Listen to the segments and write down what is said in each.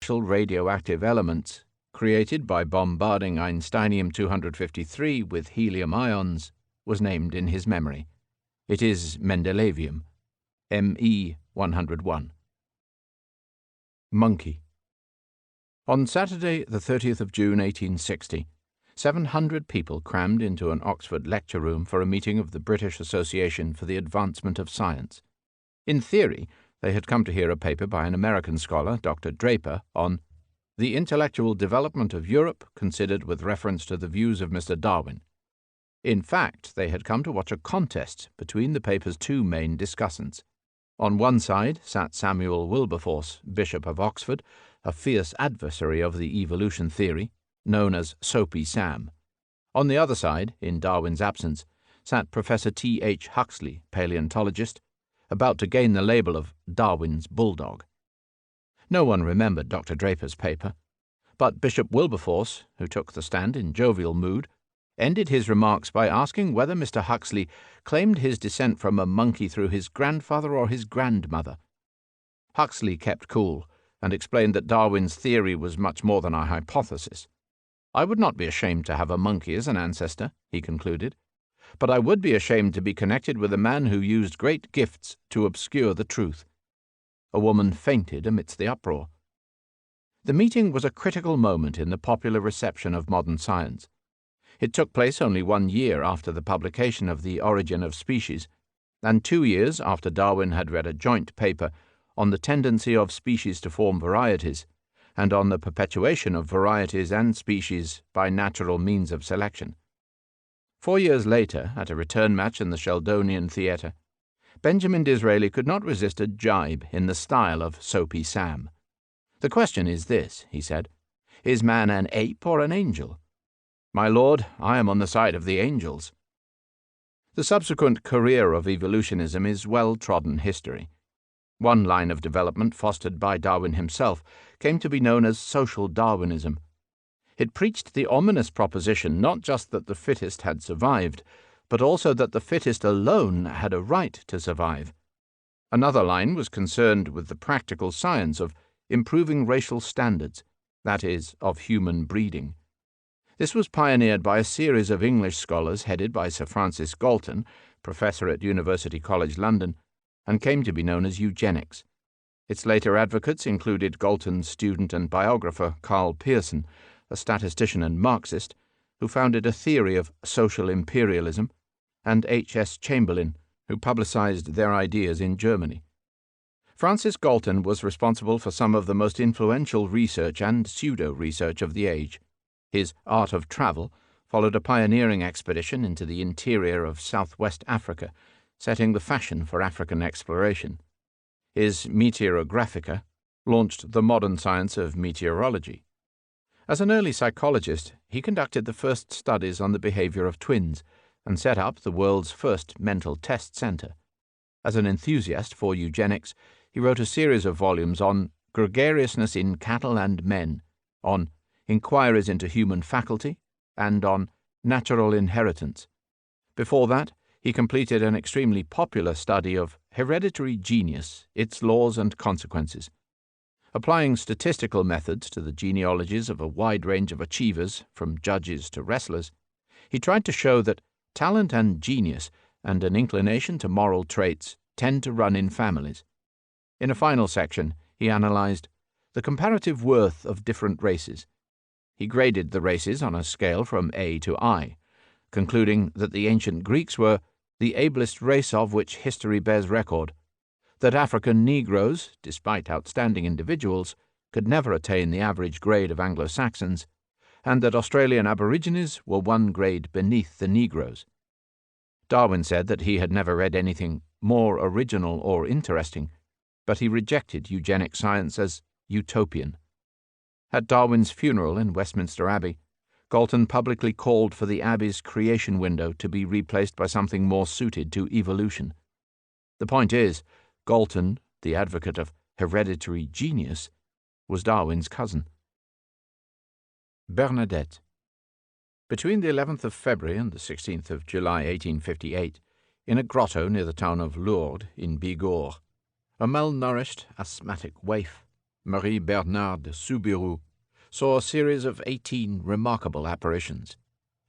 special radioactive elements created by bombarding Einsteinium-253 with helium ions was named in his memory. It is Mendelevium, Me-101. Monkey. On Saturday, the 30th of June, 1860, 700 people crammed into an Oxford lecture room for a meeting of the British Association for the Advancement of Science. In theory, they had come to hear a paper by an American scholar, Dr. Draper, on the intellectual development of Europe considered with reference to the views of Mr. Darwin. In fact, they had come to watch a contest between the paper's two main discussants. On one side sat Samuel Wilberforce, Bishop of Oxford, a fierce adversary of the evolution theory, known as Soapy Sam. On the other side, in Darwin's absence, sat Professor T. H. Huxley, paleontologist, about to gain the label of Darwin's bulldog. No one remembered Dr. Draper's paper, but Bishop Wilberforce, who took the stand in jovial mood, ended his remarks by asking whether Mr. Huxley claimed his descent from a monkey through his grandfather or his grandmother. Huxley kept cool and explained that Darwin's theory was much more than a hypothesis. "I would not be ashamed to have a monkey as an ancestor," he concluded, "but I would be ashamed to be connected with a man who used great gifts to obscure the truth." A woman fainted amidst the uproar. The meeting was a critical moment in the popular reception of modern science. It took place only 1 year after the publication of The Origin of Species, and 2 years after Darwin had read a joint paper on the tendency of species to form varieties, and on the perpetuation of varieties and species by natural means of selection. 4 years later, at a return match in the Sheldonian Theatre, Benjamin Disraeli could not resist a jibe in the style of Soapy Sam. "The question is this," he said, "is man an ape or an angel? My lord, I am on the side of the angels." The subsequent career of evolutionism is well-trodden history. One line of development, fostered by Darwin himself, came to be known as social Darwinism. It preached the ominous proposition not just that the fittest had survived, but also that the fittest alone had a right to survive. Another line was concerned with the practical science of improving racial standards, that is, of human breeding. This was pioneered by a series of English scholars headed by Sir Francis Galton, professor at University College London, and came to be known as eugenics. Its later advocates included Galton's student and biographer Karl Pearson, a statistician and Marxist, who founded a theory of social imperialism, and H.S. Chamberlain, who publicized their ideas in Germany. Francis Galton was responsible for some of the most influential research and pseudo-research of the age. His Art of Travel followed a pioneering expedition into the interior of southwest Africa, setting the fashion for African exploration. His Meteorographica launched the modern science of meteorology. As an early psychologist, he conducted the first studies on the behavior of twins and set up the world's first mental test center. As an enthusiast for eugenics, he wrote a series of volumes on gregariousness in cattle and men, on inquiries into human faculty, and on natural inheritance. Before that, he completed an extremely popular study of hereditary genius, its laws and consequences. Applying statistical methods to the genealogies of a wide range of achievers, from judges to wrestlers, he tried to show that talent and genius and an inclination to moral traits tend to run in families. In a final section, he analyzed the comparative worth of different races. He graded the races on a scale from A to I, concluding that the ancient Greeks were the ablest race of which history bears record, that African Negroes, despite outstanding individuals, could never attain the average grade of Anglo-Saxons, and that Australian Aborigines were 1 grade beneath the Negroes. Darwin said that he had never read anything more original or interesting, but he rejected eugenic science as utopian. At Darwin's funeral in Westminster Abbey, Galton publicly called for the Abbey's creation window to be replaced by something more suited to evolution. The point is, Galton, the advocate of hereditary genius, was Darwin's cousin. Bernadette. Between the 11th of February and the 16th of July 1858, in a grotto near the town of Lourdes in Bigorre, a malnourished, asthmatic waif Marie Bernard de Soubirous, saw a series of 18 remarkable apparitions.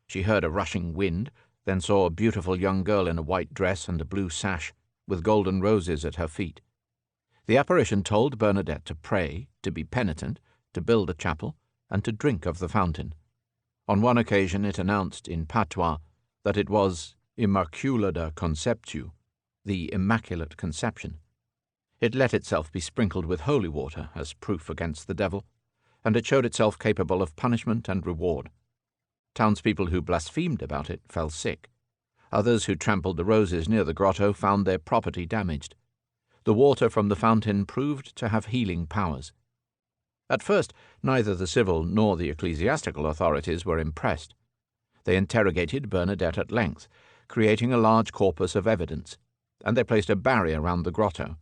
She heard a rushing wind, then saw a beautiful young girl in a white dress and a blue sash, with golden roses at her feet. The apparition told Bernadette to pray, to be penitent, to build a chapel, and to drink of the fountain. On one occasion it announced in patois that it was Immaculada Conceptio, the Immaculate Conception. It let itself be sprinkled with holy water as proof against the devil, and it showed itself capable of punishment and reward. Townspeople who blasphemed about it fell sick. Others who trampled the roses near the grotto found their property damaged. The water from the fountain proved to have healing powers. At first, neither the civil nor the ecclesiastical authorities were impressed. They interrogated Bernadette at length, creating a large corpus of evidence, and they placed a barrier round the grotto.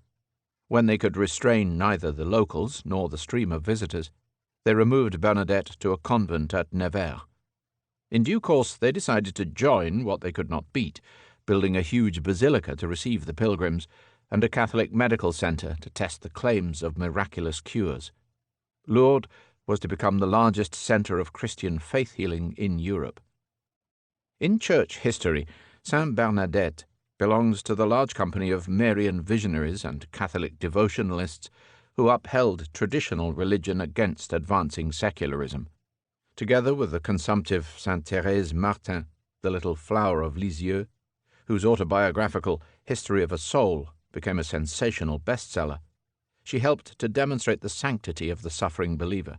When they could restrain neither the locals nor the stream of visitors, they removed Bernadette to a convent at Nevers. In due course they decided to join what they could not beat, building a huge basilica to receive the pilgrims, and a Catholic medical centre to test the claims of miraculous cures. Lourdes was to become the largest centre of Christian faith healing in Europe. In church history, Saint Bernadette belongs to the large company of Marian visionaries and Catholic devotionalists who upheld traditional religion against advancing secularism. Together with the consumptive Sainte Thérèse Martin, the little flower of Lisieux, whose autobiographical History of a Soul became a sensational bestseller, she helped to demonstrate the sanctity of the suffering believer.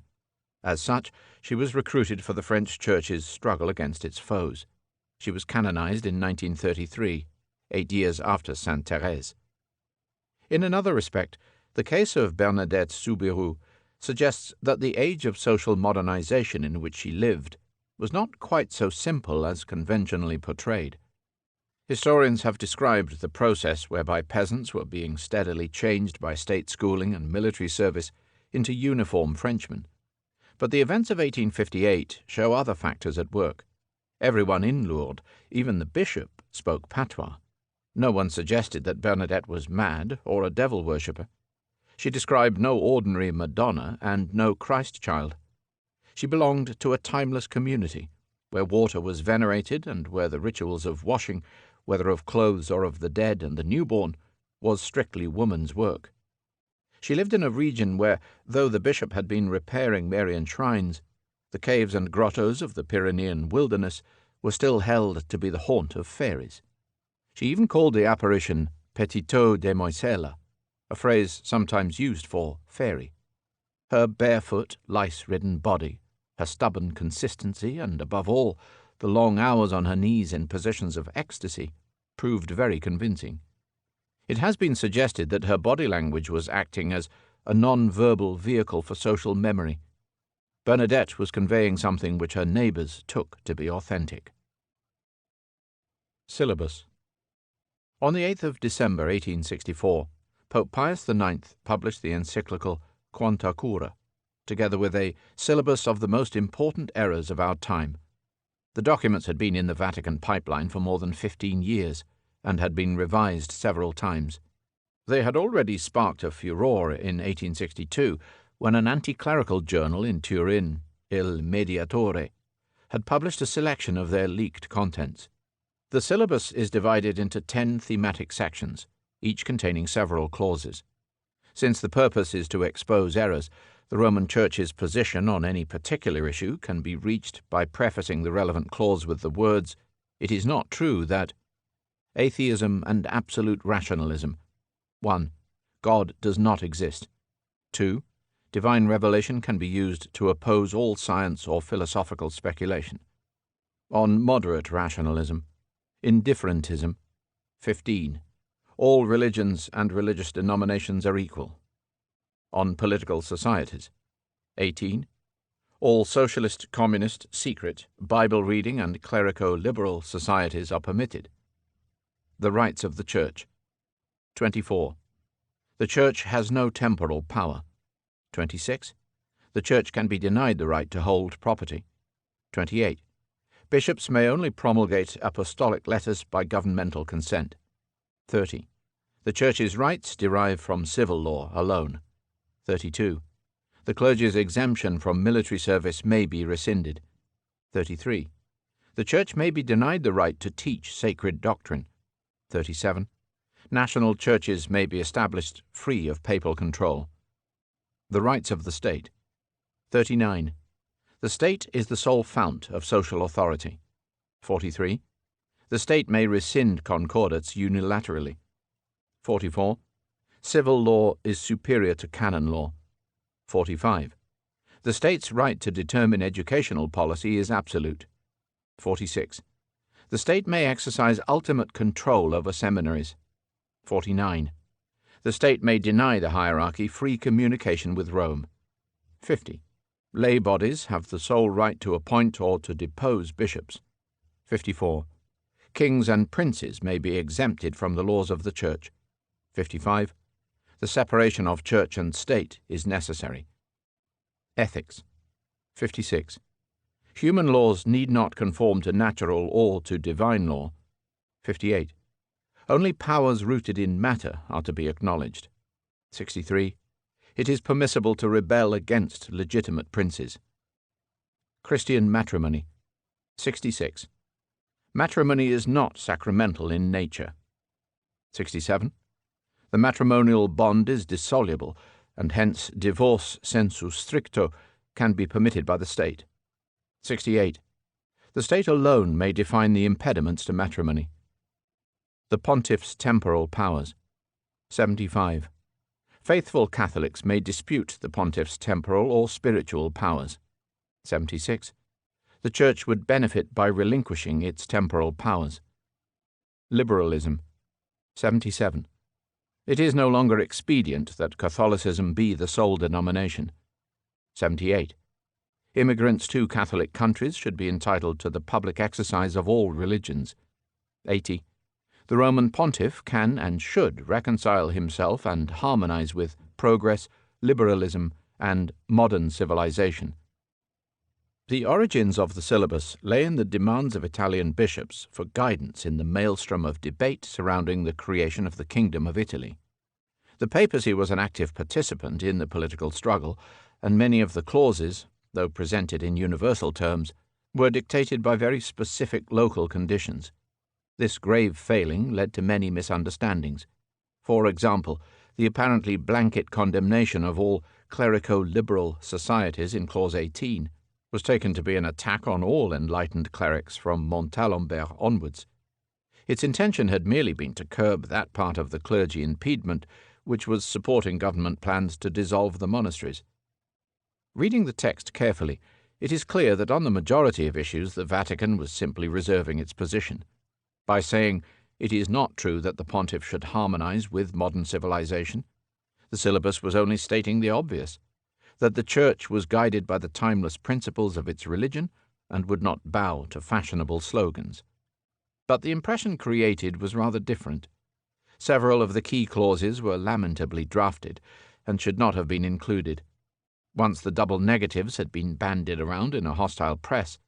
As such, she was recruited for the French Church's struggle against its foes. She was canonized in 1933, 8 years after Sainte Thérèse. In another respect, the case of Bernadette Soubirous suggests that the age of social modernization in which she lived was not quite so simple as conventionally portrayed. Historians have described the process whereby peasants were being steadily changed by state schooling and military service into uniform Frenchmen. But the events of 1858 show other factors at work. Everyone in Lourdes, even the bishop, spoke patois. No one suggested that Bernadette was mad or a devil worshipper. She described no ordinary Madonna and no Christ child. She belonged to a timeless community, where water was venerated and where the rituals of washing, whether of clothes or of the dead and the newborn, was strictly woman's work. She lived in a region where, though the bishop had been repairing Marian shrines, the caves and grottos of the Pyrenean wilderness were still held to be the haunt of fairies. She even called the apparition petito demoiselle, a phrase sometimes used for fairy. Her barefoot, lice-ridden body, her stubborn consistency, and, above all, the long hours on her knees in positions of ecstasy, proved very convincing. It has been suggested that her body language was acting as a non-verbal vehicle for social memory. Bernadette was conveying something which her neighbours took to be authentic. Syllabus. On the 8th of December 1864, Pope Pius IX published the encyclical Quanta Cura, together with a syllabus of the most important errors of our time. The documents had been in the Vatican pipeline for more than 15 years and had been revised several times. They had already sparked a furore in 1862 when an anti-clerical journal in Turin, Il Mediatore, had published a selection of their leaked contents. The syllabus is divided into 10 thematic sections, each containing several clauses. Since the purpose is to expose errors, the Roman Church's position on any particular issue can be reached by prefacing the relevant clause with the words, "It is not true that atheism and absolute rationalism. 1. God does not exist. 2. Divine revelation can be used to oppose all science or philosophical speculation. On moderate rationalism. Indifferentism. 15. All religions and religious denominations are equal. On political societies. 18. All socialist, communist, secret, Bible-reading and clerico-liberal societies are permitted. The rights of the Church. 24. The Church has no temporal power. 26. The Church can be denied the right to hold property. 28. Bishops may only promulgate apostolic letters by governmental consent. 30. The Church's rights derive from civil law alone. 32. The clergy's exemption from military service may be rescinded. 33. The Church may be denied the right to teach sacred doctrine. 37. National churches may be established free of papal control. The rights of the state. 39. The state is the sole fount of social authority. 43. The state may rescind concordats unilaterally. 44. Civil law is superior to canon law. 45. The state's right to determine educational policy is absolute. 46. The state may exercise ultimate control over seminaries. 49. The state may deny the hierarchy free communication with Rome. 50. Lay bodies have the sole right to appoint or to depose bishops. 54. Kings and princes may be exempted from the laws of the Church. 55. The separation of church and state is necessary. Ethics. 56. Human laws need not conform to natural or to divine law. 58. Only powers rooted in matter are to be acknowledged. 63. It is permissible to rebel against legitimate princes. Christian matrimony. 66. Matrimony is not sacramental in nature. 67. The matrimonial bond is dissoluble, and hence divorce sensu stricto can be permitted by the state. 68. The state alone may define the impediments to matrimony. The pontiff's temporal powers. 75. Faithful Catholics may dispute the pontiff's temporal or spiritual powers. 76. The Church would benefit by relinquishing its temporal powers. Liberalism. 77. It is no longer expedient that Catholicism be the sole denomination. 78. Immigrants to Catholic countries should be entitled to the public exercise of all religions. 80. The Roman Pontiff can and should reconcile himself and harmonize with progress, liberalism, and modern civilization. The origins of the syllabus lay in the demands of Italian bishops for guidance in the maelstrom of debate surrounding the creation of the Kingdom of Italy. The papacy was an active participant in the political struggle, and many of the clauses, though presented in universal terms, were dictated by very specific local conditions. This grave failing led to many misunderstandings. For example, the apparently blanket condemnation of all clerico-liberal societies in Clause 18 was taken to be an attack on all enlightened clerics from Montalembert onwards. Its intention had merely been to curb that part of the clergy in Piedmont which was supporting government plans to dissolve the monasteries. Reading the text carefully, it is clear that on the majority of issues the Vatican was simply reserving its position. By saying, it is not true that the pontiff should harmonize with modern civilization, the syllabus was only stating the obvious, that the Church was guided by the timeless principles of its religion and would not bow to fashionable slogans. But the impression created was rather different. Several of the key clauses were lamentably drafted and should not have been included. Once the double negatives had been bandied around in a hostile press,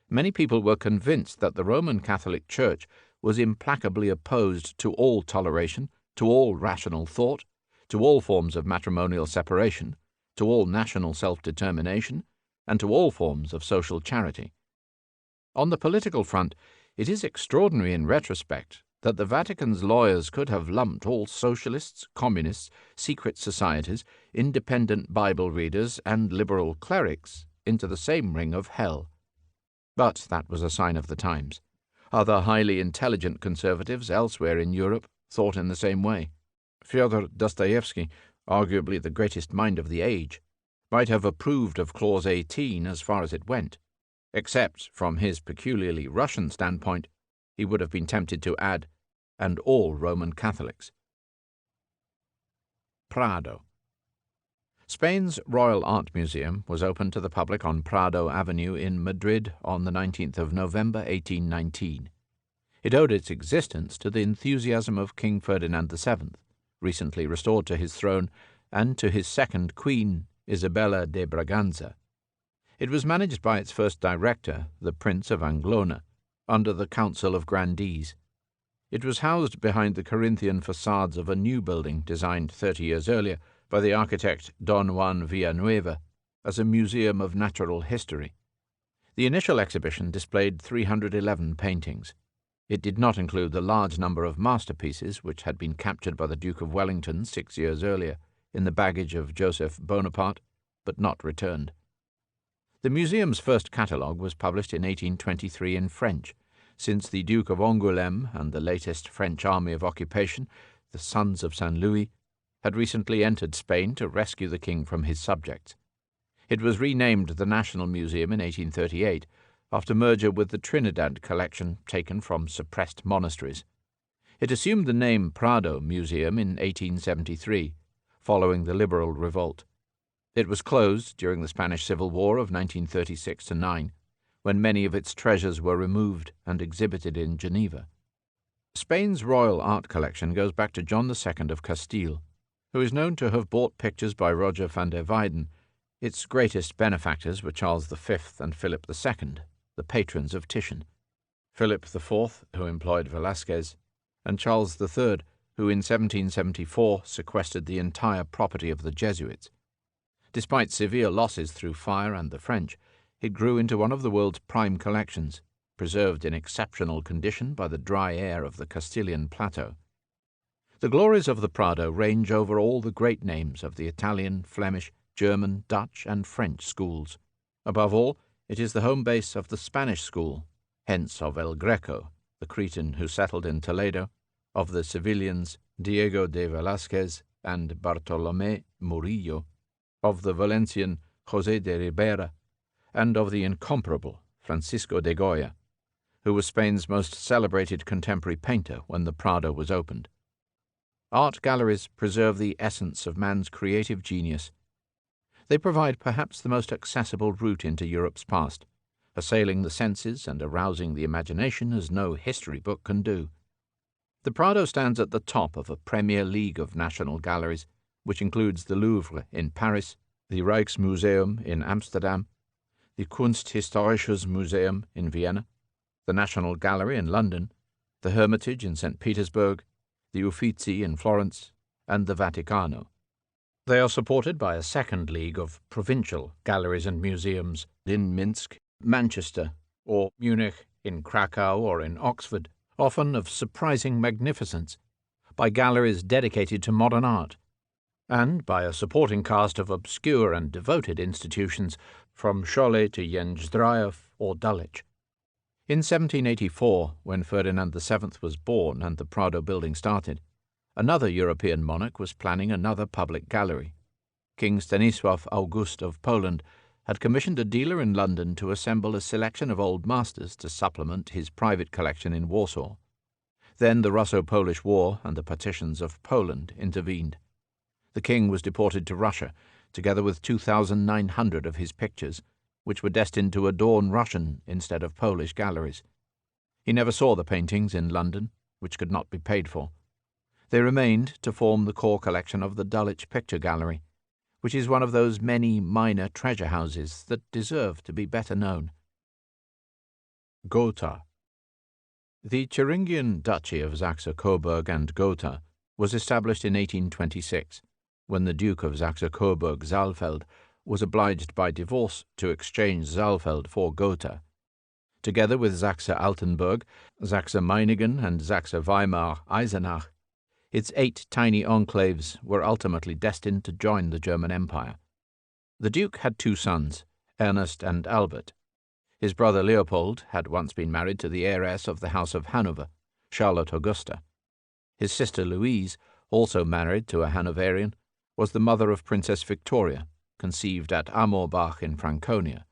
many people were convinced that the Roman Catholic Church was implacably opposed to all toleration, to all rational thought, to all forms of matrimonial separation, to all national self-determination, and to all forms of social charity. On the political front, it is extraordinary in retrospect that the Vatican's lawyers could have lumped all socialists, communists, secret societies, independent Bible readers, and liberal clerics into the same ring of hell. But that was a sign of the times. Other highly intelligent conservatives elsewhere in Europe thought in the same way. Fyodor Dostoevsky, arguably the greatest mind of the age, might have approved of Clause 18 as far as it went, except from his peculiarly Russian standpoint, he would have been tempted to add, and all Roman Catholics. Prado. Spain's Royal Art Museum was opened to the public on Prado Avenue in Madrid on the 19th of November 1819. It owed its existence to the enthusiasm of King Ferdinand VII, recently restored to his throne, and to his second queen, Isabella de Braganza. It was managed by its first director, the Prince of Anglona, under the Council of Grandees. It was housed behind the Corinthian facades of a new building designed 30 years earlier by the architect Don Juan Villanueva as a museum of natural history. The initial exhibition displayed 311 paintings. It did not include the large number of masterpieces which had been captured by the Duke of Wellington 6 years earlier in the baggage of Joseph Bonaparte, but not returned. The museum's first catalogue was published in 1823 in French, since the Duke of Angoulême and the latest French army of occupation, the Sons of St. Louis, had recently entered Spain to rescue the king from his subjects. It was renamed the National Museum in 1838, after merger with the Trinidad collection taken from suppressed monasteries. It assumed the name Prado Museum in 1873, following the Liberal Revolt. It was closed during the Spanish Civil War of 1936-9, when many of its treasures were removed and exhibited in Geneva. Spain's royal art collection goes back to John II of Castile, who is known to have bought pictures by Roger van der Weyden. Its greatest benefactors were Charles V and Philip II, the patrons of Titian, Philip IV, who employed Velázquez, and Charles III, who in 1774 sequestered the entire property of the Jesuits. Despite severe losses through fire and the French, it grew into one of the world's prime collections, preserved in exceptional condition by the dry air of the Castilian plateau. The glories of the Prado range over all the great names of the Italian, Flemish, German, Dutch, and French schools. Above all, it is the home base of the Spanish school, hence of El Greco, the Cretan who settled in Toledo, of the Sevillans Diego de Velázquez and Bartolomé Murillo, of the Valencian José de Ribera, and of the incomparable Francisco de Goya, who was Spain's most celebrated contemporary painter when the Prado was opened. Art galleries preserve the essence of man's creative genius. They provide perhaps the most accessible route into Europe's past, assailing the senses and arousing the imagination as no history book can do. The Prado stands at the top of a premier league of national galleries, which includes the Louvre in Paris, the Rijksmuseum in Amsterdam, the Kunsthistorisches Museum in Vienna, the National Gallery in London, the Hermitage in St. Petersburg, the Uffizi in Florence, and the Vaticano. They are supported by a second league of provincial galleries and museums in Minsk, Manchester, or Munich, in Krakow, or in Oxford, often of surprising magnificence, by galleries dedicated to modern art, and by a supporting cast of obscure and devoted institutions from Cholet to Jędrzejów or Dulwich. In 1784, when Ferdinand VII was born and the Prado building started, another European monarch was planning another public gallery. King Stanisław August of Poland had commissioned a dealer in London to assemble a selection of old masters to supplement his private collection in Warsaw. Then the Russo-Polish War and the partitions of Poland intervened. The king was deported to Russia, together with 2,900 of his pictures, which were destined to adorn Russian instead of Polish galleries. He never saw the paintings in London, which could not be paid for. They remained to form the core collection of the Dulwich Picture Gallery, which is one of those many minor treasure houses that deserve to be better known. Gotha. The Thuringian Duchy of Saxe-Coburg and Gotha was established in 1826, when the Duke of Saxe-Coburg-Saalfeld was obliged by divorce to exchange Saalfeld for Gotha. Together with Saxe-Altenburg, Saxe-Meiningen, and Saxe-Weimar-Eisenach, its 8 tiny enclaves were ultimately destined to join the German Empire. The Duke had 2 sons, Ernest and Albert. His brother Leopold had once been married to the heiress of the House of Hanover, Charlotte Augusta. His sister Louise, also married to a Hanoverian, was the mother of Princess Victoria, conceived at Amorbach in Franconia.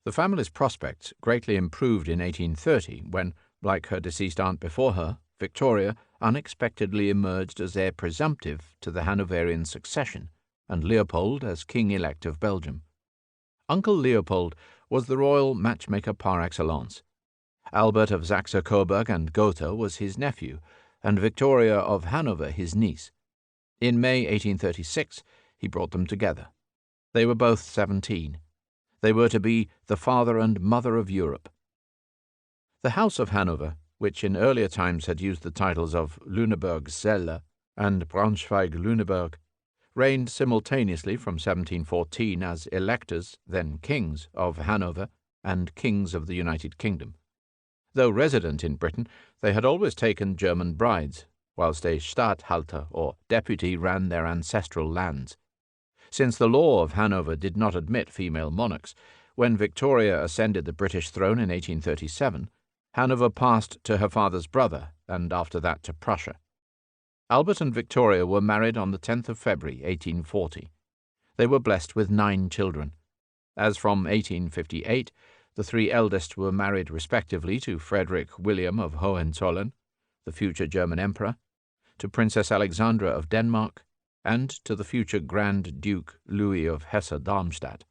The family's prospects greatly improved in 1830 when, like her deceased aunt before her, Victoria unexpectedly emerged as heir presumptive to the Hanoverian succession, and Leopold as King-elect of Belgium. Uncle Leopold was the royal matchmaker par excellence. Albert of Saxe-Coburg and Gotha was his nephew, and Victoria of Hanover his niece. In May 1836 he brought them together. They were both 17. They were to be the father and mother of Europe. The House of Hanover, which in earlier times had used the titles of Lüneburg-Celle and Braunschweig-Lüneburg, reigned simultaneously from 1714 as electors, then kings, of Hanover and kings of the United Kingdom. Though resident in Britain, they had always taken German brides, whilst a Statthalter or deputy ran their ancestral lands. Since the law of Hanover did not admit female monarchs, when Victoria ascended the British throne in 1837, Hanover passed to her father's brother, and after that to Prussia. Albert and Victoria were married on the 10th of February, 1840. They were blessed with 9 children. As from 1858, the 3 eldest were married respectively to Frederick William of Hohenzollern, the future German emperor, to Princess Alexandra of Denmark, and to the future Grand Duke Louis of Hesse-Darmstadt.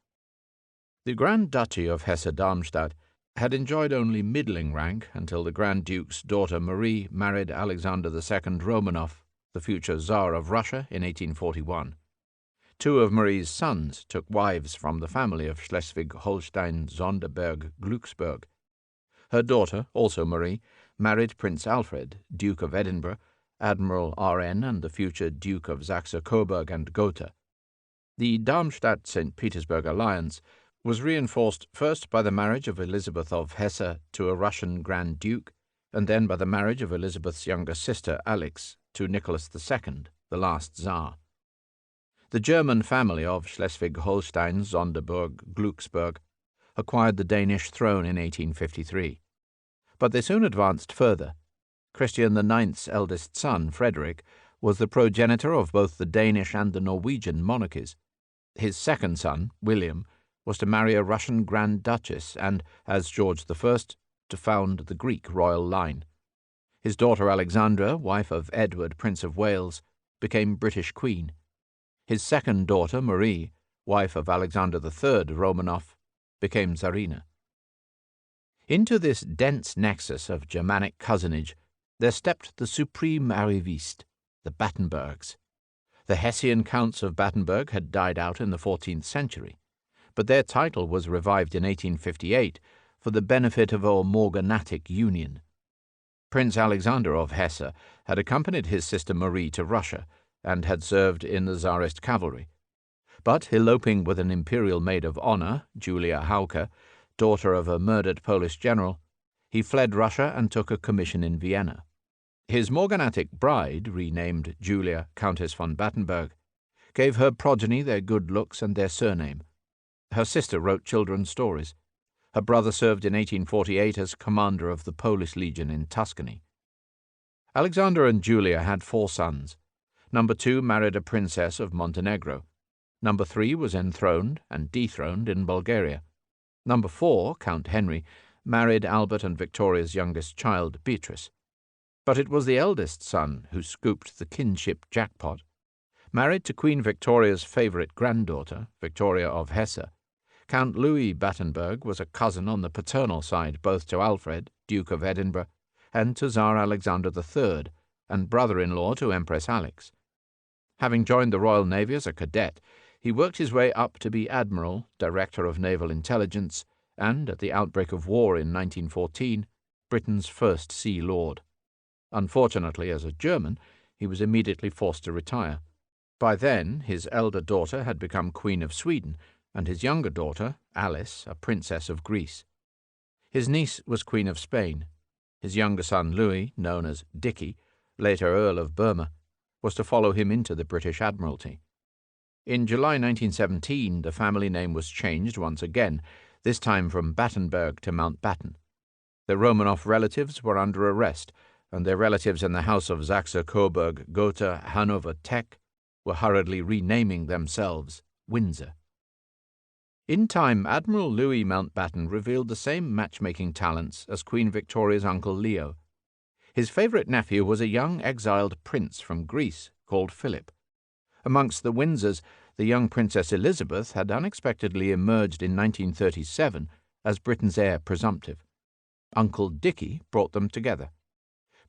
The Grand Duchy of Hesse-Darmstadt had enjoyed only middling rank until the Grand Duke's daughter Marie married Alexander II Romanov, the future Tsar of Russia, in 1841. 2 of Marie's sons took wives from the family of Schleswig-Holstein-Sonderburg-Glücksburg. Her daughter, also Marie, married Prince Alfred, Duke of Edinburgh, Admiral R.N. and the future Duke of Saxe-Coburg and Gotha. The Darmstadt-St. Petersburg alliance was reinforced first by the marriage of Elizabeth of Hesse to a Russian Grand Duke, and then by the marriage of Elizabeth's younger sister Alix to Nicholas II, the last Tsar. The German family of Schleswig-Holstein-Sonderburg-Glücksburg acquired the Danish throne in 1853. But they soon advanced further. Christian IX's eldest son, Frederick, was the progenitor of both the Danish and the Norwegian monarchies. His second son, William, was to marry a Russian Grand Duchess and, as George I, to found the Greek royal line. His daughter Alexandra, wife of Edward, Prince of Wales, became British Queen. His second daughter, Marie, wife of Alexander III Romanov, became Tsarina. Into this dense nexus of Germanic cousinage there stepped the supreme arriviste, the Battenbergs. The Hessian counts of Battenberg had died out in the 14th century, but their title was revived in 1858 for the benefit of a morganatic union. Prince Alexander of Hesse had accompanied his sister Marie to Russia and had served in the Tsarist cavalry. But, eloping with an imperial maid of honor, Julia Hauke, daughter of a murdered Polish general, he fled Russia and took a commission in Vienna. His morganatic bride, renamed Julia, Countess von Battenberg, gave her progeny their good looks and their surname. Her sister wrote children's stories. Her brother served in 1848 as commander of the Polish Legion in Tuscany. Alexander and Julia had 4 sons. Number 2 married a princess of Montenegro. Number 3 was enthroned and dethroned in Bulgaria. Number 4, Count Henry, married Albert and Victoria's youngest child, Beatrice. But it was the eldest son who scooped the kinship jackpot. Married to Queen Victoria's favourite granddaughter, Victoria of Hesse, Count Louis Battenberg was a cousin on the paternal side both to Alfred, Duke of Edinburgh, and to Tsar Alexander III, and brother-in-law to Empress Alix. Having joined the Royal Navy as a cadet, he worked his way up to be Admiral, Director of Naval Intelligence, and, at the outbreak of war in 1914, Britain's first Sea Lord. Unfortunately, as a German, he was immediately forced to retire. By then, his elder daughter had become Queen of Sweden, and his younger daughter, Alice, a princess of Greece. His niece was Queen of Spain. His younger son, Louis, known as Dicky, later Earl of Burma, was to follow him into the British Admiralty. In July 1917, the family name was changed once again, this time from Battenberg to Mountbatten. The Romanov relatives were under arrest, and their relatives in the House of Saxe-Coburg, Gotha, Hanover, Teck were hurriedly renaming themselves Windsor. In time, Admiral Louis Mountbatten revealed the same matchmaking talents as Queen Victoria's uncle Leo. His favourite nephew was a young exiled prince from Greece called Philip. Amongst the Windsors, the young Princess Elizabeth had unexpectedly emerged in 1937 as Britain's heir presumptive. Uncle Dicky brought them together.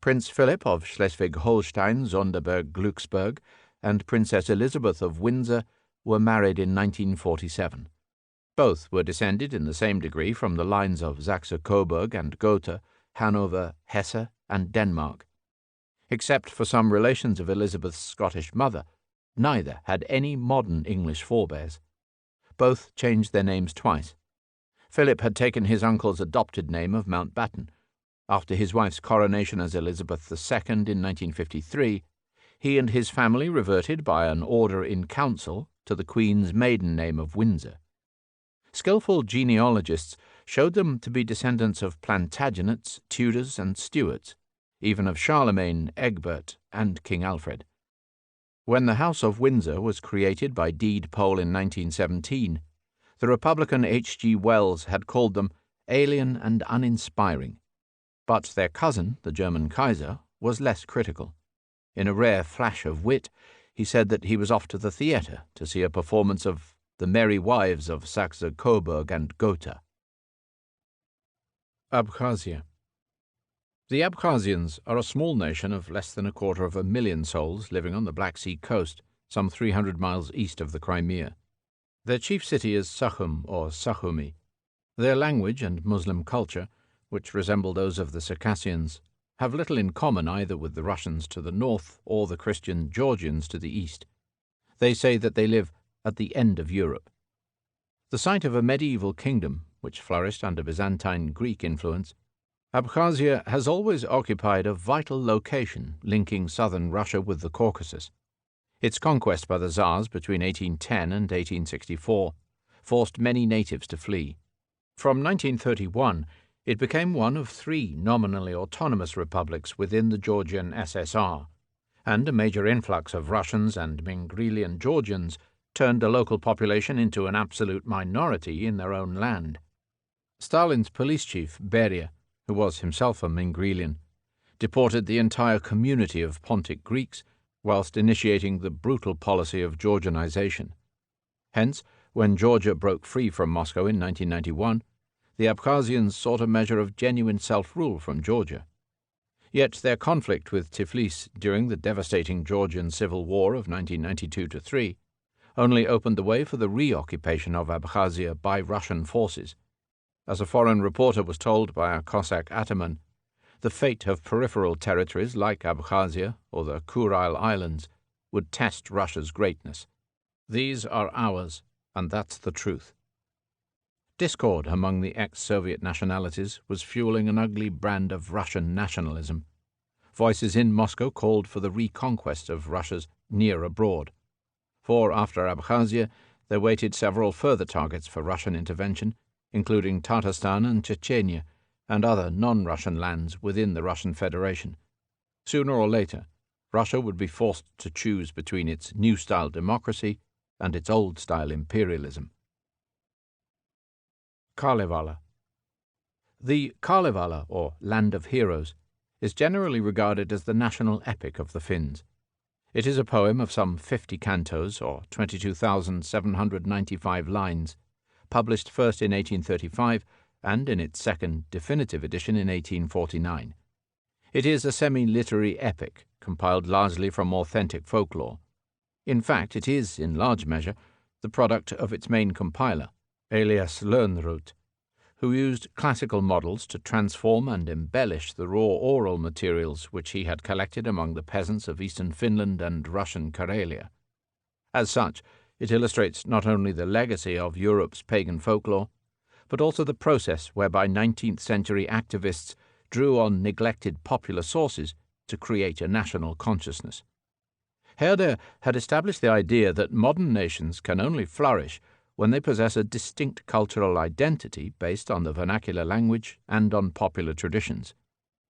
Prince Philip of Schleswig-Holstein-Sonderburg-Glücksburg and Princess Elizabeth of Windsor were married in 1947. Both were descended in the same degree from the lines of Saxe-Coburg and Gotha, Hanover, Hesse, and Denmark. Except for some relations of Elizabeth's Scottish mother, Neither had any modern English forebears. Both changed their names twice. Philip had taken his uncle's adopted name of Mountbatten. After his wife's coronation as Elizabeth II in 1953, he and his family reverted by an order in council to the Queen's maiden name of Windsor. Skillful genealogists showed them to be descendants of Plantagenets, Tudors, and Stuarts, even of Charlemagne, Egbert, and King Alfred. When the House of Windsor was created by deed poll in 1917, the Republican H.G. Wells had called them alien and uninspiring. But their cousin, the German Kaiser, was less critical. In a rare flash of wit, he said that he was off to the theatre to see a performance of The Merry Wives of Saxe-Coburg and Gotha. Abkhazia. The Abkhazians are a small nation of less than 250,000 souls living on the Black Sea coast, some 300 miles east of the Crimea. Their chief city is Sukhum or Sukhumi. Their language and Muslim culture, which resemble those of the Circassians, have little in common either with the Russians to the north or the Christian Georgians to the east. They say that they live at the end of Europe. The site of a medieval kingdom, which flourished under Byzantine Greek influence, Abkhazia has always occupied a vital location linking southern Russia with the Caucasus. Its conquest by the Tsars between 1810 and 1864 forced many natives to flee. From 1931, it became one of 3 nominally autonomous republics within the Georgian SSR, and a major influx of Russians and Mingrelian Georgians turned the local population into an absolute minority in their own land. Stalin's police chief, Beria, who was himself a Mingrelian, deported the entire community of Pontic Greeks whilst initiating the brutal policy of Georgianization. Hence, when Georgia broke free from Moscow in 1991, the Abkhazians sought a measure of genuine self-rule from Georgia. Yet their conflict with Tiflis during the devastating Georgian Civil War of 1992-3 only opened the way for the reoccupation of Abkhazia by Russian forces. As a foreign reporter was told by a Cossack ataman, the fate of peripheral territories like Abkhazia or the Kuril Islands would test Russia's greatness. These are ours, and that's the truth. Discord among the ex-Soviet nationalities was fueling an ugly brand of Russian nationalism. Voices in Moscow called for the reconquest of Russia's near abroad. For after Abkhazia, there waited several further targets for Russian intervention, including Tatarstan and Chechnya, and other non-Russian lands within the Russian Federation. Sooner or later, Russia would be forced to choose between its new-style democracy and its old-style imperialism. Kalevala. The Kalevala, or Land of Heroes, is generally regarded as the national epic of the Finns. It is a poem of some 50 cantos, or 22,795 lines, published first in 1835 and in its second definitive edition in 1849. It is a semi-literary epic, compiled largely from authentic folklore. In fact, it is, in large measure, the product of its main compiler, Elias Lönnrot, who used classical models to transform and embellish the raw oral materials which he had collected among the peasants of eastern Finland and Russian Karelia. As such, it illustrates not only the legacy of Europe's pagan folklore, but also the process whereby 19th-century activists drew on neglected popular sources to create a national consciousness. Herder had established the idea that modern nations can only flourish when they possess a distinct cultural identity based on the vernacular language and on popular traditions.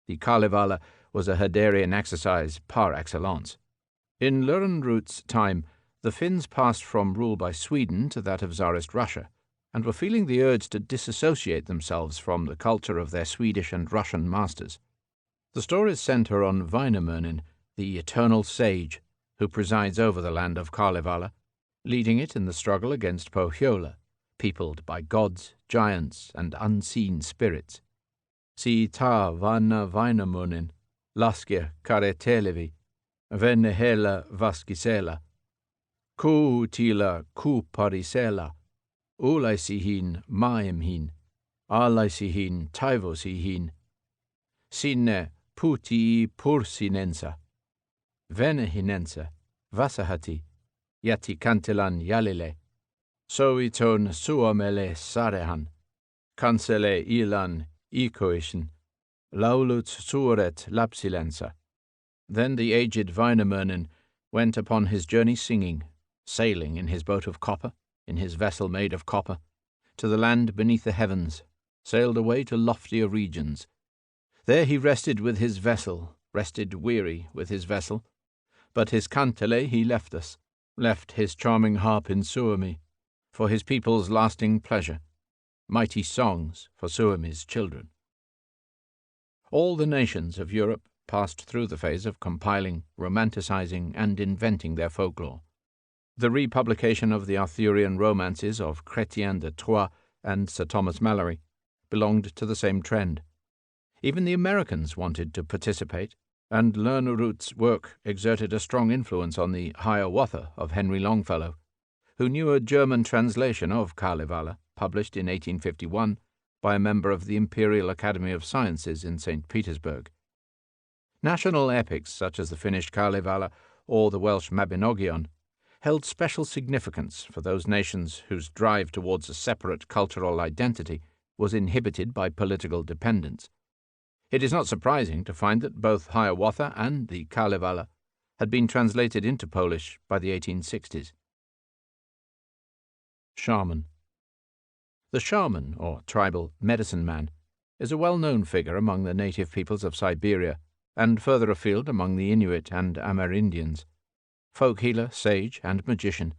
The Kalevala was a Herderian exercise par excellence. In Lönnrot's time, the Finns passed from rule by Sweden to that of Tsarist Russia, and were feeling the urge to disassociate themselves from the culture of their Swedish and Russian masters. The stories centre on Väinämöinen, the eternal sage, who presides over the land of Kalevala, leading it in the struggle against Pohjola, peopled by gods, giants, and unseen spirits. Si ta vanna Väinämöinen, laskea karetelevi, venehela vaskisela, kuutila kuparisela, ulaisihin maemhin, alaisihin taivosihin, sinne putii pursinensa, venehinensa, vasahati, yeti cantilan yalile, soiton suomele sarehan, cancele ilan ecoition, laulut suret lapsilensa. Then the aged Wainamoinen went upon his journey singing, sailing in his boat of copper, in his vessel made of copper, to the land beneath the heavens, sailed away to loftier regions. There he rested with his vessel, rested weary with his vessel, but his kantele he left us, left his charming harp in Suomi, for his people's lasting pleasure, mighty songs for Suomi's children. All the nations of Europe passed through the phase of compiling, romanticizing, and inventing their folklore. The republication of the Arthurian romances of Chrétien de Troyes and Sir Thomas Malory belonged to the same trend. Even the Americans wanted to participate, and Lernerud's work exerted a strong influence on the Hiawatha of Henry Longfellow, who knew a German translation of Kalevala, published in 1851 by a member of the Imperial Academy of Sciences in St. Petersburg. National epics such as the Finnish Kalevala or the Welsh Mabinogion held special significance for those nations whose drive towards a separate cultural identity was inhibited by political dependence. It is not surprising to find that both Hiawatha and the Kalevala had been translated into Polish by the 1860s. Shaman. The shaman, or tribal medicine man, is a well-known figure among the native peoples of Siberia and further afield among the Inuit and Amerindians. Folk healer, sage, and magician,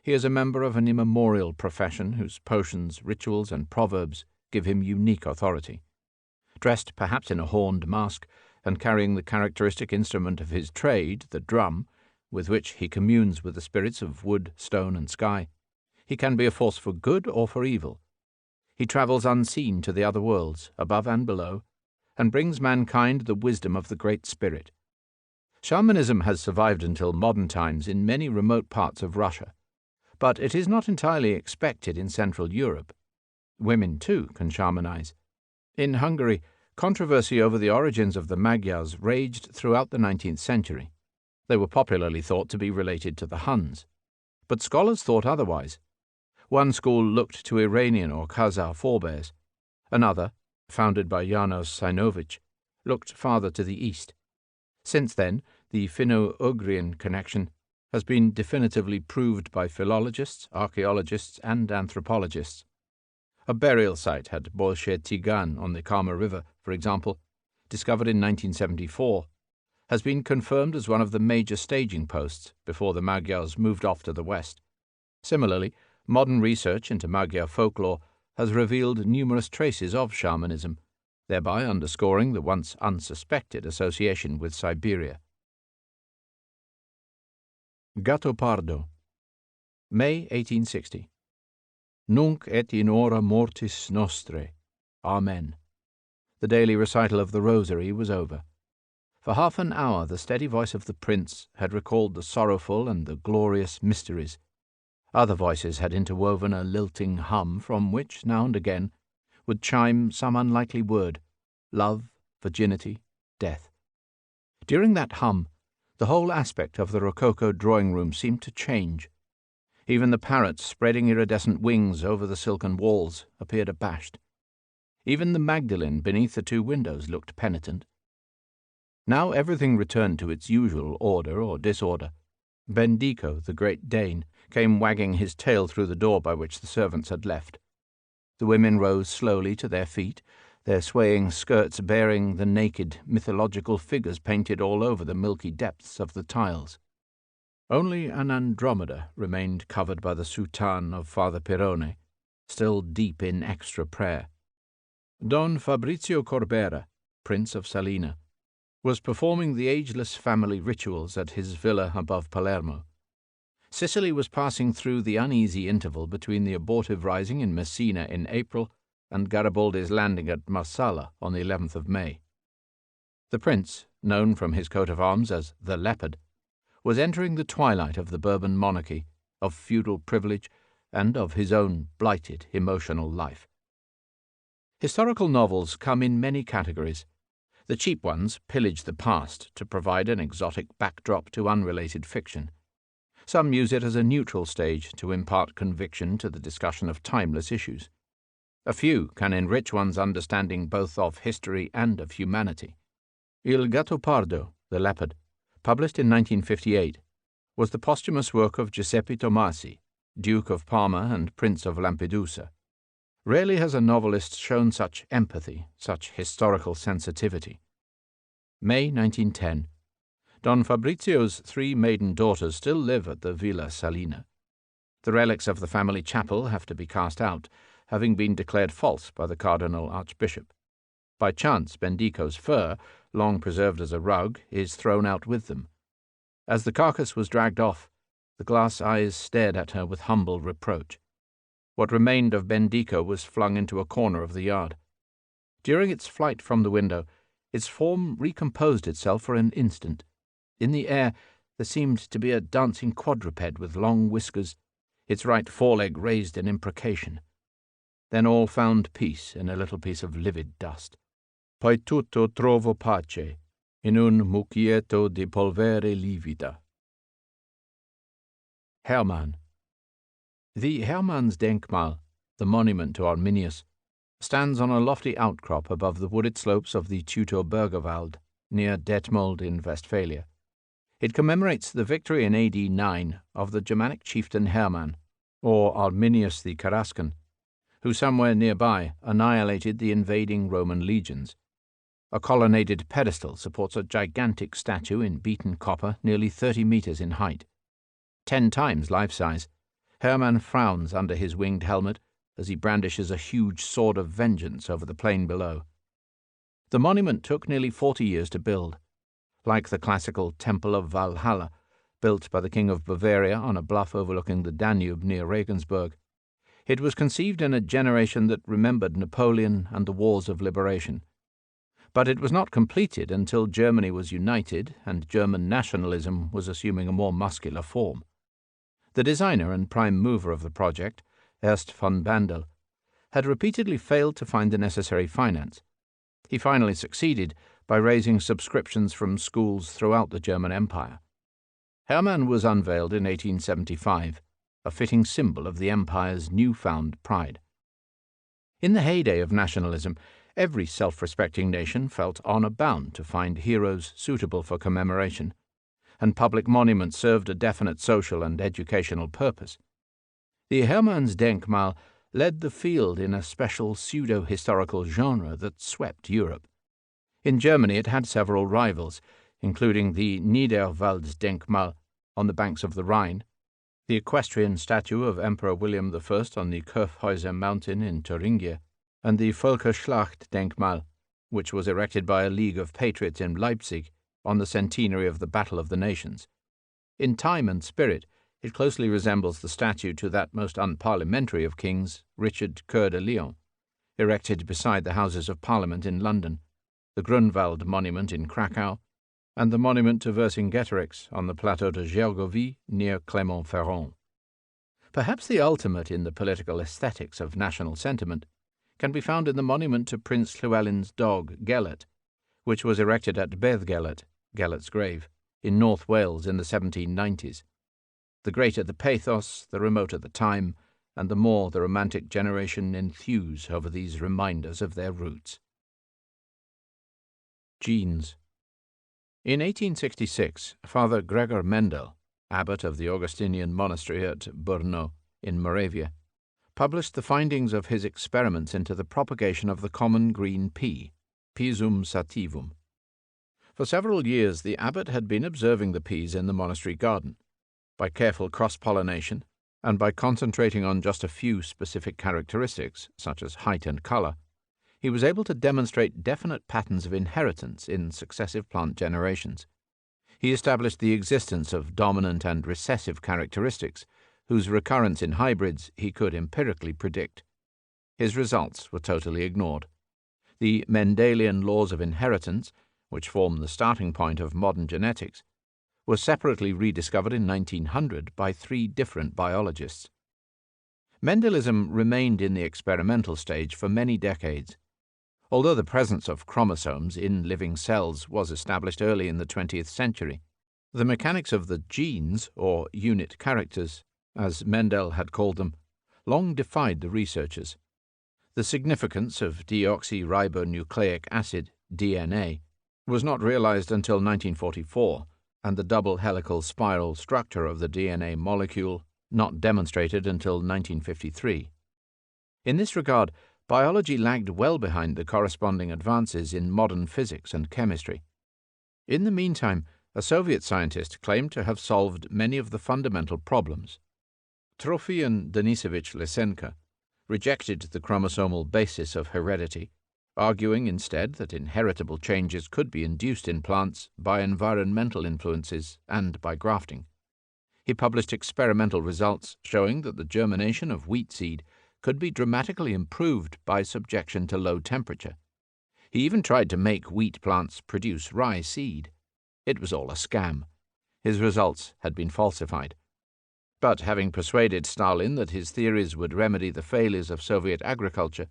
he is a member of an immemorial profession whose potions, rituals, and proverbs give him unique authority. Dressed perhaps in a horned mask, and carrying the characteristic instrument of his trade, the drum, with which he communes with the spirits of wood, stone, and sky, he can be a force for good or for evil. He travels unseen to the other worlds, above and below, and brings mankind the wisdom of the Great Spirit. Shamanism has survived until modern times in many remote parts of Russia, but it is not entirely expected in Central Europe. Women, too, can shamanize. In Hungary, controversy over the origins of the Magyars raged throughout the 19th century. They were popularly thought to be related to the Huns, but scholars thought otherwise. One school looked to Iranian or Khazar forebears. Another, founded by Janos Sainovich, looked farther to the east. Since then, the Finno-Ugrian connection has been definitively proved by philologists, archaeologists, and anthropologists. A burial site at Bolshe Tigan on the Kama River, for example, discovered in 1974, has been confirmed as one of the major staging posts before the Magyars moved off to the west. Similarly, modern research into Magyar folklore has revealed numerous traces of shamanism, thereby underscoring the once unsuspected association with Siberia. Gattopardo. May 1860. Nunc et in hora mortis nostre. Amen. The daily recital of the Rosary was over. For half an hour the steady voice of the Prince had recalled the sorrowful and the glorious mysteries. Other voices had interwoven a lilting hum from which, now and again, would chime some unlikely word: love, virginity, death. During that hum, the whole aspect of the Rococo drawing-room seemed to change. Even the parrots spreading iridescent wings over the silken walls appeared abashed. Even the Magdalene beneath the two windows looked penitent. Now everything returned to its usual order or disorder. Bendico, the great Dane, came wagging his tail through the door by which the servants had left. The women rose slowly to their feet, their swaying skirts bearing the naked, mythological figures painted all over the milky depths of the tiles. Only an Andromeda remained covered by the soutane of Father Pirone, still deep in extra prayer. Don Fabrizio Corbera, Prince of Salina, was performing the ageless family rituals at his villa above Palermo. Sicily was passing through the uneasy interval between the abortive rising in Messina in April and Garibaldi's landing at Marsala on the 11th of May. The prince, known from his coat of arms as the Leopard, was entering the twilight of the Bourbon monarchy, of feudal privilege, and of his own blighted emotional life. Historical novels come in many categories. The cheap ones pillage the past to provide an exotic backdrop to unrelated fiction. Some use it as a neutral stage to impart conviction to the discussion of timeless issues. A few can enrich one's understanding both of history and of humanity. Il Gattopardo, the Leopard, published in 1958, was the posthumous work of Giuseppe Tomasi, Duke of Parma and Prince of Lampedusa. Rarely has a novelist shown such empathy, such historical sensitivity. May 1910. Don Fabrizio's 3 maiden daughters still live at the Villa Salina. The relics of the family chapel have to be cast out, having been declared false by the Cardinal Archbishop. By chance, Bendico's fur, long preserved as a rug, is thrown out with them. As the carcass was dragged off, the glass eyes stared at her with humble reproach. What remained of Bendico was flung into a corner of the yard. During its flight from the window, its form recomposed itself for an instant. In the air there seemed to be a dancing quadruped with long whiskers, its right foreleg raised in imprecation. Then all found peace in a little piece of livid dust. Poi tutto trovo pace in un mucchietto di polvere livida. Hermann. The Hermannsdenkmal, the monument to Arminius, stands on a lofty outcrop above the wooded slopes of the Teutoburgerwald, near Detmold in Westphalia. It commemorates the victory in AD 9 of the Germanic chieftain Hermann, or Arminius the Carrascan, who somewhere nearby annihilated the invading Roman legions. A colonnaded pedestal supports a gigantic statue in beaten copper nearly 30 meters in height. 10 times life-size, Hermann frowns under his winged helmet as he brandishes a huge sword of vengeance over the plain below. The monument took nearly 40 years to build. Like the classical Temple of Valhalla, built by the King of Bavaria on a bluff overlooking the Danube near Regensburg, it was conceived in a generation that remembered Napoleon and the wars of liberation. But it was not completed until Germany was united and German nationalism was assuming a more muscular form. The designer and prime mover of the project, Ernst von Bandel, had repeatedly failed to find the necessary finance. He finally succeeded by raising subscriptions from schools throughout the German Empire. Hermann was unveiled in 1875, a fitting symbol of the empire's newfound pride. In the heyday of nationalism, every self-respecting nation felt honor bound to find heroes suitable for commemoration, and public monuments served a definite social and educational purpose. The Hermannsdenkmal led the field in a special pseudo-historical genre that swept Europe. In Germany it had several rivals, including the Niederwaldsdenkmal on the banks of the Rhine, the equestrian statue of Emperor William I on the Kurfhäuser mountain in Thuringia, and the Völkerschlachtdenkmal, which was erected by a League of Patriots in Leipzig on the centenary of the Battle of the Nations. In time and spirit, it closely resembles the statue to that most unparliamentary of kings, Richard Coeur de Lion, erected beside the Houses of Parliament in London, the Grunwald monument in Krakow, and the monument to Vercingetorix on the Plateau de Gergovie near Clermont-Ferrand. Perhaps the ultimate in the political aesthetics of national sentiment can be found in the monument to Prince Llewellyn's dog, Gelert, which was erected at Beddgelert, Gelert's grave, in North Wales in the 1790s. The greater the pathos, the remoter the time, and the more the romantic generation enthuse over these reminders of their roots. Genes. In 1866, Father Gregor Mendel, abbot of the Augustinian monastery at Brno in Moravia, published the findings of his experiments into the propagation of the common green pea, Pisum sativum. For several years the abbot had been observing the peas in the monastery garden. By careful cross-pollination, and by concentrating on just a few specific characteristics, such as height and color, he was able to demonstrate definite patterns of inheritance in successive plant generations. He established the existence of dominant and recessive characteristics, whose recurrence in hybrids he could empirically predict. His results were totally ignored. The Mendelian laws of inheritance, which form the starting point of modern genetics, were separately rediscovered in 1900 by 3 different biologists. Mendelism remained in the experimental stage for many decades. Although the presence of chromosomes in living cells was established early in the 20th century, The mechanics of the genes, or unit characters, as Mendel had called them, long defied the researchers. The significance of deoxyribonucleic acid, DNA, was not realized until 1944, and the double helical spiral structure of the DNA molecule not demonstrated until 1953. In this regard, biology lagged well behind the corresponding advances in modern physics and chemistry. In the meantime, a Soviet scientist claimed to have solved many of the fundamental problems. Trofian Denisovich Lysenko rejected the chromosomal basis of heredity, arguing instead that inheritable changes could be induced in plants by environmental influences and by grafting. He published experimental results showing that the germination of wheat seed could be dramatically improved by subjection to low temperature. He even tried to make wheat plants produce rye seed. It was all a scam. His results had been falsified. But having persuaded Stalin that his theories would remedy the failures of Soviet agriculture,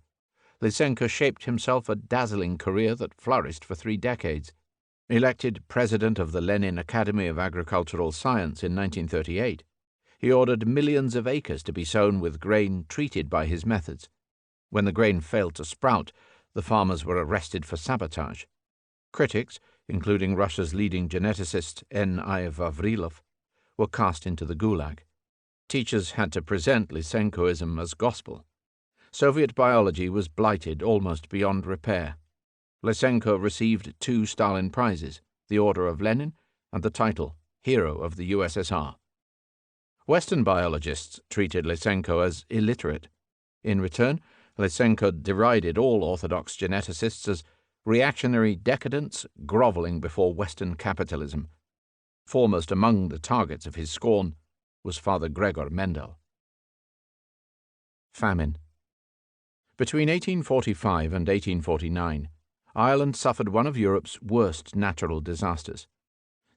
Lysenko shaped himself a dazzling career that flourished for 3 decades. Elected president of the Lenin Academy of Agricultural Science in 1938, he ordered millions of acres to be sown with grain treated by his methods. When the grain failed to sprout, the farmers were arrested for sabotage. Critics, including Russia's leading geneticist N.I. Vavrilov, were cast into the Gulag. Teachers had to present Lysenkoism as gospel. Soviet biology was blighted almost beyond repair. Lysenko received 2 Stalin Prizes, the Order of Lenin and the title Hero of the USSR. Western biologists treated Lysenko as illiterate. In return, Lysenko derided all orthodox geneticists as reactionary decadents groveling before Western capitalism. Foremost among the targets of his scorn was Father Gregor Mendel. Famine. Between 1845 and 1849, Ireland suffered one of Europe's worst natural disasters.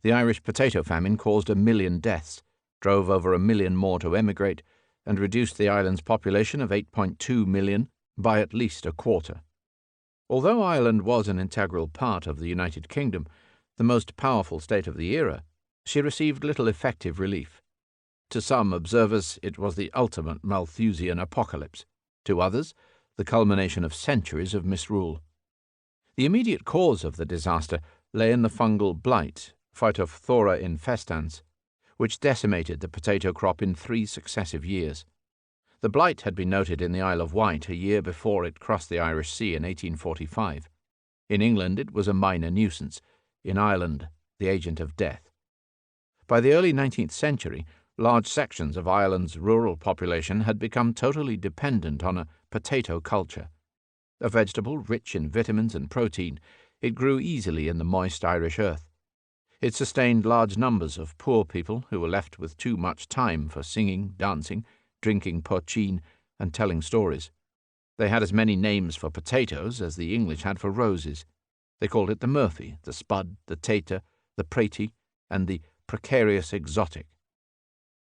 The Irish potato famine caused 1 million deaths, drove over 1 million more to emigrate, and reduced the island's population of 8.2 million by at least a quarter. Although Ireland was an integral part of the United Kingdom, the most powerful state of the era, she received little effective relief. To some observers, it was the ultimate Malthusian apocalypse. To others, the culmination of centuries of misrule. The immediate cause of the disaster lay in the fungal blight, Phytophthora infestans, which decimated the potato crop in 3 successive years. The blight had been noted in the Isle of Wight a year before it crossed the Irish Sea in 1845. In England it was a minor nuisance, in Ireland the agent of death. By the early 19th century, large sections of Ireland's rural population had become totally dependent on a potato culture. A vegetable rich in vitamins and protein, it grew easily in the moist Irish earth. It sustained large numbers of poor people who were left with too much time for singing, dancing, drinking poteen, and telling stories. They had as many names for potatoes as the English had for roses. They called it the Murphy, the Spud, the Tater, the Pratie, and the precarious exotic.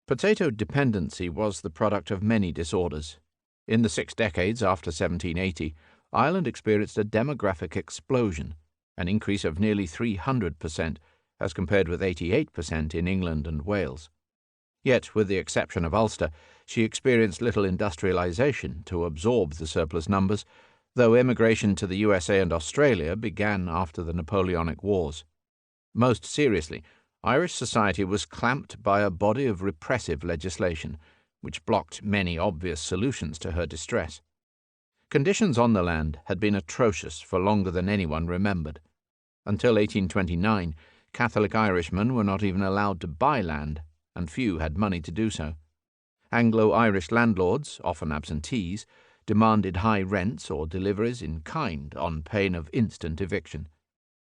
Potato dependency was the product of many disorders. In the 6 decades after 1780, Ireland experienced a demographic explosion, an increase of nearly 300%, as compared with 88% in England and Wales. Yet, with the exception of Ulster, she experienced little industrialization to absorb the surplus numbers, though emigration to the USA and Australia began after the Napoleonic Wars. Most seriously, Irish society was clamped by a body of repressive legislation, which blocked many obvious solutions to her distress. Conditions on the land had been atrocious for longer than anyone remembered. Until 1829, Catholic Irishmen were not even allowed to buy land, and few had money to do so. Anglo-Irish landlords, often absentees, demanded high rents or deliveries in kind on pain of instant eviction.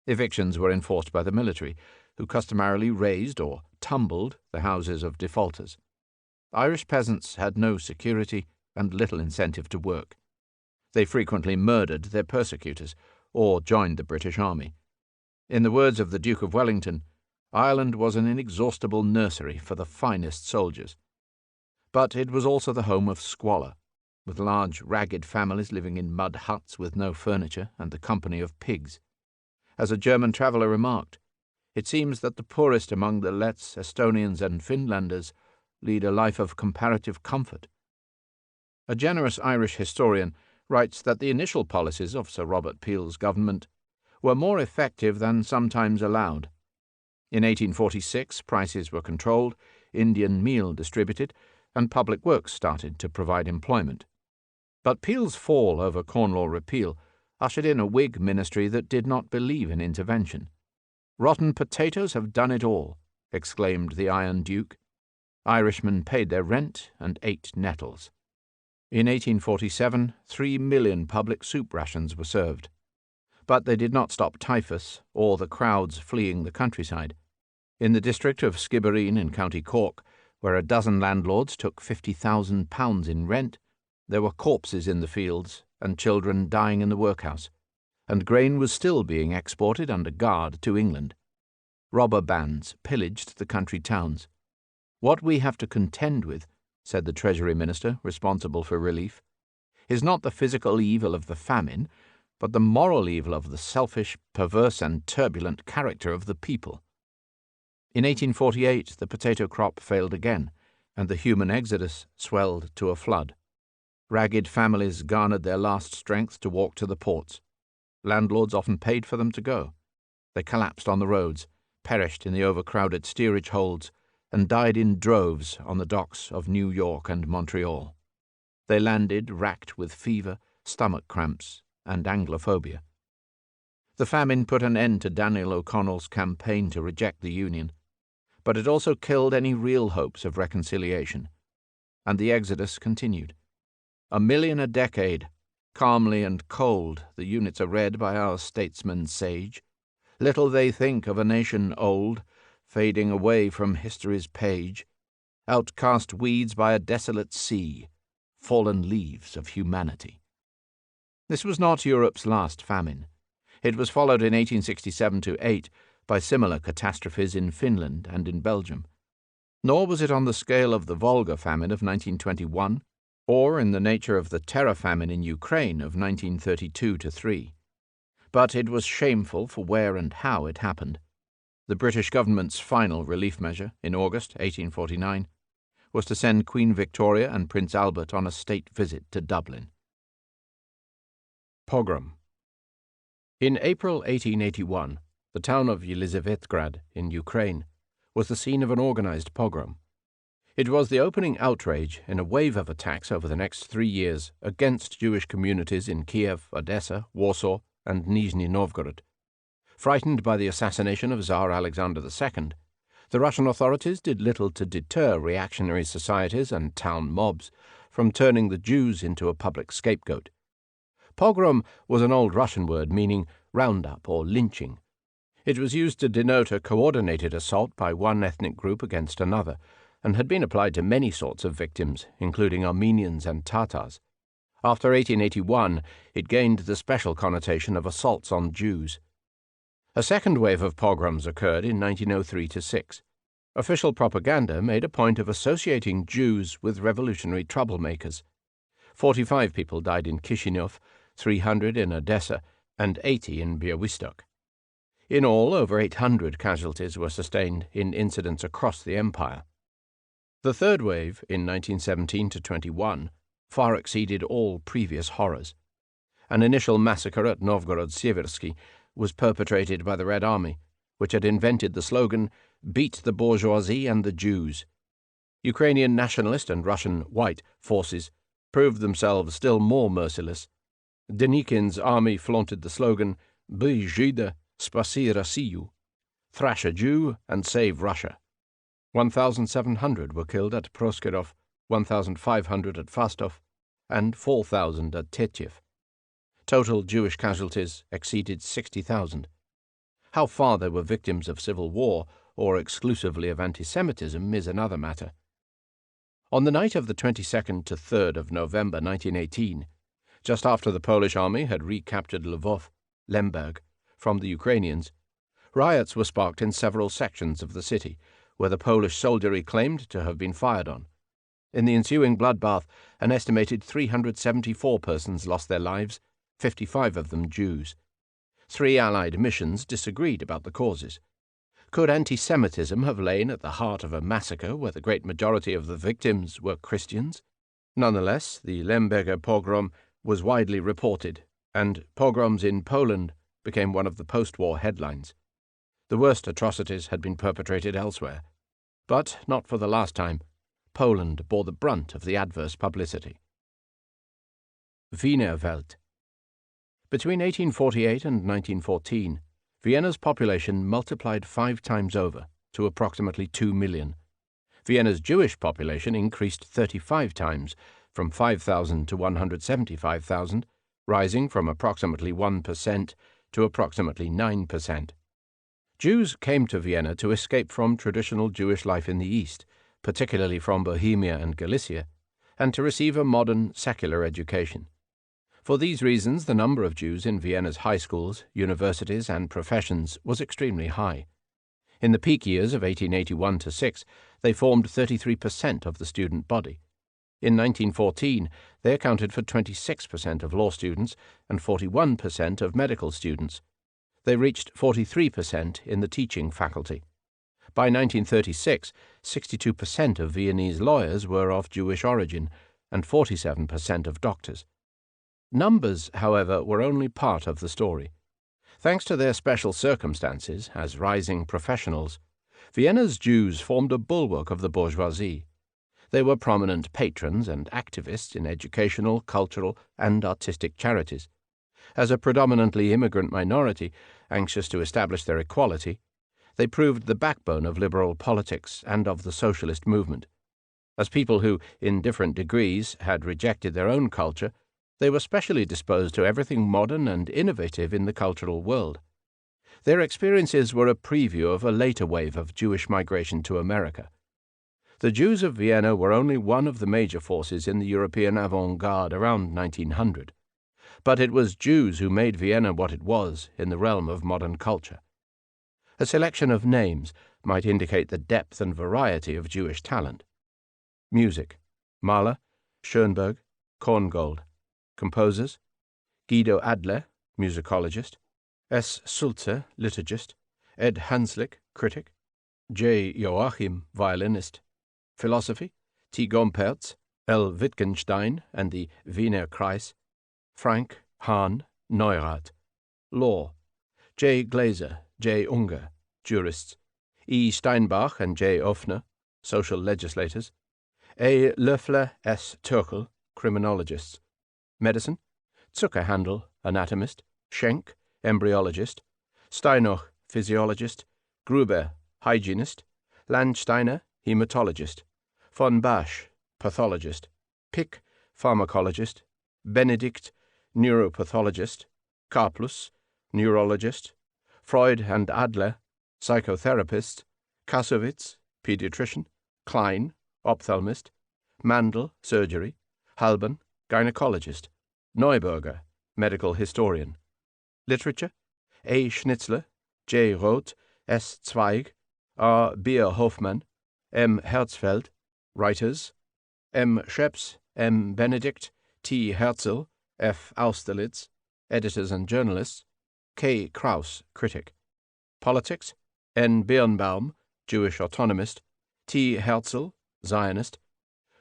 Evictions were enforced by the military, who customarily razed or tumbled the houses of defaulters. Irish peasants had no security and little incentive to work. They frequently murdered their persecutors or joined the British Army. In the words of the Duke of Wellington, Ireland was an inexhaustible nursery for the finest soldiers. But it was also the home of squalor, with large, ragged families living in mud huts with no furniture and the company of pigs. As a German traveller remarked, it seems that the poorest among the Letts, Estonians, and Finlanders lead a life of comparative comfort. A generous Irish historian writes that the initial policies of Sir Robert Peel's government were more effective than sometimes allowed. In 1846, prices were controlled, Indian meal distributed, and public works started to provide employment. But Peel's fall over Corn Law repeal ushered in a Whig ministry that did not believe in intervention. "Rotten potatoes have done it all," exclaimed the Iron Duke. Irishmen paid their rent and ate nettles. In 1847, 3 million public soup rations were served. But they did not stop typhus or the crowds fleeing the countryside. In the district of Skibbereen in County Cork, where a dozen landlords took £50,000 in rent, there were corpses in the fields and children dying in the workhouse, and grain was still being exported under guard to England. Robber bands pillaged the country towns. "What we have to contend with," said the Treasury Minister responsible for relief, "is not the physical evil of the famine, but the moral evil of the selfish, perverse, and turbulent character of the people." In 1848 the potato crop failed again, and the human exodus swelled to a flood. Ragged families garnered their last strength to walk to the ports. Landlords often paid for them to go. They collapsed on the roads, perished in the overcrowded steerage holds, and died in droves on the docks of New York and Montreal. They landed racked with fever, stomach cramps, and Anglophobia. The famine put an end to Daniel O'Connell's campaign to reject the Union, but it also killed any real hopes of reconciliation, and the exodus continued. 1,000,000 a decade, calmly and cold the units are read by our statesmen sage. Little they think of a nation old, fading away from history's page, outcast weeds by a desolate sea, fallen leaves of humanity. This was not Europe's last famine. It was followed in 1867–8 by similar catastrophes in Finland and in Belgium. Nor was it on the scale of the Volga famine of 1921, or in the nature of the terror famine in Ukraine of 1932–3. But it was shameful for where and how it happened. The British government's final relief measure, in August 1849, was to send Queen Victoria and Prince Albert on a state visit to Dublin. Pogrom. In April 1881, the town of Yelisavetgrad in Ukraine was the scene of an organized pogrom. It was the opening outrage in a wave of attacks over the next 3 years against Jewish communities in Kiev, Odessa, Warsaw, and Nizhny Novgorod. Frightened by the assassination of Tsar Alexander II, the Russian authorities did little to deter reactionary societies and town mobs from turning the Jews into a public scapegoat. Pogrom was an old Russian word meaning roundup or lynching. It was used to denote a coordinated assault by one ethnic group against another, and had been applied to many sorts of victims, including Armenians and Tatars. After 1881, it gained the special connotation of assaults on Jews. A second wave of pogroms occurred in 1903–6. Official propaganda made a point of associating Jews with revolutionary troublemakers. 45 people died in Kishinev, 300 in Odessa, and 80 in Białystok. In all, over 800 casualties were sustained in incidents across the empire. The third wave, in 1917–21, far exceeded all previous horrors. An initial massacre at Novgorod-Sieversky was perpetrated by the Red Army, which had invented the slogan, "Beat the bourgeoisie and the Jews." Ukrainian nationalist and Russian white forces proved themselves still more merciless. Denikin's army flaunted the slogan, "By Zhida, spasi Rossiyu," thrash a Jew and save Russia. 1,700 were killed at Proskerov, 1,500 at Fastov, and 4,000 at Tetyev. Total Jewish casualties exceeded 60,000. How far they were victims of civil war or exclusively of anti-Semitism is another matter. On the night of the 22nd to 3rd of November 1918, just after the Polish army had recaptured Lvov, Lemberg, from the Ukrainians, riots were sparked in several sections of the city, where the Polish soldiery claimed to have been fired on. In the ensuing bloodbath, an estimated 374 persons lost their lives, 55 of them Jews. 3 Allied missions disagreed about the causes. Could anti-Semitism have lain at the heart of a massacre where the great majority of the victims were Christians? Nonetheless, the Lemberger pogrom was widely reported, and pogroms in Poland became one of the post-war headlines. The worst atrocities had been perpetrated elsewhere, but not for the last time. Poland bore the brunt of the adverse publicity. Wiener Welt. Between 1848 and 1914, Vienna's population multiplied 5 times over, to approximately 2 million. Vienna's Jewish population increased 35 times, from 5,000 to 175,000, rising from approximately 1% to approximately 9%. Jews came to Vienna to escape from traditional Jewish life in the East, particularly from Bohemia and Galicia, and to receive a modern, secular education. For these reasons, the number of Jews in Vienna's high schools, universities, and professions was extremely high. In the peak years of 1881-6, they formed 33% of the student body. In 1914, they accounted for 26% of law students and 41% of medical students. They reached 43% in the teaching faculty. By 1936, 62% of Viennese lawyers were of Jewish origin, and 47% of doctors. Numbers, however, were only part of the story. Thanks to their special circumstances as rising professionals, Vienna's Jews formed a bulwark of the bourgeoisie. They were prominent patrons and activists in educational, cultural, and artistic charities. As a predominantly immigrant minority, anxious to establish their equality, they proved the backbone of liberal politics and of the socialist movement. As people who, in different degrees, had rejected their own culture, they were specially disposed to everything modern and innovative in the cultural world. Their experiences were a preview of a later wave of Jewish migration to America. The Jews of Vienna were only one of the major forces in the European avant-garde around 1900. But it was Jews who made Vienna what it was in the realm of modern culture. A selection of names might indicate the depth and variety of Jewish talent. Music: Mahler, Schoenberg, Korngold. Composers: Guido Adler, musicologist; S. Sulzer, liturgist; Ed Hanslick, critic; J. Joachim, violinist. Philosophy: T. Gomperz, L. Wittgenstein and the Wiener Kreis; Frank, Hahn, Neurath. Law: J. Glaser, J. Unger, jurists; E. Steinbach and J. Ofner, social legislators; A. Loeffler, S. Turkel, criminologists. Medicine: Zuckerhandel, anatomist; Schenk, embryologist; Steinoch, physiologist; Gruber, hygienist; Landsteiner, hematologist; von Basch, pathologist; Pick, pharmacologist; Benedict, neuropathologist; Karplus, neurologist; Freud and Adler, psychotherapists; Kassowitz, pediatrician; Klein, ophthalmist; Mandel, surgery; Halban, gynecologist; Neuberger, medical historian. Literature: A. Schnitzler, J. Roth, S. Zweig, R. Beer-Hofmann, M. Herzfeld. Writers: M. Scheps, M. Benedict, T. Herzl, F. Austerlitz. Editors and journalists: K. Kraus, critic. Politics: N. Birnbaum, Jewish autonomist; T. Herzl, Zionist;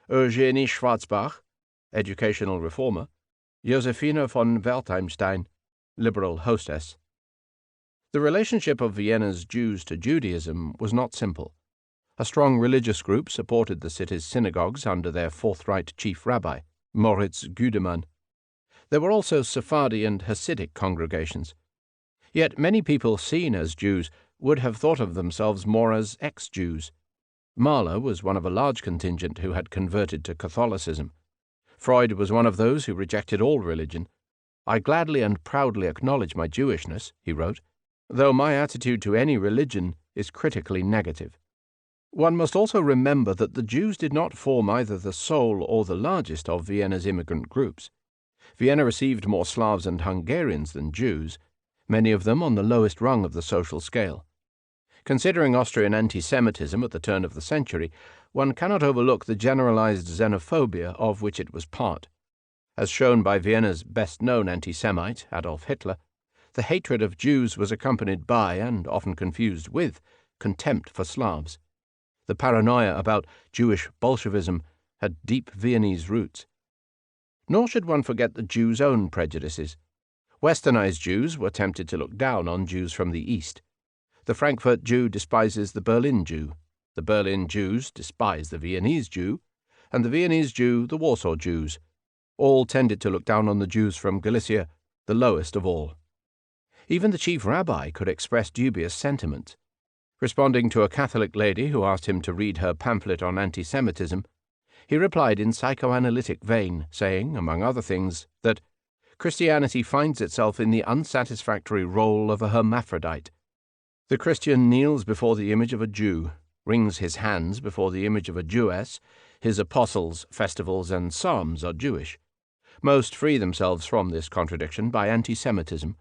Eugenie Schwarzbach, educational reformer; Josephine von Wertheimstein, liberal hostess. The relationship of Vienna's Jews to Judaism was not simple. A strong religious group supported the city's synagogues under their forthright chief rabbi, Moritz Güdemann. There were also Sephardi and Hasidic congregations. Yet many people seen as Jews would have thought of themselves more as ex-Jews. Mahler was one of a large contingent who had converted to Catholicism. Freud was one of those who rejected all religion. "I gladly and proudly acknowledge my Jewishness," he wrote, "though my attitude to any religion is critically negative." One must also remember that the Jews did not form either the sole or the largest of Vienna's immigrant groups. Vienna received more Slavs and Hungarians than Jews, many of them on the lowest rung of the social scale. Considering Austrian anti-Semitism at the turn of the century, one cannot overlook the generalized xenophobia of which it was part. As shown by Vienna's best-known anti-Semite, Adolf Hitler, the hatred of Jews was accompanied by, and often confused with, contempt for Slavs. The paranoia about Jewish Bolshevism had deep Viennese roots. Nor should one forget the Jews' own prejudices. Westernized Jews were tempted to look down on Jews from the East. The Frankfurt Jew despises the Berlin Jew. The Berlin Jews despise the Viennese Jew, and the Viennese Jew the Warsaw Jews. All tended to look down on the Jews from Galicia, the lowest of all. Even the chief rabbi could express dubious sentiments. Responding to a Catholic lady who asked him to read her pamphlet on anti-Semitism, he replied in psychoanalytic vein, saying, among other things, that Christianity finds itself in the unsatisfactory role of a hermaphrodite. The Christian kneels before the image of a Jew, wrings his hands before the image of a Jewess. His apostles, festivals, and psalms are Jewish. Most free themselves from this contradiction by anti-Semitism.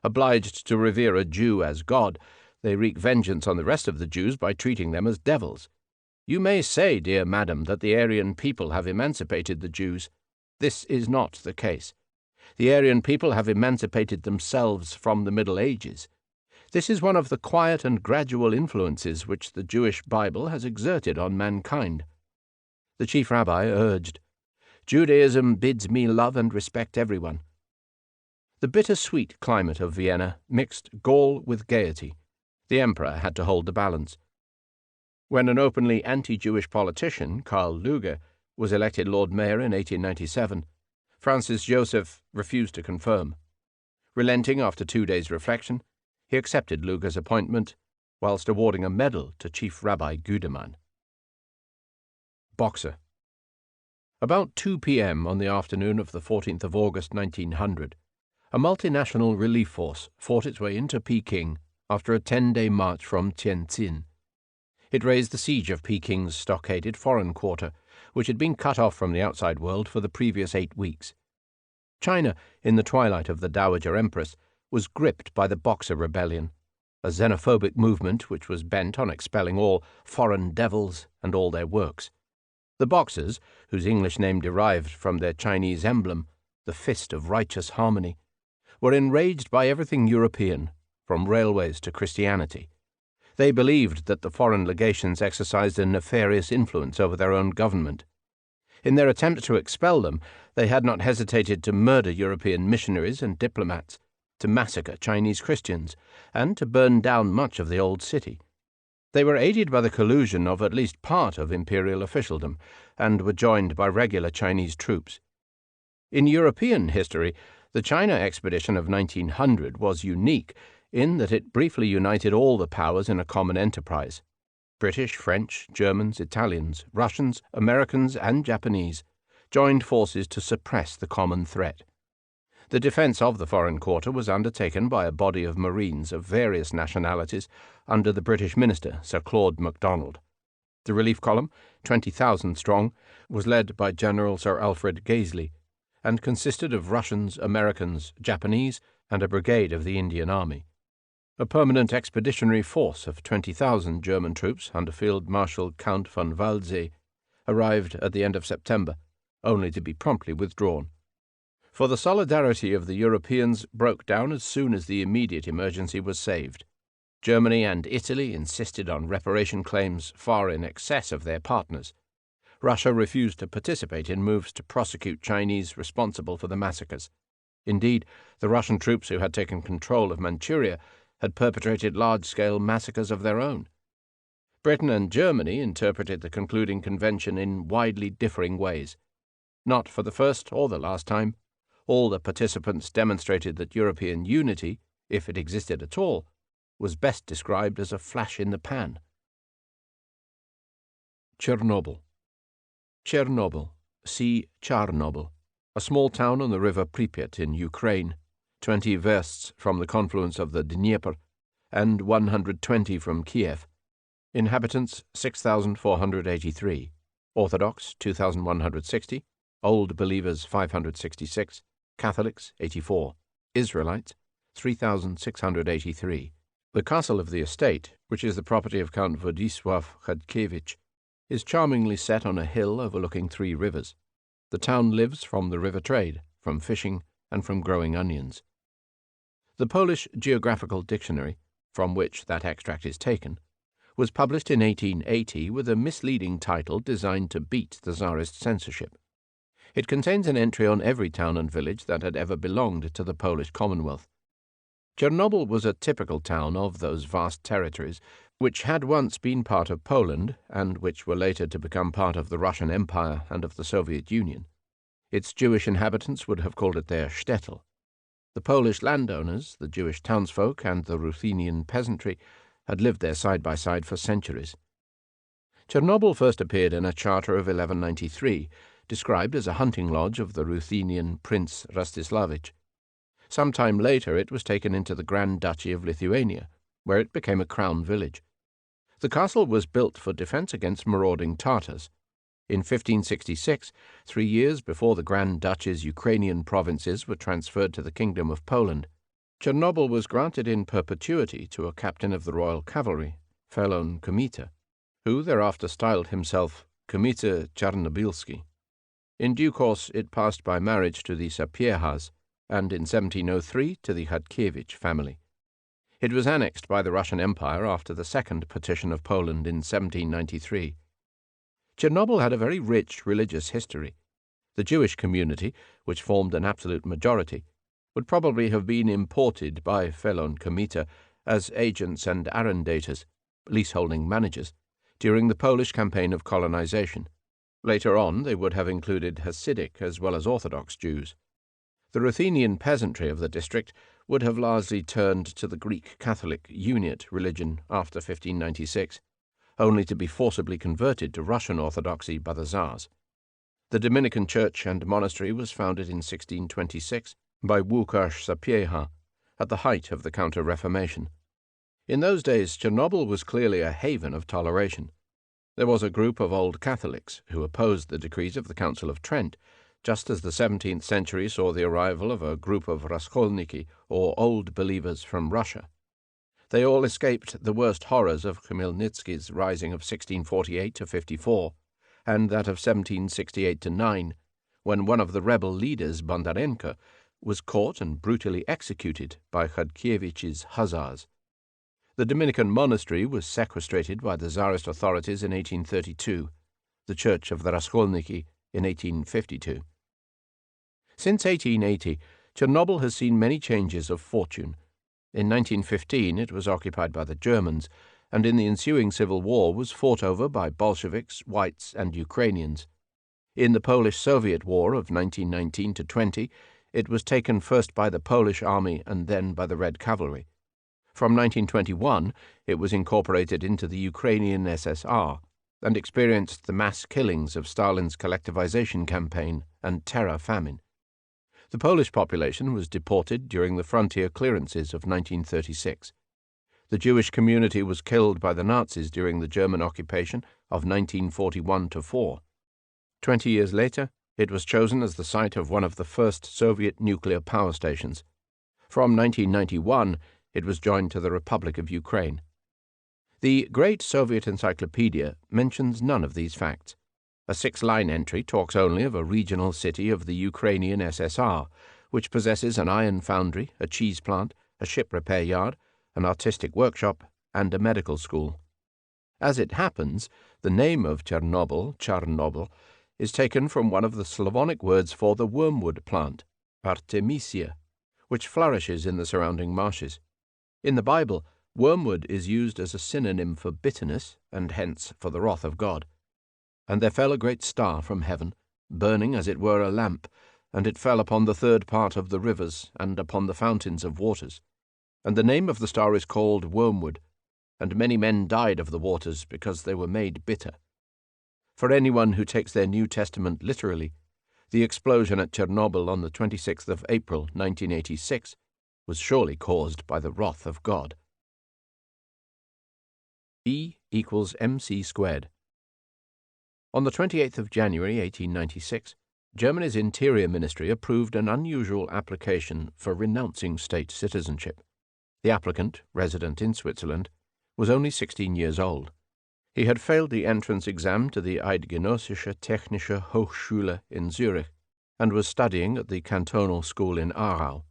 Obliged to revere a Jew as God, they wreak vengeance on the rest of the Jews by treating them as devils. You may say, dear madam, that the Aryan people have emancipated the Jews. This is not the case. The Aryan people have emancipated themselves from the Middle Ages. This is one of the quiet and gradual influences which the Jewish Bible has exerted on mankind. The chief rabbi urged, Judaism bids me love and respect everyone. The bitter-sweet climate of Vienna mixed gall with gaiety. The emperor had to hold the balance. When an openly anti-Jewish politician, Karl Lueger, was elected Lord Mayor in 1897, Francis Joseph refused to confirm. Relenting after 2 days' reflection, he accepted Lueger's appointment, whilst awarding a medal to Chief Rabbi Gudemann. Boxer. About 2 p.m. on the afternoon of the 14th of August 1900, a multinational relief force fought its way into Peking after a 10-day march from Tientsin. It raised the siege of Peking's stockaded foreign quarter, which had been cut off from the outside world for the previous 8 weeks. China, in the twilight of the Dowager Empress, was gripped by the Boxer Rebellion, a xenophobic movement which was bent on expelling all foreign devils and all their works. The Boxers, whose English name derived from their Chinese emblem, the Fist of Righteous Harmony, were enraged by everything European, from railways to Christianity. They believed that the foreign legations exercised a nefarious influence over their own government. In their attempt to expel them, they had not hesitated to murder European missionaries and diplomats, to massacre Chinese Christians, and to burn down much of the old city. They were aided by the collusion of at least part of imperial officialdom, and were joined by regular Chinese troops. In European history, the China expedition of 1900 was unique in that it briefly united all the powers in a common enterprise. British, French, Germans, Italians, Russians, Americans, and Japanese joined forces to suppress the common threat. The defense of the foreign quarter was undertaken by a body of Marines of various nationalities under the British minister, Sir Claude MacDonald. The relief column, 20,000 strong, was led by General Sir Alfred Gaisley, and consisted of Russians, Americans, Japanese, and a brigade of the Indian Army. A permanent expeditionary force of 20,000 German troops under Field Marshal Count von Waldsee arrived at the end of September, only to be promptly withdrawn. For the solidarity of the Europeans broke down as soon as the immediate emergency was saved. Germany and Italy insisted on reparation claims far in excess of their partners. Russia refused to participate in moves to prosecute Chinese responsible for the massacres. Indeed, the Russian troops who had taken control of Manchuria had perpetrated large-scale massacres of their own. Britain and Germany interpreted the concluding convention in widely differing ways. Not for the first or the last time, all the participants demonstrated that European unity, if it existed at all, was best described as a flash in the pan. Chernobyl. Chernobyl, see Charnobyl, a small town on the river Pripyat in Ukraine, 20 versts from the confluence of the Dnieper, and 120 from Kiev. Inhabitants 6,483, Orthodox 2,160, Old Believers 566, Catholics 84, Israelites 3,683. The castle of the estate, which is the property of Count Władysław Chodkiewicz, is charmingly set on a hill overlooking 3 rivers. The town lives from the river trade, from fishing, and from growing onions. The Polish Geographical Dictionary, from which that extract is taken, was published in 1880 with a misleading title designed to beat the Tsarist censorship. It contains an entry on every town and village that had ever belonged to the Polish Commonwealth. Chernobyl was a typical town of those vast territories which had once been part of Poland and which were later to become part of the Russian Empire and of the Soviet Union. Its Jewish inhabitants would have called it their shtetl. The Polish landowners, the Jewish townsfolk, and the Ruthenian peasantry had lived there side by side for centuries. Chernobyl first appeared in a charter of 1193, described as a hunting lodge of the Ruthenian Prince Rastislavich. Some time later it was taken into the Grand Duchy of Lithuania, where it became a crown village. The castle was built for defense against marauding Tatars. In 1566, 3 years before the Grand Duchy's Ukrainian provinces were transferred to the Kingdom of Poland, Chernobyl was granted in perpetuity to a captain of the Royal Cavalry, Felon Kmita, who thereafter styled himself Kmita Czarnobylski. In due course it passed by marriage to the Sapieha's, and in 1703 to the Chodkiewicz family. It was annexed by the Russian Empire after the Second Partition of Poland in 1793. Chernobyl had a very rich religious history. The Jewish community, which formed an absolute majority, would probably have been imported by Felon Kmita as agents and arrendators, leaseholding managers, during the Polish campaign of colonization. Later on they would have included Hasidic as well as Orthodox Jews. The Ruthenian peasantry of the district would have largely turned to the Greek Catholic Uniate religion after 1596, only to be forcibly converted to Russian Orthodoxy by the Tsars. The Dominican church and monastery was founded in 1626 by Łukasz Sapieha at the height of the Counter-Reformation. In those days, Chernobyl was clearly a haven of toleration. There was a group of old Catholics who opposed the decrees of the Council of Trent, just as the 17th century saw the arrival of a group of Raskolniki, or Old Believers from Russia. They all escaped the worst horrors of Khmelnytsky's rising of 1648 to 54, and that of 1768 to 9, when one of the rebel leaders, Bondarenko, was caught and brutally executed by Chodkiewicz's hussars. The Dominican monastery was sequestrated by the Tsarist authorities in 1832, the Church of the Raskolniki in 1852. Since 1880, Chernobyl has seen many changes of fortune. In 1915 it was occupied by the Germans, and in the ensuing civil war was fought over by Bolsheviks, Whites, and Ukrainians. In the Polish-Soviet War of 1919-20, it was taken first by the Polish army and then by the Red Cavalry. From 1921, it was incorporated into the Ukrainian SSR and experienced the mass killings of Stalin's collectivization campaign and terror famine. The Polish population was deported during the frontier clearances of 1936. The Jewish community was killed by the Nazis during the German occupation of 1941-4. 20 years later, it was chosen as the site of one of the first Soviet nuclear power stations. From 1991, it was joined to the Republic of Ukraine. The Great Soviet Encyclopedia mentions none of these facts. A 6-line entry talks only of a regional city of the Ukrainian SSR, which possesses an iron foundry, a cheese plant, a ship repair yard, an artistic workshop, and a medical school. As it happens, the name of Chernobyl, Charnobyl, is taken from one of the Slavonic words for the wormwood plant, Artemisia, which flourishes in the surrounding marshes. In the Bible, wormwood is used as a synonym for bitterness, and hence for the wrath of God. And there fell a great star from heaven, burning as it were a lamp, and it fell upon the third part of the rivers, and upon the fountains of waters. And the name of the star is called Wormwood, and many men died of the waters, because they were made bitter. For anyone who takes their New Testament literally, the explosion at Chernobyl on the 26th of April, 1986, was surely caused by the wrath of God. E equals mc squared. On the 28th of January 1896, Germany's Interior Ministry approved an unusual application for renouncing state citizenship. The applicant, resident in Switzerland, was only 16 years old. He had failed the entrance exam to the Eidgenössische Technische Hochschule in Zurich and was studying at the cantonal school in Aarau.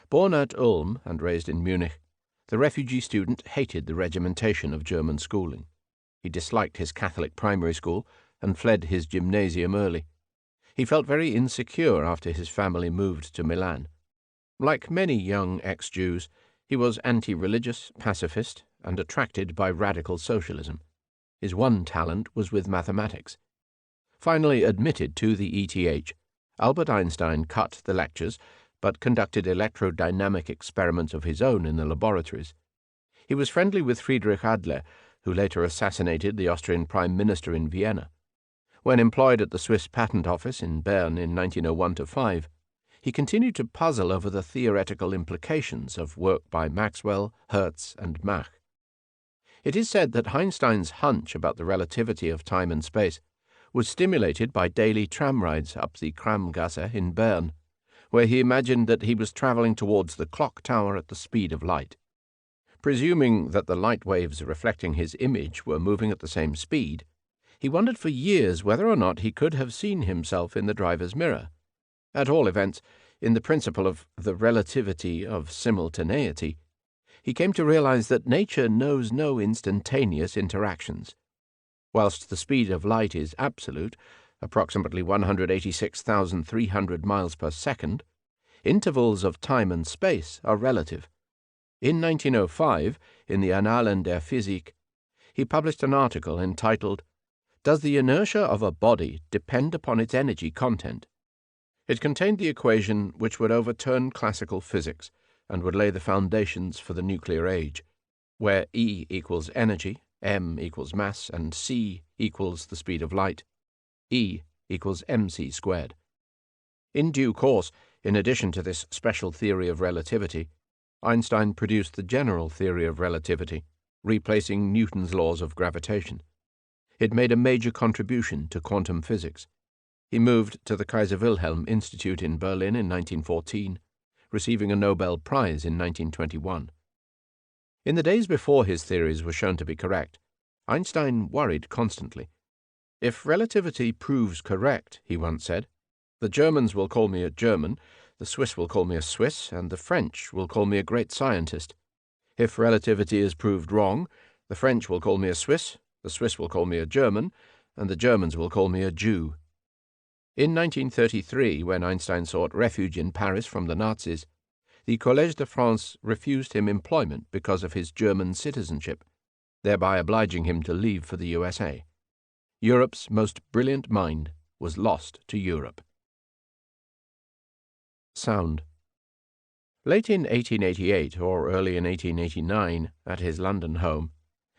Born at Ulm and raised in Munich, The refugee student hated the regimentation of German schooling. He disliked his Catholic primary school and fled his gymnasium early. He felt very insecure after his family moved to Milan. Like many young ex-Jews, he was anti-religious, pacifist, and attracted by radical socialism. His one talent was with mathematics. Finally admitted to the ETH, Albert Einstein cut the lectures, but conducted electrodynamic experiments of his own in the laboratories. He was friendly with Friedrich Adler, who later assassinated the Austrian Prime Minister in Vienna. When employed at the Swiss Patent Office in Bern in 1901-5, he continued to puzzle over the theoretical implications of work by Maxwell, Hertz, and Mach. It is said that Einstein's hunch about the relativity of time and space was stimulated by daily tram rides up the Kramgasse in Bern, where he imagined that he was travelling towards the clock tower at the speed of light. Presuming that the light waves reflecting his image were moving at the same speed, he wondered for years whether or not he could have seen himself in the driver's mirror. At all events, in the principle of the relativity of simultaneity, he came to realize that nature knows no instantaneous interactions. Whilst the speed of light is absolute, approximately 186,300 miles per second, intervals of time and space are relative. In 1905, in the Annalen der Physik, he published an article entitled, "Does the inertia of a body depend upon its energy content?" It contained the equation which would overturn classical physics and would lay the foundations for the nuclear age, where E equals energy, m equals mass, and c equals the speed of light. E equals mc squared. In due course, in addition to this special theory of relativity, Einstein produced the general theory of relativity, replacing Newton's laws of gravitation. It made a major contribution to quantum physics. He moved to the Kaiser Wilhelm Institute in Berlin in 1914, receiving a Nobel Prize in 1921. In the days before his theories were shown to be correct, Einstein worried constantly. "If relativity proves correct," he once said, "the Germans will call me a German, the Swiss will call me a Swiss, and the French will call me a great scientist. If relativity is proved wrong, the French will call me a Swiss, the Swiss will call me a German, and the Germans will call me a Jew." In 1933, when Einstein sought refuge in Paris from the Nazis, the Collège de France refused him employment because of his German citizenship, thereby obliging him to leave for the USA. Europe's most brilliant mind was lost to Europe. Sound. Late in 1888 or early in 1889, at his London home,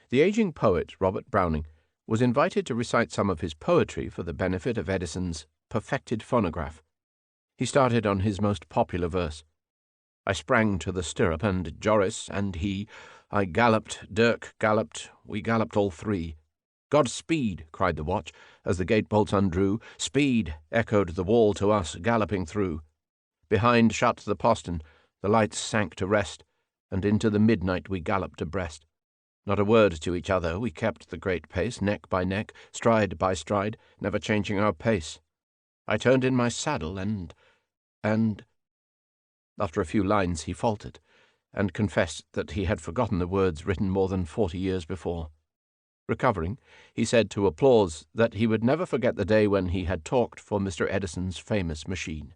the aging poet Robert Browning was invited to recite some of his poetry for the benefit of Edison's perfected phonograph. He started on his most popular verse. "I sprang to the stirrup, and Joris and he, I galloped, Dirk galloped, we galloped all three. God speed, cried the watch, as the gate bolts undrew. Speed, echoed the wall to us, galloping through. Behind shut the postern, the lights sank to rest, and into the midnight we galloped abreast. Not a word to each other, we kept the great pace, neck by neck, stride by stride, never changing our pace. I turned in my saddle, and... After a few lines he faltered, and confessed that he had forgotten the words written more than 40 years before. Recovering, he said to applause that he would never forget the day when he had talked for Mr. Edison's famous machine.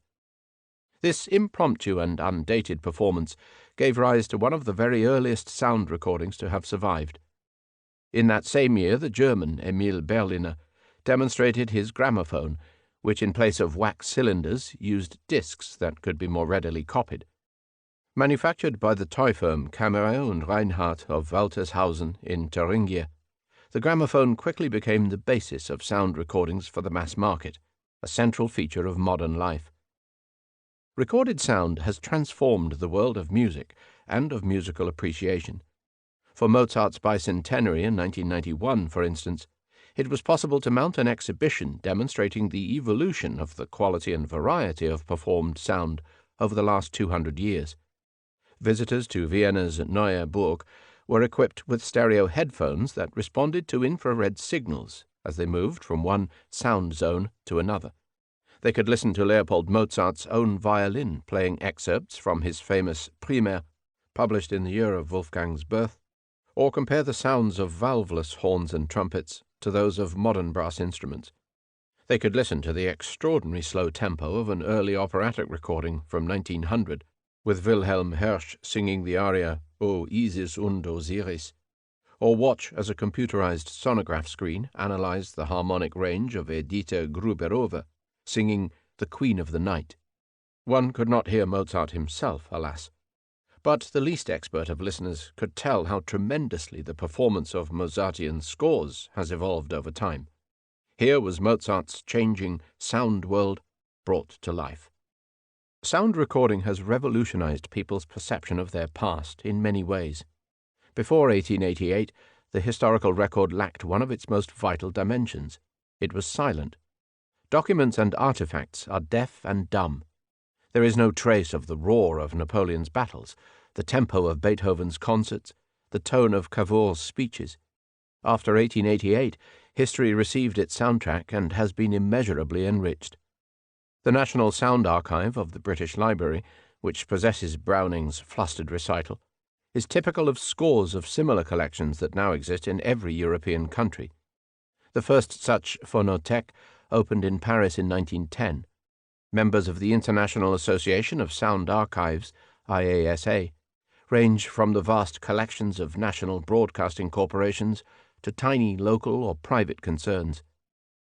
This impromptu and undated performance gave rise to one of the very earliest sound recordings to have survived. In that same year, the German Emil Berliner demonstrated his gramophone, which in place of wax cylinders used discs that could be more readily copied. Manufactured by the toy firm Kammerer und Reinhardt of Waltershausen in Thuringia, the gramophone quickly became the basis of sound recordings for the mass market, a central feature of modern life. Recorded sound has transformed the world of music and of musical appreciation. For Mozart's bicentenary in 1991, for instance, it was possible to mount an exhibition demonstrating the evolution of the quality and variety of performed sound over the last 200 years. Visitors to Vienna's Neue Burg were equipped with stereo headphones that responded to infrared signals as they moved from one sound zone to another. They could listen to Leopold Mozart's own violin playing excerpts from his famous Primer, published in the year of Wolfgang's birth, or compare the sounds of valveless horns and trumpets to those of modern brass instruments. They could listen to the extraordinary slow tempo of an early operatic recording from 1900, with Wilhelm Hirsch singing the aria O Isis und Osiris, or watch as a computerized sonograph screen analyzed the harmonic range of Edita Gruberova, singing The Queen of the Night. One could not hear Mozart himself, alas, but the least expert of listeners could tell how tremendously the performance of Mozartian scores has evolved over time. Here was Mozart's changing sound world brought to life. Sound recording has revolutionized people's perception of their past in many ways. Before 1888, the historical record lacked one of its most vital dimensions. It was silent. Documents and artifacts are deaf and dumb. There is no trace of the roar of Napoleon's battles, the tempo of Beethoven's concerts, the tone of Cavour's speeches. After 1888, history received its soundtrack and has been immeasurably enriched. The National Sound Archive of the British Library, which possesses Browning's flustered recital, is typical of scores of similar collections that now exist in every European country. The first such phonothèque opened in Paris in 1910. Members of the International Association of Sound Archives, IASA, range from the vast collections of national broadcasting corporations to tiny local or private concerns.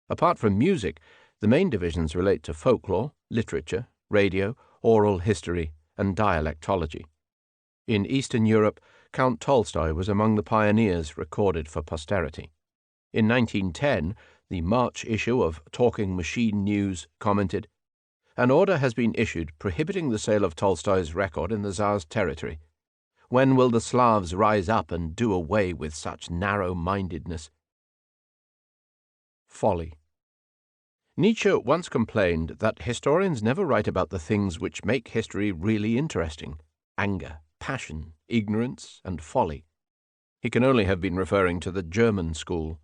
Apart from music, the main divisions relate to folklore, literature, radio, oral history, and dialectology. In Eastern Europe, Count Tolstoy was among the pioneers recorded for posterity. In 1910, the March issue of Talking Machine News commented, "An order has been issued prohibiting the sale of Tolstoy's record in the Tsar's territory. When will the Slavs rise up and do away with such narrow-mindedness?" Folly. Nietzsche once complained that historians never write about the things which make history really interesting: anger, passion, ignorance, and folly. He can only have been referring to the German school.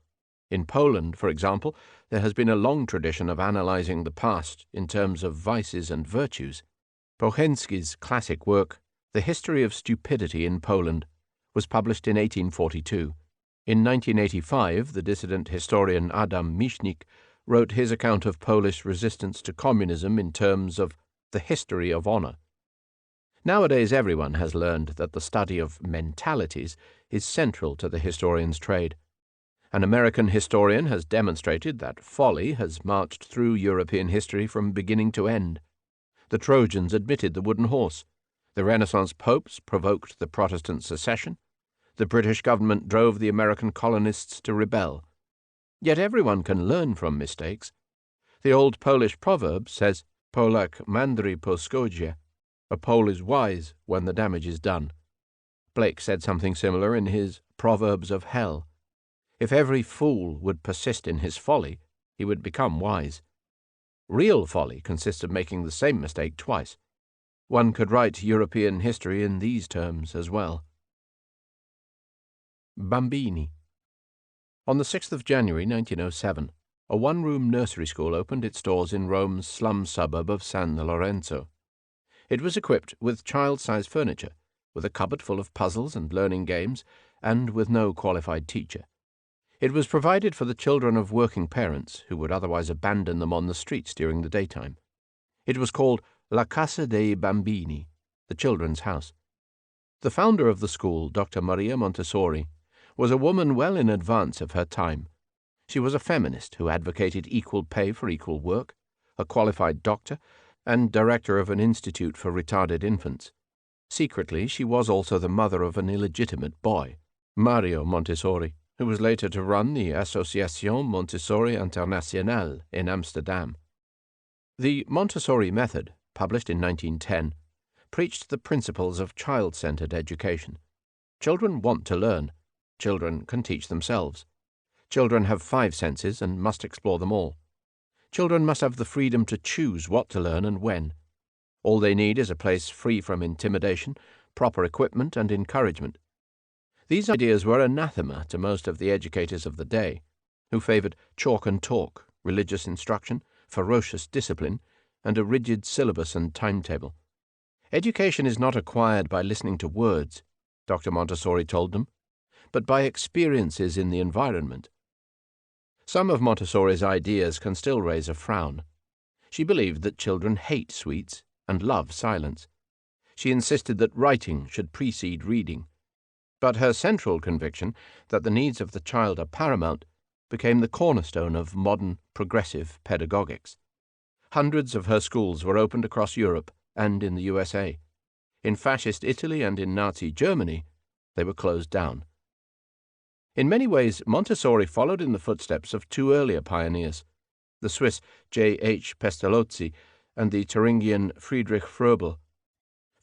In Poland, for example, there has been a long tradition of analyzing the past in terms of vices and virtues. Pochensky's classic work, The History of Stupidity in Poland, was published in 1842. In 1985, the dissident historian Adam Michnik wrote his account of Polish resistance to communism in terms of the history of honor. Nowadays, everyone has learned that the study of mentalities is central to the historian's trade. An American historian has demonstrated that folly has marched through European history from beginning to end. The Trojans admitted the wooden horse. The Renaissance popes provoked the Protestant secession. The British government drove the American colonists to rebel. Yet everyone can learn from mistakes. The old Polish proverb says, Polak mądry po szkodzie. A Pole is wise when the damage is done. Blake said something similar in his Proverbs of Hell. If every fool would persist in his folly, he would become wise. Real folly consists of making the same mistake twice. One could write European history in these terms as well. Bambini. On the 6th of January 1907, a one-room nursery school opened its doors in Rome's slum suburb of San Lorenzo. It was equipped with child-size furniture, with a cupboard full of puzzles and learning games, and with no qualified teacher. It was provided for the children of working parents who would otherwise abandon them on the streets during the daytime. It was called La Casa dei Bambini, the children's house. The founder of the school, Dr. Maria Montessori, was a woman well in advance of her time. She was a feminist who advocated equal pay for equal work, a qualified doctor, and director of an institute for retarded infants. Secretly, she was also the mother of an illegitimate boy, Mario Montessori, who was later to run the Association Montessori Internationale in Amsterdam. The Montessori method, published in 1910, preached the principles of child-centered education. Children want to learn. Children can teach themselves. Children have 5 senses and must explore them all. Children must have the freedom to choose what to learn and when. All they need is a place free from intimidation, proper equipment, and encouragement. These ideas were anathema to most of the educators of the day, who favored chalk and talk, religious instruction, ferocious discipline, and a rigid syllabus and timetable. Education is not acquired by listening to words, Dr. Montessori told them, but by experiences in the environment. Some of Montessori's ideas can still raise a frown. She believed that children hate sweets and love silence. She insisted that writing should precede reading. But her central conviction that the needs of the child are paramount became the cornerstone of modern progressive pedagogics. Hundreds of her schools were opened across Europe and in the USA. In fascist Italy and in Nazi Germany, they were closed down. In many ways, Montessori followed in the footsteps of two earlier pioneers, the Swiss J. H. Pestalozzi and the Thuringian Friedrich Froebel.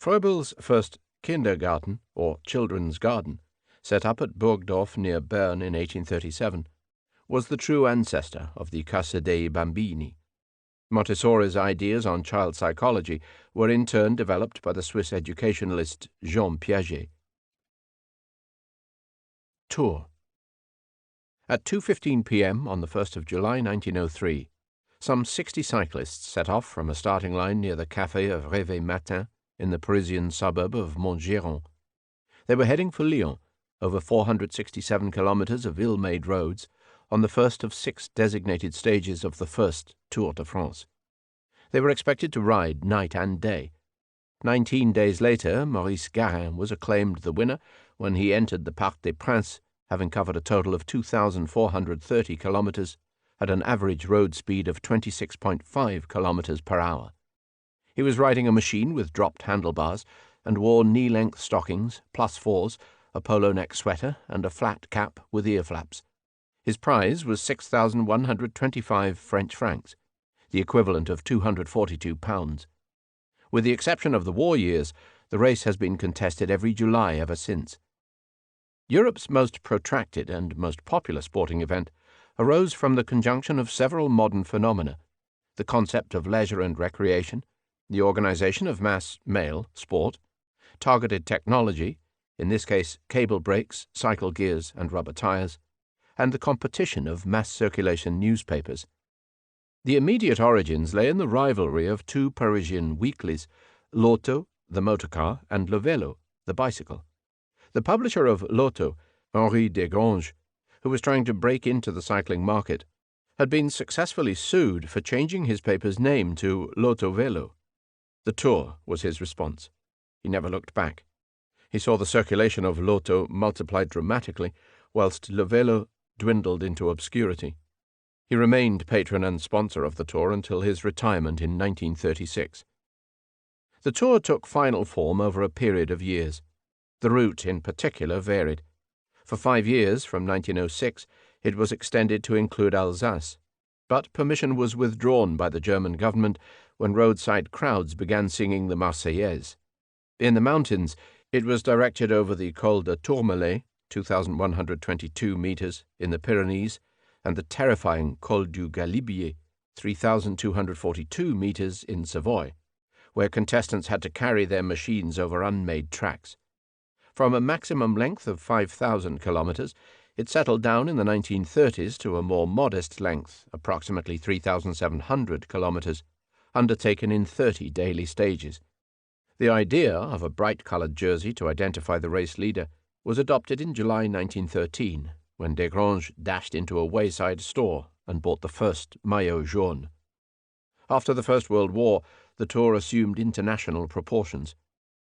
Froebel's first Kindergarten, or Children's Garden, set up at Burgdorf near Bern in 1837, was the true ancestor of the Casa dei Bambini. Montessori's ideas on child psychology were in turn developed by the Swiss educationalist Jean Piaget. Tour. At 2:15 p.m. on the 1st of July 1903, some 60 cyclists set off from a starting line near the Café of Réveil Matin in the Parisian suburb of Montgeron. They were heading for Lyon, over 467 kilometers of ill-made roads, on the first of 6 designated stages of the first Tour de France. They were expected to ride night and day. 19 days later, Maurice Garin was acclaimed the winner when he entered the Parc des Princes, having covered a total of 2,430 kilometers at an average road speed of 26.5 kilometers per hour. He was riding a machine with dropped handlebars and wore knee-length stockings, +4s, a polo neck sweater, and a flat cap with ear flaps. His prize was 6,125 French francs, the equivalent of £242. With the exception of the war years, the race has been contested every July ever since. Europe's most protracted and most popular sporting event arose from the conjunction of several modern phenomena: the concept of leisure and recreation, the organization of mass male sport, targeted technology, in this case cable brakes, cycle gears, and rubber tires, and the competition of mass circulation newspapers. The immediate origins lay in the rivalry of two Parisian weeklies, L'Auto, the motor car, and Le Vélo, the bicycle. The publisher of L'Auto, Henri Desgranges, who was trying to break into the cycling market, had been successfully sued for changing his paper's name to L'Auto Vélo. The Tour was his response. He never looked back. He saw the circulation of L'Auto multiplied dramatically, whilst Le Vélo dwindled into obscurity. He remained patron and sponsor of the Tour until his retirement in 1936. The Tour took final form over a period of years. The route, in particular, varied. For 5 years, from 1906, it was extended to include Alsace, but permission was withdrawn by the German government when roadside crowds began singing the Marseillaise. In the mountains, it was directed over the Col de Tourmalet, 2,122 meters, in the Pyrenees, and the terrifying Col du Galibier, 3,242 meters, in Savoy, where contestants had to carry their machines over unmade tracks. From a maximum length of 5,000 kilometers, it settled down in the 1930s to a more modest length, approximately 3,700 kilometers, undertaken in 30 daily stages. The idea of a bright-colored jersey to identify the race leader was adopted in July 1913, when Desgranges dashed into a wayside store and bought the first maillot jaune. After the First World War, the Tour assumed international proportions.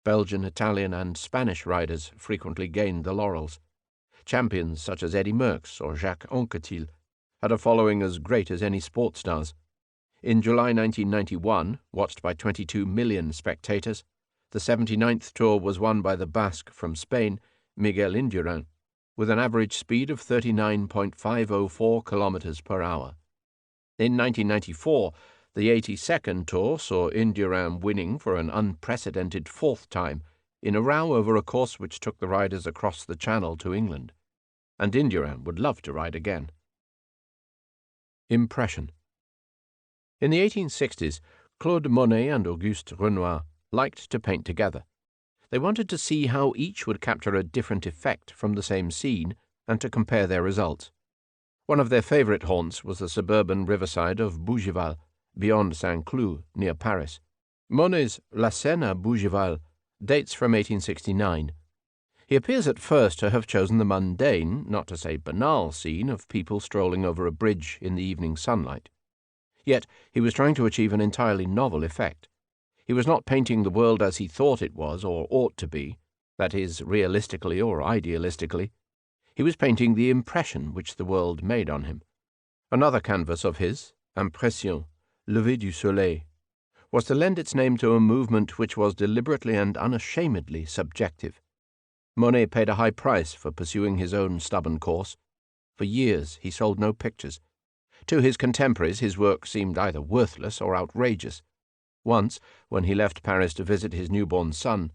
Belgian, Italian, and Spanish riders frequently gained the laurels. Champions such as Eddy Merckx or Jacques Anquetil had a following as great as any sport stars. In July 1991, watched by 22 million spectators, the 79th Tour was won by the Basque from Spain, Miguel Indurain, with an average speed of 39.504 kilometers per hour. In 1994, the 82nd Tour saw Indurain winning for an unprecedented 4th time in a row over a course which took the riders across the Channel to England. And Indurain would love to ride again. Impression. In the 1860s, Claude Monet and Auguste Renoir liked to paint together. They wanted to see how each would capture a different effect from the same scene and to compare their results. One of their favorite haunts was the suburban riverside of Bougival, beyond Saint-Cloud, near Paris. Monet's La Scène à Bougival dates from 1869. He appears at first to have chosen the mundane, not to say banal, scene of people strolling over a bridge in the evening sunlight. Yet he was trying to achieve an entirely novel effect. He was not painting the world as he thought it was or ought to be, that is, realistically or idealistically. He was painting the impression which the world made on him. Another canvas of his, Impression, Lever du Soleil, was to lend its name to a movement which was deliberately and unashamedly subjective. Monet paid a high price for pursuing his own stubborn course. For years he sold no pictures. To his contemporaries his work seemed either worthless or outrageous. Once, when he left Paris to visit his newborn son,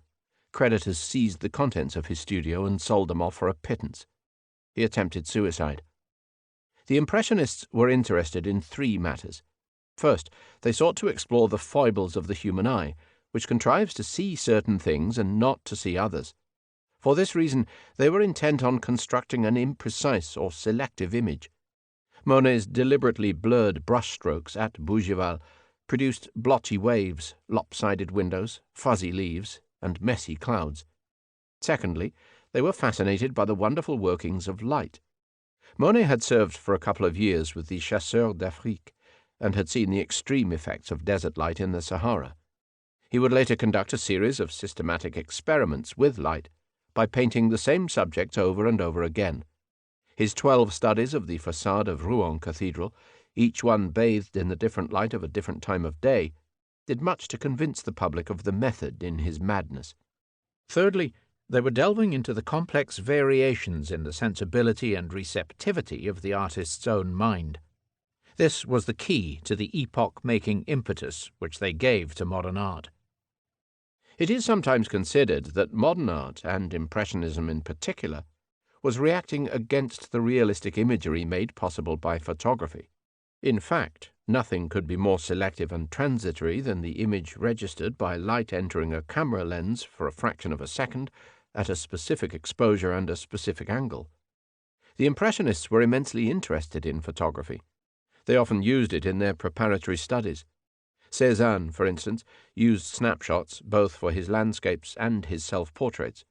creditors seized the contents of his studio and sold them off for a pittance. He attempted suicide. The Impressionists were interested in three matters. First, they sought to explore the foibles of the human eye, which contrives to see certain things and not to see others. For this reason, they were intent on constructing an imprecise or selective image. Monet's deliberately blurred brushstrokes at Bougival produced blotchy waves, lopsided windows, fuzzy leaves, and messy clouds. Secondly, they were fascinated by the wonderful workings of light. Monet had served for a couple of years with the Chasseurs d'Afrique and had seen the extreme effects of desert light in the Sahara. He would later conduct a series of systematic experiments with light by painting the same subjects over and over again. His 12 studies of the façade of Rouen Cathedral, each one bathed in the different light of a different time of day, did much to convince the public of the method in his madness. Thirdly, they were delving into the complex variations in the sensibility and receptivity of the artist's own mind. This was the key to the epoch-making impetus which they gave to modern art. It is sometimes considered that modern art, and Impressionism in particular, was reacting against the realistic imagery made possible by photography. In fact, nothing could be more selective and transitory than the image registered by light entering a camera lens for a fraction of a second at a specific exposure and a specific angle. The Impressionists were immensely interested in photography. They often used it in their preparatory studies. Cézanne, for instance, used snapshots both for his landscapes and his self-portraits.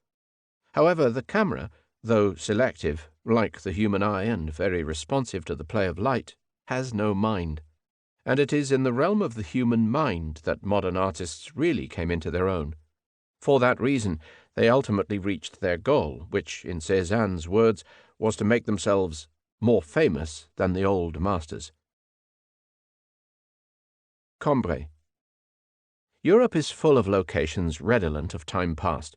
However, the camera, though selective, like the human eye and very responsive to the play of light, has no mind. And it is in the realm of the human mind that modern artists really came into their own. For that reason, they ultimately reached their goal, which, in Cézanne's words, was to make themselves more famous than the old masters. Combray. Europe is full of locations redolent of time past,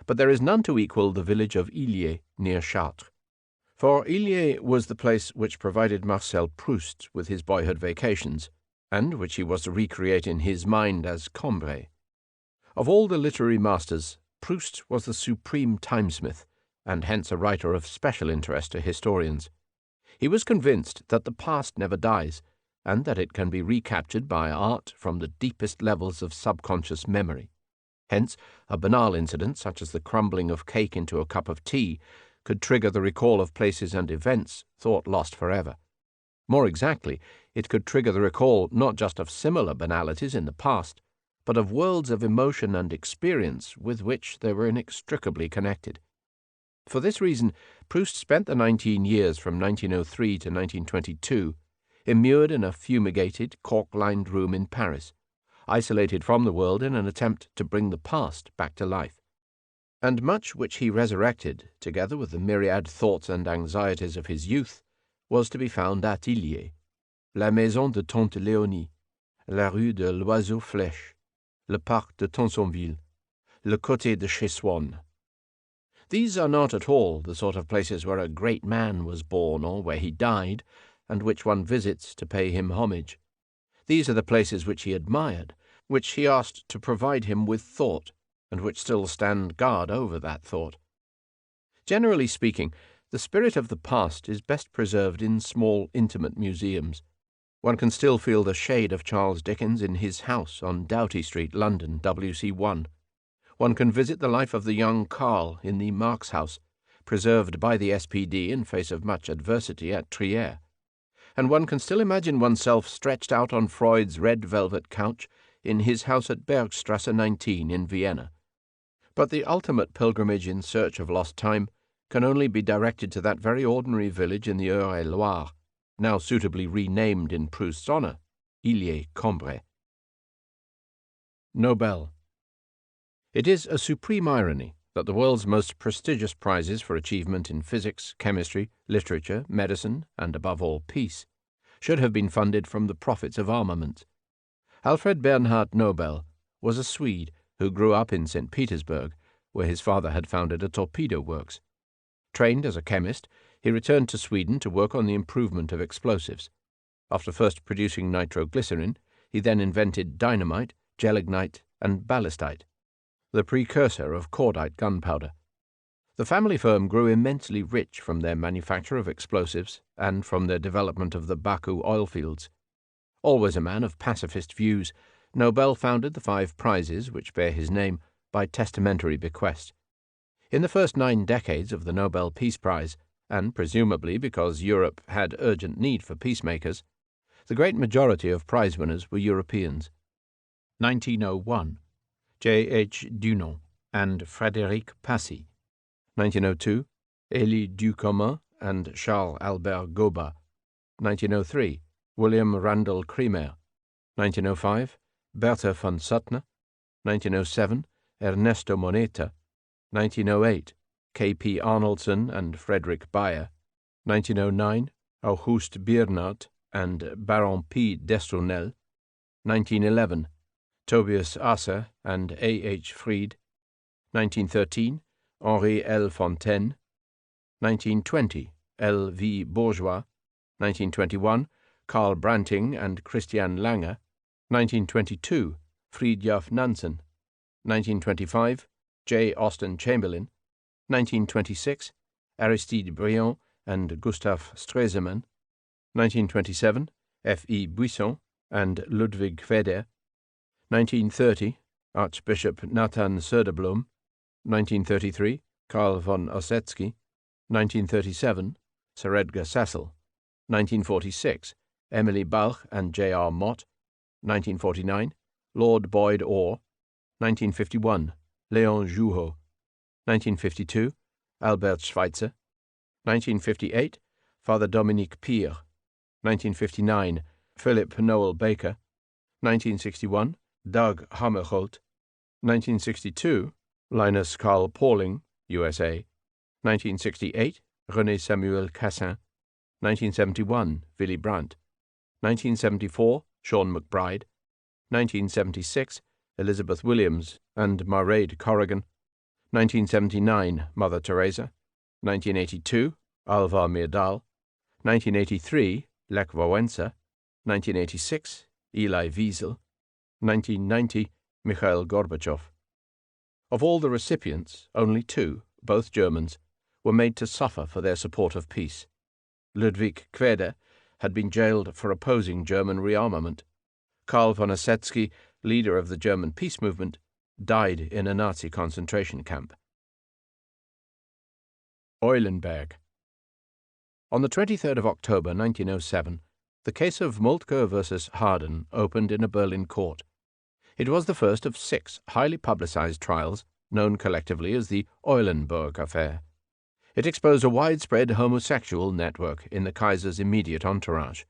but there is none to equal the village of Illiers near Chartres. For Illiers was the place which provided Marcel Proust with his boyhood vacations, and which he was to recreate in his mind as Combray. Of all the literary masters, Proust was the supreme timesmith, and hence a writer of special interest to historians. He was convinced that the past never dies, and that it can be recaptured by art from the deepest levels of subconscious memory. Hence, a banal incident such as the crumbling of cake into a cup of tea could trigger the recall of places and events thought lost forever. More exactly, it could trigger the recall not just of similar banalities in the past, but of worlds of emotion and experience with which they were inextricably connected. For this reason, Proust spent the 19 years from 1903 to 1922 immured in a fumigated, cork-lined room in Paris, isolated from the world in an attempt to bring the past back to life. And much which he resurrected, together with the myriad thoughts and anxieties of his youth, was to be found at Illiers, la maison de Tante Léonie, la rue de l'Oiseau-Flèche, le parc de Tonsonville, le côté de chez Swann. These are not at all the sort of places where a great man was born or where he died, and which one visits to pay him homage. These are the places which he admired, which he asked to provide him with thought, and which still stand guard over that thought. Generally speaking, the spirit of the past is best preserved in small, intimate museums. One can still feel the shade of Charles Dickens in his house on Doughty Street, London, WC1. One can visit the life of the young Karl in the Marx House, preserved by the SPD in face of much adversity at Trier. And one can still imagine oneself stretched out on Freud's red velvet couch in his house at Bergstrasse 19 in Vienna. But the ultimate pilgrimage in search of lost time can only be directed to that very ordinary village in the Eure-et-Loire, now suitably renamed in Proust's honour, Illiers-Combray. Nobel. It is a supreme irony that the world's most prestigious prizes for achievement in physics, chemistry, literature, medicine, and above all peace, should have been funded from the profits of armaments. Alfred Bernhard Nobel was a Swede who grew up in St. Petersburg, where his father had founded a torpedo works. Trained as a chemist, he returned to Sweden to work on the improvement of explosives. After first producing nitroglycerin, he then invented dynamite, gelignite, and ballistite, the precursor of cordite gunpowder. The family firm grew immensely rich from their manufacture of explosives and from their development of the Baku oil fields. Always a man of pacifist views, Nobel founded the 5 prizes which bear his name by testamentary bequest. In the first 9 decades of the Nobel Peace Prize, and presumably because Europe had urgent need for peacemakers, the great majority of prize winners were Europeans. 1901, J. H. Dunant and Frédéric Passy. 1902, Élie Ducommun and Charles Albert Goba. 1903, William Randall Cremer. 1905, Bertha von Suttner. 1907, Ernesto Moneta. 1908, K. P. Arnoldson and Frederick Bayer. 1909, Auguste Biernat and Baron P. d'Estournel. 1911, Tobias Asser and A. H. Fried. 1913, Henri L. Fontaine. 1920, L. V. Bourgeois. 1921, Karl Branting and Christian Lange. 1922, Fridtjof Nansen. 1925, J. Austen Chamberlain. 1926, Aristide Briand and Gustav Stresemann. 1927, F. E. Buisson and Ludwig Feder. 1930, Archbishop Nathan Söderblom. 1933, Karl von Ossetsky. 1937, Sir Edgar Cecil. 1946, Emily Balch and J. R. Mott. 1949, Lord Boyd Orr. 1951, Léon Jouhaux. 1952, Albert Schweitzer. 1958, Father Dominique Pire. 1959, Philip Noel Baker. 1961, Doug Hammerholt. 1962, Linus Carl Pauling, USA. 1968, René Samuel Cassin. 1971, Willy Brandt. 1974, Sean McBride. 1976, Elizabeth Williams and Mairead Corrigan. 1979, Mother Teresa. 1982, Alvar Myrdal. 1983, Lech Wałęsa. 1986, Elie Wiesel. 1990, Mikhail Gorbachev. Of all the recipients, only 2, both Germans, were made to suffer for their support of peace. Ludwig Queder had been jailed for opposing German rearmament. Karl von Ossetsky, leader of the German peace movement, died in a Nazi concentration camp. Eulenberg. On the 23rd of October 1907, the case of Moltke versus Harden opened in a Berlin court. It was the first of 6 highly publicized trials, known collectively as the Eulenberg affair. It exposed a widespread homosexual network in the Kaiser's immediate entourage.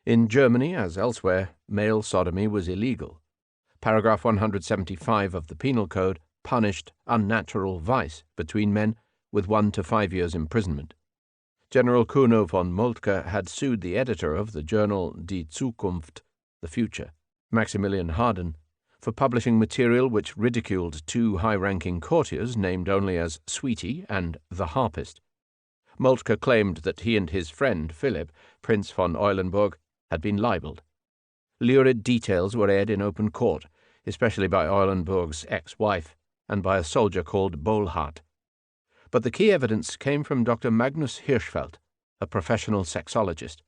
In Germany, as elsewhere, male sodomy was illegal. Paragraph 175 of the Penal Code punished unnatural vice between men with 1 to 5 years imprisonment. General Kuno von Moltke had sued the editor of the journal Die Zukunft, The Future, Maximilian Harden, for publishing material which ridiculed 2 high-ranking courtiers named only as Sweetie and the Harpist. Moltke claimed that he and his friend Philip, Prince von Eulenburg, had been libelled. Lurid details were aired in open court, especially by Eulenburg's ex-wife and by a soldier called Bohlhardt. But the key evidence came from Dr. Magnus Hirschfeld, a professional sexologist.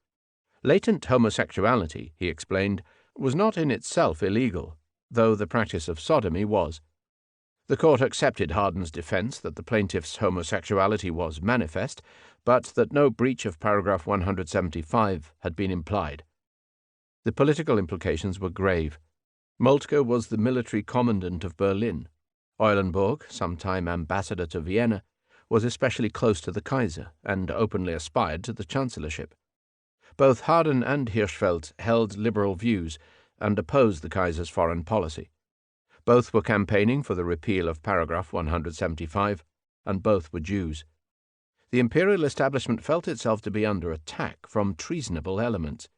Latent homosexuality, he explained, was not in itself illegal, though the practice of sodomy was. The court accepted Harden's defense that the plaintiff's homosexuality was manifest, but that no breach of paragraph 175 had been implied. The political implications were grave. Moltke was the military commandant of Berlin. Eulenburg, sometime ambassador to Vienna, was especially close to the Kaiser and openly aspired to the chancellorship. Both Harden and Hirschfeld held liberal views and opposed the Kaiser's foreign policy. Both were campaigning for the repeal of paragraph 175, and both were Jews. The imperial establishment felt itself to be under attack from treasonable elements.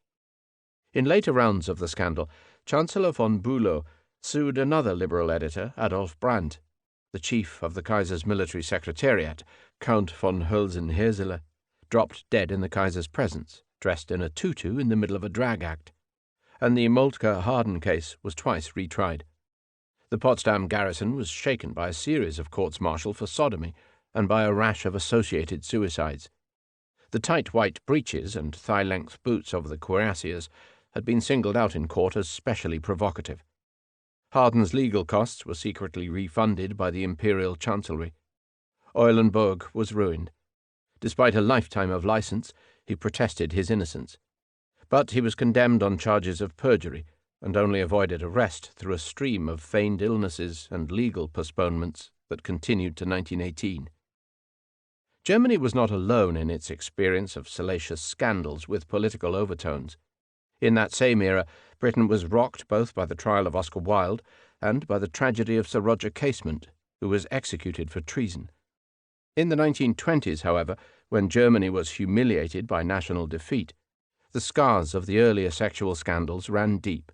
In later rounds of the scandal, Chancellor von Bülow sued another liberal editor, Adolf Brandt. The chief of the Kaiser's military secretariat, Count von Hölzen-Hersele, dropped dead in the Kaiser's presence, dressed in a tutu in the middle of a drag act, and the Moltke-Harden case was twice retried. The Potsdam garrison was shaken by a series of courts-martial for sodomy and by a rash of associated suicides. The tight white breeches and thigh-length boots of the cuirassiers had been singled out in court as specially provocative. Harden's legal costs were secretly refunded by the imperial chancellery. Eulenburg was ruined. Despite a lifetime of license, he protested his innocence. But he was condemned on charges of perjury and only avoided arrest through a stream of feigned illnesses and legal postponements that continued to 1918. Germany was not alone in its experience of salacious scandals with political overtones. In that same era, Britain was rocked both by the trial of Oscar Wilde and by the tragedy of Sir Roger Casement, who was executed for treason. In the 1920s, however, when Germany was humiliated by national defeat, the scars of the earlier sexual scandals ran deep.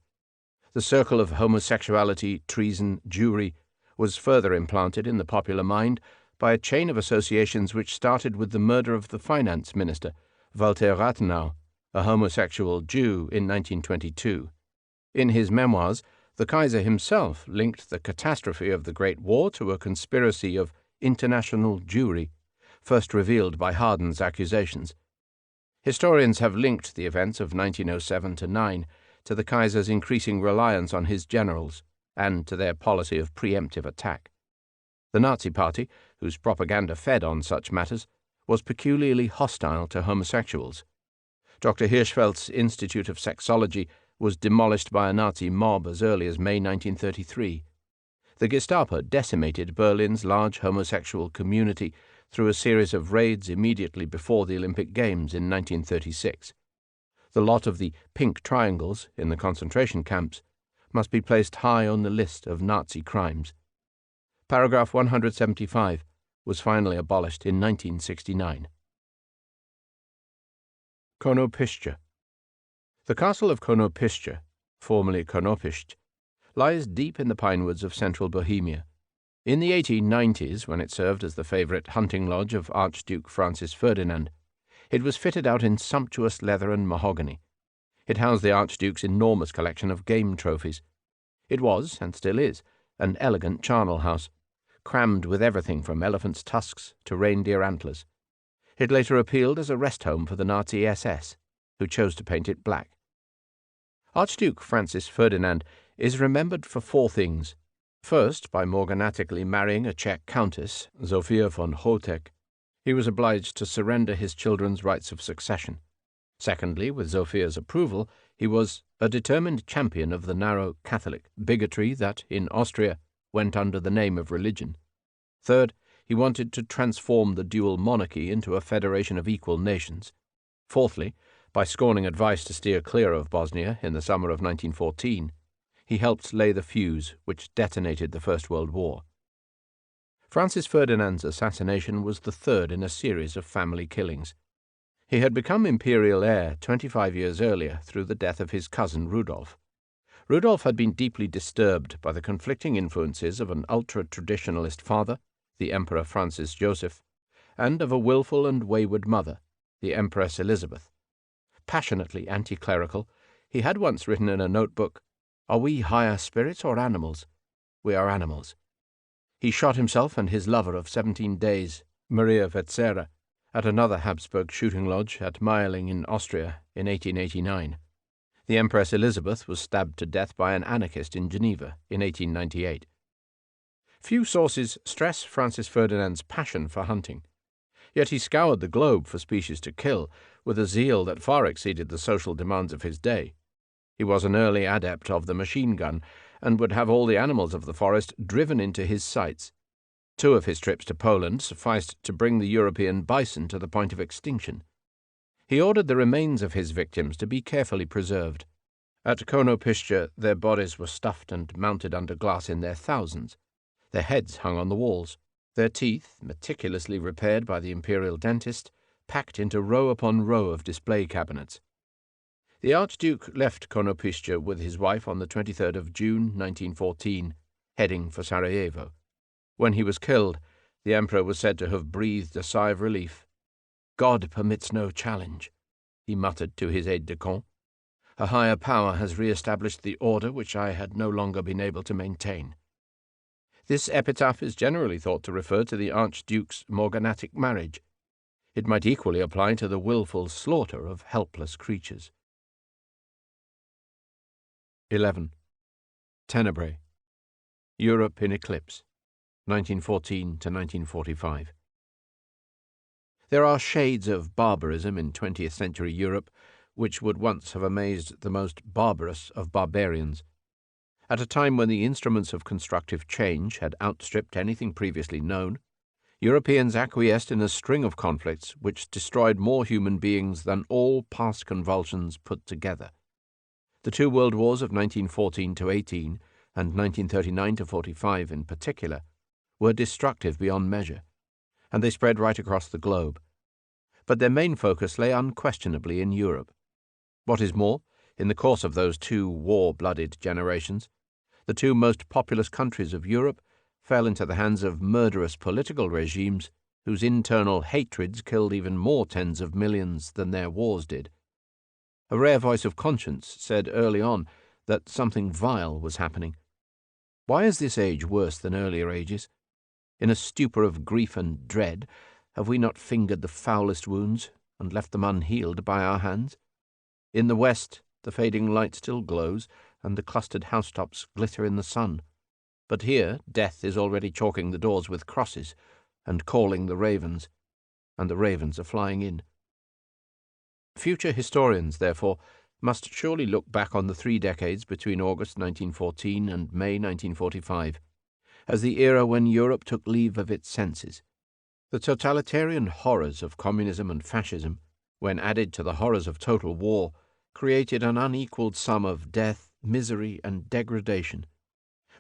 The circle of homosexuality, treason, Jewry was further implanted in the popular mind by a chain of associations which started with the murder of the finance minister, Walter Rathenau, a homosexual Jew, in 1922. In his memoirs, the Kaiser himself linked the catastrophe of the Great War to a conspiracy of international Jewry, first revealed by Harden's accusations. Historians have linked the events of 1907-9 to the Kaiser's increasing reliance on his generals and to their policy of preemptive attack. The Nazi Party, whose propaganda fed on such matters, was peculiarly hostile to homosexuals. Dr. Hirschfeld's Institute of Sexology was demolished by a Nazi mob as early as May 1933. The Gestapo decimated Berlin's large homosexual community through a series of raids immediately before the Olympic Games in 1936. The lot of the pink triangles in the concentration camps must be placed high on the list of Nazi crimes. Paragraph 175 was finally abolished in 1969. Konopiszcze. The castle of Konopiszcze, formerly Konopiszcz, lies deep in the pine woods of central Bohemia. In the 1890s, when it served as the favourite hunting lodge of Archduke Francis Ferdinand, it was fitted out in sumptuous leather and mahogany. It housed the Archduke's enormous collection of game trophies. It was, and still is, an elegant charnel house, crammed with everything from elephants' tusks to reindeer antlers. It later appealed as a rest home for the Nazi SS, who chose to paint it black. Archduke Francis Ferdinand is remembered for four things. First, by morganatically marrying a Czech countess, Sophia von Chotek. He was obliged to surrender his children's rights of succession. Secondly, with Sophia's approval, he was a determined champion of the narrow Catholic bigotry that, in Austria, went under the name of religion. Third, he wanted to transform the dual monarchy into a federation of equal nations. Fourthly, by scorning advice to steer clear of Bosnia in the summer of 1914, he helped lay the fuse which detonated the First World War. Francis Ferdinand's assassination was the third in a series of family killings. He had become imperial heir 25 years earlier through the death of his cousin Rudolf. Rudolf had been deeply disturbed by the conflicting influences of an ultra-traditionalist father, the Emperor Francis Joseph, and of a willful and wayward mother, the Empress Elizabeth. Passionately anti-clerical, he had once written in a notebook, "Are we higher spirits or animals? We are animals." He shot himself and his lover of 17 days, Maria Vetzera, at another Habsburg shooting lodge at Meiling in Austria in 1889. The Empress Elizabeth was stabbed to death by an anarchist in Geneva in 1898. Few sources stress Francis Ferdinand's passion for hunting, yet he scoured the globe for species to kill with a zeal that far exceeded the social demands of his day. He was an early adept of the machine gun and would have all the animals of the forest driven into his sights. 2 of his trips to Poland sufficed to bring the European bison to the point of extinction. He ordered the remains of his victims to be carefully preserved. At Konopishcha their bodies were stuffed and mounted under glass in their thousands. Their heads hung on the walls, their teeth, meticulously repaired by the imperial dentist, packed into row upon row of display cabinets. The Archduke left Konopishcha with his wife on the 23rd of June, 1914, heading for Sarajevo. When he was killed, the Emperor was said to have breathed a sigh of relief. "God permits no challenge," he muttered to his aide-de-camp. "A higher power has re-established the order which I had no longer been able to maintain." This epitaph is generally thought to refer to the Archduke's morganatic marriage. It might equally apply to the willful slaughter of helpless creatures. 11. Tenebrae. Europe in eclipse, 1914 to 1945. There are shades of barbarism in 20th century Europe which would once have amazed the most barbarous of barbarians. At a time when the instruments of constructive change had outstripped anything previously known, Europeans acquiesced in a string of conflicts which destroyed more human beings than all past convulsions put together. The 2 world wars of 1914 to 18 and 1939 to 45 in particular were destructive beyond measure, and they spread right across the globe. But their main focus lay unquestionably in Europe. What is more, in the course of those 2 war-blooded generations, the 2 most populous countries of Europe fell into the hands of murderous political regimes whose internal hatreds killed even more tens of millions than their wars did. A rare voice of conscience said early on that something vile was happening. Why is this age worse than earlier ages? In a stupor of grief and dread, have we not fingered the foulest wounds and left them unhealed by our hands? In the west, the fading light still glows, and the clustered housetops glitter in the sun. But here death is already chalking the doors with crosses and calling the ravens, and the ravens are flying in. Future historians, therefore, must surely look back on the 3 decades between August 1914 and May 1945 as the era when Europe took leave of its senses. The totalitarian horrors of communism and fascism, when added to the horrors of total war, created an unequaled sum of death, misery, and degradation.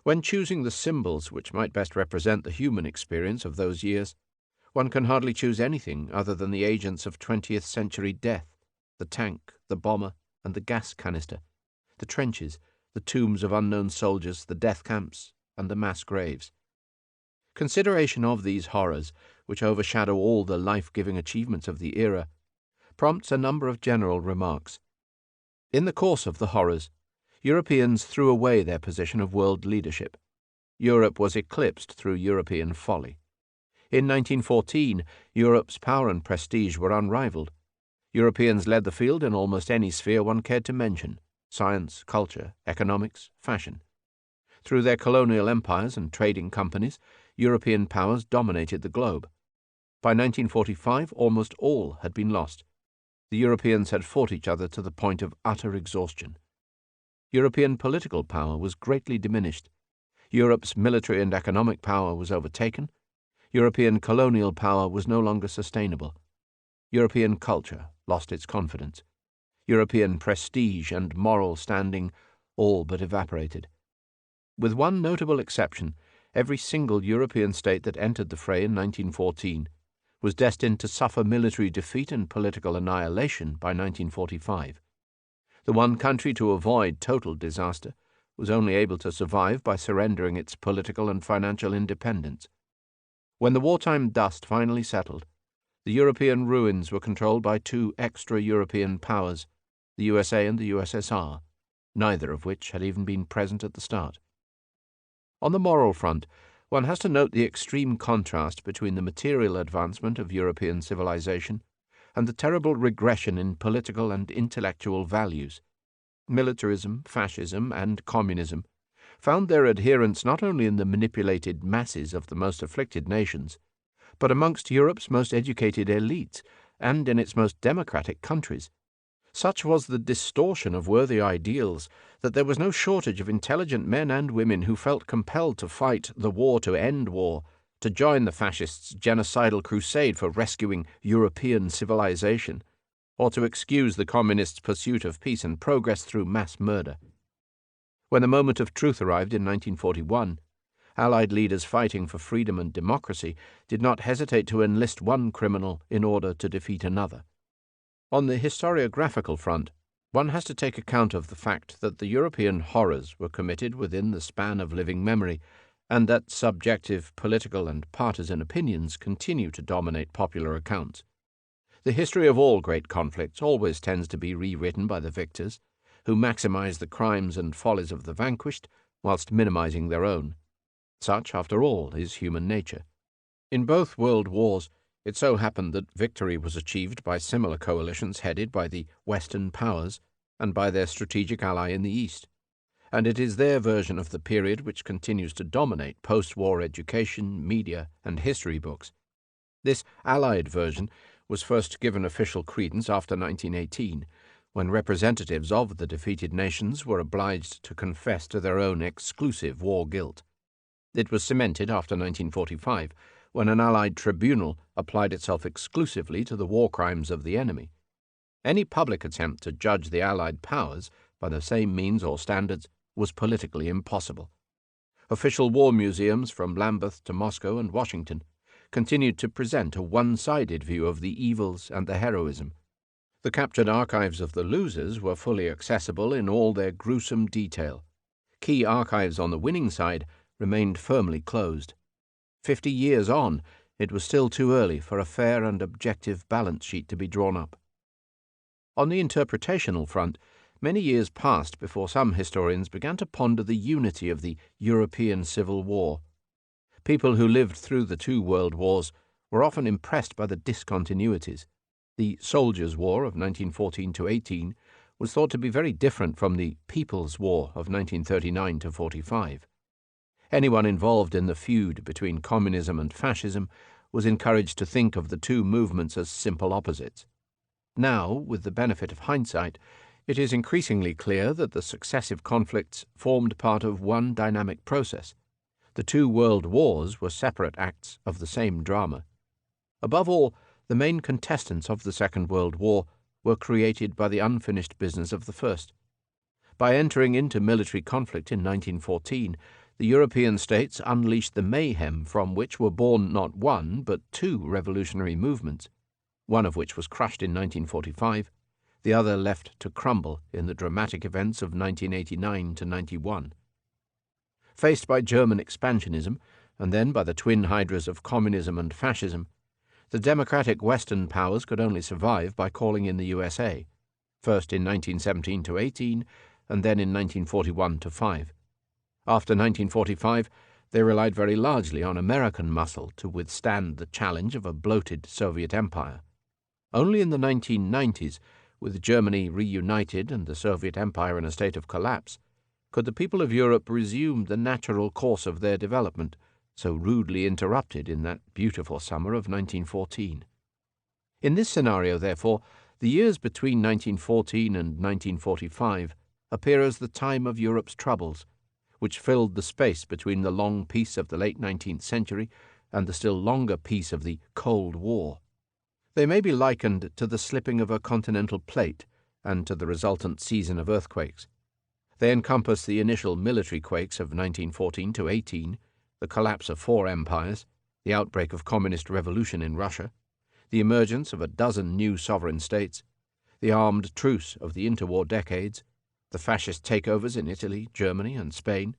When choosing the symbols which might best represent the human experience of those years, one can hardly choose anything other than the agents of 20th century death, the tank, the bomber, and the gas canister, the trenches, the tombs of unknown soldiers, the death camps, and the mass graves. Consideration of these horrors, which overshadow all the life-giving achievements of the era, prompts a number of general remarks. In the course of the horrors, Europeans threw away their position of world leadership. Europe was eclipsed through European folly. In 1914, Europe's power and prestige were unrivaled. Europeans led the field in almost any sphere one cared to mention: science, culture, economics, fashion. Through their colonial empires and trading companies, European powers dominated the globe. By 1945, almost all had been lost. The Europeans had fought each other to the point of utter exhaustion. European political power was greatly diminished. Europe's military and economic power was overtaken. European colonial power was no longer sustainable. European culture lost its confidence. European prestige and moral standing all but evaporated. With one notable exception, every single European state that entered the fray in 1914 was destined to suffer military defeat and political annihilation by 1945. The one country to avoid total disaster was only able to survive by surrendering its political and financial independence. When the wartime dust finally settled, the European ruins were controlled by 2 extra-European powers, the USA and the USSR, neither of which had even been present at the start. On the moral front, one has to note the extreme contrast between the material advancement of European civilization and the terrible regression in political and intellectual values. Militarism, fascism, and communism found their adherents not only in the manipulated masses of the most afflicted nations, but amongst Europe's most educated elites and in its most democratic countries. Such was the distortion of worthy ideals that there was no shortage of intelligent men and women who felt compelled to fight the war to end war, to join the fascists' genocidal crusade for rescuing European civilization, or to excuse the communists' pursuit of peace and progress through mass murder. When the moment of truth arrived in 1941, Allied leaders fighting for freedom and democracy did not hesitate to enlist one criminal in order to defeat another. On the historiographical front, one has to take account of the fact that the European horrors were committed within the span of living memory, and that subjective political and partisan opinions continue to dominate popular accounts. The history of all great conflicts always tends to be rewritten by the victors, who maximize the crimes and follies of the vanquished whilst minimizing their own. Such, after all, is human nature. In both world wars, it so happened that victory was achieved by similar coalitions headed by the Western powers and by their strategic ally in the East, and it is their version of the period which continues to dominate post-war education, media, and history books. This Allied version was first given official credence after 1918, when representatives of the defeated nations were obliged to confess to their own exclusive war guilt. It was cemented after 1945, when an Allied tribunal applied itself exclusively to the war crimes of the enemy. Any public attempt to judge the Allied powers by the same means or standards was politically impossible. Official war museums from Lambeth to Moscow and Washington continued to present a one-sided view of the evils and the heroism. The captured archives of the losers were fully accessible in all their gruesome detail. Key archives on the winning side remained firmly closed. 50 years on, it was still too early for a fair and objective balance sheet to be drawn up. On the interpretational front, many years passed before some historians began to ponder the unity of the European Civil War. People who lived through the two world wars were often impressed by the discontinuities. The Soldiers' War of 1914–18 was thought to be very different from the People's War of 1939–45. Anyone involved in the feud between communism and fascism was encouraged to think of the two movements as simple opposites. Now, with the benefit of hindsight, it is increasingly clear that the successive conflicts formed part of one dynamic process. The two world wars were separate acts of the same drama. Above all, the main contestants of the Second World War were created by the unfinished business of the First. By entering into military conflict in 1914, the European states unleashed the mayhem from which were born not one but two revolutionary movements, one of which was crushed in 1945, the other left to crumble in the dramatic events of 1989–91. Faced by German expansionism, and then by the twin hydras of communism and fascism, the democratic Western powers could only survive by calling in the USA, first in 1917–18 and then in 1941–5. After 1945, they relied very largely on American muscle to withstand the challenge of a bloated Soviet empire. Only in the 1990s, with Germany reunited and the Soviet Empire in a state of collapse, could the people of Europe resume the natural course of their development, so rudely interrupted in that beautiful summer of 1914. In this scenario, therefore, the years between 1914 and 1945 appear as the time of Europe's troubles, which filled the space between the long peace of the late 19th century and the still longer peace of the Cold War. They may be likened to the slipping of a continental plate and to the resultant season of earthquakes. They encompass the initial military quakes of 1914–18, the collapse of 4 empires, the outbreak of communist revolution in Russia, the emergence of a dozen new sovereign states, the armed truce of the interwar decades, the fascist takeovers in Italy, Germany, and Spain,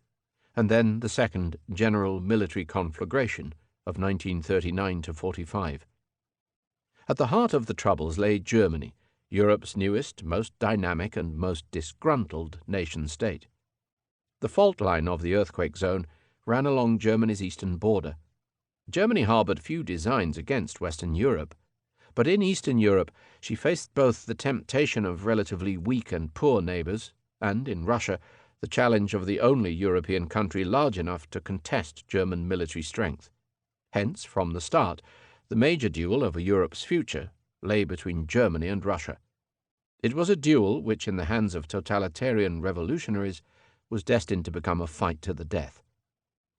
and then the second general military conflagration of 1939–45. At the heart of the troubles lay Germany, Europe's newest, most dynamic, and most disgruntled nation-state. The fault line of the earthquake zone ran along Germany's eastern border. Germany harbored few designs against Western Europe, but in Eastern Europe she faced both the temptation of relatively weak and poor neighbors, and, in Russia, the challenge of the only European country large enough to contest German military strength. Hence, from the start, the major duel over Europe's future lay between Germany and Russia. It was a duel which, in the hands of totalitarian revolutionaries, was destined to become a fight to the death.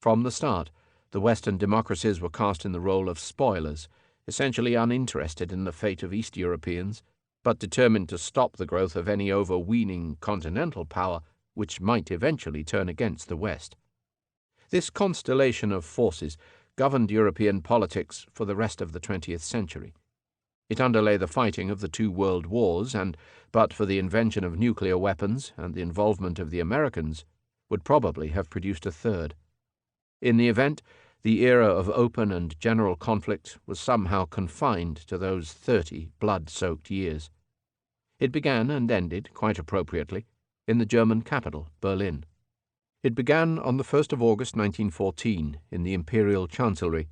From the start, the Western democracies were cast in the role of spoilers, essentially uninterested in the fate of East Europeans, but determined to stop the growth of any overweening continental power which might eventually turn against the West. This constellation of forces governed European politics for the rest of the 20th century. It underlay the fighting of the two world wars and, but for the invention of nuclear weapons and the involvement of the Americans, would probably have produced a third. In the event, the era of open and general conflict was somehow confined to those 30 blood-soaked years. It began and ended, quite appropriately, in the German capital, Berlin. It began on the 1st of August 1914 in the Imperial Chancellery,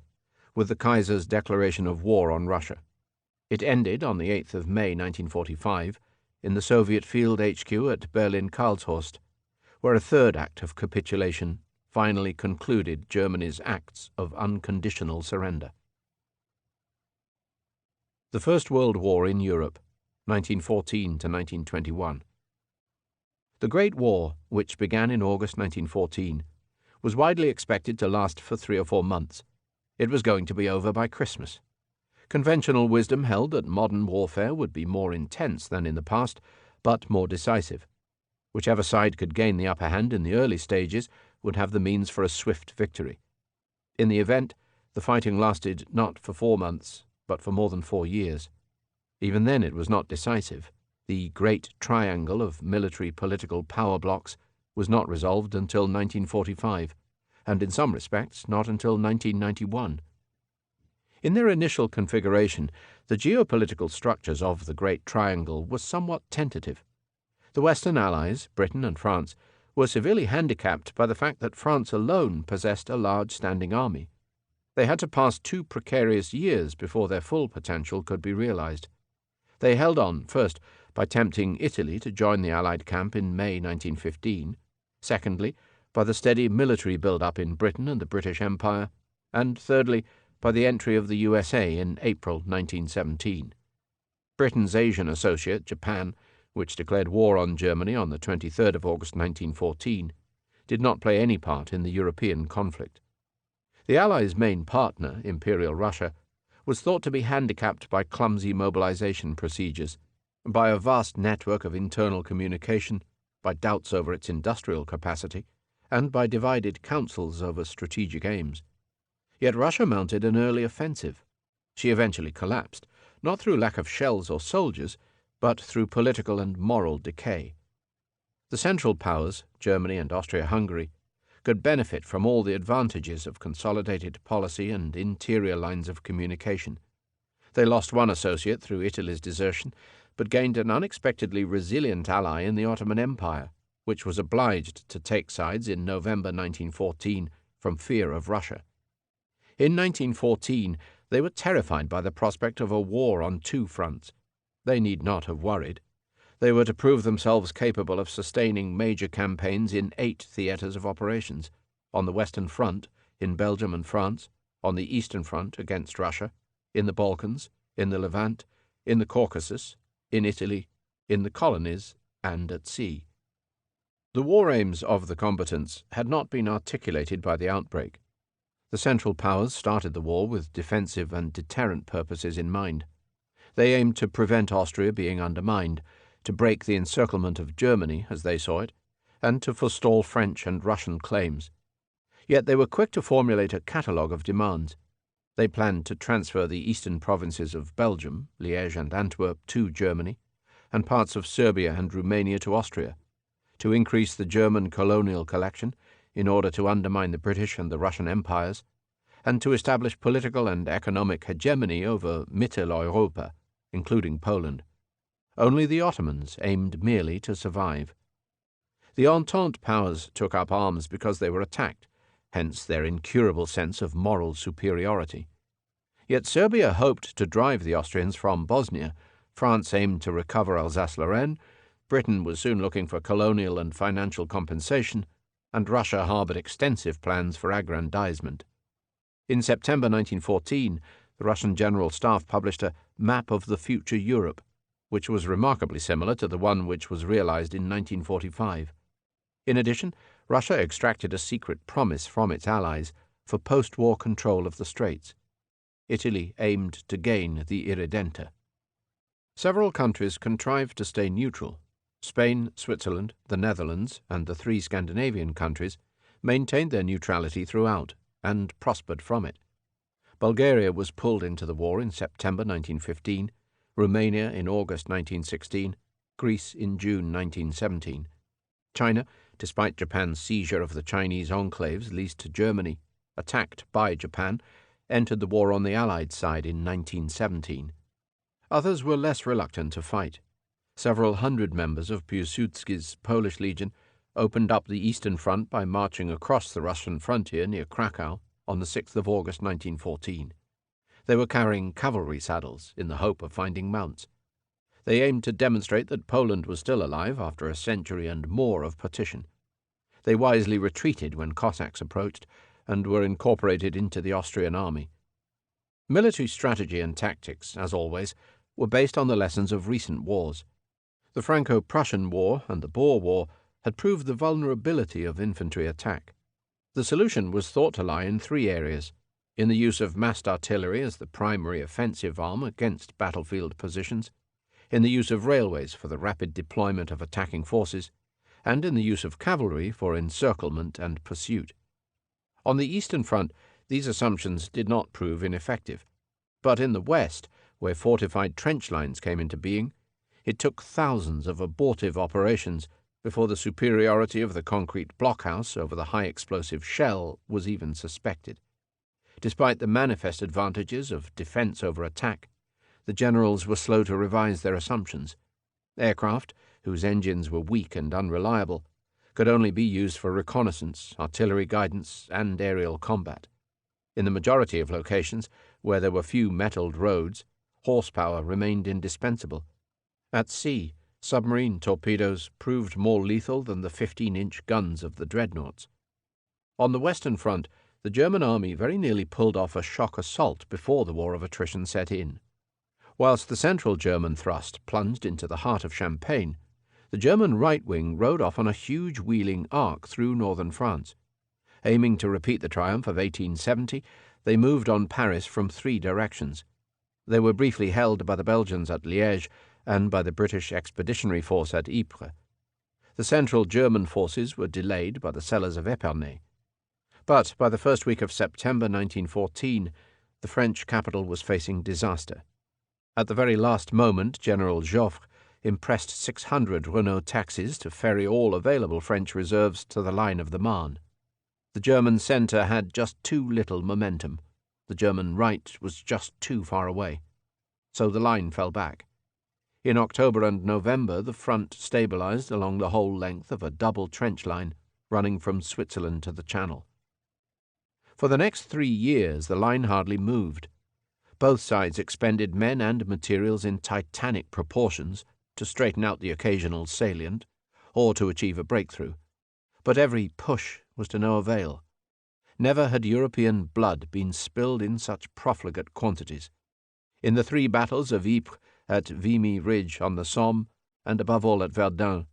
with the Kaiser's declaration of war on Russia. It ended on the 8th of May 1945 in the Soviet Field HQ at Berlin-Karlshorst, where a third act of capitulation finally concluded Germany's acts of unconditional surrender. The First World War in Europe, 1914 to 1921. The Great War, which began in August 1914, was widely expected to last for 3 or 4 months. It was going to be over by Christmas. Conventional wisdom held that modern warfare would be more intense than in the past, but more decisive. Whichever side could gain the upper hand in the early stages would have the means for a swift victory. In the event, the fighting lasted not for 4 months, but for more than 4 years. Even then it was not decisive. The great triangle of military-political power blocks was not resolved until 1945, and in some respects not until 1991. In their initial configuration, the geopolitical structures of the Great Triangle were somewhat tentative. The Western Allies, Britain and France, were severely handicapped by the fact that France alone possessed a large standing army. They had to pass 2 precarious years before their full potential could be realized. They held on, first, by tempting Italy to join the Allied camp in May 1915, secondly, by the steady military build-up in Britain and the British Empire, and thirdly, by the entry of the USA in April 1917. Britain's Asian associate, Japan, which declared war on Germany on the 23rd of August 1914, did not play any part in the European conflict. The Allies' main partner, Imperial Russia, was thought to be handicapped by clumsy mobilization procedures, by a vast network of internal communication, by doubts over its industrial capacity, and by divided councils over strategic aims. Yet Russia mounted an early offensive. She eventually collapsed, not through lack of shells or soldiers, but through political and moral decay. The Central Powers, Germany and Austria-Hungary, could benefit from all the advantages of consolidated policy and interior lines of communication. They lost one associate through Italy's desertion, but gained an unexpectedly resilient ally in the Ottoman Empire, which was obliged to take sides in November 1914 from fear of Russia. In 1914, they were terrified by the prospect of a war on 2 fronts. They need not have worried. They were to prove themselves capable of sustaining major campaigns in 8 theatres of operations, on the Western Front, in Belgium and France, on the Eastern Front against Russia, in the Balkans, in the Levant, in the Caucasus, in Italy, in the colonies, and at sea. The war aims of the combatants had not been articulated by the outbreak. The Central Powers started the war with defensive and deterrent purposes in mind. They aimed to prevent Austria being undermined, to break the encirclement of Germany, as they saw it, and to forestall French and Russian claims. Yet they were quick to formulate a catalogue of demands. They planned to transfer the eastern provinces of Belgium, Liège and Antwerp, to Germany, and parts of Serbia and Romania to Austria, to increase the German colonial collection in order to undermine the British and the Russian empires, and to establish political and economic hegemony over Mitteleuropa, including Poland. Only the Ottomans aimed merely to survive. The Entente powers took up arms because they were attacked, hence their incurable sense of moral superiority. Yet Serbia hoped to drive the Austrians from Bosnia, France aimed to recover Alsace-Lorraine, Britain was soon looking for colonial and financial compensation, and Russia harbored extensive plans for aggrandizement. In September 1914, the Russian General Staff published a Map of the Future Europe, which was remarkably similar to the one which was realized in 1945. In addition, Russia extracted a secret promise from its allies for post-war control of the Straits. Italy aimed to gain the Irredenta. Several countries contrived to stay neutral. Spain, Switzerland, the Netherlands, and the 3 Scandinavian countries maintained their neutrality throughout and prospered from it. Bulgaria was pulled into the war in September 1915, Romania in August 1916, Greece in June 1917. China, despite Japan's seizure of the Chinese enclaves leased to Germany, attacked by Japan, entered the war on the Allied side in 1917. Others were less reluctant to fight. Several hundred members of Piłsudski's Polish Legion opened up the Eastern Front by marching across the Russian frontier near Krakow on the 6th of August 1914. They were carrying cavalry saddles in the hope of finding mounts. They aimed to demonstrate that Poland was still alive after a century and more of partition. They wisely retreated when Cossacks approached and were incorporated into the Austrian army. Military strategy and tactics, as always, were based on the lessons of recent wars. The Franco-Prussian War and the Boer War had proved the vulnerability of infantry attack. The solution was thought to lie in 3 areas: in the use of massed artillery as the primary offensive arm against battlefield positions, in the use of railways for the rapid deployment of attacking forces, and in the use of cavalry for encirclement and pursuit. On the Eastern Front, these assumptions did not prove ineffective. But in the West, where fortified trench lines came into being, it took thousands of abortive operations before the superiority of the concrete blockhouse over the high-explosive shell was even suspected. Despite the manifest advantages of defense over attack, the generals were slow to revise their assumptions. Aircraft, whose engines were weak and unreliable, could only be used for reconnaissance, artillery guidance, and aerial combat. In the majority of locations, where there were few metalled roads, horsepower remained indispensable. At sea, submarine torpedoes proved more lethal than the 15-inch guns of the dreadnoughts. On the Western Front, the German army very nearly pulled off a shock assault before the war of attrition set in. Whilst the central German thrust plunged into the heart of Champagne, the German right wing rode off on a huge wheeling arc through northern France. Aiming to repeat the triumph of 1870, they moved on Paris from 3 directions. They were briefly held by the Belgians at Liège and by the British Expeditionary Force at Ypres. The central German forces were delayed by the cellars of Epernay. But by the first week of September 1914, the French capital was facing disaster. At the very last moment, General Joffre impressed 600 Renault taxis to ferry all available French reserves to the line of the Marne. The German centre had just too little momentum. The German right was just too far away. So the line fell back. In October and November, the front stabilized along the whole length of a double trench line running from Switzerland to the Channel. For the next 3 years, the line hardly moved. Both sides expended men and materials in titanic proportions to straighten out the occasional salient, or to achieve a breakthrough. But every push was to no avail. Never had European blood been spilled in such profligate quantities. In the 3 battles of Ypres, at Vimy Ridge on the Somme, and above all at Verdun,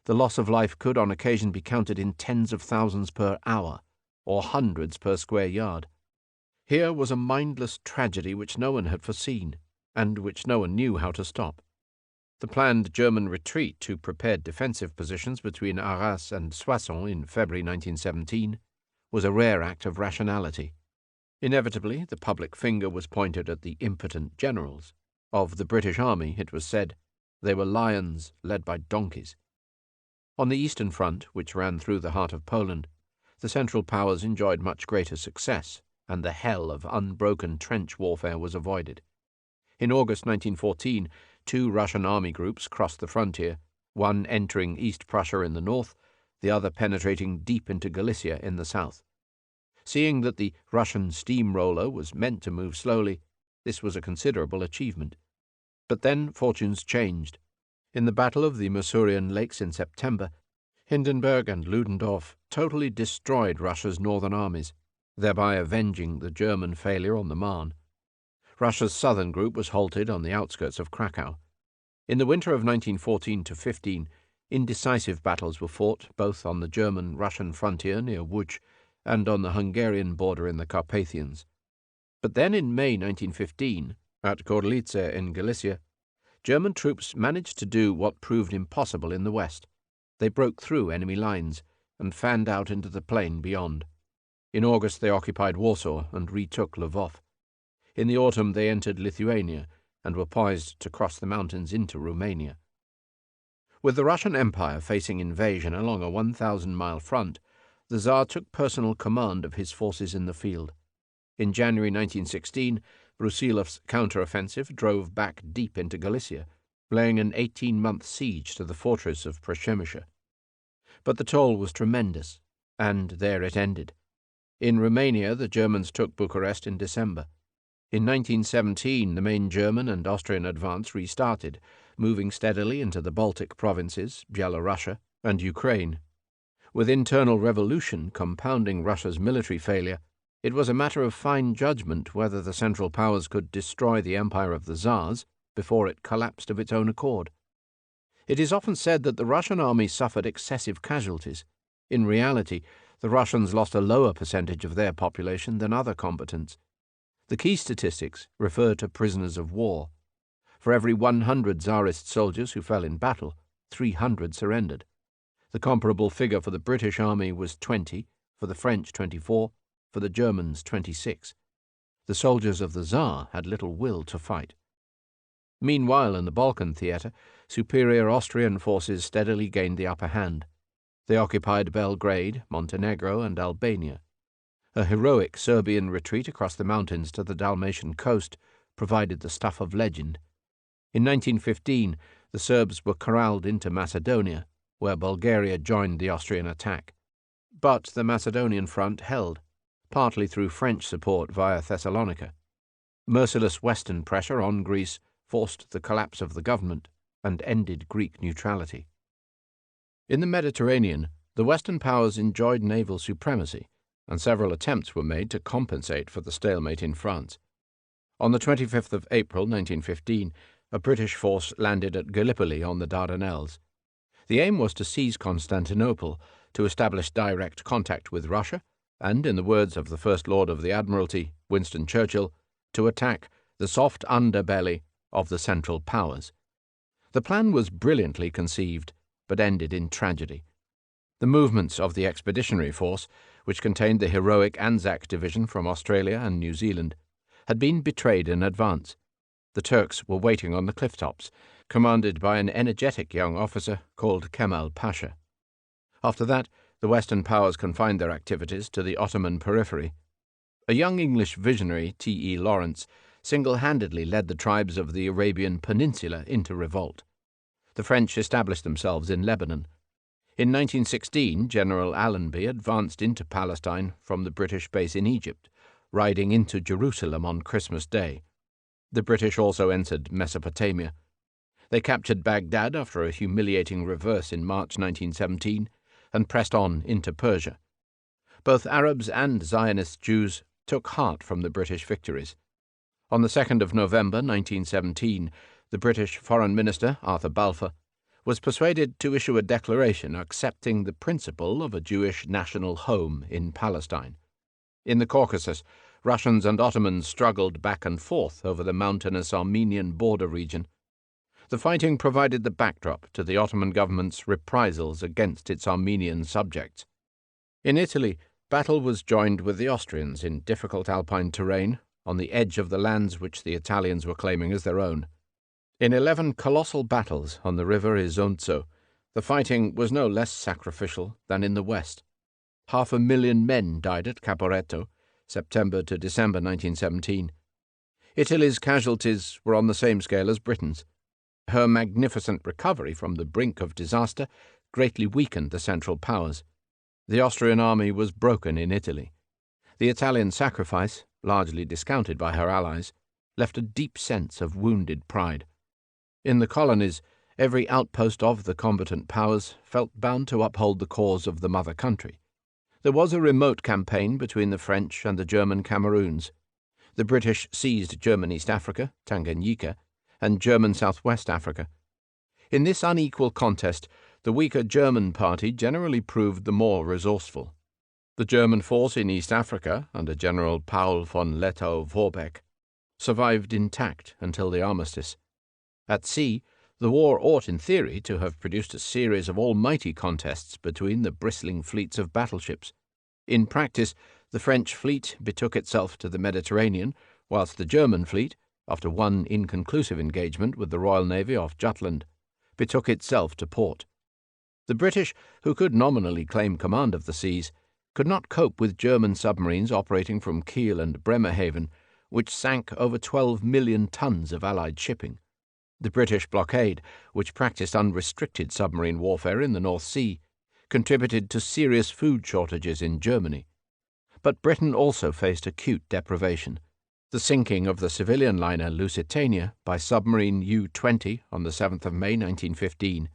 the loss of life could on occasion be counted in tens of thousands per hour, or hundreds per square yard. Here was a mindless tragedy which no one had foreseen, and which no one knew how to stop. The planned German retreat to prepared defensive positions between Arras and Soissons in February 1917 was a rare act of rationality. Inevitably, the public finger was pointed at the impotent generals. Of the British army, it was said, they were lions led by donkeys. On the Eastern Front, which ran through the heart of Poland, the Central Powers enjoyed much greater success, and the hell of unbroken trench warfare was avoided. In August 1914, 2 Russian army groups crossed the frontier, one entering East Prussia in the north, the other penetrating deep into Galicia in the south. Seeing that the Russian steamroller was meant to move slowly, this was a considerable achievement. But then fortunes changed. In the Battle of the Masurian Lakes in September, Hindenburg and Ludendorff totally destroyed Russia's northern armies, thereby avenging the German failure on the Marne. Russia's southern group was halted on the outskirts of Krakow. In the winter of 1914-15, indecisive battles were fought both on the German-Russian frontier near Łódź and on the Hungarian border in the Carpathians. But then in May 1915, at Gorlice in Galicia, German troops managed to do what proved impossible in the west. They broke through enemy lines and fanned out into the plain beyond. In August they occupied Warsaw and retook Lvov. In the autumn they entered Lithuania and were poised to cross the mountains into Romania. With the Russian Empire facing invasion along a 1,000-mile front, the Tsar took personal command of his forces in the field. In January 1916, Brusilov's counter-offensive drove back deep into Galicia, laying an 18-month siege to the fortress of Przemysl. But the toll was tremendous, and there it ended. In Romania, the Germans took Bucharest in December. In 1917, the main German and Austrian advance restarted, moving steadily into the Baltic provinces, Byelorussia, and Ukraine. With internal revolution compounding Russia's military failure, it was a matter of fine judgment whether the Central Powers could destroy the empire of the Tsars before it collapsed of its own accord. It is often said that the Russian army suffered excessive casualties. In reality, the Russians lost a lower percentage of their population than other combatants. The key statistics refer to prisoners of war. For every 100 Tsarist soldiers who fell in battle, 300 surrendered. The comparable figure for the British army was 20, for the French 24, for the Germans 26. The soldiers of the Tsar had little will to fight. Meanwhile, in the Balkan theatre, superior Austrian forces steadily gained the upper hand. They occupied Belgrade, Montenegro, and Albania. A heroic Serbian retreat across the mountains to the Dalmatian coast provided the stuff of legend. In 1915, the Serbs were corralled into Macedonia, where Bulgaria joined the Austrian attack. But the Macedonian front held, partly through French support via Thessalonica. Merciless Western pressure on Greece forced the collapse of the government and ended Greek neutrality. In the Mediterranean, the Western powers enjoyed naval supremacy, and several attempts were made to compensate for the stalemate in France. On the 25th of April 1915, a British force landed at Gallipoli on the Dardanelles. The aim was to seize Constantinople, to establish direct contact with Russia, and, in the words of the First Lord of the Admiralty, Winston Churchill, to attack the soft underbelly of the Central Powers. The plan was brilliantly conceived, but ended in tragedy. The movements of the expeditionary force, which contained the heroic Anzac Division from Australia and New Zealand, had been betrayed in advance. The Turks were waiting on the cliff tops, commanded by an energetic young officer called Kemal Pasha. After that, the Western powers confined their activities to the Ottoman periphery. A young English visionary, T.E. Lawrence, single-handedly led the tribes of the Arabian Peninsula into revolt. The French established themselves in Lebanon. In 1916, General Allenby advanced into Palestine from the British base in Egypt, riding into Jerusalem on Christmas Day. The British also entered Mesopotamia. They captured Baghdad after a humiliating reverse in March 1917 and pressed on into Persia. Both Arabs and Zionist Jews took heart from the British victories. On the 2nd of November 1917, the British Foreign Minister, Arthur Balfour, was persuaded to issue a declaration accepting the principle of a Jewish national home in Palestine. In the Caucasus, Russians and Ottomans struggled back and forth over the mountainous Armenian border region. The fighting provided the backdrop to the Ottoman government's reprisals against its Armenian subjects. In Italy, battle was joined with the Austrians in difficult alpine terrain on the edge of the lands which the Italians were claiming as their own. In 11 colossal battles on the river Isonzo, the fighting was no less sacrificial than in the west. 500,000 men died at Caporetto, September to December 1917. Italy's casualties were on the same scale as Britain's. Her magnificent recovery from the brink of disaster greatly weakened the Central Powers. The Austrian army was broken in Italy. The Italian sacrifice, largely discounted by her allies, left a deep sense of wounded pride. In the colonies, every outpost of the combatant powers felt bound to uphold the cause of the mother country. There was a remote campaign between the French and the German Cameroons. The British seized German East Africa, Tanganyika, and German Southwest Africa. In this unequal contest, the weaker German party generally proved the more resourceful. The German force in East Africa, under General Paul von Lettow-Vorbeck, survived intact until the armistice. At sea, the war ought in theory to have produced a series of almighty contests between the bristling fleets of battleships. In practice, the French fleet betook itself to the Mediterranean, whilst the German fleet, after one inconclusive engagement with the Royal Navy off Jutland, betook itself to port. The British, who could nominally claim command of the seas, could not cope with German submarines operating from Kiel and Bremerhaven, which sank over 12 million tons of Allied shipping. The British blockade, which practiced unrestricted submarine warfare in the North Sea, contributed to serious food shortages in Germany. But Britain also faced acute deprivation. The sinking of the civilian liner Lusitania by submarine U-20 on the 7th of May 1915,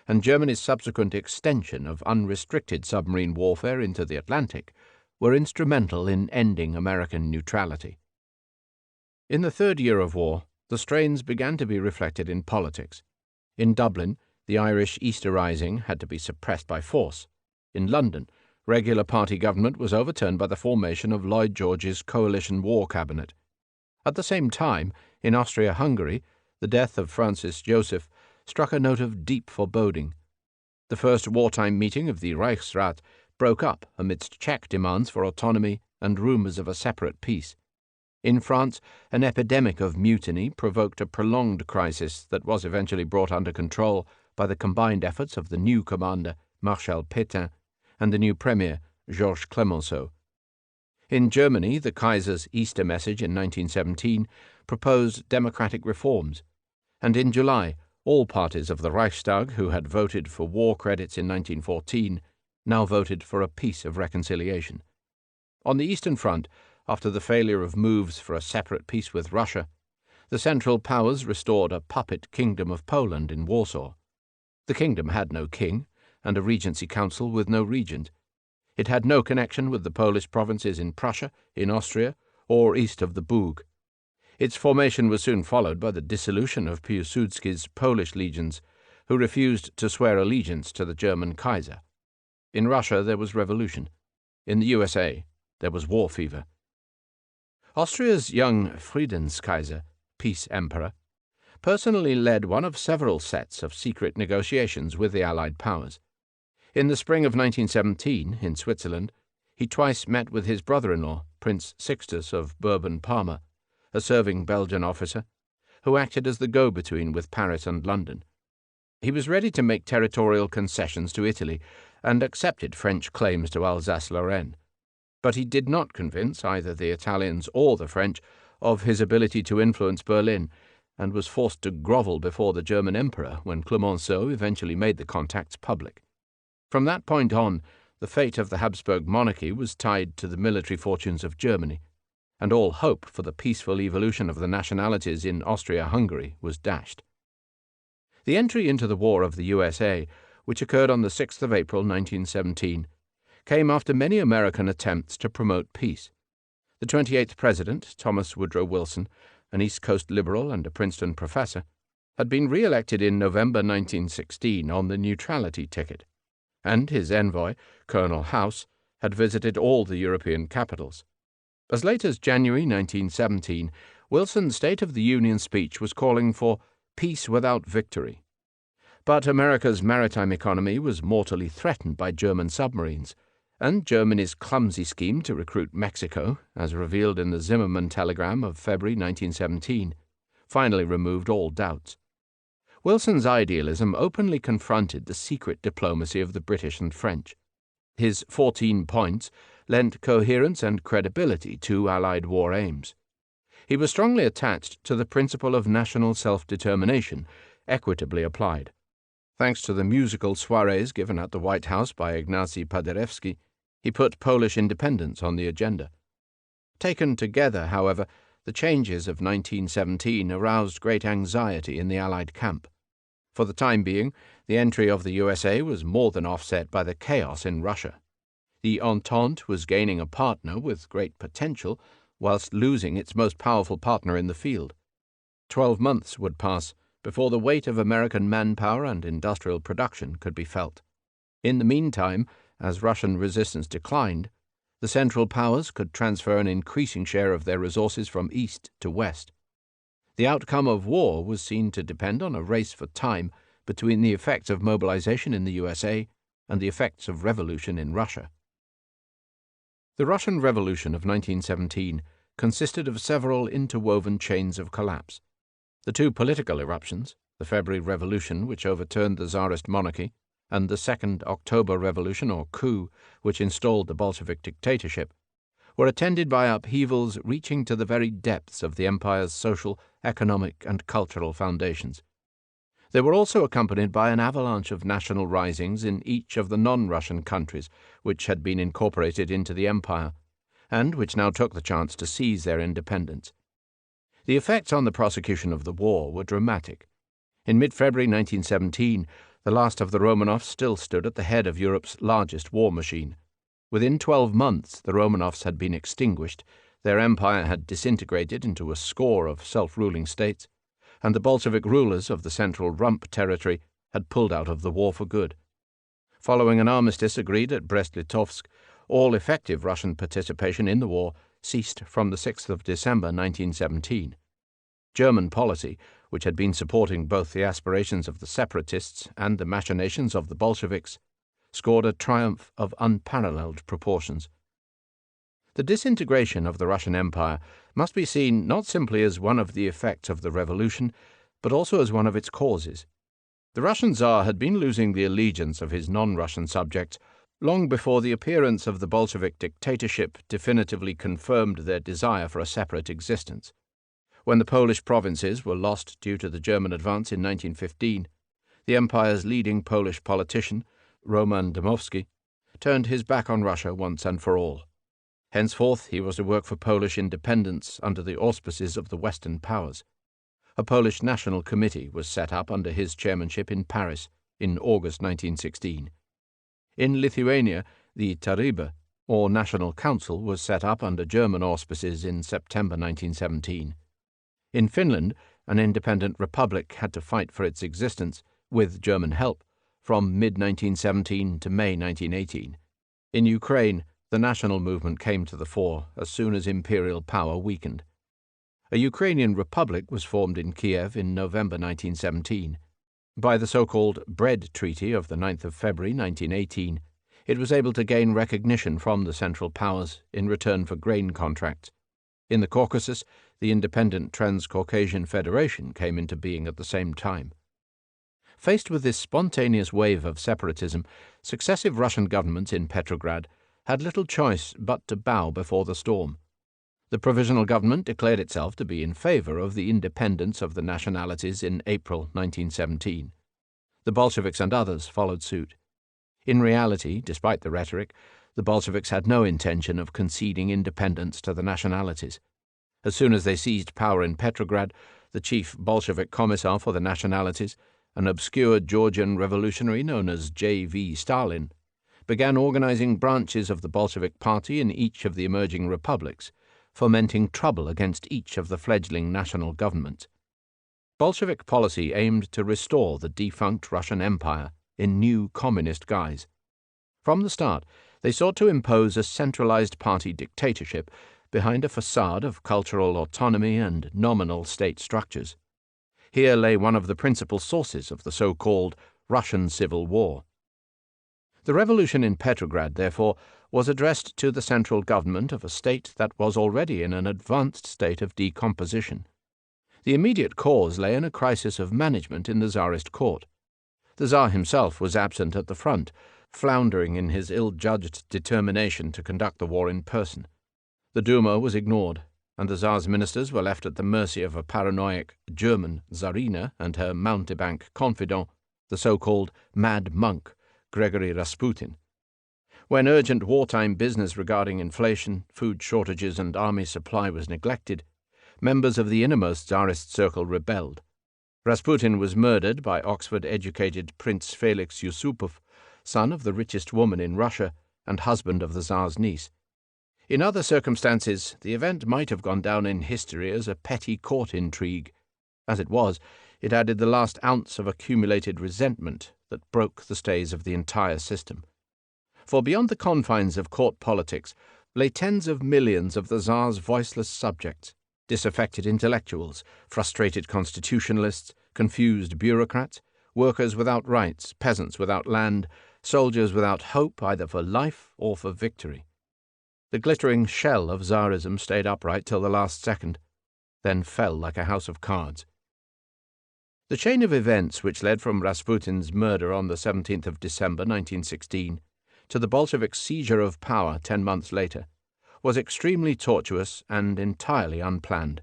and Germany's subsequent extension of unrestricted submarine warfare into the Atlantic, were instrumental in ending American neutrality. In the third year of war, the strains began to be reflected in politics. In Dublin, the Irish Easter Rising had to be suppressed by force. In London, regular party government was overturned by the formation of Lloyd George's coalition war cabinet. At the same time, in Austria-Hungary, the death of Francis Joseph struck a note of deep foreboding. The first wartime meeting of the Reichsrat broke up amidst Czech demands for autonomy and rumours of a separate peace. In France, an epidemic of mutiny provoked a prolonged crisis that was eventually brought under control by the combined efforts of the new commander, Marshal Pétain, and the new premier, Georges Clemenceau. In Germany, the Kaiser's Easter message in 1917 proposed democratic reforms, and in July, all parties of the Reichstag who had voted for war credits in 1914 now voted for a peace of reconciliation. On the Eastern Front, after the failure of moves for a separate peace with Russia, the Central Powers restored a puppet kingdom of Poland in Warsaw. The kingdom had no king, and a regency council with no regent. It had no connection with the Polish provinces in Prussia, in Austria, or east of the Bug. Its formation was soon followed by the dissolution of Piłsudski's Polish legions, who refused to swear allegiance to the German Kaiser. In Russia there was revolution. In the USA there was war fever. Austria's young Friedenskaiser, peace emperor, personally led one of several sets of secret negotiations with the Allied powers. In the spring of 1917, in Switzerland, he twice met with his brother-in-law, Prince Sixtus of Bourbon-Parma, a serving Belgian officer, who acted as the go-between with Paris and London. He was ready to make territorial concessions to Italy and accepted French claims to Alsace-Lorraine. But he did not convince either the Italians or the French of his ability to influence Berlin, and was forced to grovel before the German emperor when Clemenceau eventually made the contacts public. From that point on, the fate of the Habsburg monarchy was tied to the military fortunes of Germany, and all hope for the peaceful evolution of the nationalities in Austria-Hungary was dashed. The entry into the War of the USA, which occurred on the 6th of April 1917, came after many American attempts to promote peace. The 28th President, Thomas Woodrow Wilson, an East Coast liberal and a Princeton professor, had been re-elected in November 1916 on the neutrality ticket, and his envoy, Colonel House, had visited all the European capitals. As late as January 1917, Wilson's State of the Union speech was calling for peace without victory. But America's maritime economy was mortally threatened by German submarines, and Germany's clumsy scheme to recruit Mexico, as revealed in the Zimmermann telegram of February 1917, finally removed all doubts. Wilson's idealism openly confronted the secret diplomacy of the British and French. His 14 points lent coherence and credibility to Allied war aims. He was strongly attached to the principle of national self-determination, equitably applied. Thanks to the musical soirees given at the White House by Ignacy Paderewski, he put Polish independence on the agenda. Taken together, however, the changes of 1917 aroused great anxiety in the Allied camp. For the time being, the entry of the USA was more than offset by the chaos in Russia. The Entente was gaining a partner with great potential, whilst losing its most powerful partner in the field. 12 months would pass before the weight of American manpower and industrial production could be felt. In the meantime, as Russian resistance declined, the Central Powers could transfer an increasing share of their resources from east to west. The outcome of war was seen to depend on a race for time between the effects of mobilization in the USA and the effects of revolution in Russia. The Russian Revolution of 1917 consisted of several interwoven chains of collapse. The two political eruptions, the February Revolution, which overturned the Tsarist monarchy, and the Second October Revolution, or coup, which installed the Bolshevik dictatorship, were attended by upheavals reaching to the very depths of the empire's social, economic, and cultural foundations. They were also accompanied by an avalanche of national risings in each of the non-Russian countries which had been incorporated into the empire, and which now took the chance to seize their independence. The effects on the prosecution of the war were dramatic. In mid-February 1917, the last of the Romanovs still stood at the head of Europe's largest war machine. Within 12 months, the Romanovs had been extinguished, their empire had disintegrated into a score of self-ruling states, and the Bolshevik rulers of the central Rump territory had pulled out of the war for good. Following an armistice agreed at Brest-Litovsk, all effective Russian participation in the war ceased from the 6th of December 1917. German policy, which had been supporting both the aspirations of the separatists and the machinations of the Bolsheviks, scored a triumph of unparalleled proportions. The disintegration of the Russian Empire must be seen not simply as one of the effects of the revolution, but also as one of its causes. The Russian Tsar had been losing the allegiance of his non-Russian subjects long before the appearance of the Bolshevik dictatorship definitively confirmed their desire for a separate existence. When the Polish provinces were lost due to the German advance in 1915, the empire's leading Polish politician, Roman Dmowski, turned his back on Russia once and for all. Henceforth he was to work for Polish independence under the auspices of the Western powers. A Polish National Committee was set up under his chairmanship in Paris in August 1916. In Lithuania, the Taryba, or National Council, was set up under German auspices in September 1917. In Finland, an independent republic had to fight for its existence, with German help, from mid-1917 to May 1918. In Ukraine, the national movement came to the fore as soon as imperial power weakened. A Ukrainian republic was formed in Kiev in November 1917. By the so-called Bread Treaty of the 9th of February 1918, it was able to gain recognition from the Central Powers in return for grain contracts. In the Caucasus, the independent Transcaucasian Federation came into being at the same time. Faced with this spontaneous wave of separatism, successive Russian governments in Petrograd had little choice but to bow before the storm. The provisional government declared itself to be in favor of the independence of the nationalities in April 1917. The Bolsheviks and others followed suit. In reality, despite the rhetoric, the Bolsheviks had no intention of conceding independence to the nationalities. As soon as they seized power in Petrograd, the chief Bolshevik commissar for the nationalities, an obscure Georgian revolutionary known as J.V. Stalin, began organizing branches of the Bolshevik Party in each of the emerging republics, fomenting trouble against each of the fledgling national governments. Bolshevik policy aimed to restore the defunct Russian Empire in new communist guise. From the start, they sought to impose a centralized party dictatorship behind a facade of cultural autonomy and nominal state structures. Here lay one of the principal sources of the so-called Russian Civil War. The revolution in Petrograd, therefore, was addressed to the central government of a state that was already in an advanced state of decomposition. The immediate cause lay in a crisis of management in the Tsarist court. The Tsar himself was absent at the front, floundering in his ill-judged determination to conduct the war in person. The Duma was ignored, and the Tsar's ministers were left at the mercy of a paranoiac German Tsarina and her mountebank confidant, the so-called Mad Monk, Gregory Rasputin. When urgent wartime business regarding inflation, food shortages, and army supply was neglected, members of the innermost Tsarist circle rebelled. Rasputin was murdered by Oxford-educated Prince Felix Yusupov, son of the richest woman in Russia and husband of the Tsar's niece. In other circumstances, the event might have gone down in history as a petty court intrigue. As it was, it added the last ounce of accumulated resentment that broke the stays of the entire system. For beyond the confines of court politics lay tens of millions of the Tsar's voiceless subjects, disaffected intellectuals, frustrated constitutionalists, confused bureaucrats, workers without rights, peasants without land, soldiers without hope either for life or for victory. The glittering shell of Tsarism stayed upright till the last second, then fell like a house of cards. The chain of events which led from Rasputin's murder on the 17th of December 1916 to the Bolshevik seizure of power 10 months later was extremely tortuous and entirely unplanned.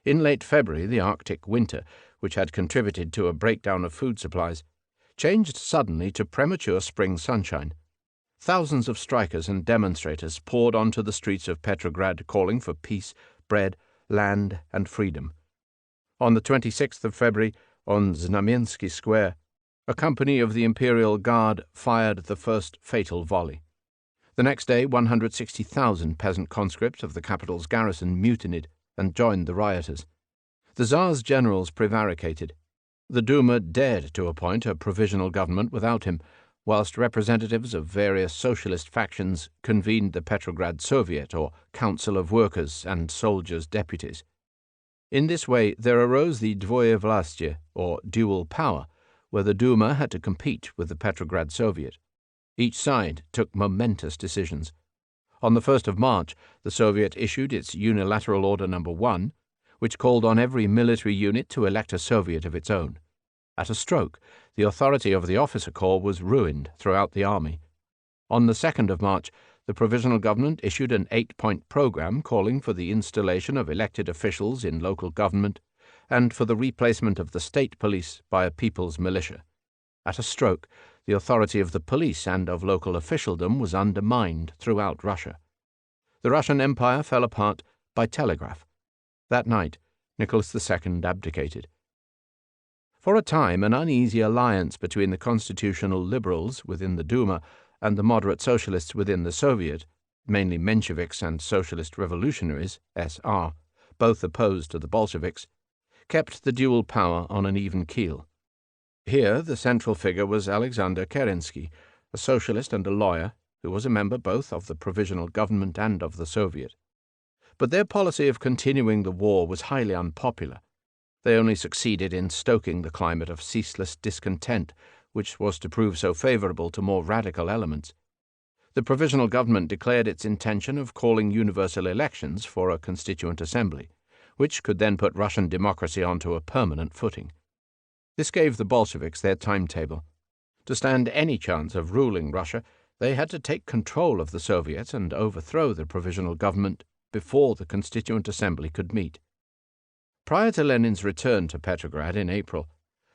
In late February, the Arctic winter, which had contributed to a breakdown of food supplies, changed suddenly to premature spring sunshine. Thousands of strikers and demonstrators poured onto the streets of Petrograd calling for peace, bread, land, and freedom. On the 26th of February, on Znamensky Square, a company of the Imperial Guard fired the first fatal volley. The next day, 160,000 peasant conscripts of the capital's garrison mutinied and joined the rioters. The Tsar's generals prevaricated. The Duma dared to appoint a provisional government without him, whilst representatives of various socialist factions convened the Petrograd Soviet, or Council of Workers and Soldiers' Deputies. In this way there arose the Dvoyevlastye, or dual power, where the Duma had to compete with the Petrograd Soviet. Each side took momentous decisions. On the 1st of March, the Soviet issued its Unilateral Order No. 1, which called on every military unit to elect a Soviet of its own. At a stroke, the authority of the officer corps was ruined throughout the army. On the 2nd of March, the Provisional Government issued an 8-point program calling for the installation of elected officials in local government and for the replacement of the state police by a people's militia. At a stroke, the authority of the police and of local officialdom was undermined throughout Russia. The Russian Empire fell apart by telegraph. That night, Nicholas II abdicated. For a time, an uneasy alliance between the constitutional liberals within the Duma and the moderate socialists within the Soviet, mainly Mensheviks and Socialist Revolutionaries, SR, both opposed to the Bolsheviks, kept the dual power on an even keel. Here the central figure was Alexander Kerensky, a socialist and a lawyer, who was a member both of the Provisional Government and of the Soviet. But their policy of continuing the war was highly unpopular. They only succeeded in stoking the climate of ceaseless discontent which was to prove so favorable to more radical elements. The Provisional Government declared its intention of calling universal elections for a constituent assembly, which could then put Russian democracy onto a permanent footing. This gave the Bolsheviks their timetable. To stand any chance of ruling Russia, they had to take control of the Soviets and overthrow the Provisional Government before the Constituent Assembly could meet. Prior to Lenin's return to Petrograd in April,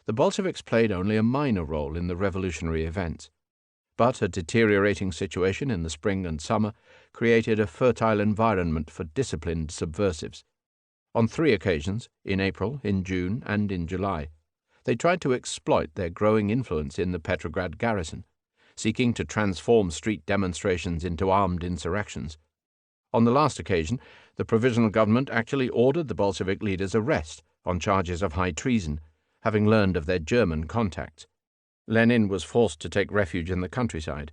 the Bolsheviks played only a minor role in the revolutionary events. But a deteriorating situation in the spring and summer created a fertile environment for disciplined subversives. On 3 occasions, in April, in June, and in July, they tried to exploit their growing influence in the Petrograd garrison, seeking to transform street demonstrations into armed insurrections. On the last occasion, the Provisional Government actually ordered the Bolshevik leaders' arrest on charges of high treason, having learned of their German contacts. Lenin was forced to take refuge in the countryside.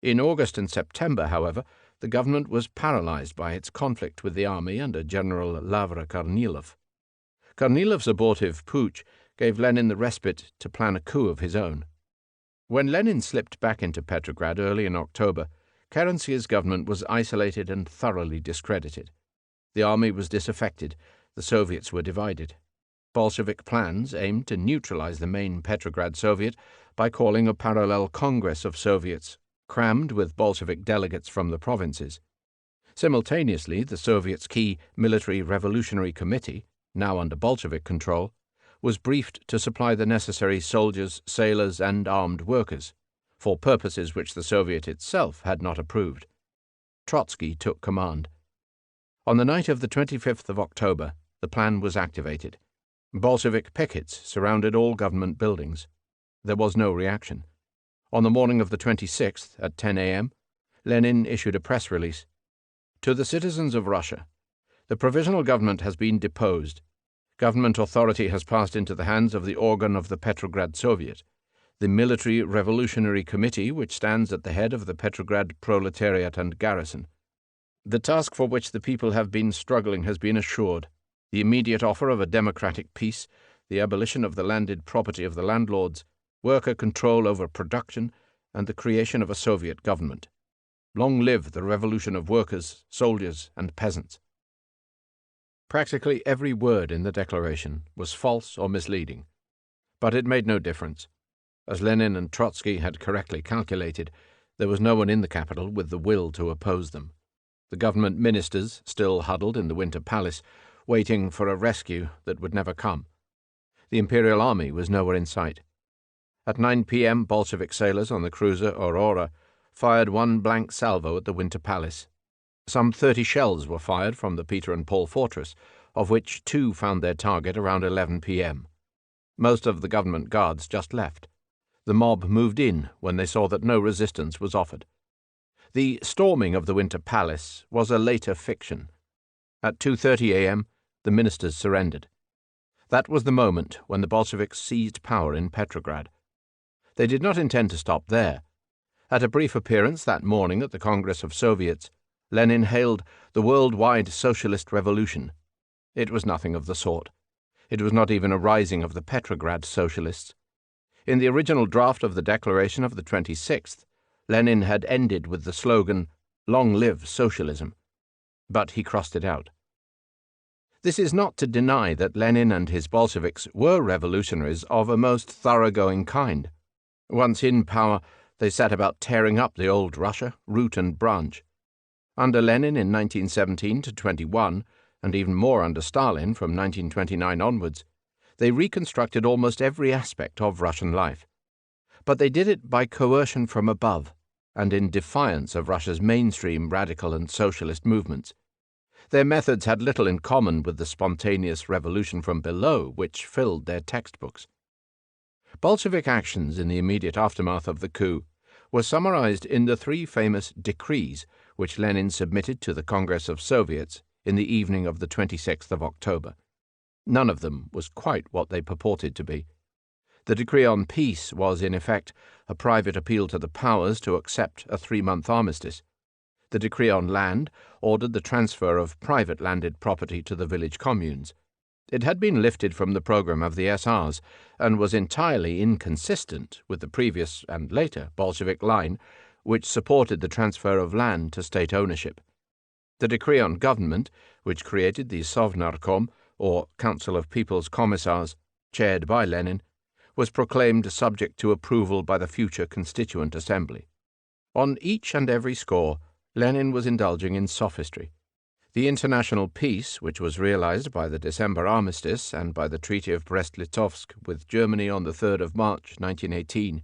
In August and September, however, the government was paralyzed by its conflict with the army under General Lavra Kornilov. Kornilov's abortive putsch gave Lenin the respite to plan a coup of his own. When Lenin slipped back into Petrograd early in October, Kerensky's government was isolated and thoroughly discredited. The army was disaffected, the Soviets were divided. Bolshevik plans aimed to neutralize the main Petrograd Soviet by calling a parallel Congress of Soviets, crammed with Bolshevik delegates from the provinces. Simultaneously, the Soviets' key Military Revolutionary Committee, now under Bolshevik control, was briefed to supply the necessary soldiers, sailors, and armed workers, for purposes which the Soviet itself had not approved. Trotsky took command. On the night of the 25th of October, the plan was activated. Bolshevik pickets surrounded all government buildings. There was no reaction. On the morning of the 26th, at 10 a.m., Lenin issued a press release. To the citizens of Russia, the Provisional Government has been deposed. Government authority has passed into the hands of the organ of the Petrograd Soviet, the Military Revolutionary Committee, which stands at the head of the Petrograd proletariat and garrison. The task for which the people have been struggling has been assured: the immediate offer of a democratic peace, the abolition of the landed property of the landlords, worker control over production, and the creation of a Soviet government. Long live the revolution of workers, soldiers, and peasants. Practically every word in the declaration was false or misleading, but it made no difference. As Lenin and Trotsky had correctly calculated, there was no one in the capital with the will to oppose them. The government ministers still huddled in the Winter Palace, waiting for a rescue that would never come. The Imperial Army was nowhere in sight. At 9 p.m., Bolshevik sailors on the cruiser Aurora fired one blank salvo at the Winter Palace. Some 30 shells were fired from the Peter and Paul fortress, of which 2 found their target around 11 p.m. Most of the government guards just left. The mob moved in when they saw that no resistance was offered. The storming of the Winter Palace was a later fiction. At 2:30 a.m., the ministers surrendered. That was the moment when the Bolsheviks seized power in Petrograd. They did not intend to stop there. At a brief appearance that morning at the Congress of Soviets, Lenin hailed the worldwide socialist revolution. It was nothing of the sort. It was not even a rising of the Petrograd socialists. In the original draft of the declaration of the 26th, Lenin had ended with the slogan, "Long live socialism," but he crossed it out. This is not to deny that Lenin and his Bolsheviks were revolutionaries of a most thoroughgoing kind. Once in power, they set about tearing up the old Russia, root and branch. Under Lenin in 1917 to 21, and even more under Stalin from 1929 onwards, they reconstructed almost every aspect of Russian life. But they did it by coercion from above, and in defiance of Russia's mainstream radical and socialist movements. Their methods had little in common with the spontaneous revolution from below which filled their textbooks. Bolshevik actions in the immediate aftermath of the coup were summarized in the 3 famous decrees which Lenin submitted to the Congress of Soviets in the evening of the 26th of October. None of them was quite what they purported to be. The decree on peace was, in effect, a private appeal to the powers to accept a 3-month armistice. The decree on land ordered the transfer of private landed property to the village communes. It had been lifted from the program of the SRs and was entirely inconsistent with the previous and later Bolshevik line, which supported the transfer of land to state ownership. The decree on government, which created the Sovnarkom, or Council of People's Commissars, chaired by Lenin, was proclaimed subject to approval by the future Constituent Assembly. On each and every score, Lenin was indulging in sophistry. The international peace, which was realized by the December armistice and by the Treaty of Brest-Litovsk with Germany on the 3rd of March 1918,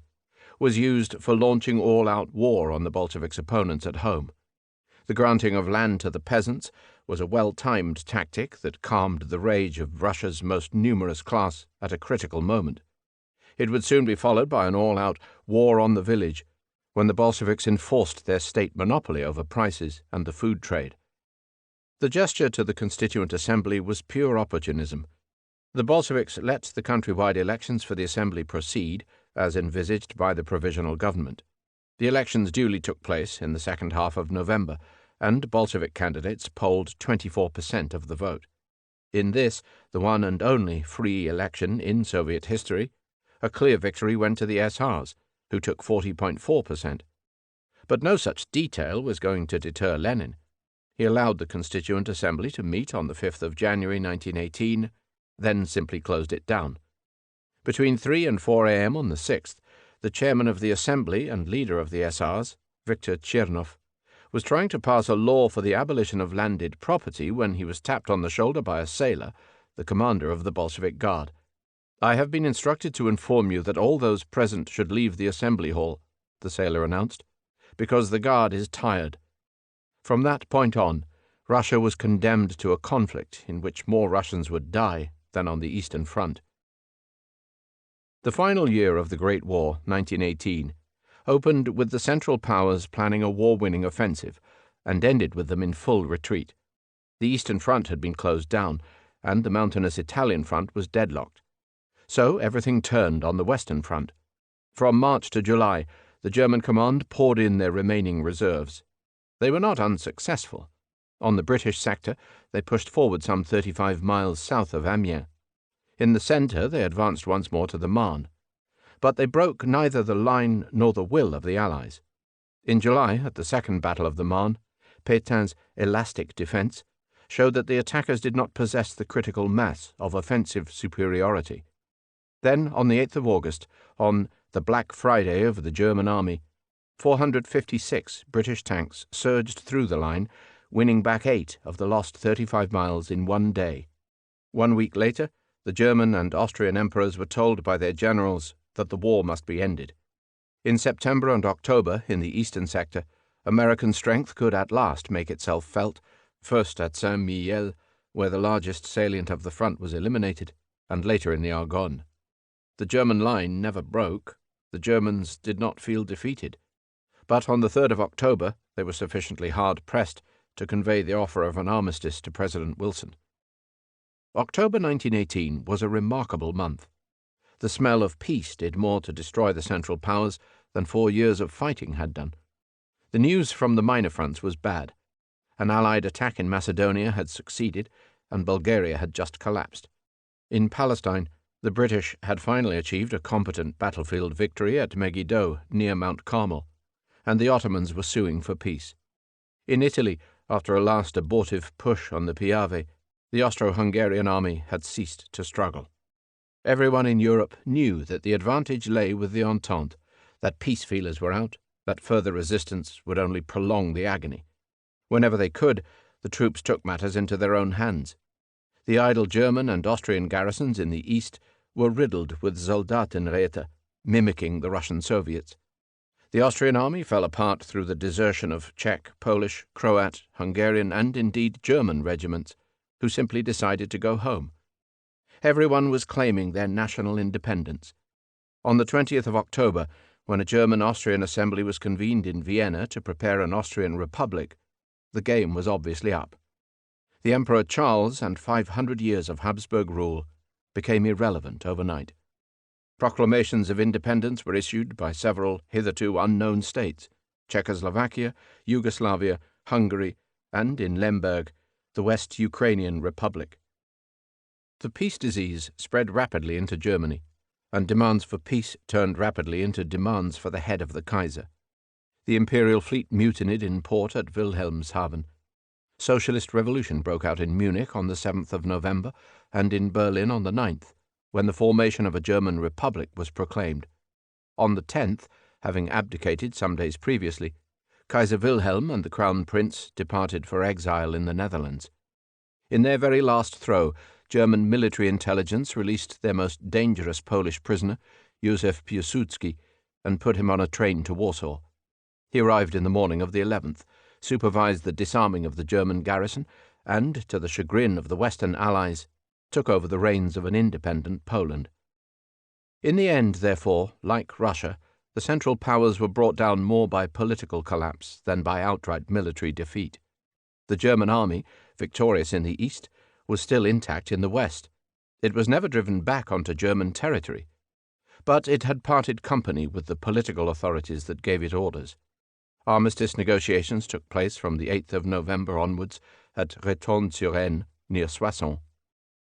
was used for launching all-out war on the Bolsheviks' opponents at home. The granting of land to the peasants was a well-timed tactic that calmed the rage of Russia's most numerous class at a critical moment. It would soon be followed by an all-out war on the village, when the Bolsheviks enforced their state monopoly over prices and the food trade. The gesture to the Constituent Assembly was pure opportunism. The Bolsheviks let the countrywide elections for the Assembly proceed, as envisaged by the Provisional Government. The elections duly took place in the second half of November, and Bolshevik candidates polled 24% of the vote. In this, the one and only free election in Soviet history, a clear victory went to the SRs, who took 40.4%. But no such detail was going to deter Lenin. He allowed the Constituent Assembly to meet on the 5th of January 1918, then simply closed it down. Between 3 and 4 a.m. on the 6th, the chairman of the Assembly and leader of the SRs, Viktor Chernov, was trying to pass a law for the abolition of landed property when he was tapped on the shoulder by a sailor, the commander of the Bolshevik Guard. "I have been instructed to inform you that all those present should leave the Assembly Hall," the sailor announced, "because the Guard is tired." From that point on, Russia was condemned to a conflict in which more Russians would die than on the Eastern Front. The final year of the Great War, 1918, opened with the Central Powers planning a war-winning offensive and ended with them in full retreat. The Eastern Front had been closed down, and the mountainous Italian front was deadlocked. So everything turned on the Western Front. From March to July, the German command poured in their remaining reserves. They were not unsuccessful. On the British sector, they pushed forward some 35 miles south of Amiens. In the centre, they advanced once more to the Marne. But they broke neither the line nor the will of the Allies. In July, at the Second Battle of the Marne, Pétain's elastic defence showed that the attackers did not possess the critical mass of offensive superiority. Then, on the 8th of August, on the Black Friday of the German army, 456 British tanks surged through the line, winning back 8 of the lost 35 miles in one day. 1 week later, the German and Austrian emperors were told by their generals that the war must be ended. In September and October, in the eastern sector, American strength could at last make itself felt, first at Saint-Mihiel, where the largest salient of the front was eliminated, and later in the Argonne. The German line never broke. The Germans did not feel defeated. But on the 3rd of October, they were sufficiently hard-pressed to convey the offer of an armistice to President Wilson. October 1918 was a remarkable month. The smell of peace did more to destroy the Central Powers than 4 years of fighting had done. The news from the minor fronts was bad. An Allied attack in Macedonia had succeeded, and Bulgaria had just collapsed. In Palestine, the British had finally achieved a competent battlefield victory at Megiddo, near Mount Carmel, and the Ottomans were suing for peace. In Italy, after a last abortive push on the Piave, the Austro-Hungarian army had ceased to struggle. Everyone in Europe knew that the advantage lay with the Entente, that peace feelers were out, that further resistance would only prolong the agony. Whenever they could, the troops took matters into their own hands. The idle German and Austrian garrisons in the east were riddled with Soldatenräte, mimicking the Russian Soviets. The Austrian army fell apart through the desertion of Czech, Polish, Croat, Hungarian, and indeed German regiments, who simply decided to go home. Everyone was claiming their national independence. On the 20th of October, when a German-Austrian assembly was convened in Vienna to prepare an Austrian republic, the game was obviously up. The Emperor Charles and 500 years of Habsburg rule became irrelevant overnight. Proclamations of independence were issued by several hitherto unknown states: Czechoslovakia, Yugoslavia, Hungary, and, in Lemberg, the West Ukrainian Republic. The peace disease spread rapidly into Germany, and demands for peace turned rapidly into demands for the head of the Kaiser. The imperial fleet mutinied in port at Wilhelmshaven. Socialist revolution broke out in Munich on the 7th of November and in Berlin on the 9th, when the formation of a German republic was proclaimed. On the 10th, having abdicated some days previously, Kaiser Wilhelm and the Crown Prince departed for exile in the Netherlands. In their very last throw, German military intelligence released their most dangerous Polish prisoner, Józef Piłsudski, and put him on a train to Warsaw. He arrived in the morning of the 11th, supervised the disarming of the German garrison, and, to the chagrin of the Western Allies, took over the reins of an independent Poland. In the end, therefore, like Russia, the Central Powers were brought down more by political collapse than by outright military defeat. The German army, victorious in the east, was still intact in the west. It was never driven back onto German territory, but it had parted company with the political authorities that gave it orders. Armistice negotiations took place from the 8th of November onwards at Retonne-sur-Aisne, near Soissons.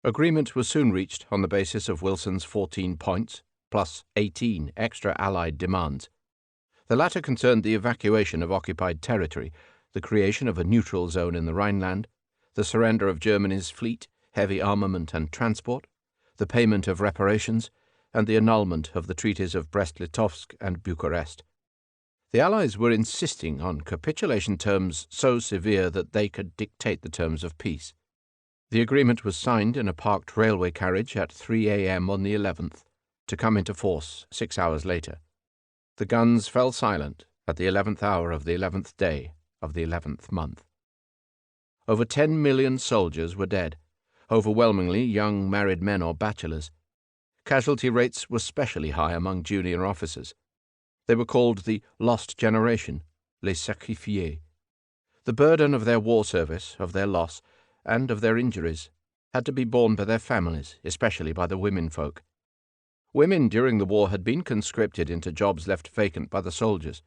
Agreement was soon reached on the basis of Wilson's 14 points, plus 18 extra Allied demands. The latter concerned the evacuation of occupied territory, the creation of a neutral zone in the Rhineland, the surrender of Germany's fleet, heavy armament and transport, the payment of reparations, and the annulment of the treaties of Brest-Litovsk and Bucharest. The Allies were insisting on capitulation terms so severe that they could dictate the terms of peace. The agreement was signed in a parked railway carriage at 3 a.m. on the 11th, to come into force 6 hours later. The guns fell silent at the 11th hour of the 11th day of the 11th month. Over 10 million soldiers were dead, overwhelmingly young married men or bachelors. Casualty rates were specially high among junior officers. They were called the lost generation, les sacrifiés. The burden of their war service, of their loss, and of their injuries had to be borne by their families, especially by the womenfolk. Women during the war had been conscripted into jobs left vacant by the soldiers.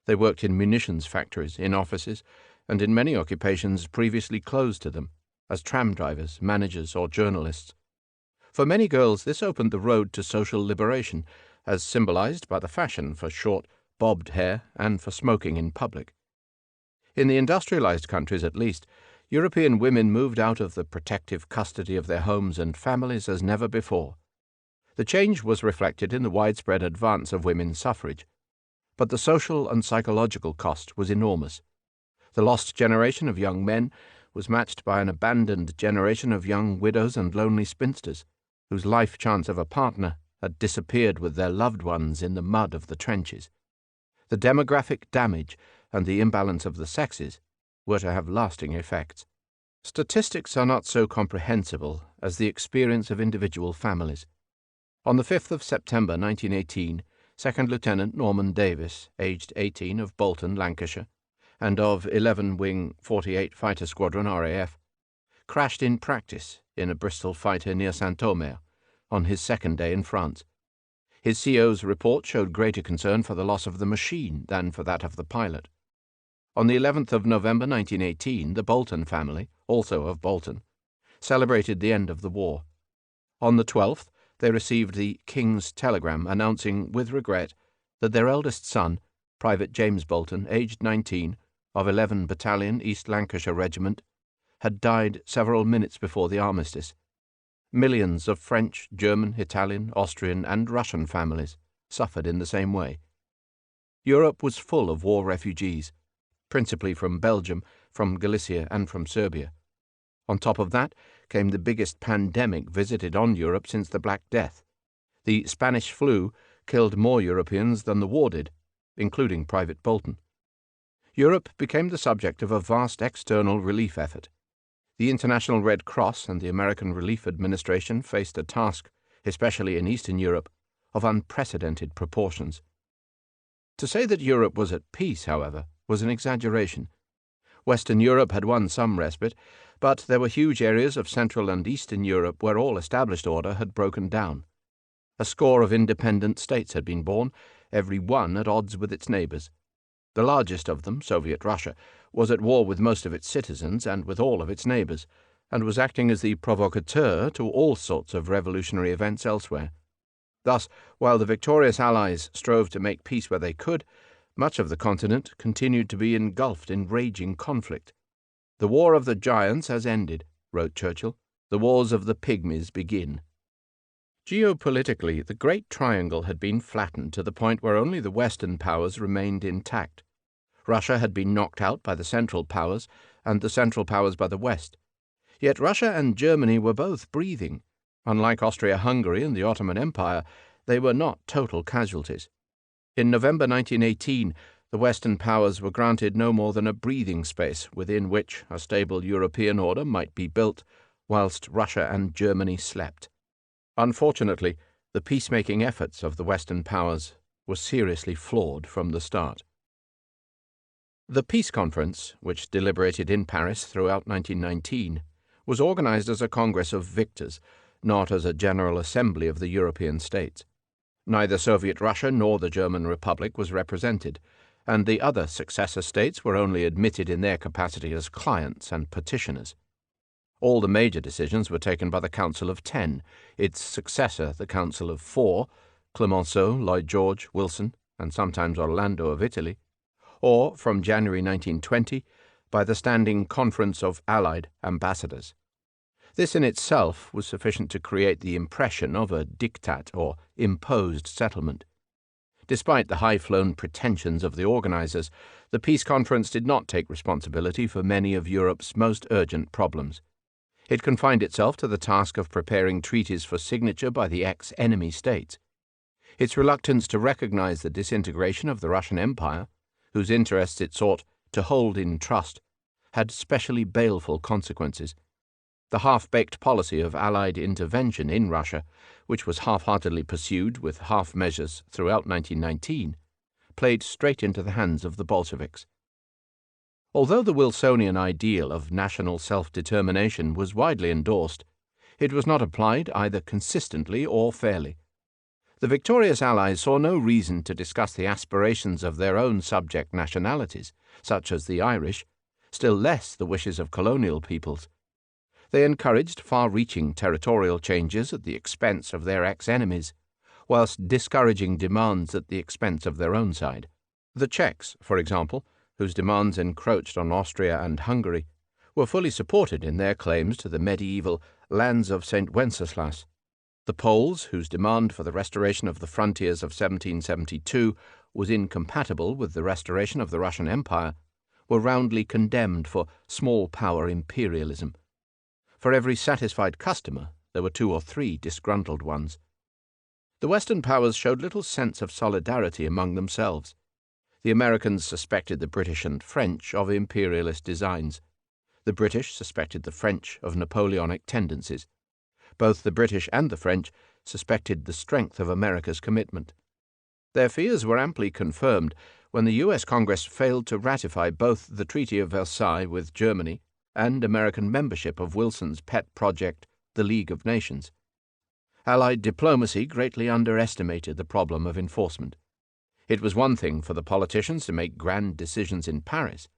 They worked in munitions factories, in offices, and in many occupations previously closed to them, as tram drivers, managers, or journalists. For many girls, this opened the road to social liberation, as symbolized by the fashion for short, bobbed hair and for smoking in public. In the industrialized countries, at least, European women moved out of the protective custody of their homes and families as never before. The change was reflected in the widespread advance of women's suffrage, but the social and psychological cost was enormous. The lost generation of young men was matched by an abandoned generation of young widows and lonely spinsters, whose life chance of a partner had disappeared with their loved ones in the mud of the trenches. The demographic damage and the imbalance of the sexes were to have lasting effects. Statistics are not so comprehensible as the experience of individual families. On the 5th of September 1918, Second Lieutenant Norman Davies, aged 18, of Bolton, Lancashire, and of 11 Wing 48 Fighter Squadron RAF, crashed in practice in a Bristol fighter near Saint-Omer on his second day in France. His CO's report showed greater concern for the loss of the machine than for that of the pilot. On the 11th of November 1918, the Bolton family, also of Bolton, celebrated the end of the war. On the 12th, they received the King's telegram announcing with regret that their eldest son, Private James Bolton, aged 19, of 11 Battalion East Lancashire Regiment, had died several minutes before the armistice. Millions of French, German, Italian, Austrian, and Russian families suffered in the same way. Europe was full of war refugees, principally from Belgium, from Galicia, and from Serbia. On top of that came the biggest pandemic visited on Europe since the Black Death. The Spanish flu killed more Europeans than the war did, including Private Bolton. Europe became the subject of a vast external relief effort. The International Red Cross and the American Relief Administration faced a task, especially in Eastern Europe, of unprecedented proportions. To say that Europe was at peace, however, was an exaggeration. Western Europe had won some respite, but there were huge areas of Central and Eastern Europe where all established order had broken down. A score of independent states had been born, every one at odds with its neighbors. The largest of them, Soviet Russia, was at war with most of its citizens and with all of its neighbors, and was acting as the provocateur to all sorts of revolutionary events elsewhere. Thus, while the victorious Allies strove to make peace where they could, much of the continent continued to be engulfed in raging conflict. "The war of the giants has ended," wrote Churchill. "The wars of the pygmies begin." Geopolitically, the Great Triangle had been flattened to the point where only the Western powers remained intact. Russia had been knocked out by the Central Powers, and the Central Powers by the West. Yet Russia and Germany were both breathing. Unlike Austria-Hungary and the Ottoman Empire, they were not total casualties. In November 1918, the Western powers were granted no more than a breathing space within which a stable European order might be built, whilst Russia and Germany slept. Unfortunately, the peacemaking efforts of the Western powers were seriously flawed from the start. The Peace Conference, which deliberated in Paris throughout 1919, was organized as a Congress of victors, not as a General Assembly of the European states. Neither Soviet Russia nor the German Republic was represented, and the other successor states were only admitted in their capacity as clients and petitioners. All the major decisions were taken by the Council of Ten, its successor the Council of Four, Clemenceau, Lloyd George, Wilson, and sometimes Orlando of Italy, or, from January 1920, by the Standing Conference of Allied Ambassadors. This in itself was sufficient to create the impression of a diktat or imposed settlement. Despite the high-flown pretensions of the organizers, the Peace Conference did not take responsibility for many of Europe's most urgent problems. It confined itself to the task of preparing treaties for signature by the ex-enemy states. Its reluctance to recognize the disintegration of the Russian Empire, whose interests it sought to hold in trust, had specially baleful consequences. The half-baked policy of Allied intervention in Russia, which was half-heartedly pursued with half measures throughout 1919, played straight into the hands of the Bolsheviks. Although the Wilsonian ideal of national self-determination was widely endorsed, It was not applied either consistently or fairly. The victorious Allies saw no reason to discuss the aspirations of their own subject nationalities, such as the Irish, still less the wishes of colonial peoples. They encouraged far-reaching territorial changes at the expense of their ex-enemies, whilst discouraging demands at the expense of their own side. The Czechs, for example, whose demands encroached on Austria and Hungary, were fully supported in their claims to the medieval lands of St. Wenceslas. The Poles, whose demand for the restoration of the frontiers of 1772 was incompatible with the restoration of the Russian Empire, were roundly condemned for small-power imperialism. For every satisfied customer, there were 2 or 3 disgruntled ones. The Western powers showed little sense of solidarity among themselves. The Americans suspected the British and French of imperialist designs. The British suspected the French of Napoleonic tendencies. Both the British and the French suspected the strength of America's commitment. Their fears were amply confirmed when the U.S. Congress failed to ratify both the Treaty of Versailles with Germany and American membership of Wilson's pet project, the League of Nations. Allied diplomacy greatly underestimated the problem of enforcement. It was one thing for the politicians to make grand decisions in Paris.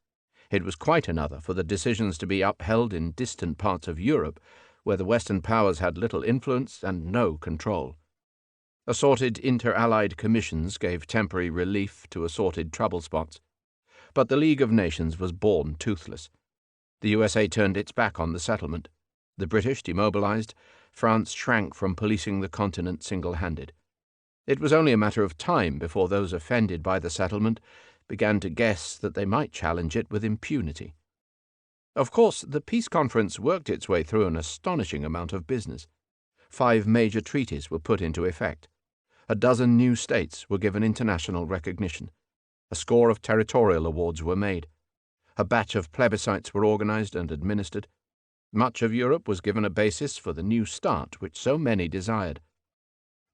It was quite another for the decisions to be upheld in distant parts of Europe, where the Western powers had little influence and no control. Assorted inter-allied commissions gave temporary relief to assorted trouble spots. But the League of Nations was born toothless. The USA turned its back on the settlement. The British demobilized. France shrank from policing the continent single-handed. It was only a matter of time before those offended by the settlement began to guess that they might challenge it with impunity. Of course, the peace conference worked its way through an astonishing amount of business. 5 major treaties were put into effect. A dozen new states were given international recognition. A score of territorial awards were made. A batch of plebiscites were organized and administered. Much of Europe was given a basis for the new start which so many desired.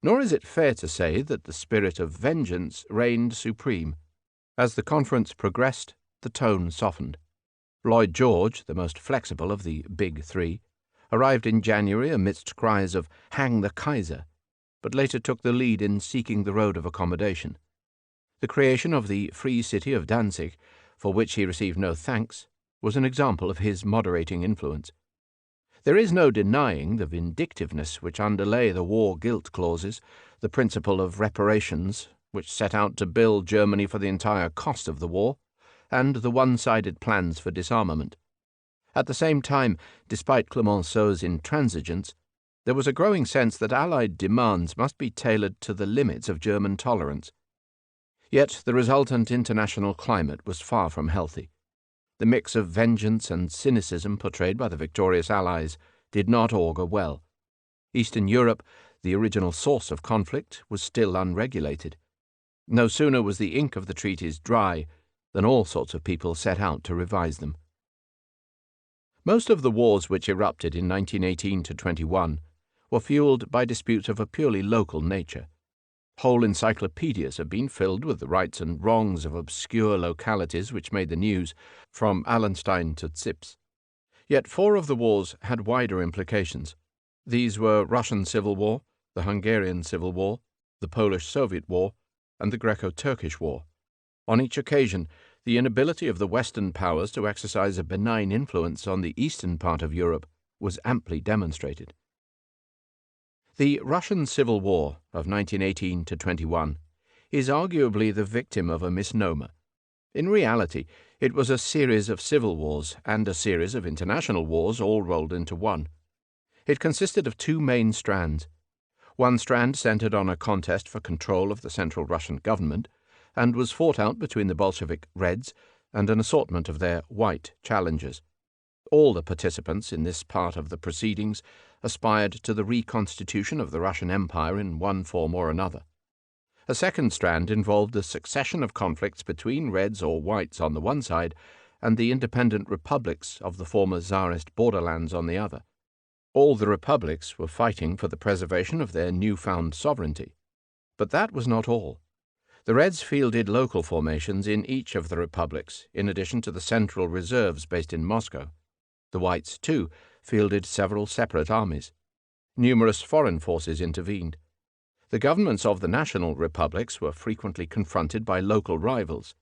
Nor is it fair to say that the spirit of vengeance reigned supreme. As the conference progressed, the tone softened. Lloyd George, the most flexible of the Big Three, arrived in January amidst cries of "Hang the Kaiser," but later took the lead in seeking the road of accommodation. The creation of the Free City of Danzig, for which he received no thanks, was an example of his moderating influence. There is no denying the vindictiveness which underlay the war guilt clauses, the principle of reparations, which set out to bill Germany for the entire cost of the war, and the one-sided plans for disarmament. At the same time, despite Clemenceau's intransigence, there was a growing sense that Allied demands must be tailored to the limits of German tolerance. Yet the resultant international climate was far from healthy. The mix of vengeance and cynicism portrayed by the victorious Allies did not augur well. Eastern Europe, the original source of conflict, was still unregulated. No sooner was the ink of the treaties dry than all sorts of people set out to revise them. Most of the wars which erupted in 1918 to 21 were fueled by disputes of a purely local nature. Whole encyclopedias have been filled with the rights and wrongs of obscure localities which made the news, from Allenstein to Zips. Yet 4 of the wars had wider implications. These were Russian Civil War, the Hungarian Civil War, the Polish-Soviet War, and the Greco-Turkish War. On each occasion, the inability of the Western powers to exercise a benign influence on the eastern part of Europe was amply demonstrated. The Russian Civil War of 1918 to 21 is arguably the victim of a misnomer. In reality, it was a series of civil wars and a series of international wars all rolled into one. It consisted of 2 main strands. One strand centered on a contest for control of the central Russian government, and was fought out between the Bolshevik Reds and an assortment of their white challengers. All the participants in this part of the proceedings aspired to the reconstitution of the Russian Empire in one form or another. A second strand involved a succession of conflicts between Reds or Whites on the one side and the independent republics of the former Tsarist borderlands on the other. All the republics were fighting for the preservation of their newfound sovereignty. But that was not all. The Reds fielded local formations in each of the republics, in addition to the central reserves based in Moscow. The Whites, too, fielded several separate armies. Numerous foreign forces intervened. The governments of the national republics were frequently confronted by local rivals,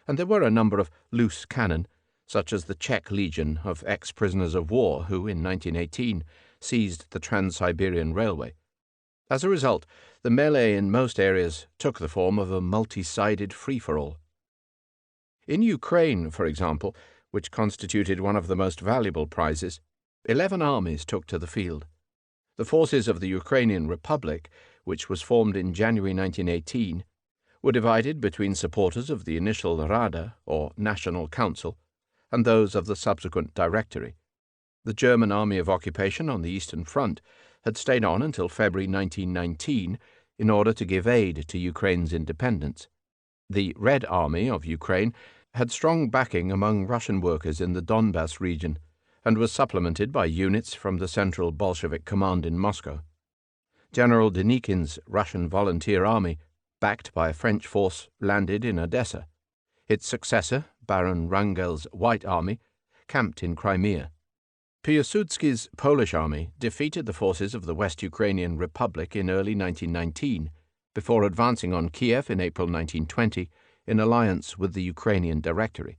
and there were a number of loose cannon, such as the Czech Legion of ex-prisoners of war who, in 1918, seized the Trans-Siberian Railway. As a result, the melee in most areas took the form of a multi-sided free-for-all. In Ukraine, for example, which constituted one of the most valuable prizes, 11 armies took to the field. The forces of the Ukrainian Republic, which was formed in January 1918, were divided between supporters of the initial Rada, or National Council, and those of the subsequent Directory. The German Army of Occupation on the Eastern Front had stayed on until February 1919 in order to give aid to Ukraine's independence. The Red Army of Ukraine had strong backing among Russian workers in the Donbas region and was supplemented by units from the Central Bolshevik Command in Moscow. General Denikin's Russian Volunteer Army, backed by a French force, landed in Odessa. Its successor, Baron Wrangel's White Army, camped in Crimea. Piłsudski's Polish army defeated the forces of the West Ukrainian Republic in early 1919, before advancing on Kiev in April 1920 in alliance with the Ukrainian Directory.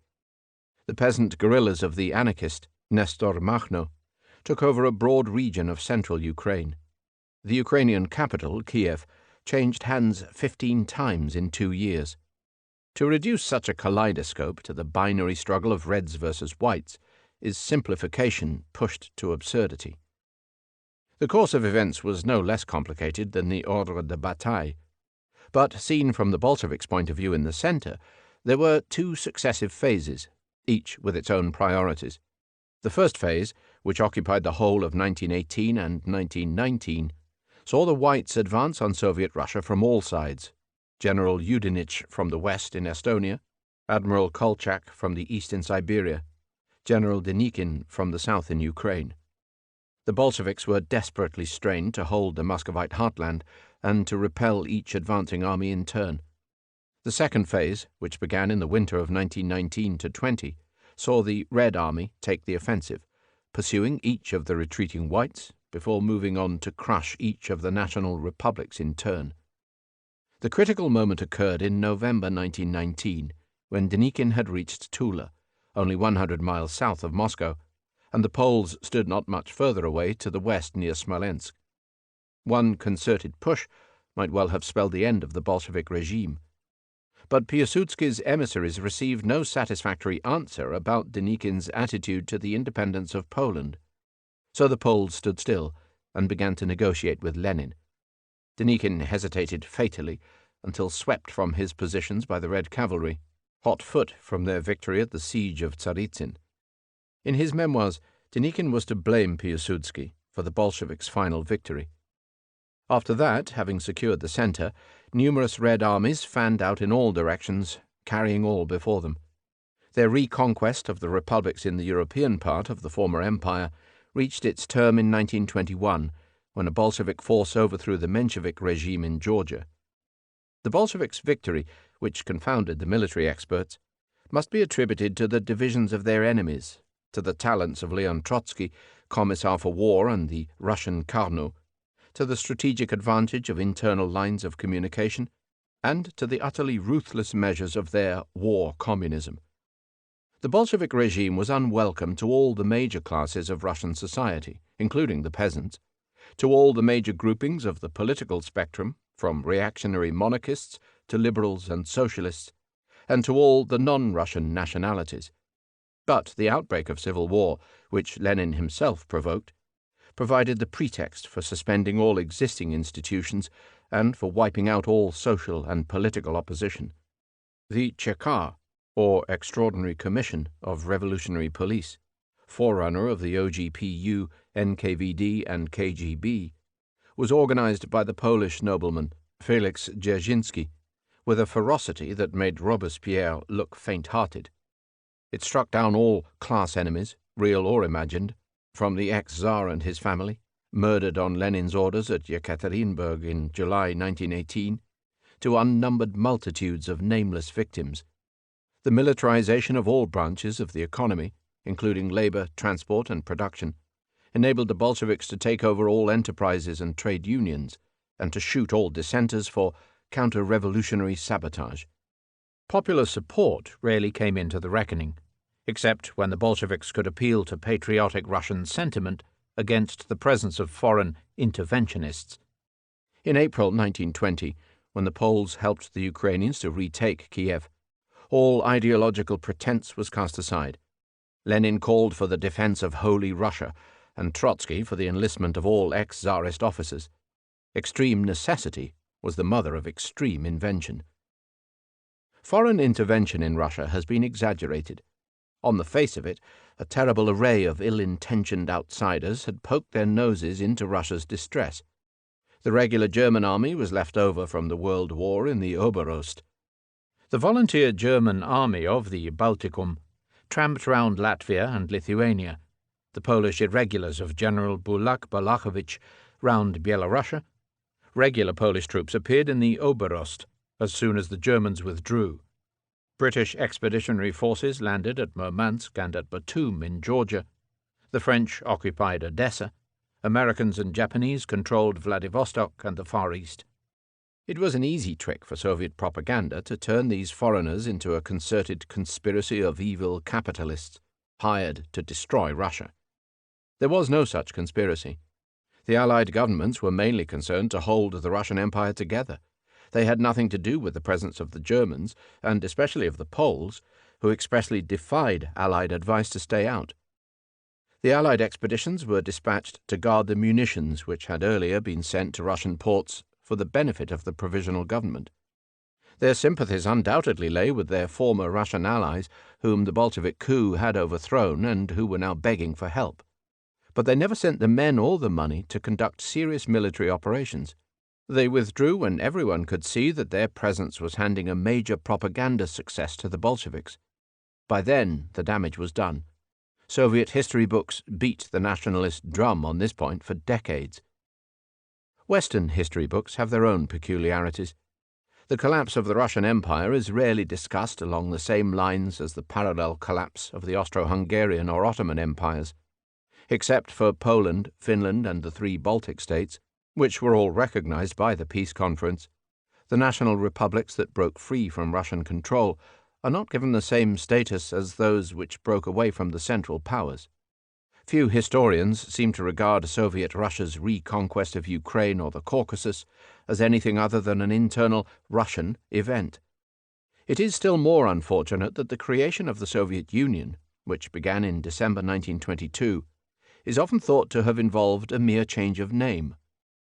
The peasant guerrillas of the anarchist Nestor Makhno took over a broad region of central Ukraine. The Ukrainian capital, Kiev, changed hands 15 times in 2 years. To reduce such a kaleidoscope to the binary struggle of reds versus whites is simplification pushed to absurdity. The course of events was no less complicated than the ordre de bataille, but seen from the Bolsheviks' point of view in the center, there were 2 successive phases, each with its own priorities. The first phase, which occupied the whole of 1918 and 1919, saw the Whites advance on Soviet Russia from all sides. General Yudenich from the west in Estonia, Admiral Kolchak from the east in Siberia, General Denikin from the south in Ukraine. The Bolsheviks were desperately strained to hold the Muscovite heartland and to repel each advancing army in turn. The second phase, which began in the winter of 1919-20, saw the Red Army take the offensive, pursuing each of the retreating Whites before moving on to crush each of the national republics in turn. The critical moment occurred in November 1919, when Denikin had reached Tula, only 100 miles south of Moscow, and the Poles stood not much further away to the west near Smolensk. One concerted push might well have spelled the end of the Bolshevik regime. But Piłsudski's emissaries received no satisfactory answer about Denikin's attitude to the independence of Poland. So the Poles stood still and began to negotiate with Lenin. Denikin hesitated fatally until swept from his positions by the Red Cavalry, hot foot from their victory at the siege of Tsaritsyn. In his memoirs, Denikin was to blame Piłsudski for the Bolsheviks' final victory. After that, having secured the center, numerous Red armies fanned out in all directions, carrying all before them. Their reconquest of the republics in the European part of the former empire reached its term in 1921, when a Bolshevik force overthrew the Menshevik regime in Georgia. The Bolsheviks' victory, which confounded the military experts, must be attributed to the divisions of their enemies, to the talents of Leon Trotsky, Commissar for War and the Russian Carnot, to the strategic advantage of internal lines of communication, and to the utterly ruthless measures of their war communism. The Bolshevik regime was unwelcome to all the major classes of Russian society, including the peasants, to all the major groupings of the political spectrum, from reactionary monarchists to liberals and socialists, and to all the non-Russian nationalities. But the outbreak of civil war, which Lenin himself provoked, provided the pretext for suspending all existing institutions and for wiping out all social and political opposition. The Cheka, or Extraordinary Commission of Revolutionary Police, forerunner of the OGPU, NKVD, and KGB, was organized by the Polish nobleman Felix Dzerzhinsky with a ferocity that made Robespierre look faint-hearted. It struck down all class enemies, real or imagined, from the ex-Tsar and his family, murdered on Lenin's orders at Yekaterinburg in July 1918, to unnumbered multitudes of nameless victims. The militarization of all branches of the economy, including labor, transport, and production, enabled the Bolsheviks to take over all enterprises and trade unions, and to shoot all dissenters for counter-revolutionary sabotage. Popular support rarely came into the reckoning, except when the Bolsheviks could appeal to patriotic Russian sentiment against the presence of foreign interventionists. In April 1920, when the Poles helped the Ukrainians to retake Kiev, all ideological pretense was cast aside. Lenin called for the defense of Holy Russia, and Trotsky for the enlistment of all ex-Tsarist officers. Extreme necessity was the mother of extreme invention. Foreign intervention in Russia has been exaggerated. On the face of it, a terrible array of ill-intentioned outsiders had poked their noses into Russia's distress. The regular German army was left over from the World War in the Oberst. The volunteer German army of the Baltikum tramped round Latvia and Lithuania, the Polish irregulars of General Bulak-Balachowicz round Byelorussia. Regular Polish troops appeared in the Oberst as soon as the Germans withdrew. British expeditionary forces landed at Murmansk and at Batum in Georgia. The French occupied Odessa. Americans and Japanese controlled Vladivostok and the Far East. It was an easy trick for Soviet propaganda to turn these foreigners into a concerted conspiracy of evil capitalists hired to destroy Russia. There was no such conspiracy. The Allied governments were mainly concerned to hold the Russian Empire together. They had nothing to do with the presence of the Germans, and especially of the Poles, who expressly defied Allied advice to stay out. The Allied expeditions were dispatched to guard the munitions which had earlier been sent to Russian ports for the benefit of the provisional government. Their sympathies undoubtedly lay with their former Russian allies, whom the Bolshevik coup had overthrown and who were now begging for help. But they never sent the men or the money to conduct serious military operations. They withdrew when everyone could see that their presence was handing a major propaganda success to the Bolsheviks. By then, the damage was done. Soviet history books beat the nationalist drum on this point for decades. Western history books have their own peculiarities. The collapse of the Russian Empire is rarely discussed along the same lines as the parallel collapse of the Austro-Hungarian or Ottoman empires. Except for Poland, Finland, and the three Baltic states, which were all recognized by the peace conference, the national republics that broke free from Russian control are not given the same status as those which broke away from the Central Powers. Few historians seem to regard Soviet Russia's reconquest of Ukraine or the Caucasus as anything other than an internal Russian event. It is still more unfortunate that the creation of the Soviet Union, which began in December 1922, is often thought to have involved a mere change of name.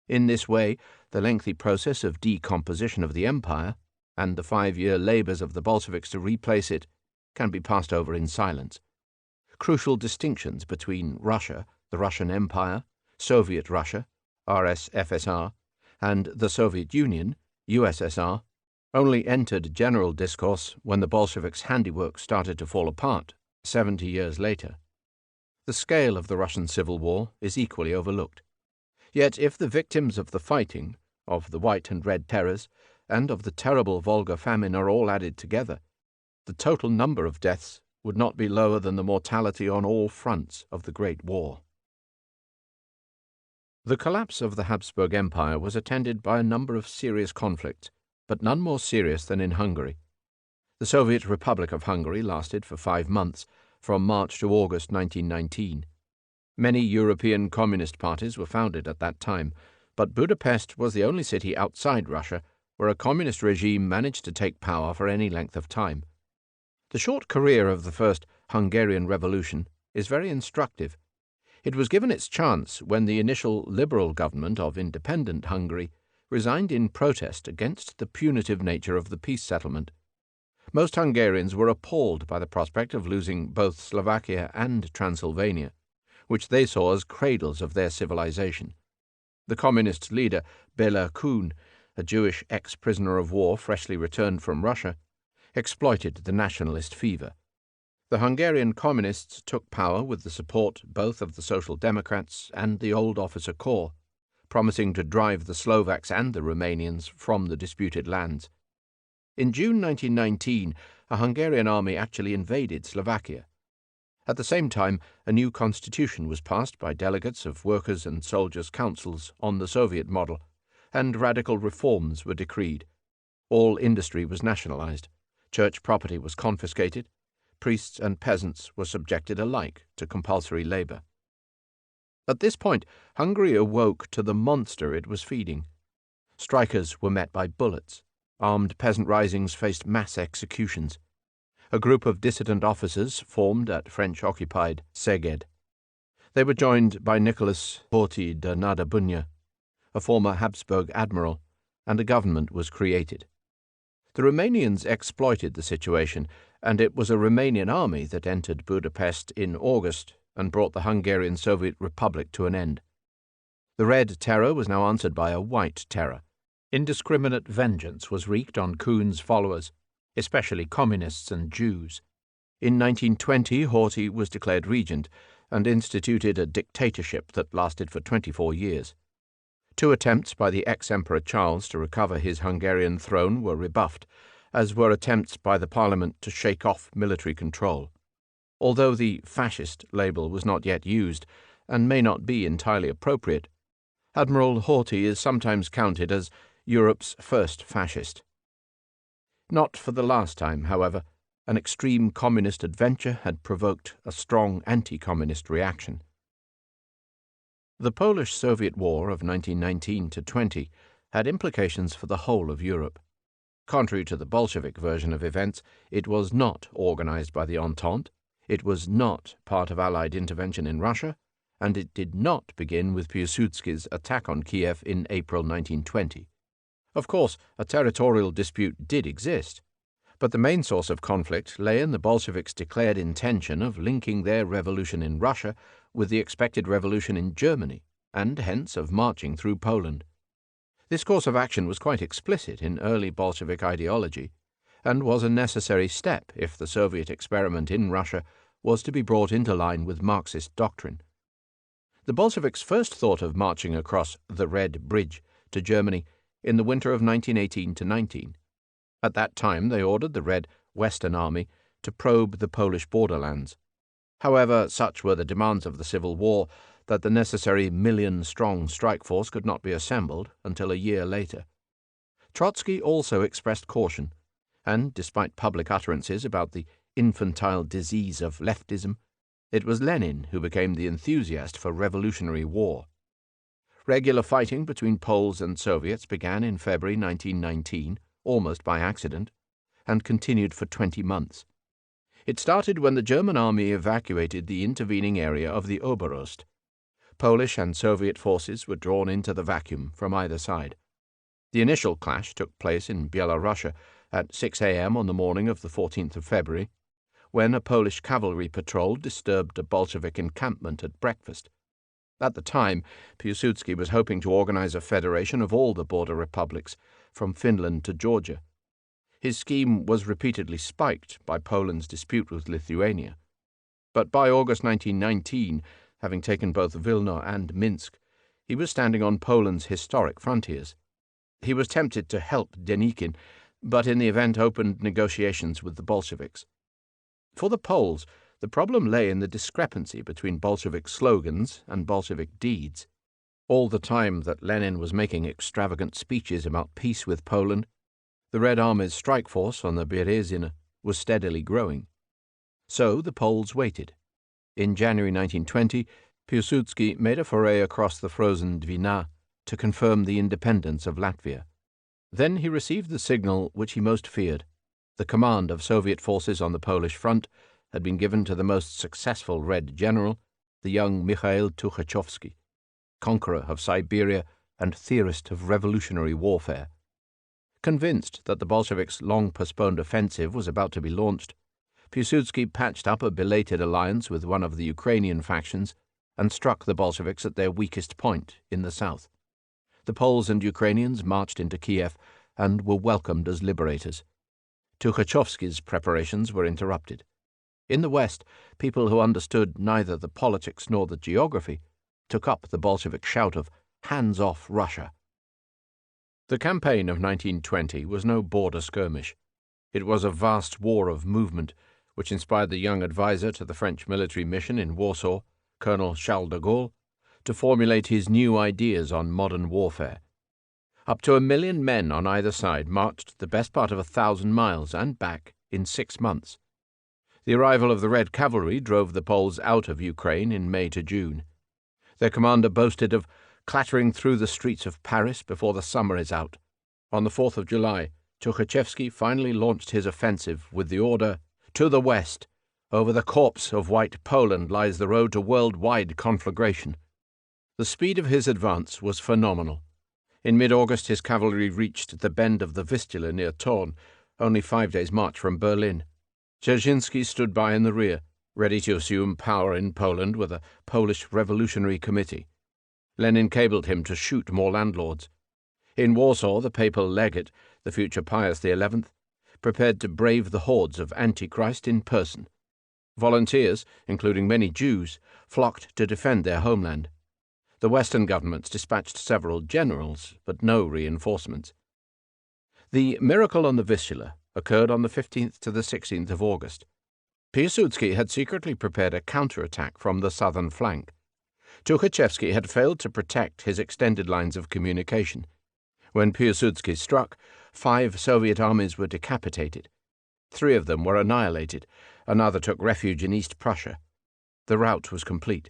In this way, the lengthy process of decomposition of the empire, and the 5-year labours of the Bolsheviks to replace it, can be passed over in silence. Crucial distinctions between Russia, the Russian Empire, Soviet Russia, RSFSR, and the Soviet Union, USSR, only entered general discourse when the Bolsheviks' handiwork started to fall apart 70 years later. The scale of the Russian Civil War is equally overlooked. Yet if the victims of the fighting, of the White and Red Terrors, and of the terrible Volga famine are all added together, the total number of deaths would not be lower than the mortality on all fronts of the Great War. The collapse of the Habsburg Empire was attended by a number of serious conflicts, but none more serious than in Hungary. The Soviet Republic of Hungary lasted for 5 months, from March to August 1919. Many European communist parties were founded at that time, but Budapest was the only city outside Russia where a communist regime managed to take power for any length of time. The short career of the First Hungarian Revolution is very instructive. It was given its chance when the initial liberal government of independent Hungary resigned in protest against the punitive nature of the peace settlement. Most Hungarians were appalled by the prospect of losing both Slovakia and Transylvania, which they saw as cradles of their civilization. The communist leader, Bela Kun, a Jewish ex-prisoner of war freshly returned from Russia, exploited the nationalist fever. The Hungarian communists took power with the support both of the Social Democrats and the old officer corps, promising to drive the Slovaks and the Romanians from the disputed lands. In June 1919, a Hungarian army actually invaded Slovakia. At the same time, a new constitution was passed by delegates of workers' and soldiers' councils on the Soviet model, and radical reforms were decreed. All industry was nationalized, church property was confiscated, priests and peasants were subjected alike to compulsory labor. At this point, Hungary awoke to the monster it was feeding. Strikers were met by bullets. Armed peasant risings faced mass executions. A group of dissident officers formed at French-occupied Szeged. They were joined by Nicholas Horthy de Nadabunya, a former Habsburg admiral, and a government was created. The Romanians exploited the situation, and it was a Romanian army that entered Budapest in August and brought the Hungarian Soviet Republic to an end. The Red Terror was now answered by a White Terror. Indiscriminate vengeance was wreaked on Kuhn's followers, especially communists and Jews. In 1920, Horthy was declared regent and instituted a dictatorship that lasted for 24 years. 2 attempts by the ex-Emperor Charles to recover his Hungarian throne were rebuffed, as were attempts by the Parliament to shake off military control. Although the fascist label was not yet used, and may not be entirely appropriate, Admiral Horthy is sometimes counted as Europe's first fascist. Not for the last time, however, an extreme communist adventure had provoked a strong anti-communist reaction. The Polish-Soviet War of 1919-20 had implications for the whole of Europe. Contrary to the Bolshevik version of events, it was not organized by the Entente, it was not part of Allied intervention in Russia, and it did not begin with Piłsudski's attack on Kiev in April 1920. Of course, a territorial dispute did exist, but the main source of conflict lay in the Bolsheviks' declared intention of linking their revolution in Russia with the expected revolution in Germany, and hence of marching through Poland. This course of action was quite explicit in early Bolshevik ideology, and was a necessary step if the Soviet experiment in Russia was to be brought into line with Marxist doctrine. The Bolsheviks first thought of marching across the Red Bridge to Germany in the winter of 1918-19. At that time they ordered the Red Western Army to probe the Polish borderlands. However, such were the demands of the Civil War that the necessary million-strong strike force could not be assembled until a year later. Trotsky also expressed caution, and despite public utterances about the infantile disease of leftism, it was Lenin who became the enthusiast for revolutionary war. Regular fighting between Poles and Soviets began in February 1919, almost by accident, and continued for 20 months. It started when the German army evacuated the intervening area of the Oberöst. Polish and Soviet forces were drawn into the vacuum from either side. The initial clash took place in Byelorussia at 6 a.m. on the morning of the 14th of February, when a Polish cavalry patrol disturbed a Bolshevik encampment at breakfast. At the time, Piłsudski was hoping to organize a federation of all the border republics, from Finland to Georgia. His scheme was repeatedly spiked by Poland's dispute with Lithuania. But by August 1919, having taken both Vilna and Minsk, he was standing on Poland's historic frontiers. He was tempted to help Denikin, but in the event opened negotiations with the Bolsheviks. For the Poles, the problem lay in the discrepancy between Bolshevik slogans and Bolshevik deeds. All the time that Lenin was making extravagant speeches about peace with Poland, the Red Army's strike force on the Berezina was steadily growing. So the Poles waited. In January 1920, Piłsudski made a foray across the frozen Dwina to confirm the independence of Latvia. Then he received the signal which he most feared. The command of Soviet forces on the Polish front had been given to the most successful Red general, the young Mikhail Tukhachevsky, conqueror of Siberia and theorist of revolutionary warfare. Convinced that the Bolsheviks' long-postponed offensive was about to be launched, Piłsudski patched up a belated alliance with one of the Ukrainian factions and struck the Bolsheviks at their weakest point in the south. The Poles and Ukrainians marched into Kiev and were welcomed as liberators. Tukhachevsky's preparations were interrupted. In the West, people who understood neither the politics nor the geography took up the Bolshevik shout of "Hands off Russia!" The campaign of 1920 was no border skirmish. It was a vast war of movement, which inspired the young advisor to the French military mission in Warsaw, Colonel Charles de Gaulle, to formulate his new ideas on modern warfare. Up to 1 million men on either side marched the best part of 1,000 miles and back in 6 months. The arrival of the Red Cavalry drove the Poles out of Ukraine in May to June. Their commander boasted of clattering through the streets of Paris before the summer is out. On the 4th of July, Tukhachevsky finally launched his offensive with the order, "To the west! Over the corpse of White Poland lies the road to worldwide conflagration." The speed of his advance was phenomenal. In mid-August his cavalry reached the bend of the Vistula near Thorn, only 5 days' march from Berlin. Dzerzhinsky stood by in the rear, ready to assume power in Poland with a Polish Revolutionary Committee. Lenin cabled him to shoot more landlords. In Warsaw, the papal legate, the future Pius XI, prepared to brave the hordes of Antichrist in person. Volunteers, including many Jews, flocked to defend their homeland. The Western governments dispatched several generals, but no reinforcements. The miracle on the Vistula occurred on the 15th to the 16th of August. Piłsudski had secretly prepared a counterattack from the southern flank. Tukhachevsky had failed to protect his extended lines of communication. When Piłsudski struck, 5 Soviet armies were decapitated. 3 of them were annihilated. Another took refuge in East Prussia. The rout was complete.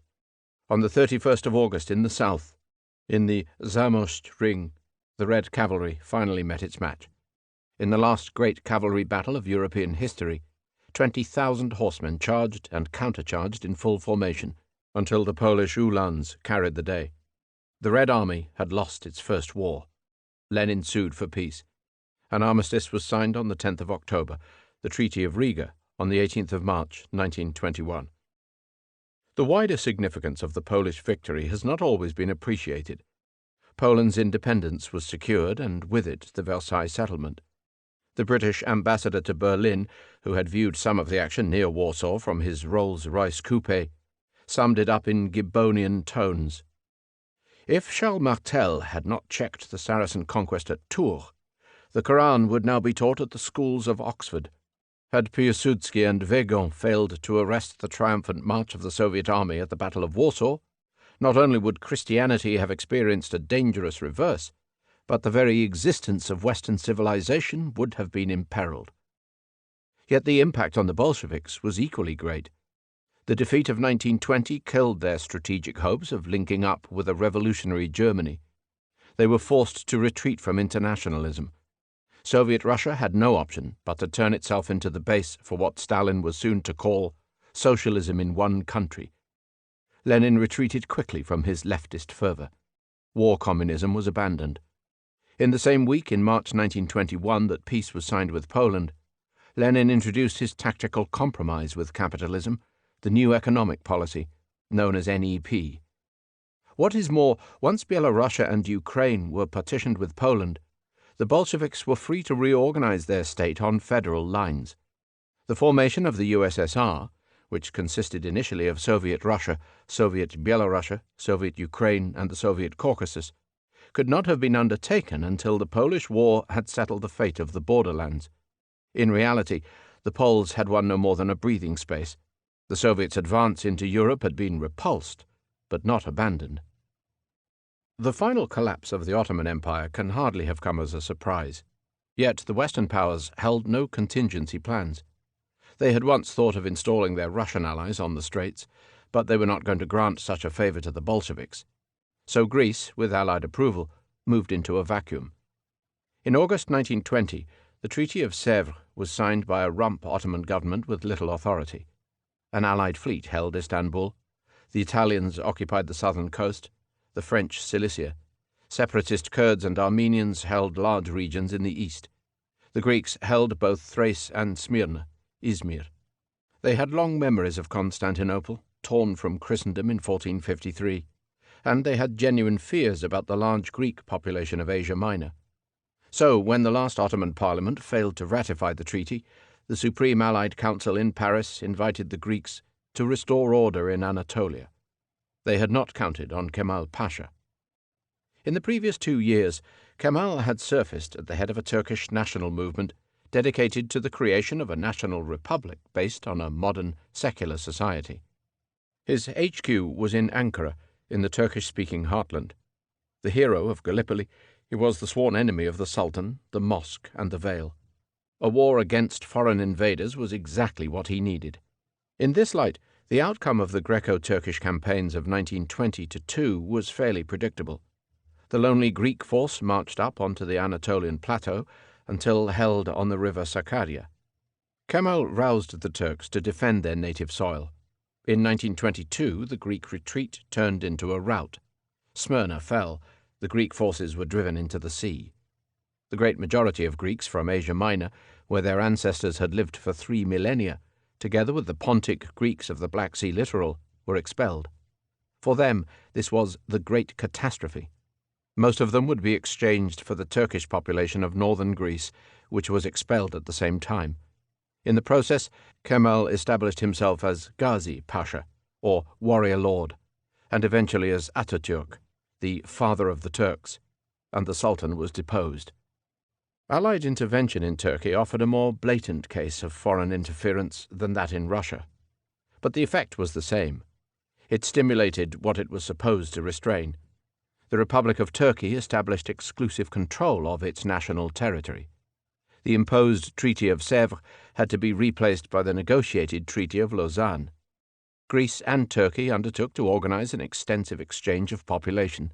On the 31st of August in the south, in the Zamość Ring, the Red Cavalry finally met its match. In the last great cavalry battle of European history, 20,000 horsemen charged and countercharged in full formation, until the Polish Uhlans carried the day. The Red Army had lost its first war. Lenin sued for peace. An armistice was signed on the 10th of October, the Treaty of Riga on the 18th of March 1921. The wider significance of the Polish victory has not always been appreciated. Poland's independence was secured, and with it the Versailles settlement. The British ambassador to Berlin, who had viewed some of the action near Warsaw from his Rolls-Royce coupe, summed it up in Gibbonian tones. If Charles Martel had not checked the Saracen conquest at Tours, the Koran would now be taught at the schools of Oxford. Had Piłsudski and Weygand failed to arrest the triumphant march of the Soviet army at the Battle of Warsaw, not only would Christianity have experienced a dangerous reverse, but the very existence of Western civilization would have been imperiled. Yet the impact on the Bolsheviks was equally great. The defeat of 1920 killed their strategic hopes of linking up with a revolutionary Germany. They were forced to retreat from internationalism. Soviet Russia had no option but to turn itself into the base for what Stalin was soon to call socialism in one country. Lenin retreated quickly from his leftist fervor. War communism was abandoned. In the same week, in March 1921, that peace was signed with Poland, Lenin introduced his tactical compromise with capitalism, the new economic policy, known as NEP. What is more, once Belorussia and Ukraine were partitioned with Poland, the Bolsheviks were free to reorganize their state on federal lines. The formation of the USSR, which consisted initially of Soviet Russia, Soviet Belorussia, Soviet Ukraine, and the Soviet Caucasus, could not have been undertaken until the Polish War had settled the fate of the borderlands. In reality, the Poles had won no more than a breathing space. The Soviets' advance into Europe had been repulsed, but not abandoned. The final collapse of the Ottoman Empire can hardly have come as a surprise. Yet the Western powers held no contingency plans. They had once thought of installing their Russian allies on the Straits, but they were not going to grant such a favor to the Bolsheviks. So Greece, with Allied approval, moved into a vacuum. In August 1920, the Treaty of Sèvres was signed by a rump Ottoman government with little authority. An Allied fleet held Istanbul. The Italians occupied the southern coast, the French Cilicia. Separatist Kurds and Armenians held large regions in the east. The Greeks held both Thrace and Smyrna, Izmir. They had long memories of Constantinople, torn from Christendom in 1453, and they had genuine fears about the large Greek population of Asia Minor. So, when the last Ottoman Parliament failed to ratify the treaty, the Supreme Allied Council in Paris invited the Greeks to restore order in Anatolia. They had not counted on Kemal Pasha. In the previous 2 years, Kemal had surfaced at the head of a Turkish national movement dedicated to the creation of a national republic based on a modern, secular society. His HQ was in Ankara, in the Turkish-speaking heartland. The hero of Gallipoli, he was the sworn enemy of the Sultan, the mosque, and the veil. A war against foreign invaders was exactly what he needed. In this light, the outcome of the Greco-Turkish campaigns of 1920-2 was fairly predictable. The lonely Greek force marched up onto the Anatolian plateau until held on the river Sakarya. Kemal roused the Turks to defend their native soil. In 1922, the Greek retreat turned into a rout. Smyrna fell. The Greek forces were driven into the sea. The great majority of Greeks from Asia Minor, where their ancestors had lived for 3 millennia, together with the Pontic Greeks of the Black Sea littoral, were expelled. For them, this was the Great Catastrophe. Most of them would be exchanged for the Turkish population of northern Greece, which was expelled at the same time. In the process, Kemal established himself as Gazi Pasha, or warrior lord, and eventually as Atatürk, the father of the Turks, and the Sultan was deposed. Allied intervention in Turkey offered a more blatant case of foreign interference than that in Russia. But the effect was the same. It stimulated what it was supposed to restrain. The Republic of Turkey established exclusive control of its national territory. The imposed Treaty of Sèvres had to be replaced by the negotiated Treaty of Lausanne. Greece and Turkey undertook to organize an extensive exchange of population,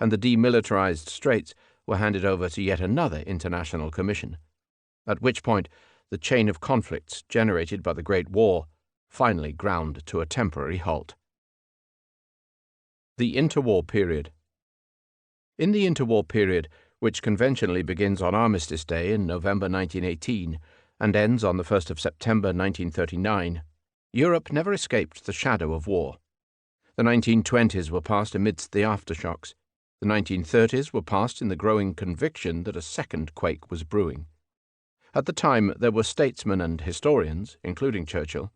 and the demilitarized Straits were handed over to yet another international commission, at which point the chain of conflicts generated by the Great War finally ground to a temporary halt. The Interwar Period. In the interwar period, which conventionally begins on Armistice Day in November 1918 and ends on the 1st of September 1939, Europe never escaped the shadow of war. The 1920s were passed amidst the aftershocks. The 1930s were passed in the growing conviction that a second quake was brewing. At the time, there were statesmen and historians, including Churchill,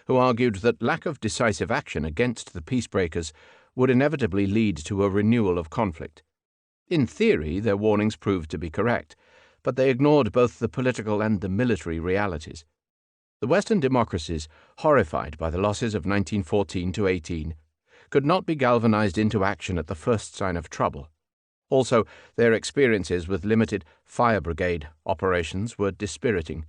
who argued that lack of decisive action against the peacebreakers would inevitably lead to a renewal of conflict. In theory, their warnings proved to be correct, but they ignored both the political and the military realities. The Western democracies, horrified by the losses of 1914-18, could not be galvanized into action at the first sign of trouble. Also, their experiences with limited fire brigade operations were dispiriting.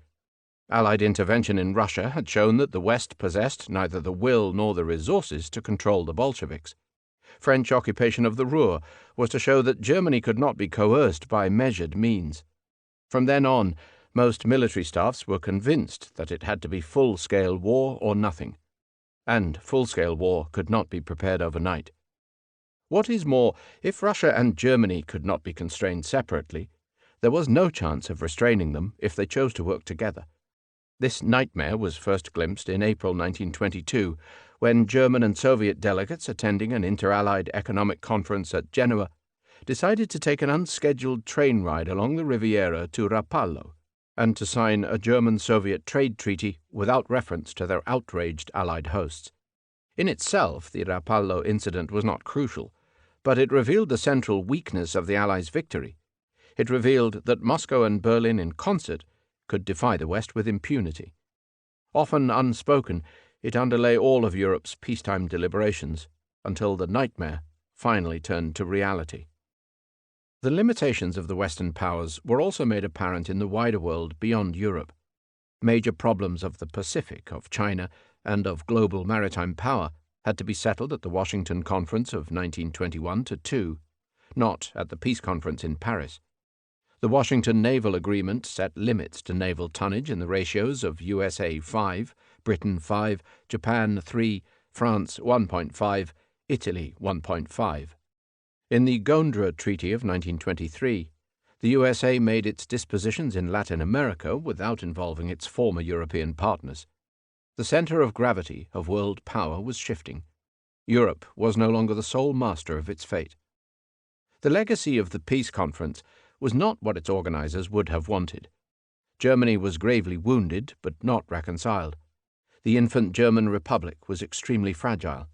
Allied intervention in Russia had shown that the West possessed neither the will nor the resources to control the Bolsheviks. French occupation of the Ruhr was to show that Germany could not be coerced by measured means. From then on, most military staffs were convinced that it had to be full-scale war or nothing, and full-scale war could not be prepared overnight. What is more, if Russia and Germany could not be constrained separately, there was no chance of restraining them if they chose to work together. This nightmare was first glimpsed in April 1922, when German and Soviet delegates attending an inter-Allied economic conference at Genoa decided to take an unscheduled train ride along the Riviera to Rapallo and to sign a German-Soviet trade treaty without reference to their outraged Allied hosts. In itself, the Rapallo incident was not crucial, but it revealed the central weakness of the Allies' victory. It revealed that Moscow and Berlin in concert could defy the West with impunity. Often unspoken, it underlay all of Europe's peacetime deliberations, until the nightmare finally turned to reality. The limitations of the Western powers were also made apparent in the wider world beyond Europe. Major problems of the Pacific, of China, and of global maritime power had to be settled at the Washington Conference of 1921-2, not at the Peace Conference in Paris. The Washington Naval Agreement set limits to naval tonnage in the ratios of USA 5, Britain 5, Japan 3, France 1.5, Italy 1.5. In the Gondra Treaty of 1923, the USA made its dispositions in Latin America without involving its former European partners. The center of gravity of world power was shifting. Europe was no longer the sole master of its fate. The legacy of the Peace Conference was not what its organizers would have wanted. Germany was gravely wounded, but not reconciled. The infant German Republic was extremely fragile.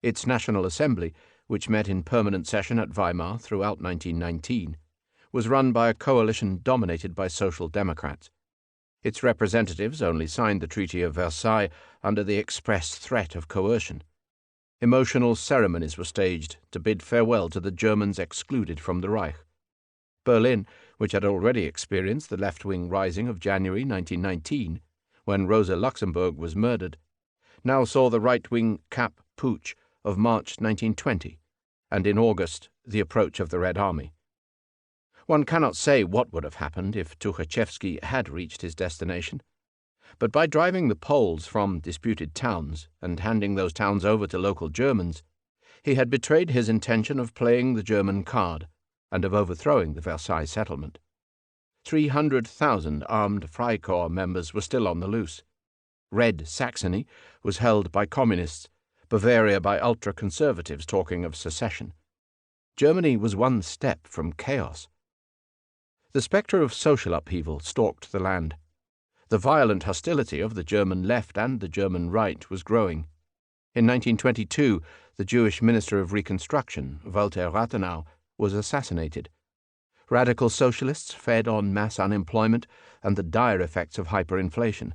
Its National Assembly, which met in permanent session at Weimar throughout 1919, was run by a coalition dominated by Social Democrats. Its representatives only signed the Treaty of Versailles under the express threat of coercion. Emotional ceremonies were staged to bid farewell to the Germans excluded from the Reich. Berlin, which had already experienced the left-wing rising of January 1919, when Rosa Luxemburg was murdered, now saw the right-wing Kapp Putsch of March 1920, and in August the approach of the Red Army. One cannot say what would have happened if Tukhachevsky had reached his destination, but by driving the Poles from disputed towns and handing those towns over to local Germans, he had betrayed his intention of playing the German card and of overthrowing the Versailles settlement. 300,000 armed Freikorps members were still on the loose. Red Saxony was held by communists, Bavaria by ultra-conservatives talking of secession. Germany was one step from chaos. The spectre of social upheaval stalked the land. The violent hostility of the German left and the German right was growing. In 1922, the Jewish Minister of Reconstruction, Walter Rathenau, was assassinated. Radical socialists fed on mass unemployment and the dire effects of hyperinflation.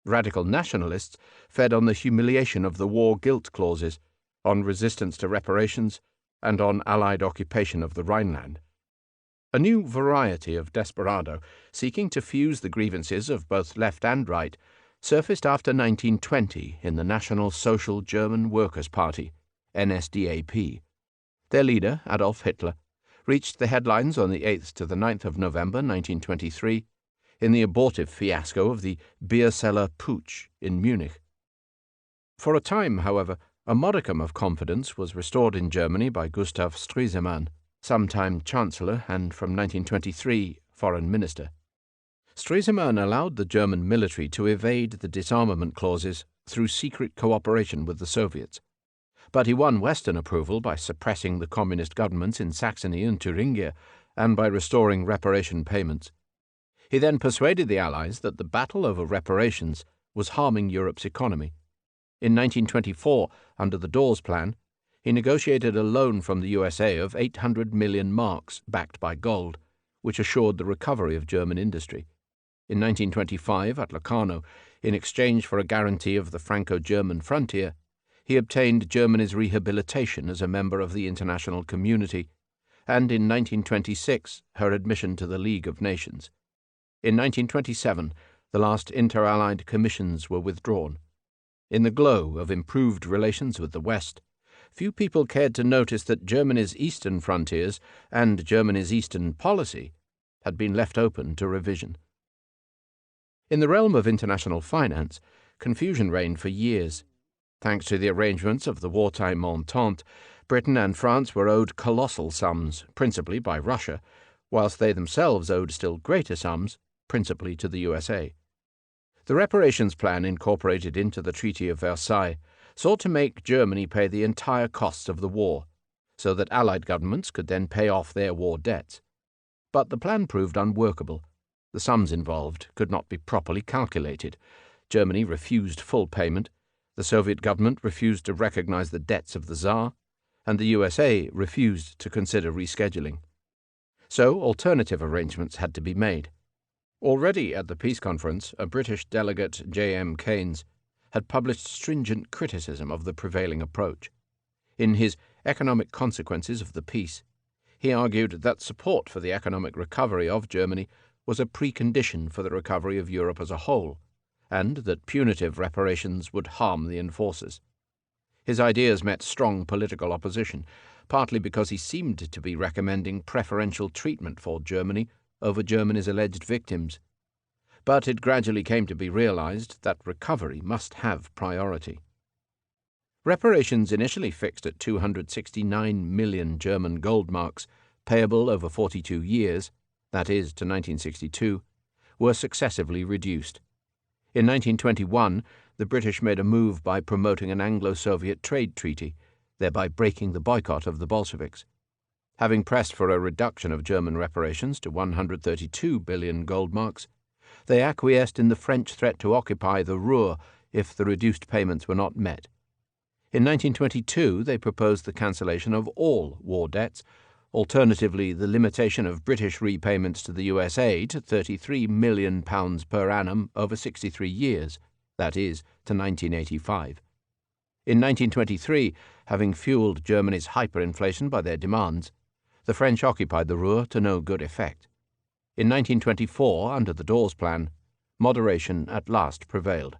Radical nationalists fed on the humiliation of the war guilt clauses, on resistance to reparations, and on Allied occupation of the Rhineland. A new variety of desperado, seeking to fuse the grievances of both left and right, surfaced after 1920 in the National Social German Workers' Party, NSDAP. Their leader, Adolf Hitler, reached the headlines on the 8th to the 9th of November 1923 in the abortive fiasco of the Bierceller Putsch in Munich. For a time, however, a modicum of confidence was restored in Germany by Gustav Stresemann, sometime Chancellor and from 1923 Foreign Minister. Stresemann allowed the German military to evade the disarmament clauses through secret cooperation with the Soviets, but he won Western approval by suppressing the communist governments in Saxony and Thuringia and by restoring reparation payments. He then persuaded the Allies that the battle over reparations was harming Europe's economy. In 1924, under the Dawes Plan, he negotiated a loan from the USA of 800 million marks backed by gold, which assured the recovery of German industry. In 1925, at Locarno, in exchange for a guarantee of the Franco-German frontier, he obtained Germany's rehabilitation as a member of the international community, and in 1926 her admission to the League of Nations. In 1927, the last inter-Allied commissions were withdrawn. In the glow of improved relations with the West, few people cared to notice that Germany's eastern frontiers and Germany's eastern policy had been left open to revision. In the realm of international finance, confusion reigned for years. Thanks to the arrangements of the wartime Entente, Britain and France were owed colossal sums, principally by Russia, whilst they themselves owed still greater sums, principally to the USA. The reparations plan incorporated into the Treaty of Versailles sought to make Germany pay the entire costs of the war, so that Allied governments could then pay off their war debts. But the plan proved unworkable. The sums involved could not be properly calculated. Germany refused full payment, the Soviet government refused to recognize the debts of the Tsar, and the USA refused to consider rescheduling. So alternative arrangements had to be made. Already at the peace conference, a British delegate, J.M. Keynes, had published stringent criticism of the prevailing approach. In his Economic Consequences of the Peace, he argued that support for the economic recovery of Germany was a precondition for the recovery of Europe as a whole, and that punitive reparations would harm the enforcers. His ideas met strong political opposition, partly because he seemed to be recommending preferential treatment for Germany over Germany's alleged victims. But it gradually came to be realized that recovery must have priority. Reparations, initially fixed at 269 million German gold marks, payable over 42 years, that is, to 1962, were successively reduced. In 1921, the British made a move by promoting an Anglo-Soviet trade treaty, thereby breaking the boycott of the Bolsheviks. Having pressed for a reduction of German reparations to 132 billion gold marks, they acquiesced in the French threat to occupy the Ruhr if the reduced payments were not met. In 1922, they proposed the cancellation of all war debts, Alternatively, the limitation of British repayments to the USA to £33 million per annum over 63 years, that is, to 1985. In 1923, having fueled Germany's hyperinflation by their demands, the French occupied the Ruhr to no good effect. In 1924, under the Dawes Plan, moderation at last prevailed.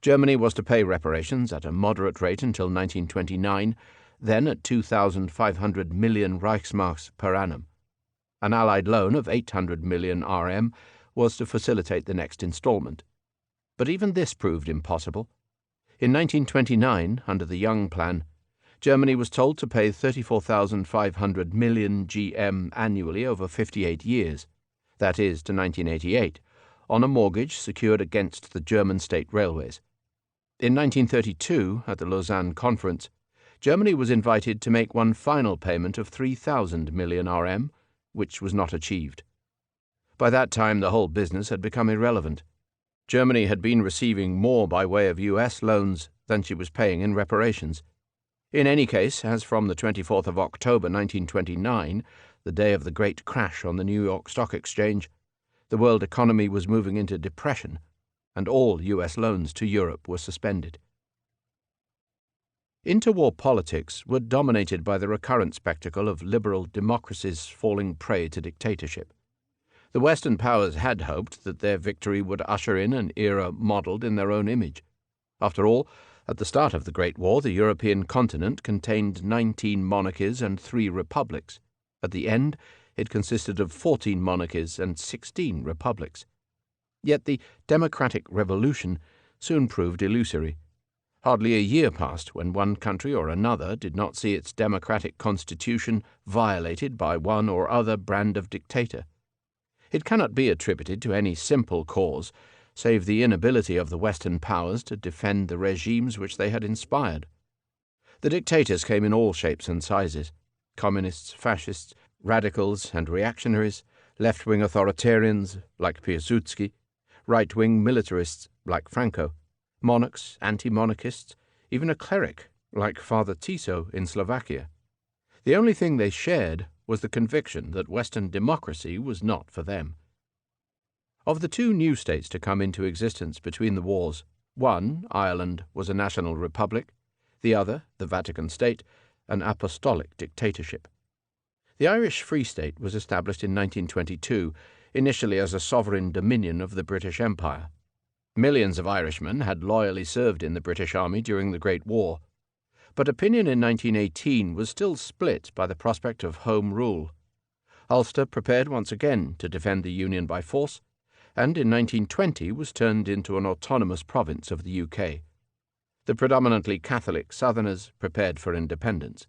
Germany was to pay reparations at a moderate rate until 1929, then at 2,500 million Reichsmarks per annum. An Allied loan of 800 million RM was to facilitate the next instalment. But even this proved impossible. In 1929, under the Young Plan, Germany was told to pay 34,500 million GM annually over 58 years, that is, to 1988, on a mortgage secured against the German state railways. In 1932, at the Lausanne Conference, Germany was invited to make one final payment of 3,000 million RM, which was not achieved. By that time, the whole business had become irrelevant. Germany had been receiving more by way of US loans than she was paying in reparations. In any case, as from the 24th of October 1929, the day of the great crash on the New York Stock Exchange, the world economy was moving into depression, and all US loans to Europe were suspended. Interwar politics were dominated by the recurrent spectacle of liberal democracies falling prey to dictatorship. The Western powers had hoped that their victory would usher in an era modelled in their own image. After all, at the start of the Great War, the European continent contained 19 monarchies and 3 republics. At the end, it consisted of 14 monarchies and 16 republics. Yet the democratic revolution soon proved illusory. Hardly a year passed when one country or another did not see its democratic constitution violated by one or other brand of dictator. It cannot be attributed to any simple cause, save the inability of the Western powers to defend the regimes which they had inspired. The dictators came in all shapes and sizes: communists, fascists, radicals and reactionaries, left-wing authoritarians like Piłsudski, right-wing militarists like Franco, monarchs, anti-monarchists, even a cleric like Father Tiso in Slovakia. The only thing they shared was the conviction that Western democracy was not for them. Of the 2 new states to come into existence between the wars, one, Ireland, was a national republic, the other, the Vatican State, an apostolic dictatorship. The Irish Free State was established in 1922, initially as a sovereign dominion of the British Empire. Millions of Irishmen had loyally served in the British Army during the Great War, but opinion in 1918 was still split by the prospect of Home Rule. Ulster prepared once again to defend the Union by force, and in 1920 was turned into an autonomous province of the UK. The predominantly Catholic Southerners prepared for independence.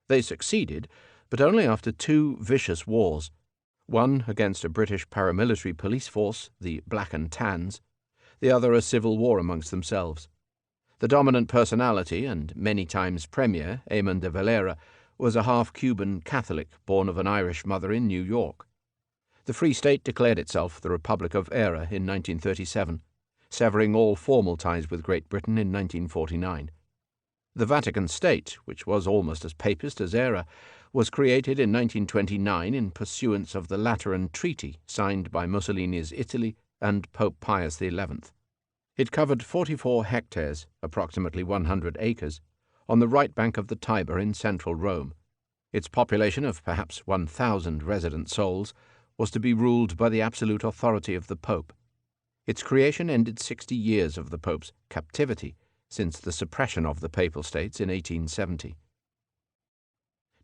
They succeeded, but only after 2 vicious wars, one against a British paramilitary police force, the Black and Tans, the other a civil war amongst themselves. The dominant personality and many times Premier, Eamon de Valera, was a half-Cuban Catholic born of an Irish mother in New York. The Free State declared itself the Republic of Eire in 1937, severing all formal ties with Great Britain in 1949. The Vatican State, which was almost as papist as Eire, was created in 1929 in pursuance of the Lateran Treaty signed by Mussolini's Italy and Pope Pius XI. It covered 44 hectares, approximately 100 acres, on the right bank of the Tiber in central Rome. Its population of perhaps 1,000 resident souls was to be ruled by the absolute authority of the Pope. Its creation ended 60 years of the Pope's captivity since the suppression of the Papal States in 1870.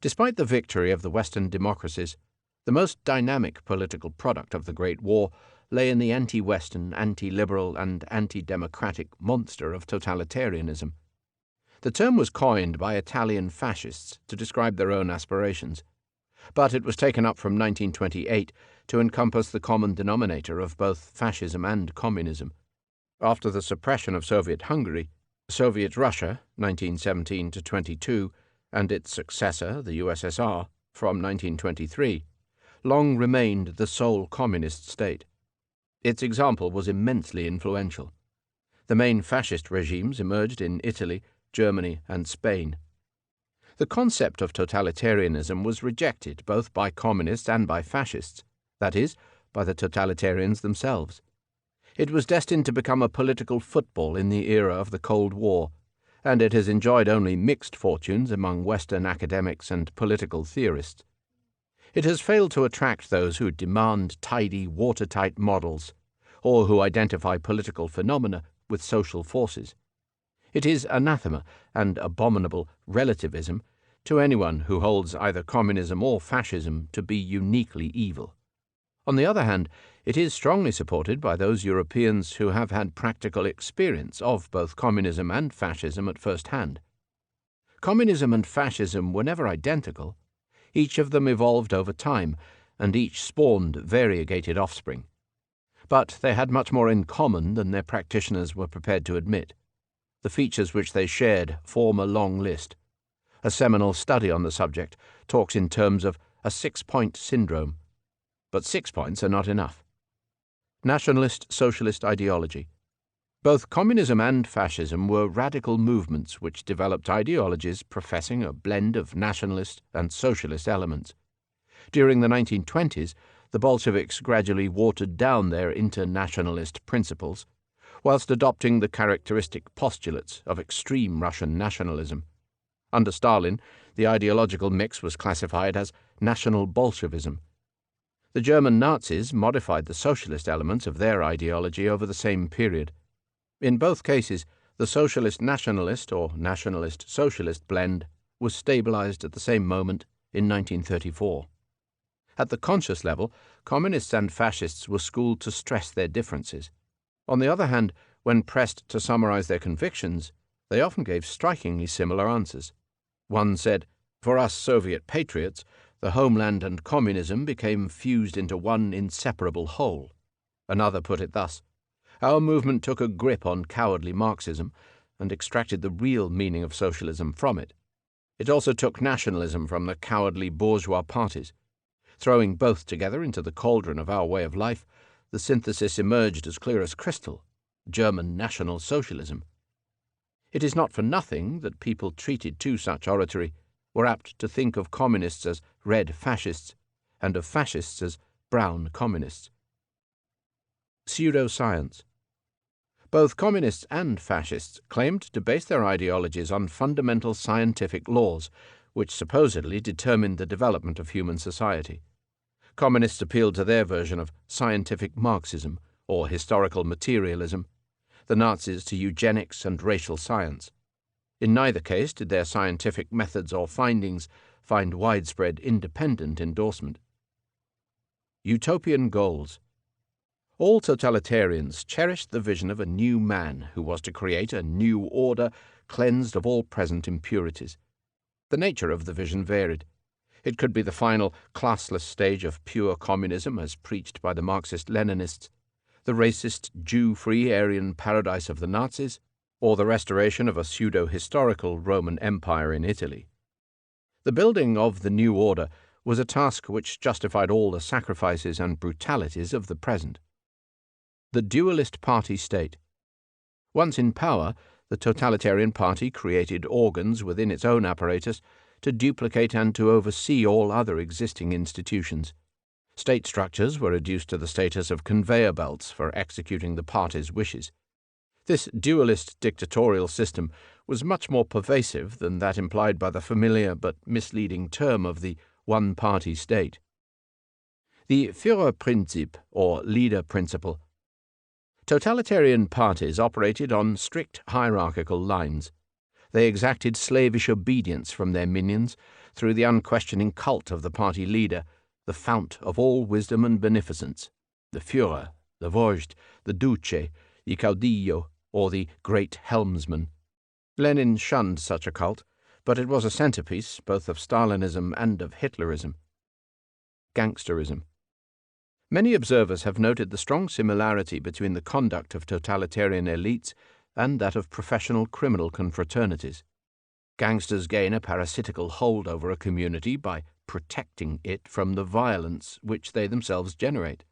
Despite the victory of the Western democracies, the most dynamic political product of the Great War lay in the anti-Western, anti-liberal and anti-democratic monster of totalitarianism. The term was coined by Italian fascists to describe their own aspirations, but it was taken up from 1928 to encompass the common denominator of both fascism and communism. After the suppression of Soviet Hungary, Soviet Russia, 1917-22, and its successor, the USSR, from 1923, long remained the sole communist state. Its example was immensely influential. The main fascist regimes emerged in Italy, Germany, and Spain. The concept of totalitarianism was rejected both by communists and by fascists, that is, by the totalitarians themselves. It was destined to become a political football in the era of the Cold War, and it has enjoyed only mixed fortunes among Western academics and political theorists. It has failed to attract those who demand tidy, watertight models, or who identify political phenomena with social forces. It is anathema and abominable relativism to anyone who holds either communism or fascism to be uniquely evil. On the other hand, it is strongly supported by those Europeans who have had practical experience of both communism and fascism at first hand. Communism and fascism were never identical. Each of them evolved over time, and each spawned variegated offspring. But they had much more in common than their practitioners were prepared to admit. The features which they shared form a long list. A seminal study on the subject talks in terms of a 6-point syndrome. But 6 points are not enough. Nationalist socialist ideology. Both communism and fascism were radical movements which developed ideologies professing a blend of nationalist and socialist elements. During the 1920s, the Bolsheviks gradually watered down their internationalist principles, whilst adopting the characteristic postulates of extreme Russian nationalism. Under Stalin, the ideological mix was classified as National Bolshevism. The German Nazis modified the socialist elements of their ideology over the same period. In both cases, the socialist-nationalist or nationalist-socialist blend was stabilized at the same moment in 1934. At the conscious level, communists and fascists were schooled to stress their differences. On the other hand, when pressed to summarize their convictions, they often gave strikingly similar answers. One said, "For us Soviet patriots, the homeland and communism became fused into one inseparable whole." Another put it thus, "Our movement took a grip on cowardly Marxism and extracted the real meaning of socialism from it. It also took nationalism from the cowardly bourgeois parties. Throwing both together into the cauldron of our way of life, the synthesis emerged as clear as crystal: German National Socialism." It is not for nothing that people treated to such oratory were apt to think of communists as red fascists, and of fascists as brown communists. Pseudoscience. Both communists and fascists claimed to base their ideologies on fundamental scientific laws, which supposedly determined the development of human society. Communists appealed to their version of scientific Marxism, or historical materialism, the Nazis to eugenics and racial science. In neither case did their scientific methods or findings find widespread independent endorsement. Utopian goals. All totalitarians cherished the vision of a new man who was to create a new order cleansed of all present impurities. The nature of the vision varied. It could be the final classless stage of pure communism as preached by the Marxist-Leninists, the racist, Jew-free Aryan paradise of the Nazis, or the restoration of a pseudo-historical Roman Empire in Italy. The building of the new order was a task which justified all the sacrifices and brutalities of the present. The dualist party state. Once in power, the totalitarian party created organs within its own apparatus to duplicate and to oversee all other existing institutions. State structures were reduced to the status of conveyor belts for executing the party's wishes. This dualist dictatorial system was much more pervasive than that implied by the familiar but misleading term of the one-party state. The Führerprinzip, or leader principle. Totalitarian parties operated on strict hierarchical lines. They exacted slavish obedience from their minions through the unquestioning cult of the party leader, the fount of all wisdom and beneficence, the Führer, the Vожdь, the Duce, the Caudillo, or the Great Helmsman. Lenin shunned such a cult, but it was a centerpiece both of Stalinism and of Hitlerism. Gangsterism. Many observers have noted the strong similarity between the conduct of totalitarian elites and that of professional criminal confraternities. Gangsters gain a parasitical hold over a community by protecting it from the violence which they themselves generate.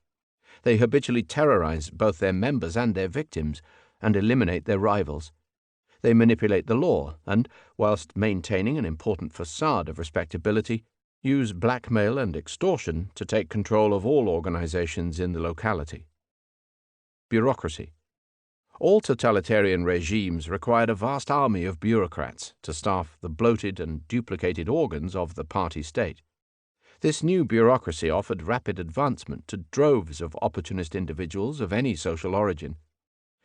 They habitually terrorize both their members and their victims, and eliminate their rivals. They manipulate the law and, whilst maintaining an important facade of respectability, use blackmail and extortion to take control of all organizations in the locality. Bureaucracy. All totalitarian regimes required a vast army of bureaucrats to staff the bloated and duplicated organs of the party state. This new bureaucracy offered rapid advancement to droves of opportunist individuals of any social origin.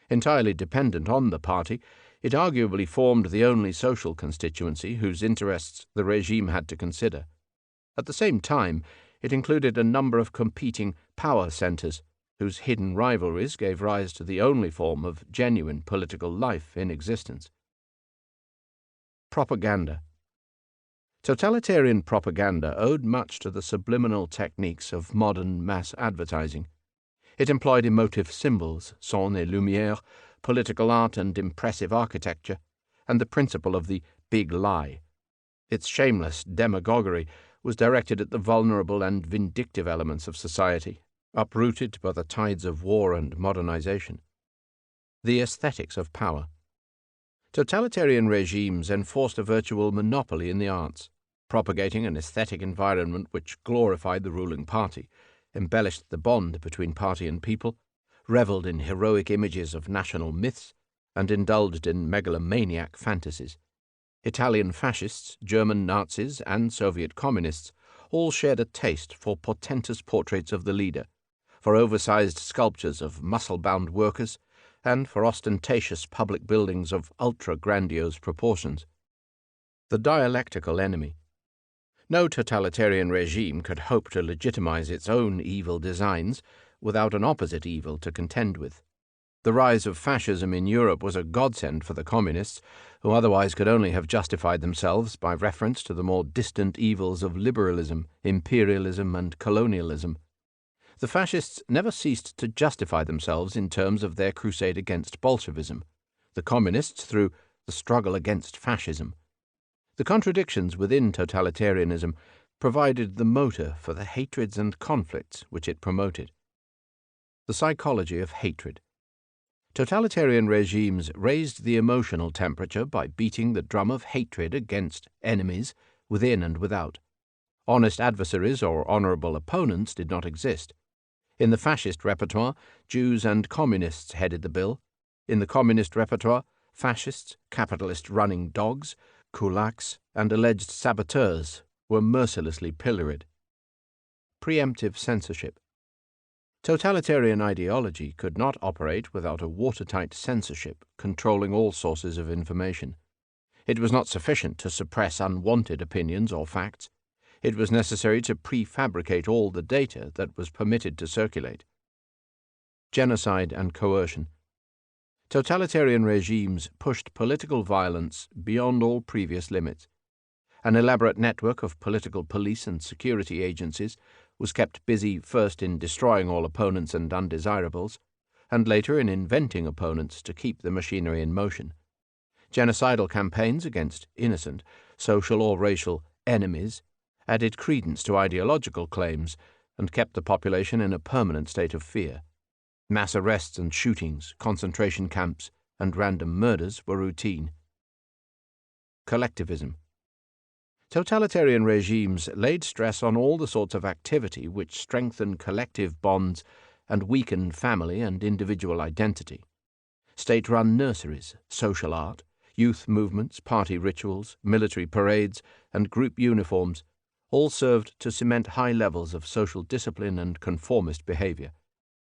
Entirely dependent on the party, it arguably formed the only social constituency whose interests the regime had to consider. At the same time, it included a number of competing power centers, whose hidden rivalries gave rise to the only form of genuine political life in existence. Propaganda. Totalitarian propaganda owed much to the subliminal techniques of modern mass advertising. It employed emotive symbols, son et lumière, political art and impressive architecture, and the principle of the big lie. Its shameless demagoguery was directed at the vulnerable and vindictive elements of society, uprooted by the tides of war and modernization. The aesthetics of power. Totalitarian regimes enforced a virtual monopoly in the arts, propagating an aesthetic environment which glorified the ruling party, embellished the bond between party and people, revelled in heroic images of national myths, and indulged in megalomaniac fantasies. Italian fascists, German Nazis, and Soviet communists all shared a taste for portentous portraits of the leader, for oversized sculptures of muscle-bound workers, and for ostentatious public buildings of ultra-grandiose proportions. The dialectical enemy. No totalitarian regime could hope to legitimize its own evil designs without an opposite evil to contend with. The rise of fascism in Europe was a godsend for the communists, who otherwise could only have justified themselves by reference to the more distant evils of liberalism, imperialism, and colonialism. The fascists never ceased to justify themselves in terms of their crusade against Bolshevism, the communists through the struggle against fascism. The contradictions within totalitarianism provided the motor for the hatreds and conflicts which it promoted. The psychology of hatred. Totalitarian regimes raised the emotional temperature by beating the drum of hatred against enemies within and without. Honest adversaries or honorable opponents did not exist. In the fascist repertoire, Jews and communists headed the bill. In the communist repertoire, fascists, capitalist running dogs, kulaks, and alleged saboteurs were mercilessly pilloried. Preemptive censorship. Totalitarian ideology could not operate without a watertight censorship controlling all sources of information. It was not sufficient to suppress unwanted opinions or facts. It was necessary to prefabricate all the data that was permitted to circulate. Genocide and coercion. Totalitarian regimes pushed political violence beyond all previous limits. An elaborate network of political police and security agencies was kept busy first in destroying all opponents and undesirables, and later in inventing opponents to keep the machinery in motion. Genocidal campaigns against innocent, social or racial enemies added credence to ideological claims and kept the population in a permanent state of fear. Mass arrests and shootings, concentration camps, and random murders were routine. Collectivism. Totalitarian regimes laid stress on all the sorts of activity which strengthen collective bonds and weaken family and individual identity. State-run nurseries, social art, youth movements, party rituals, military parades, and group uniforms all served to cement high levels of social discipline and conformist behavior.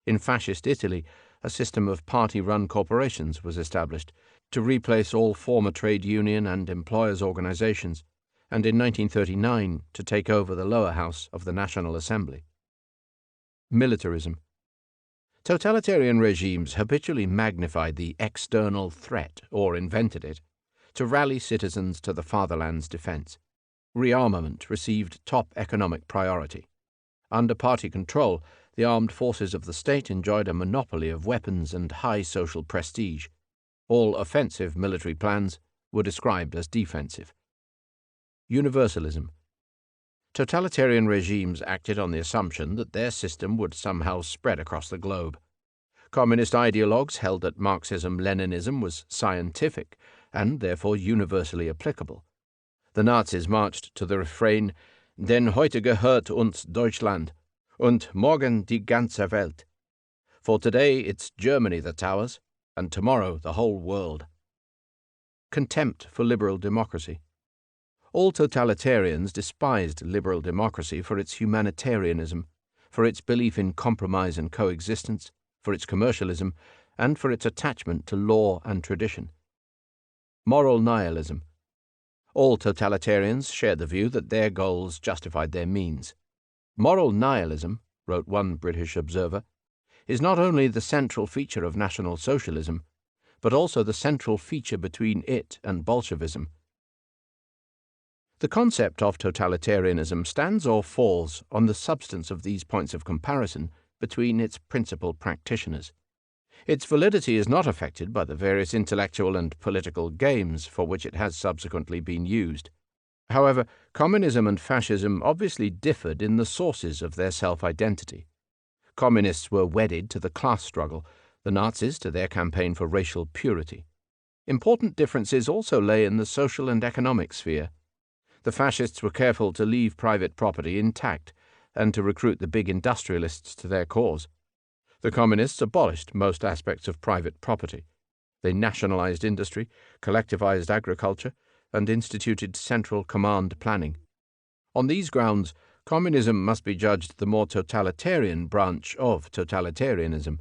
In fascist Italy, a system of party-run corporations was established to replace all former trade union and employers' organizations, and in 1939 to take over the lower house of the National Assembly. Militarism. Totalitarian regimes habitually magnified the external threat, or invented it, to rally citizens to the fatherland's defense. Rearmament received top economic priority. Under party control, the armed forces of the state enjoyed a monopoly of weapons and high social prestige. All offensive military plans were described as defensive. Universalism. Totalitarian regimes acted on the assumption that their system would somehow spread across the globe. Communist ideologues held that Marxism-Leninism was scientific and therefore universally applicable. The Nazis marched to the refrain, "Denn heute gehört uns Deutschland, und morgen die ganze Welt." For today it's Germany that's ours, and tomorrow the whole world. Contempt for liberal democracy. All totalitarians despised liberal democracy for its humanitarianism, for its belief in compromise and coexistence, for its commercialism, and for its attachment to law and tradition. Moral nihilism. All totalitarians shared the view that their goals justified their means. Moral nihilism, wrote one British observer, is not only the central feature of National Socialism, but also the central feature between it and Bolshevism. The concept of totalitarianism stands or falls on the substance of these points of comparison between its principal practitioners. Its validity is not affected by the various intellectual and political games for which it has subsequently been used. However, communism and fascism obviously differed in the sources of their self-identity. Communists were wedded to the class struggle, the Nazis to their campaign for racial purity. Important differences also lay in the social and economic sphere. The fascists were careful to leave private property intact and to recruit the big industrialists to their cause. The communists abolished most aspects of private property. They nationalized industry, collectivized agriculture, and instituted central command planning. On these grounds, communism must be judged the more totalitarian branch of totalitarianism.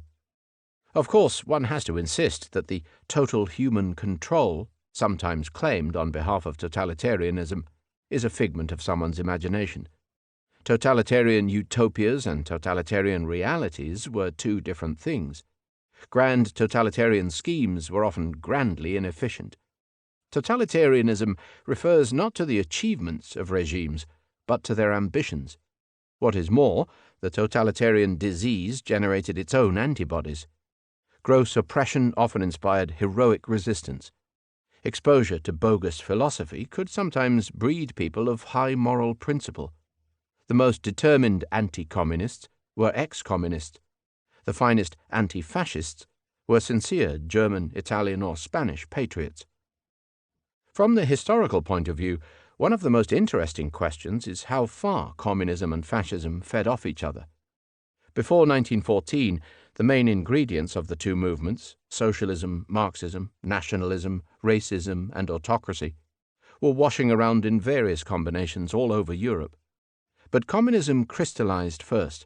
Of course, one has to insist that the total human control, sometimes claimed on behalf of totalitarianism, is a figment of someone's imagination. Totalitarian utopias and totalitarian realities were two different things. Grand totalitarian schemes were often grandly inefficient. Totalitarianism refers not to the achievements of regimes, but to their ambitions. What is more, the totalitarian disease generated its own antibodies. Gross oppression often inspired heroic resistance. Exposure to bogus philosophy could sometimes breed people of high moral principle. The most determined anti-communists were ex-communists. The finest anti-fascists were sincere German, Italian, or Spanish patriots. From the historical point of view, one of the most interesting questions is how far communism and fascism fed off each other. Before 1914, the main ingredients of the two movements, socialism, Marxism, nationalism, racism, and autocracy, were washing around in various combinations all over Europe. But communism crystallized first.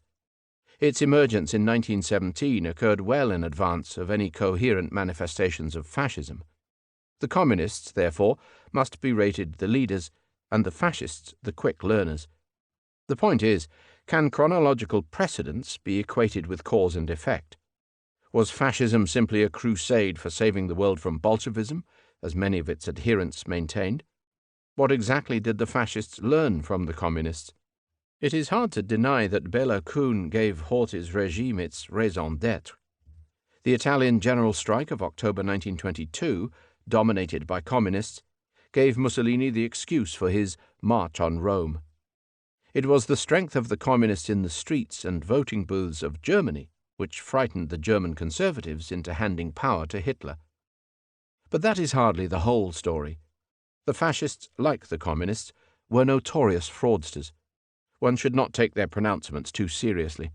Its emergence in 1917 occurred well in advance of any coherent manifestations of fascism. The communists, therefore, must be rated the leaders, and the fascists the quick learners. The point is, can chronological precedence be equated with cause and effect? Was fascism simply a crusade for saving the world from Bolshevism, as many of its adherents maintained? What exactly did the fascists learn from the communists? It is hard to deny that Bela Kun gave Horthy's regime its raison d'être. The Italian general strike of October 1922, dominated by communists, gave Mussolini the excuse for his march on Rome. It was the strength of the communists in the streets and voting booths of Germany which frightened the German conservatives into handing power to Hitler. But that is hardly the whole story. The fascists, like the communists, were notorious fraudsters. One should not take their pronouncements too seriously.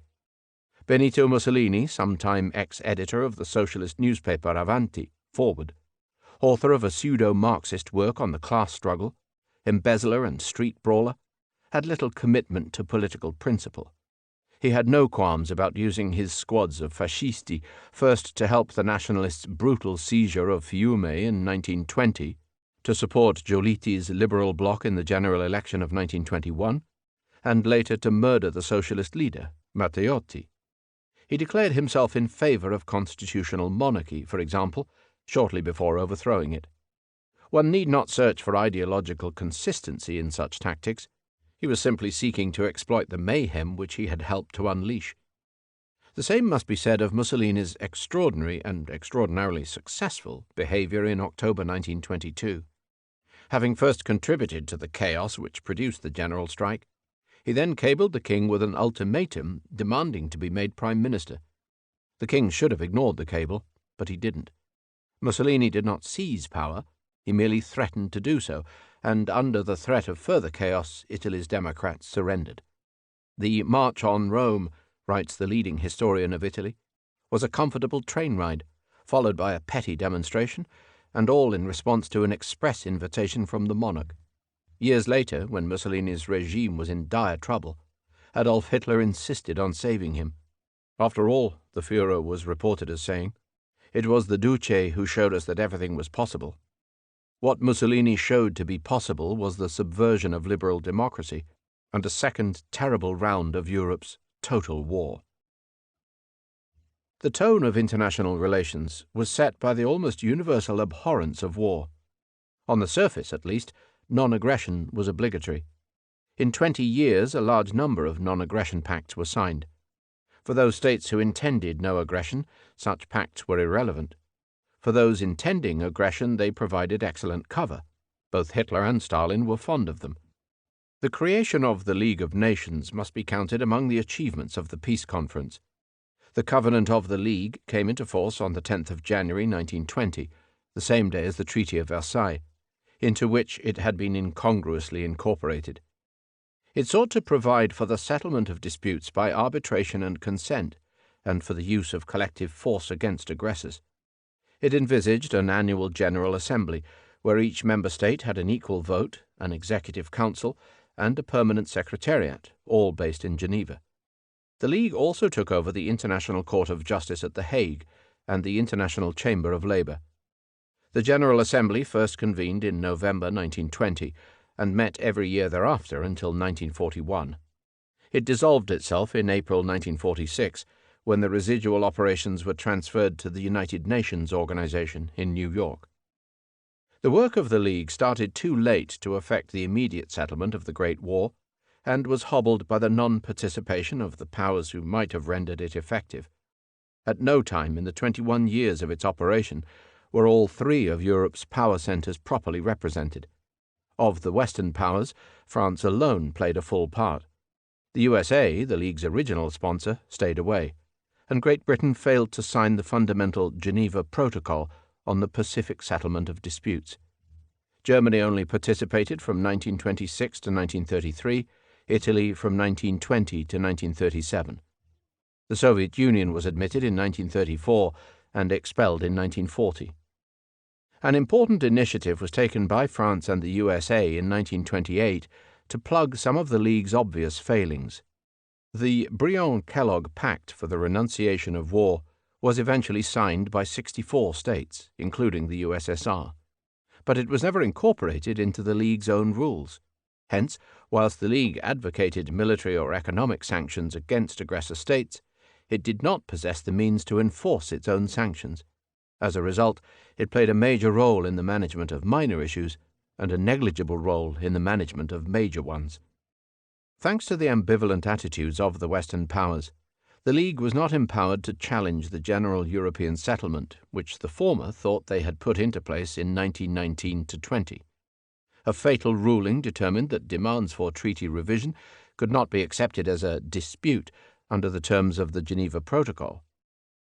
Benito Mussolini, sometime ex-editor of the socialist newspaper Avanti, Forward, author of a pseudo-Marxist work on the class struggle, embezzler and street brawler, had little commitment to political principle. He had no qualms about using his squads of fascisti first to help the nationalists' brutal seizure of Fiume in 1920, to support Giolitti's liberal bloc in the general election of 1921, and later to murder the socialist leader, Matteotti. He declared himself in favor of constitutional monarchy, for example, shortly before overthrowing it. One need not search for ideological consistency in such tactics. He was simply seeking to exploit the mayhem which he had helped to unleash. The same must be said of Mussolini's extraordinary and extraordinarily successful behavior in October 1922. Having first contributed to the chaos which produced the general strike, he then cabled the king with an ultimatum demanding to be made prime minister. The king should have ignored the cable, but he didn't. Mussolini did not seize power, he merely threatened to do so, and under the threat of further chaos, Italy's Democrats surrendered. The March on Rome, writes the leading historian of Italy, was a comfortable train ride, followed by a petty demonstration, and all in response to an express invitation from the monarch. Years later, when Mussolini's regime was in dire trouble, Adolf Hitler insisted on saving him. After all, the Führer was reported as saying, it was the Duce who showed us that everything was possible. What Mussolini showed to be possible was the subversion of liberal democracy and a second terrible round of Europe's total war. The tone of international relations was set by the almost universal abhorrence of war. On the surface, at least, non-aggression was obligatory. In 20 years, a large number of non-aggression pacts were signed. For those states who intended no aggression, such pacts were irrelevant. For those intending aggression, they provided excellent cover. Both Hitler and Stalin were fond of them. The creation of the League of Nations must be counted among the achievements of the Peace Conference. The Covenant of the League came into force on the 10th of January 1920, the same day as the Treaty of Versailles, into which it had been incongruously incorporated. It sought to provide for the settlement of disputes by arbitration and consent, and for the use of collective force against aggressors. It envisaged an annual General Assembly, where each member state had an equal vote, an executive council, and a permanent secretariat, all based in Geneva. The League also took over the International Court of Justice at The Hague and the International Chamber of Labour. The General Assembly first convened in November 1920, and met every year thereafter until 1941. It dissolved itself in April 1946, when the residual operations were transferred to the United Nations Organization in New York. The work of the League started too late to effect the immediate settlement of the Great War, and was hobbled by the non-participation of the powers who might have rendered it effective. At no time in the 21 years of its operation were all three of Europe's power centers properly represented. Of the Western powers, France alone played a full part. The USA, the League's original sponsor, stayed away, and Great Britain failed to sign the fundamental Geneva Protocol on the Pacific settlement of disputes. Germany only participated from 1926 to 1933, Italy from 1920 to 1937. The Soviet Union was admitted in 1934 and expelled in 1940. An important initiative was taken by France and the USA in 1928 to plug some of the League's obvious failings. The Briand-Kellogg Pact for the Renunciation of War was eventually signed by 64 states, including the USSR, but it was never incorporated into the League's own rules. Hence, whilst the League advocated military or economic sanctions against aggressor states, it did not possess the means to enforce its own sanctions. As a result, it played a major role in the management of minor issues and a negligible role in the management of major ones. Thanks to the ambivalent attitudes of the Western powers, the League was not empowered to challenge the general European settlement, which the former thought they had put into place in 1919-20. A fatal ruling determined that demands for treaty revision could not be accepted as a dispute under the terms of the Geneva Protocol.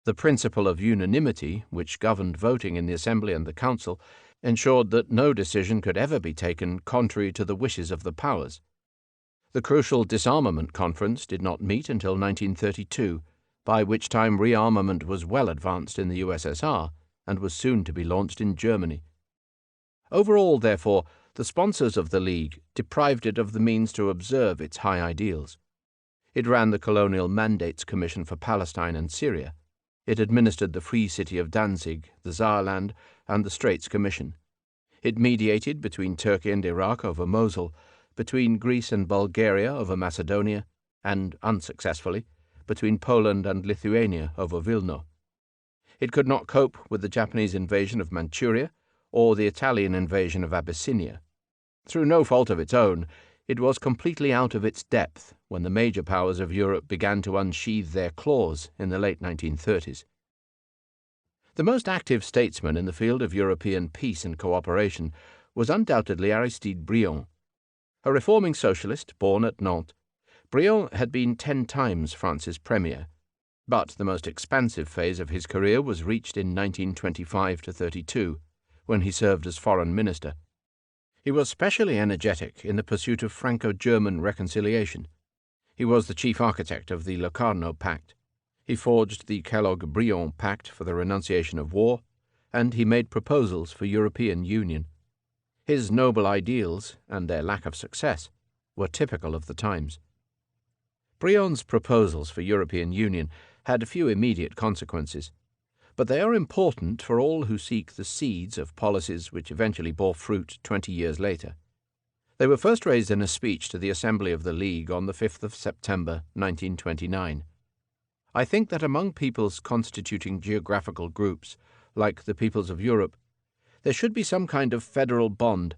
The principle of unanimity, which governed voting in the Assembly and the Council, ensured that no decision could ever be taken contrary to the wishes of the powers. The crucial disarmament conference did not meet until 1932, by which time rearmament was well advanced in the USSR and was soon to be launched in Germany. Overall, therefore, the sponsors of the League deprived it of the means to observe its high ideals. It ran the Colonial Mandates Commission for Palestine and Syria. It administered the Free City of Danzig, the Saarland, and the Straits Commission. It mediated between Turkey and Iraq over Mosul, between Greece and Bulgaria over Macedonia, and, unsuccessfully, between Poland and Lithuania over Vilno. It could not cope with the Japanese invasion of Manchuria or the Italian invasion of Abyssinia. Through no fault of its own, it was completely out of its depth when the major powers of Europe began to unsheathe their claws in the late 1930s. The most active statesman in the field of European peace and cooperation was undoubtedly Aristide Briand. A reforming socialist born at Nantes, Briand had been 10 times France's premier. But the most expansive phase of his career was reached in 1925–32, when he served as foreign minister. He was specially energetic in the pursuit of Franco-German reconciliation. He was the chief architect of the Locarno Pact. He forged the Kellogg-Briand Pact for the renunciation of war, and he made proposals for European union. His noble ideals, and their lack of success, were typical of the times. Briand's proposals for European union had few immediate consequences, but they are important for all who seek the seeds of policies which eventually bore fruit 20 years later. They were first raised in a speech to the Assembly of the League on the 5th of September 1929. I think that among peoples constituting geographical groups, like the peoples of Europe, there should be some kind of federal bond.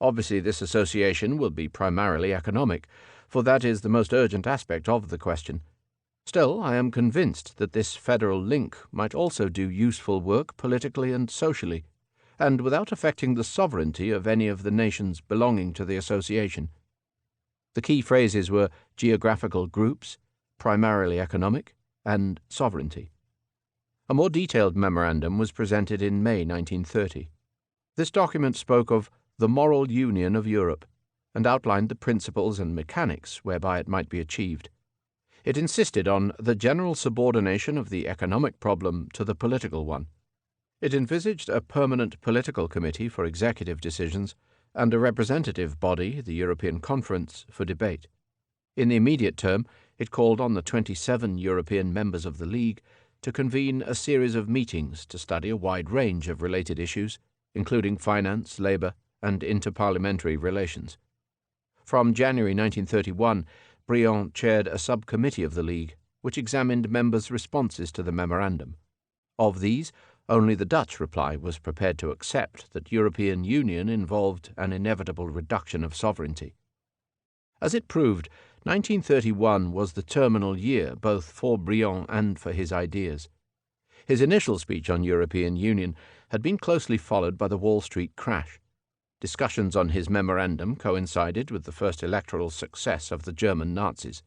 Obviously, this association will be primarily economic, for that is the most urgent aspect of the question. Still, I am convinced that this federal link might also do useful work politically and socially, and without affecting the sovereignty of any of the nations belonging to the association. The key phrases were geographical groups, primarily economic, and sovereignty. A more detailed memorandum was presented in May 1930. This document spoke of the moral union of Europe, and outlined the principles and mechanics whereby it might be achieved. It insisted on the general subordination of the economic problem to the political one. It envisaged a permanent political committee for executive decisions and a representative body, the European Conference, for debate. In the immediate term, it called on the 27 European members of the League to convene a series of meetings to study a wide range of related issues, including finance, labour, and interparliamentary relations. From January 1931, Briand chaired a subcommittee of the League, which examined members' responses to the memorandum. Of these, only the Dutch reply was prepared to accept that European union involved an inevitable reduction of sovereignty. As it proved, 1931 was the terminal year both for Briand and for his ideas. His initial speech on European union had been closely followed by the Wall Street crash. Discussions on his memorandum coincided with the first electoral success of the German Nazis.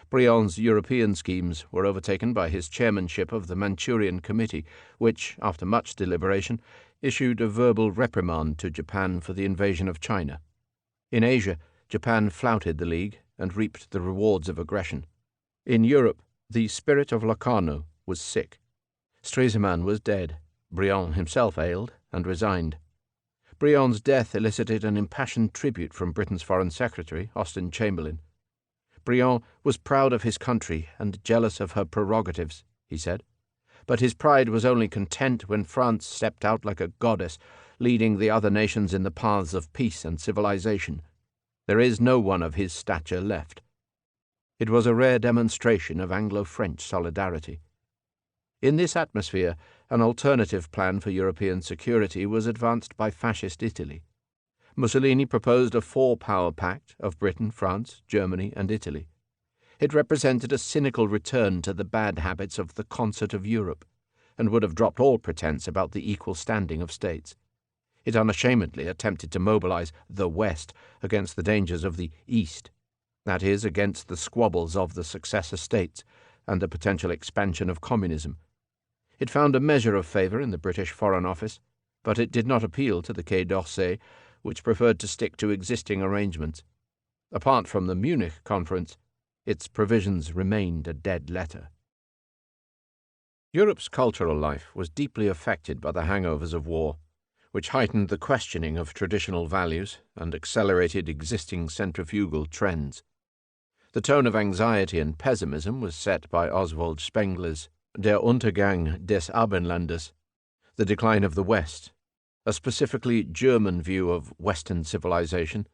Briand's European schemes were overtaken by his chairmanship of the Manchurian Committee, which, after much deliberation, issued a verbal reprimand to Japan for the invasion of China. In Asia, Japan flouted the League and reaped the rewards of aggression. In Europe, the spirit of Locarno was sick. Stresemann was dead. Briand himself ailed and resigned. Briand's death elicited an impassioned tribute from Britain's Foreign Secretary, Austen Chamberlain. Briand was proud of his country and jealous of her prerogatives, he said, but his pride was only content when France stepped out like a goddess, leading the other nations in the paths of peace and civilization. There is no one of his stature left. It was a rare demonstration of Anglo-French solidarity. In this atmosphere, an alternative plan for European security was advanced by Fascist Italy. Mussolini proposed a four-power pact of Britain, France, Germany, and Italy. It represented a cynical return to the bad habits of the concert of Europe, and would have dropped all pretense about the equal standing of states. It unashamedly attempted to mobilize the West against the dangers of the East, that is, against the squabbles of the successor states and the potential expansion of communism. It found a measure of favour in the British Foreign Office, but it did not appeal to the Quai d'Orsay, which preferred to stick to existing arrangements. Apart from the Munich Conference, its provisions remained a dead letter. Europe's cultural life was deeply affected by the hangovers of war, which heightened the questioning of traditional values and accelerated existing centrifugal trends. The tone of anxiety and pessimism was set by Oswald Spengler's Der Untergang des Abendlandes, The Decline of the West, a specifically German view of Western civilization.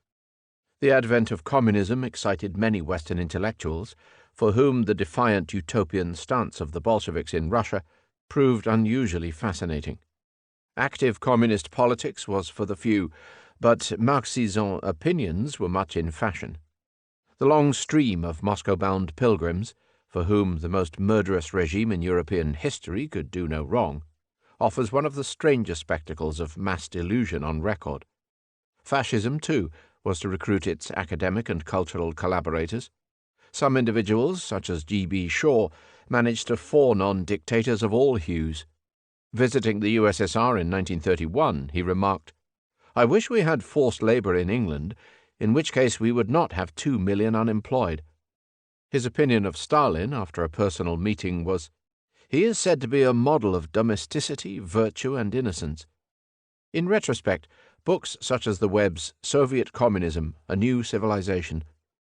The advent of communism excited many Western intellectuals, for whom the defiant utopian stance of the Bolsheviks in Russia proved unusually fascinating. Active communist politics was for the few, but Marxism opinions were much in fashion. The long stream of Moscow-bound pilgrims, for whom the most murderous regime in European history could do no wrong, offers one of the strangest spectacles of mass delusion on record. Fascism, too, was to recruit its academic and cultural collaborators. Some individuals, such as G.B. Shaw, managed to fawn on dictators of all hues. Visiting the USSR in 1931, he remarked, "I wish we had forced labour in England, in which case we would not have 2 million unemployed." His opinion of Stalin, after a personal meeting, was, "He is said to be a model of domesticity, virtue, and innocence." In retrospect, books such as the Webb's Soviet Communism, A New Civilization,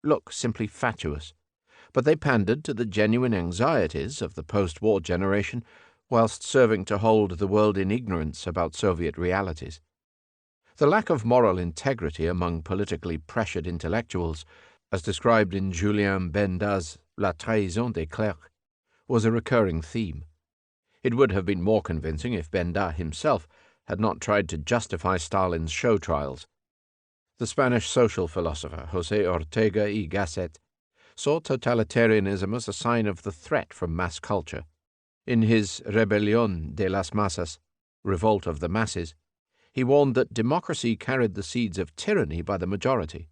look simply fatuous, but they pandered to the genuine anxieties of the post-war generation whilst serving to hold the world in ignorance about Soviet realities. The lack of moral integrity among politically pressured intellectuals, as described in Julien Benda's La Trahison des Clercs, was a recurring theme. It would have been more convincing if Benda himself had not tried to justify Stalin's show trials. The Spanish social philosopher José Ortega y Gasset saw totalitarianism as a sign of the threat from mass culture. In his Rebelión de las Masas, Revolt of the Masses, he warned that democracy carried the seeds of tyranny by the majority.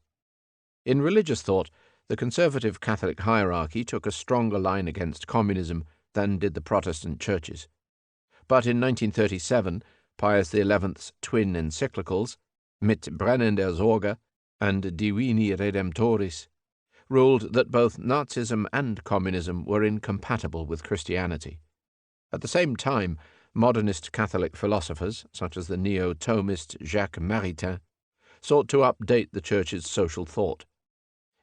In religious thought, the conservative Catholic hierarchy took a stronger line against communism than did the Protestant churches. But in 1937, Pius XI's twin encyclicals, Mit brennender Sorge and Divini Redemptoris, ruled that both Nazism and communism were incompatible with Christianity. At the same time, modernist Catholic philosophers, such as the neo-Thomist Jacques Maritain, sought to update the Church's social thought.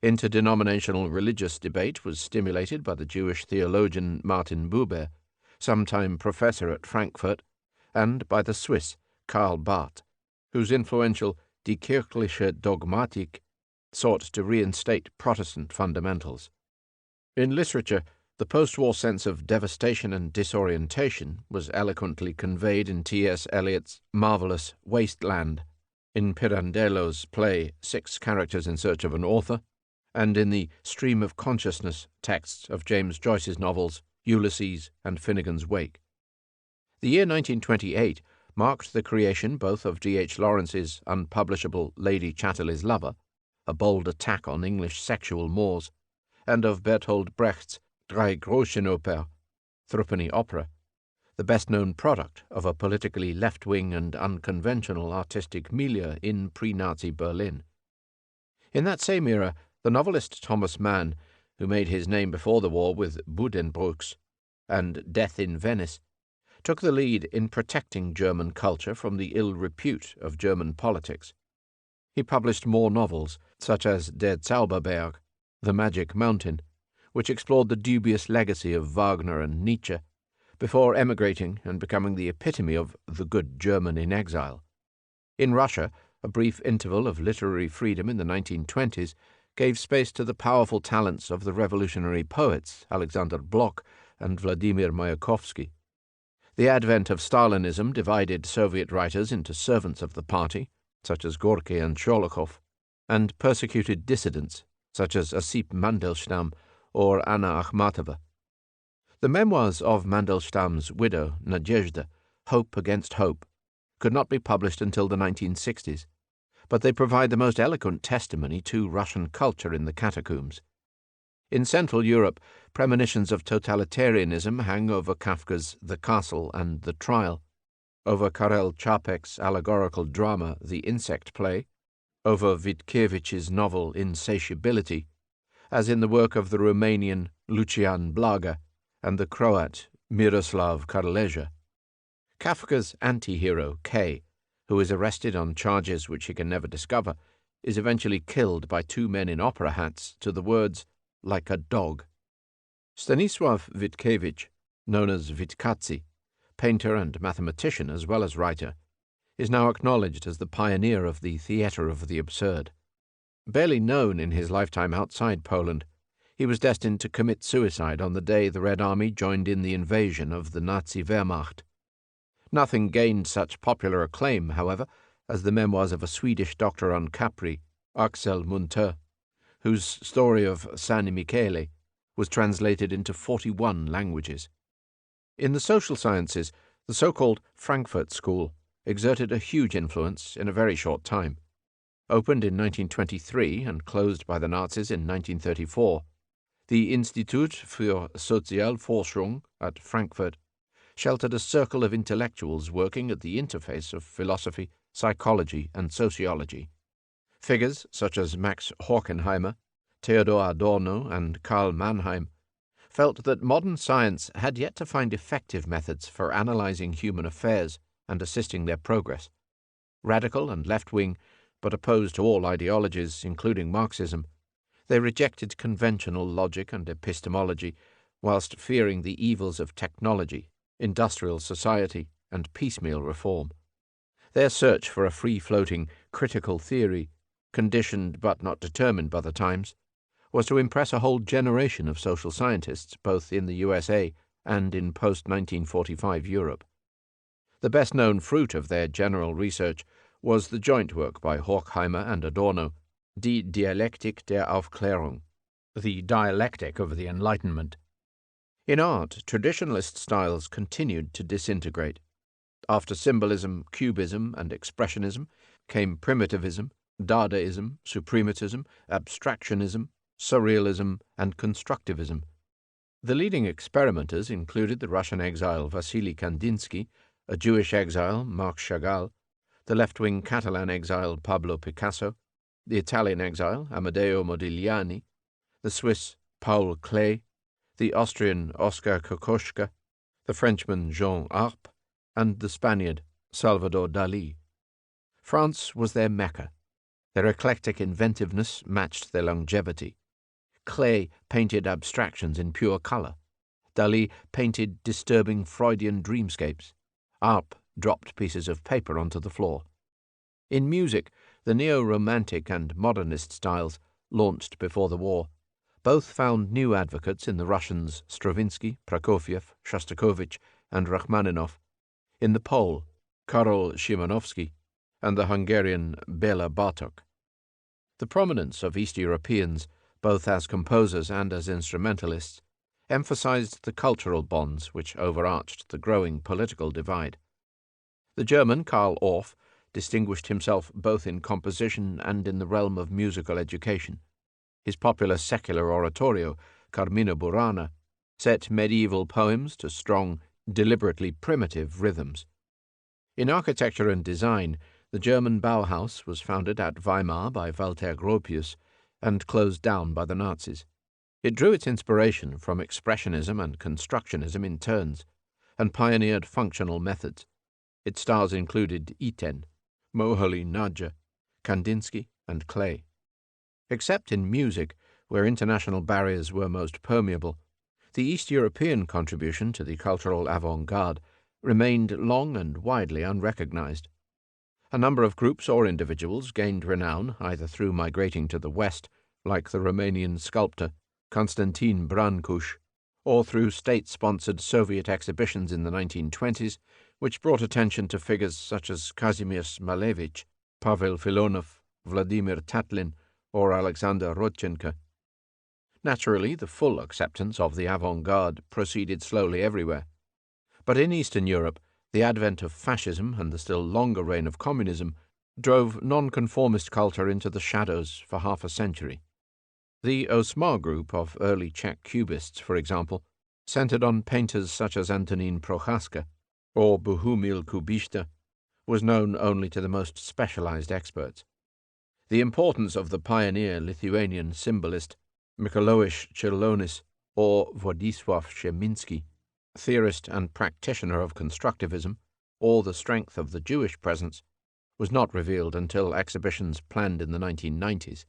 Interdenominational religious debate was stimulated by the Jewish theologian Martin Buber, sometime professor at Frankfurt, and by the Swiss Karl Barth, whose influential Die kirchliche Dogmatik sought to reinstate Protestant fundamentals. In literature, the post-war sense of devastation and disorientation was eloquently conveyed in T.S. Eliot's marvellous Wasteland, in Pirandello's play 6 Characters in Search of an Author, and in the stream of consciousness texts of James Joyce's novels Ulysses and Finnegan's Wake. The year 1928 marked the creation both of D.H. Lawrence's unpublishable Lady Chatterley's Lover, a bold attack on English sexual mores, and of Bertolt Brecht's Drei Groschenoper, Threepenny Opera, the best-known product of a politically left-wing and unconventional artistic milieu in pre-Nazi Berlin. In that same era, the novelist Thomas Mann, who made his name before the war with Buddenbrooks and Death in Venice, took the lead in protecting German culture from the ill repute of German politics. He published more novels, such as Der Zauberberg, The Magic Mountain, which explored the dubious legacy of Wagner and Nietzsche, before emigrating and becoming the epitome of the good German in exile. In Russia, a brief interval of literary freedom in the 1920s gave space to the powerful talents of the revolutionary poets Alexander Blok and Vladimir Mayakovsky. The advent of Stalinism divided Soviet writers into servants of the party, such as Gorky and Sholokhov, and persecuted dissidents, such as Osip Mandelstam or Anna Akhmatova. The memoirs of Mandelstam's widow, Nadezhda, Hope Against Hope, could not be published until the 1960s, but they provide the most eloquent testimony to Russian culture in the catacombs. In Central Europe, premonitions of totalitarianism hang over Kafka's The Castle and The Trial, over Karel Čapek's allegorical drama The Insect Play, over Witkiewicz's novel Insatiability, as in the work of the Romanian Lucian Blaga and the Croat Miroslav Karleja. Kafka's anti-hero, K, who is arrested on charges which he can never discover, is eventually killed by 2 men in opera hats to the words, "like a dog." Stanisław Witkiewicz, known as Witkaczi, painter and mathematician as well as writer, is now acknowledged as the pioneer of the theatre of the absurd. Barely known in his lifetime outside Poland, he was destined to commit suicide on the day the Red Army joined in the invasion of the Nazi Wehrmacht. Nothing gained such popular acclaim, however, as the memoirs of a Swedish doctor on Capri, Axel Munther, whose story of San Michele was translated into 41 languages. In the social sciences, the so-called Frankfurt School exerted a huge influence in a very short time. Opened in 1923 and closed by the Nazis in 1934, The Institut für Sozialforschung at Frankfurt sheltered a circle of intellectuals working at the interface of philosophy, psychology, and sociology. Figures such as Max Horkheimer, Theodor Adorno, and Karl Mannheim felt that modern science had yet to find effective methods for analyzing human affairs and assisting their progress. Radical and left-wing, but opposed to all ideologies, including Marxism, they rejected conventional logic and epistemology, whilst fearing the evils of technology, industrial society, and piecemeal reform. Their search for a free-floating, critical theory, conditioned but not determined by the times, was to impress a whole generation of social scientists both in the USA and in post-1945 Europe. The best-known fruit of their general research was the joint work by Horkheimer and Adorno, Die Dialektik der Aufklärung, the dialectic of the Enlightenment. In art, traditionalist styles continued to disintegrate. After symbolism, cubism, and expressionism came primitivism, Dadaism, suprematism, abstractionism, surrealism, and constructivism. The leading experimenters included the Russian exile Wassily Kandinsky, a Jewish exile Marc Chagall, the left-wing Catalan exile Pablo Picasso, the Italian exile Amedeo Modigliani, the Swiss Paul Klee, the Austrian Oskar Kokoschka, the Frenchman Jean Arp, and the Spaniard Salvador Dalí. France was their Mecca. Their eclectic inventiveness matched their longevity. Klee painted abstractions in pure colour. Dalí painted disturbing Freudian dreamscapes. Arp dropped pieces of paper onto the floor. In music, the neo-romantic and modernist styles, launched before the war, both found new advocates in the Russians Stravinsky, Prokofiev, Shostakovich, and Rachmaninoff, in the Pole, Karol Szymanowski, and the Hungarian Béla Bartók. The prominence of East Europeans, both as composers and as instrumentalists, emphasized the cultural bonds which overarched the growing political divide. The German Karl Orff distinguished himself both in composition and in the realm of musical education. His popular secular oratorio, Carmina Burana, set medieval poems to strong, deliberately primitive rhythms. In architecture and design, the German Bauhaus was founded at Weimar by Walter Gropius and closed down by the Nazis. It drew its inspiration from expressionism and constructionism in turns, and pioneered functional methods. Its stars included Iten, Moholy Nagy, Kandinsky, and Klee. Except in music, where international barriers were most permeable, the East European contribution to the cultural avant-garde remained long and widely unrecognized. A number of groups or individuals gained renown either through migrating to the West, like the Romanian sculptor Constantin Brancuș, or through state-sponsored Soviet exhibitions in the 1920s, which brought attention to figures such as Kazimierz Malevich, Pavel Filonov, Vladimir Tatlin, or Alexander Rodchenko. Naturally, the full acceptance of the avant-garde proceeded slowly everywhere. But in Eastern Europe, the advent of fascism and the still longer reign of communism drove nonconformist culture into the shadows for half a century. The Osmar group of early Czech cubists, for example, centered on painters such as Antonín Prochaska or Bohumil Kubista, was known only to the most specialized experts. The importance of the pioneer Lithuanian symbolist Mikalojus Čiurlionis or Władysław Szymiński, theorist and practitioner of constructivism, or the strength of the Jewish presence, was not revealed until exhibitions planned in the 1990s.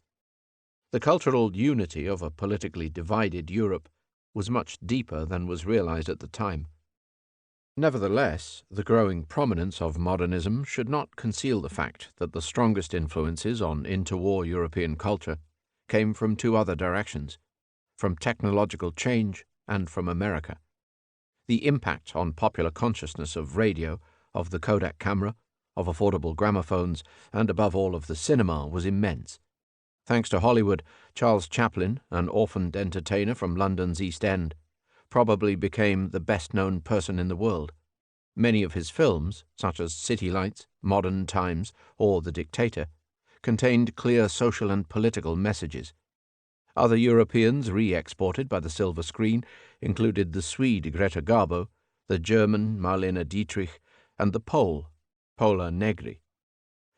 The cultural unity of a politically divided Europe was much deeper than was realized at the time. Nevertheless, the growing prominence of modernism should not conceal the fact that the strongest influences on interwar European culture came from two other directions, from technological change and from America. The impact on popular consciousness of radio, of the Kodak camera, of affordable gramophones, and above all of the cinema was immense. Thanks to Hollywood, Charles Chaplin, an orphaned entertainer from London's East End, probably became the best-known person in the world. Many of his films, such as City Lights, Modern Times, or The Dictator, contained clear social and political messages. Other Europeans re-exported by the silver screen included the Swede Greta Garbo, the German Marlene Dietrich, and the Pole, Pola Negri.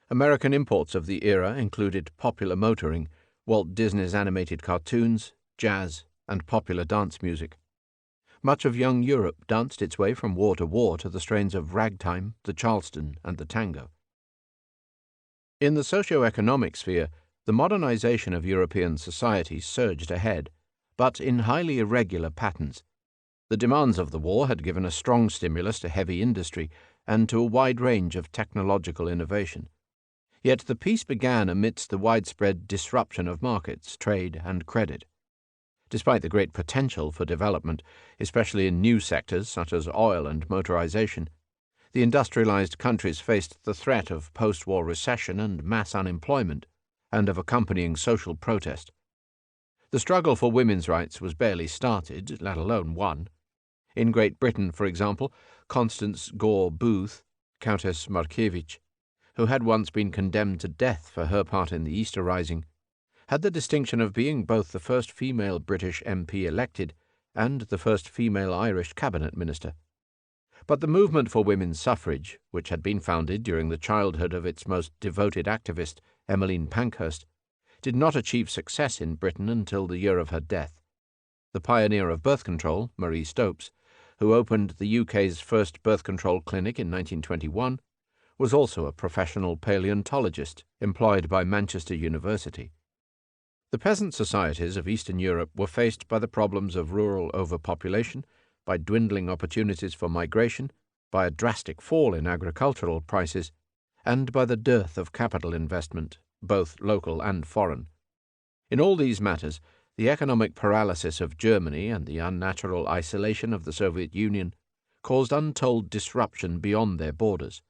American imports of the era included popular motoring, Walt Disney's animated cartoons, jazz, and popular dance music. Much of young Europe danced its way from war to the strains of ragtime, the Charleston, and the tango. In the socio-economic sphere, the modernization of European society surged ahead, but in highly irregular patterns. The demands of the war had given a strong stimulus to heavy industry and to a wide range of technological innovation. Yet the peace began amidst the widespread disruption of markets, trade, and credit. Despite the great potential for development, especially in new sectors such as oil and motorization, the industrialized countries faced the threat of post-war recession and mass unemployment, and of accompanying social protest. The struggle for women's rights was barely started, let alone won. In Great Britain, for example, Constance Gore Booth, Countess Markievicz, who had once been condemned to death for her part in the Easter Rising, had the distinction of being both the first female British MP elected and the first female Irish cabinet minister. But the movement for women's suffrage, which had been founded during the childhood of its most devoted activist, Emmeline Pankhurst, did not achieve success in Britain until the year of her death. The pioneer of birth control, Marie Stopes, who opened the UK's first birth control clinic in 1921, was also a professional paleontologist employed by Manchester University. The peasant societies of Eastern Europe were faced by the problems of rural overpopulation, by dwindling opportunities for migration, by a drastic fall in agricultural prices, and by the dearth of capital investment, both local and foreign. In all these matters, the economic paralysis of Germany and the unnatural isolation of the Soviet Union caused untold disruption beyond their borders.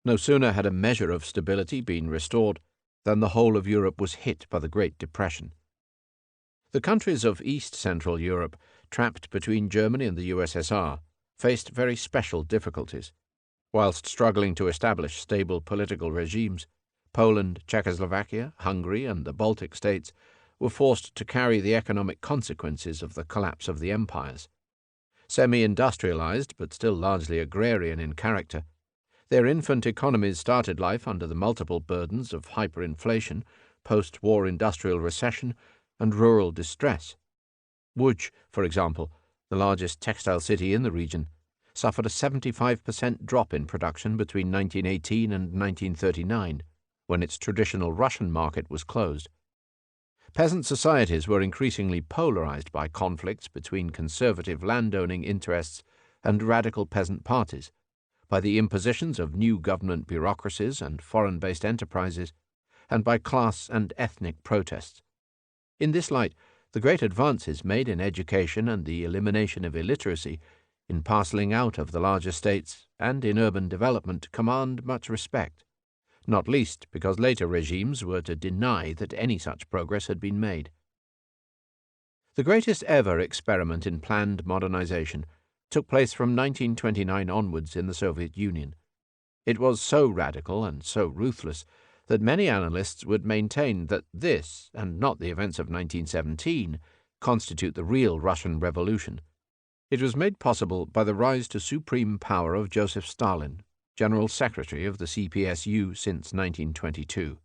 No sooner had a measure of stability been restored than the whole of Europe was hit by the Great Depression. The countries of East Central Europe, trapped between Germany and the USSR, faced very special difficulties. Whilst struggling to establish stable political regimes, Poland, Czechoslovakia, Hungary, and the Baltic states were forced to carry the economic consequences of the collapse of the empires. Semi-industrialized, but still largely agrarian in character, their infant economies started life under the multiple burdens of hyperinflation, post-war industrial recession, and rural distress. Łódź, for example, the largest textile city in the region, suffered a 75% drop in production between 1918 and 1939, when its traditional Russian market was closed. Peasant societies were increasingly polarized by conflicts between conservative landowning interests and radical peasant parties, by the impositions of new government bureaucracies and foreign-based enterprises, and by class and ethnic protests. In this light, the great advances made in education and the elimination of illiteracy, in parceling out of the larger states, and in urban development command much respect, not least because later regimes were to deny that any such progress had been made. The greatest ever experiment in planned modernization took place from 1929 onwards in the Soviet Union. It was so radical and so ruthless that many analysts would maintain that this, and not the events of 1917, constitute the real Russian Revolution. It was made possible by the rise to supreme power of Joseph Stalin, General Secretary of the CPSU since 1922.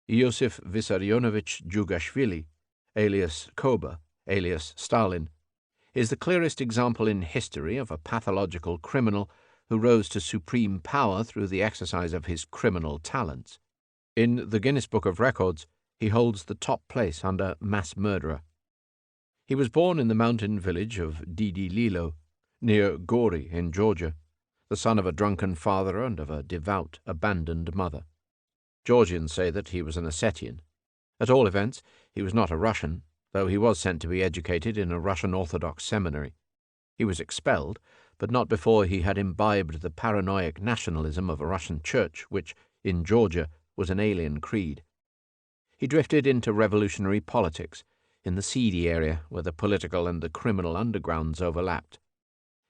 Iosif Vissarionovich Djugashvili, alias Koba, alias Stalin, is the clearest example in history of a pathological criminal who rose to supreme power through the exercise of his criminal talents. In the Guinness Book of Records, he holds the top place under mass murderer. He was born in the mountain village of Didi Lilo, near Gori in Georgia, the son of a drunken father and of a devout, abandoned mother. Georgians say that he was an Ossetian. At all events, he was not a Russian, though he was sent to be educated in a Russian Orthodox seminary. He was expelled, but not before he had imbibed the paranoid nationalism of a Russian church, which, in Georgia, was an alien creed. He drifted into revolutionary politics, in the seedy area where the political and the criminal undergrounds overlapped.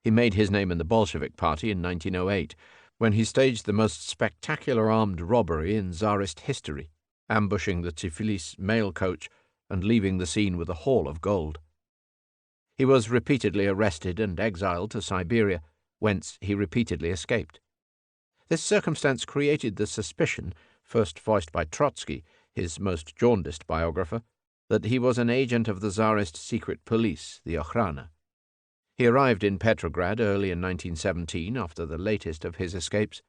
He made his name in the Bolshevik Party in 1908, when he staged the most spectacular armed robbery in Tsarist history, ambushing the Tiflis mail coach and leaving the scene with a haul of gold. He was repeatedly arrested and exiled to Siberia, whence he repeatedly escaped. This circumstance created the suspicion, first voiced by Trotsky, his most jaundiced biographer, that he was an agent of the Tsarist secret police, the Okhrana. He arrived in Petrograd early in 1917 after the latest of his escapes,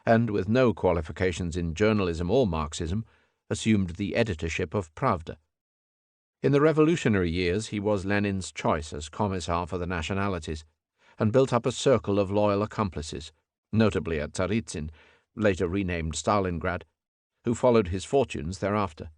and, with no qualifications in journalism or Marxism, assumed the editorship of Pravda. In the revolutionary years he was Lenin's choice as Commissar for the Nationalities, and built up a circle of loyal accomplices, notably at Tsaritsyn, later renamed Stalingrad, who followed his fortunes thereafter.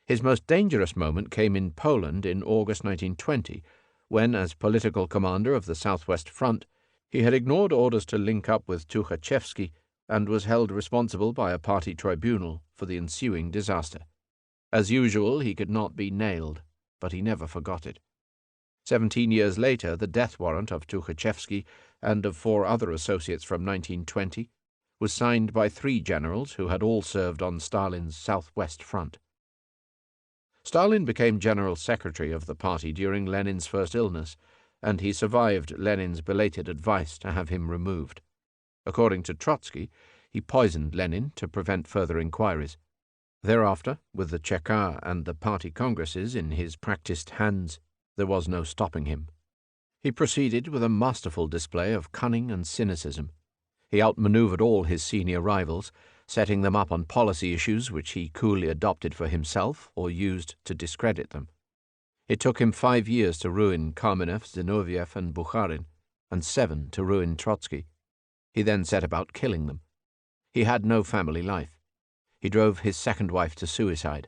His most dangerous moment came in Poland in August 1920, when, as political commander of the Southwest Front, he had ignored orders to link up with Tukhachevsky and was held responsible by a party tribunal for the ensuing disaster. As usual, he could not be nailed, but he never forgot it. 17 years later, the death warrant of Tukhachevsky and of 4 other associates from 1920 was signed by 3 generals who had all served on Stalin's Southwest Front. Stalin became general secretary of the party during Lenin's first illness, and he survived Lenin's belated advice to have him removed. According to Trotsky, he poisoned Lenin to prevent further inquiries. Thereafter, with the Cheka and the party congresses in his practiced hands, there was no stopping him. He proceeded with a masterful display of cunning and cynicism. He outmaneuvered all his senior rivals, setting them up on policy issues which he coolly adopted for himself or used to discredit them. It took him 5 years to ruin Kamenev, Zinoviev, and Bukharin, and 7 to ruin Trotsky. He then set about killing them. He had no family life. He drove his second wife to suicide.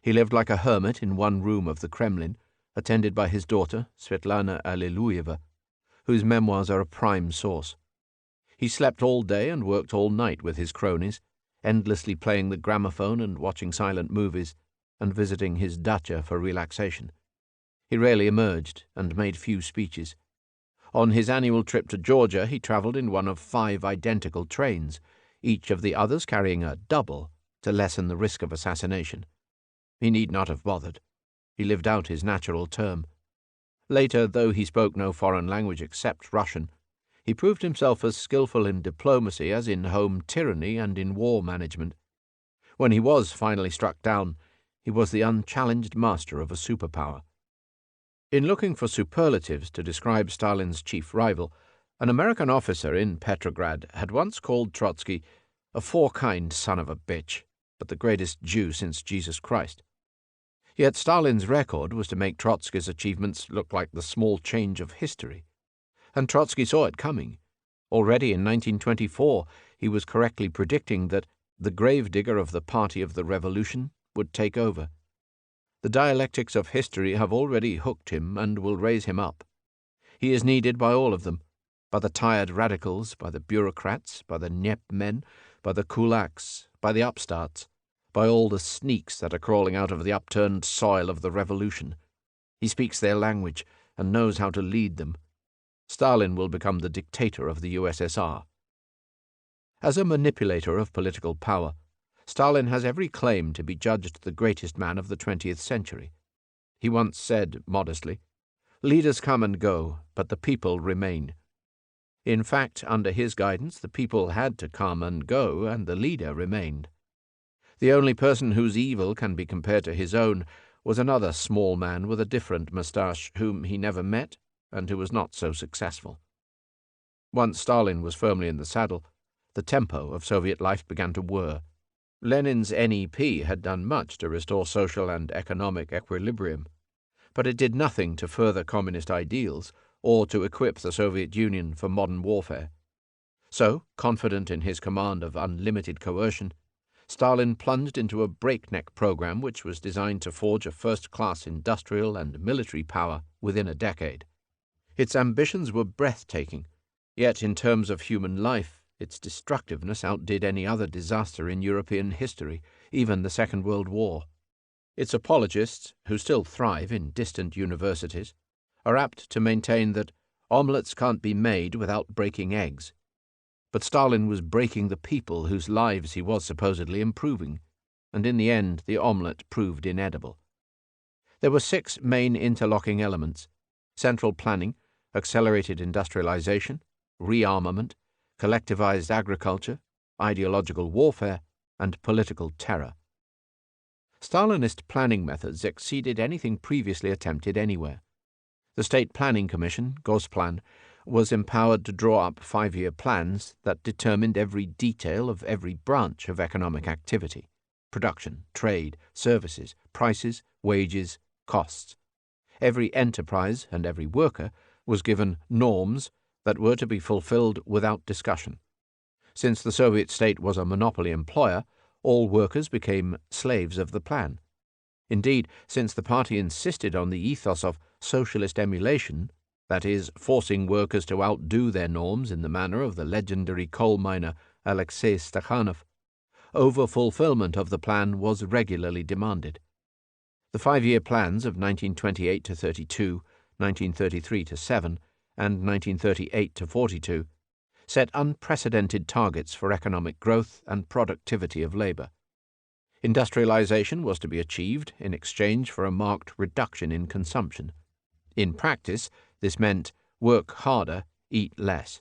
He lived like a hermit in one room of the Kremlin, attended by his daughter, Svetlana Alliluyeva, whose memoirs are a prime source. He slept all day and worked all night with his cronies, endlessly playing the gramophone and watching silent movies, and visiting his dacha for relaxation. He rarely emerged and made few speeches. On his annual trip to Georgia, he travelled in one of 5 identical trains, each of the others carrying a double to lessen the risk of assassination. He need not have bothered. He lived out his natural term. Later, though he spoke no foreign language except Russian, he proved himself as skillful in diplomacy as in home tyranny and in war management. When he was finally struck down, he was the unchallenged master of a superpower. In looking for superlatives to describe Stalin's chief rival, an American officer in Petrograd had once called Trotsky a 4-kind son of a bitch, but the greatest Jew since Jesus Christ. Yet Stalin's record was to make Trotsky's achievements look like the small change of history. And Trotsky saw it coming. Already in 1924, he was correctly predicting that the gravedigger of the Party of the Revolution would take over. The dialectics of history have already hooked him and will raise him up. He is needed by all of them, by the tired radicals, by the bureaucrats, by the Nyep men, by the kulaks, by the upstarts, by all the sneaks that are crawling out of the upturned soil of the revolution. He speaks their language and knows how to lead them. Stalin will become the dictator of the USSR. As a manipulator of political power, Stalin has every claim to be judged the greatest man of the 20th century. He once said, modestly, "Leaders come and go, but the people remain." In fact, under his guidance, the people had to come and go, and the leader remained. The only person whose evil can be compared to his own was another small man with a different moustache whom he never met and who was not so successful. Once Stalin was firmly in the saddle, the tempo of Soviet life began to whir. Lenin's NEP had done much to restore social and economic equilibrium, but it did nothing to further communist ideals or to equip the Soviet Union for modern warfare. So, confident in his command of unlimited coercion, Stalin plunged into a breakneck program which was designed to forge a first-class industrial and military power within a decade. Its ambitions were breathtaking, yet in terms of human life, its destructiveness outdid any other disaster in European history, even the Second World War. Its apologists, who still thrive in distant universities, are apt to maintain that omelettes can't be made without breaking eggs. But Stalin was breaking the people whose lives he was supposedly improving, and in the end the omelette proved inedible. There were 6 main interlocking elements: central planning, accelerated industrialization, rearmament, collectivized agriculture, ideological warfare, and political terror. Stalinist planning methods exceeded anything previously attempted anywhere. The State Planning Commission, Gosplan, was empowered to draw up 5-year plans that determined every detail of every branch of economic activity: production, trade, services, prices, wages, costs. Every enterprise and every worker was given norms that were to be fulfilled without discussion. Since the Soviet state was a monopoly employer, all workers became slaves of the plan. Indeed, since the party insisted on the ethos of socialist emulation, that is, forcing workers to outdo their norms in the manner of the legendary coal miner Alexei Stakhanov, over-fulfillment of the plan was regularly demanded. The 5-year plans of 1928 to 32, 1933 to 7, and 1938 to 42 set unprecedented targets for economic growth and productivity of labor. Industrialization was to be achieved in exchange for a marked reduction in consumption. In practice, this meant work harder, eat less.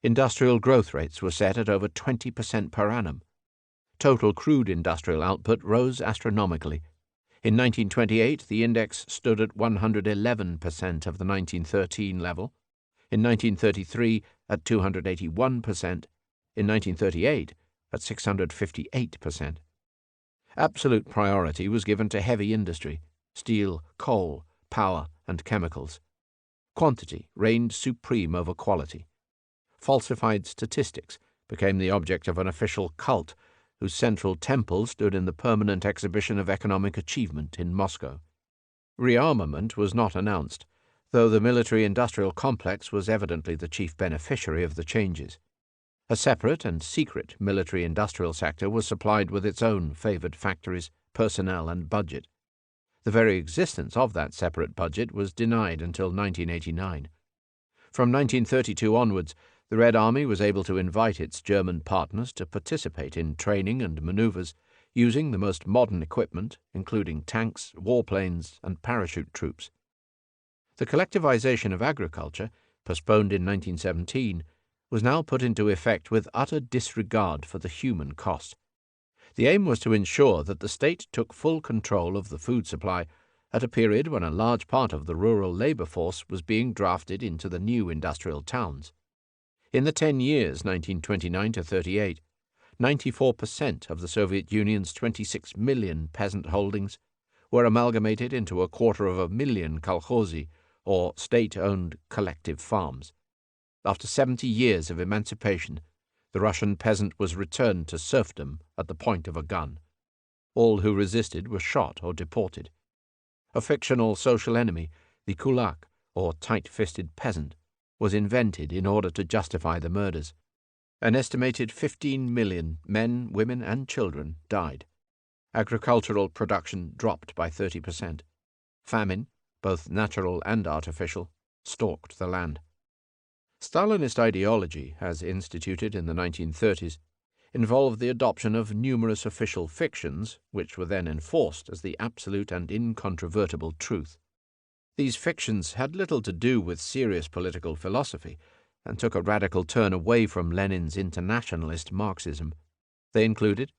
Industrial growth rates were set at over 20% per annum. Total crude industrial output rose astronomically. In 1928, the index stood at 111% of the 1913 level. In 1933, at 281%. In 1938, at 658%. Absolute priority was given to heavy industry: steel, coal, power, and chemicals. Quantity reigned supreme over quality. Falsified statistics became the object of an official cult whose central temple stood in the permanent exhibition of economic achievement in Moscow. Rearmament was not announced, though the military-industrial complex was evidently the chief beneficiary of the changes. A separate and secret military-industrial sector was supplied with its own favoured factories, personnel, and budget. The very existence of that separate budget was denied until 1989. From 1932 onwards, the Red Army was able to invite its German partners to participate in training and manoeuvres using the most modern equipment, including tanks, warplanes, and parachute troops. The collectivization of agriculture, postponed in 1917, was now put into effect with utter disregard for the human cost. The aim was to ensure that the state took full control of the food supply at a period when a large part of the rural labor force was being drafted into the new industrial towns. In the 10 years 1929 to 38, 94% of the Soviet Union's 26 million peasant holdings were amalgamated into 250,000 kolkhozy, or state-owned collective farms. After 70 years of emancipation, the Russian peasant was returned to serfdom at the point of a gun. All who resisted were shot or deported. A fictional social enemy, the kulak, or tight-fisted peasant, was invented in order to justify the murders. An estimated 15 million men, women, and children died. Agricultural production dropped by 30%. Famine, both natural and artificial, stalked the land. Stalinist ideology, as instituted in the 1930s, involved the adoption of numerous official fictions, which were then enforced as the absolute and incontrovertible truth. These fictions had little to do with serious political philosophy, and took a radical turn away from Lenin's internationalist Marxism. They included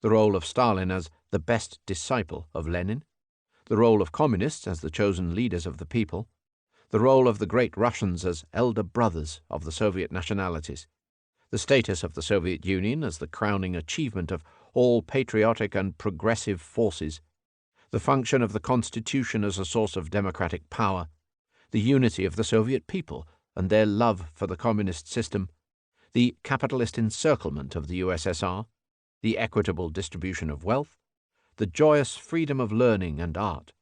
the role of Stalin as the best disciple of Lenin, the role of communists as the chosen leaders of the people, the role of the great Russians as elder brothers of the Soviet nationalities, the status of the Soviet Union as the crowning achievement of all patriotic and progressive forces, the function of the Constitution as a source of democratic power, the unity of the Soviet people and their love for the communist system, the capitalist encirclement of the USSR, the equitable distribution of wealth, the joyous freedom of learning and art,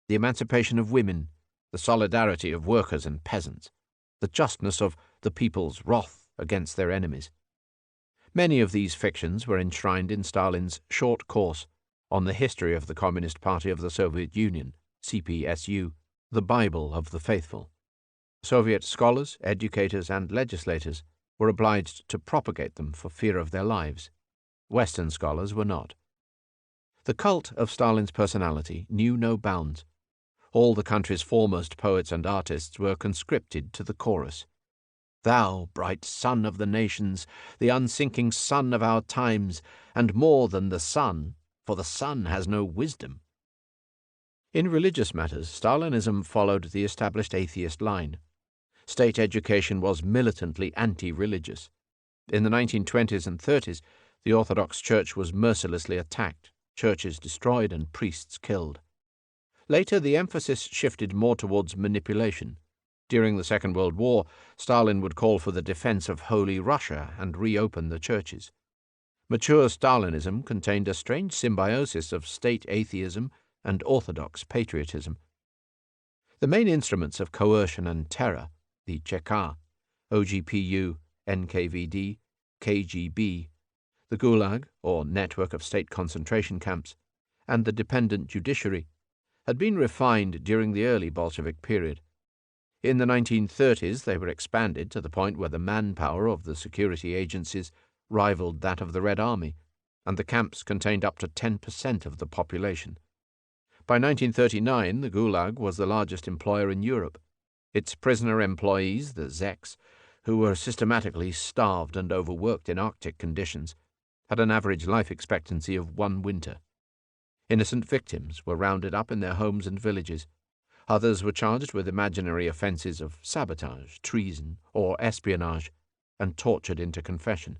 the emancipation of women, the solidarity of workers and peasants, the justness of the people's wrath against their enemies. Many of these fictions were enshrined in Stalin's short course on the history of the Communist Party of the Soviet Union, CPSU, the Bible of the Faithful. Soviet scholars, educators, and legislators were obliged to propagate them for fear of their lives. Western scholars were not. The cult of Stalin's personality knew no bounds. All the country's foremost poets and artists were conscripted to the chorus. Thou, bright sun of the nations, the unsinking sun of our times, and more than the sun, for the sun has no wisdom. In religious matters, Stalinism followed the established atheist line. State education was militantly anti-religious. In the 1920s and 30s, the Orthodox Church was mercilessly attacked, churches destroyed and priests killed. Later, the emphasis shifted more towards manipulation. During the Second World War, Stalin would call for the defense of Holy Russia and reopen the churches. Mature Stalinism contained a strange symbiosis of state atheism and orthodox patriotism. The main instruments of coercion and terror, the Cheka, OGPU, NKVD, KGB, the Gulag, or network of state concentration camps, and the dependent judiciary, had been refined during the early Bolshevik period. In the 1930s, they were expanded to the point where the manpower of the security agencies rivaled that of the Red Army, and the camps contained up to 10% of the population. By 1939, the Gulag was the largest employer in Europe. Its prisoner employees, the Zeks, who were systematically starved and overworked in Arctic conditions, had an average life expectancy of 1 winter. Innocent victims were rounded up in their homes and villages. Others were charged with imaginary offences of sabotage, treason, or espionage, and tortured into confession.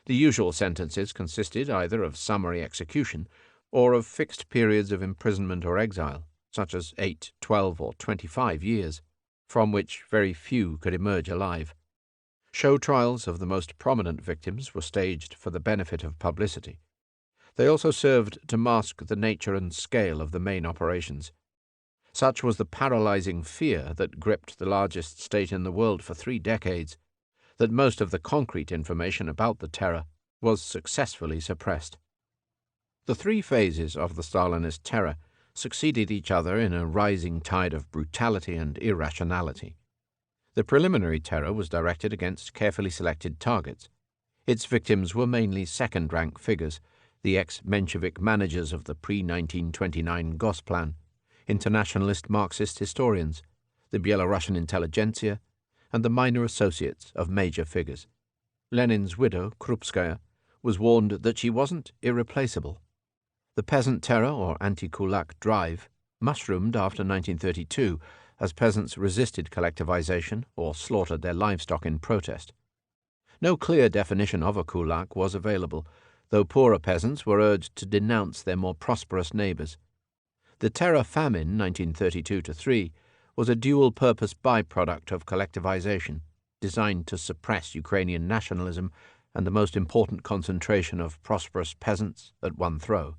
The usual sentences consisted either of summary execution or of fixed periods of imprisonment or exile, such as 8, 12, or 25 years, from which very few could emerge alive. Show trials of the most prominent victims were staged for the benefit of publicity. They also served to mask the nature and scale of the main operations. Such was the paralyzing fear that gripped the largest state in the world for 3 decades, that most of the concrete information about the terror was successfully suppressed. The 3 phases of the Stalinist terror succeeded each other in a rising tide of brutality and irrationality. The preliminary terror was directed against carefully selected targets. Its victims were mainly second-rank figures, the ex-Menshevik managers of the pre-1929 Gosplan, internationalist Marxist historians, the Belarusian intelligentsia, and the minor associates of major figures. Lenin's widow, Krupskaya, was warned that she wasn't irreplaceable. The peasant terror, or anti-kulak drive, mushroomed after 1932 as peasants resisted collectivization or slaughtered their livestock in protest. No clear definition of a kulak was available, though poorer peasants were urged to denounce their more prosperous neighbors. The terror famine 1932-3 was a dual-purpose byproduct of collectivization, designed to suppress Ukrainian nationalism and the most important concentration of prosperous peasants at one throw.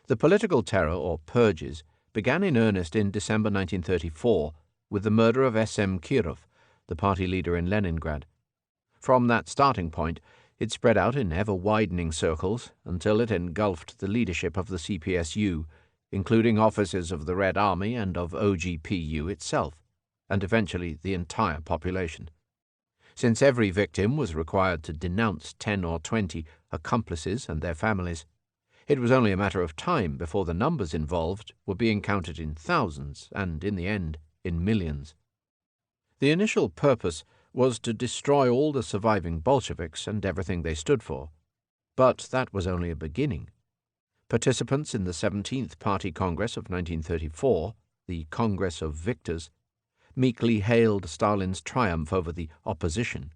The political terror, or purges, began in earnest in December 1934 with the murder of S.M. Kirov, the party leader in Leningrad. From that starting point, it spread out in ever-widening circles until it engulfed the leadership of the CPSU, including officers of the Red Army and of OGPU itself, and eventually the entire population. Since every victim was required to denounce 10 or 20 accomplices and their families, it was only a matter of time before the numbers involved were being counted in thousands and, in the end, in millions. The initial purpose was to destroy all the surviving Bolsheviks and everything they stood for, but that was only a beginning. Participants in the 17th Party Congress of 1934, the Congress of Victors, meekly hailed Stalin's triumph over the opposition,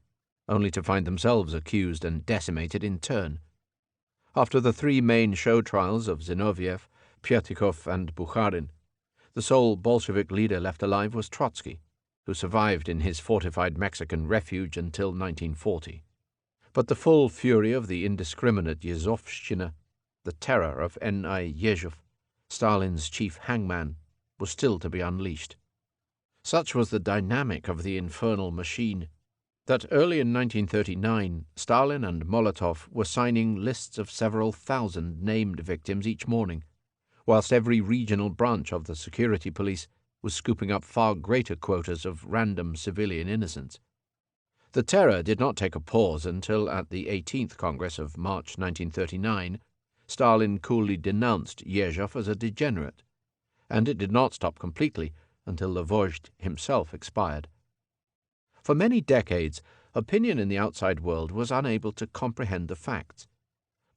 only to find themselves accused and decimated in turn. After the 3 main show trials of Zinoviev, Pyatikov, and Bukharin, the sole Bolshevik leader left alive was Trotsky, who survived in his fortified Mexican refuge until 1940. But the full fury of the indiscriminate Yezhovshchina, the terror of N.I. Yezhov, Stalin's chief hangman, was still to be unleashed. Such was the dynamic of the infernal machine that early in 1939 Stalin and Molotov were signing lists of several thousand named victims each morning, whilst every regional branch of the security police was scooping up far greater quotas of random civilian innocents. The terror did not take a pause until at the 18th Congress of March 1939 Stalin coolly denounced Yezhov as a degenerate, and it did not stop completely until the Vosges himself expired. For many decades, opinion in the outside world was unable to comprehend the facts.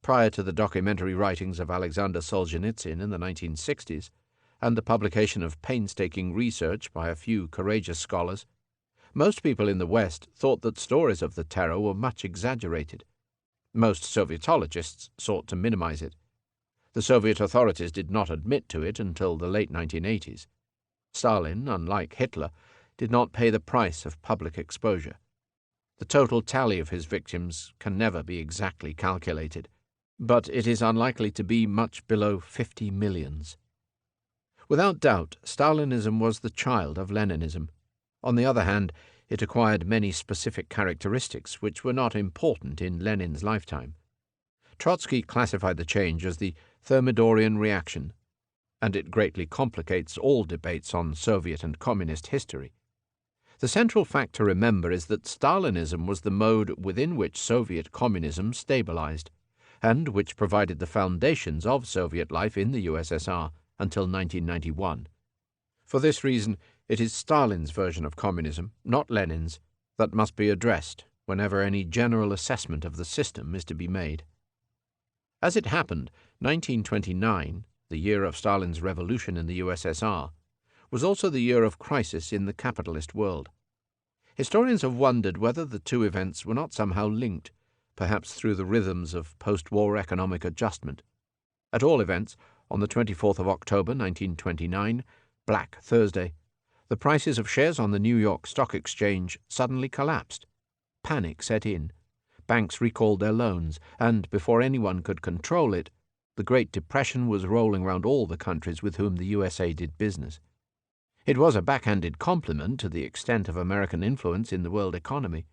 Prior to the documentary writings of Alexander Solzhenitsyn in the 1960s, and the publication of painstaking research by a few courageous scholars, most people in the West thought that stories of the terror were much exaggerated. Most Sovietologists sought to minimize it. The Soviet authorities did not admit to it until the late 1980s. Stalin, unlike Hitler, did not pay the price of public exposure. The total tally of his victims can never be exactly calculated, but it is unlikely to be much below 50 millions. Without doubt, Stalinism was the child of Leninism. On the other hand, it acquired many specific characteristics which were not important in Lenin's lifetime. Trotsky classified the change as the Thermidorian reaction, and it greatly complicates all debates on Soviet and communist history. The central fact to remember is that Stalinism was the mode within which Soviet communism stabilized, and which provided the foundations of Soviet life in the USSR until 1991. For this reason, it is Stalin's version of communism, not Lenin's, that must be addressed whenever any general assessment of the system is to be made. As it happened, 1929, the year of Stalin's revolution in the USSR, was also the year of crisis in the capitalist world. Historians have wondered whether the two events were not somehow linked, perhaps through the rhythms of post-war economic adjustment. At all events, on the 24th of October 1929, Black Thursday, the prices of shares on the New York Stock Exchange suddenly collapsed. Panic set in. Banks recalled their loans, and before anyone could control it, the Great Depression was rolling round all the countries with whom the USA did business. It was a backhanded compliment to the extent of American influence in the world economy.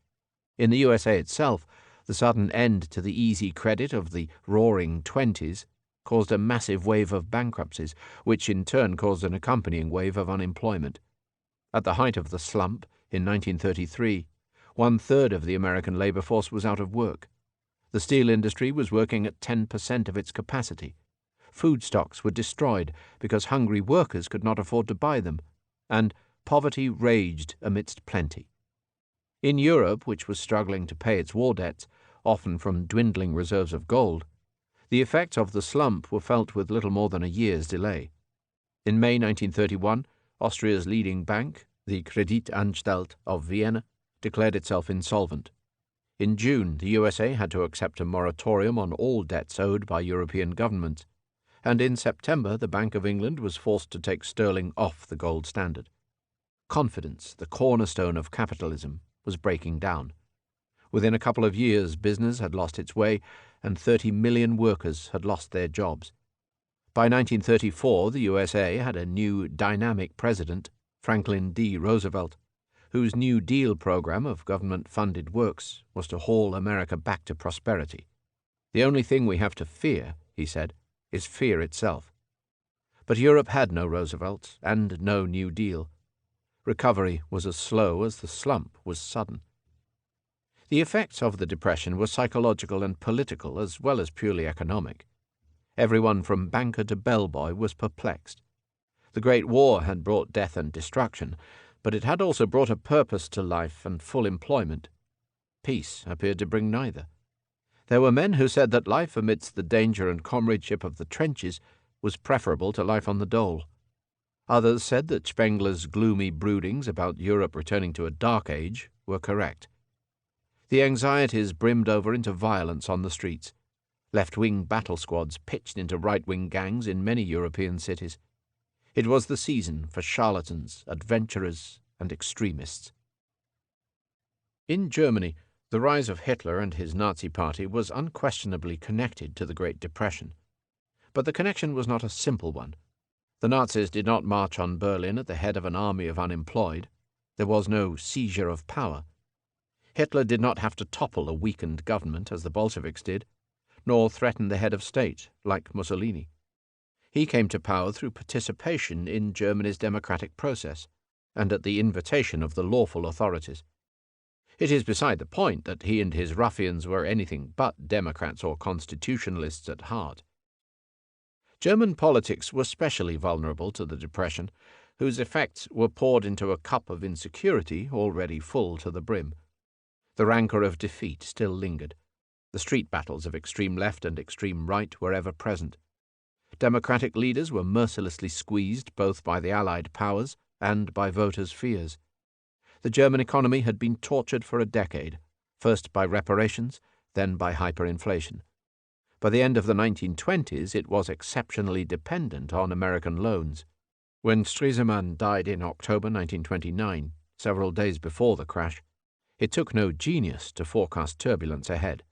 In the USA itself, the sudden end to the easy credit of the Roaring Twenties caused a massive wave of bankruptcies, which in turn caused an accompanying wave of unemployment. At the height of the slump, in 1933, 1/3 of the American labor force was out of work. The steel industry was working at 10% of its capacity. Food stocks were destroyed because hungry workers could not afford to buy them, and poverty raged amidst plenty. In Europe, which was struggling to pay its war debts, often from dwindling reserves of gold, the effects of the slump were felt with little more than a year's delay. In May 1931, Austria's leading bank, the Kreditanstalt of Vienna, declared itself insolvent. In June, the USA had to accept a moratorium on all debts owed by European governments, and in September the Bank of England was forced to take sterling off the gold standard. Confidence, the cornerstone of capitalism, was breaking down. Within a couple of years, business had lost its way, and 30 million workers had lost their jobs. By 1934, the USA had a new dynamic president, Franklin D. Roosevelt, whose New Deal program of government-funded works was to haul America back to prosperity. "The only thing we have to fear," he said, "is fear itself." But Europe had no Roosevelt and no New Deal. Recovery was as slow as the slump was sudden. The effects of the Depression were psychological and political as well as purely economic. Everyone from banker to bellboy was perplexed. The Great War had brought death and destruction, but it had also brought a purpose to life and full employment. Peace appeared to bring neither. There were men who said that life amidst the danger and comradeship of the trenches was preferable to life on the dole. Others said that Spengler's gloomy broodings about Europe returning to a dark age were correct. The anxieties brimmed over into violence on the streets. Left-wing battle squads pitched into right-wing gangs in many European cities. It was the season for charlatans, adventurers, and extremists. In Germany, the rise of Hitler and his Nazi Party was unquestionably connected to the Great Depression. But the connection was not a simple one. The Nazis did not march on Berlin at the head of an army of unemployed. There was no seizure of power. Hitler did not have to topple a weakened government, as the Bolsheviks did, nor threaten the head of state, like Mussolini. He came to power through participation in Germany's democratic process, and at the invitation of the lawful authorities. It is beside the point that he and his ruffians were anything but Democrats or constitutionalists at heart. German politics were specially vulnerable to the Depression, whose effects were poured into a cup of insecurity already full to the brim. The rancour of defeat still lingered. The street battles of extreme left and extreme right were ever present. Democratic leaders were mercilessly squeezed both by the Allied powers and by voters' fears. The German economy had been tortured for a decade, first by reparations, then by hyperinflation. By the end of the 1920s, it was exceptionally dependent on American loans. When Stresemann died in October 1929, several days before the crash, it took no genius to forecast turbulence ahead.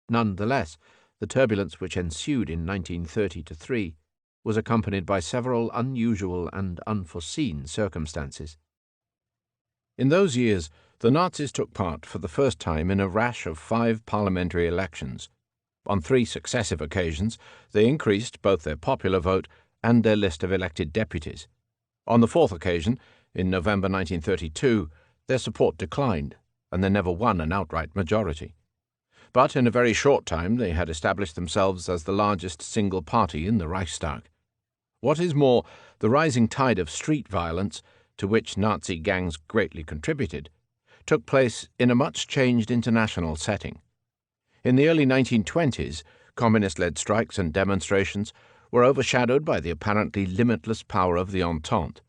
Nonetheless, the turbulence which ensued in 1930-3 was accompanied by several unusual and unforeseen circumstances. In those years, the Nazis took part for the first time in a rash of 5 parliamentary elections. On 3 successive occasions, they increased both their popular vote and their list of elected deputies. On the 4th occasion, in November 1932, their support declined, and they never won an outright majority. But in a very short time they had established themselves as the largest single party in the Reichstag. What is more, the rising tide of street violence, to which Nazi gangs greatly contributed, took place in a much changed international setting. In the early 1920s, communist-led strikes and demonstrations were overshadowed by the apparently limitless power of the Entente.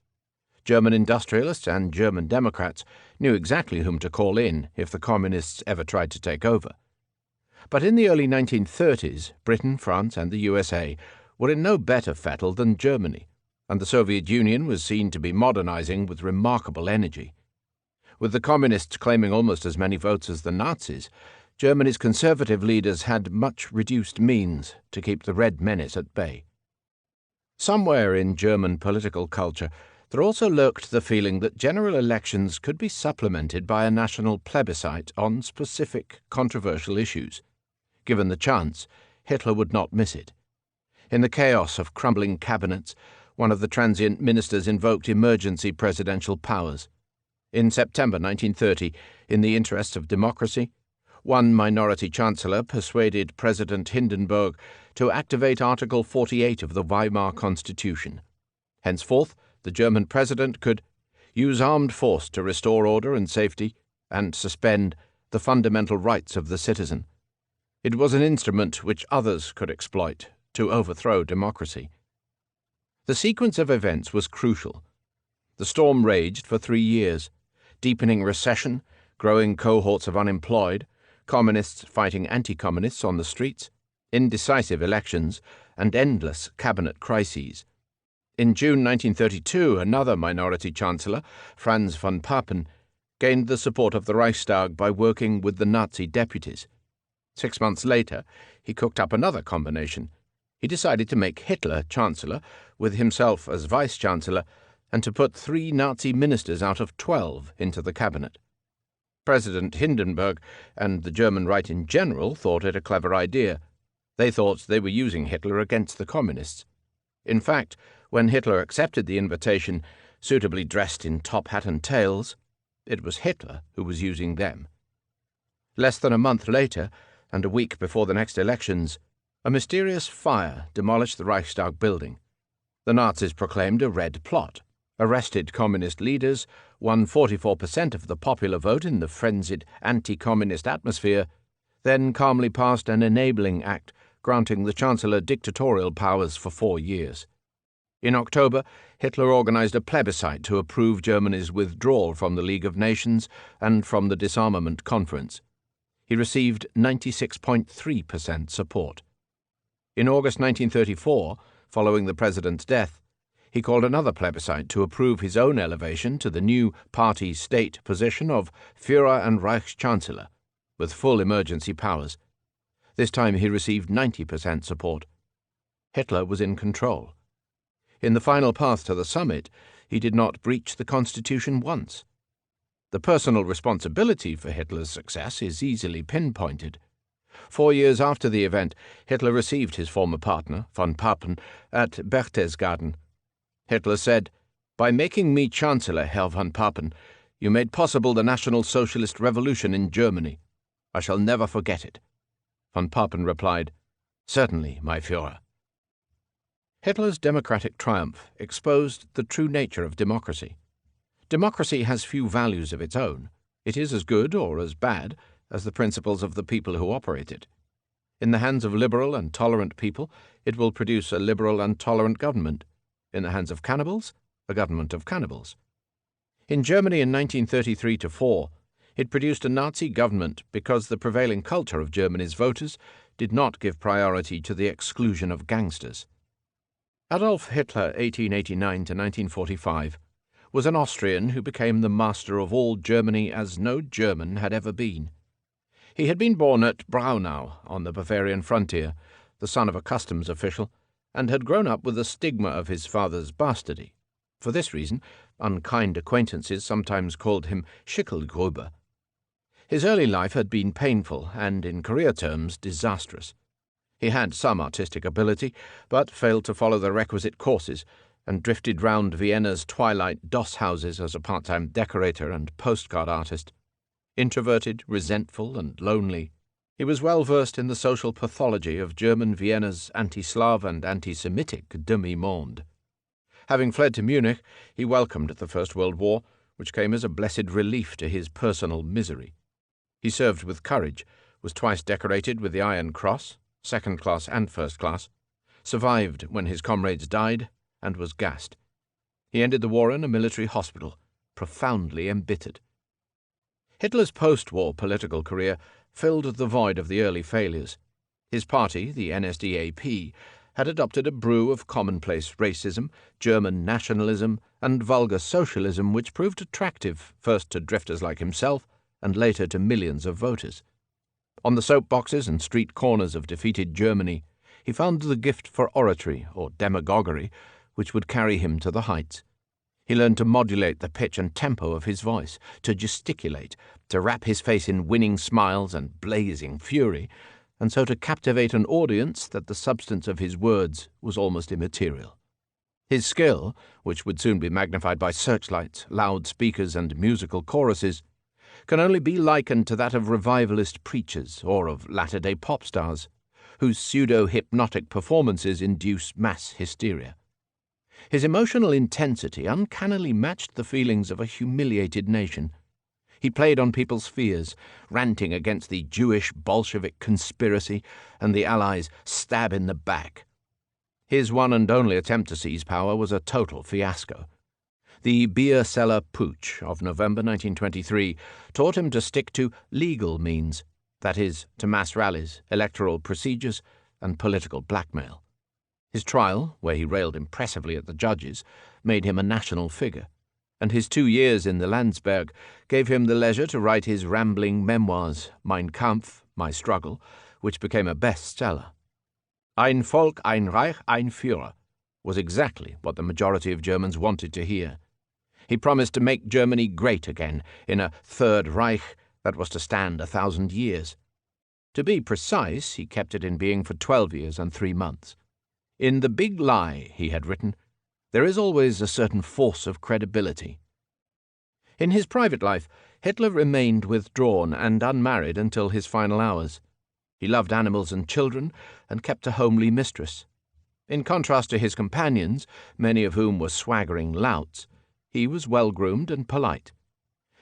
German industrialists and German Democrats knew exactly whom to call in if the communists ever tried to take over. But in the early 1930s, Britain, France, and the USA were in no better fettle than Germany, and the Soviet Union was seen to be modernizing with remarkable energy. With the communists claiming almost as many votes as the Nazis, Germany's conservative leaders had much reduced means to keep the Red Menace at bay. Somewhere in German political culture, there also lurked the feeling that general elections could be supplemented by a national plebiscite on specific controversial issues. Given the chance, Hitler would not miss it. In the chaos of crumbling cabinets, one of the transient ministers invoked emergency presidential powers. In September 1930, in the interests of democracy, one minority chancellor persuaded President Hindenburg to activate Article 48 of the Weimar Constitution. Henceforth, the German president could use armed force to restore order and safety and suspend the fundamental rights of the citizen. It was an instrument which others could exploit to overthrow democracy. The sequence of events was crucial. The storm raged for 3 years, deepening recession, growing cohorts of unemployed, communists fighting anti-communists on the streets, indecisive elections, and endless cabinet crises. In June 1932, another minority chancellor, Franz von Papen, gained the support of the Reichstag by working with the Nazi deputies. 6 months later, he cooked up another combination. He decided to make Hitler chancellor, with himself as vice-chancellor, and to put 3 Nazi ministers out of 12 into the cabinet. President Hindenburg and the German right in general thought it a clever idea. They thought they were using Hitler against the communists. In fact, when Hitler accepted the invitation, suitably dressed in top hat and tails, it was Hitler who was using them. Less than a month later, and a week before the next elections, a mysterious fire demolished the Reichstag building. The Nazis proclaimed a red plot, arrested communist leaders, won 44% of the popular vote in the frenzied anti-communist atmosphere, then calmly passed an enabling act granting the Chancellor dictatorial powers for 4 years. In October, Hitler organized a plebiscite to approve Germany's withdrawal from the League of Nations and from the Disarmament Conference. He received 96.3% support. In August 1934, following the president's death, he called another plebiscite to approve his own elevation to the new party-state position of Führer and Reichschancellor, with full emergency powers. This time he received 90% support. Hitler was in control. In the final path to the summit, he did not breach the constitution once. The personal responsibility for Hitler's success is easily pinpointed. 4 years after the event, Hitler received his former partner, von Papen, at Berchtesgaden. Hitler said, "By making me Chancellor, Herr von Papen, you made possible the National Socialist Revolution in Germany. I shall never forget it." Von Papen replied, "Certainly, my Führer." Hitler's democratic triumph exposed the true nature of democracy. Democracy has few values of its own. It is as good or as bad as the principles of the people who operate it. In the hands of liberal and tolerant people, it will produce a liberal and tolerant government. In the hands of cannibals, a government of cannibals. In Germany in 1933–4, it produced a Nazi government because the prevailing culture of Germany's voters did not give priority to the exclusion of gangsters. Adolf Hitler, 1889–1945, was an Austrian who became the master of all Germany as no German had ever been. He had been born at Braunau on the Bavarian frontier, the son of a customs official, and had grown up with the stigma of his father's bastardy. For this reason, unkind acquaintances sometimes called him Schickelgruber. His early life had been painful and, in career terms, disastrous. He had some artistic ability, but failed to follow the requisite courses, and drifted round Vienna's twilight doss houses as a part-time decorator and postcard artist. Introverted, resentful, and lonely, he was well versed in the social pathology of German Vienna's anti-Slav and anti-Semitic demi-monde. Having fled to Munich, he welcomed the First World War, which came as a blessed relief to his personal misery. He served with courage, was twice decorated with the Iron Cross, second class and first class, survived when his comrades died, and was gassed. He ended the war in a military hospital, profoundly embittered. Hitler's post-war political career filled the void of the early failures. His party, the NSDAP, had adopted a brew of commonplace racism, German nationalism, and vulgar socialism which proved attractive first to drifters like himself and later to millions of voters. On the soapboxes and street corners of defeated Germany, he found the gift for oratory, or demagoguery, which would carry him to the heights. He learned to modulate the pitch and tempo of his voice, to gesticulate, to wrap his face in winning smiles and blazing fury, and so to captivate an audience that the substance of his words was almost immaterial. His skill, which would soon be magnified by searchlights, loudspeakers, and musical choruses, can only be likened to that of revivalist preachers or of latter-day pop stars, whose pseudo-hypnotic performances induce mass hysteria. His emotional intensity uncannily matched the feelings of a humiliated nation. He played on people's fears, ranting against the Jewish Bolshevik conspiracy and the Allies' stab in the back. His one and only attempt to seize power was a total fiasco. The beer cellar putsch of November 1923 taught him to stick to legal means, that is, to mass rallies, electoral procedures, and political blackmail. His trial, where he railed impressively at the judges, made him a national figure, and his 2 years in the Landsberg gave him the leisure to write his rambling memoirs, Mein Kampf, My Struggle, which became a bestseller. Ein Volk, ein Reich, ein Führer was exactly what the majority of Germans wanted to hear. He promised to make Germany great again in a Third Reich that was to stand 1,000 years. To be precise, he kept it in being for 12 years and 3 months. In The Big Lie, he had written, there is always a certain force of credibility. In his private life, Hitler remained withdrawn and unmarried until his final hours. He loved animals and children, and kept a homely mistress. In contrast to his companions, many of whom were swaggering louts, he was well-groomed and polite.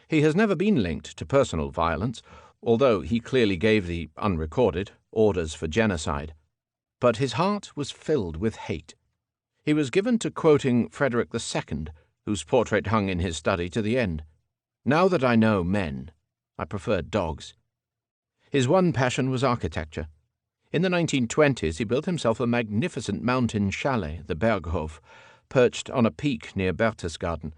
He has never been linked to personal violence, although he clearly gave the unrecorded orders for genocide. But his heart was filled with hate. He was given to quoting Frederick II, whose portrait hung in his study to the end. Now that I know men, I prefer dogs. His one passion was architecture. In the 1920s he built himself a magnificent mountain chalet, the Berghof, perched on a peak near Berchtesgaden.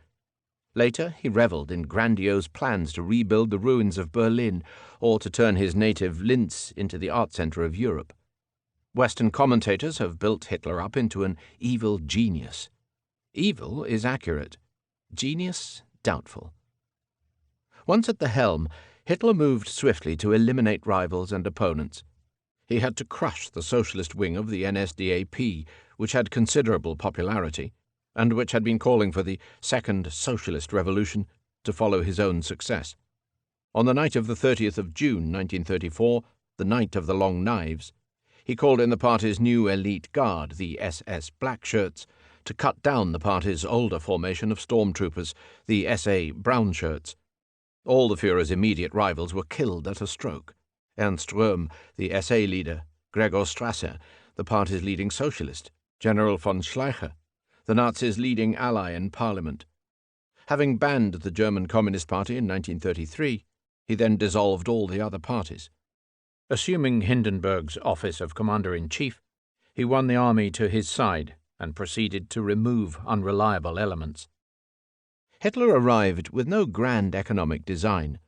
Later he revelled in grandiose plans to rebuild the ruins of Berlin, or to turn his native Linz into the art centre of Europe. Western commentators have built Hitler up into an evil genius. Evil is accurate. Genius, doubtful. Once at the helm, Hitler moved swiftly to eliminate rivals and opponents. He had to crush the socialist wing of the NSDAP, which had considerable popularity, and which had been calling for the Second Socialist Revolution to follow his own success. On the night of the 30th of June, 1934, the night of the Long Knives, He called in the party's new elite guard, the SS Blackshirts, to cut down the party's older formation of stormtroopers, the SA Brownshirts. All the Führer's immediate rivals were killed at a stroke. Ernst Röhm, the SA leader, Gregor Strasser, the party's leading socialist, General von Schleicher, the Nazis' leading ally in parliament. Having banned the German Communist Party in 1933, he then dissolved all the other parties. Assuming Hindenburg's office of Commander-in-Chief, he won the army to his side and proceeded to remove unreliable elements. Hitler arrived with no grand economic design.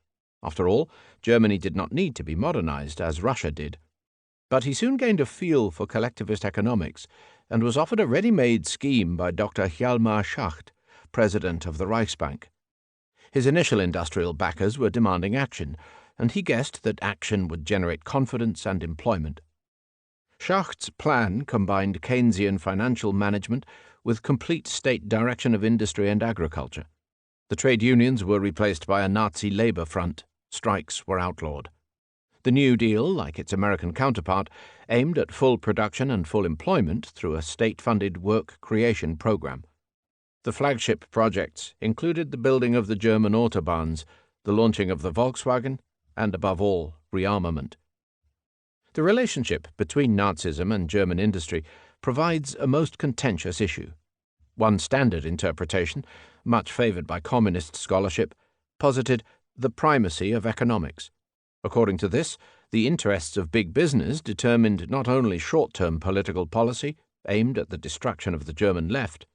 After all, Germany did not need to be modernized as Russia did. But he soon gained a feel for collectivist economics and was offered a ready-made scheme by Dr. Hjalmar Schacht, president of the Reichsbank. His initial industrial backers were demanding action, and he guessed that action would generate confidence and employment. Schacht's plan combined Keynesian financial management with complete state direction of industry and agriculture. The trade unions were replaced by a Nazi labor front. Strikes were outlawed. The New Deal, like its American counterpart, aimed at full production and full employment through a state-funded work creation program. The flagship projects included the building of the German autobahns, the launching of the Volkswagen, and above all, rearmament. The relationship between Nazism and German industry provides a most contentious issue. One standard interpretation, much favored by communist scholarship, posited the primacy of economics. According to this, the interests of big business determined not only short-term political policy aimed at the destruction of the German left,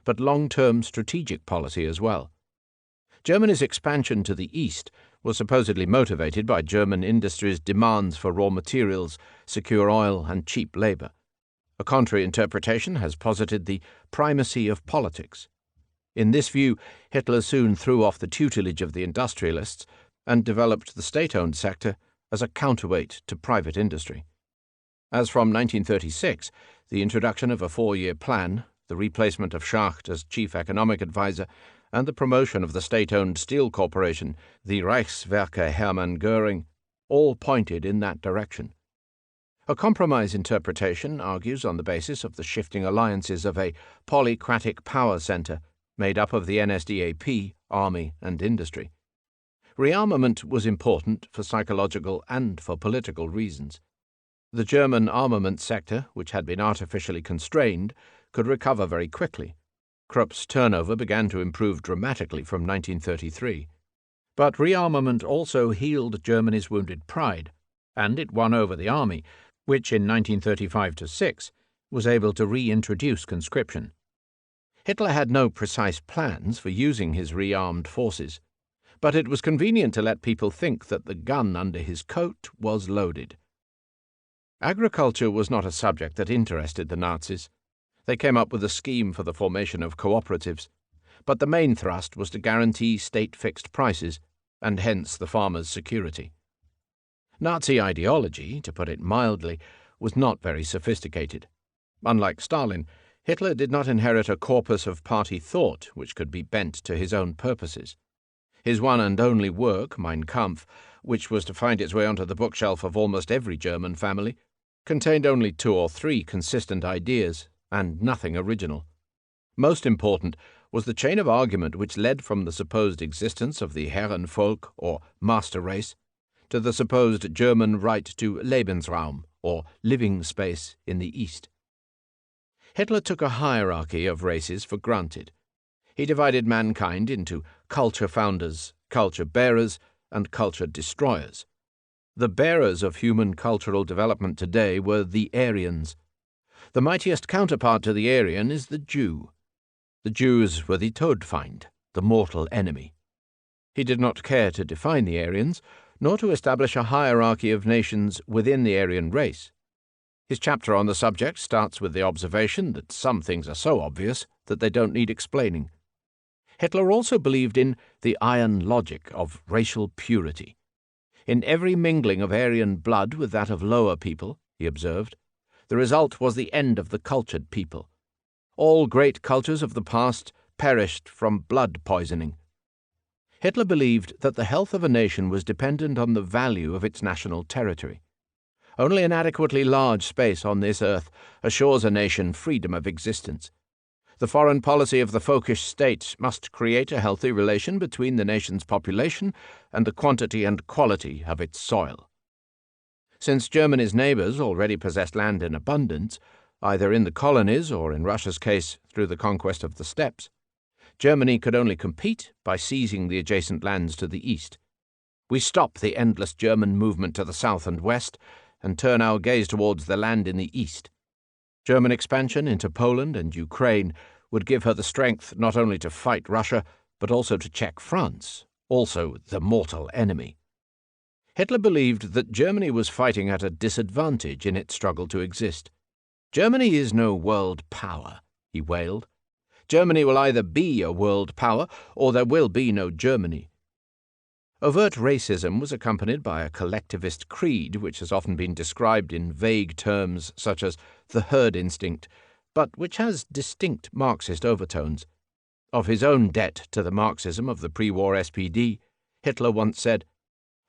but long-term strategic policy as well. Germany's expansion to the east was supposedly motivated by German industry's demands for raw materials, secure oil, and cheap labor. A contrary interpretation has posited the primacy of politics. In this view, Hitler soon threw off the tutelage of the industrialists and developed the state-owned sector as a counterweight to private industry. As from 1936, the introduction of a 4-year plan, the replacement of Schacht as chief economic advisor, and the promotion of the state-owned steel corporation, the Reichswerke Hermann Göring, all pointed in that direction. A compromise interpretation argues on the basis of the shifting alliances of a polycratic power center made up of the NSDAP, army, and industry. Rearmament was important for psychological and for political reasons. The German armament sector, which had been artificially constrained, could recover very quickly. Krupp's turnover began to improve dramatically from 1933. But rearmament also healed Germany's wounded pride, and it won over the army, which in 1935-6 was able to reintroduce conscription. Hitler had no precise plans for using his rearmed forces, but it was convenient to let people think that the gun under his coat was loaded. Agriculture was not a subject that interested the Nazis. They came up with a scheme for the formation of cooperatives, but the main thrust was to guarantee state-fixed prices, and hence the farmers' security. Nazi ideology, to put it mildly, was not very sophisticated. Unlike Stalin, Hitler did not inherit a corpus of party thought which could be bent to his own purposes. His one and only work, Mein Kampf, which was to find its way onto the bookshelf of almost every German family, contained only 2 or 3 consistent ideas, and nothing original. Most important was the chain of argument which led from the supposed existence of the Herrenvolk, or master race, to the supposed German right to Lebensraum, or living space, in the East. Hitler took a hierarchy of races for granted. He divided mankind into culture founders, culture bearers, and culture destroyers. The bearers of human cultural development today were the Aryans. The mightiest counterpart to the Aryan is the Jew. The Jews were the Todfeind, the mortal enemy. He did not care to define the Aryans, nor to establish a hierarchy of nations within the Aryan race. His chapter on the subject starts with the observation that some things are so obvious that they don't need explaining. Hitler also believed in the iron logic of racial purity. In every mingling of Aryan blood with that of lower people, he observed, the result was the end of the cultured people. All great cultures of the past perished from blood poisoning. Hitler believed that the health of a nation was dependent on the value of its national territory. Only an adequately large space on this earth assures a nation freedom of existence. The foreign policy of the folkish state must create a healthy relation between the nation's population and the quantity and quality of its soil. Since Germany's neighbors already possessed land in abundance, either in the colonies or, in Russia's case, through the conquest of the steppes, Germany could only compete by seizing the adjacent lands to the east. We stop the endless German movement to the south and west and turn our gaze towards the land in the east. German expansion into Poland and Ukraine would give her the strength not only to fight Russia, but also to check France, also the mortal enemy. Hitler believed that Germany was fighting at a disadvantage in its struggle to exist. "Germany is no world power," he wailed. "Germany will either be a world power, or there will be no Germany." Overt racism was accompanied by a collectivist creed which has often been described in vague terms such as the herd instinct, but which has distinct Marxist overtones. Of his own debt to the Marxism of the pre-war SPD, Hitler once said,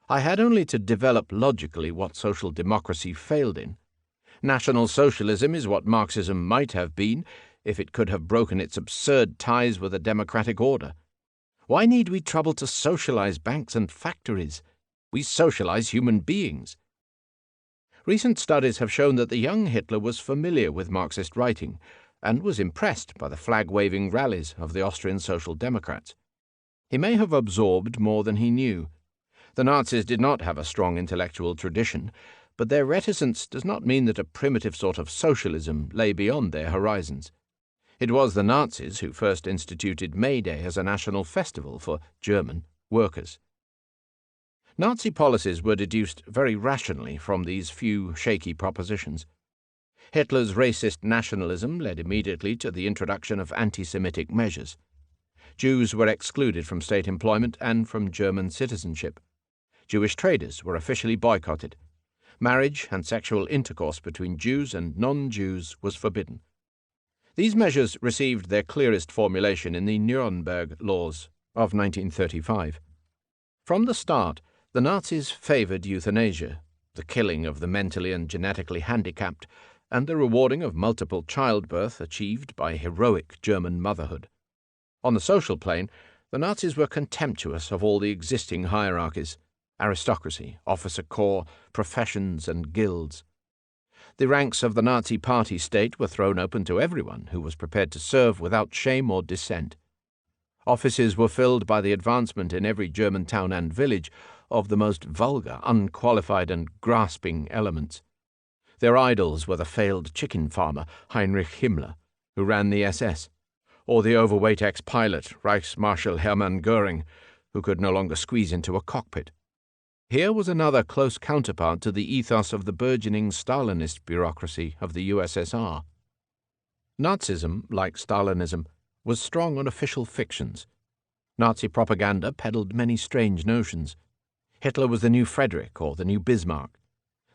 "I had only to develop logically what social democracy failed in. National Socialism is what Marxism might have been if it could have broken its absurd ties with a democratic order. Why need we trouble to socialize banks and factories? We socialize human beings." Recent studies have shown that the young Hitler was familiar with Marxist writing and was impressed by the flag-waving rallies of the Austrian Social Democrats. He may have absorbed more than he knew. The Nazis did not have a strong intellectual tradition, but their reticence does not mean that a primitive sort of socialism lay beyond their horizons. It was the Nazis who first instituted May Day as a national festival for German workers. Nazi policies were deduced very rationally from these few shaky propositions. Hitler's racist nationalism led immediately to the introduction of anti-Semitic measures. Jews were excluded from state employment and from German citizenship. Jewish traders were officially boycotted. Marriage and sexual intercourse between Jews and non-Jews was forbidden. These measures received their clearest formulation in the Nuremberg Laws of 1935. From the start, the Nazis favored euthanasia, the killing of the mentally and genetically handicapped, and the rewarding of multiple childbirth achieved by heroic German motherhood. On the social plane, the Nazis were contemptuous of all the existing hierarchies: aristocracy, officer corps, professions, and guilds. The ranks of the Nazi party state were thrown open to everyone who was prepared to serve without shame or dissent. Offices were filled by the advancement in every German town and village of the most vulgar, unqualified, and grasping elements. Their idols were the failed chicken farmer Heinrich Himmler, who ran the SS, or the overweight ex-pilot Reichsmarschall Hermann Göring, who could no longer squeeze into a cockpit. Here was another close counterpart to the ethos of the burgeoning Stalinist bureaucracy of the USSR. Nazism, like Stalinism, was strong on official fictions. Nazi propaganda peddled many strange notions. Hitler was the new Frederick or the new Bismarck.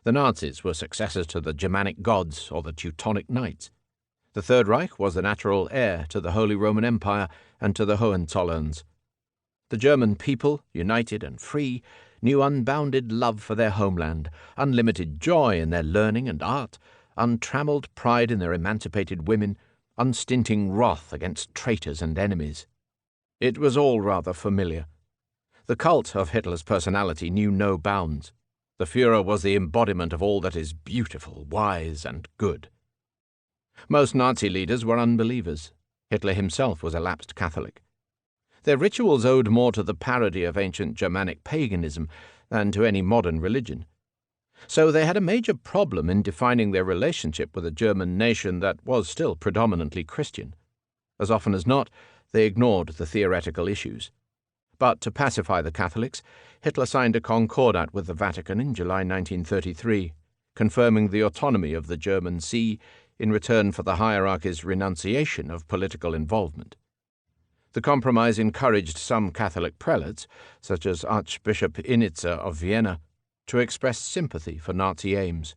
The Nazis were successors to the Germanic gods or the Teutonic Knights. The Third Reich was the natural heir to the Holy Roman Empire and to the Hohenzollerns. The German people, united and free, knew unbounded love for their homeland, unlimited joy in their learning and art, untrammeled pride in their emancipated women, unstinting wrath against traitors and enemies. It was all rather familiar. The cult of Hitler's personality knew no bounds. The Führer was the embodiment of all that is beautiful, wise, and good. Most Nazi leaders were unbelievers. Hitler himself was a lapsed Catholic. Their rituals owed more to the parody of ancient Germanic paganism than to any modern religion. So they had a major problem in defining their relationship with a German nation that was still predominantly Christian. As often as not, they ignored the theoretical issues. But to pacify the Catholics, Hitler signed a concordat with the Vatican in July 1933, confirming the autonomy of the German See in return for the hierarchy's renunciation of political involvement. The compromise encouraged some Catholic prelates, such as Archbishop Initzer of Vienna, to express sympathy for Nazi aims.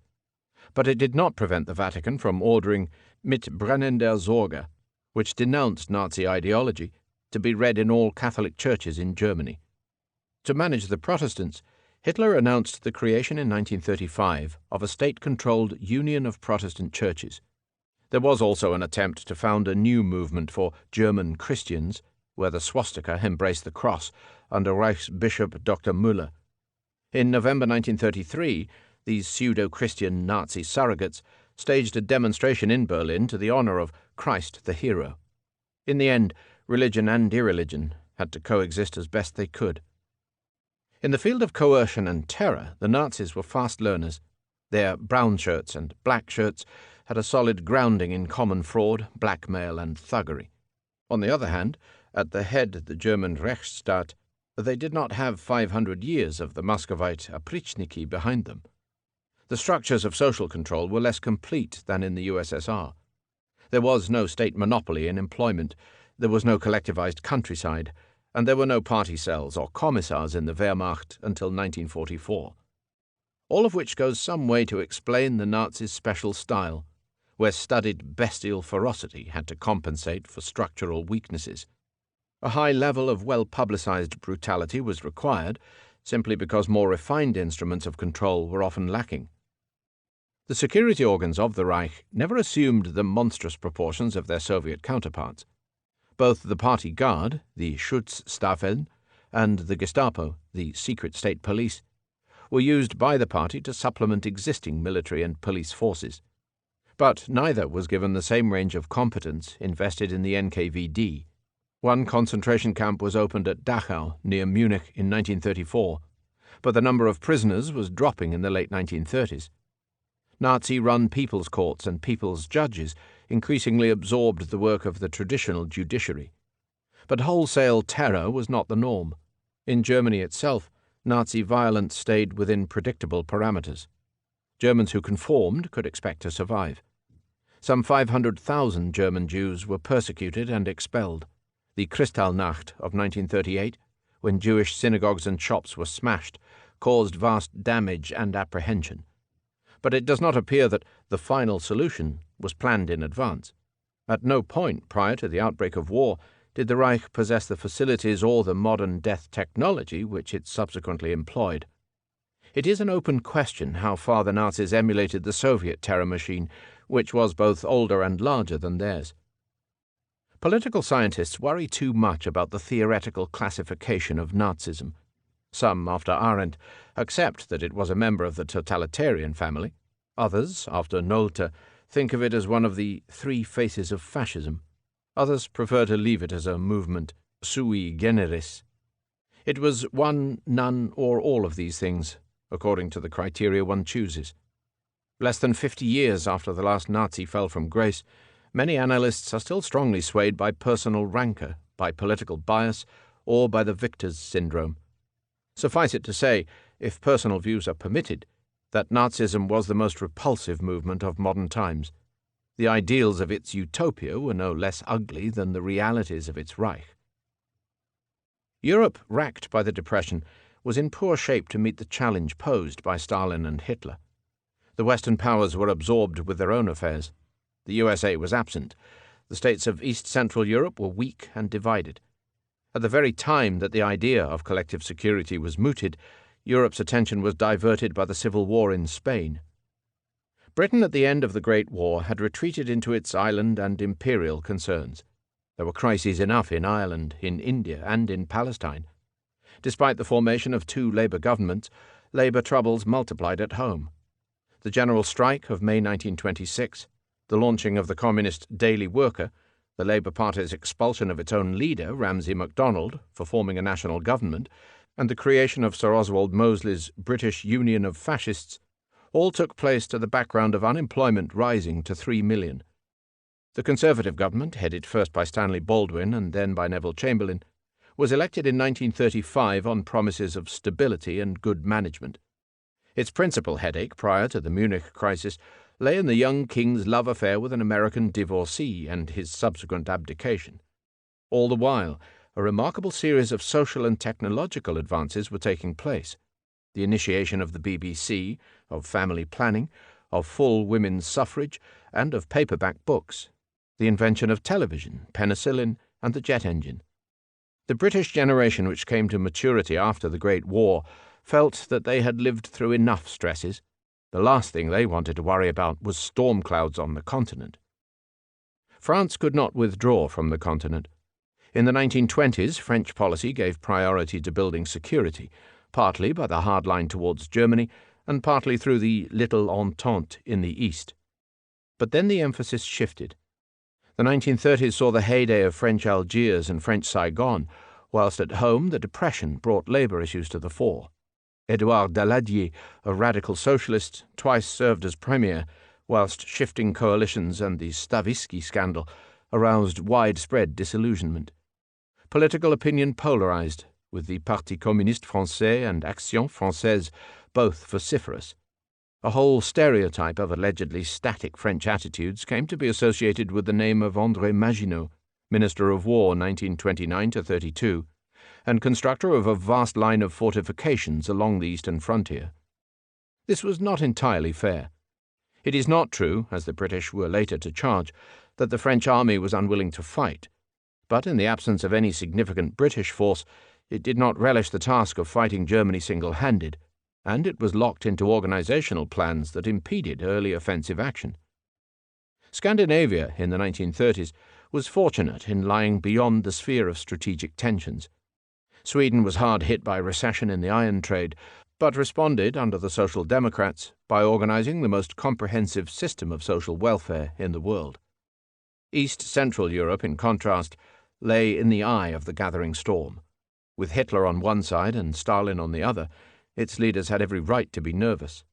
But it did not prevent the Vatican from ordering Mit brennender Sorge, which denounced Nazi ideology, to be read in all Catholic churches in Germany. To manage the Protestants, Hitler announced the creation in 1935 of a state-controlled Union of Protestant Churches. There was also an attempt to found a new movement for German Christians, where the swastika embraced the cross under Reichsbishop Dr. Müller. In November 1933, these pseudo-Christian Nazi surrogates staged a demonstration in Berlin to the honor of Christ the hero. In the end, religion and irreligion had to coexist as best they could. In the field of coercion and terror, the Nazis were fast learners. Their brown shirts and black shirts had a solid grounding in common fraud, blackmail, and thuggery. On the other hand, at the head of the German Rechtsstaat, they did not have 500 years of the Muscovite Oprichniki behind them. The structures of social control were less complete than in the USSR. There was no state monopoly in employment, there was no collectivized countryside, and there were no party cells or commissars in the Wehrmacht until 1944. All of which goes some way to explain the Nazis' special style, where studied bestial ferocity had to compensate for structural weaknesses. A high level of well-publicized brutality was required, simply because more refined instruments of control were often lacking. The security organs of the Reich never assumed the monstrous proportions of their Soviet counterparts. Both the Party Guard, the Schutzstaffeln, and the Gestapo, the secret state police, were used by the party to supplement existing military and police forces. But neither was given the same range of competence invested in the NKVD. One concentration camp was opened at Dachau, near Munich, in 1934, but the number of prisoners was dropping in the late 1930s. Nazi-run people's courts and people's judges increasingly absorbed the work of the traditional judiciary. But wholesale terror was not the norm. In Germany itself, Nazi violence stayed within predictable parameters. Germans who conformed could expect to survive. Some 500,000 German Jews were persecuted and expelled. The Kristallnacht of 1938, when Jewish synagogues and shops were smashed, caused vast damage and apprehension. But it does not appear that the final solution was planned in advance. At no point prior to the outbreak of war did the Reich possess the facilities or the modern death technology which it subsequently employed. It is an open question how far the Nazis emulated the Soviet terror machine, which was both older and larger than theirs. Political scientists worry too much about the theoretical classification of Nazism. Some, after Arendt, accept that it was a member of the totalitarian family. Others, after Nolte, think of it as one of the three faces of fascism. Others prefer to leave it as a movement sui generis. It was one, none, or all of these things, according to the criteria one chooses. Less than 50 years after the last Nazi fell from grace, many analysts are still strongly swayed by personal rancor, by political bias, or by the victor's syndrome. Suffice it to say, if personal views are permitted, that Nazism was the most repulsive movement of modern times. The ideals of its utopia were no less ugly than the realities of its Reich. Europe, racked by the Depression, was in poor shape to meet the challenge posed by Stalin and Hitler. The Western powers were absorbed with their own affairs. The USA was absent. The states of East Central Europe were weak and divided. At the very time that the idea of collective security was mooted, Europe's attention was diverted by the civil war in Spain. Britain at the end of the Great War had retreated into its island and imperial concerns. There were crises enough in Ireland, in India, and in Palestine. Despite the formation of two Labour governments, Labour troubles multiplied at home. The general strike of May 1926, the launching of the Communist Daily Worker, the Labour Party's expulsion of its own leader, Ramsay MacDonald, for forming a national government, and the creation of Sir Oswald Mosley's British Union of Fascists, all took place to the background of unemployment rising to 3 million. The Conservative government, headed first by Stanley Baldwin and then by Neville Chamberlain, was elected in 1935 on promises of stability and good management. Its principal headache prior to the Munich crisis lay in the young king's love affair with an American divorcee and his subsequent abdication. All the while, a remarkable series of social and technological advances were taking place. The initiation of the BBC, of family planning, of full women's suffrage, and of paperback books. The invention of television, penicillin, and the jet engine. The British generation which came to maturity after the Great War felt that they had lived through enough stresses. The last thing they wanted to worry about was storm clouds on the continent. France could not withdraw from the continent. In the 1920s, French policy gave priority to building security, partly by the hard line towards Germany and partly through the Little Entente in the East. But then the emphasis shifted. The 1930s saw the heyday of French Algiers and French Saigon, whilst at home the Depression brought labour issues to the fore. Édouard Daladier, a radical socialist, twice served as premier, whilst shifting coalitions and the Stavisky scandal aroused widespread disillusionment. Political opinion polarized, with the Parti communiste français and Action française both vociferous. A whole stereotype of allegedly static French attitudes came to be associated with the name of André Maginot, Minister of War 1929-32, and constructor of a vast line of fortifications along the eastern frontier. This was not entirely fair. It is not true, as the British were later to charge, that the French army was unwilling to fight, but in the absence of any significant British force, it did not relish the task of fighting Germany single-handed, and it was locked into organizational plans that impeded early offensive action. Scandinavia in the 1930s was fortunate in lying beyond the sphere of strategic tensions. Sweden was hard hit by recession in the iron trade, but responded under the Social Democrats by organizing the most comprehensive system of social welfare in the world. East Central Europe, in contrast, lay in the eye of the gathering storm. With Hitler on one side and Stalin on the other, its leaders had every right to be nervous.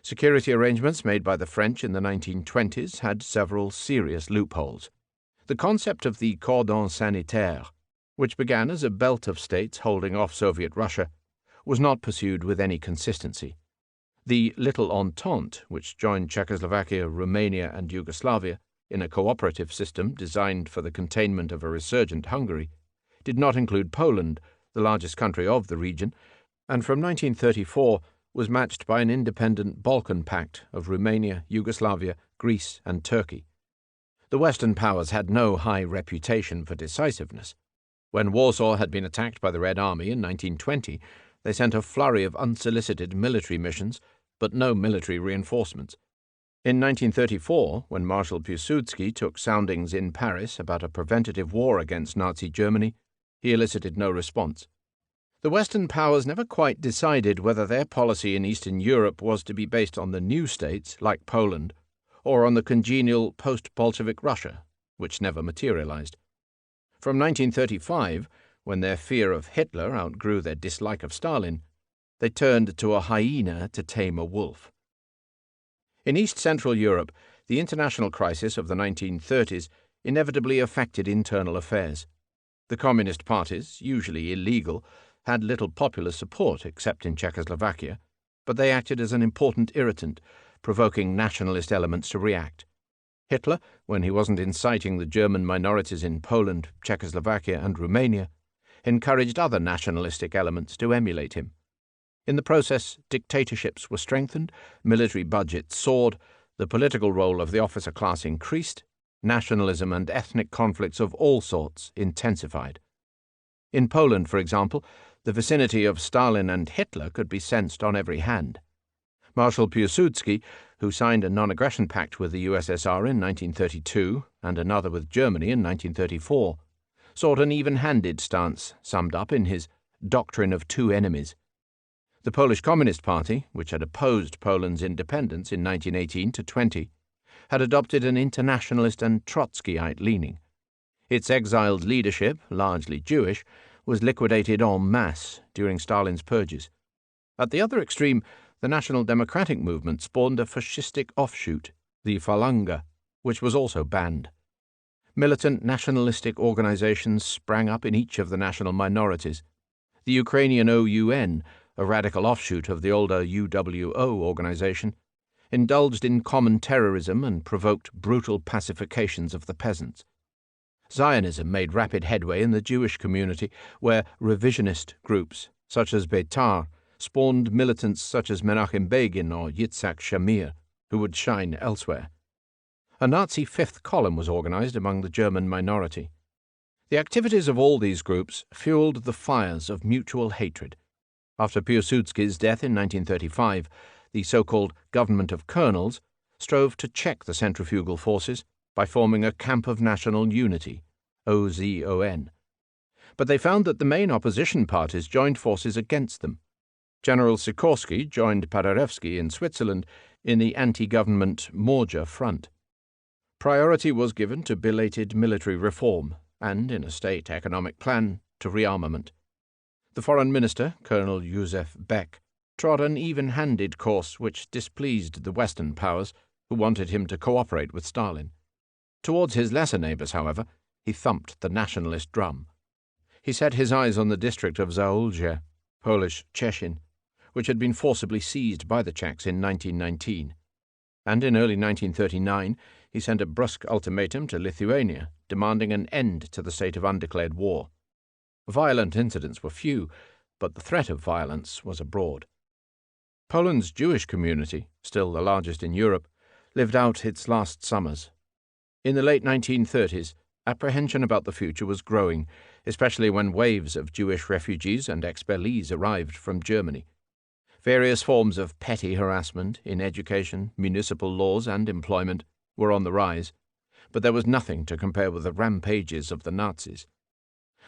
Security arrangements made by the French in the 1920s had several serious loopholes. The concept of the cordon sanitaire, which began as a belt of states holding off Soviet Russia, was not pursued with any consistency. The Little Entente, which joined Czechoslovakia, Romania, and Yugoslavia in a cooperative system designed for the containment of a resurgent Hungary, did not include Poland, the largest country of the region, and from 1934 was matched by an independent Balkan Pact of Romania, Yugoslavia, Greece, and Turkey. The Western powers had no high reputation for decisiveness. When Warsaw had been attacked by the Red Army in 1920, they sent a flurry of unsolicited military missions, but no military reinforcements. In 1934, when Marshal Piłsudski took soundings in Paris about a preventative war against Nazi Germany, he elicited no response. The Western powers never quite decided whether their policy in Eastern Europe was to be based on the new states, like Poland, or on the congenial post-Bolshevik Russia, which never materialized. From 1935, when their fear of Hitler outgrew their dislike of Stalin, they turned to a hyena to tame a wolf. In East Central Europe, the international crisis of the 1930s inevitably affected internal affairs. The communist parties, usually illegal, had little popular support except in Czechoslovakia, but they acted as an important irritant, provoking nationalist elements to react. Hitler, when he wasn't inciting the German minorities in Poland, Czechoslovakia, and Romania, encouraged other nationalistic elements to emulate him. In the process, dictatorships were strengthened, military budgets soared, the political role of the officer class increased, nationalism and ethnic conflicts of all sorts intensified. In Poland, for example, the vicinity of Stalin and Hitler could be sensed on every hand. Marshal Piłsudski, who signed a non-aggression pact with the USSR in 1932 and another with Germany in 1934, sought an even-handed stance summed up in his doctrine of two enemies. The Polish Communist Party, which had opposed Poland's independence in 1918-20, had adopted an internationalist and Trotskyite leaning. Its exiled leadership, largely Jewish, was liquidated en masse during Stalin's purges. At the other extreme, the National Democratic movement spawned a fascistic offshoot, the Falanga, which was also banned. Militant nationalistic organizations sprang up in each of the national minorities. The Ukrainian OUN, a radical offshoot of the older UWO organization, indulged in common terrorism and provoked brutal pacifications of the peasants. Zionism made rapid headway in the Jewish community, where revisionist groups, such as Beitar, spawned militants such as Menachem Begin or Yitzhak Shamir, who would shine elsewhere. A Nazi fifth column was organized among the German minority. The activities of all these groups fueled the fires of mutual hatred. After Piłsudski's death in 1935, the so-called Government of Colonels strove to check the centrifugal forces by forming a Camp of National Unity, OZON. But they found that the main opposition parties joined forces against them. General Sikorski joined Paderewski in Switzerland in the anti-government Morgia front. Priority was given to belated military reform and, in a state economic plan, to rearmament. The foreign minister, Colonel Josef Beck, trod an even-handed course which displeased the Western powers, who wanted him to cooperate with Stalin. Towards his lesser neighbours, however, he thumped the nationalist drum. He set his eyes on the district of Zaolzie, Polish Chechin, which had been forcibly seized by the Czechs in 1919, and in early 1939 he sent a brusque ultimatum to Lithuania, demanding an end to the state of undeclared war. Violent incidents were few, but the threat of violence was abroad. Poland's Jewish community, still the largest in Europe, lived out its last summers. In the late 1930s, apprehension about the future was growing, especially when waves of Jewish refugees and expellees arrived from Germany. Various forms of petty harassment in education, municipal laws, and employment were on the rise, but there was nothing to compare with the rampages of the Nazis.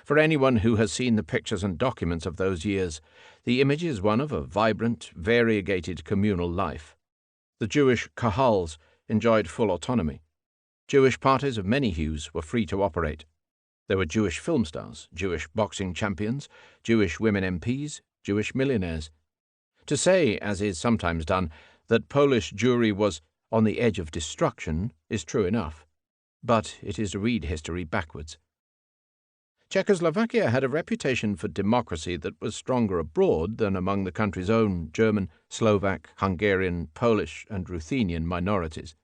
For anyone who has seen the pictures and documents of those years, the image is one of a vibrant, variegated communal life. The Jewish kahals enjoyed full autonomy. Jewish parties of many hues were free to operate. There were Jewish film stars, Jewish boxing champions, Jewish women MPs, Jewish millionaires. To say, as is sometimes done, that Polish Jewry was on the edge of destruction is true enough, but it is to read history backwards. Czechoslovakia had a reputation for democracy that was stronger abroad than among the country's own German, Slovak, Hungarian, Polish, and Ruthenian minorities.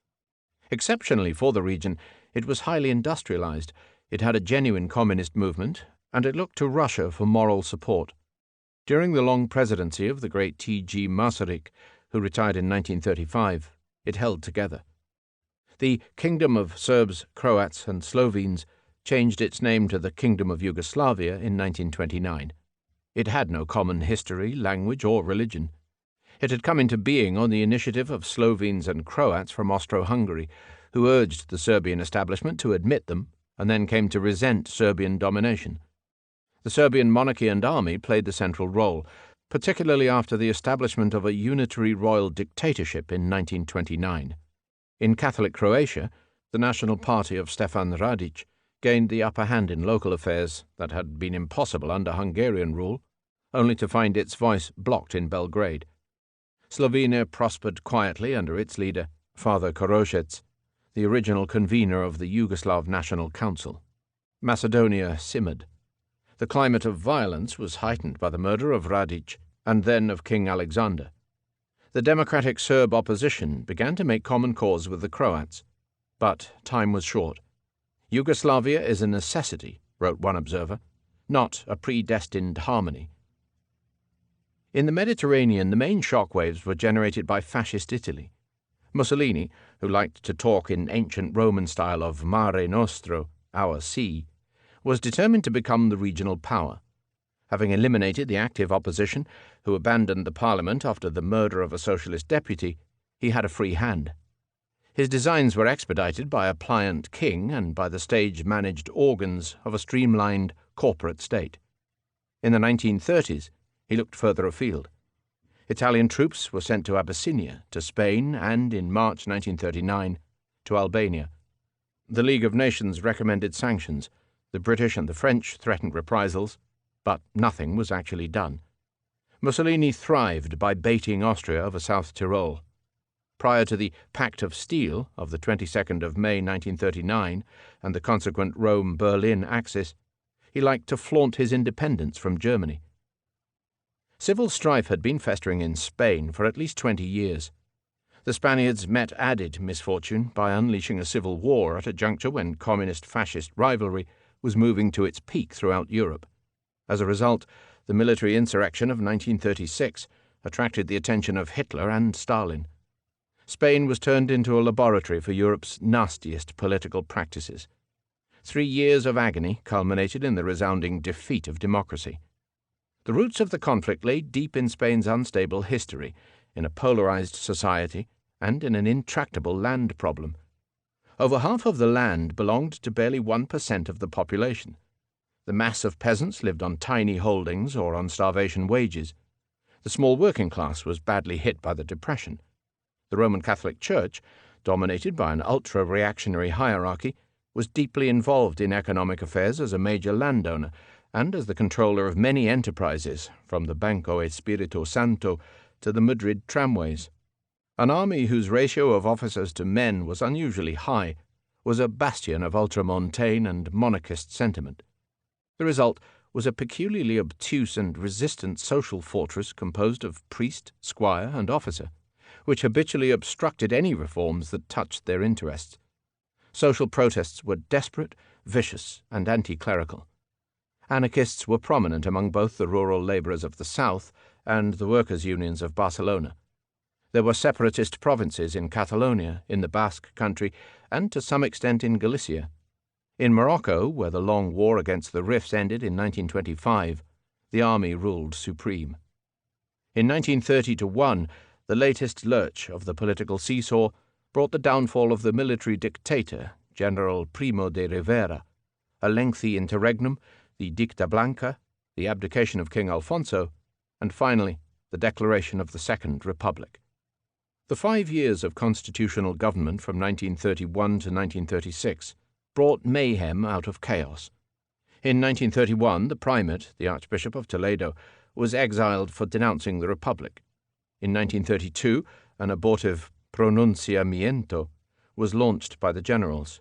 Exceptionally for the region, it was highly industrialized, it had a genuine communist movement, and it looked to Russia for moral support. During the long presidency of the great T.G. Masaryk, who retired in 1935, it held together. The Kingdom of Serbs, Croats, and Slovenes changed its name to the Kingdom of Yugoslavia in 1929. It had no common history, language, or religion. It had come into being on the initiative of Slovenes and Croats from Austro-Hungary, who urged the Serbian establishment to admit them, and then came to resent Serbian domination. The Serbian monarchy and army played the central role, particularly after the establishment of a unitary royal dictatorship in 1929. In Catholic Croatia, the national party of Stefan Radic gained the upper hand in local affairs that had been impossible under Hungarian rule, only to find its voice blocked in Belgrade. Slovenia prospered quietly under its leader, Father Korošec, the original convener of the Yugoslav National Council. Macedonia simmered. The climate of violence was heightened by the murder of Radic and then of King Alexander. The democratic Serb opposition began to make common cause with the Croats, but time was short. Yugoslavia is a necessity, wrote one observer, not a predestined harmony. In the Mediterranean, the main shockwaves were generated by fascist Italy. Mussolini, who liked to talk in ancient Roman style of Mare Nostro, our sea, was determined to become the regional power. Having eliminated the active opposition, who abandoned the parliament after the murder of a socialist deputy, he had a free hand. His designs were expedited by a pliant king and by the stage-managed organs of a streamlined corporate state. In the 1930s, he looked further afield. Italian troops were sent to Abyssinia, to Spain, and, in March 1939, to Albania. The League of Nations recommended sanctions. The British and the French threatened reprisals, but nothing was actually done. Mussolini thrived by baiting Austria over South Tyrol. Prior to the Pact of Steel of the 22nd of May 1939 and the consequent Rome-Berlin axis, he liked to flaunt his independence from Germany. Civil strife had been festering in Spain for at least 20 years. The Spaniards met added misfortune by unleashing a civil war at a juncture when communist-fascist rivalry was moving to its peak throughout Europe. As a result, the military insurrection of 1936 attracted the attention of Hitler and Stalin. Spain was turned into a laboratory for Europe's nastiest political practices. 3 years of agony culminated in the resounding defeat of democracy. The roots of the conflict lay deep in Spain's unstable history, in a polarized society, and in an intractable land problem. Over half of the land belonged to barely 1% of the population. The mass of peasants lived on tiny holdings or on starvation wages. The small working class was badly hit by the Depression. The Roman Catholic Church, dominated by an ultra-reactionary hierarchy, was deeply involved in economic affairs as a major landowner and as the controller of many enterprises, from the Banco Espirito Santo to the Madrid tramways. An army whose ratio of officers to men was unusually high was a bastion of ultramontane and monarchist sentiment. The result was a peculiarly obtuse and resistant social fortress composed of priest, squire, and officer, which habitually obstructed any reforms that touched their interests. Social protests were desperate, vicious, and anti-clerical. Anarchists were prominent among both the rural labourers of the south and the workers' unions of Barcelona. There were separatist provinces in Catalonia, in the Basque country, and to some extent in Galicia. In Morocco, where the long war against the Rifts ended in 1925, the army ruled supreme. In 1930-1, the latest lurch of the political seesaw brought the downfall of the military dictator, General Primo de Rivera, a lengthy interregnum, the Dicta Blanca, the abdication of King Alfonso, and finally the declaration of the Second Republic. The 5 years of constitutional government from 1931 to 1936 brought mayhem out of chaos. In 1931, the primate, the Archbishop of Toledo, was exiled for denouncing the Republic. In 1932, an abortive pronunciamiento was launched by the generals.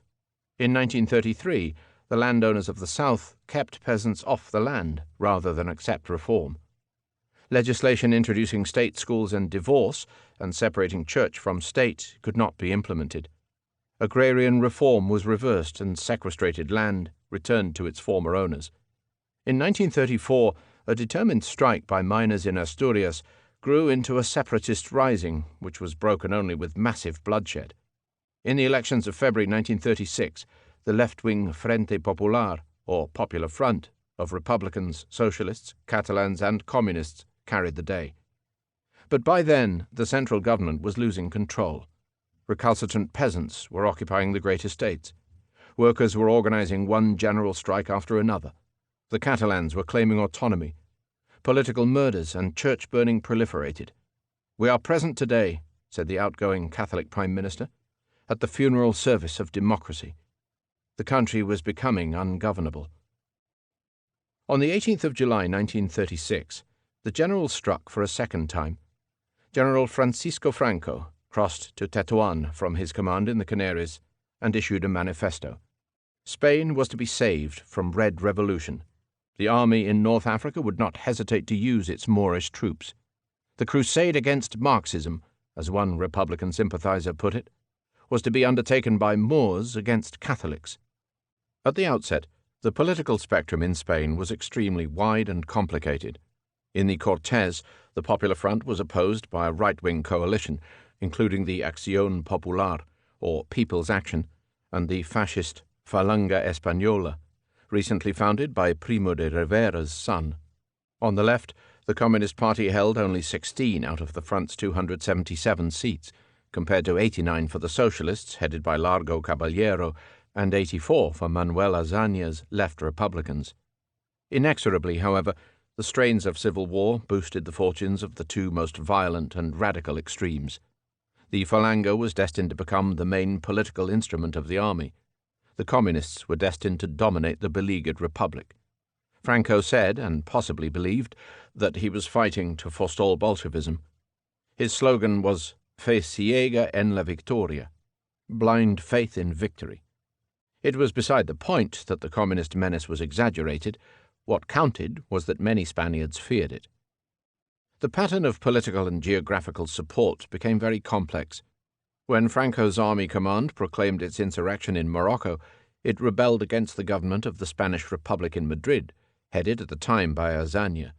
In 1933, the landowners of the South kept peasants off the land rather than accept reform. Legislation introducing state schools and divorce and separating church from state could not be implemented. Agrarian reform was reversed and sequestrated land returned to its former owners. In 1934, a determined strike by miners in Asturias grew into a separatist rising, which was broken only with massive bloodshed. In the elections of February 1936, the left-wing Frente Popular, or Popular Front, of Republicans, Socialists, Catalans, and Communists carried the day. But by then, the central government was losing control. Recalcitrant peasants were occupying the great estates. Workers were organizing one general strike after another. The Catalans were claiming autonomy. Political murders and church burning proliferated. "We are present today," said the outgoing Catholic Prime Minister, "at the funeral service of democracy." The country was becoming ungovernable. On the 18th of July 1936, the generals struck for a second time. General Francisco Franco crossed to Tetuan from his command in the Canaries and issued a manifesto. Spain was to be saved from Red Revolution. The army in North Africa would not hesitate to use its Moorish troops. The crusade against Marxism, as one Republican sympathizer put it, was to be undertaken by Moors against Catholics. At the outset, the political spectrum in Spain was extremely wide and complicated. In the Cortes, the Popular Front was opposed by a right-wing coalition, including the Acción Popular, or People's Action, and the fascist Falanga Española, recently founded by Primo de Rivera's son. On the left, the Communist Party held only 16 out of the Front's 277 seats, compared to 89 for the Socialists, headed by Largo Caballero, and 84 for Manuel Azaña's left Republicans. Inexorably, however, the strains of civil war boosted the fortunes of the two most violent and radical extremes. The Falanga was destined to become the main political instrument of the army. The Communists were destined to dominate the beleaguered Republic. Franco said, and possibly believed, that he was fighting to forestall Bolshevism. His slogan was "Fe ciega en la victoria," blind faith in victory. It was beside the point that the communist menace was exaggerated. What counted was that many Spaniards feared it. The pattern of political and geographical support became very complex. When Franco's army command proclaimed its insurrection in Morocco, it rebelled against the government of the Spanish Republic in Madrid, headed at the time by Azaña.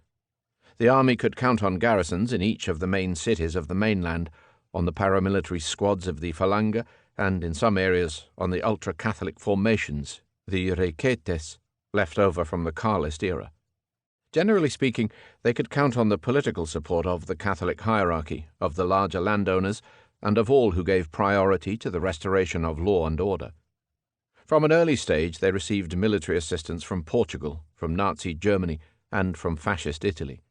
The army could count on garrisons in each of the main cities of the mainland, on the paramilitary squads of the Falanga, and in some areas on the ultra-Catholic formations, the requetes, left over from the Carlist era. Generally speaking, they could count on the political support of the Catholic hierarchy, of the larger landowners, and of all who gave priority to the restoration of law and order. From an early stage they received military assistance from Portugal, from Nazi Germany, and from Fascist Italy.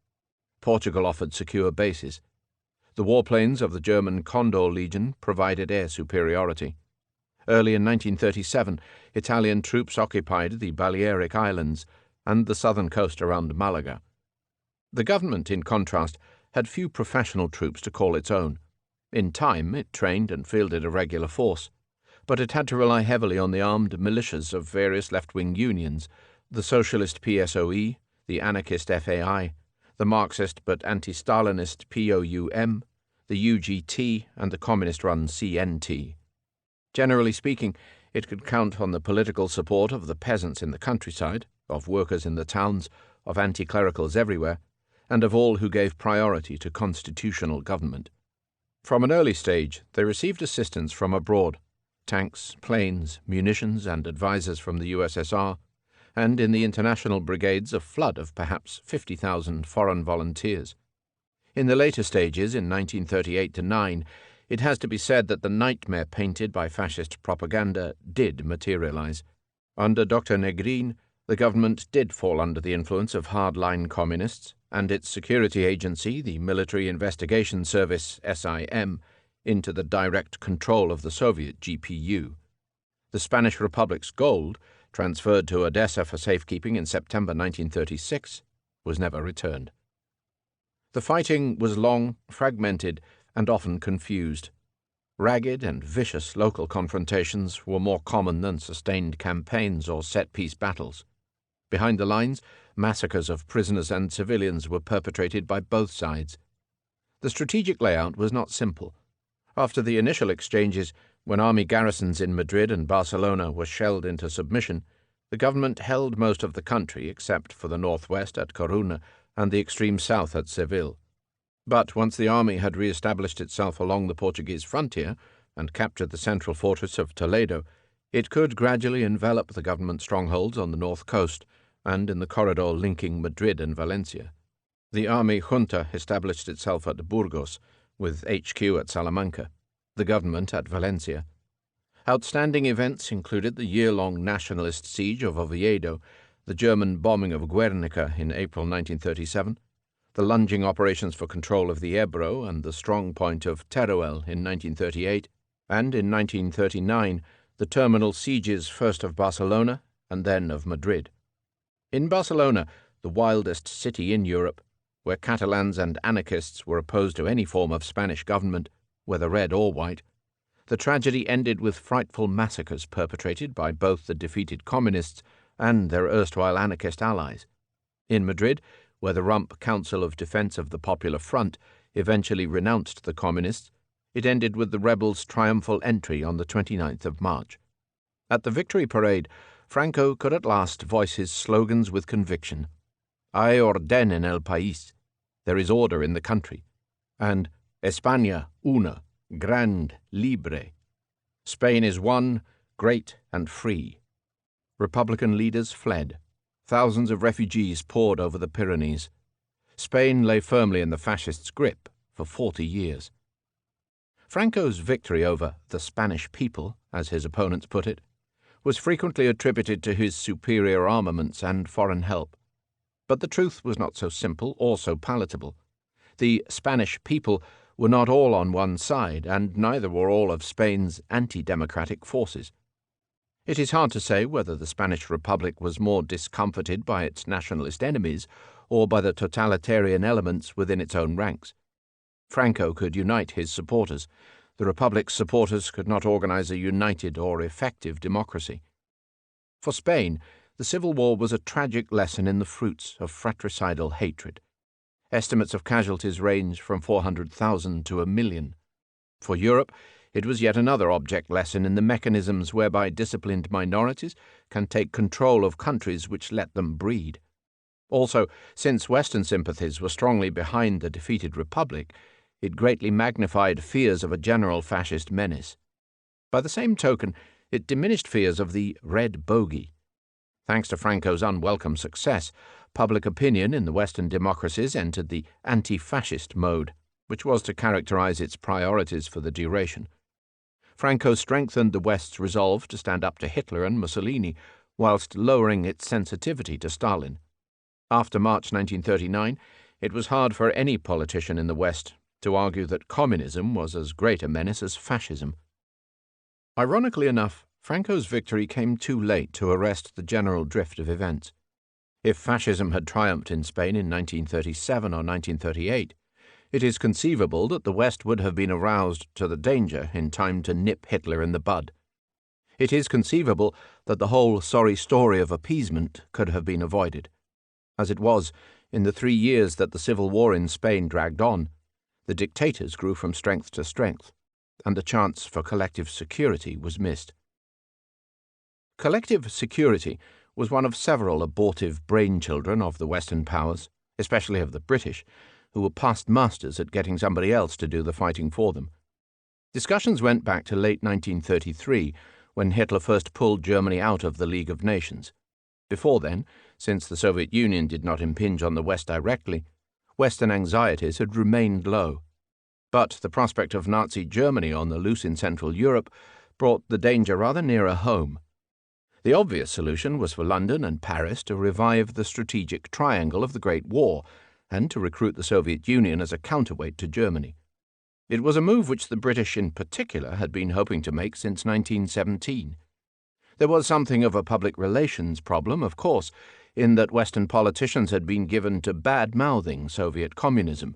Portugal offered secure bases. The warplanes of the German Condor Legion provided air superiority. Early in 1937, Italian troops occupied the Balearic Islands and the southern coast around Malaga. The government, in contrast, had few professional troops to call its own. In time, it trained and fielded a regular force, but it had to rely heavily on the armed militias of various left-wing unions, the socialist PSOE, the anarchist FAI, the Marxist but anti-Stalinist POUM, the UGT, and the communist-run CNT. Generally speaking, it could count on the political support of the peasants in the countryside, of workers in the towns, of anti-clericals everywhere, and of all who gave priority to constitutional government. From an early stage, they received assistance from abroad, tanks, planes, munitions, and advisers from the USSR, and in the international brigades a flood of perhaps 50,000 foreign volunteers. In the later stages, in 1938-9, it has to be said that the nightmare painted by fascist propaganda did materialize. Under Dr. Negrin, the government did fall under the influence of hardline communists, and its security agency, the Military Investigation Service, SIM, into the direct control of the Soviet GPU. The Spanish Republic's gold, transferred to Odessa for safekeeping in September 1936, was never returned. The fighting was long, fragmented, and often confused. Ragged and vicious local confrontations were more common than sustained campaigns or set-piece battles. Behind the lines, massacres of prisoners and civilians were perpetrated by both sides. The strategic layout was not simple. After the initial exchanges, when army garrisons in Madrid and Barcelona were shelled into submission, the government held most of the country except for the northwest at Corunna and the extreme south at Seville. But once the army had re-established itself along the Portuguese frontier and captured the central fortress of Toledo, it could gradually envelop the government strongholds on the north coast and in the corridor linking Madrid and Valencia. The army junta established itself at Burgos, with HQ at Salamanca, the government at Valencia. Outstanding events included the year-long nationalist siege of Oviedo, the German bombing of Guernica in April 1937, the lunging operations for control of the Ebro and the strong point of Teruel in 1938, and in 1939 the terminal sieges first of Barcelona and then of Madrid. In Barcelona, the wildest city in Europe, where Catalans and anarchists were opposed to any form of Spanish government, whether red or white, the tragedy ended with frightful massacres perpetrated by both the defeated communists and their erstwhile anarchist allies. In Madrid, where the Rump Council of Defense of the Popular Front eventually renounced the communists, it ended with the rebels' triumphal entry on the 29th of March. At the victory parade, Franco could at last voice his slogans with conviction. Hay orden en el país, there is order in the country, and España una, grand, libre, Spain is one, great and free. Republican leaders fled. Thousands of refugees poured over the Pyrenees. Spain lay firmly in the fascists' grip for 40 years. Franco's victory over the Spanish people, as his opponents put it, was frequently attributed to his superior armaments and foreign help. But the truth was not so simple or so palatable. The Spanish people were not all on one side, and neither were all of Spain's anti-democratic forces. It is hard to say whether the Spanish Republic was more discomfited by its nationalist enemies or by the totalitarian elements within its own ranks. Franco could unite his supporters. The Republic's supporters could not organize a united or effective democracy. For Spain, the Civil War was a tragic lesson in the fruits of fratricidal hatred. Estimates of casualties range from 400,000 to 1 million. For Europe, it was yet another object lesson in the mechanisms whereby disciplined minorities can take control of countries which let them breed. Also, since Western sympathies were strongly behind the defeated Republic, it greatly magnified fears of a general fascist menace. By the same token, it diminished fears of the Red Bogey. Thanks to Franco's unwelcome success, public opinion in the Western democracies entered the anti-fascist mode, which was to characterize its priorities for the duration. Franco strengthened the West's resolve to stand up to Hitler and Mussolini, whilst lowering its sensitivity to Stalin. After March 1939, it was hard for any politician in the West to argue that communism was as great a menace as fascism. Ironically enough, Franco's victory came too late to arrest the general drift of events. If fascism had triumphed in Spain in 1937 or 1938, it is conceivable that the West would have been aroused to the danger in time to nip Hitler in the bud. It is conceivable that the whole sorry story of appeasement could have been avoided. As it was, in the 3 years that the civil war in Spain dragged on, the dictators grew from strength to strength, and the chance for collective security was missed. Collective security was one of several abortive brainchildren of the Western powers, especially of the British, who were past masters at getting somebody else to do the fighting for them. Discussions went back to late 1933, when Hitler first pulled Germany out of the League of Nations. Before then, since the Soviet Union did not impinge on the West directly, Western anxieties had remained low. But the prospect of Nazi Germany on the loose in Central Europe brought the danger rather nearer home. The obvious solution was for London and Paris to revive the strategic triangle of the Great War and to recruit the Soviet Union as a counterweight to Germany. It was a move which the British in particular had been hoping to make since 1917. There was something of a public relations problem, of course, in that Western politicians had been given to bad-mouthing Soviet communism,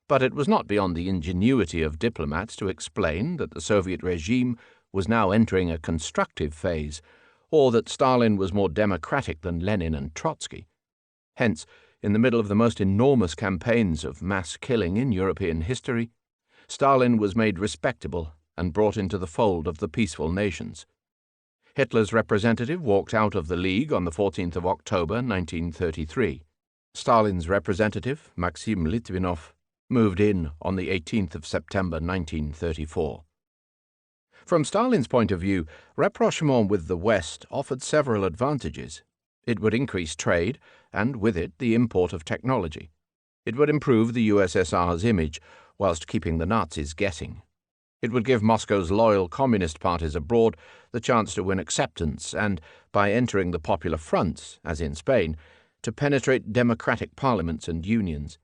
but it was not beyond the ingenuity of diplomats to explain that the Soviet regime was now entering a constructive phase, or that Stalin was more democratic than Lenin and Trotsky. Hence, in the middle of the most enormous campaigns of mass killing in European history, Stalin was made respectable and brought into the fold of the peaceful nations. Hitler's representative walked out of the League on the 14th of October 1933. Stalin's representative, Maxim Litvinov, moved in on the 18th of September 1934. From Stalin's point of view, rapprochement with the West offered several advantages. It would increase trade, and with it the import of technology. It would improve the USSR's image, whilst keeping the Nazis guessing. It would give Moscow's loyal communist parties abroad the chance to win acceptance and, by entering the popular fronts, as in Spain, to penetrate democratic parliaments and unions.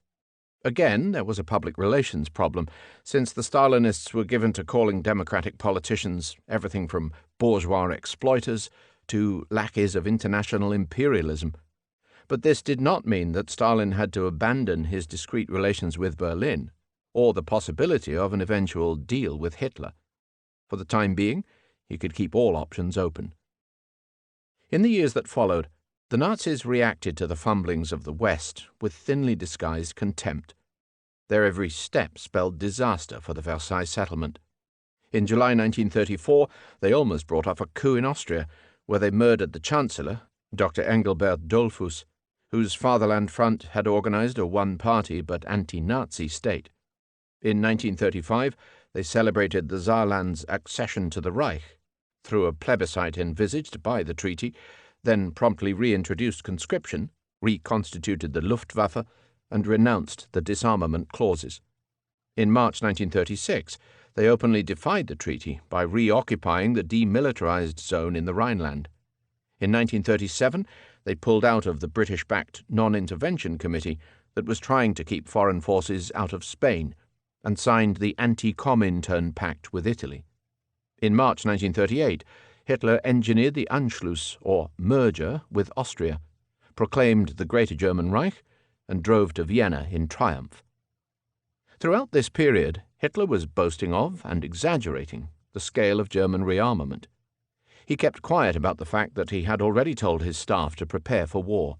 Again, there was a public relations problem, since the Stalinists were given to calling democratic politicians everything from bourgeois exploiters to lackeys of international imperialism. But this did not mean that Stalin had to abandon his discreet relations with Berlin, or the possibility of an eventual deal with Hitler. For the time being, he could keep all options open. In the years that followed, the Nazis reacted to the fumblings of the West with thinly disguised contempt. Their every step spelled disaster for the Versailles settlement. In July 1934, they almost brought off a coup in Austria, where they murdered the Chancellor, Dr. Engelbert Dollfuss, whose Fatherland Front had organized a one-party but anti-Nazi state. In 1935, they celebrated the Saarland's accession to the Reich through a plebiscite envisaged by the treaty, then promptly reintroduced conscription, reconstituted the Luftwaffe, and renounced the disarmament clauses. In March 1936, they openly defied the treaty by reoccupying the demilitarized zone in the Rhineland. In 1937, they pulled out of the British-backed Non-Intervention Committee that was trying to keep foreign forces out of Spain, and signed the Anti-Comintern Pact with Italy. In March 1938, Hitler engineered the Anschluss, or merger, with Austria, proclaimed the Greater German Reich, and drove to Vienna in triumph. Throughout this period, Hitler was boasting of and exaggerating the scale of German rearmament. He kept quiet about the fact that he had already told his staff to prepare for war.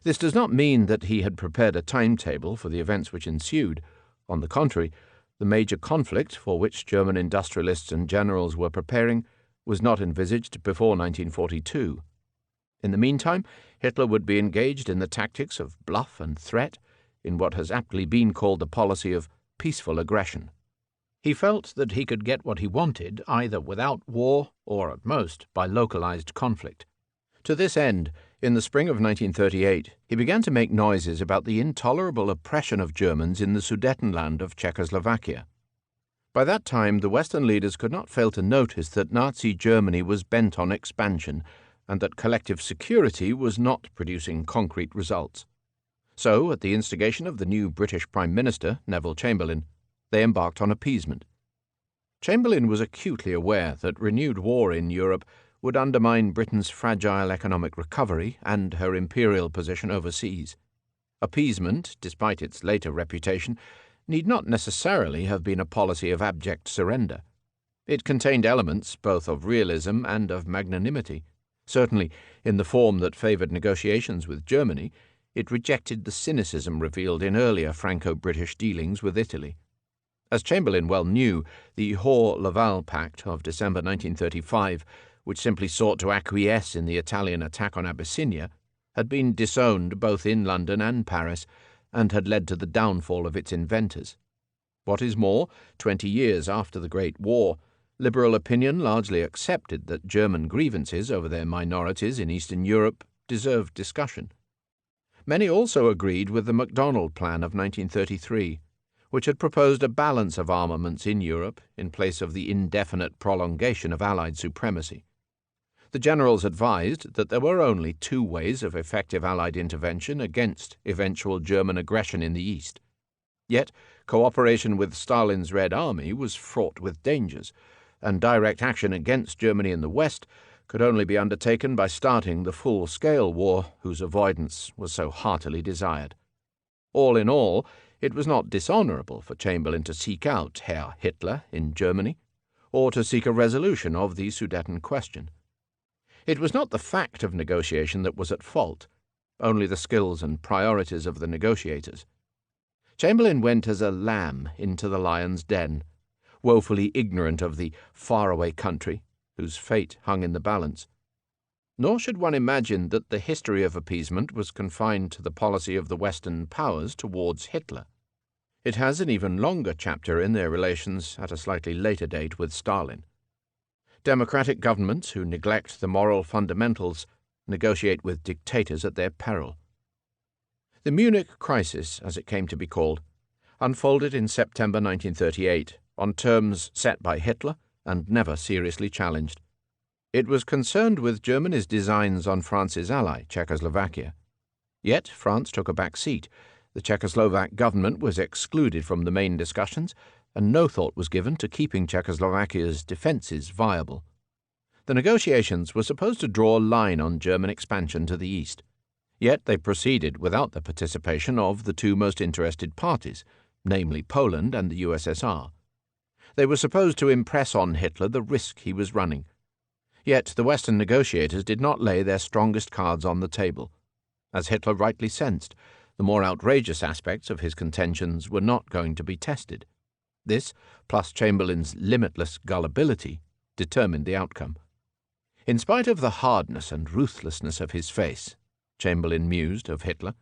This does not mean that he had prepared a timetable for the events which ensued. On the contrary, the major conflict for which German industrialists and generals were preparing was not envisaged before 1942. In the meantime, Hitler would be engaged in the tactics of bluff and threat, in what has aptly been called the policy of peaceful aggression. He felt that he could get what he wanted either without war or, at most, by localized conflict. To this end, in the spring of 1938, he began to make noises about the intolerable oppression of Germans in the Sudetenland of Czechoslovakia. By that time, the Western leaders could not fail to notice that Nazi Germany was bent on expansion and that collective security was not producing concrete results. So, at the instigation of the new British Prime Minister, Neville Chamberlain, they embarked on appeasement. Chamberlain was acutely aware that renewed war in Europe would undermine Britain's fragile economic recovery and her imperial position overseas. Appeasement, despite its later reputation, need not necessarily have been a policy of abject surrender. It contained elements both of realism and of magnanimity. Certainly, in the form that favoured negotiations with Germany, it rejected the cynicism revealed in earlier Franco-British dealings with Italy. As Chamberlain well knew, the Hoare-Laval Pact of December 1935, which simply sought to acquiesce in the Italian attack on Abyssinia, had been disowned both in London and Paris, and had led to the downfall of its inventors. What is more, 20 years after the Great War, liberal opinion largely accepted that German grievances over their minorities in Eastern Europe deserved discussion. Many also agreed with the MacDonald Plan of 1933, which had proposed a balance of armaments in Europe in place of the indefinite prolongation of Allied supremacy. The generals advised that there were only two ways of effective Allied intervention against eventual German aggression in the East. Yet, cooperation with Stalin's Red Army was fraught with dangers, and direct action against Germany in the West could only be undertaken by starting the full-scale war whose avoidance was so heartily desired. All in all, it was not dishonourable for Chamberlain to seek out Herr Hitler in Germany, or to seek a resolution of the Sudeten question. It was not the fact of negotiation that was at fault, only the skills and priorities of the negotiators. Chamberlain went as a lamb into the lion's den, woefully ignorant of the faraway country, whose fate hung in the balance. Nor should one imagine that the history of appeasement was confined to the policy of the Western powers towards Hitler. It has an even longer chapter in their relations at a slightly later date with Stalin. Democratic governments who neglect the moral fundamentals negotiate with dictators at their peril. The Munich crisis, as it came to be called, unfolded in September 1938 on terms set by Hitler and never seriously challenged. It was concerned with Germany's designs on France's ally, Czechoslovakia. Yet France took a back seat. The Czechoslovak government was excluded from the main discussions, and no thought was given to keeping Czechoslovakia's defences viable. The negotiations were supposed to draw a line on German expansion to the east. Yet they proceeded without the participation of the two most interested parties, namely Poland and the USSR. They were supposed to impress on Hitler the risk he was running. Yet the Western negotiators did not lay their strongest cards on the table. As Hitler rightly sensed, the more outrageous aspects of his contentions were not going to be tested. This, plus Chamberlain's limitless gullibility, determined the outcome. In spite of the hardness and ruthlessness of his face, Chamberlain mused of Hitler,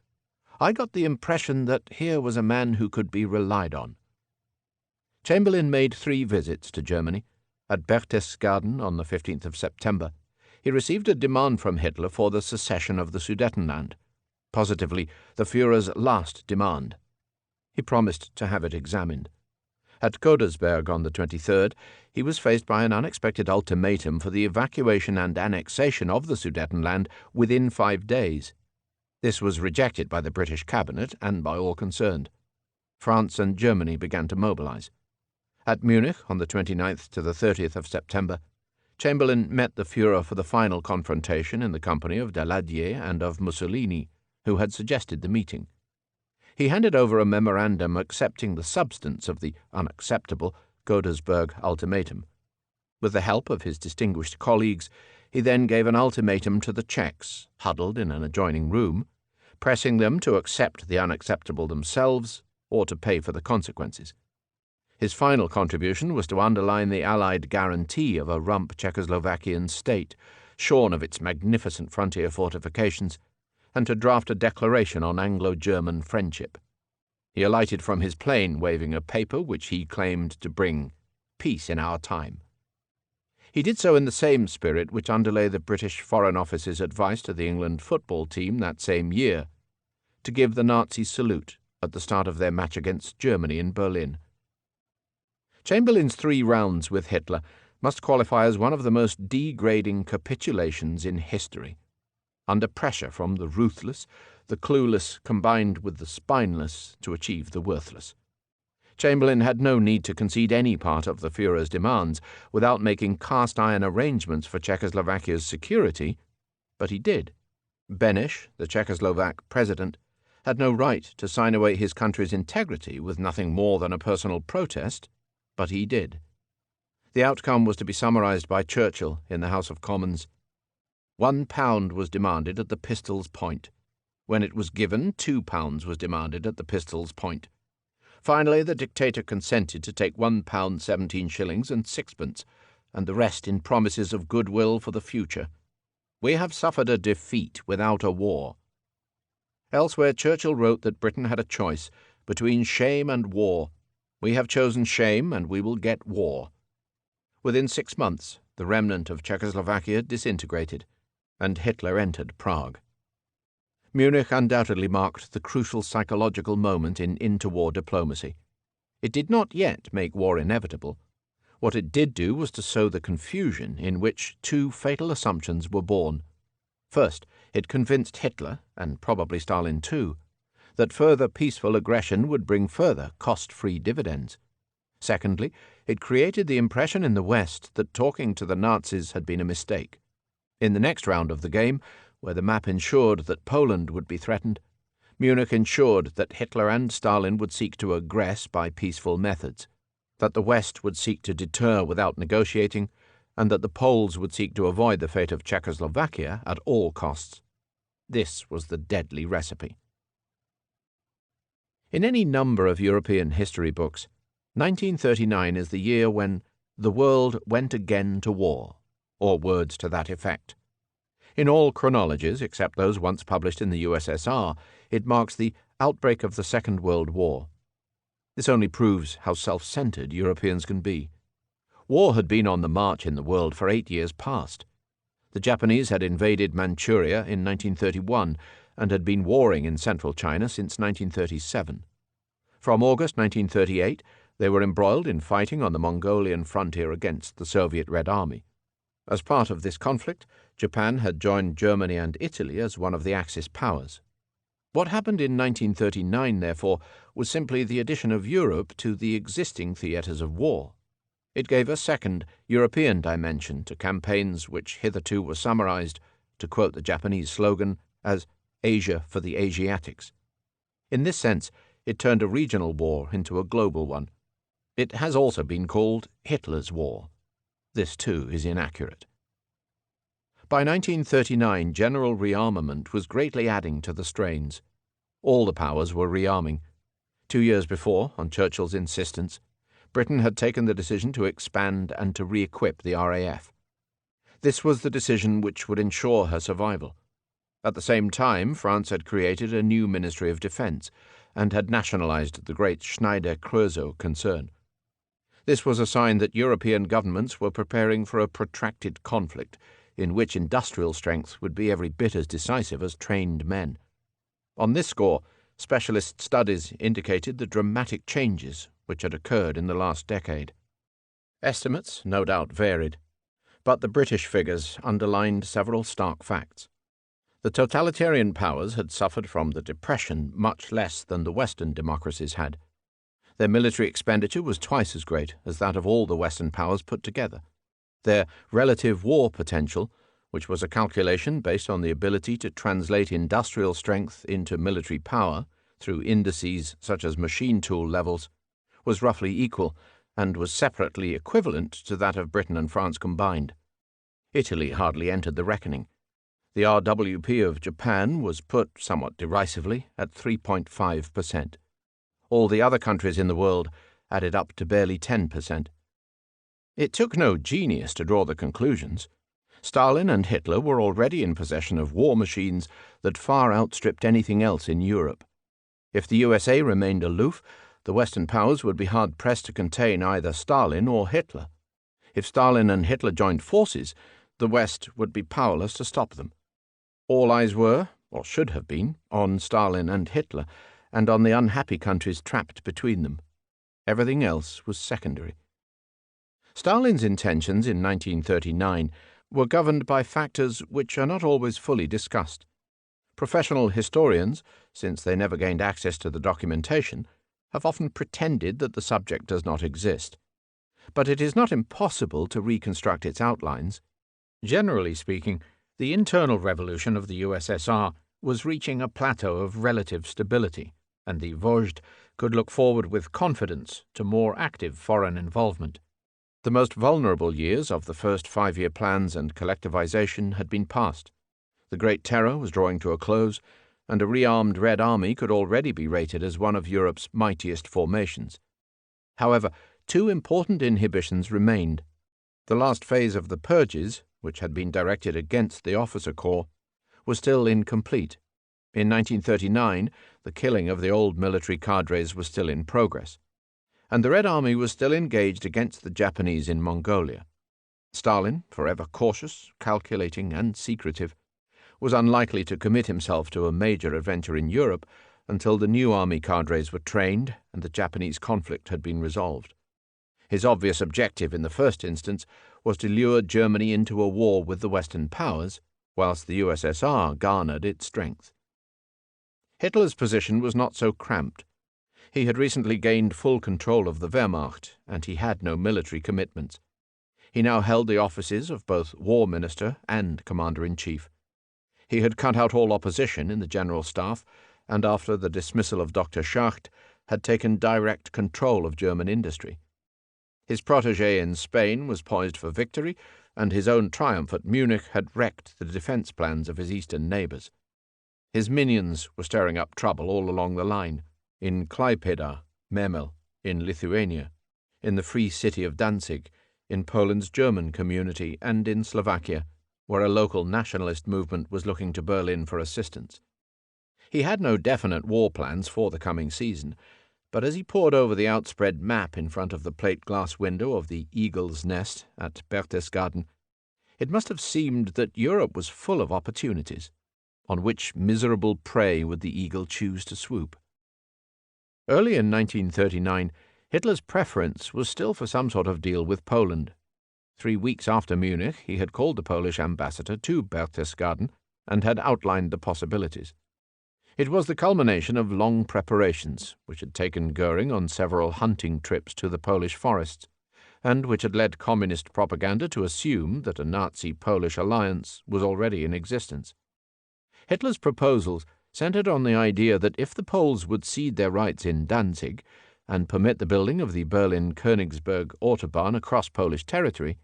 I got the impression that here was a man who could be relied on. Chamberlain made 3 visits to Germany. At Berchtesgaden on the 15th of September, he received a demand from Hitler for the secession of the Sudetenland, positively the Führer's last demand. He promised to have it examined. At Godesberg on the 23rd, he was faced by an unexpected ultimatum for the evacuation and annexation of the Sudetenland within 5 days. This was rejected by the British cabinet and by all concerned. France and Germany began to mobilize. At Munich on the 29th to the 30th of September, Chamberlain met the Führer for the final confrontation in the company of Daladier and of Mussolini, who had suggested the meeting. He handed over a memorandum accepting the substance of the unacceptable Godesberg ultimatum. With the help of his distinguished colleagues, he then gave an ultimatum to the Czechs, huddled in an adjoining room, pressing them to accept the unacceptable themselves or to pay for the consequences. His final contribution was to underline the Allied guarantee of a rump Czechoslovakian state, shorn of its magnificent frontier fortifications, and to draft a declaration on Anglo-German friendship. He alighted from his plane waving a paper which he claimed to bring peace in our time. He did so in the same spirit which underlay the British Foreign Office's advice to the England football team that same year, to give the Nazi salute at the start of their match against Germany in Berlin. Chamberlain's 3 rounds with Hitler must qualify as one of the most degrading capitulations in history. Under pressure from the ruthless, the clueless combined with the spineless to achieve the worthless. Chamberlain had no need to concede any part of the Führer's demands without making cast-iron arrangements for Czechoslovakia's security, but he did. Beneš, the Czechoslovak president, had no right to sign away his country's integrity with nothing more than a personal protest, but he did. The outcome was to be summarized by Churchill in the House of Commons. £1 was demanded at the pistol's point. When it was given, £2 was demanded at the pistol's point. Finally, the dictator consented to take £1 17 shillings and sixpence, and the rest in promises of goodwill for the future. We have suffered a defeat without a war. Elsewhere, Churchill wrote that Britain had a choice between shame and war. We have chosen shame, and we will get war. Within 6 months, the remnant of Czechoslovakia disintegrated, and Hitler entered Prague. Munich undoubtedly marked the crucial psychological moment in interwar diplomacy. It did not yet make war inevitable. What it did do was to sow the confusion in which 2 fatal assumptions were born. First, it convinced Hitler, and probably Stalin too, that further peaceful aggression would bring further cost-free dividends. Secondly, it created the impression in the West that talking to the Nazis had been a mistake. In the next round of the game, where the map ensured that Poland would be threatened, Munich ensured that Hitler and Stalin would seek to aggress by peaceful methods, that the West would seek to deter without negotiating, and that the Poles would seek to avoid the fate of Czechoslovakia at all costs. This was the deadly recipe. In any number of European history books, 1939 is the year when the world went again to war, or words to that effect. In all chronologies, except those once published in the USSR, it marks the outbreak of the Second World War. This only proves how self-centered Europeans can be. War had been on the march in the world for 8 years past. The Japanese had invaded Manchuria in 1931 and had been warring in central China since 1937. From August 1938, they were embroiled in fighting on the Mongolian frontier against the Soviet Red Army. As part of this conflict, Japan had joined Germany and Italy as one of the Axis powers. What happened in 1939, therefore, was simply the addition of Europe to the existing theatres of war. It gave a second, European dimension to campaigns which hitherto were summarized, to quote the Japanese slogan, as Asia for the Asiatics. In this sense, it turned a regional war into a global one. It has also been called Hitler's War. This, too, is inaccurate. By 1939, general rearmament was greatly adding to the strains. All the powers were rearming. 2 years before, on Churchill's insistence, Britain had taken the decision to expand and to re-equip the RAF. This was the decision which would ensure her survival. At the same time, France had created a new Ministry of Defence and had nationalized the great Schneider-Creusot concern. This was a sign that European governments were preparing for a protracted conflict in which industrial strength would be every bit as decisive as trained men. On this score, specialist studies indicated the dramatic changes which had occurred in the last decade. Estimates no doubt varied, but the British figures underlined several stark facts. The totalitarian powers had suffered from the Depression much less than the Western democracies had. Their military expenditure was twice as great as that of all the Western powers put together. Their relative war potential, which was a calculation based on the ability to translate industrial strength into military power through indices such as machine tool levels, was roughly equal and was separately equivalent to that of Britain and France combined. Italy hardly entered the reckoning. The RWP of Japan was put, somewhat derisively, at 3.5%. All the other countries in the world added up to barely 10%. It took no genius to draw the conclusions. Stalin and Hitler were already in possession of war machines that far outstripped anything else in Europe. If the USA remained aloof, the Western powers would be hard-pressed to contain either Stalin or Hitler. If Stalin and Hitler joined forces, the West would be powerless to stop them. All eyes were, or should have been, on Stalin and Hitler, and on the unhappy countries trapped between them. Everything else was secondary. Stalin's intentions in 1939 were governed by factors which are not always fully discussed. Professional historians, since they never gained access to the documentation, have often pretended that the subject does not exist. But it is not impossible to reconstruct its outlines. Generally speaking, the internal revolution of the USSR was reaching a plateau of relative stability, and the Vozhd could look forward with confidence to more active foreign involvement. The most vulnerable years of the first 5-year plans and collectivization had been passed. The Great Terror was drawing to a close, and a rearmed Red Army could already be rated as one of Europe's mightiest formations. However, 2 important inhibitions remained. The last phase of the purges, which had been directed against the officer corps, was still incomplete. In 1939, the killing of the old military cadres was still in progress, and the Red Army was still engaged against the Japanese in Mongolia. Stalin, forever cautious, calculating, and secretive, was unlikely to commit himself to a major adventure in Europe until the new army cadres were trained and the Japanese conflict had been resolved. His obvious objective in the first instance was to lure Germany into a war with the Western powers, whilst the USSR garnered its strength. Hitler's position was not so cramped. He had recently gained full control of the Wehrmacht, and he had no military commitments. He now held the offices of both War Minister and Commander-in-Chief. He had cut out all opposition in the General Staff, and after the dismissal of Dr. Schacht, had taken direct control of German industry. His protégé in Spain was poised for victory, and his own triumph at Munich had wrecked the defence plans of his eastern neighbours. His minions were stirring up trouble all along the line, in Klaipėda, Memel, in Lithuania, in the free city of Danzig, in Poland's German community, and in Slovakia, where a local nationalist movement was looking to Berlin for assistance. He had no definite war plans for the coming season, but as he pored over the outspread map in front of the plate-glass window of the Eagle's Nest at Berchtesgaden, it must have seemed that Europe was full of opportunities. On which miserable prey would the eagle choose to swoop? Early in 1939, Hitler's preference was still for some sort of deal with Poland. 3 weeks after Munich, he had called the Polish ambassador to Berchtesgaden and had outlined the possibilities. It was the culmination of long preparations, which had taken Goering on several hunting trips to the Polish forests, and which had led communist propaganda to assume that a Nazi-Polish alliance was already in existence. Hitler's proposals centered on the idea that if the Poles would cede their rights in Danzig and permit the building of the Berlin-Königsberg Autobahn across Polish territory,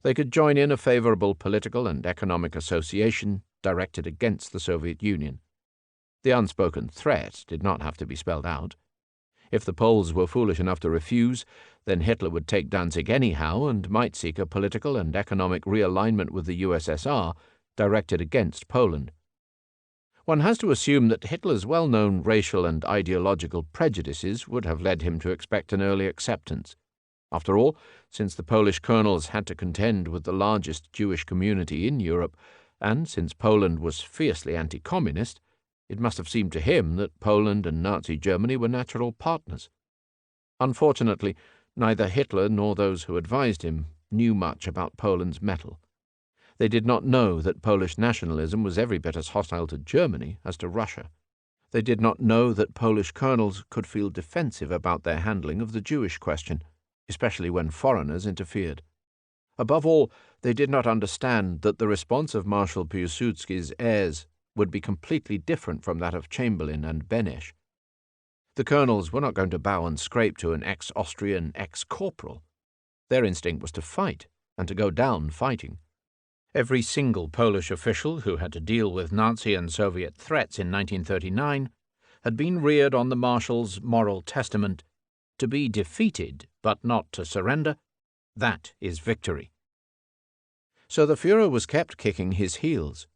they could join in a favorable political and economic association directed against the Soviet Union. The unspoken threat did not have to be spelled out. If the Poles were foolish enough to refuse, then Hitler would take Danzig anyhow and might seek a political and economic realignment with the USSR directed against Poland. One has to assume that Hitler's well-known racial and ideological prejudices would have led him to expect an early acceptance. After all, since the Polish colonels had to contend with the largest Jewish community in Europe, and since Poland was fiercely anti-communist, it must have seemed to him that Poland and Nazi Germany were natural partners. Unfortunately, neither Hitler nor those who advised him knew much about Poland's mettle. They did not know that Polish nationalism was every bit as hostile to Germany as to Russia. They did not know that Polish colonels could feel defensive about their handling of the Jewish question, especially when foreigners interfered. Above all, they did not understand that the response of Marshal Piłsudski's heirs would be completely different from that of Chamberlain and Benesch. The colonels were not going to bow and scrape to an ex-Austrian ex-corporal. Their instinct was to fight, and to go down fighting. Every single Polish official who had to deal with Nazi and Soviet threats in 1939 had been reared on the Marshal's moral testament: to be defeated but not to surrender, that is victory. So the Führer was kept kicking his heels.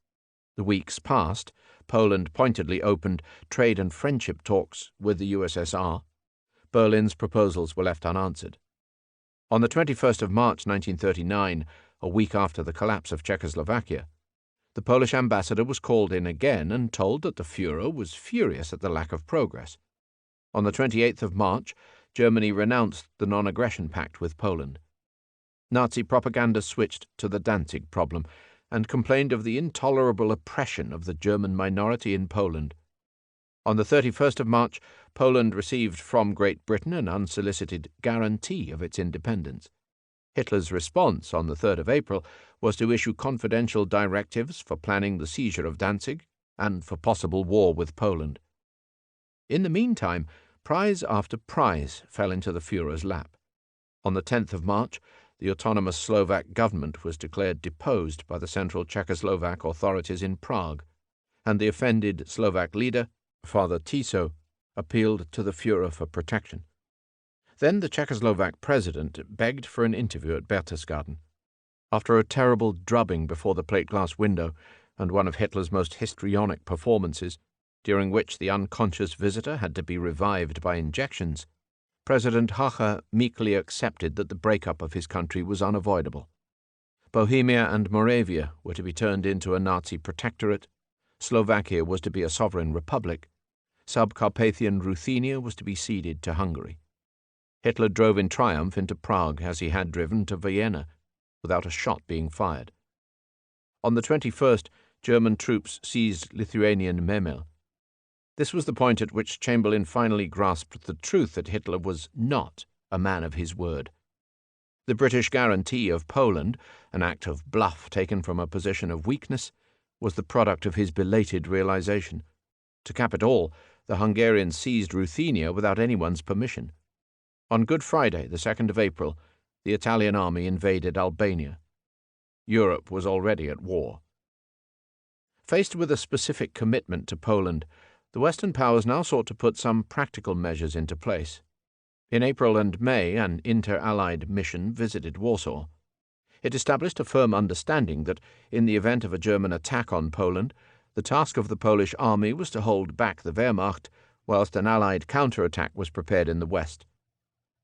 The weeks passed. Poland pointedly opened trade and friendship talks with the USSR. Berlin's proposals were left unanswered. On the 21st of March 1939, a week after the collapse of Czechoslovakia, the Polish ambassador was called in again and told that the Führer was furious at the lack of progress. On the 28th of March, Germany renounced the non-aggression pact with Poland. Nazi propaganda switched to the Danzig problem and complained of the intolerable oppression of the German minority in Poland. On the 31st of March, Poland received from Great Britain an unsolicited guarantee of its independence. Hitler's response on the 3rd of April was to issue confidential directives for planning the seizure of Danzig and for possible war with Poland. In the meantime, prize after prize fell into the Führer's lap. On the 10th of March, the autonomous Slovak government was declared deposed by the Central Czechoslovak authorities in Prague, and the offended Slovak leader, Father Tiso, appealed to the Führer for protection. Then the Czechoslovak president begged for an interview at Berchtesgaden. After a terrible drubbing before the plate-glass window and one of Hitler's most histrionic performances, during which the unconscious visitor had to be revived by injections, President Hacha meekly accepted that the breakup of his country was unavoidable. Bohemia and Moravia were to be turned into a Nazi protectorate, Slovakia was to be a sovereign republic, Sub-Carpathian Ruthenia was to be ceded to Hungary. Hitler drove in triumph into Prague as he had driven to Vienna, without a shot being fired. On the 21st, German troops seized Lithuanian Memel. This was the point at which Chamberlain finally grasped the truth that Hitler was not a man of his word. The British guarantee of Poland, an act of bluff taken from a position of weakness, was the product of his belated realization. To cap it all, the Hungarians seized Ruthenia without anyone's permission. On Good Friday, the 2nd of April, the Italian army invaded Albania. Europe was already at war. Faced with a specific commitment to Poland, the Western powers now sought to put some practical measures into place. In April and May, an inter-Allied mission visited Warsaw. It established a firm understanding that, in the event of a German attack on Poland, the task of the Polish army was to hold back the Wehrmacht, whilst an Allied counterattack was prepared in the west.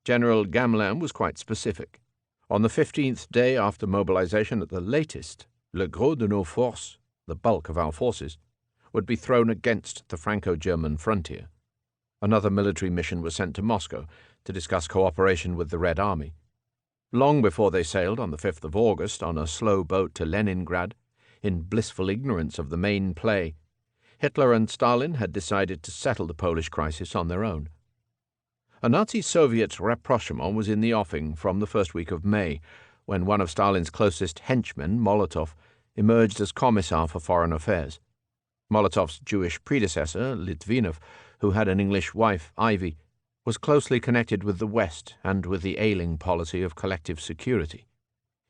General Gamelin was quite specific. On the 15th day after mobilization at the latest, le gros de nos forces, the bulk of our forces, would be thrown against the Franco-German frontier. Another military mission was sent to Moscow to discuss cooperation with the Red Army. Long before they sailed on the 5th of August on a slow boat to Leningrad, in blissful ignorance of the main play, Hitler and Stalin had decided to settle the Polish crisis on their own. A Nazi-Soviet rapprochement was in the offing from the first week of May, when one of Stalin's closest henchmen, Molotov, emerged as Commissar for Foreign Affairs. Molotov's Jewish predecessor, Litvinov, who had an English wife, Ivy, was closely connected with the West and with the ailing policy of collective security.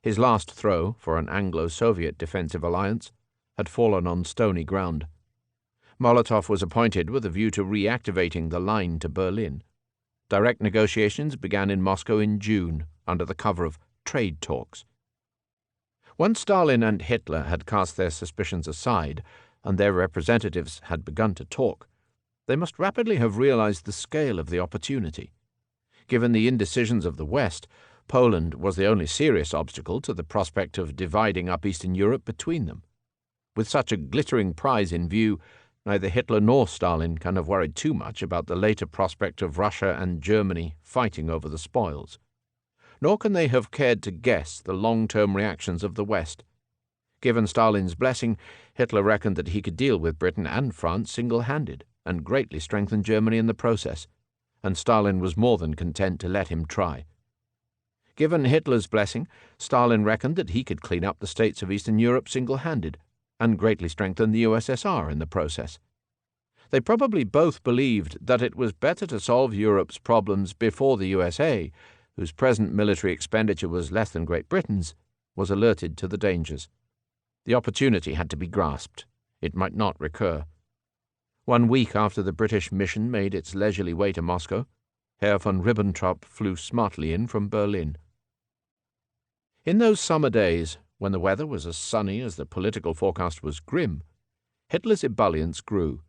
His last throw for an Anglo-Soviet defensive alliance had fallen on stony ground. Molotov was appointed with a view to reactivating the line to Berlin. Direct negotiations began in Moscow in June under the cover of trade talks. Once Stalin and Hitler had cast their suspicions aside and their representatives had begun to talk, they must rapidly have realized the scale of the opportunity. Given the indecisions of the West, Poland was the only serious obstacle to the prospect of dividing up Eastern Europe between them. With such a glittering prize in view, neither Hitler nor Stalin can have worried too much about the later prospect of Russia and Germany fighting over the spoils. Nor can they have cared to guess the long-term reactions of the West. Given Stalin's blessing, Hitler reckoned that he could deal with Britain and France single-handed, and greatly strengthen Germany in the process, and Stalin was more than content to let him try. Given Hitler's blessing, Stalin reckoned that he could clean up the states of Eastern Europe single-handed, and greatly strengthen the USSR in the process. They probably both believed that it was better to solve Europe's problems before the USA, whose present military expenditure was less than Great Britain's, was alerted to the dangers. The opportunity had to be grasped. It might not recur. 1 week after the British mission made its leisurely way to Moscow, Herr von Ribbentrop flew smartly in from Berlin. In those summer days, when the weather was as sunny as the political forecast was grim, Hitler's ebullience grew.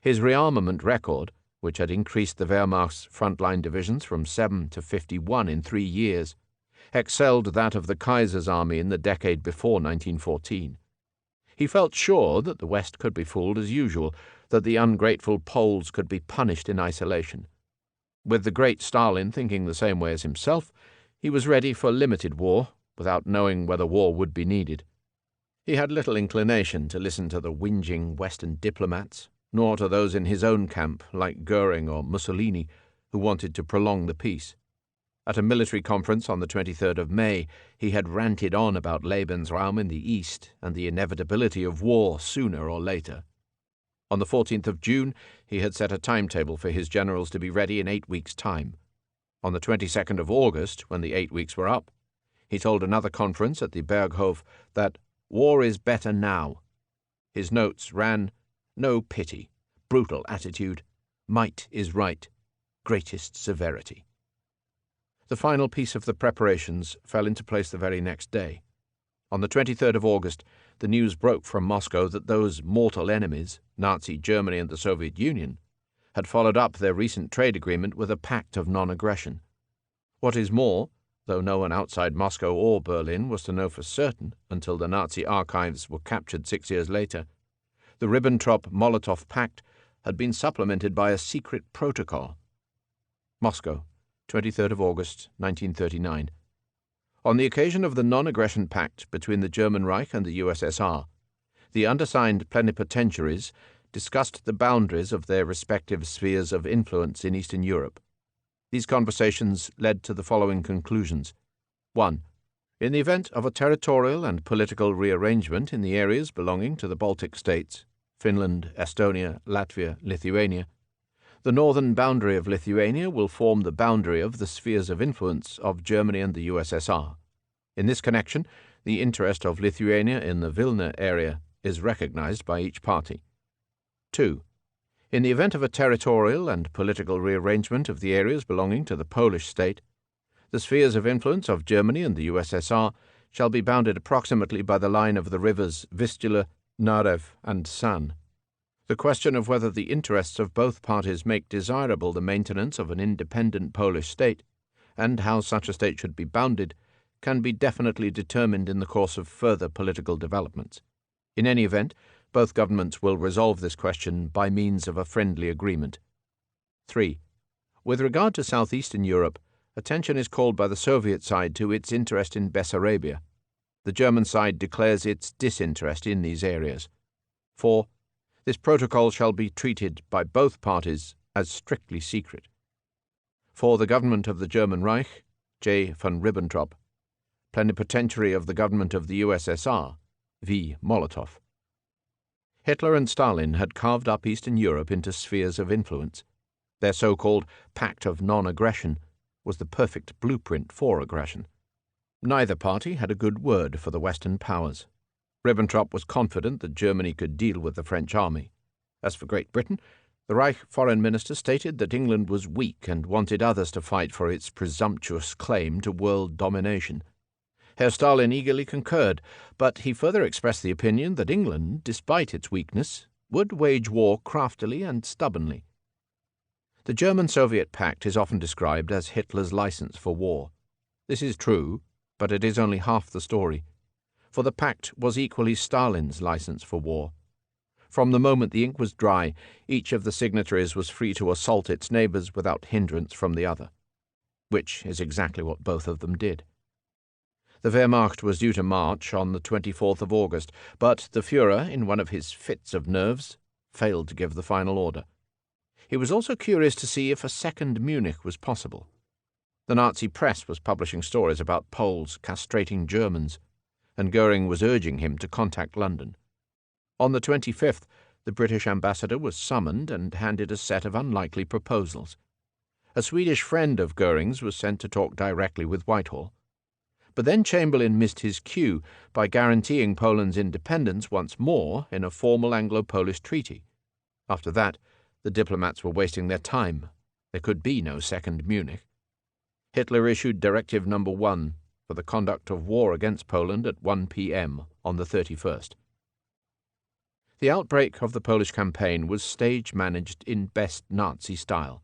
His rearmament record, which had increased the Wehrmacht's frontline divisions from 7 to 51 in 3 years, excelled that of the Kaiser's army in the decade before 1914. He felt sure that the West could be fooled as usual, that the ungrateful Poles could be punished in isolation. With the great Stalin thinking the same way as himself, he was ready for limited war, without knowing whether war would be needed. He had little inclination to listen to the whinging Western diplomats, nor to those in his own camp, like Goering or Mussolini, who wanted to prolong the peace. At a military conference on the 23rd of May, he had ranted on about Lebensraum in the East and the inevitability of war sooner or later. On the 14th of June, he had set a timetable for his generals to be ready in 8 weeks' time. On the 22nd of August, when the 8 weeks were up, he told another conference at the Berghof that war is better now. His notes ran, "No pity, brutal attitude, might is right, greatest severity." The final piece of the preparations fell into place the very next day. On the 23rd of August, the news broke from Moscow that those mortal enemies, Nazi Germany and the Soviet Union, had followed up their recent trade agreement with a pact of non-aggression. What is more, though no one outside Moscow or Berlin was to know for certain until the Nazi archives were captured 6 years later, the Ribbentrop-Molotov Pact had been supplemented by a secret protocol. Moscow, 23rd of August, 1939. On the occasion of the non-aggression pact between the German Reich and the USSR, the undersigned plenipotentiaries discussed the boundaries of their respective spheres of influence in Eastern Europe. These conversations led to the following conclusions. 1. In the event of a territorial and political rearrangement in the areas belonging to the Baltic states, Finland, Estonia, Latvia, Lithuania, the northern boundary of Lithuania will form the boundary of the spheres of influence of Germany and the USSR. In this connection, the interest of Lithuania in the Vilna area is recognized by each party. 2. In the event of a territorial and political rearrangement of the areas belonging to the Polish state, the spheres of influence of Germany and the USSR shall be bounded approximately by the line of the rivers Vistula, Narew, and San. The question of whether the interests of both parties make desirable the maintenance of an independent Polish state, and how such a state should be bounded, can be definitely determined in the course of further political developments. In any event, both governments will resolve this question by means of a friendly agreement. 3. With regard to southeastern Europe, attention is called by the Soviet side to its interest in Bessarabia. The German side declares its disinterest in these areas. 4. This protocol shall be treated by both parties as strictly secret. For the government of the German Reich, J. von Ribbentrop. Plenipotentiary of the government of the USSR, V. Molotov. Hitler and Stalin had carved up Eastern Europe into spheres of influence. Their so-called Pact of Non-Aggression was the perfect blueprint for aggression. Neither party had a good word for the Western powers. Ribbentrop was confident that Germany could deal with the French army. As for Great Britain, the Reich foreign minister stated that England was weak and wanted others to fight for its presumptuous claim to world domination. Herr Stalin eagerly concurred, but he further expressed the opinion that England, despite its weakness, would wage war craftily and stubbornly. The German-Soviet pact is often described as Hitler's license for war. This is true, but it is only half the story, for the pact was equally Stalin's license for war. From the moment the ink was dry, each of the signatories was free to assault its neighbors without hindrance from the other, which is exactly what both of them did. The Wehrmacht was due to march on the 24th of August, but the Führer, in one of his fits of nerves, failed to give the final order. He was also curious to see if a second Munich was possible. The Nazi press was publishing stories about Poles castrating Germans, and Goering was urging him to contact London. On the 25th, the British ambassador was summoned and handed a set of unlikely proposals. A Swedish friend of Goering's was sent to talk directly with Whitehall. But then Chamberlain missed his cue by guaranteeing Poland's independence once more in a formal Anglo-Polish treaty. After that, the diplomats were wasting their time. There could be no second Munich. Hitler issued Directive No. 1 for the conduct of war against Poland at 1 p.m. on the 31st. The outbreak of the Polish campaign was stage-managed in best Nazi style.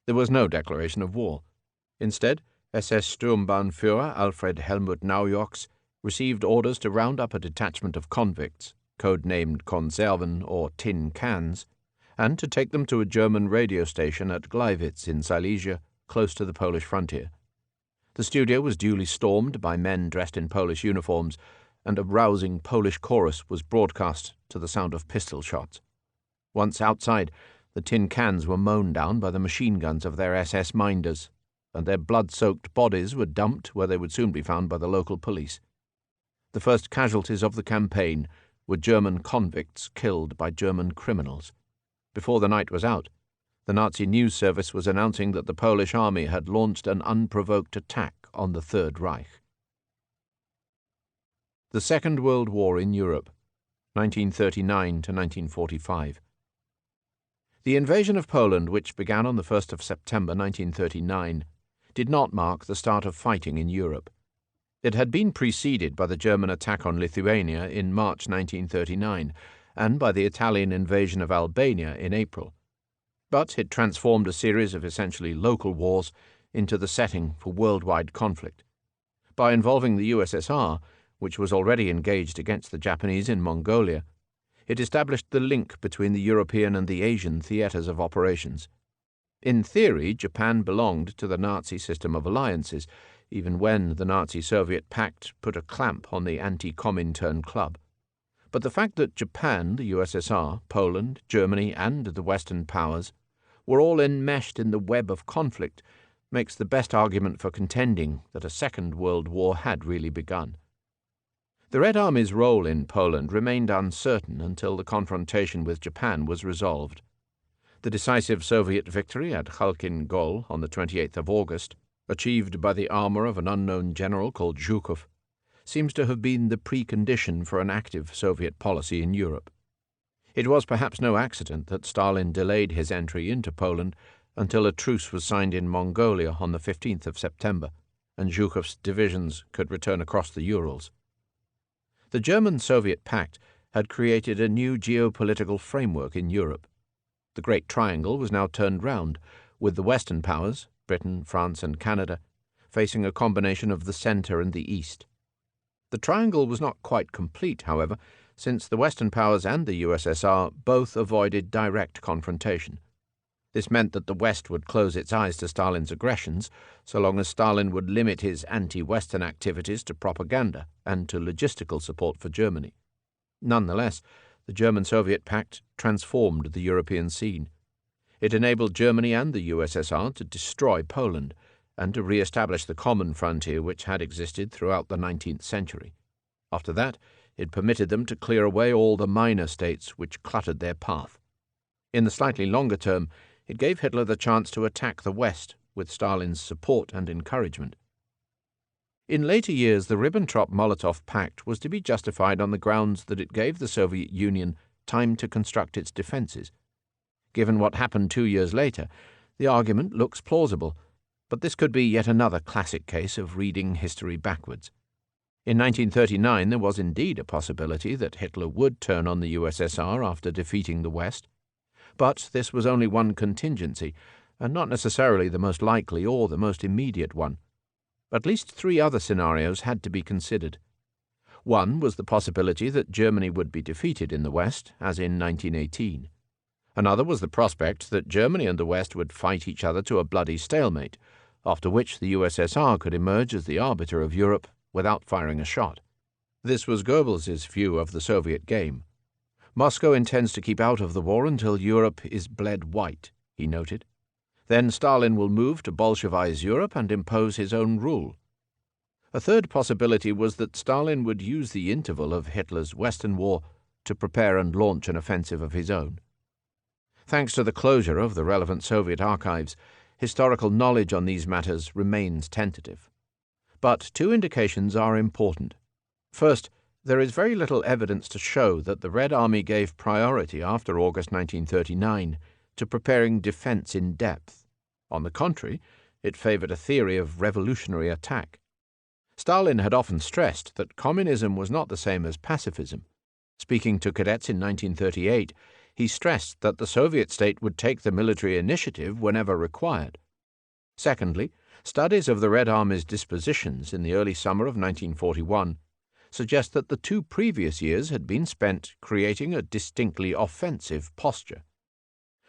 There was no declaration of war. Instead, SS Sturmbannführer Alfred Helmut Naujoks received orders to round up a detachment of convicts, codenamed Konserven or tin cans, and to take them to a German radio station at Gleiwitz in Silesia, close to the Polish frontier. The studio was duly stormed by men dressed in Polish uniforms, and a rousing Polish chorus was broadcast to the sound of pistol shots. Once outside, the tin cans were mown down by the machine guns of their SS minders, and their blood-soaked bodies were dumped where they would soon be found by the local police. The first casualties of the campaign were German convicts killed by German criminals. Before the night was out, the Nazi news service was announcing that the Polish army had launched an unprovoked attack on the Third Reich. The Second World War in Europe, 1939 to 1945. The invasion of Poland, which began on the 1st of September 1939, did not mark the start of fighting in Europe. It had been preceded by the German attack on Lithuania in March 1939 and by the Italian invasion of Albania in April. But it transformed a series of essentially local wars into the setting for worldwide conflict. By involving the USSR, which was already engaged against the Japanese in Mongolia, it established the link between the European and the Asian theaters of operations. In theory, Japan belonged to the Nazi system of alliances, even when the Nazi-Soviet pact put a clamp on the anti-Comintern club. But the fact that Japan, the USSR, Poland, Germany, and the Western powers were all enmeshed in the web of conflict makes the best argument for contending that a Second World War had really begun. The Red Army's role in Poland remained uncertain until the confrontation with Japan was resolved. The decisive Soviet victory at Khalkhin Gol on the 28th of August, achieved by the armor of an unknown general called Zhukov, seems to have been the precondition for an active Soviet policy in Europe. It was perhaps no accident that Stalin delayed his entry into Poland until a truce was signed in Mongolia on the 15th of September, and Zhukov's divisions could return across the Urals. The German-Soviet pact had created a new geopolitical framework in Europe. The Great Triangle was now turned round, with the Western powers, Britain, France, and Canada, facing a combination of the centre and the East. The triangle was not quite complete, however, since the Western powers and the USSR both avoided direct confrontation. This meant that the West would close its eyes to Stalin's aggressions, so long as Stalin would limit his anti-Western activities to propaganda and to logistical support for Germany. Nonetheless, the German-Soviet pact transformed the European scene. It enabled Germany and the USSR to destroy Poland and to re-establish the common frontier which had existed throughout the 19th century. After that, it permitted them to clear away all the minor states which cluttered their path. In the slightly longer term, it gave Hitler the chance to attack the West with Stalin's support and encouragement. In later years, the Ribbentrop-Molotov Pact was to be justified on the grounds that it gave the Soviet Union time to construct its defenses. Given what happened 2 years later, the argument looks plausible, but this could be yet another classic case of reading history backwards. In 1939, there was indeed a possibility that Hitler would turn on the USSR after defeating the West. But this was only one contingency, and not necessarily the most likely or the most immediate one. At least 3 other scenarios had to be considered. One was the possibility that Germany would be defeated in the West, as in 1918. Another was the prospect that Germany and the West would fight each other to a bloody stalemate, after which the USSR could emerge as the arbiter of Europe without firing a shot. This was Goebbels's view of the Soviet game. Moscow intends to keep out of the war until Europe is bled white, he noted. Then Stalin will move to Bolshevize Europe and impose his own rule. A third possibility was that Stalin would use the interval of Hitler's Western War to prepare and launch an offensive of his own. Thanks to the closure of the relevant Soviet archives, historical knowledge on these matters remains tentative. But 2 indications are important. First, there is very little evidence to show that the Red Army gave priority after August 1939 to preparing defense in depth. On the contrary, it favored a theory of revolutionary attack. Stalin had often stressed that communism was not the same as pacifism. Speaking to cadets in 1938, he stressed that the Soviet state would take the military initiative whenever required. Secondly, Studies of the Red Army's dispositions in the early summer of 1941 suggest that the 2 previous years had been spent creating a distinctly offensive posture.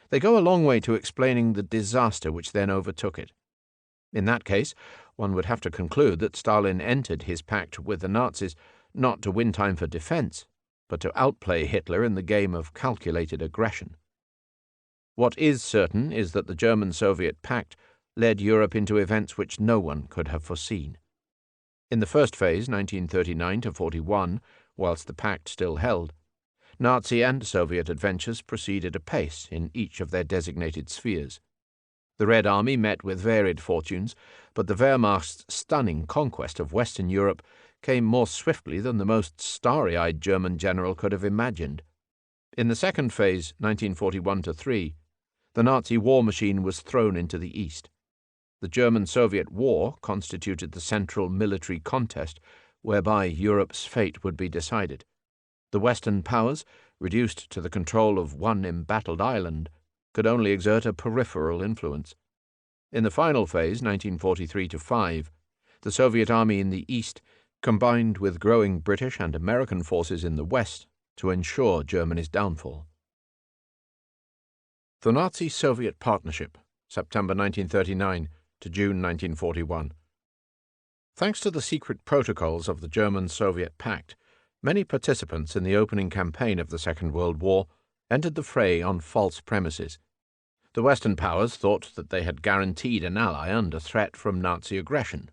They go a long way to explaining the disaster which then overtook it. In that case, one would have to conclude that Stalin entered his pact with the Nazis not to win time for defense, but to outplay Hitler in the game of calculated aggression. What is certain is that the German-Soviet pact led Europe into events which no one could have foreseen. In the first phase, 1939 to 41, whilst the pact still held, Nazi and Soviet adventures proceeded apace in each of their designated spheres. The Red Army met with varied fortunes, but the Wehrmacht's stunning conquest of Western Europe came more swiftly than the most starry-eyed German general could have imagined. In the second phase, 1941-3, the Nazi war machine was thrown into the east. The German-Soviet war constituted the central military contest whereby Europe's fate would be decided. The Western powers, reduced to the control of one embattled island, could only exert a peripheral influence. In the final phase, 1943-5, the Soviet army in the east combined with growing British and American forces in the west to ensure Germany's downfall. The Nazi-Soviet Partnership, September 1939 to June 1941. Thanks to the secret protocols of the German-Soviet Pact, many participants in the opening campaign of the Second World War entered the fray on false premises. The Western powers thought that they had guaranteed an ally under threat from Nazi aggression.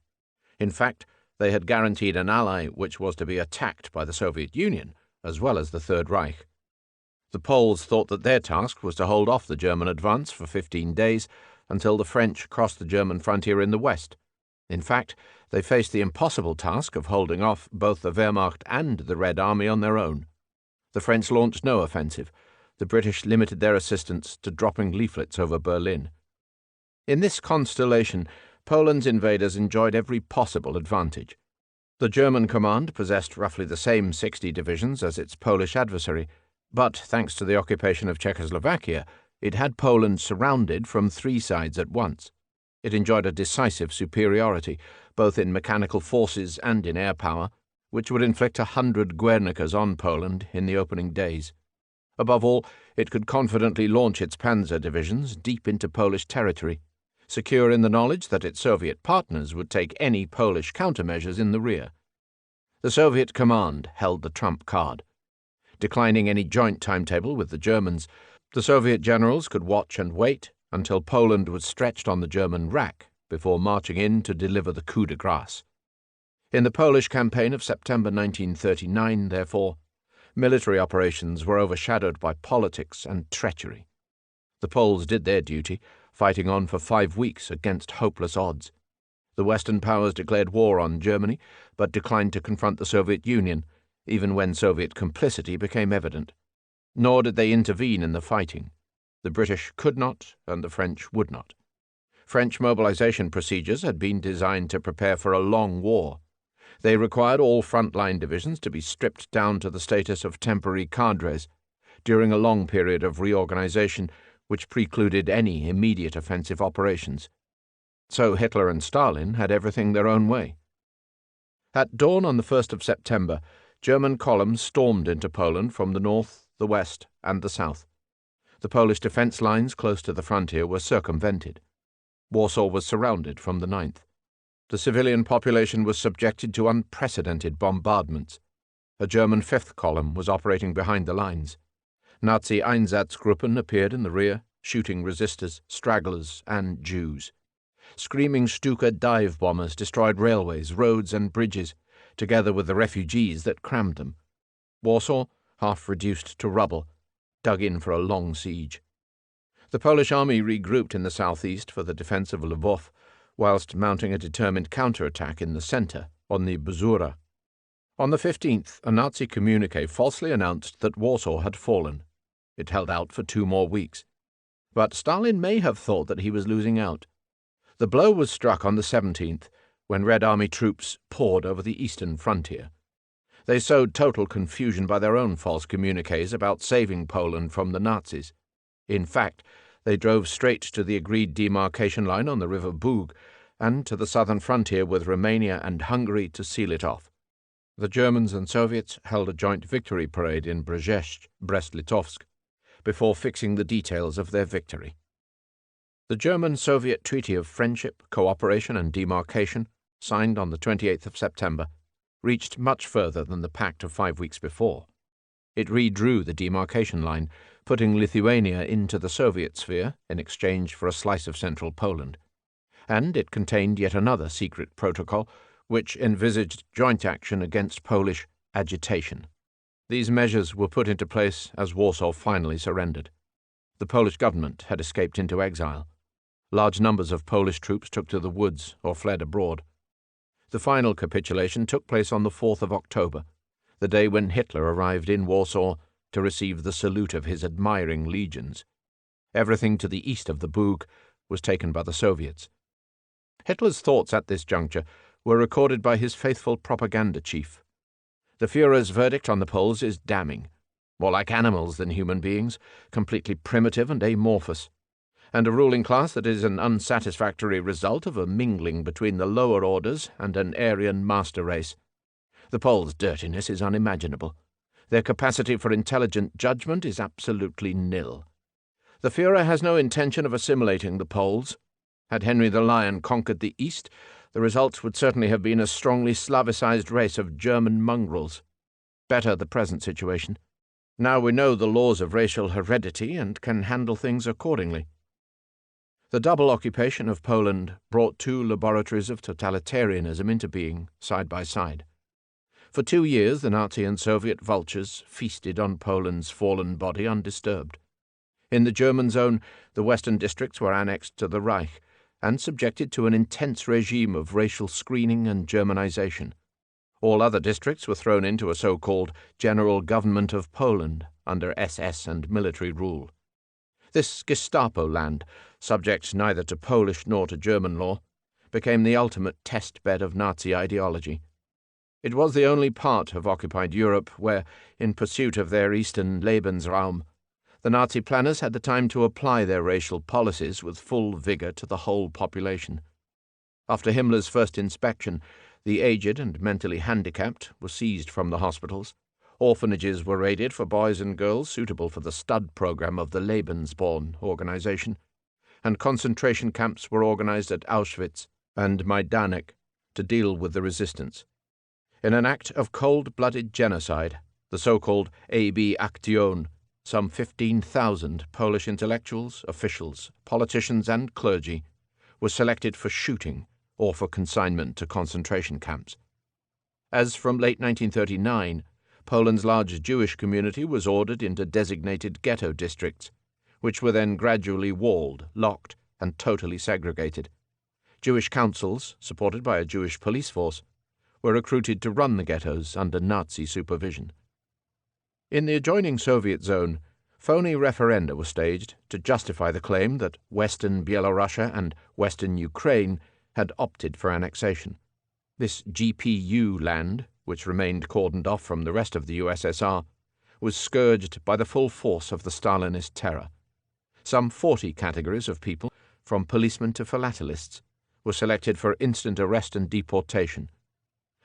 In fact, they had guaranteed an ally which was to be attacked by the Soviet Union, as well as the Third Reich. The Poles thought that their task was to hold off the German advance for 15 days until the French crossed the German frontier in the west. In fact, they faced the impossible task of holding off both the Wehrmacht and the Red Army on their own. The French launched no offensive. The British limited their assistance to dropping leaflets over Berlin. In this constellation, Poland's invaders enjoyed every possible advantage. The German command possessed roughly the same 60 divisions as its Polish adversary, but thanks to the occupation of Czechoslovakia, it had Poland surrounded from 3 sides at once. It enjoyed a decisive superiority, both in mechanical forces and in air power, which would inflict 100 Guernicas on Poland in the opening days. Above all, it could confidently launch its panzer divisions deep into Polish territory, secure in the knowledge that its Soviet partners would take any Polish countermeasures in the rear. The Soviet command held the trump card. Declining any joint timetable with the Germans, the Soviet generals could watch and wait until Poland was stretched on the German rack before marching in to deliver the coup de grace. In the Polish campaign of September 1939, therefore, military operations were overshadowed by politics and treachery. The Poles did their duty, fighting on for 5 weeks against hopeless odds. The Western powers declared war on Germany, but declined to confront the Soviet Union, even when Soviet complicity became evident. Nor did they intervene in the fighting. The British could not, and the French would not. French mobilization procedures had been designed to prepare for a long war. They required all frontline divisions to be stripped down to the status of temporary cadres during a long period of reorganization which precluded any immediate offensive operations. So Hitler and Stalin had everything their own way. At dawn on the 1st of September, German columns stormed into Poland from the north, the west, and the south. The Polish defense lines close to the frontier were circumvented. Warsaw was surrounded from the 9th. The civilian population was subjected to unprecedented bombardments. A German 5th column was operating behind the lines. Nazi Einsatzgruppen appeared in the rear, shooting resistors, stragglers, and Jews. Screaming Stuka dive bombers destroyed railways, roads, and bridges, together with the refugees that crammed them. Warsaw, half reduced to rubble, dug in for a long siege. The Polish army regrouped in the southeast for the defense of Lvov, whilst mounting a determined counterattack in the centre, on the Bzura. On the 15th, a Nazi communique falsely announced that Warsaw had fallen. It held out for 2 more weeks. But Stalin may have thought that he was losing out. The blow was struck on the 17th, when Red Army troops poured over the eastern frontier. They sowed total confusion by their own false communiques about saving Poland from the Nazis. In fact, they drove straight to the agreed demarcation line on the river Bug and to the southern frontier with Romania and Hungary to seal it off. The Germans and Soviets held a joint victory parade in Brest-Litovsk, before fixing the details of their victory. The German-Soviet Treaty of Friendship, Cooperation and Demarcation, signed on the 28th of September, reached much further than the pact of 5 weeks before. It redrew the demarcation line, putting Lithuania into the Soviet sphere in exchange for a slice of central Poland. And it contained yet another secret protocol, which envisaged joint action against Polish agitation. These measures were put into place as Warsaw finally surrendered. The Polish government had escaped into exile. Large numbers of Polish troops took to the woods or fled abroad. The final capitulation took place on the 4th of October, the day when Hitler arrived in Warsaw to receive the salute of his admiring legions. Everything to the east of the Bug was taken by the Soviets. Hitler's thoughts at this juncture were recorded by his faithful propaganda chief. The Führer's verdict on the Poles is damning. More like animals than human beings, completely primitive and amorphous, and a ruling class that is an unsatisfactory result of a mingling between the lower orders and an Aryan master race. The Poles' dirtiness is unimaginable. Their capacity for intelligent judgment is absolutely nil. The Führer has no intention of assimilating the Poles. Had Henry the Lion conquered the East, the results would certainly have been a strongly Slavicized race of German mongrels. Better the present situation. Now we know the laws of racial heredity and can handle things accordingly. The double occupation of Poland brought two laboratories of totalitarianism into being, side by side. For 2 years the Nazi and Soviet vultures feasted on Poland's fallen body undisturbed. In the German zone, the western districts were annexed to the Reich and subjected to an intense regime of racial screening and Germanization. All other districts were thrown into a so-called General Government of Poland under SS and military rule. This Gestapo land, subject neither to Polish nor to German law, became the ultimate test-bed of Nazi ideology. It was the only part of occupied Europe where, in pursuit of their Eastern Lebensraum, the Nazi planners had the time to apply their racial policies with full vigor to the whole population. After Himmler's first inspection, the aged and mentally handicapped were seized from the hospitals. Orphanages were raided for boys and girls suitable for the stud program of the Lebensborn organization, and concentration camps were organized at Auschwitz and Majdanek to deal with the resistance. In an act of cold-blooded genocide, the so-called AB Aktion, some 15,000 Polish intellectuals, officials, politicians, and clergy were selected for shooting or for consignment to concentration camps. As from late 1939, Poland's large Jewish community was ordered into designated ghetto districts, which were then gradually walled, locked, and totally segregated. Jewish councils, supported by a Jewish police force, were recruited to run the ghettos under Nazi supervision. In the adjoining Soviet zone, phony referenda were staged to justify the claim that Western Byelorussia and Western Ukraine had opted for annexation. This GPU land, which remained cordoned off from the rest of the USSR, was scourged by the full force of the Stalinist terror. Some 40 categories of people, from policemen to philatelists, were selected for instant arrest and deportation.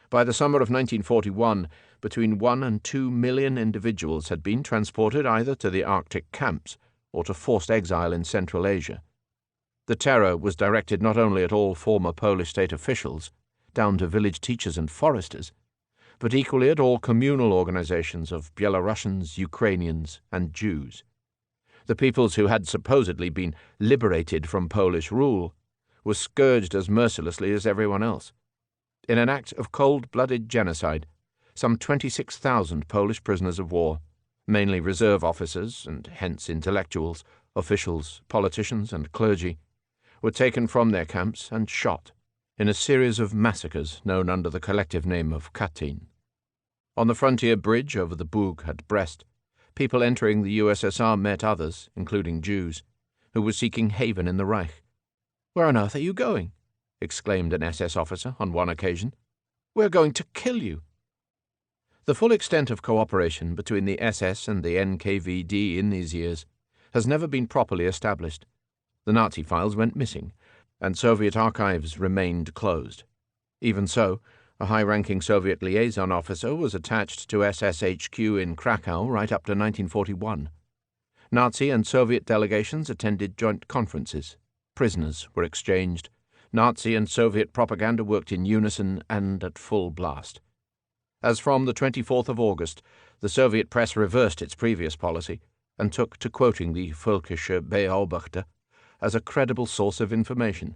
By the summer of 1941, between 1 and 2 million individuals had been transported either to the Arctic camps or to forced exile in Central Asia. The terror was directed not only at all former Polish state officials, down to village teachers and foresters, but equally at all communal organizations of Belarusians, Ukrainians, and Jews. The peoples who had supposedly been liberated from Polish rule were scourged as mercilessly as everyone else. In an act of cold-blooded genocide, some 26,000 Polish prisoners of war, mainly reserve officers and hence intellectuals, officials, politicians, and clergy, were taken from their camps and shot in a series of massacres known under the collective name of Katyn. On the frontier bridge over the Bug at Brest, people entering the USSR met others, including Jews, who were seeking haven in the Reich. "Where on earth are you going?" exclaimed an SS officer on one occasion. "We're going to kill you." The full extent of cooperation between the SS and the NKVD in these years has never been properly established. The Nazi files went missing, and Soviet archives remained closed. Even so, a high-ranking Soviet liaison officer was attached to SSHQ in Krakow right up to 1941. Nazi and Soviet delegations attended joint conferences. Prisoners were exchanged. Nazi and Soviet propaganda worked in unison and at full blast. As from the 24th of August, the Soviet press reversed its previous policy and took to quoting the Völkische Beobachter as a credible source of information.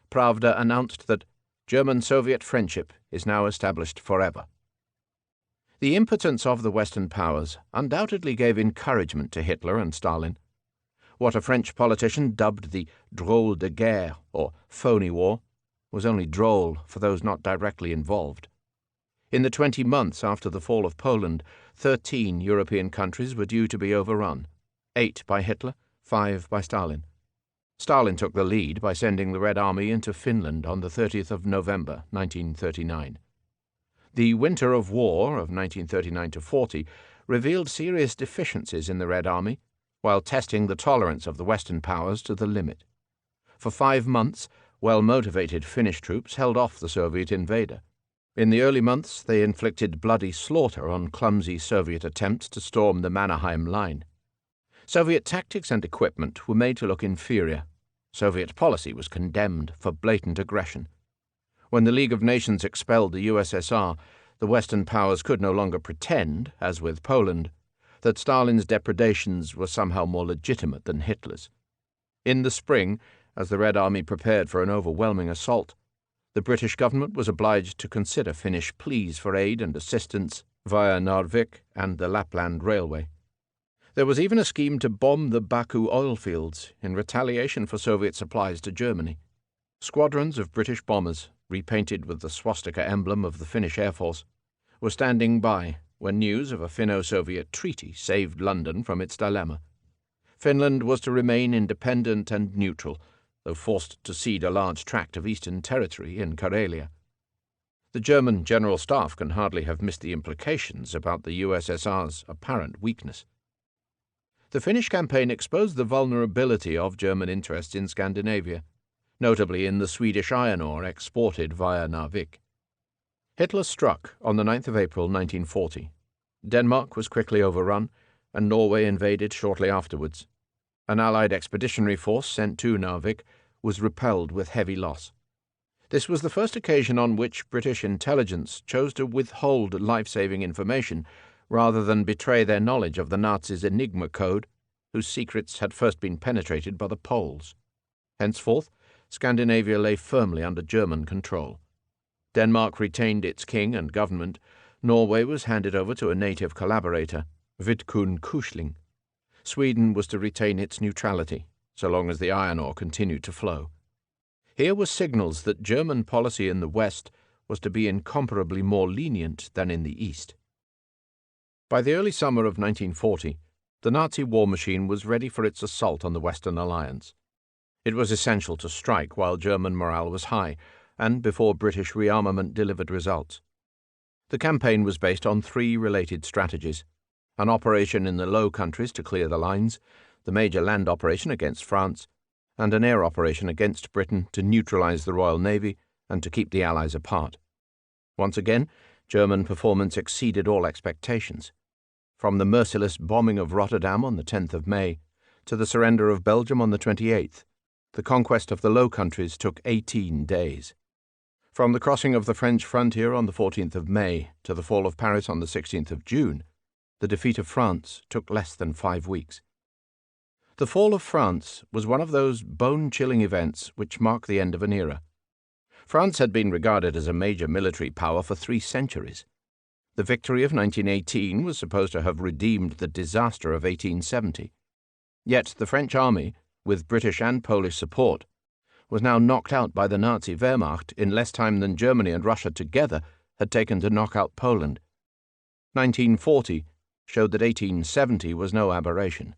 Pravda announced that German-Soviet friendship is now established forever. The impotence of the Western powers undoubtedly gave encouragement to Hitler and Stalin. What a French politician dubbed the drôle de guerre, or phony war, was only droll for those not directly involved. In the 20 months after the fall of Poland, 13 European countries were due to be overrun, 8 by Hitler, 5 by Stalin. Stalin took the lead by sending the Red Army into Finland on the 30th of November, 1939. The Winter of War of 1939-40 revealed serious deficiencies in the Red Army, while testing the tolerance of the Western powers to the limit. For 5 months, well-motivated Finnish troops held off the Soviet invader. In the early months, they inflicted bloody slaughter on clumsy Soviet attempts to storm the Mannerheim Line. Soviet tactics and equipment were made to look inferior. Soviet policy was condemned for blatant aggression. When the League of Nations expelled the USSR, the Western powers could no longer pretend, as with Poland, that Stalin's depredations were somehow more legitimate than Hitler's. In the spring, as the Red Army prepared for an overwhelming assault, the British government was obliged to consider Finnish pleas for aid and assistance via Narvik and the Lapland Railway. There was even a scheme to bomb the Baku oil fields in retaliation for Soviet supplies to Germany. Squadrons of British bombers, repainted with the swastika emblem of the Finnish Air Force, were standing by when news of a Finno-Soviet treaty saved London from its dilemma. Finland was to remain independent and neutral, though forced to cede a large tract of eastern territory in Karelia. The German General Staff can hardly have missed the implications about the USSR's apparent weakness. The Finnish campaign exposed the vulnerability of German interests in Scandinavia, notably in the Swedish iron ore exported via Narvik. Hitler struck on the 9th of April 1940. Denmark was quickly overrun, and Norway invaded shortly afterwards. An Allied expeditionary force sent to Narvik was repelled with heavy loss. This was the first occasion on which British intelligence chose to withhold life-saving information rather than betray their knowledge of the Nazis' Enigma code, whose secrets had first been penetrated by the Poles. Henceforth, Scandinavia lay firmly under German control. Denmark retained its king and government. Norway was handed over to a native collaborator, Vidkun Quisling. Sweden was to retain its neutrality, so long as the iron ore continued to flow. Here were signals that German policy in the West was to be incomparably more lenient than in the East. By the early summer of 1940, the Nazi war machine was ready for its assault on the Western Alliance. It was essential to strike while German morale was high, and before British rearmament delivered results. The campaign was based on 3 related strategies: an operation in the Low Countries to clear the lines, the major land operation against France, and an air operation against Britain to neutralize the Royal Navy and to keep the Allies apart. Once again, German performance exceeded all expectations. From the merciless bombing of Rotterdam on the 10th of May to the surrender of Belgium on the 28th, the conquest of the Low Countries took 18 days. From the crossing of the French frontier on the 14th of May to the fall of Paris on the 16th of June, the defeat of France took less than 5 weeks. The fall of France was one of those bone-chilling events which mark the end of an era. France had been regarded as a major military power for 3 centuries. The victory of 1918 was supposed to have redeemed the disaster of 1870. Yet the French army, with British and Polish support, was now knocked out by the Nazi Wehrmacht in less time than Germany and Russia together had taken to knock out Poland. 1940 showed that 1870 was no aberration.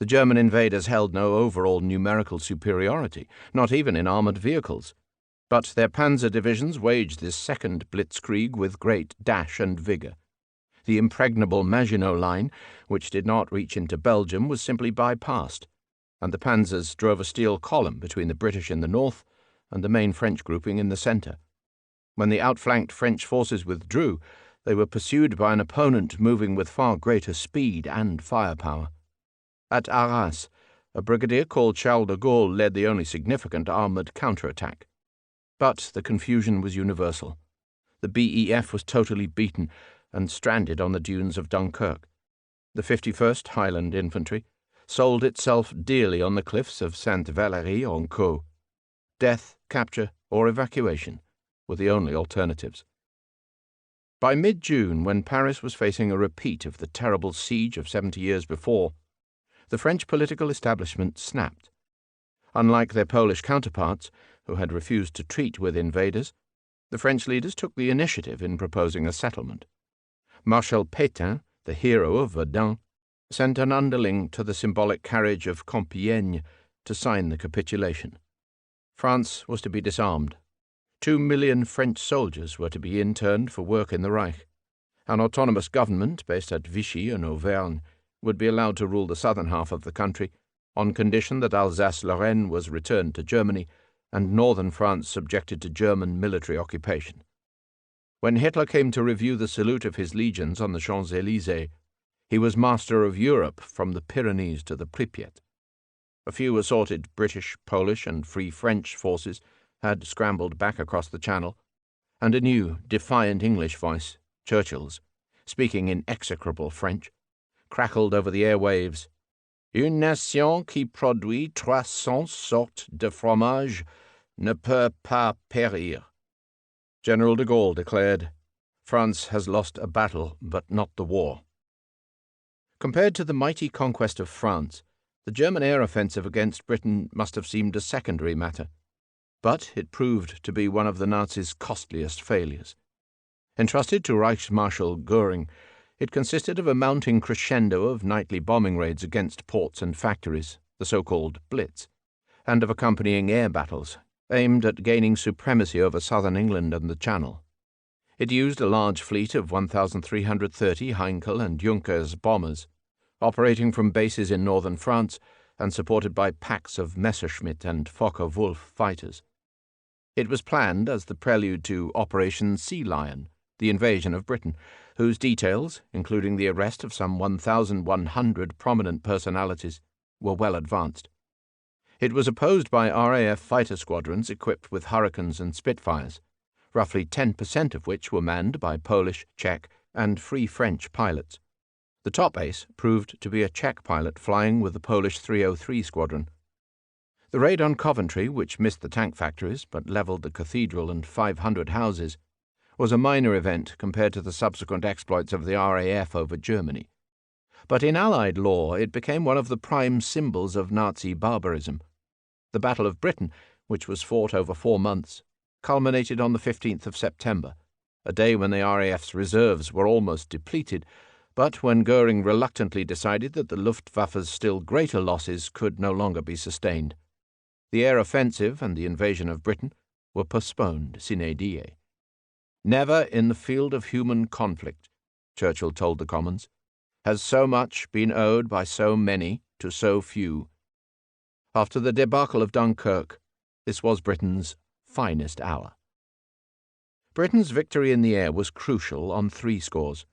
The German invaders held no overall numerical superiority, not even in armored vehicles, but their panzer divisions waged this second blitzkrieg with great dash and vigor. The impregnable Maginot Line, which did not reach into Belgium, was simply bypassed, and the panzers drove a steel column between the British in the north and the main French grouping in the centre. When the outflanked French forces withdrew, they were pursued by an opponent moving with far greater speed and firepower. At Arras, a brigadier called Charles de Gaulle led the only significant armoured counterattack. But the confusion was universal. The BEF was totally beaten and stranded on the dunes of Dunkirk. The 51st Highland Infantry sold itself dearly on the cliffs of Sainte-Valerie-en-Caux. Death, capture, or evacuation were the only alternatives. By mid-June, when Paris was facing a repeat of the terrible siege of 70 years before, the French political establishment snapped. Unlike their Polish counterparts, who had refused to treat with invaders, the French leaders took the initiative in proposing a settlement. Marshal Pétain, the hero of Verdun, sent an underling to the symbolic carriage of Compiègne to sign the capitulation. France was to be disarmed. 2 million French soldiers were to be interned for work in the Reich. An autonomous government based at Vichy in Auvergne would be allowed to rule the southern half of the country on condition that Alsace-Lorraine was returned to Germany and northern France subjected to German military occupation. When Hitler came to review the salute of his legions on the Champs-Élysées, he was master of Europe from the Pyrenees to the Pripyat. A few assorted British, Polish, and Free French forces had scrambled back across the Channel, and a new, defiant English voice, Churchill's, speaking in execrable French, crackled over the airwaves. Une nation qui produit 300 sortes de fromage ne peut pas périr. General de Gaulle declared, France has lost a battle, but not the war. Compared to the mighty conquest of France, the German air offensive against Britain must have seemed a secondary matter, but it proved to be one of the Nazis' costliest failures. Entrusted to Reichsmarschall Göring, it consisted of a mounting crescendo of nightly bombing raids against ports and factories, the so-called Blitz, and of accompanying air battles, aimed at gaining supremacy over southern England and the Channel. It used a large fleet of 1,330 Heinkel and Junkers bombers, operating from bases in northern France and supported by packs of Messerschmitt and Fokker-Wulf fighters. It was planned as the prelude to Operation Sea Lion, the invasion of Britain, whose details, including the arrest of some 1,100 prominent personalities, were well advanced. It was opposed by RAF fighter squadrons equipped with Hurricanes and Spitfires, roughly 10% of which were manned by Polish, Czech, and Free French pilots. The top ace proved to be a Czech pilot flying with the Polish 303 squadron. The raid on Coventry, which missed the tank factories but levelled the cathedral and 500 houses, was a minor event compared to the subsequent exploits of the RAF over Germany. But in Allied law it became one of the prime symbols of Nazi barbarism. The Battle of Britain, which was fought over 4 months, culminated on the 15th of September, a day when the RAF's reserves were almost depleted, but when Göring reluctantly decided that the Luftwaffe's still greater losses could no longer be sustained. The air offensive and the invasion of Britain were postponed sine die. Never in the field of human conflict, Churchill told the Commons, has so much been owed by so many to so few. After the debacle of Dunkirk, this was Britain's finest hour. Britain's victory in the air was crucial on 3 scores.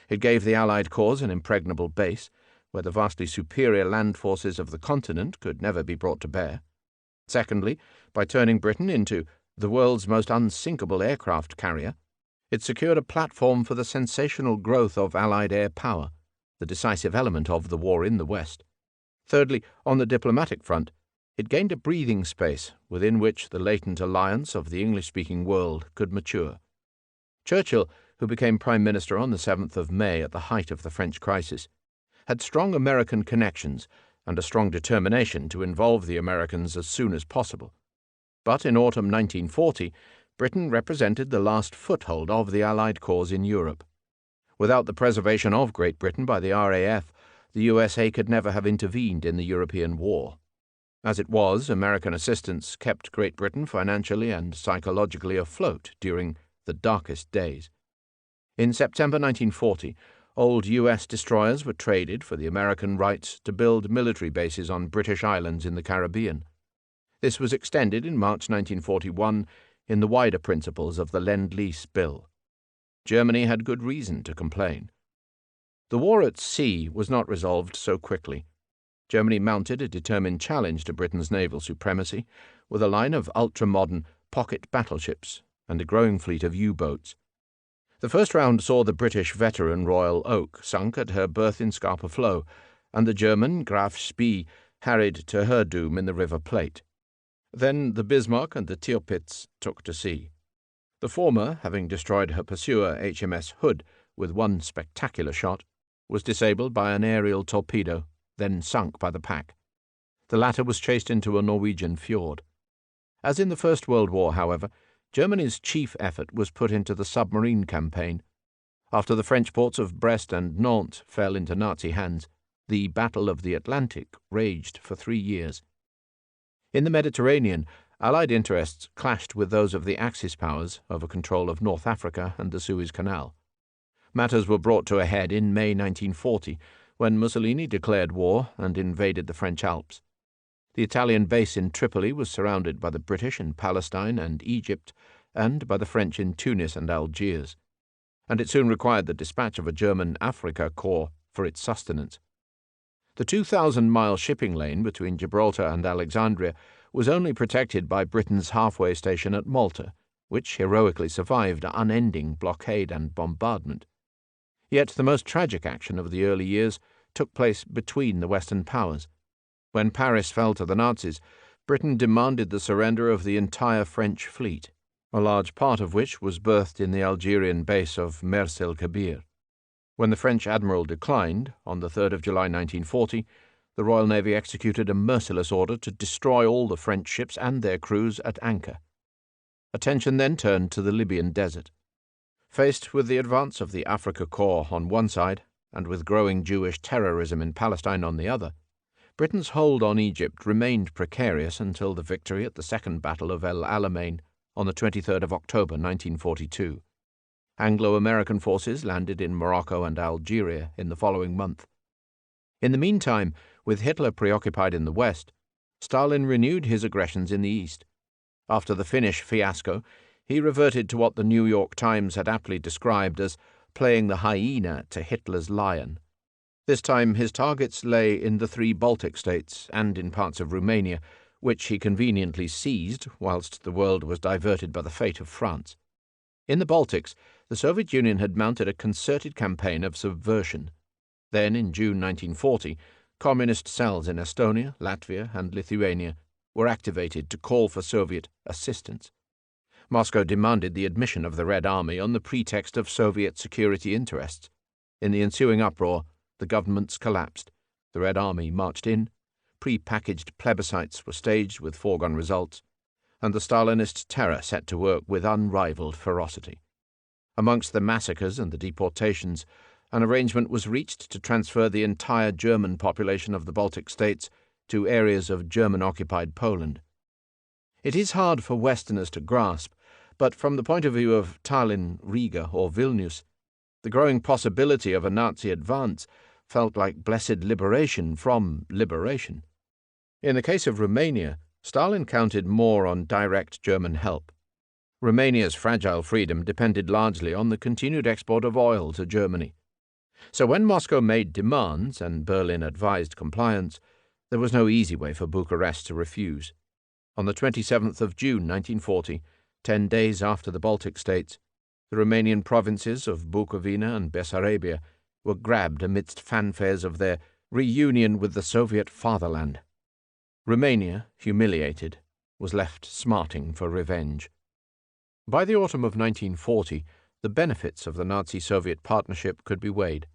It gave the Allied cause an impregnable base, where the vastly superior land forces of the continent could never be brought to bear. Secondly, by turning Britain into the world's most unsinkable aircraft carrier, it secured a platform for the sensational growth of Allied air power, the decisive element of the war in the West. Thirdly, on the diplomatic front, it gained a breathing space within which the latent alliance of the English-speaking world could mature. Churchill, who became Prime Minister on the 7th of May at the height of the French crisis, had strong American connections and a strong determination to involve the Americans as soon as possible. But in autumn 1940, Britain represented the last foothold of the Allied cause in Europe. Without the preservation of Great Britain by the RAF, the USA could never have intervened in the European war. As it was, American assistance kept Great Britain financially and psychologically afloat during the darkest days. In September 1940, Old U.S. destroyers were traded for the American rights to build military bases on British islands in the Caribbean. This was extended in March 1941 in the wider principles of the Lend-Lease Bill. Germany had good reason to complain. The war at sea was not resolved so quickly. Germany mounted a determined challenge to Britain's naval supremacy with a line of ultra-modern pocket battleships and a growing fleet of U-boats. The first round saw the British veteran Royal Oak sunk at her berth in Scapa Flow, and the German Graf Spee harried to her doom in the River Plate. Then the Bismarck and the Tirpitz took to sea. The former, having destroyed her pursuer HMS Hood with one spectacular shot, was disabled by an aerial torpedo, then sunk by the pack. The latter was chased into a Norwegian fjord. As in the First World War, however, Germany's chief effort was put into the submarine campaign. After the French ports of Brest and Nantes fell into Nazi hands, the Battle of the Atlantic raged for 3 years. In the Mediterranean, Allied interests clashed with those of the Axis powers over control of North Africa and the Suez Canal. Matters were brought to a head in May 1940, when Mussolini declared war and invaded the French Alps. The Italian base in Tripoli was surrounded by the British in Palestine and Egypt, and by the French in Tunis and Algiers, and it soon required the dispatch of a German Africa Corps for its sustenance. The 2,000-mile shipping lane between Gibraltar and Alexandria was only protected by Britain's halfway station at Malta, which heroically survived unending blockade and bombardment. Yet the most tragic action of the early years took place between the Western powers. When Paris fell to the Nazis, Britain demanded the surrender of the entire French fleet, a large part of which was berthed in the Algerian base of Mers el-Kebir. When the French admiral declined, on the 3rd of July 1940, the Royal Navy executed a merciless order to destroy all the French ships and their crews at anchor. Attention then turned to the Libyan desert. Faced with the advance of the Africa Corps on one side, and with growing Jewish terrorism in Palestine on the other, Britain's hold on Egypt remained precarious until the victory at the Second Battle of El Alamein on the 23rd of October 1942. Anglo-American forces landed in Morocco and Algeria in the following month. In the meantime, with Hitler preoccupied in the West, Stalin renewed his aggressions in the East. After the Finnish fiasco, he reverted to what the New York Times had aptly described as playing the hyena to Hitler's lion. This time his targets lay in the 3 Baltic states and in parts of Romania, which he conveniently seized whilst the world was diverted by the fate of France. In the Baltics, the Soviet Union had mounted a concerted campaign of subversion. Then, in June 1940, communist cells in Estonia, Latvia, and Lithuania were activated to call for Soviet assistance. Moscow demanded the admission of the Red Army on the pretext of Soviet security interests. In the ensuing uproar, the governments collapsed. The Red Army marched in, pre-packaged plebiscites were staged with foregone results, and the Stalinist terror set to work with unrivaled ferocity. Amongst the massacres and the deportations, an arrangement was reached to transfer the entire German population of the Baltic states to areas of German-occupied Poland. It is hard for Westerners to grasp, but from the point of view of Tallinn, Riga, or Vilnius, the growing possibility of a Nazi advance felt like blessed liberation from liberation. In the case of Romania, Stalin counted more on direct German help. Romania's fragile freedom depended largely on the continued export of oil to Germany. So when Moscow made demands and Berlin advised compliance, there was no easy way for Bucharest to refuse. On the 27th of June 1940, 10 days after the Baltic states, the Romanian provinces of Bukovina and Bessarabia were grabbed amidst fanfares of their reunion with the Soviet fatherland. Romania, humiliated, was left smarting for revenge. By the autumn of 1940, the benefits of the Nazi-Soviet partnership could be weighed,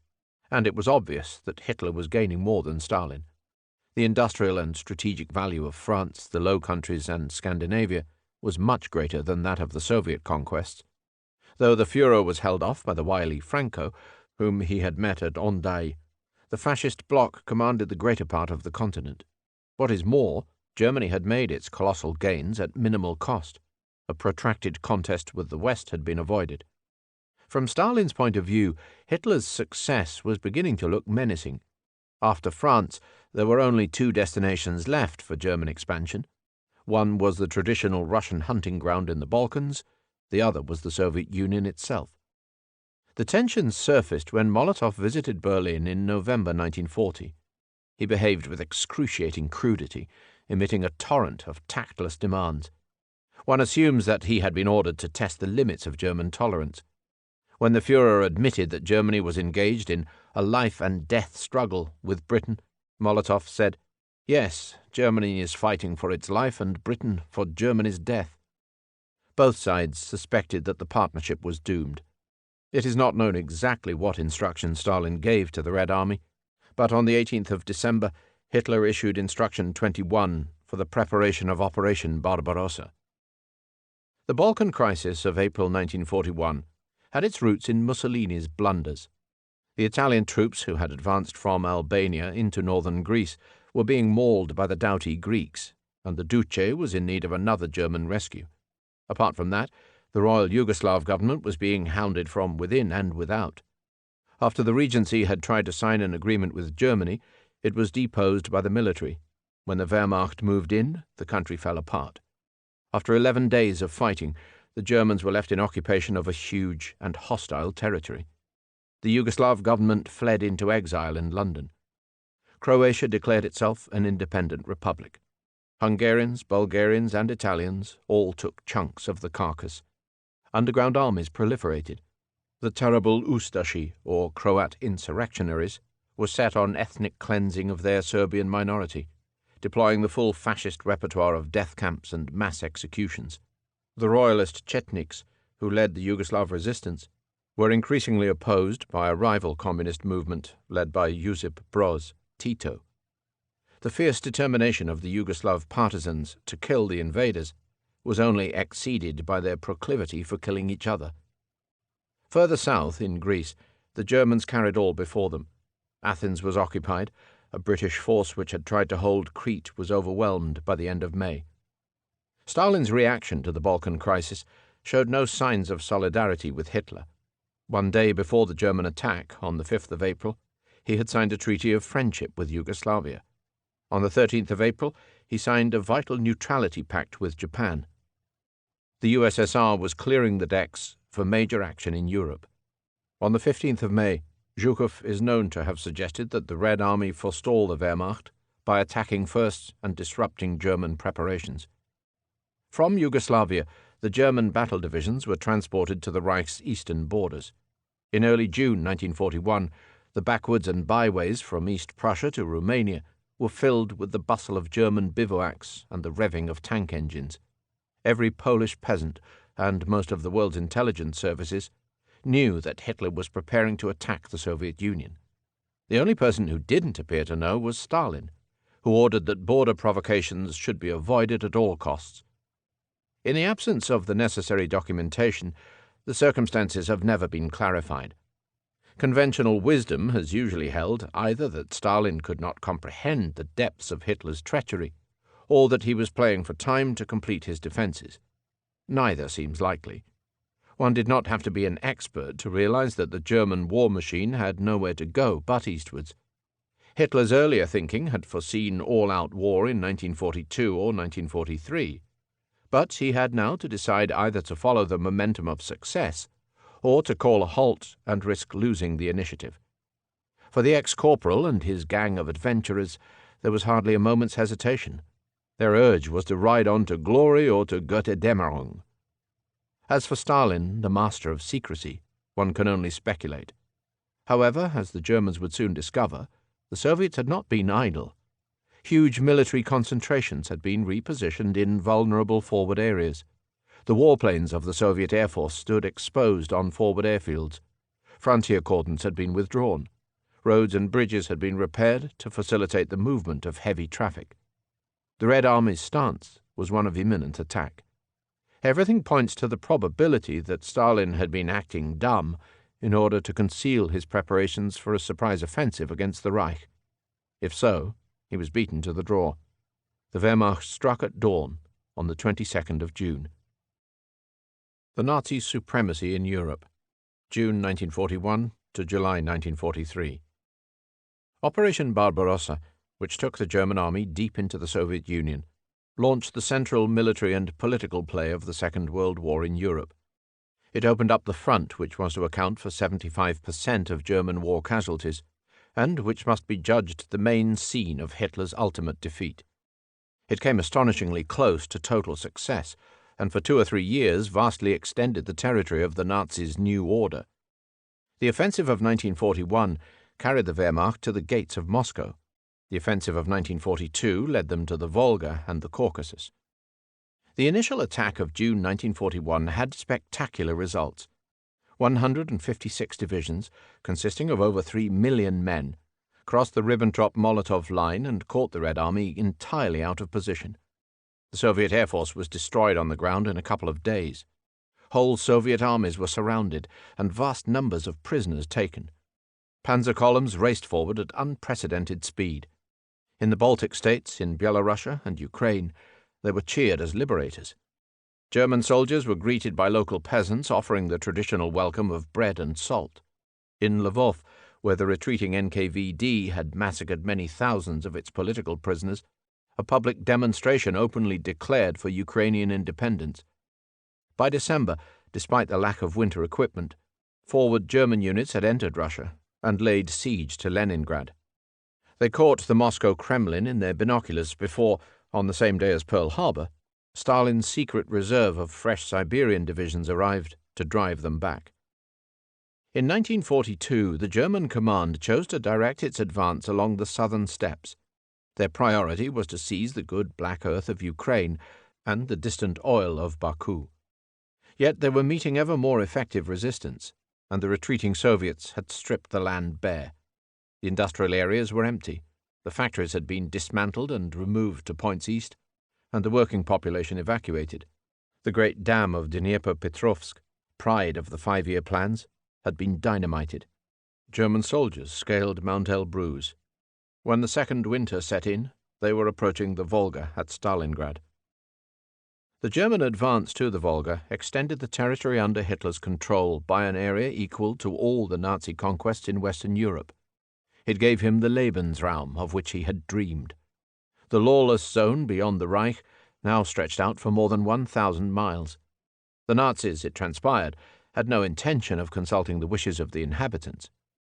and it was obvious that Hitler was gaining more than Stalin. The industrial and strategic value of France, the Low Countries, and Scandinavia was much greater than that of the Soviet conquests. Though the Führer was held off by the wily Franco, whom he had met at Hendaye, the fascist bloc commanded the greater part of the continent. What is more, Germany had made its colossal gains at minimal cost. A protracted contest with the West had been avoided. From Stalin's point of view, Hitler's success was beginning to look menacing. After France, there were only two destinations left for German expansion. One was the traditional Russian hunting ground in the Balkans, the other was the Soviet Union itself. The tensions surfaced when Molotov visited Berlin in November 1940. He behaved with excruciating crudity, emitting a torrent of tactless demands. One assumes that he had been ordered to test the limits of German tolerance. When the Führer admitted that Germany was engaged in a life-and-death struggle with Britain, Molotov said, "Yes, Germany is fighting for its life and Britain for Germany's death." Both sides suspected that the partnership was doomed. It is not known exactly what instructions Stalin gave to the Red Army, but on the 18th of December, Hitler issued Instruction 21 for the preparation of Operation Barbarossa. The Balkan crisis of April 1941 had its roots in Mussolini's blunders. The Italian troops who had advanced from Albania into northern Greece were being mauled by the doughty Greeks, and the Duce was in need of another German rescue. Apart from that, the Royal Yugoslav government was being hounded from within and without. After the Regency had tried to sign an agreement with Germany, it was deposed by the military. When the Wehrmacht moved in, the country fell apart. After 11 days of fighting, the Germans were left in occupation of a huge and hostile territory. The Yugoslav government fled into exile in London. Croatia declared itself an independent republic. Hungarians, Bulgarians, and Italians all took chunks of the carcass. Underground armies proliferated. The terrible Ustashi, or Croat insurrectionaries, were set on ethnic cleansing of their Serbian minority, deploying the full fascist repertoire of death camps and mass executions. The royalist Chetniks, who led the Yugoslav resistance, were increasingly opposed by a rival communist movement led by Josip Broz Tito. The fierce determination of the Yugoslav partisans to kill the invaders was only exceeded by their proclivity for killing each other. Further south, in Greece, the Germans carried all before them. Athens was occupied. A British force which had tried to hold Crete was overwhelmed by the end of May. Stalin's reaction to the Balkan crisis showed no signs of solidarity with Hitler. One day before the German attack, on the 5th of April, he had signed a treaty of friendship with Yugoslavia. On the 13th of April, he signed a vital neutrality pact with Japan. The USSR was clearing the decks for major action in Europe. On the 15th of May, Zhukov is known to have suggested that the Red Army forestall the Wehrmacht by attacking first and disrupting German preparations. From Yugoslavia, the German battle divisions were transported to the Reich's eastern borders. In early June 1941, the backwoods and byways from East Prussia to Romania were filled with the bustle of German bivouacs and the revving of tank engines. Every Polish peasant, and most of the world's intelligence services, knew that Hitler was preparing to attack the Soviet Union. The only person who didn't appear to know was Stalin, who ordered that border provocations should be avoided at all costs. In the absence of the necessary documentation, the circumstances have never been clarified. Conventional wisdom has usually held either that Stalin could not comprehend the depths of Hitler's treachery, or that he was playing for time to complete his defenses. Neither seems likely. One did not have to be an expert to realize that the German war machine had nowhere to go but eastwards. Hitler's earlier thinking had foreseen all-out war in 1942 or 1943, but he had now to decide either to follow the momentum of success or to call a halt and risk losing the initiative. For the ex-corporal and his gang of adventurers, there was hardly a moment's hesitation. Their urge was to ride on to glory or to Götterdämmerung. As for Stalin, the master of secrecy, one can only speculate. However, as the Germans would soon discover, the Soviets had not been idle. Huge military concentrations had been repositioned in vulnerable forward areas. The warplanes of the Soviet Air Force stood exposed on forward airfields. Frontier cordons had been withdrawn. Roads and bridges had been repaired to facilitate the movement of heavy traffic. The Red Army's stance was one of imminent attack. Everything points to the probability that Stalin had been acting dumb in order to conceal his preparations for a surprise offensive against the Reich. If so, he was beaten to the draw. The Wehrmacht struck at dawn on the 22nd of June. The Nazi supremacy in Europe. June 1941 to July 1943. Operation Barbarossa, which took the German army deep into the Soviet Union, launched the central military and political play of the Second World War in Europe. It opened up the front which was to account for 75% of German war casualties, and which must be judged the main scene of Hitler's ultimate defeat. It came astonishingly close to total success, and for 2 or 3 years vastly extended the territory of the Nazis' new order. The offensive of 1941 carried the Wehrmacht to the gates of Moscow. The offensive of 1942 led them to the Volga and the Caucasus. The initial attack of June 1941 had spectacular results. 156 divisions, consisting of over 3 million men, crossed the Ribbentrop-Molotov line and caught the Red Army entirely out of position. The Soviet Air Force was destroyed on the ground in a couple of days. Whole Soviet armies were surrounded and vast numbers of prisoners taken. Panzer columns raced forward at unprecedented speed. In the Baltic states, in Belorussia and Ukraine, they were cheered as liberators. German soldiers were greeted by local peasants offering the traditional welcome of bread and salt. In Lvov, where the retreating NKVD had massacred many thousands of its political prisoners, a public demonstration openly declared for Ukrainian independence. By December, despite the lack of winter equipment, forward German units had entered Russia and laid siege to Leningrad. They caught the Moscow Kremlin in their binoculars before, on the same day as Pearl Harbor, Stalin's secret reserve of fresh Siberian divisions arrived to drive them back. In 1942, the German command chose to direct its advance along the southern steppes. Their priority was to seize the good black earth of Ukraine and the distant oil of Baku. Yet they were meeting ever more effective resistance, and the retreating Soviets had stripped the land bare. The industrial areas were empty, the factories had been dismantled and removed to points east, and the working population evacuated. The great dam of Dnipropetrovsk, pride of the 5-year plans, had been dynamited. German soldiers scaled Mount Elbrus. When the second winter set in, they were approaching the Volga at Stalingrad. The German advance to the Volga extended the territory under Hitler's control by an area equal to all the Nazi conquests in Western Europe. It gave him the Lebensraum of which he had dreamed. The lawless zone beyond the Reich now stretched out for more than 1,000 miles. The Nazis, it transpired, had no intention of consulting the wishes of the inhabitants.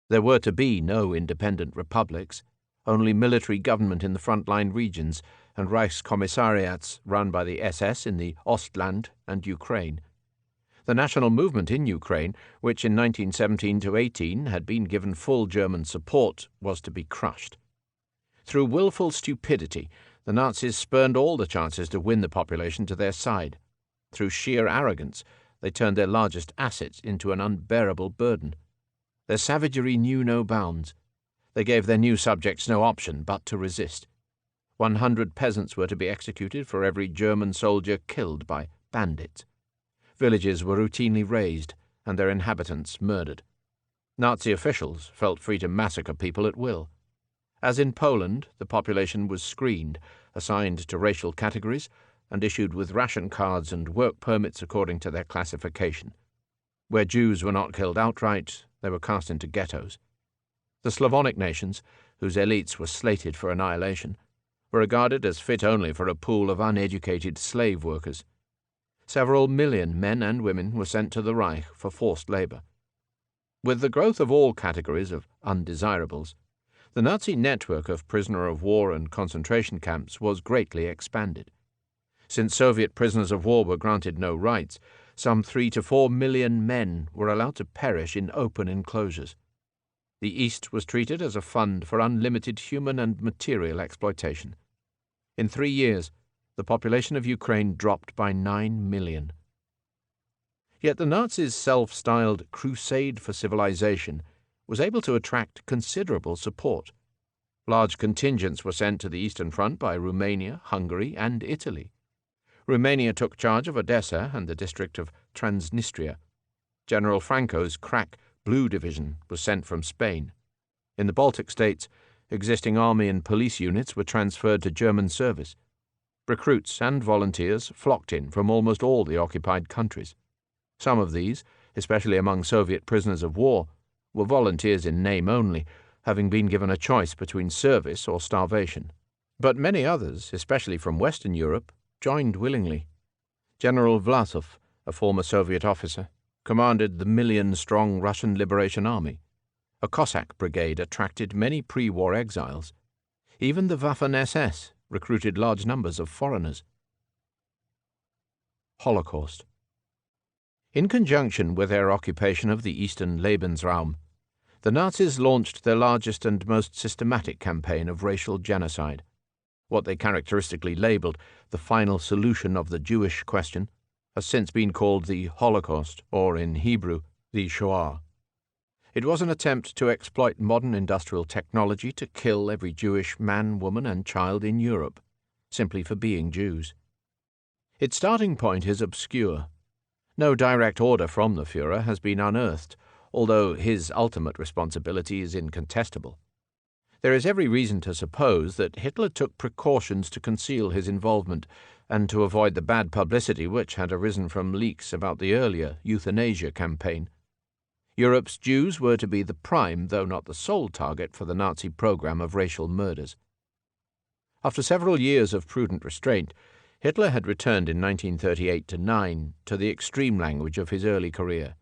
There were to be no independent republics, only military government in the front-line regions and Reichskommissariats run by the SS in the Ostland and Ukraine. The national movement in Ukraine, which in 1917-18 had been given full German support, was to be crushed. Through willful stupidity, the Nazis spurned all the chances to win the population to their side. Through sheer arrogance, they turned their largest assets into an unbearable burden. Their savagery knew no bounds. They gave their new subjects no option but to resist. 100 peasants were to be executed for every German soldier killed by bandits. Villages were routinely razed and their inhabitants murdered. Nazi officials felt free to massacre people at will. As in Poland, the population was screened, assigned to racial categories, and issued with ration cards and work permits according to their classification. Where Jews were not killed outright, they were cast into ghettos. The Slavonic nations, whose elites were slated for annihilation, were regarded as fit only for a pool of uneducated slave workers. Several million men and women were sent to the Reich for forced labor. With the growth of all categories of undesirables, the Nazi network of prisoner of war and concentration camps was greatly expanded. Since Soviet prisoners of war were granted no rights, some 3 to 4 million men were allowed to perish in open enclosures. The East was treated as a fund for unlimited human and material exploitation. In 3 years, the population of Ukraine dropped by 9 million. Yet the Nazis' self-styled crusade for civilization was able to attract considerable support. Large contingents were sent to the Eastern Front by Romania, Hungary, and Italy. Romania took charge of Odessa and the district of Transnistria. General Franco's crack Blue Division was sent from Spain. In the Baltic states, existing army and police units were transferred to German service. Recruits and volunteers flocked in from almost all the occupied countries. Some of these, especially among Soviet prisoners of war, were volunteers in name only, having been given a choice between service or starvation. But many others, especially from Western Europe, joined willingly. General Vlasov, a former Soviet officer, commanded the million-strong Russian Liberation Army. A Cossack brigade attracted many pre-war exiles. Even the Waffen-SS recruited large numbers of foreigners. Holocaust. In conjunction with their occupation of the Eastern Lebensraum, the Nazis launched their largest and most systematic campaign of racial genocide. What they characteristically labeled the final solution of the Jewish question has since been called the Holocaust, or in Hebrew, the Shoah. It was an attempt to exploit modern industrial technology to kill every Jewish man, woman, and child in Europe, simply for being Jews. Its starting point is obscure. No direct order from the Führer has been unearthed, although his ultimate responsibility is incontestable. There is every reason to suppose that Hitler took precautions to conceal his involvement and to avoid the bad publicity which had arisen from leaks about the earlier euthanasia campaign. Europe's Jews were to be the prime, though not the sole, target for the Nazi program of racial murders. After several years of prudent restraint, Hitler had returned in 1938-9 to the extreme language of his early career.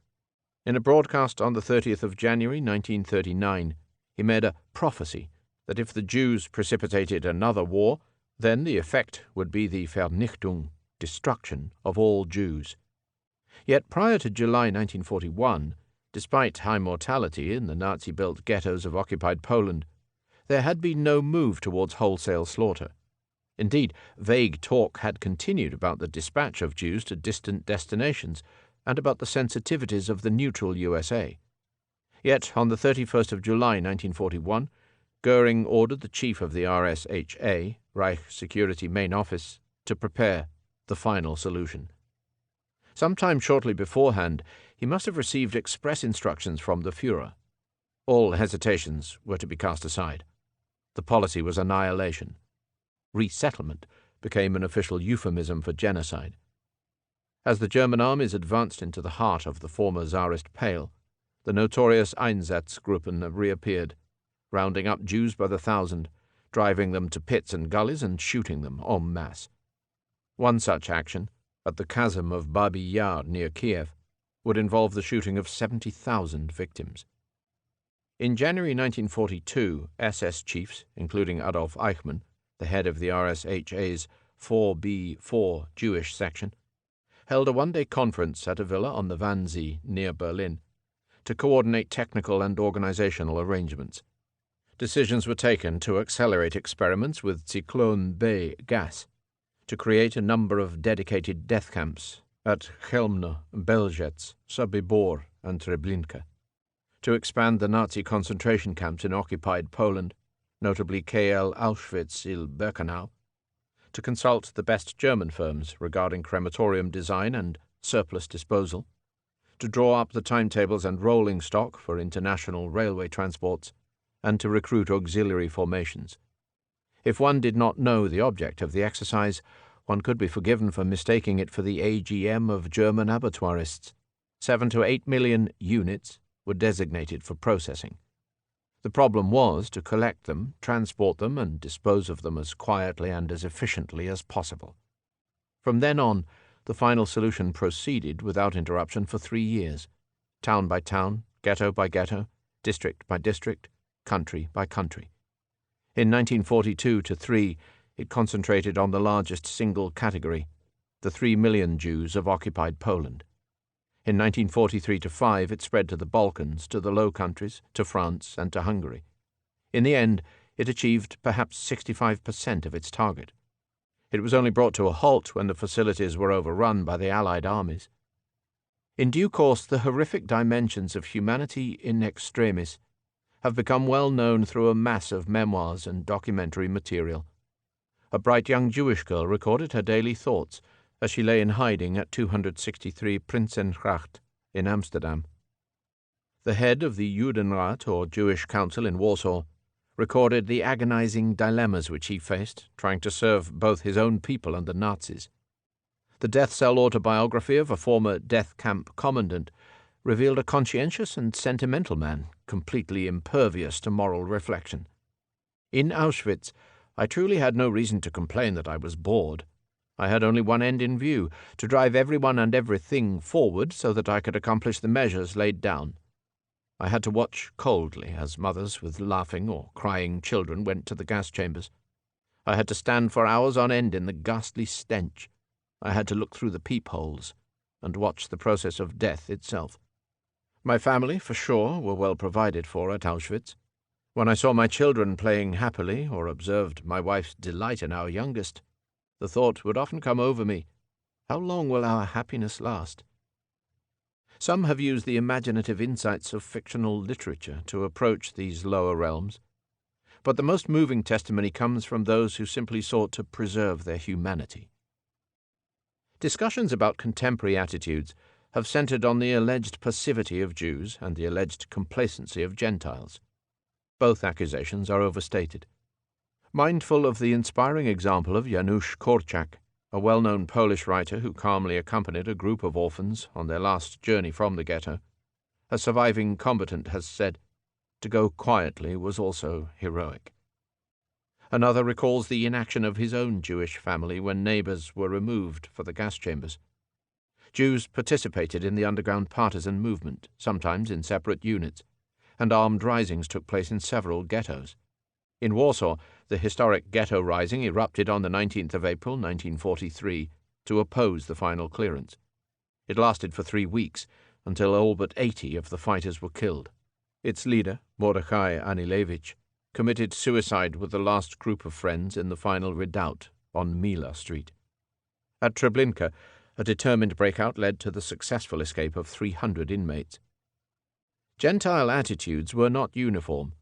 In a broadcast on the 30th of January 1939, he made a prophecy that if the Jews precipitated another war, then the effect would be the Vernichtung, destruction of all Jews. Yet prior to July 1941, despite high mortality in the Nazi-built ghettos of occupied Poland, there had been no move towards wholesale slaughter. Indeed, vague talk had continued about the dispatch of Jews to distant destinations and about the sensitivities of the neutral USA. Yet, on the 31st of July 1941, Goering ordered the chief of the RSHA, Reich Security Main Office, to prepare the final solution. Sometime shortly beforehand, he must have received express instructions from the Führer. All hesitations were to be cast aside. The policy was annihilation. Resettlement became an official euphemism for genocide. As the German armies advanced into the heart of the former Tsarist Pale, the notorious Einsatzgruppen reappeared, rounding up Jews by the thousand, driving them to pits and gullies and shooting them en masse. One such action, at the chasm of Babi Yar near Kiev, would involve the shooting of 70,000 victims. In January 1942, SS chiefs, including Adolf Eichmann, the head of the RSHA's 4B4 Jewish section, held a one-day conference at a villa on the Wannsee near Berlin to coordinate technical and organizational arrangements. Decisions were taken to accelerate experiments with Zyklon B gas, to create a number of dedicated death camps at Chełmno, Belzec, Sobibor, and Treblinka, to expand the Nazi concentration camps in occupied Poland, notably KL Auschwitz-Birkenau, to consult the best German firms regarding crematorium design and surplus disposal, to draw up the timetables and rolling stock for international railway transports, and to recruit auxiliary formations. If one did not know the object of the exercise, one could be forgiven for mistaking it for the AGM of German abattoirists. 7 to 8 million units were designated for processing. The problem was to collect them, transport them, and dispose of them as quietly and as efficiently as possible. From then on, the final solution proceeded without interruption for 3 years, town by town, ghetto by ghetto, district by district, country by country. In 1942-3, it concentrated on the largest single category, the 3 million Jews of occupied Poland. In 1943-5, it spread to the Balkans, to the Low Countries, to France, and to Hungary. In the end, it achieved perhaps 65% of its target. It was only brought to a halt when the facilities were overrun by the Allied armies. In due course, the horrific dimensions of humanity in extremis have become well known through a mass of memoirs and documentary material. A bright young Jewish girl recorded her daily thoughts as she lay in hiding at 263 Prinsengracht in Amsterdam. The head of the Judenrat, or Jewish Council in Warsaw, recorded the agonizing dilemmas which he faced, trying to serve both his own people and the Nazis. The death cell autobiography of a former death camp commandant revealed a conscientious and sentimental man, completely impervious to moral reflection. In Auschwitz, I truly had no reason to complain that I was bored. I had only one end in view, to drive everyone and everything forward so that I could accomplish the measures laid down. I had to watch coldly as mothers with laughing or crying children went to the gas chambers. I had to stand for hours on end in the ghastly stench. I had to look through the peepholes and watch the process of death itself. My family, for sure, were well provided for at Auschwitz. When I saw my children playing happily or observed my wife's delight in our youngest, the thought would often come over me, how long will our happiness last? Some have used the imaginative insights of fictional literature to approach these lower realms, but the most moving testimony comes from those who simply sought to preserve their humanity. Discussions about contemporary attitudes have centered on the alleged passivity of Jews and the alleged complacency of Gentiles. Both accusations are overstated. Mindful of the inspiring example of Janusz Korczak, a well-known Polish writer who calmly accompanied a group of orphans on their last journey from the ghetto, a surviving combatant has said, "To go quietly was also heroic." Another recalls the inaction of his own Jewish family when neighbors were removed for the gas chambers. Jews participated in the underground partisan movement, sometimes in separate units, and armed risings took place in several ghettos. In Warsaw, the historic Ghetto Rising erupted on the 19th of April, 1943, to oppose the final clearance. It lasted for 3 weeks, until all but 80 of the fighters were killed. Its leader, Mordechai Anilevich, committed suicide with the last group of friends in the final redoubt on Mila Street. At Treblinka, a determined breakout led to the successful escape of 300 inmates. Gentile attitudes were not uniform.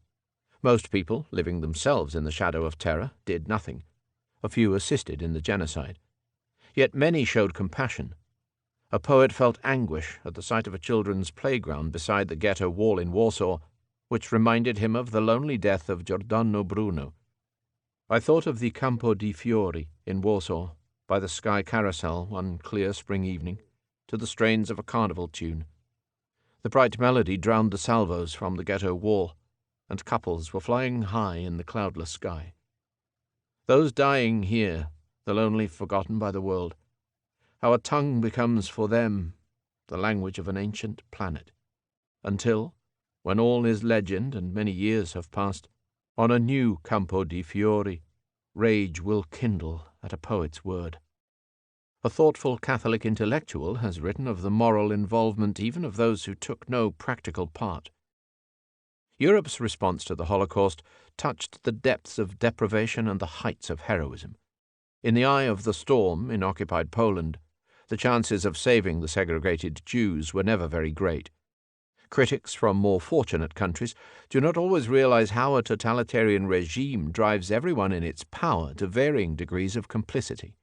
Most people, living themselves in the shadow of terror, did nothing. A few assisted in the genocide. Yet many showed compassion. A poet felt anguish at the sight of a children's playground beside the ghetto wall in Warsaw, which reminded him of the lonely death of Giordano Bruno. I thought of the Campo di Fiori in Warsaw, by the sky carousel one clear spring evening, to the strains of a carnival tune. The bright melody drowned the salvos from the ghetto wall, and couples were flying high in the cloudless sky. Those dying here, the lonely forgotten by the world, our tongue becomes for them the language of an ancient planet, until, when all is legend and many years have passed, on a new Campo di Fiori, rage will kindle at a poet's word. A thoughtful Catholic intellectual has written of the moral involvement even of those who took no practical part. Europe's response to the Holocaust touched the depths of deprivation and the heights of heroism. In the eye of the storm in occupied Poland, the chances of saving the segregated Jews were never very great. Critics from more fortunate countries do not always realize how a totalitarian regime drives everyone in its power to varying degrees of complicity.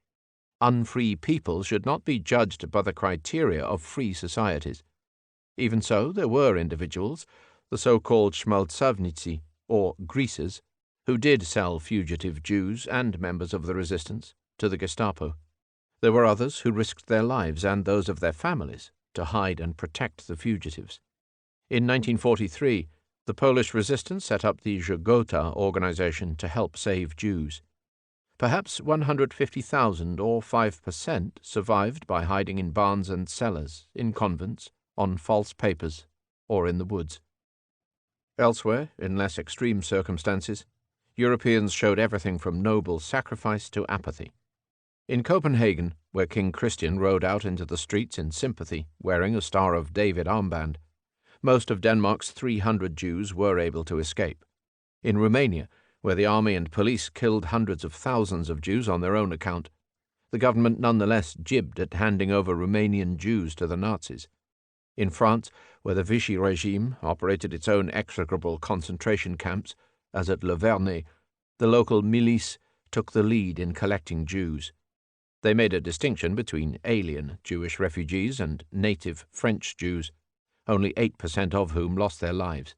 Unfree people should not be judged by the criteria of free societies. Even so, there were individuals, the so-called Schmaltzavnici, or greasers, who did sell fugitive Jews and members of the resistance to the Gestapo. There were others who risked their lives and those of their families to hide and protect the fugitives. In 1943, the Polish resistance set up the Żegota organization to help save Jews. Perhaps 150,000 or 5% survived by hiding in barns and cellars, in convents, on false papers, or in the woods. Elsewhere, in less extreme circumstances, Europeans showed everything from noble sacrifice to apathy. In Copenhagen, where King Christian rode out into the streets in sympathy, wearing a Star of David armband, most of Denmark's 300 Jews were able to escape. In Romania, where the army and police killed hundreds of thousands of Jews on their own account, the government nonetheless jibbed at handing over Romanian Jews to the Nazis. In France, where the Vichy regime operated its own execrable concentration camps, as at Le Vernet, the local milice took the lead in collecting Jews. They made a distinction between alien Jewish refugees and native French Jews, only 8% of whom lost their lives.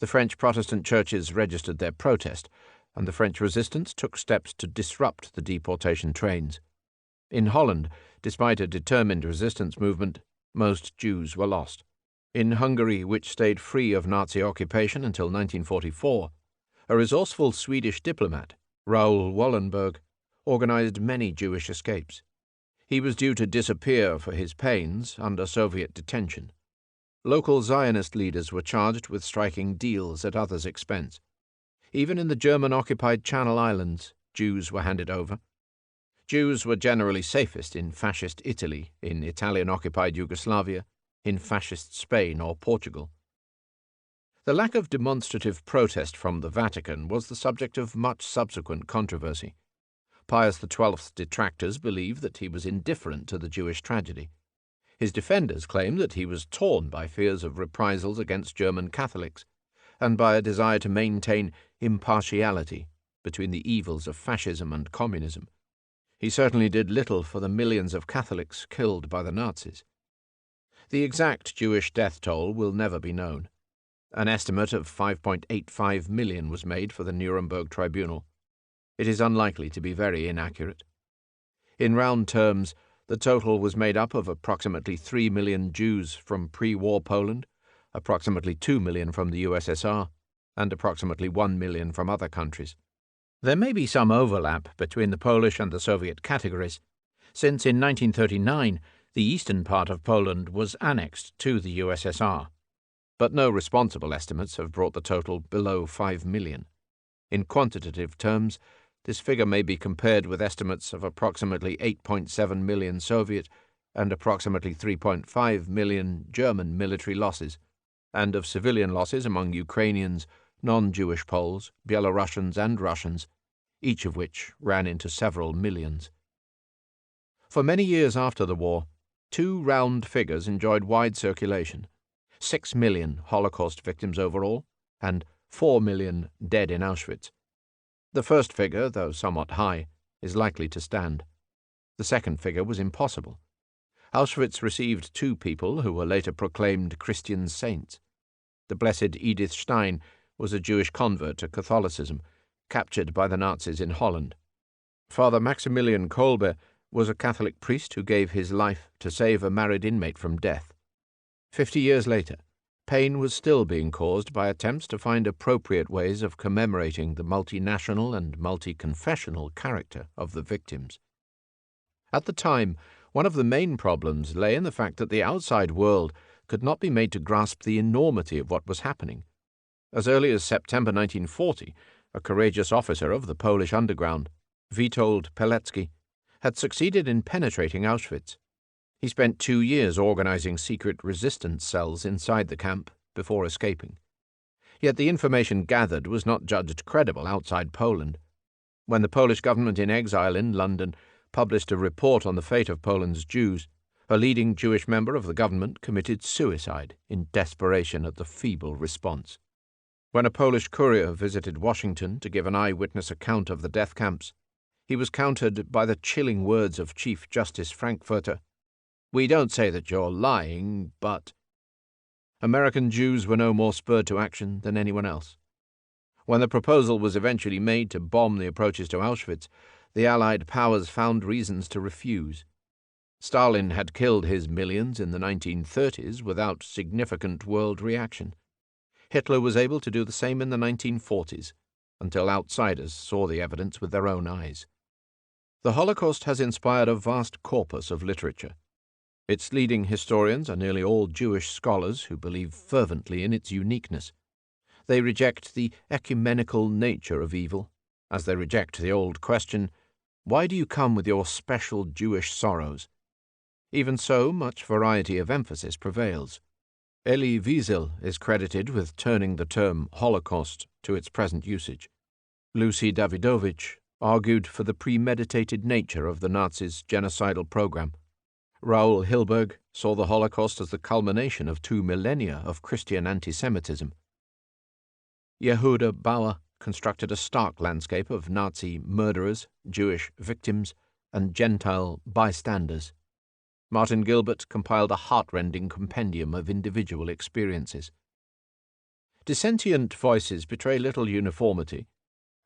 The French Protestant churches registered their protest, and the French resistance took steps to disrupt the deportation trains. In Holland, despite a determined resistance movement, most Jews were lost. In Hungary, which stayed free of Nazi occupation until 1944, a resourceful Swedish diplomat, Raoul Wallenberg, organized many Jewish escapes. He was due to disappear for his pains under Soviet detention. Local Zionist leaders were charged with striking deals at others' expense. Even in the German-occupied Channel Islands, Jews were handed over. Jews were generally safest in fascist Italy, in Italian-occupied Yugoslavia, in fascist Spain or Portugal. The lack of demonstrative protest from the Vatican was the subject of much subsequent controversy. Pius XII's detractors believed that he was indifferent to the Jewish tragedy. His defenders claimed that he was torn by fears of reprisals against German Catholics and by a desire to maintain impartiality between the evils of fascism and communism. He certainly did little for the millions of Catholics killed by the Nazis. The exact Jewish death toll will never be known. An estimate of 5.85 million was made for the Nuremberg tribunal. It is unlikely to be very inaccurate. In round terms, the total was made up of approximately 3 million Jews from pre-war Poland, approximately 2 million from the USSR, and approximately 1 million from other countries. There may be some overlap between the Polish and the Soviet categories, since in 1939 the eastern part of Poland was annexed to the USSR, but no responsible estimates have brought the total below 5 million. In quantitative terms, this figure may be compared with estimates of approximately 8.7 million Soviet and approximately 3.5 million German military losses, and of civilian losses among Ukrainians, non-Jewish Poles, Belarusians and Russians, each of which ran into several millions. For many years after the war, two round figures enjoyed wide circulation: 6 million Holocaust victims overall, and 4 million dead in Auschwitz. The first figure, though somewhat high, is likely to stand. The second figure was impossible. Auschwitz received two people who were later proclaimed Christian saints. The Blessed Edith Stein was a Jewish convert to Catholicism, captured by the Nazis in Holland. Father Maximilian Kolbe was a Catholic priest who gave his life to save a married inmate from death. 50 years later, pain was still being caused by attempts to find appropriate ways of commemorating the multinational and multi-confessional character of the victims. At the time, one of the main problems lay in the fact that the outside world could not be made to grasp the enormity of what was happening. As early as September 1940, a courageous officer of the Polish underground, Witold Pilecki, had succeeded in penetrating Auschwitz. He spent 2 years organizing secret resistance cells inside the camp before escaping. Yet the information gathered was not judged credible outside Poland. When the Polish government in exile in London published a report on the fate of Poland's Jews, a leading Jewish member of the government committed suicide in desperation at the feeble response. When a Polish courier visited Washington to give an eyewitness account of the death camps, he was countered by the chilling words of Chief Justice Frankfurter, "We don't say that you're lying, but—" American Jews were no more spurred to action than anyone else. When the proposal was eventually made to bomb the approaches to Auschwitz, the Allied powers found reasons to refuse. Stalin had killed his millions in the 1930s without significant world reaction. Hitler was able to do the same in the 1940s, until outsiders saw the evidence with their own eyes. The Holocaust has inspired a vast corpus of literature. Its leading historians are nearly all Jewish scholars who believe fervently in its uniqueness. They reject the ecumenical nature of evil, as they reject the old question, "Why do you come with your special Jewish sorrows?" Even so, much variety of emphasis prevails. Elie Wiesel is credited with turning the term Holocaust to its present usage. Lucy Davidovich argued for the premeditated nature of the Nazis' genocidal program. Raoul Hilberg saw the Holocaust as the culmination of 2 millennia of Christian anti-Semitism. Yehuda Bauer constructed a stark landscape of Nazi murderers, Jewish victims, and Gentile bystanders. Martin Gilbert compiled a heart-rending compendium of individual experiences. Dissentient voices betray little uniformity.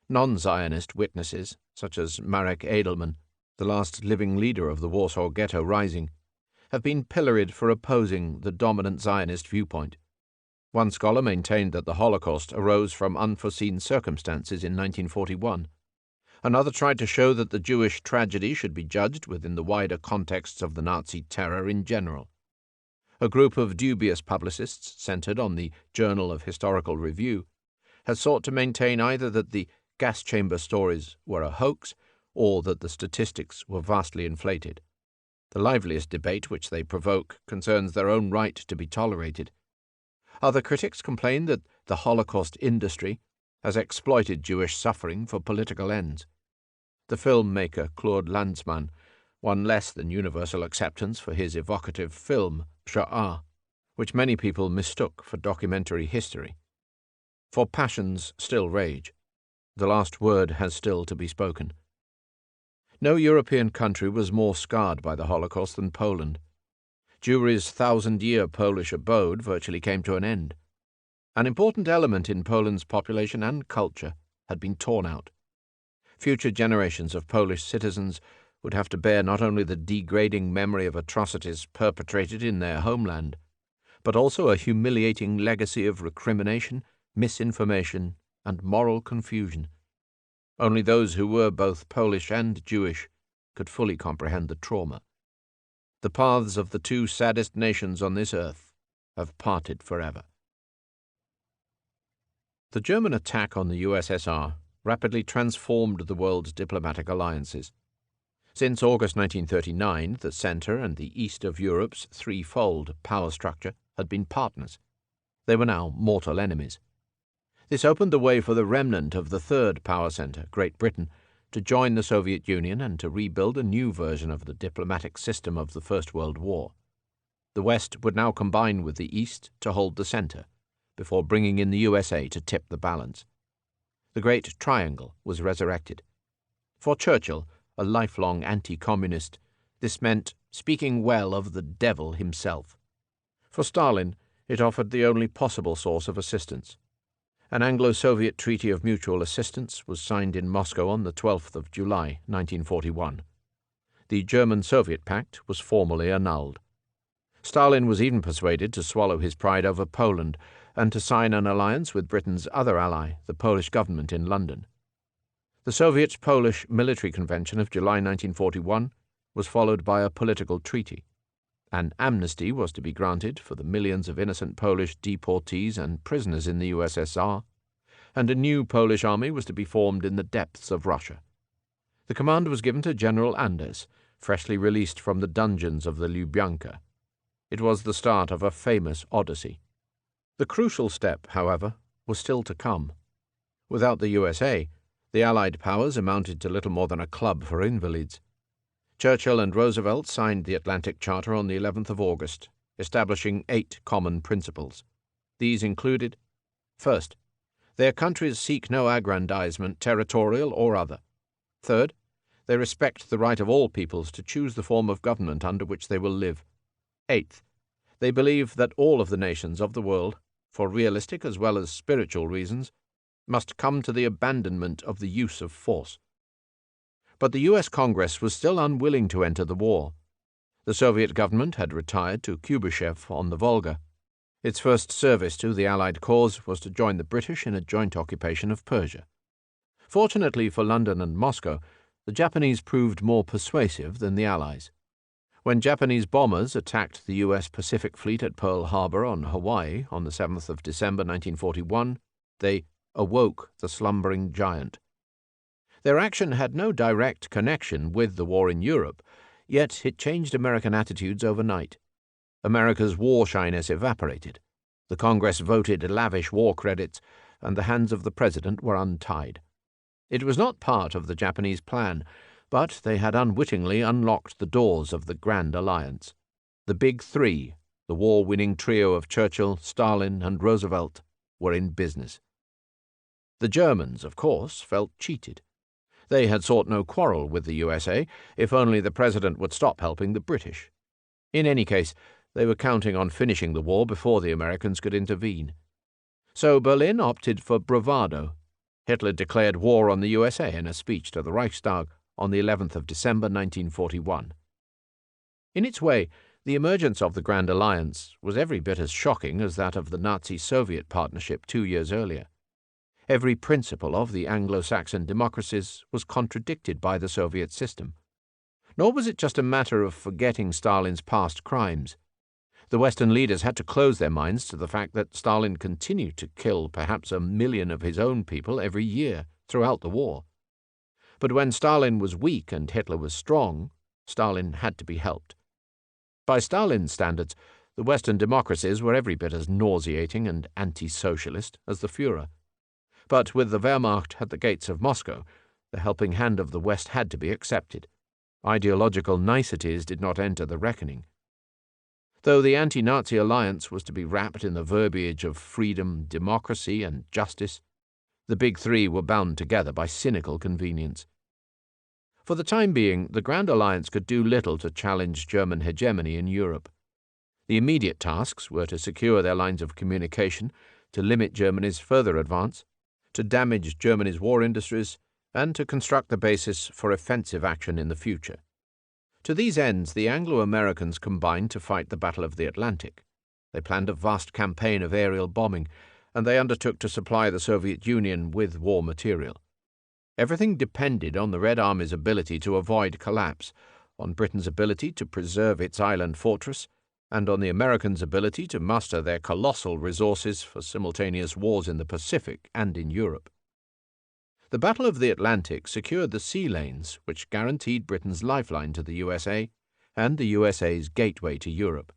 Non-Zionist witnesses, such as Marek Edelman, the last living leader of the Warsaw Ghetto Rising, have been pilloried for opposing the dominant Zionist viewpoint. One scholar maintained that the Holocaust arose from unforeseen circumstances in 1941. Another tried to show that the Jewish tragedy should be judged within the wider contexts of the Nazi terror in general. A group of dubious publicists, centered on the Journal of Historical Review, has sought to maintain either that the gas chamber stories were a hoax or that the statistics were vastly inflated. The liveliest debate which they provoke concerns their own right to be tolerated. Other critics complain that the Holocaust industry has exploited Jewish suffering for political ends. The filmmaker Claude Lanzmann won less than universal acceptance for his evocative film, Shoah, which many people mistook for documentary history. For passions still rage. The last word has still to be spoken. No European country was more scarred by the Holocaust than Poland. Jewry's 1,000-year Polish abode virtually came to an end. An important element in Poland's population and culture had been torn out. Future generations of Polish citizens would have to bear not only the degrading memory of atrocities perpetrated in their homeland, but also a humiliating legacy of recrimination, misinformation, and moral confusion. Only those who were both Polish and Jewish could fully comprehend the trauma. The paths of the two saddest nations on this earth have parted forever. The German attack on the USSR rapidly transformed the world's diplomatic alliances. Since August 1939, the centre and the east of Europe's threefold power structure had been partners. They were now mortal enemies. This opened the way for the remnant of the third power centre, Great Britain, to join the Soviet Union and to rebuild a new version of the diplomatic system of the First World War. The West would now combine with the East to hold the centre, before bringing in the USA to tip the balance. The Great Triangle was resurrected. For Churchill, a lifelong anti-communist, this meant speaking well of the devil himself. For Stalin, it offered the only possible source of assistance. An Anglo-Soviet Treaty of Mutual Assistance was signed in Moscow on the 12th of July, 1941. The German-Soviet Pact was formally annulled. Stalin was even persuaded to swallow his pride over Poland and to sign an alliance with Britain's other ally, the Polish government in London. The Soviet-Polish Military Convention of July 1941 was followed by a political treaty. An amnesty was to be granted for the millions of innocent Polish deportees and prisoners in the USSR, and a new Polish army was to be formed in the depths of Russia. The command was given to General Anders, freshly released from the dungeons of the Lubyanka. It was the start of a famous odyssey. The crucial step, however, was still to come. Without the USA, the Allied powers amounted to little more than a club for invalids. Churchill and Roosevelt signed the Atlantic Charter on the 11th of August, establishing 8 common principles. These included: first, their countries seek no aggrandizement, territorial or other. Third, they respect the right of all peoples to choose the form of government under which they will live. Eighth, they believe that all of the nations of the world, for realistic as well as spiritual reasons, must come to the abandonment of the use of force. But the U.S. Congress was still unwilling to enter the war. The Soviet government had retired to Kuybyshev on the Volga. Its first service to the Allied cause was to join the British in a joint occupation of Persia. Fortunately for London and Moscow, the Japanese proved more persuasive than the Allies. When Japanese bombers attacked the U.S. Pacific Fleet at Pearl Harbor on Hawaii on the 7th of December 1941, they awoke the slumbering giant. Their action had no direct connection with the war in Europe, yet it changed American attitudes overnight. America's war shyness evaporated. The Congress voted lavish war credits, and the hands of the president were untied. It was not part of the Japanese plan, but they had unwittingly unlocked the doors of the Grand Alliance. The Big Three, the war-winning trio of Churchill, Stalin, and Roosevelt, were in business. The Germans, of course, felt cheated. They had sought no quarrel with the USA, if only the president would stop helping the British. In any case, they were counting on finishing the war before the Americans could intervene. So Berlin opted for bravado. Hitler declared war on the USA in a speech to the Reichstag on the 11th of December 1941. In its way, The emergence of the Grand Alliance was every bit as shocking as that of the Nazi-Soviet partnership 2 years earlier. Every principle of the Anglo-Saxon democracies was contradicted by the Soviet system. Nor was it just a matter of forgetting Stalin's past crimes. The Western leaders had to close their minds to the fact that Stalin continued to kill perhaps 1 million of his own people every year throughout the war. But when Stalin was weak and Hitler was strong, Stalin had to be helped. By Stalin's standards, the Western democracies were every bit as nauseating and anti-socialist as the Führer. But with the Wehrmacht at the gates of Moscow, the helping hand of the West had to be accepted. Ideological niceties did not enter the reckoning. Though the anti-Nazi alliance was to be wrapped in the verbiage of freedom, democracy, and justice, the big three were bound together by cynical convenience. For the time being, the Grand Alliance could do little to challenge German hegemony in Europe. The immediate tasks were to secure their lines of communication, to limit Germany's further advance, to damage Germany's war industries, and to construct the basis for offensive action in the future. To these ends, the Anglo-Americans combined to fight the Battle of the Atlantic. They planned a vast campaign of aerial bombing, and they undertook to supply the Soviet Union with war material. Everything depended on the Red Army's ability to avoid collapse, on Britain's ability to preserve its island fortress, and on the Americans' ability to muster their colossal resources for simultaneous wars in the Pacific and in Europe. The Battle of the Atlantic secured the sea lanes which guaranteed Britain's lifeline to the USA and the USA's gateway to Europe.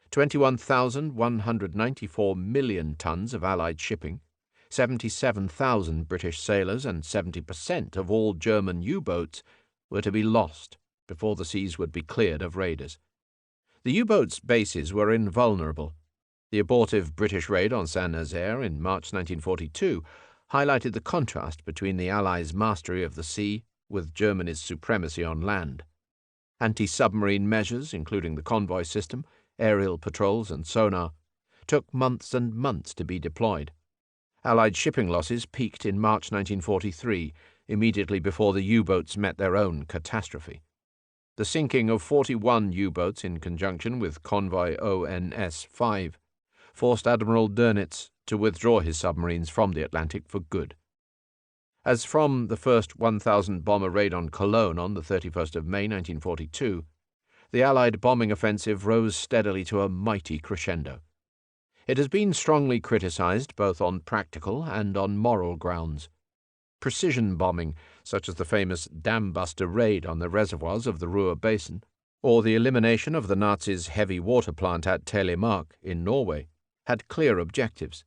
21,194 million tons of Allied shipping, 77,000 British sailors, and 70% of all German U-boats were to be lost before the seas would be cleared of raiders. The U-boats' bases were invulnerable. The abortive British raid on Saint-Nazaire in March 1942 highlighted the contrast between the Allies' mastery of the sea with Germany's supremacy on land. Anti-submarine measures, including the convoy system, aerial patrols, and sonar, took months and months to be deployed. Allied shipping losses peaked in March 1943, immediately before the U-boats met their own catastrophe. The sinking of 41 U-boats in conjunction with convoy ONS-5 forced Admiral Dönitz to withdraw his submarines from the Atlantic for good. As from the first 1,000-bomber raid on Cologne on the 31st of May 1942, the Allied bombing offensive rose steadily to a mighty crescendo. It has been strongly criticized both on practical and on moral grounds. Precision bombing, such as the famous dam-buster raid on the reservoirs of the Ruhr Basin, or the elimination of the Nazis' heavy water plant at Telemark in Norway, had clear objectives.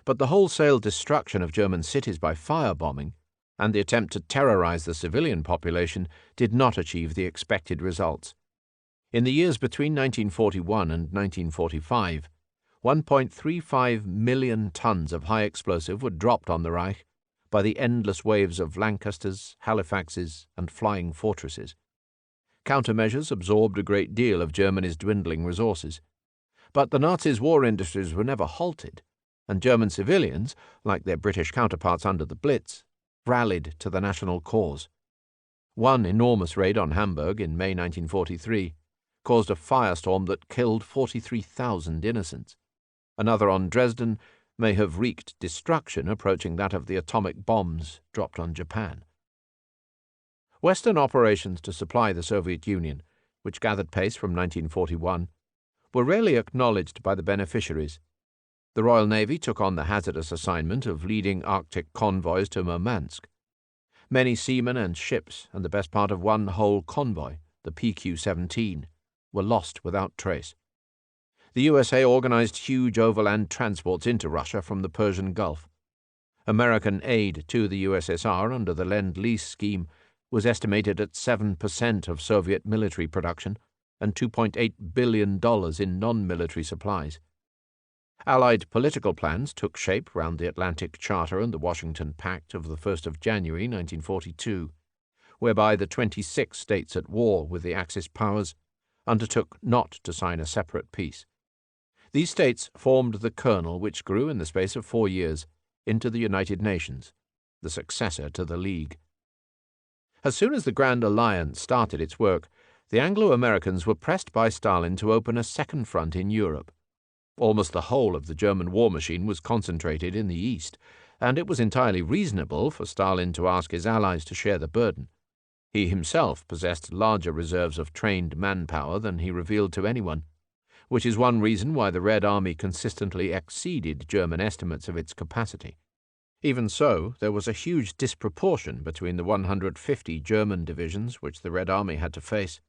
But the wholesale destruction of German cities by firebombing and the attempt to terrorize the civilian population did not achieve the expected results. In the years between 1941 and 1945, 1.35 million tons of high explosive were dropped on the Reich by the endless waves of Lancasters, Halifaxes, and flying fortresses. Countermeasures absorbed a great deal of Germany's dwindling resources. But the Nazis' war industries were never halted, and German civilians, like their British counterparts under the Blitz, rallied to the national cause. One enormous raid on Hamburg in May 1943 caused a firestorm that killed 43,000 innocents. Another on Dresden may have wreaked destruction approaching that of the atomic bombs dropped on Japan. Western operations to supply the Soviet Union, which gathered pace from 1941, were rarely acknowledged by the beneficiaries. The Royal Navy took on the hazardous assignment of leading Arctic convoys to Murmansk. Many seamen and ships, and the best part of one whole convoy, the PQ-17, were lost without trace. The USA organized huge overland transports into Russia from the Persian Gulf. American aid to the USSR under the Lend-Lease scheme was estimated at 7% of Soviet military production and $2.8 billion in non-military supplies. Allied political plans took shape round the Atlantic Charter and the Washington Pact of the 1st of January 1942, whereby the 26 states at war with the Axis powers undertook not to sign a separate peace. These states formed the kernel which grew in the space of 4 years into the United Nations, the successor to the League. As soon as the Grand Alliance started its work, The Anglo-Americans were pressed by Stalin to open a second front in Europe. Almost the whole of the German war machine was concentrated in the east, and it was entirely reasonable for Stalin to ask his allies to share the burden. He himself possessed larger reserves of trained manpower than he revealed to anyone, which is one reason why the Red Army consistently exceeded German estimates of its capacity. Even so, there was a huge disproportion between the 150 German divisions which the Red Army had to face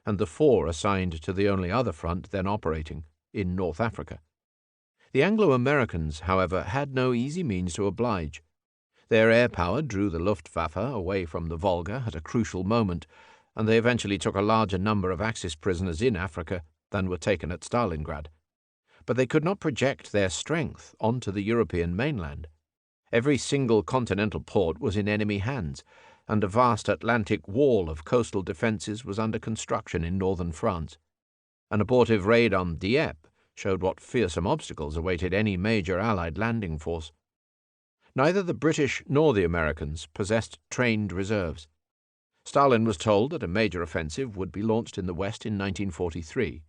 and the 4 assigned to the only other front then operating, in North Africa. The Anglo-Americans, however, had no easy means to oblige. Their air power drew the Luftwaffe away from the Volga at a crucial moment, and they eventually took a larger number of Axis prisoners in Africa than were taken at Stalingrad. But they could not project their strength onto the European mainland. Every single continental port was in enemy hands, and a vast Atlantic wall of coastal defences was under construction in northern France. An abortive raid on Dieppe showed what fearsome obstacles awaited any major Allied landing force. Neither the British nor the Americans possessed trained reserves. Stalin was told that a major offensive would be launched in the West in 1943.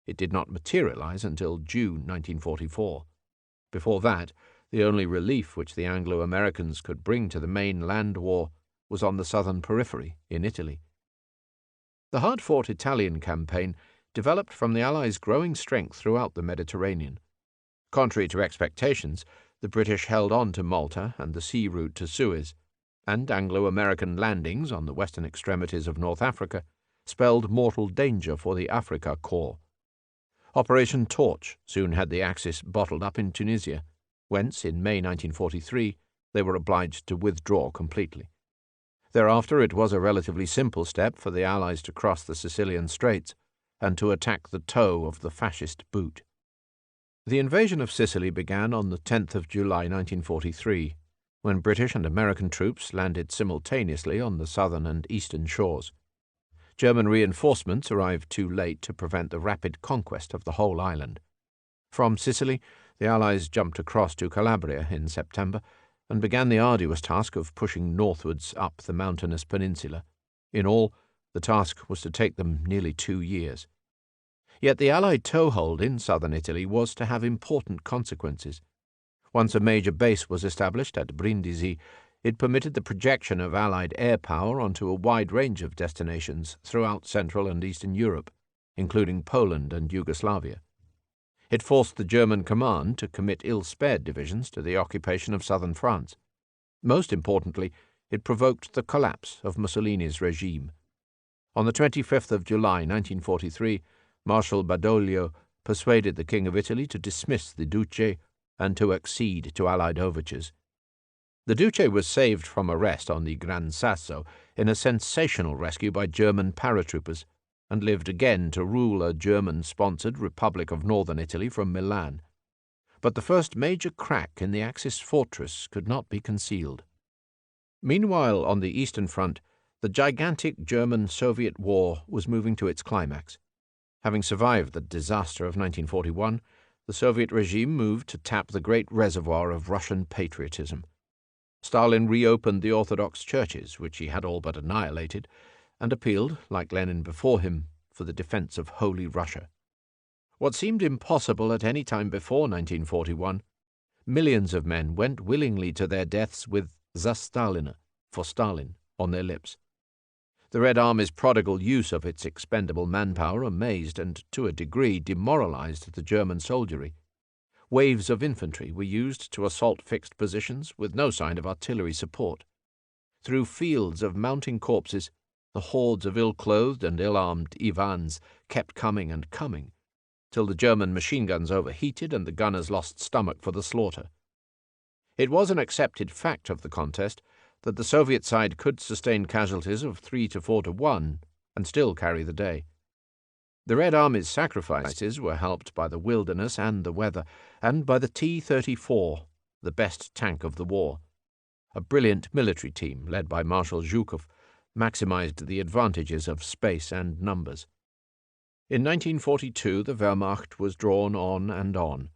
It did not materialize until June 1944. Before that, the only relief which the Anglo-Americans could bring to the main land war was on the southern periphery in Italy. The hard-fought Italian campaign developed from the Allies' growing strength throughout the Mediterranean. Contrary to expectations, the British held on to Malta and the sea route to Suez, and Anglo-American landings on the western extremities of North Africa spelled mortal danger for the Africa Corps. Operation Torch soon had the Axis bottled up in Tunisia, whence, in May 1943, they were obliged to withdraw completely. Thereafter it was a relatively simple step for the Allies to cross the Sicilian Straits and to attack the toe of the fascist boot. The invasion of Sicily began on the 10th of July 1943, when British and American troops landed simultaneously on the southern and eastern shores. German reinforcements arrived too late to prevent the rapid conquest of the whole island. From Sicily, the Allies jumped across to Calabria in September and began the arduous task of pushing northwards up the mountainous peninsula. In all, the task was to take them nearly 2 years. Yet the Allied toehold in southern Italy was to have important consequences. Once a major base was established at Brindisi, it permitted the projection of Allied air power onto a wide range of destinations throughout Central and Eastern Europe, including Poland and Yugoslavia. It forced the German command to commit ill-spared divisions to the occupation of southern France. Most importantly, it provoked the collapse of Mussolini's regime. On the 25th of July 1943, Marshal Badoglio persuaded the King of Italy to dismiss the Duce and to accede to Allied overtures. The Duce was saved from arrest on the Gran Sasso in a sensational rescue by German paratroopers, and lived again to rule a German-sponsored Republic of Northern Italy from Milan. But the first major crack in the Axis fortress could not be concealed. Meanwhile, on the Eastern Front, the gigantic German-Soviet war was moving to its climax. Having survived the disaster of 1941, the Soviet regime moved to tap the great reservoir of Russian patriotism. Stalin reopened the Orthodox churches, which he had all but annihilated, and appealed, like Lenin before him, for the defense of Holy Russia. What seemed impossible at any time before 1941, millions of men went willingly to their deaths with "Za Stalina," for Stalin, on their lips. The Red Army's prodigal use of its expendable manpower amazed and, to a degree, demoralized the German soldiery. Waves of infantry were used to assault fixed positions with no sign of artillery support. Through fields of mounting corpses, the hordes of ill-clothed and ill-armed Ivans kept coming and coming, till the German machine guns overheated and the gunners lost stomach for the slaughter. It was an accepted fact of the contest that the Soviet side could sustain casualties of 3 to 4 to 1 and still carry the day. The Red Army's sacrifices were helped by the wilderness and the weather, and by the T-34, the best tank of the war. A brilliant military team, led by Marshal Zhukov, maximized the advantages of space and numbers. In 1942, the Wehrmacht was drawn on and on.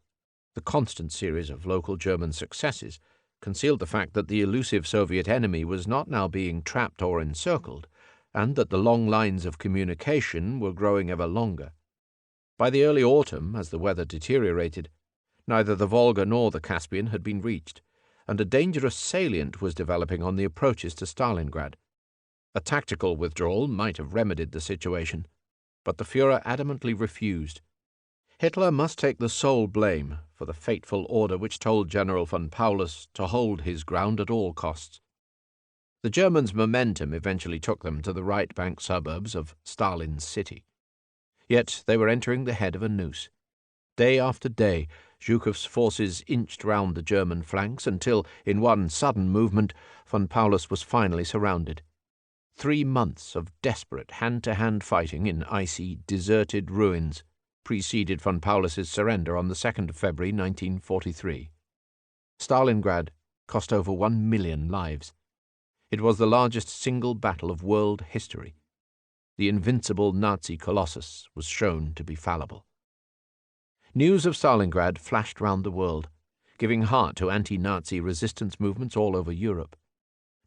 The constant series of local German successes concealed the fact that the elusive Soviet enemy was not now being trapped or encircled, and that the long lines of communication were growing ever longer. By the early autumn, as the weather deteriorated, neither the Volga nor the Caspian had been reached, and a dangerous salient was developing on the approaches to Stalingrad. A tactical withdrawal might have remedied the situation, but the Führer adamantly refused. Hitler must take the sole blame for the fateful order which told General von Paulus to hold his ground at all costs. The Germans' momentum eventually took them to the right-bank suburbs of Stalin's city. Yet they were entering the head of a noose. Day after day, Zhukov's forces inched round the German flanks until, in one sudden movement, von Paulus was finally surrounded. 3 months of desperate hand-to-hand fighting in icy, deserted ruins preceded von Paulus's surrender on the 2nd of February 1943. Stalingrad cost over 1 million lives. It was the largest single battle of world history. The invincible Nazi colossus was shown to be fallible. News of Stalingrad flashed round the world, giving heart to anti-Nazi resistance movements all over Europe.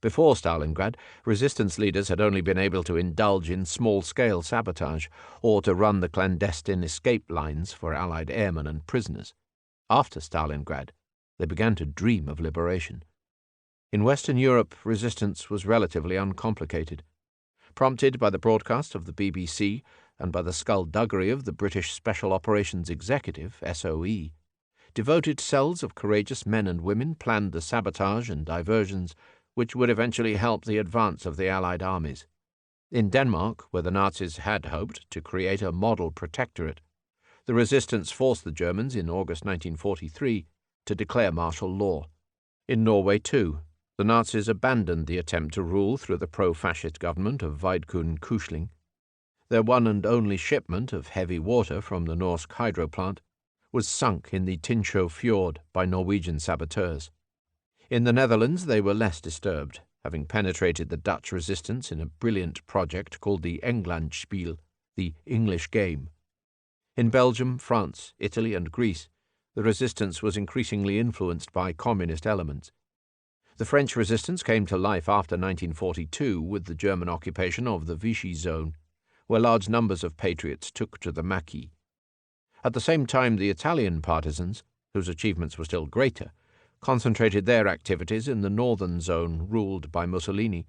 Before Stalingrad, resistance leaders had only been able to indulge in small-scale sabotage or to run the clandestine escape lines for Allied airmen and prisoners. After Stalingrad, they began to dream of liberation. In Western Europe, resistance was relatively uncomplicated. Prompted by the broadcast of the BBC and by the skullduggery of the British Special Operations Executive, SOE, devoted cells of courageous men and women planned the sabotage and diversions which would eventually help the advance of the Allied armies. In Denmark, where the Nazis had hoped to create a model protectorate, the resistance forced the Germans in August 1943 to declare martial law. In Norway, too, the Nazis abandoned the attempt to rule through the pro-fascist government of Vidkun Quisling. Their one and only shipment of heavy water from the Norsk hydro plant was sunk in the Tinnsjø fjord by Norwegian saboteurs. In the Netherlands they were less disturbed, having penetrated the Dutch resistance in a brilliant project called the Englandspiel, the English game. In Belgium, France, Italy, and Greece, the resistance was increasingly influenced by communist elements. The French resistance came to life after 1942 with the German occupation of the Vichy zone, where large numbers of patriots took to the Maquis. At the same time, the Italian partisans, whose achievements were still greater, concentrated their activities in the northern zone ruled by Mussolini,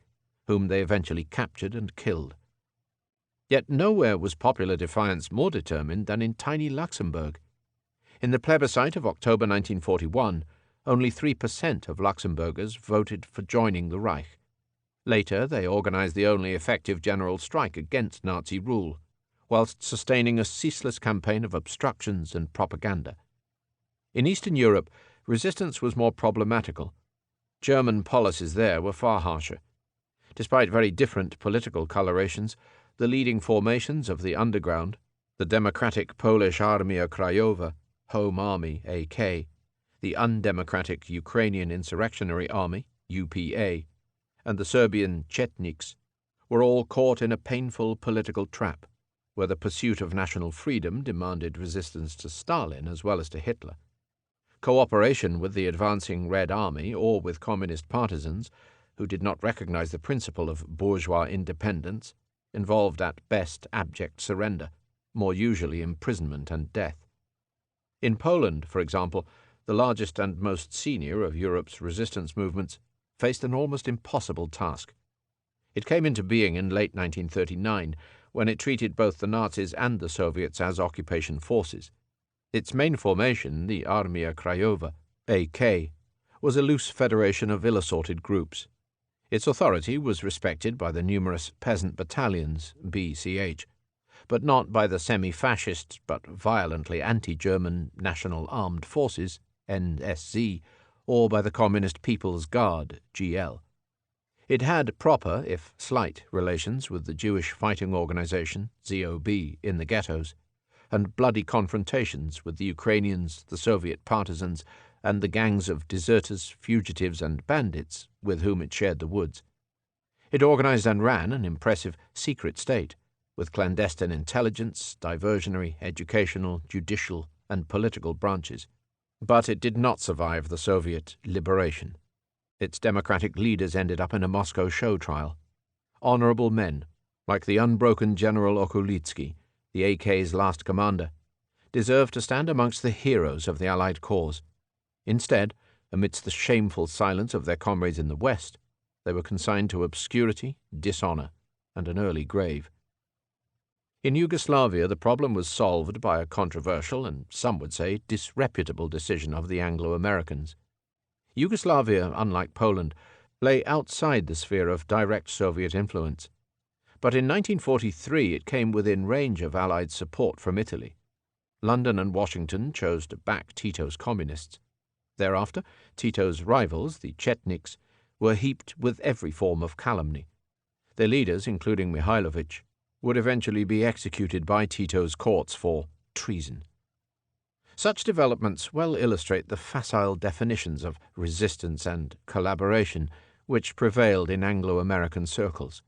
whom they eventually captured and killed. Yet nowhere was popular defiance more determined than in tiny Luxembourg. In the plebiscite of October 1941, only 3% of Luxembourgers voted for joining the Reich. Later, they organized the only effective general strike against Nazi rule, whilst sustaining a ceaseless campaign of obstructions and propaganda. In Eastern Europe, resistance was more problematical. German policies there were far harsher. Despite very different political colorations, the leading formations of the underground, the democratic Polish Armia Krajowa, Home Army, AK, the undemocratic Ukrainian Insurrectionary Army, UPA, and the Serbian Chetniks, were all caught in a painful political trap, where the pursuit of national freedom demanded resistance to Stalin as well as to Hitler. Cooperation with the advancing Red Army or with communist partisans, who did not recognize the principle of bourgeois independence, involved at best abject surrender, more usually imprisonment and death. In Poland, for example, the largest and most senior of Europe's resistance movements faced an almost impossible task. It came into being in late 1939, when it treated both the Nazis and the Soviets as occupation forces. Its main formation, the Armia Krajowa, AK, was a loose federation of ill-assorted groups. Its authority was respected by the numerous peasant battalions, BCH, but not by the semi-fascist but violently anti-German National Armed Forces, NSZ, or by the Communist People's Guard, GL. It had proper, if slight, relations with the Jewish fighting organization, ZOB, in the ghettos, and bloody confrontations with the Ukrainians, the Soviet partisans, and the gangs of deserters, fugitives, and bandits with whom it shared the woods. It organized and ran an impressive secret state, with clandestine intelligence, diversionary, educational, judicial, and political branches. But it did not survive the Soviet liberation. Its democratic leaders ended up in a Moscow show trial. Honorable men, like the unbroken General Okulitsky, the AK's last commander, deserved to stand amongst the heroes of the Allied cause. Instead, amidst the shameful silence of their comrades in the West, they were consigned to obscurity, dishonor, and an early grave. In Yugoslavia, the problem was solved by a controversial and, some would say, disreputable decision of the Anglo-Americans. Yugoslavia, unlike Poland, lay outside the sphere of direct Soviet influence. But in 1943 it came within range of Allied support from Italy. London and Washington chose to back Tito's communists. Thereafter, Tito's rivals, the Chetniks, were heaped with every form of calumny. Their leaders, including Mihailovich, would eventually be executed by Tito's courts for treason. Such developments well illustrate the facile definitions of resistance and collaboration which prevailed in Anglo-American circles.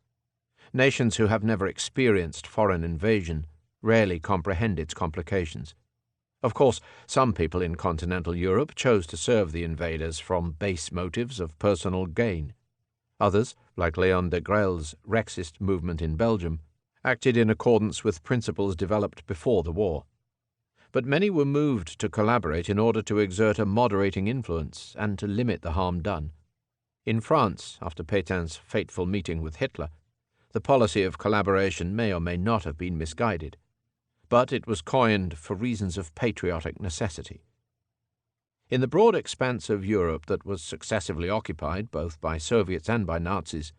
Nations who have never experienced foreign invasion rarely comprehend its complications. Of course, some people in continental Europe chose to serve the invaders from base motives of personal gain. Others, like Léon de Grelle's Rexist movement in Belgium, acted in accordance with principles developed before the war. But many were moved to collaborate in order to exert a moderating influence and to limit the harm done. In France, after Pétain's fateful meeting with Hitler, the policy of collaboration may or may not have been misguided, but it was coined for reasons of patriotic necessity. In the broad expanse of Europe that was successively occupied both by Soviets and by Nazis,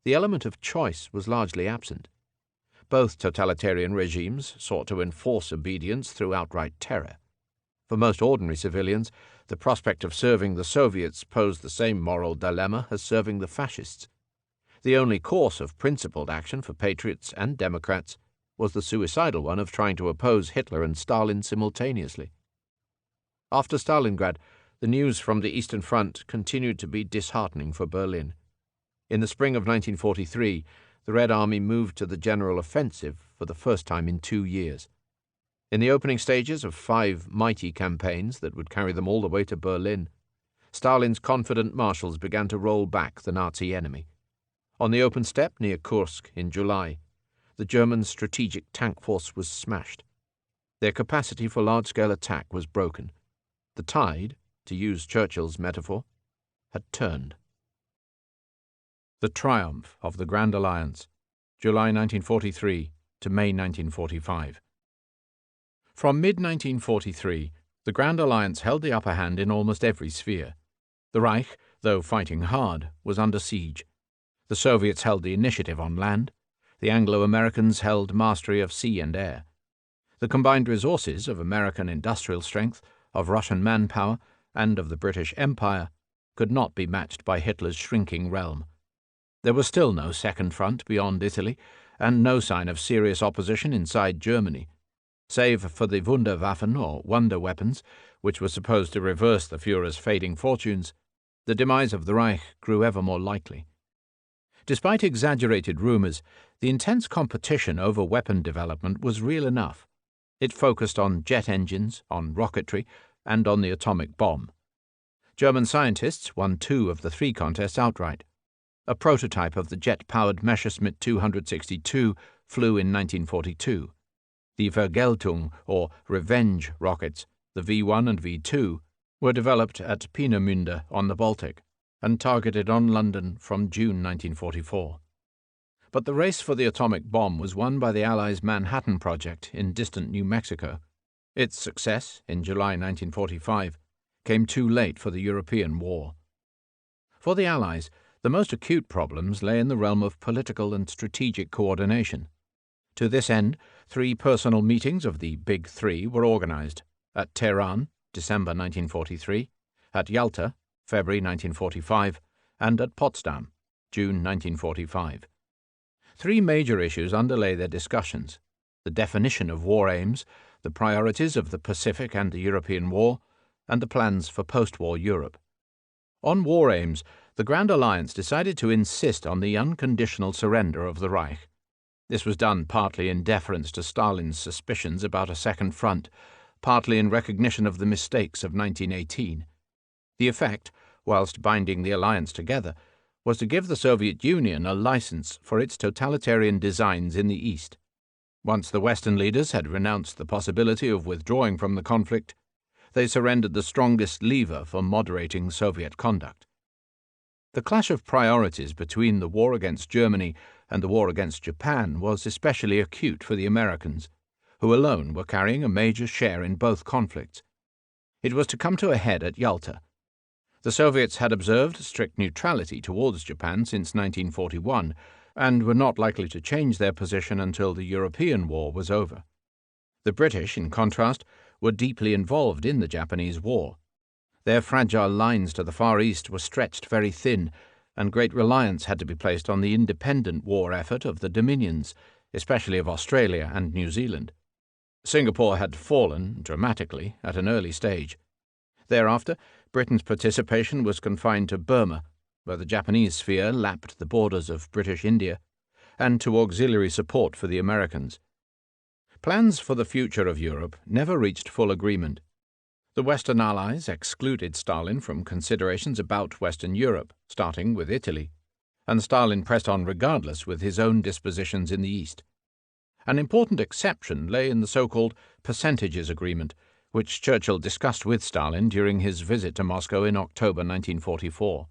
the element of choice was largely absent. Both totalitarian regimes sought to enforce obedience through outright terror. For most ordinary civilians, the prospect of serving the Soviets posed the same moral dilemma as serving the fascists. The only course of principled action for patriots and Democrats was the suicidal one of trying to oppose Hitler and Stalin simultaneously. After Stalingrad, the news from the Eastern Front continued to be disheartening for Berlin. In the spring of 1943, the Red Army moved to the general offensive for the first time in 2 years. In the opening stages of 5 mighty campaigns that would carry them all the way to Berlin, Stalin's confident marshals began to roll back the Nazi enemy. On the open steppe near Kursk in July, the German strategic tank force was smashed. Their capacity for large-scale attack was broken. The tide, to use Churchill's metaphor, had turned. The Triumph of the Grand Alliance, July 1943 to May 1945. From mid-1943, the Grand Alliance held the upper hand in almost every sphere. The Reich, though fighting hard, was under siege. The Soviets held the initiative on land. The Anglo-Americans held mastery of sea and air. The combined resources of American industrial strength, of Russian manpower, and of the British Empire could not be matched by Hitler's shrinking realm. There was still no second front beyond Italy, and no sign of serious opposition inside Germany. Save for the Wunderwaffen, or wonder weapons, which were supposed to reverse the Führer's fading fortunes, the demise of the Reich grew ever more likely. Despite exaggerated rumors, the intense competition over weapon development was real enough. It focused on jet engines, on rocketry, and on the atomic bomb. German scientists won 2 of the 3 contests outright. A prototype of the jet-powered Messerschmitt 262 flew in 1942. The Vergeltung, or revenge rockets, the V1 and V2, were developed at Peenemünde on the Baltic and targeted on London from June 1944. But the race for the atomic bomb was won by the Allies' Manhattan Project in distant New Mexico. Its success, in July 1945, came too late for the European war. For the Allies, the most acute problems lay in the realm of political and strategic coordination. To this end, 3 personal meetings of the Big Three were organized: at Tehran, December 1943, at Yalta, February 1945, and at Potsdam, June 1945. 3 major issues underlay their discussions: the definition of war aims, the priorities of the Pacific and the European War, and the plans for post-war Europe. On war aims, the Grand Alliance decided to insist on the unconditional surrender of the Reich. This was done partly in deference to Stalin's suspicions about a second front, partly in recognition of the mistakes of 1918. The effect, whilst binding the alliance together, was to give the Soviet Union a license for its totalitarian designs in the East. Once the Western leaders had renounced the possibility of withdrawing from the conflict, they surrendered the strongest lever for moderating Soviet conduct. The clash of priorities between the war against Germany and the war against Japan was especially acute for the Americans, who alone were carrying a major share in both conflicts. It was to come to a head at Yalta. The Soviets had observed strict neutrality towards Japan since 1941, and were not likely to change their position until the European War was over. The British, in contrast, were deeply involved in the Japanese War. Their fragile lines to the Far East were stretched very thin, and great reliance had to be placed on the independent war effort of the Dominions, especially of Australia and New Zealand. Singapore had fallen, dramatically, at an early stage. Thereafter, Britain's participation was confined to Burma, where the Japanese sphere lapped the borders of British India, and to auxiliary support for the Americans. Plans for the future of Europe never reached full agreement. The Western Allies excluded Stalin from considerations about Western Europe, starting with Italy, and Stalin pressed on regardless with his own dispositions in the East. An important exception lay in the so-called percentages agreement, which Churchill discussed with Stalin during his visit to Moscow in October 1944.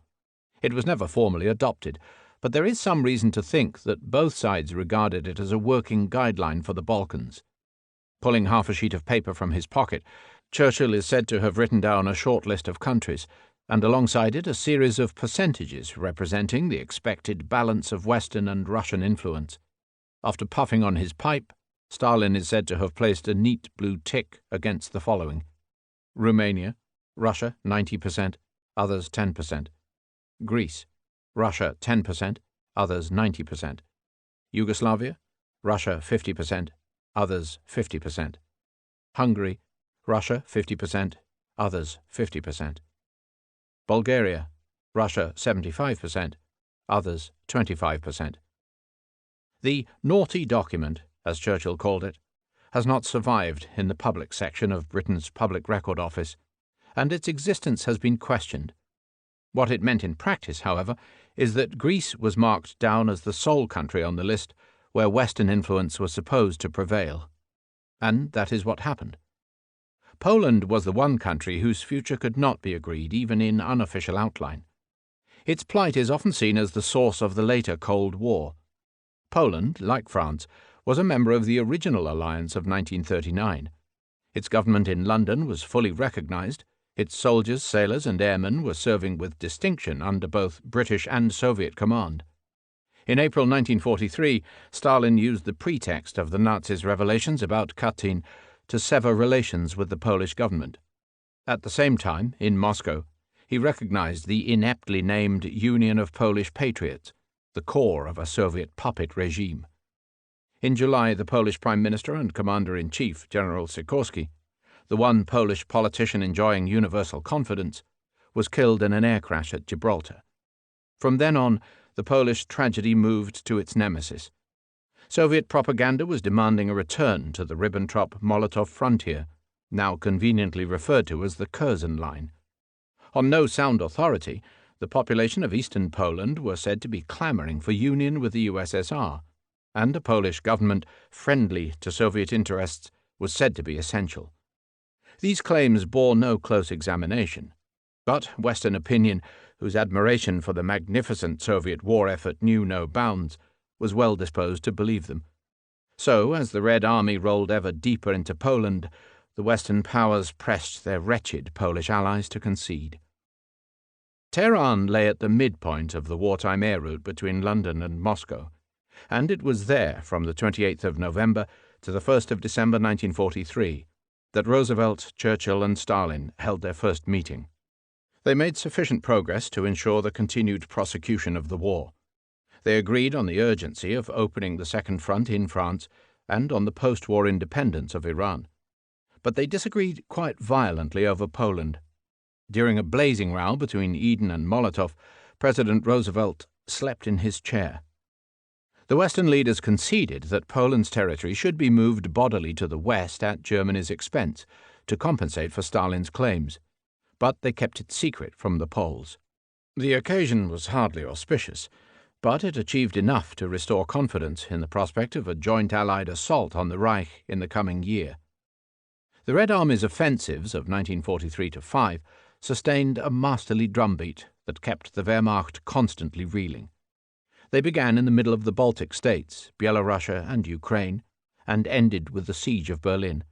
It was never formally adopted, but there is some reason to think that both sides regarded it as a working guideline for the Balkans. Pulling half a sheet of paper from his pocket, Churchill is said to have written down a short list of countries, and alongside it a series of percentages representing the expected balance of Western and Russian influence. After puffing on his pipe, Stalin is said to have placed a neat blue tick against the following: Romania, Russia 90%, others 10%. Greece, Russia 10%, others 90%. Yugoslavia, Russia 50%, others 50%. Hungary, Russia 50%, others 50%. Bulgaria, Russia 75%, others 25%. The naughty document, as Churchill called it, has not survived in the public section of Britain's Public Record Office, and its existence has been questioned. What it meant in practice, however, is that Greece was marked down as the sole country on the list where Western influence was supposed to prevail. And that is what happened. Poland was the one country whose future could not be agreed even in unofficial outline. Its plight is often seen as the source of the later Cold War. Poland, like France, was a member of the original alliance of 1939. Its government in London was fully recognized. Its soldiers, sailors, and airmen were serving with distinction under both British and Soviet command. In April 1943, Stalin used the pretext of the Nazis' revelations about Katyn to sever relations with the Polish government. At the same time, in Moscow, he recognized the ineptly named Union of Polish Patriots, the core of a Soviet puppet regime. In July, the Polish Prime Minister and Commander-in-Chief, General Sikorski, the one Polish politician enjoying universal confidence, was killed in an air crash at Gibraltar. From then on, the Polish tragedy moved to its nemesis. Soviet propaganda was demanding a return to the Ribbentrop-Molotov frontier, now conveniently referred to as the Curzon Line. On no sound authority, the population of eastern Poland were said to be clamoring for union with the USSR, and a Polish government friendly to Soviet interests was said to be essential. These claims bore no close examination, but Western opinion, whose admiration for the magnificent Soviet war effort knew no bounds, was well disposed to believe them. So, as the Red Army rolled ever deeper into Poland, the Western powers pressed their wretched Polish allies to concede. Tehran lay at the midpoint of the wartime air route between London and Moscow, and it was there from the 28th of November to the 1st of December 1943 that Roosevelt, Churchill, and Stalin held their first meeting. They made sufficient progress to ensure the continued prosecution of the war. They agreed on the urgency of opening the Second Front in France and on the post-war independence of Iran. But they disagreed quite violently over Poland. During a blazing row between Eden and Molotov, President Roosevelt slept in his chair. The Western leaders conceded that Poland's territory should be moved bodily to the west at Germany's expense to compensate for Stalin's claims, but they kept it secret from the Poles. The occasion was hardly auspicious, but it achieved enough to restore confidence in the prospect of a joint Allied assault on the Reich in the coming year. The Red Army's offensives of 1943-5 sustained a masterly drumbeat that kept the Wehrmacht constantly reeling. They began in the middle of the Baltic states, Byelorussia and Ukraine, and ended with the siege of Berlin.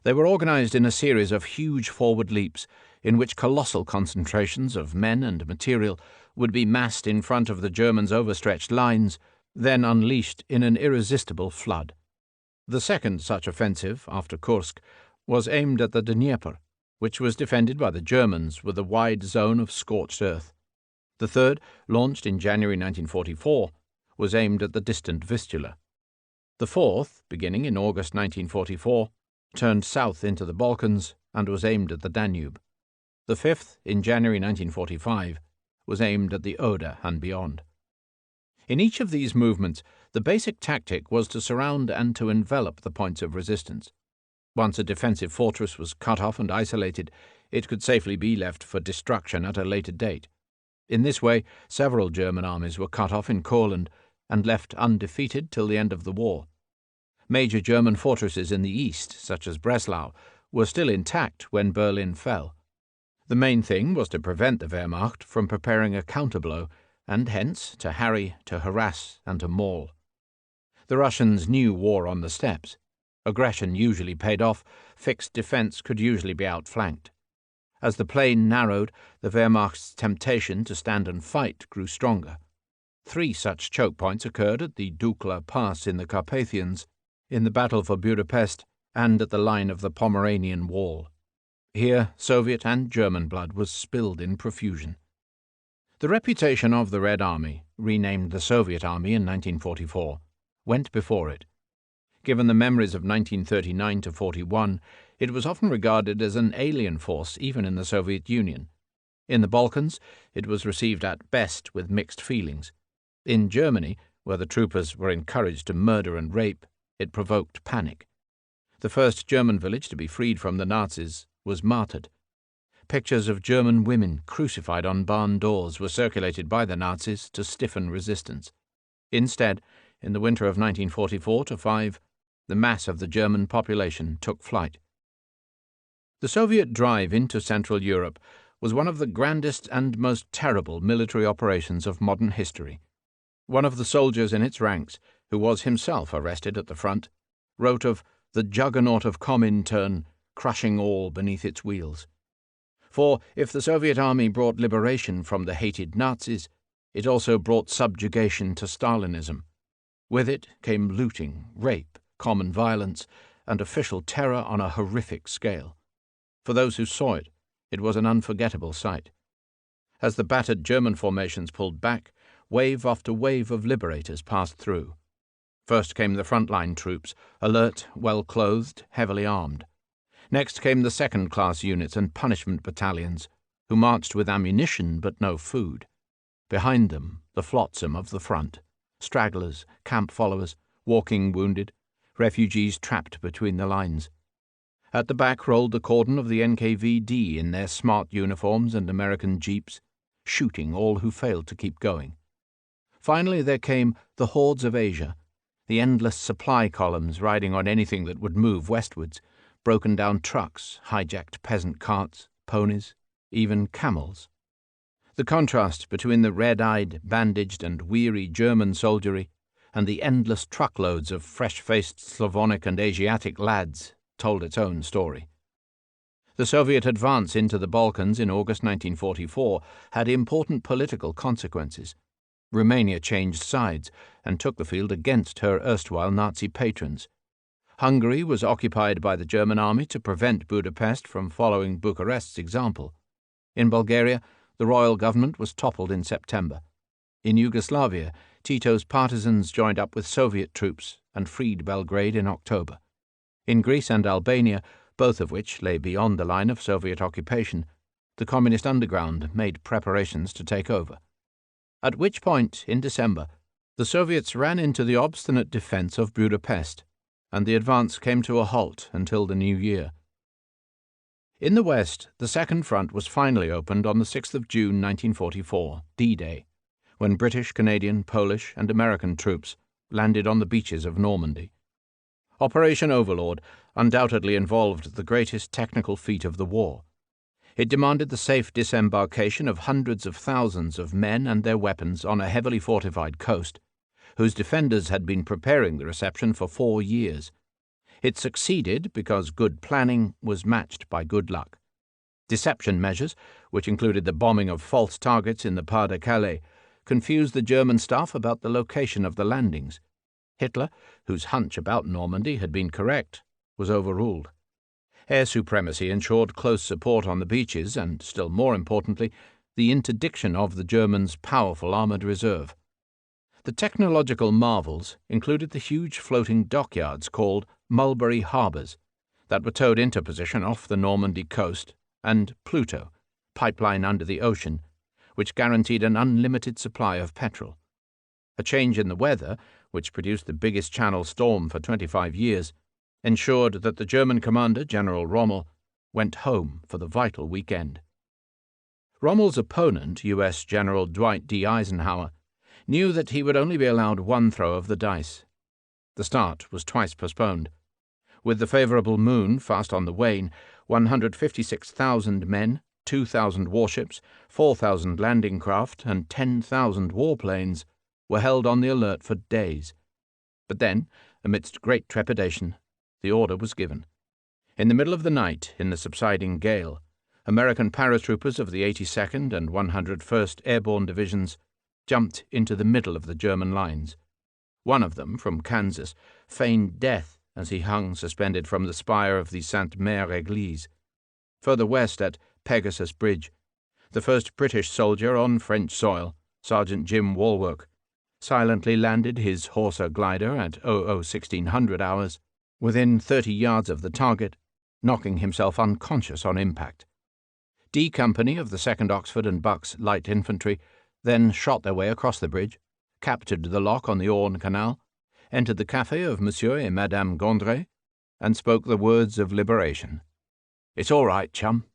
They were organized in a series of huge forward leaps in which colossal concentrations of men and material would be massed in front of the Germans' overstretched lines, then unleashed in an irresistible flood. The second such offensive, after Kursk, was aimed at the Dnieper, which was defended by the Germans with a wide zone of scorched earth. The third, launched in January 1944, was aimed at the distant Vistula. The fourth, beginning in August 1944, turned south into the Balkans and was aimed at the Danube. The fifth, in January 1945, was aimed at the Oder and beyond. In each of these movements, the basic tactic was to surround and to envelop the points of resistance. Once a defensive fortress was cut off and isolated, it could safely be left for destruction at a later date. In this way, several German armies were cut off in Courland and left undefeated till the end of the war. Major German fortresses in the east, such as Breslau, were still intact when Berlin fell. The main thing was to prevent the Wehrmacht from preparing a counterblow, and hence to harry, to harass, and to maul. The Russians knew war on the steppes. Aggression usually paid off, fixed defence could usually be outflanked. As the plain narrowed, the Wehrmacht's temptation to stand and fight grew stronger. 3 such choke points occurred at the Dukla Pass in the Carpathians, in the Battle for Budapest, and at the line of the Pomeranian Wall. Here Soviet and German blood was spilled in profusion. The reputation of the Red Army, renamed the Soviet Army in 1944, went before it. Given the memories of 1939-41, it was often regarded as an alien force even in the Soviet Union. In the Balkans, it was received at best with mixed feelings. In Germany, where the troopers were encouraged to murder and rape, it provoked panic. The first German village to be freed from the Nazis was martyred. Pictures of German women crucified on barn doors were circulated by the Nazis to stiffen resistance. Instead, in the winter of 1944-5, the mass of the German population took flight. The Soviet drive into Central Europe was one of the grandest and most terrible military operations of modern history. One of the soldiers in its ranks, who was himself arrested at the front, wrote of the juggernaut of Comintern crushing all beneath its wheels. For if the Soviet army brought liberation from the hated Nazis, it also brought subjugation to Stalinism. With it came looting, rape, common violence, and official terror on a horrific scale. For those who saw it, it was an unforgettable sight. As the battered German formations pulled back, wave after wave of liberators passed through. First came the frontline troops, alert, well-clothed, heavily armed. Next came the second-class units and punishment battalions, who marched with ammunition but no food. Behind them, the flotsam of the front, stragglers, camp followers, walking wounded, refugees trapped between the lines. At the back rolled the cordon of the NKVD in their smart uniforms and American jeeps, shooting all who failed to keep going. Finally there came the hordes of Asia, the endless supply columns riding on anything that would move westwards, broken-down trucks, hijacked peasant carts, ponies, even camels. The contrast between the red-eyed, bandaged and weary German soldiery and the endless truckloads of fresh-faced Slavonic and Asiatic lads told its own story. The Soviet advance into the Balkans in August 1944 had important political consequences. Romania changed sides and took the field against her erstwhile Nazi patrons. Hungary was occupied by the German army to prevent Budapest from following Bucharest's example. In Bulgaria, the royal government was toppled in September. In Yugoslavia, Tito's partisans joined up with Soviet troops and freed Belgrade in October. In Greece and Albania, both of which lay beyond the line of Soviet occupation, the communist underground made preparations to take over. At which point, in December, the Soviets ran into the obstinate defense of Budapest, and the advance came to a halt until the new year. In the West, the Second Front was finally opened on the 6th of June 1944, D-Day, when British, Canadian, Polish, and American troops landed on the beaches of Normandy. Operation Overlord undoubtedly involved the greatest technical feat of the war. It demanded the safe disembarkation of hundreds of thousands of men and their weapons on a heavily fortified coast, whose defenders had been preparing the reception for 4 years. It succeeded because good planning was matched by good luck. Deception measures, which included the bombing of false targets in the Pas-de-Calais, confused the German staff about the location of the landings. Hitler, whose hunch about Normandy had been correct, was overruled. Air supremacy ensured close support on the beaches and, still more importantly, the interdiction of the Germans' powerful armoured reserve. The technological marvels included the huge floating dockyards called Mulberry Harbours that were towed into position off the Normandy coast, and Pluto, pipeline under the ocean, which guaranteed an unlimited supply of petrol. A change in the weather, which produced the biggest Channel storm for 25 years, ensured that the German commander, General Rommel, went home for the vital weekend. Rommel's opponent, U.S. General Dwight D. Eisenhower, knew that he would only be allowed one throw of the dice. The start was twice postponed. With the favourable moon fast on the wane, 156,000 men, 2,000 warships, 4,000 landing craft, and 10,000 warplanes were held on the alert for days. But then, amidst great trepidation, the order was given. In the middle of the night, in the subsiding gale, American paratroopers of the 82nd and 101st Airborne Divisions jumped into the middle of the German lines. One of them, from Kansas, feigned death as he hung suspended from the spire of the Sainte Mère Église. Further west, at Pegasus Bridge, the first British soldier on French soil, Sergeant Jim Walwork, silently landed his Horsa glider at 1600 hours within 30 yards of the target, knocking himself unconscious on impact. D Company of the 2nd Oxford and Bucks Light Infantry then shot their way across the bridge, captured the lock on the Orne Canal, entered the café of Monsieur et Madame Gondret, and spoke the words of liberation. "It's all right, chum."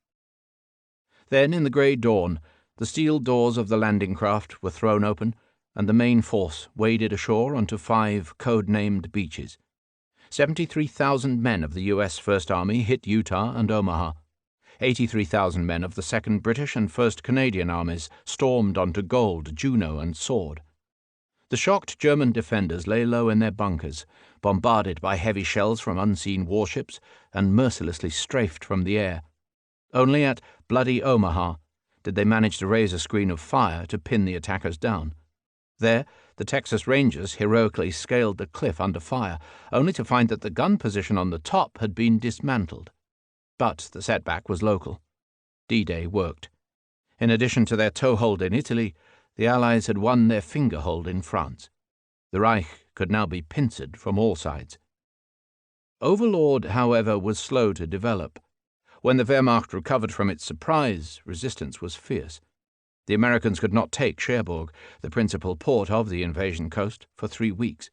Then, in the grey dawn, the steel doors of the landing craft were thrown open, and the main force waded ashore onto 5 code-named beaches. 73,000 men of the U.S. First Army hit Utah and Omaha. 83,000 men of the 2nd British and 1st Canadian Armies stormed onto Gold, Juno, and Sword. The shocked German defenders lay low in their bunkers, bombarded by heavy shells from unseen warships and mercilessly strafed from the air. Only at Bloody Omaha did they manage to raise a screen of fire to pin the attackers down. There, the Texas Rangers heroically scaled the cliff under fire, only to find that the gun position on the top had been dismantled. But the setback was local. D-Day worked. In addition to their toehold in Italy, the Allies had won their fingerhold in France. The Reich could now be pincered from all sides. Overlord, however, was slow to develop. When the Wehrmacht recovered from its surprise, resistance was fierce. The Americans could not take Cherbourg, the principal port of the invasion coast, for 3 weeks.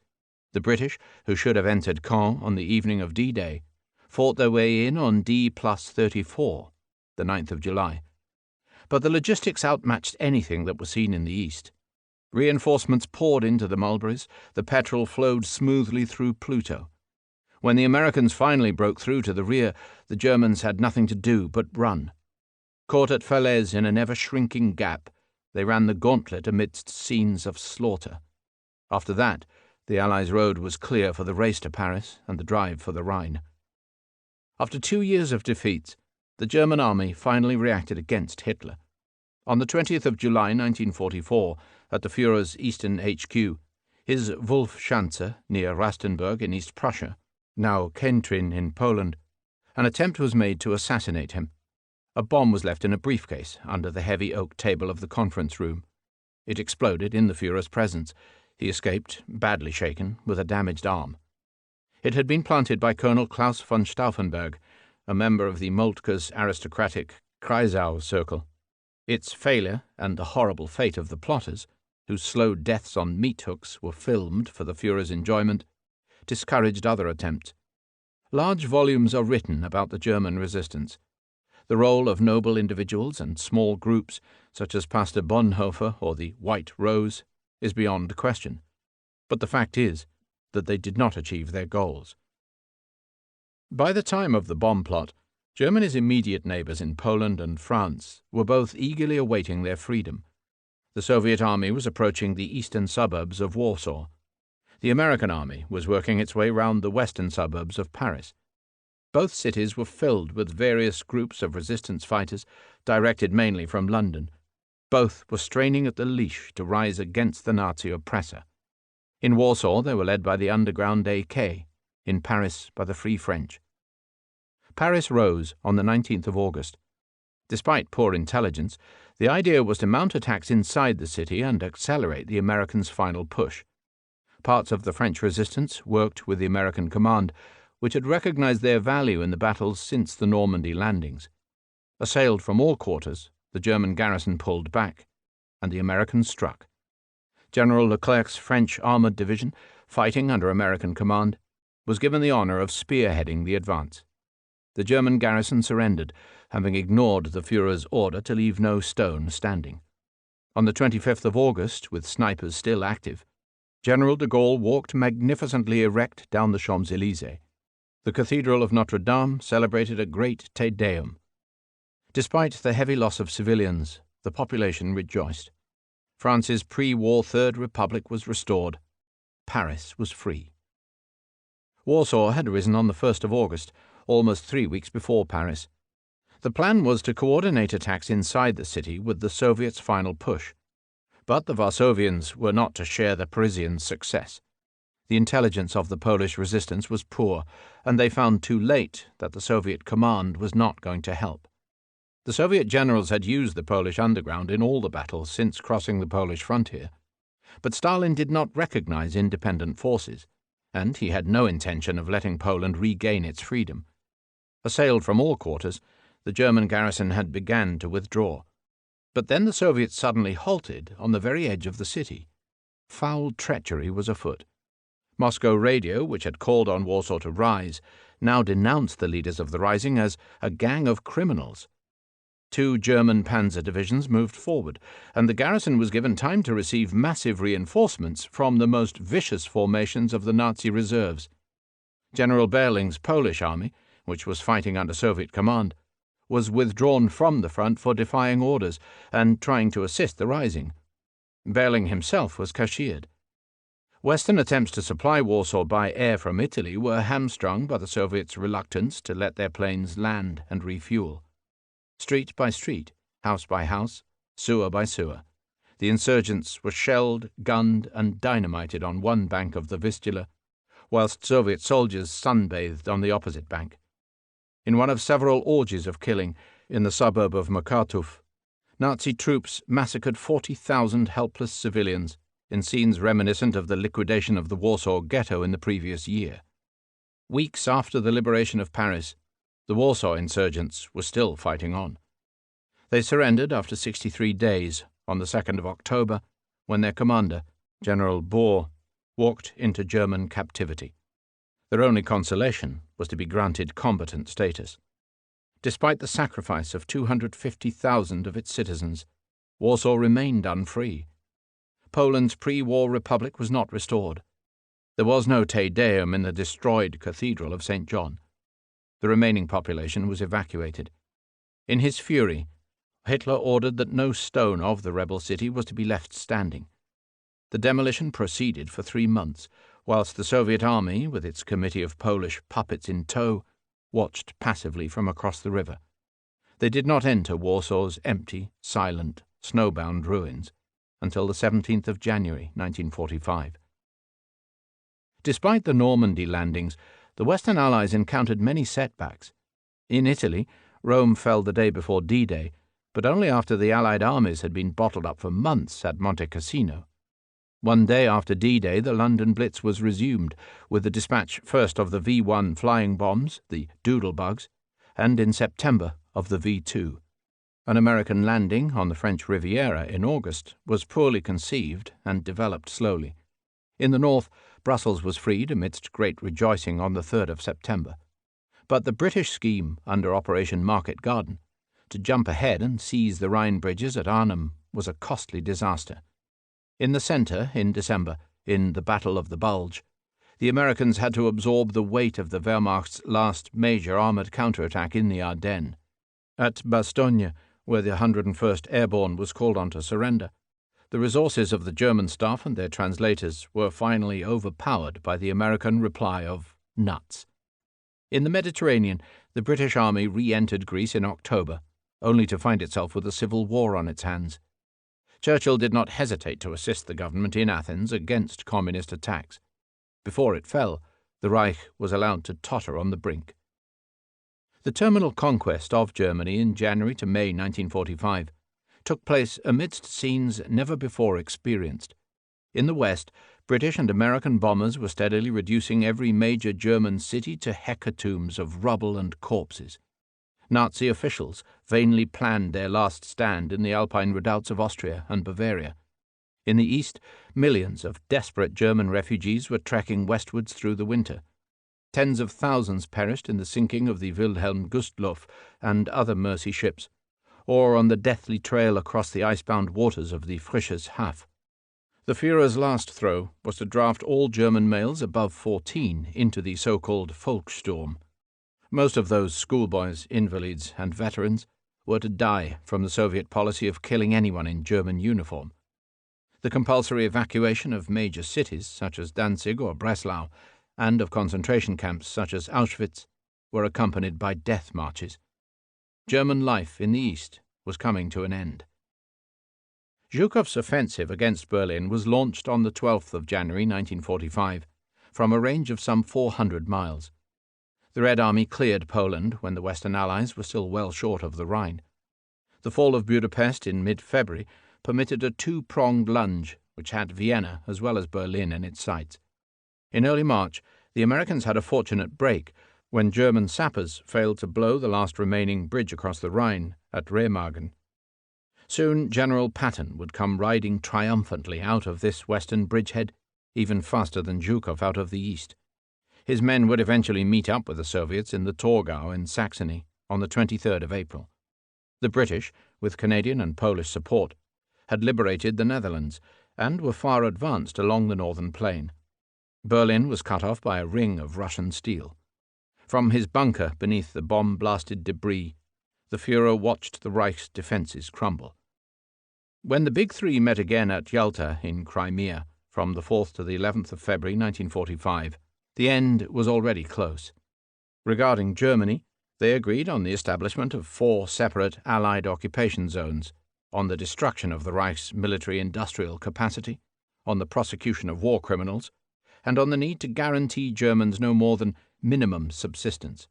The British, who should have entered Caen on the evening of D-Day, fought their way in on D+34, the 9th of July. But the logistics outmatched anything that was seen in the east. Reinforcements poured into the Mulberries, the petrol flowed smoothly through Pluto. When the Americans finally broke through to the rear, the Germans had nothing to do but run. Caught at Falaise in an ever-shrinking gap, they ran the gauntlet amidst scenes of slaughter. After that, the Allies' road was clear for the race to Paris and the drive for the Rhine. After 2 years of defeats, the German army finally reacted against Hitler. On the 20th of July 1944, at the Führer's eastern HQ, his Wolfschanze near Rastenburg in East Prussia, now Kętrzyn in Poland, an attempt was made to assassinate him. A bomb was left in a briefcase under the heavy oak table of the conference room. It exploded in the Führer's presence. He escaped, badly shaken, with a damaged arm. It had been planted by Colonel Klaus von Stauffenberg, a member of the Moltke's aristocratic Kreisau circle. Its failure, and the horrible fate of the plotters, whose slow deaths on meat hooks were filmed for the Führer's enjoyment, discouraged other attempts. Large volumes are written about the German resistance. The role of noble individuals and small groups, such as Pastor Bonhoeffer or the White Rose, is beyond question. But the fact is that they did not achieve their goals. By the time of the bomb plot, Germany's immediate neighbors in Poland and France were both eagerly awaiting their freedom. The Soviet army was approaching the eastern suburbs of Warsaw. The American army was working its way round the western suburbs of Paris. Both cities were filled with various groups of resistance fighters, directed mainly from London. Both were straining at the leash to rise against the Nazi oppressor. In Warsaw they were led by the underground AK, in Paris by the Free French. Paris rose on the 19th of August. Despite poor intelligence, the idea was to mount attacks inside the city and accelerate the Americans' final push. Parts of the French resistance worked with the American command, which had recognized their value in the battles since the Normandy landings. Assailed from all quarters, the German garrison pulled back, and the Americans struck. General Leclerc's French armored division, fighting under American command, was given the honor of spearheading the advance. The German garrison surrendered, having ignored the Führer's order to leave no stone standing. On the 25th of August, with snipers still active, General de Gaulle walked magnificently erect down the Champs-Élysées. The Cathedral of Notre Dame celebrated a great Te Deum. Despite the heavy loss of civilians, the population rejoiced. France's pre-war Third Republic was restored. Paris was free. Warsaw had risen on the 1st of August, almost 3 weeks before Paris. The plan was to coordinate attacks inside the city with the Soviets' final push. But the Varsovians were not to share the Parisians' success. The intelligence of the Polish resistance was poor, and they found too late that the Soviet command was not going to help. The Soviet generals had used the Polish underground in all the battles since crossing the Polish frontier. But Stalin did not recognize independent forces, and he had no intention of letting Poland regain its freedom. Assailed from all quarters, the German garrison had begun to withdraw. But then the Soviets suddenly halted on the very edge of the city. Foul treachery was afoot. Moscow radio, which had called on Warsaw to rise, now denounced the leaders of the rising as a gang of criminals. 2 German panzer divisions moved forward, and the garrison was given time to receive massive reinforcements from the most vicious formations of the Nazi reserves. General Berling's Polish army, which was fighting under Soviet command, was withdrawn from the front for defying orders and trying to assist the rising. Berling himself was cashiered. Western attempts to supply Warsaw by air from Italy were hamstrung by the Soviets' reluctance to let their planes land and refuel. Street by street, house by house, sewer by sewer, the insurgents were shelled, gunned, and dynamited on one bank of the Vistula, whilst Soviet soldiers sunbathed on the opposite bank. In one of several orgies of killing in the suburb of Mokatów, Nazi troops massacred 40,000 helpless civilians in scenes reminiscent of the liquidation of the Warsaw Ghetto in the previous year. Weeks after the liberation of Paris, the Warsaw insurgents were still fighting on. They surrendered after 63 days on the 2nd of October, when their commander, General Bohr, walked into German captivity. Their only consolation was to be granted combatant status. Despite the sacrifice of 250,000 of its citizens, Warsaw remained unfree. Poland's pre-war republic was not restored. There was no Te Deum in the destroyed Cathedral of St. John. The remaining population was evacuated. In his fury, Hitler ordered that no stone of the rebel city was to be left standing. The demolition proceeded for 3 months, whilst the Soviet army, with its committee of Polish puppets in tow, watched passively from across the river. They did not enter Warsaw's empty, silent, snowbound ruins until the 17th of January 1945. Despite the Normandy landings, the Western Allies encountered many setbacks. In Italy, Rome fell the day before D-Day, but only after the Allied armies had been bottled up for months at Monte Cassino. One day after D-Day, the London Blitz was resumed, with the dispatch first of the V-1 flying bombs, the Doodlebugs, and in September of the V-2. An American landing on the French Riviera in August was poorly conceived and developed slowly. In the north, Brussels was freed amidst great rejoicing on the 3rd of September. But the British scheme under Operation Market Garden To jump ahead and seize the Rhine bridges at Arnhem was a costly disaster. In the centre, in December, in the Battle of the Bulge, the Americans had to absorb the weight of the Wehrmacht's last major armoured counterattack in the Ardennes. At Bastogne, where the 101st Airborne was called on to surrender, the resources of the German staff and their translators were finally overpowered by the American reply of nuts. In the Mediterranean, the British Army re-entered Greece in October, only to find itself with a civil war on its hands. Churchill did not hesitate to assist the government in Athens against communist attacks. Before it fell, the Reich was allowed to totter on the brink. The terminal conquest of Germany in January to May 1945 took place amidst scenes never before experienced. In the West, British and American bombers were steadily reducing every major German city to hecatombs of rubble and corpses. Nazi officials vainly planned their last stand in the Alpine redoubts of Austria and Bavaria. In the east, millions of desperate German refugees were trekking westwards through the winter. Tens of thousands perished in the sinking of the Wilhelm Gustloff and other mercy ships, or on the deathly trail across the icebound waters of the Frisches Haff. The Führer's last throw was to draft all German males above 14 into the so-called Volkssturm. Most of those schoolboys, invalids, and veterans were to die from the Soviet policy of killing anyone in German uniform. The compulsory evacuation of major cities such as Danzig or Breslau, and of concentration camps such as Auschwitz, were accompanied by death marches. German life in the East was coming to an end. Zhukov's offensive against Berlin was launched on the 12th of January 1945 from a range of some 400 miles. The Red Army cleared Poland when the Western Allies were still well short of the Rhine. The fall of Budapest in mid-February permitted a two-pronged lunge which had Vienna as well as Berlin in its sights. In early March, the Americans had a fortunate break when German sappers failed to blow the last remaining bridge across the Rhine at Remagen. Soon General Patton would come riding triumphantly out of this western bridgehead, even faster than Zhukov out of the east. His men would eventually meet up with the Soviets in the Torgau in Saxony on the 23rd of April. The British, with Canadian and Polish support, had liberated the Netherlands and were far advanced along the northern plain. Berlin was cut off by a ring of Russian steel. From his bunker beneath the bomb-blasted debris, the Führer watched the Reich's defences crumble. When the Big Three met again at Yalta in Crimea from the 4th to the 11th of February 1945, the end was already close. Regarding Germany, they agreed on the establishment of 4 separate Allied occupation zones, on the destruction of the Reich's military-industrial capacity, on the prosecution of war criminals, and on the need to guarantee Germans no more than minimum subsistence.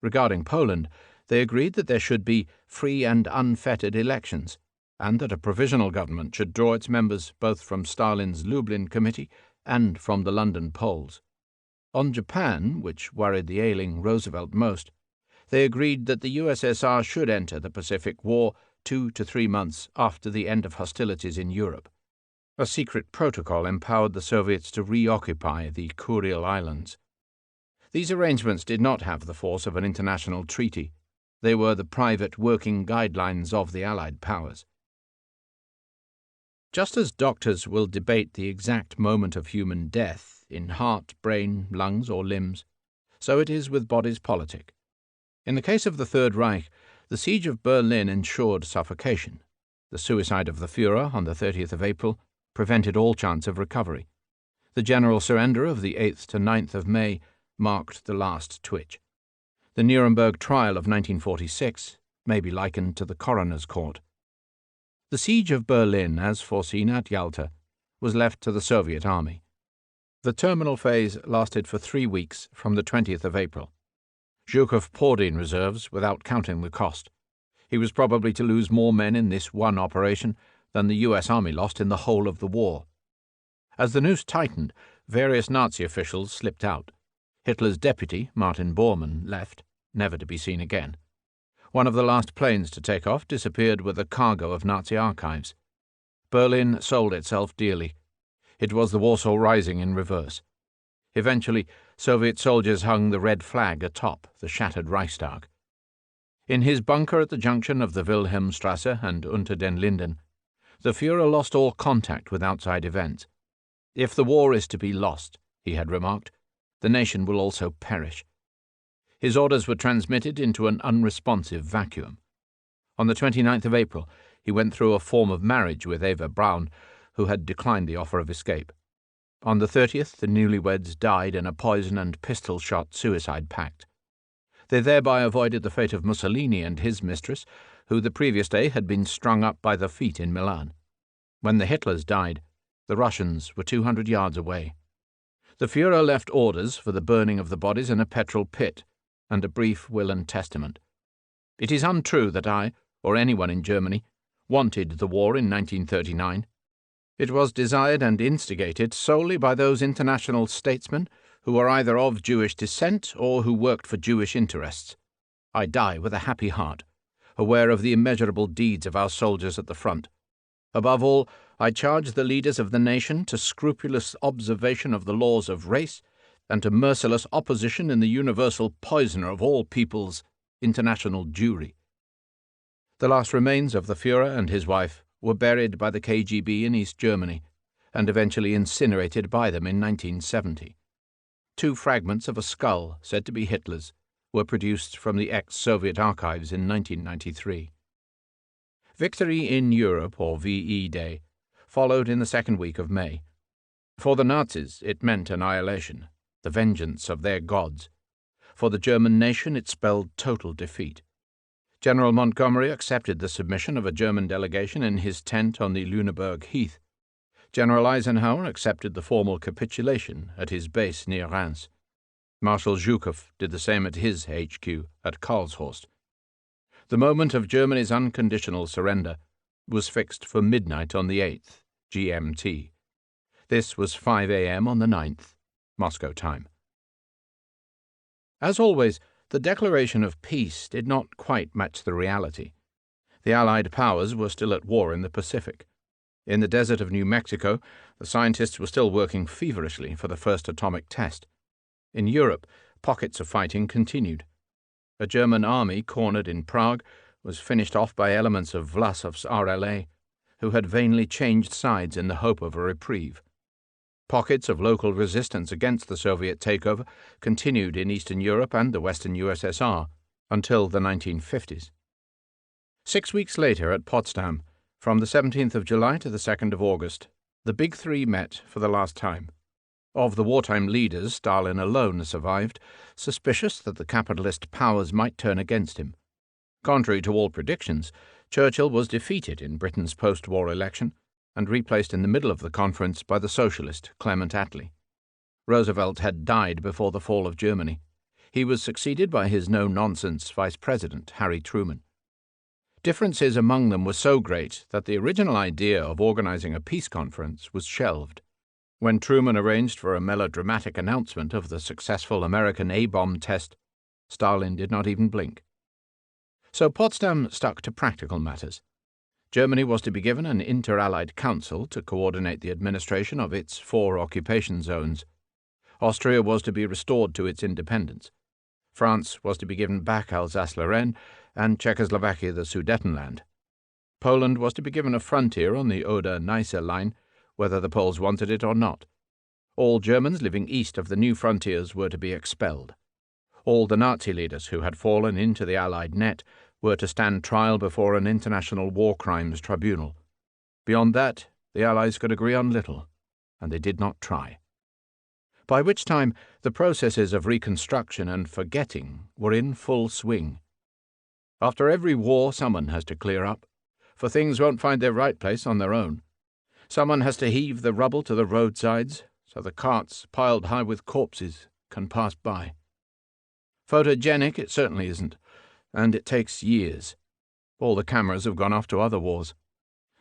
Regarding Poland, they agreed that there should be free and unfettered elections, and that a provisional government should draw its members both from Stalin's Lublin Committee and from the London polls. On Japan, which worried the ailing Roosevelt most, they agreed that the USSR should enter the Pacific War 2 to 3 months after the end of hostilities in Europe. A secret protocol empowered the Soviets to reoccupy the Kuril Islands. These arrangements did not have the force of an international treaty. They were the private working guidelines of the Allied powers. Just as doctors will debate the exact moment of human death in heart, brain, lungs, or limbs, so it is with bodies politic. In the case of the Third Reich, the siege of Berlin ensured suffocation. The suicide of the Führer on the 30th of April prevented all chance of recovery. The general surrender of the 8th to 9th of May marked the last twitch. The Nuremberg trial of 1946 may be likened to the coroner's court. The siege of Berlin, as foreseen at Yalta, was left to the Soviet army. The terminal phase lasted for 3 weeks from the 20th of April. Zhukov poured in reserves without counting the cost. He was probably to lose more men in this one operation than the U.S. Army lost in the whole of the war. As the noose tightened, various Nazi officials slipped out. Hitler's deputy, Martin Bormann, left, never to be seen again. One of the last planes to take off disappeared with a cargo of Nazi archives. Berlin sold itself dearly. It was the Warsaw Rising in reverse. Eventually, Soviet soldiers hung the red flag atop the shattered Reichstag. In his bunker at the junction of the Wilhelmstrasse and Unter den Linden, the Führer lost all contact with outside events. "If the war is to be lost," he had remarked, "the nation will also perish." His orders were transmitted into an unresponsive vacuum. On the 29th of April, he went through a form of marriage with Eva Braun, who had declined the offer of escape. On the 30th, the newlyweds died in a poison and pistol-shot suicide pact. They thereby avoided the fate of Mussolini and his mistress, who the previous day had been strung up by the feet in Milan. When the Hitlers died, the Russians were 200 yards away. The Führer left orders for the burning of the bodies in a petrol pit, and a brief will and testament. "It is untrue that I, or anyone in Germany, wanted the war in 1939. It was desired and instigated solely by those international statesmen who were either of Jewish descent or who worked for Jewish interests. I die with a happy heart, aware of the immeasurable deeds of our soldiers at the front. Above all, I charge the leaders of the nation to scrupulous observation of the laws of race and to merciless opposition in the universal poisoner of all peoples, international Jewry." The last remains of the Führer and his wife were buried by the KGB in East Germany and eventually incinerated by them in 1970. 2 fragments of a skull, said to be Hitler's, were produced from the ex-Soviet archives in 1993. Victory in Europe, or VE Day, followed in the second week of May. For the Nazis it meant annihilation, the vengeance of their gods. For the German nation it spelled total defeat. General Montgomery accepted the submission of a German delegation in his tent on the Lüneburg Heath. General Eisenhower accepted the formal capitulation at his base near Reims. Marshal Zhukov did the same at his HQ at Karlshorst. The moment of Germany's unconditional surrender was fixed for midnight on the 8th, GMT. This was 5 a.m. on the 9th, Moscow time. As always, the declaration of peace did not quite match the reality. The Allied powers were still at war in the Pacific. In the desert of New Mexico, the scientists were still working feverishly for the first atomic test. In Europe, pockets of fighting continued. A German army cornered in Prague was finished off by elements of Vlasov's RLA, who had vainly changed sides in the hope of a reprieve. Pockets of local resistance against the Soviet takeover continued in Eastern Europe and the Western USSR until the 1950s. 6 weeks later at Potsdam, from the 17th of July to the 2nd of August, the Big Three met for the last time. Of the wartime leaders, Stalin alone survived, suspicious that the capitalist powers might turn against him. Contrary to all predictions, Churchill was defeated in Britain's post-war election and replaced in the middle of the conference by the socialist Clement Attlee. Roosevelt had died before the fall of Germany. He was succeeded by his no-nonsense Vice President, Harry Truman. Differences among them were so great that the original idea of organizing a peace conference was shelved. When Truman arranged for a melodramatic announcement of the successful American A-bomb test, Stalin did not even blink. So Potsdam stuck to practical matters. Germany was to be given an inter-allied council to coordinate the administration of its 4 occupation zones. Austria was to be restored to its independence. France was to be given back Alsace-Lorraine and Czechoslovakia the Sudetenland. Poland was to be given a frontier on the Oder-Neisse line, whether the Poles wanted it or not. All Germans living east of the new frontiers were to be expelled. All the Nazi leaders who had fallen into the Allied net were to stand trial before an international war crimes tribunal. Beyond that, the Allies could agree on little, and they did not try. By which time the processes of reconstruction and forgetting were in full swing. After every war, someone has to clear up, for things won't find their right place on their own. Someone has to heave the rubble to the roadsides, so the carts piled high with corpses can pass by. Photogenic it certainly isn't, and it takes years. All the cameras have gone off to other wars.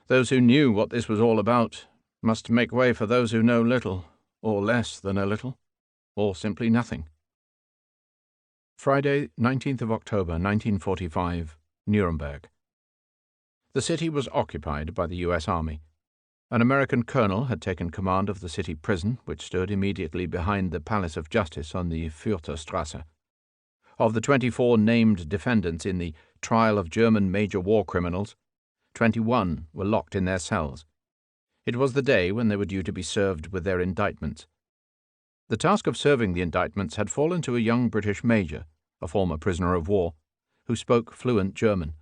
Those who knew what this was all about must make way for those who know little, or less than a little, or simply nothing. Friday, 19th of October, 1945, Nuremberg. The city was occupied by the U.S. Army. An American colonel had taken command of the city prison, which stood immediately behind the Palace of Justice on the Fürtherstrasse. Of the 24 named defendants in the trial of German major war criminals, 21 were locked in their cells. It was the day when they were due to be served with their indictments. The task of serving the indictments had fallen to a young British major, a former prisoner of war, who spoke fluent German.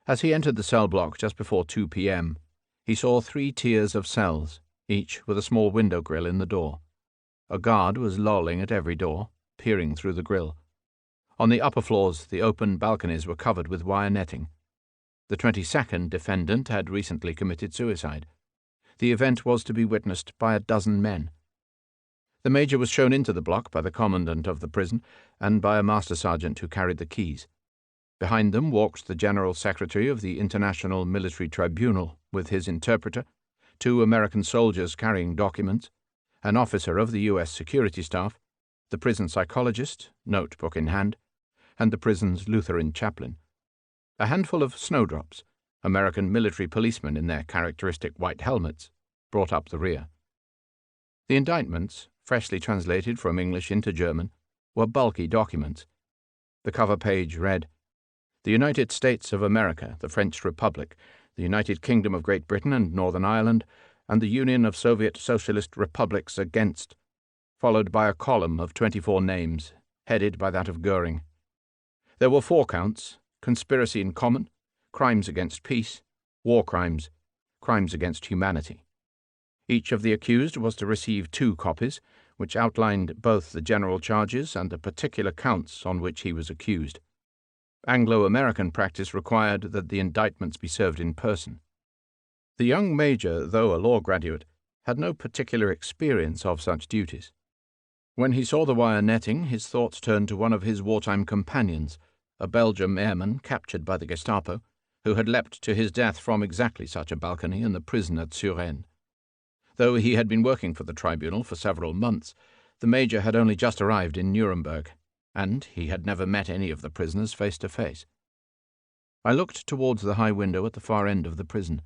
As he entered the cell block just before 2 p.m., he saw 3 tiers of cells, each with a small window grill in the door. A guard was lolling at every door, peering through the grill. On the upper floors, the open balconies were covered with wire netting. The 22nd defendant had recently committed suicide. The event was to be witnessed by a dozen men. The major was shown into the block by the commandant of the prison and by a master sergeant who carried the keys. Behind them walked the general secretary of the International Military Tribunal with his interpreter, 2 American soldiers carrying documents, an officer of the U.S. security staff, the prison psychologist, notebook in hand, and the prison's Lutheran chaplain. A handful of snowdrops, American military policemen in their characteristic white helmets, brought up the rear. The indictments, freshly translated from English into German, were bulky documents. The cover page read, "The United States of America, the French Republic, the United Kingdom of Great Britain and Northern Ireland, and the Union of Soviet Socialist Republics against," followed by a column of 24 names, headed by that of Goering. There were 4 counts: conspiracy in common, crimes against peace, war crimes, crimes against humanity. Each of the accused was to receive 2 copies, which outlined both the general charges and the particular counts on which he was accused. Anglo-American practice required that the indictments be served in person. The young major, though a law graduate, had no particular experience of such duties. When he saw the wire netting, his thoughts turned to one of his wartime companions, a Belgian airman captured by the Gestapo, who had leapt to his death from exactly such a balcony in the prison at Suresnes. Though he had been working for the tribunal for several months, the major had only just arrived in Nuremberg, and he had never met any of the prisoners face to face. I looked towards the high window at the far end of the prison.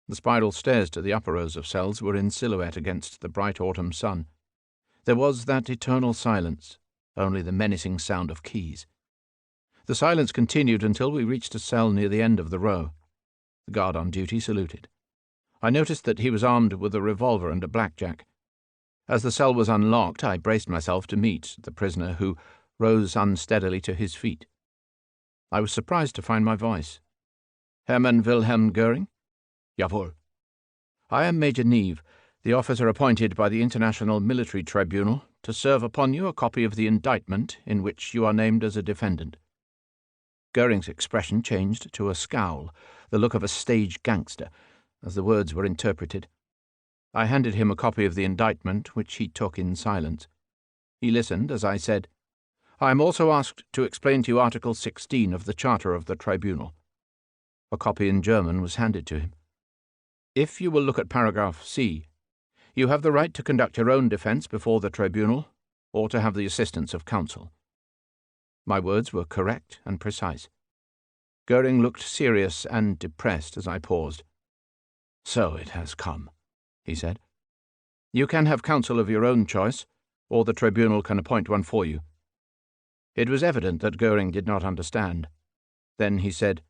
The spiral stairs to the upper rows of cells were in silhouette against the bright autumn sun. There was that eternal silence, only the menacing sound of keys. The silence continued until we reached a cell near the end of the row. The guard on duty saluted. I noticed that he was armed with a revolver and a blackjack. As the cell was unlocked, I braced myself to meet the prisoner, who rose unsteadily to his feet. I was surprised to find my voice. "Hermann Wilhelm Goering?" "Jawohl." "I am Major Neve, the officer appointed by the International Military Tribunal to serve upon you a copy of the indictment in which you are named as a defendant." Goering's expression changed to a scowl, the look of a stage gangster, as the words were interpreted. I handed him a copy of the indictment, which he took in silence. He listened as I said, "I am also asked to explain to you Article 16 of the Charter of the Tribunal." A copy in German was handed to him. "If you will look at paragraph C, you have the right to conduct your own defence before the tribunal, or to have the assistance of counsel." My words were correct and precise. Goering looked serious and depressed as I paused. "So it has come," he said. "You can have counsel of your own choice, or the tribunal can appoint one for you." It was evident that Goering did not understand. Then he said,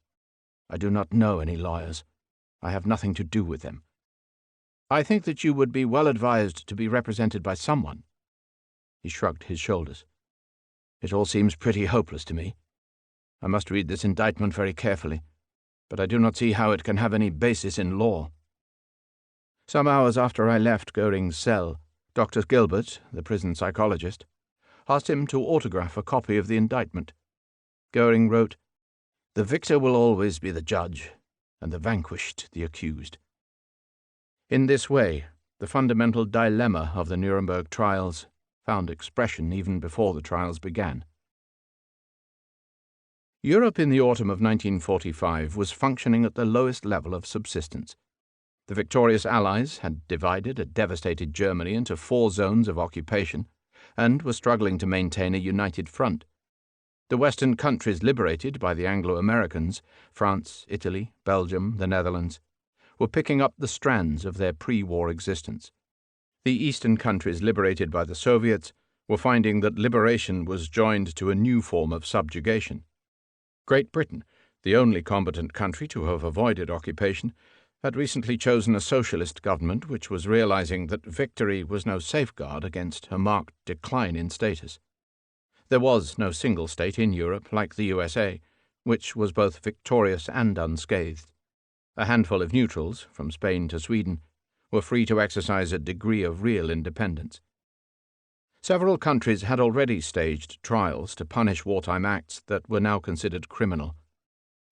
"I do not know any lawyers. I have nothing to do with them. I think that you would be well advised to be represented by someone." He shrugged his shoulders. "It all seems pretty hopeless to me. I must read this indictment very carefully, but I do not see how it can have any basis in law." Some hours after I left Goering's cell, Dr. Gilbert, the prison psychologist, asked him to autograph a copy of the indictment. Goering wrote, "The victor will always be the judge, and the vanquished the accused." In this way, the fundamental dilemma of the Nuremberg trials found expression even before the trials began. Europe in the autumn of 1945 was functioning at the lowest level of subsistence. The victorious Allies had divided a devastated Germany into 4 zones of occupation and were struggling to maintain a united front. The Western countries liberated by the Anglo-Americans, France, Italy, Belgium, the Netherlands, were picking up the strands of their pre-war existence. The Eastern countries liberated by the Soviets were finding that liberation was joined to a new form of subjugation. Great Britain, The only combatant country to have avoided occupation had recently chosen a socialist government which was realizing that victory was no safeguard against a marked decline in status. There was no single state in Europe like the USA, which was both victorious and unscathed. A handful of neutrals, from Spain to Sweden, were free to exercise a degree of real independence. Several countries had already staged trials to punish wartime acts that were now considered criminal.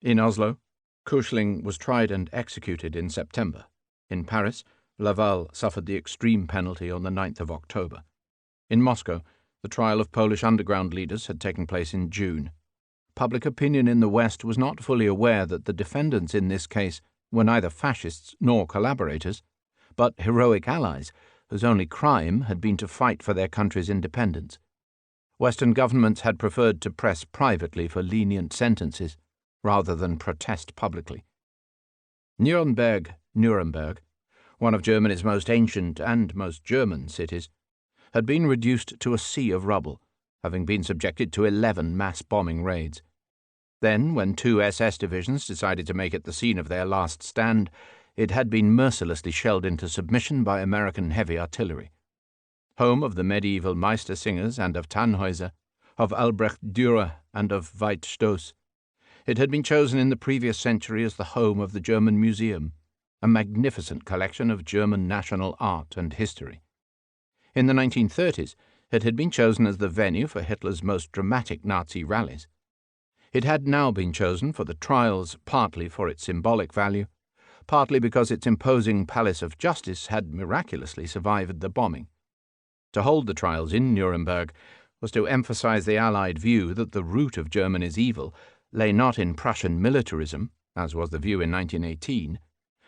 In Oslo, Kuchling was tried and executed in September. In Paris, Laval suffered the extreme penalty on the 9th of October. In Moscow, the trial of Polish underground leaders had taken place in June. Public opinion in the West was not fully aware that the defendants in this case were neither fascists nor collaborators, but heroic allies whose only crime had been to fight for their country's independence. Western governments had preferred to press privately for lenient sentences rather than protest publicly. Nuremberg, one of Germany's most ancient and most German cities, had been reduced to a sea of rubble, having been subjected to 11 mass bombing raids. Then, when 2 SS divisions decided to make it the scene of their last stand, it had been mercilessly shelled into submission by American heavy artillery. Home of the medieval Meister singers and of Tannhäuser, of Albrecht Dürer and of Veit Stoss, it had been chosen in the previous century as the home of the German Museum, a magnificent collection of German national art and history. In the 1930s, it had been chosen as the venue for Hitler's most dramatic Nazi rallies. It had now been chosen for the trials partly for its symbolic value, partly because its imposing Palace of Justice had miraculously survived the bombing. To hold the trials in Nuremberg was to emphasize the Allied view that the root of Germany's evil lay not in Prussian militarism, as was the view in 1918,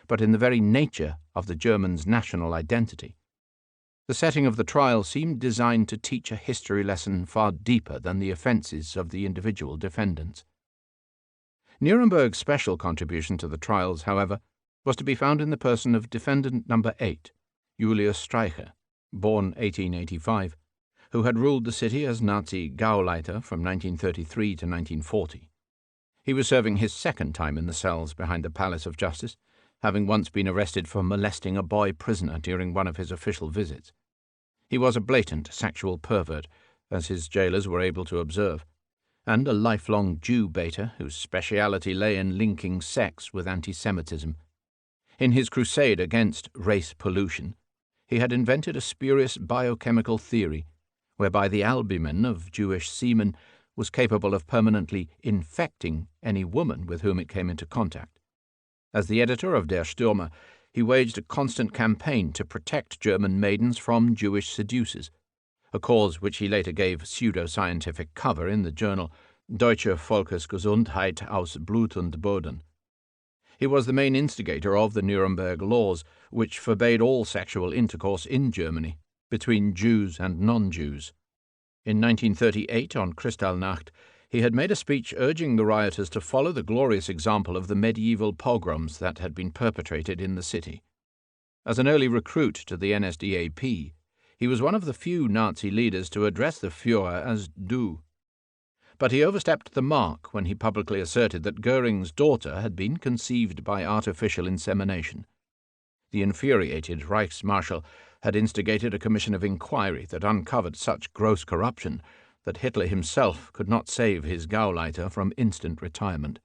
but in the very nature of the Germans' national identity. The setting of the trial seemed designed to teach a history lesson far deeper than the offences of the individual defendants. Nuremberg's special contribution to the trials, however, was to be found in the person of defendant number 8, Julius Streicher, born 1885, who had ruled the city as Nazi Gauleiter from 1933 to 1940. He was serving his second time in the cells behind the Palace of Justice, having once been arrested for molesting a boy prisoner during one of his official visits. He was a blatant sexual pervert, as his jailers were able to observe, and a lifelong Jew-baiter whose speciality lay in linking sex with anti-Semitism. In his crusade against race pollution, he had invented a spurious biochemical theory whereby the albumin of Jewish semen was capable of permanently infecting any woman with whom it came into contact. As the editor of Der Stürmer, he waged a constant campaign to protect German maidens from Jewish seducers, a cause which he later gave pseudo-scientific cover in the journal Deutsche Volksgesundheit aus Blut und Boden. He was the main instigator of the Nuremberg laws, which forbade all sexual intercourse in Germany between Jews and non-Jews. In 1938, on Kristallnacht, he had made a speech urging the rioters to follow the glorious example of the medieval pogroms that had been perpetrated in the city. As an early recruit to the NSDAP, he was one of the few Nazi leaders to address the Führer as Du. But he overstepped the mark when he publicly asserted that Goering's daughter had been conceived by artificial insemination. The infuriated Reichsmarschall had instigated a commission of inquiry that uncovered such gross corruption that Hitler himself could not save his Gauleiter from instant retirement.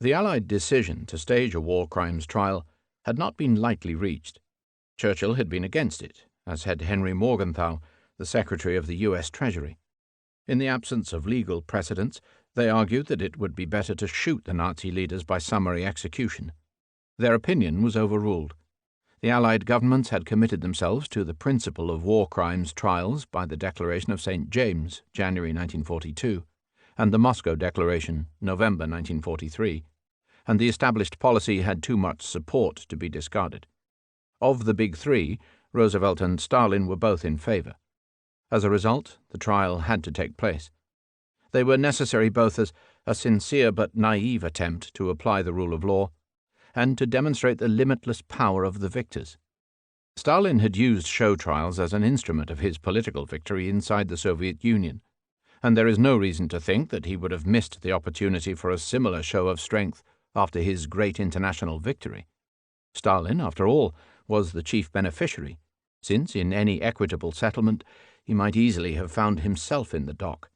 The Allied decision to stage a war crimes trial had not been lightly reached. Churchill had been against it, as had Henry Morgenthau, the Secretary of the U.S. Treasury. In the absence of legal precedents, they argued that it would be better to shoot the Nazi leaders by summary execution. Their opinion was overruled. The Allied governments had committed themselves to the principle of war crimes trials by the Declaration of St. James, January 1942, and the Moscow Declaration, November 1943, and the established policy had too much support to be discarded. Of the Big Three, Roosevelt and Stalin were both in favor. As a result, the trial had to take place. They were necessary both as a sincere but naive attempt to apply the rule of law and to demonstrate the limitless power of the victors. Stalin had used show trials as an instrument of his political victory inside the Soviet Union, and there is no reason to think that he would have missed the opportunity for a similar show of strength after his great international victory. Stalin, after all, was the chief beneficiary, since in any equitable settlement he might easily have found himself in the dock.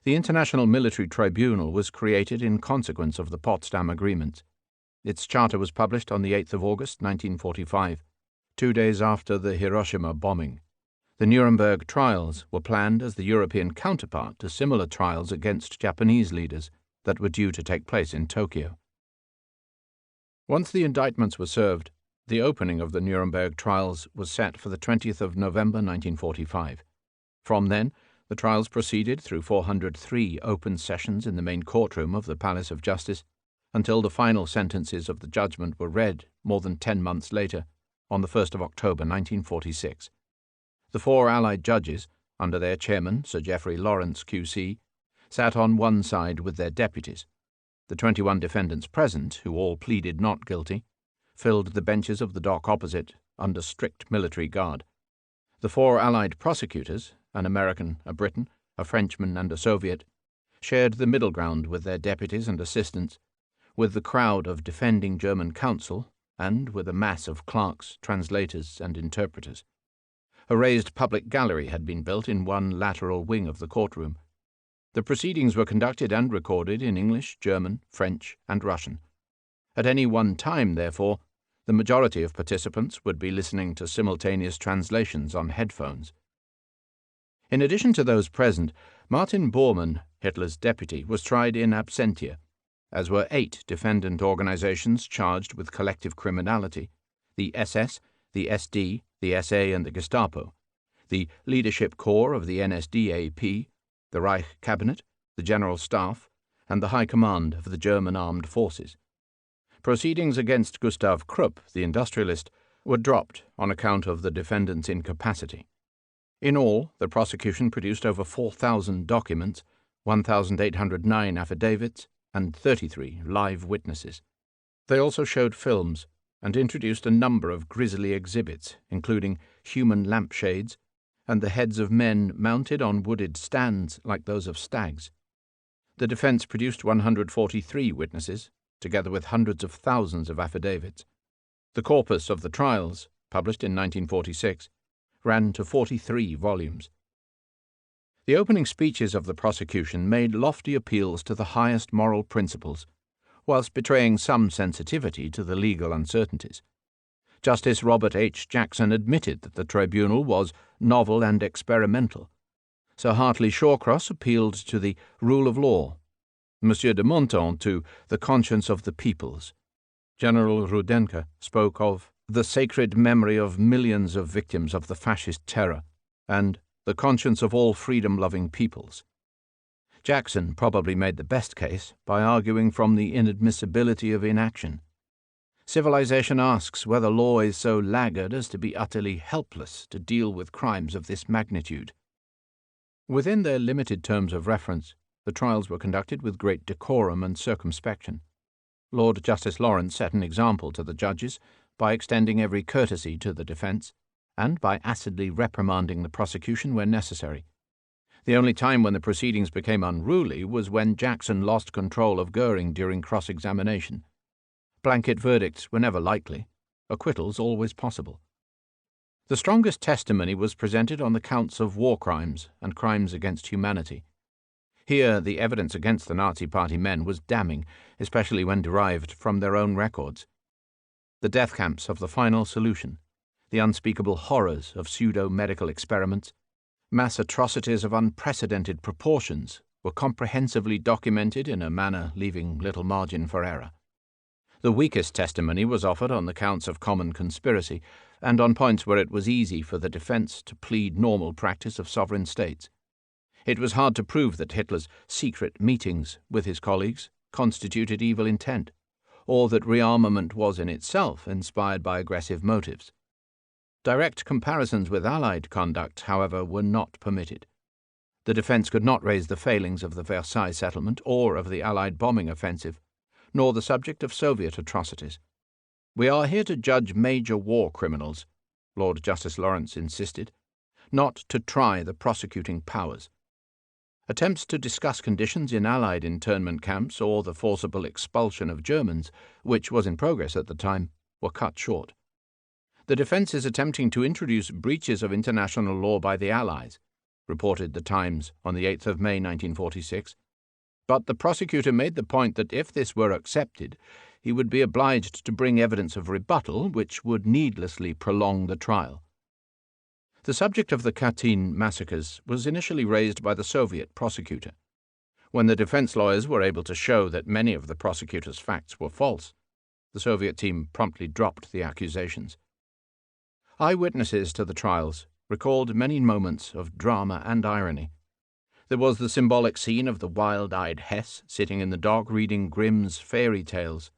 The International Military Tribunal was created in consequence of the Potsdam Agreement. Its charter was published on the 8th of August, 1945, 2 days after the Hiroshima bombing. The Nuremberg trials were planned as the European counterpart to similar trials against Japanese leaders that were due to take place in Tokyo. Once the indictments were served, the opening of the Nuremberg trials was set for the 20th of November 1945. From then, the trials proceeded through 403 open sessions in the main courtroom of the Palace of Justice, until the final sentences of the judgment were read more than 10 months later, on the 1st of October 1946. The 4 Allied judges, under their chairman, Sir Geoffrey Lawrence QC, sat on one side with their deputies. The 21 defendants present, who all pleaded not guilty, filled the benches of the dock opposite, under strict military guard. The 4 Allied prosecutors, an American, a Briton, a Frenchman, and a Soviet, shared the middle ground with their deputies and assistants, with the crowd of defending German counsel, and with a mass of clerks, translators, and interpreters. A raised public gallery had been built in one lateral wing of the courtroom. The proceedings were conducted and recorded in English, German, French, and Russian. At any one time, therefore, the majority of participants would be listening to simultaneous translations on headphones. In addition to those present, Martin Bormann, Hitler's deputy, was tried in absentia, as were 8 defendant organizations charged with collective criminality: the SS, the SD, the SA, and the Gestapo, the Leadership Corps of the NSDAP, the Reich Cabinet, the General Staff, and the High Command of the German Armed Forces. Proceedings against Gustav Krupp, the industrialist, were dropped on account of the defendant's incapacity. In all, the prosecution produced over 4,000 documents, 1,809 affidavits, and 33 live witnesses. They also showed films and introduced a number of grisly exhibits, including human lampshades and the heads of men mounted on wooded stands like those of stags. The defense produced 143 witnesses, together with hundreds of thousands of affidavits. The corpus of the trials, published in 1946, ran to 43 volumes. The opening speeches of the prosecution made lofty appeals to the highest moral principles, whilst betraying some sensitivity to the legal uncertainties. Justice Robert H. Jackson admitted that the tribunal was novel and experimental. Sir Hartley Shawcross appealed to the rule of law, Monsieur de Monton to the conscience of the peoples. General Rudenka spoke of the sacred memory of millions of victims of the fascist terror, and the conscience of all freedom-loving peoples. Jackson probably made the best case by arguing from the inadmissibility of inaction. Civilization asks whether law is so laggard as to be utterly helpless to deal with crimes of this magnitude. Within their limited terms of reference, the trials were conducted with great decorum and circumspection. Lord Justice Lawrence set an example to the judges by extending every courtesy to the defence, and by acidly reprimanding the prosecution where necessary. The only time when the proceedings became unruly was when Jackson lost control of Goering during cross-examination. Blanket verdicts were never likely, acquittals always possible. The strongest testimony was presented on the counts of war crimes and crimes against humanity. Here the evidence against the Nazi Party men was damning, especially when derived from their own records. The death camps of the final solution, the unspeakable horrors of pseudo-medical experiments, mass atrocities of unprecedented proportions were comprehensively documented in a manner leaving little margin for error. The weakest testimony was offered on the counts of common conspiracy, and on points where it was easy for the defence to plead normal practice of sovereign states. It was hard to prove that Hitler's secret meetings with his colleagues constituted evil intent, or that rearmament was in itself inspired by aggressive motives. Direct comparisons with Allied conduct, however, were not permitted. The defence could not raise the failings of the Versailles settlement or of the Allied bombing offensive, nor the subject of Soviet atrocities. "We are here to judge major war criminals," Lord Justice Lawrence insisted, "not to try the prosecuting powers." Attempts to discuss conditions in Allied internment camps or the forcible expulsion of Germans, which was in progress at the time, were cut short. The defense is attempting to introduce breaches of international law by the Allies, reported The Times on the 8th of May 1946, but the prosecutor made the point that if this were accepted, he would be obliged to bring evidence of rebuttal, which would needlessly prolong the trial. The subject of the Katyn massacres was initially raised by the Soviet prosecutor. When the defense lawyers were able to show that many of the prosecutor's facts were false, the Soviet team promptly dropped the accusations. Eyewitnesses to the trials recalled many moments of drama and irony. There was the symbolic scene of the wild-eyed Hess sitting in the dock reading Grimm's fairy tales.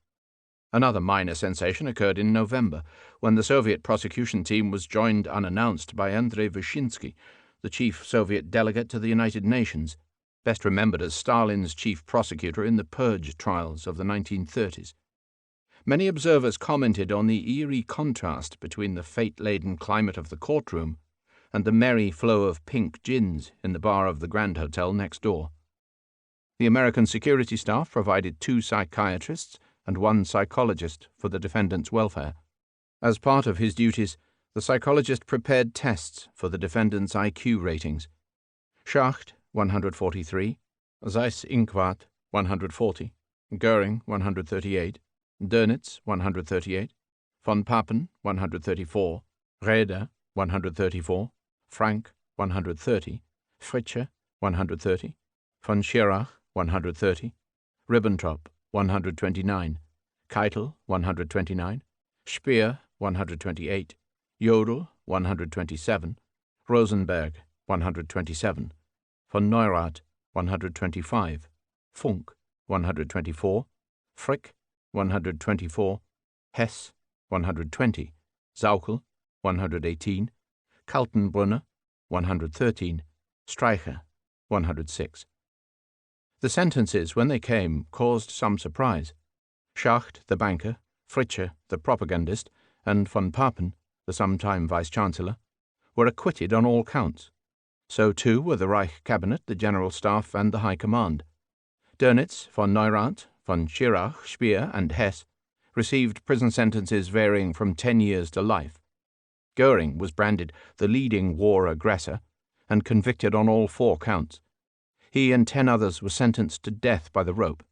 Another minor sensation occurred in November, when the Soviet prosecution team was joined unannounced by Andrei Vyshinsky, the chief Soviet delegate to the United Nations, best remembered as Stalin's chief prosecutor in the Purge trials of the 1930s. Many observers commented on the eerie contrast between the fate-laden climate of the courtroom and the merry flow of pink gins in the bar of the Grand Hotel next door. The American security staff provided 2 psychiatrists and 1 psychologist for the defendant's welfare. As part of his duties, the psychologist prepared tests for the defendant's IQ ratings. Schacht, 143, Seyss-Inquart, 140, Göring, 138, Dönitz, 138, von Papen, 134, Raeder, 134, Frank, 130, Fritzsche, 130, von Schirach, 130, Ribbentrop, 129, Keitel, 129, Speer, 128, Jodl, 127, Rosenberg, 127, von Neurath, 125, Funk, 124, Frick, 124, Hess, 120, Saukel, 118, Kaltenbrunner, 113, Streicher, 106. The sentences, when they came, caused some surprise. Schacht, the banker, Fritzsche, the propagandist, and von Papen, the sometime vice-chancellor, were acquitted on all counts. So too were the Reich Cabinet, the General Staff, and the High Command. Dönitz, von Neurath, von Schirach, Speer, and Hess received prison sentences varying from 10 years to life. Göring was branded the leading war aggressor and convicted on all 4 counts. He and 10 others were sentenced to death by the rope.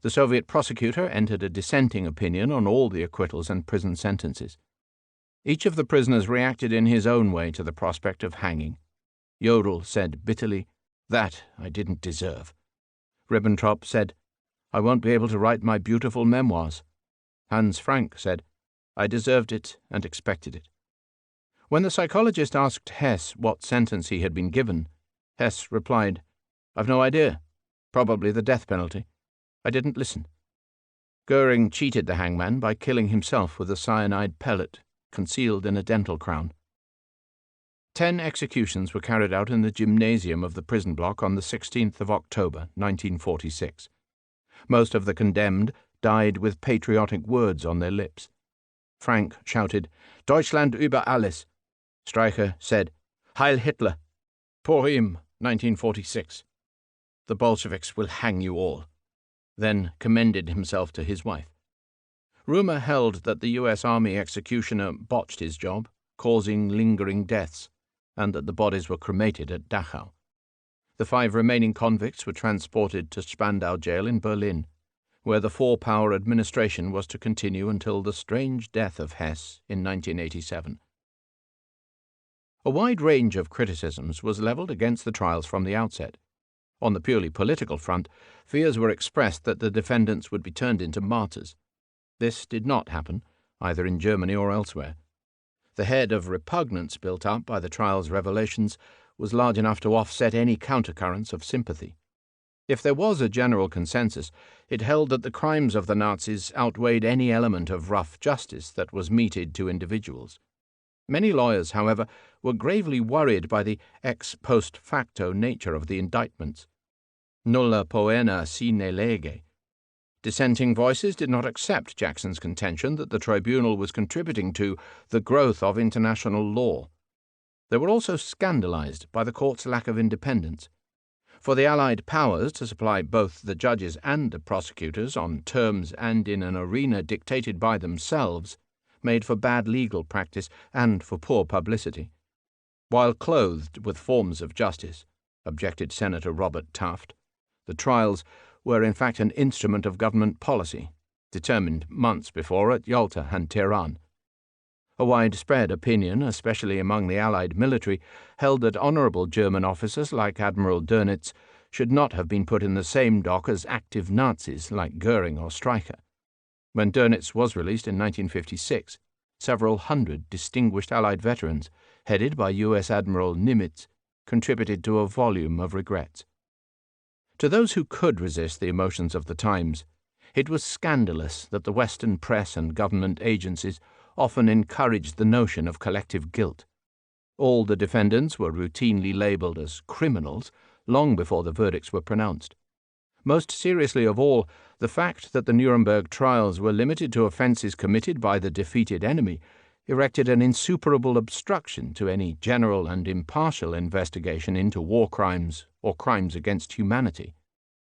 The Soviet prosecutor entered a dissenting opinion on all the acquittals and prison sentences. Each of the prisoners reacted in his own way to the prospect of hanging. Jodl said bitterly, "That I didn't deserve." Ribbentrop said, "I won't be able to write my beautiful memoirs." Hans Frank said, "I deserved it and expected it." When the psychologist asked Hess what sentence he had been given, Hess replied, "I've no idea. Probably the death penalty. I didn't listen." Göring cheated the hangman by killing himself with a cyanide pellet concealed in a dental crown. 10 executions were carried out in the gymnasium of the prison block on the 16th of October, 1946. Most of the condemned died with patriotic words on their lips. Frank shouted, "Deutschland über alles." Streicher said, "Heil Hitler. Purim, 1946. The Bolsheviks will hang you all," then commended himself to his wife. Rumor held that the U.S. Army executioner botched his job, causing lingering deaths, and that the bodies were cremated at Dachau. The 5 remaining convicts were transported to Spandau jail in Berlin, where the 4-power administration was to continue until the strange death of Hess in 1987. A wide range of criticisms was levelled against the trials from the outset. On the purely political front, fears were expressed that the defendants would be turned into martyrs. This did not happen, either in Germany or elsewhere. The head of repugnance built up by the trial's revelations was large enough to offset any countercurrents of sympathy. If there was a general consensus, it held that the crimes of the Nazis outweighed any element of rough justice that was meted to individuals. Many lawyers, however, were gravely worried by the ex post facto nature of the indictments. Nulla poena sine lege. Dissenting voices did not accept Jackson's contention that the tribunal was contributing to the growth of international law. They were also scandalized by the court's lack of independence. For the Allied powers to supply both the judges and the prosecutors on terms and in an arena dictated by themselves made for bad legal practice and for poor publicity. While clothed with forms of justice, objected Senator Robert Taft, the trials were in fact an instrument of government policy, determined months before at Yalta and Tehran. A widespread opinion, especially among the Allied military, held that honourable German officers like Admiral Dönitz should not have been put in the same dock as active Nazis like Goering or Streicher. When Dönitz was released in 1956, several hundred distinguished Allied veterans, headed by U.S. Admiral Nimitz, contributed to a volume of regrets. To those who could resist the emotions of the times, it was scandalous that the Western press and government agencies often encouraged the notion of collective guilt. All the defendants were routinely labelled as criminals long before the verdicts were pronounced. Most seriously of all, the fact that the Nuremberg trials were limited to offences committed by the defeated enemy erected an insuperable obstruction to any general and impartial investigation into war crimes or crimes against humanity.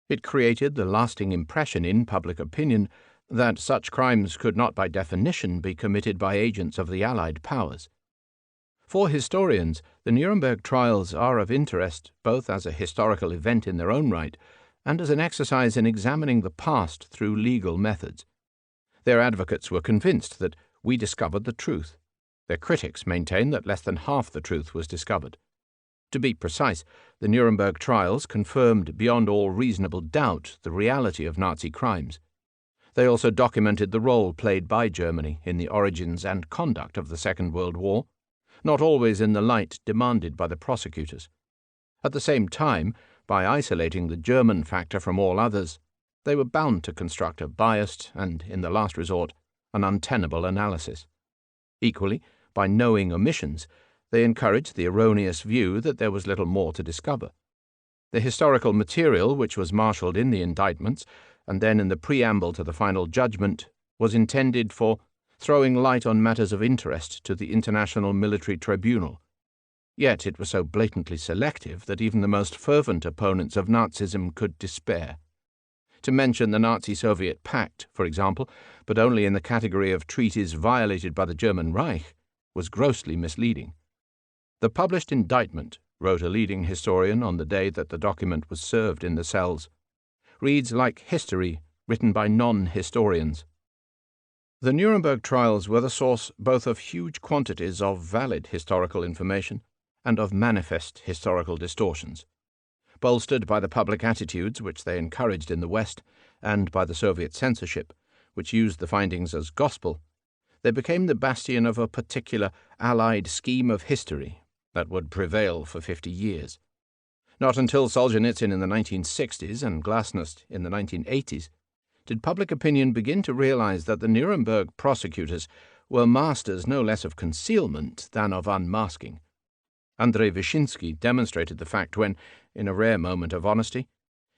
It created the lasting impression in public opinion that such crimes could not by definition be committed by agents of the Allied powers. For historians, the Nuremberg trials are of interest both as a historical event in their own right and as an exercise in examining the past through legal methods. Their advocates were convinced that we discovered the truth. Their critics maintained that less than half the truth was discovered. To be precise, the Nuremberg trials confirmed beyond all reasonable doubt the reality of Nazi crimes. They also documented the role played by Germany in the origins and conduct of the Second World War, not always in the light demanded by the prosecutors. At the same time, by isolating the German factor from all others, they were bound to construct a biased and, in the last resort, an untenable analysis. Equally, by knowing omissions, they encouraged the erroneous view that there was little more to discover. The historical material which was marshalled in the indictments and then in the preamble to the final judgment was intended for throwing light on matters of interest to the International Military Tribunal. Yet it was so blatantly selective that even the most fervent opponents of Nazism could despair. To mention the Nazi-Soviet pact, for example, but only in the category of treaties violated by the German Reich, was grossly misleading. The published indictment, wrote a leading historian on the day that the document was served in the cells, reads like history written by non-historians. The Nuremberg trials were the source both of huge quantities of valid historical information and of manifest historical distortions. Bolstered by the public attitudes which they encouraged in the West and by the Soviet censorship, which used the findings as gospel, they became the bastion of a particular Allied scheme of history that would prevail for 50 years. Not until Solzhenitsyn in the 1960s and Glasnost in the 1980s did public opinion begin to realize that the Nuremberg prosecutors were masters no less of concealment than of unmasking. Andrei Wyszynski demonstrated the fact when, in a rare moment of honesty,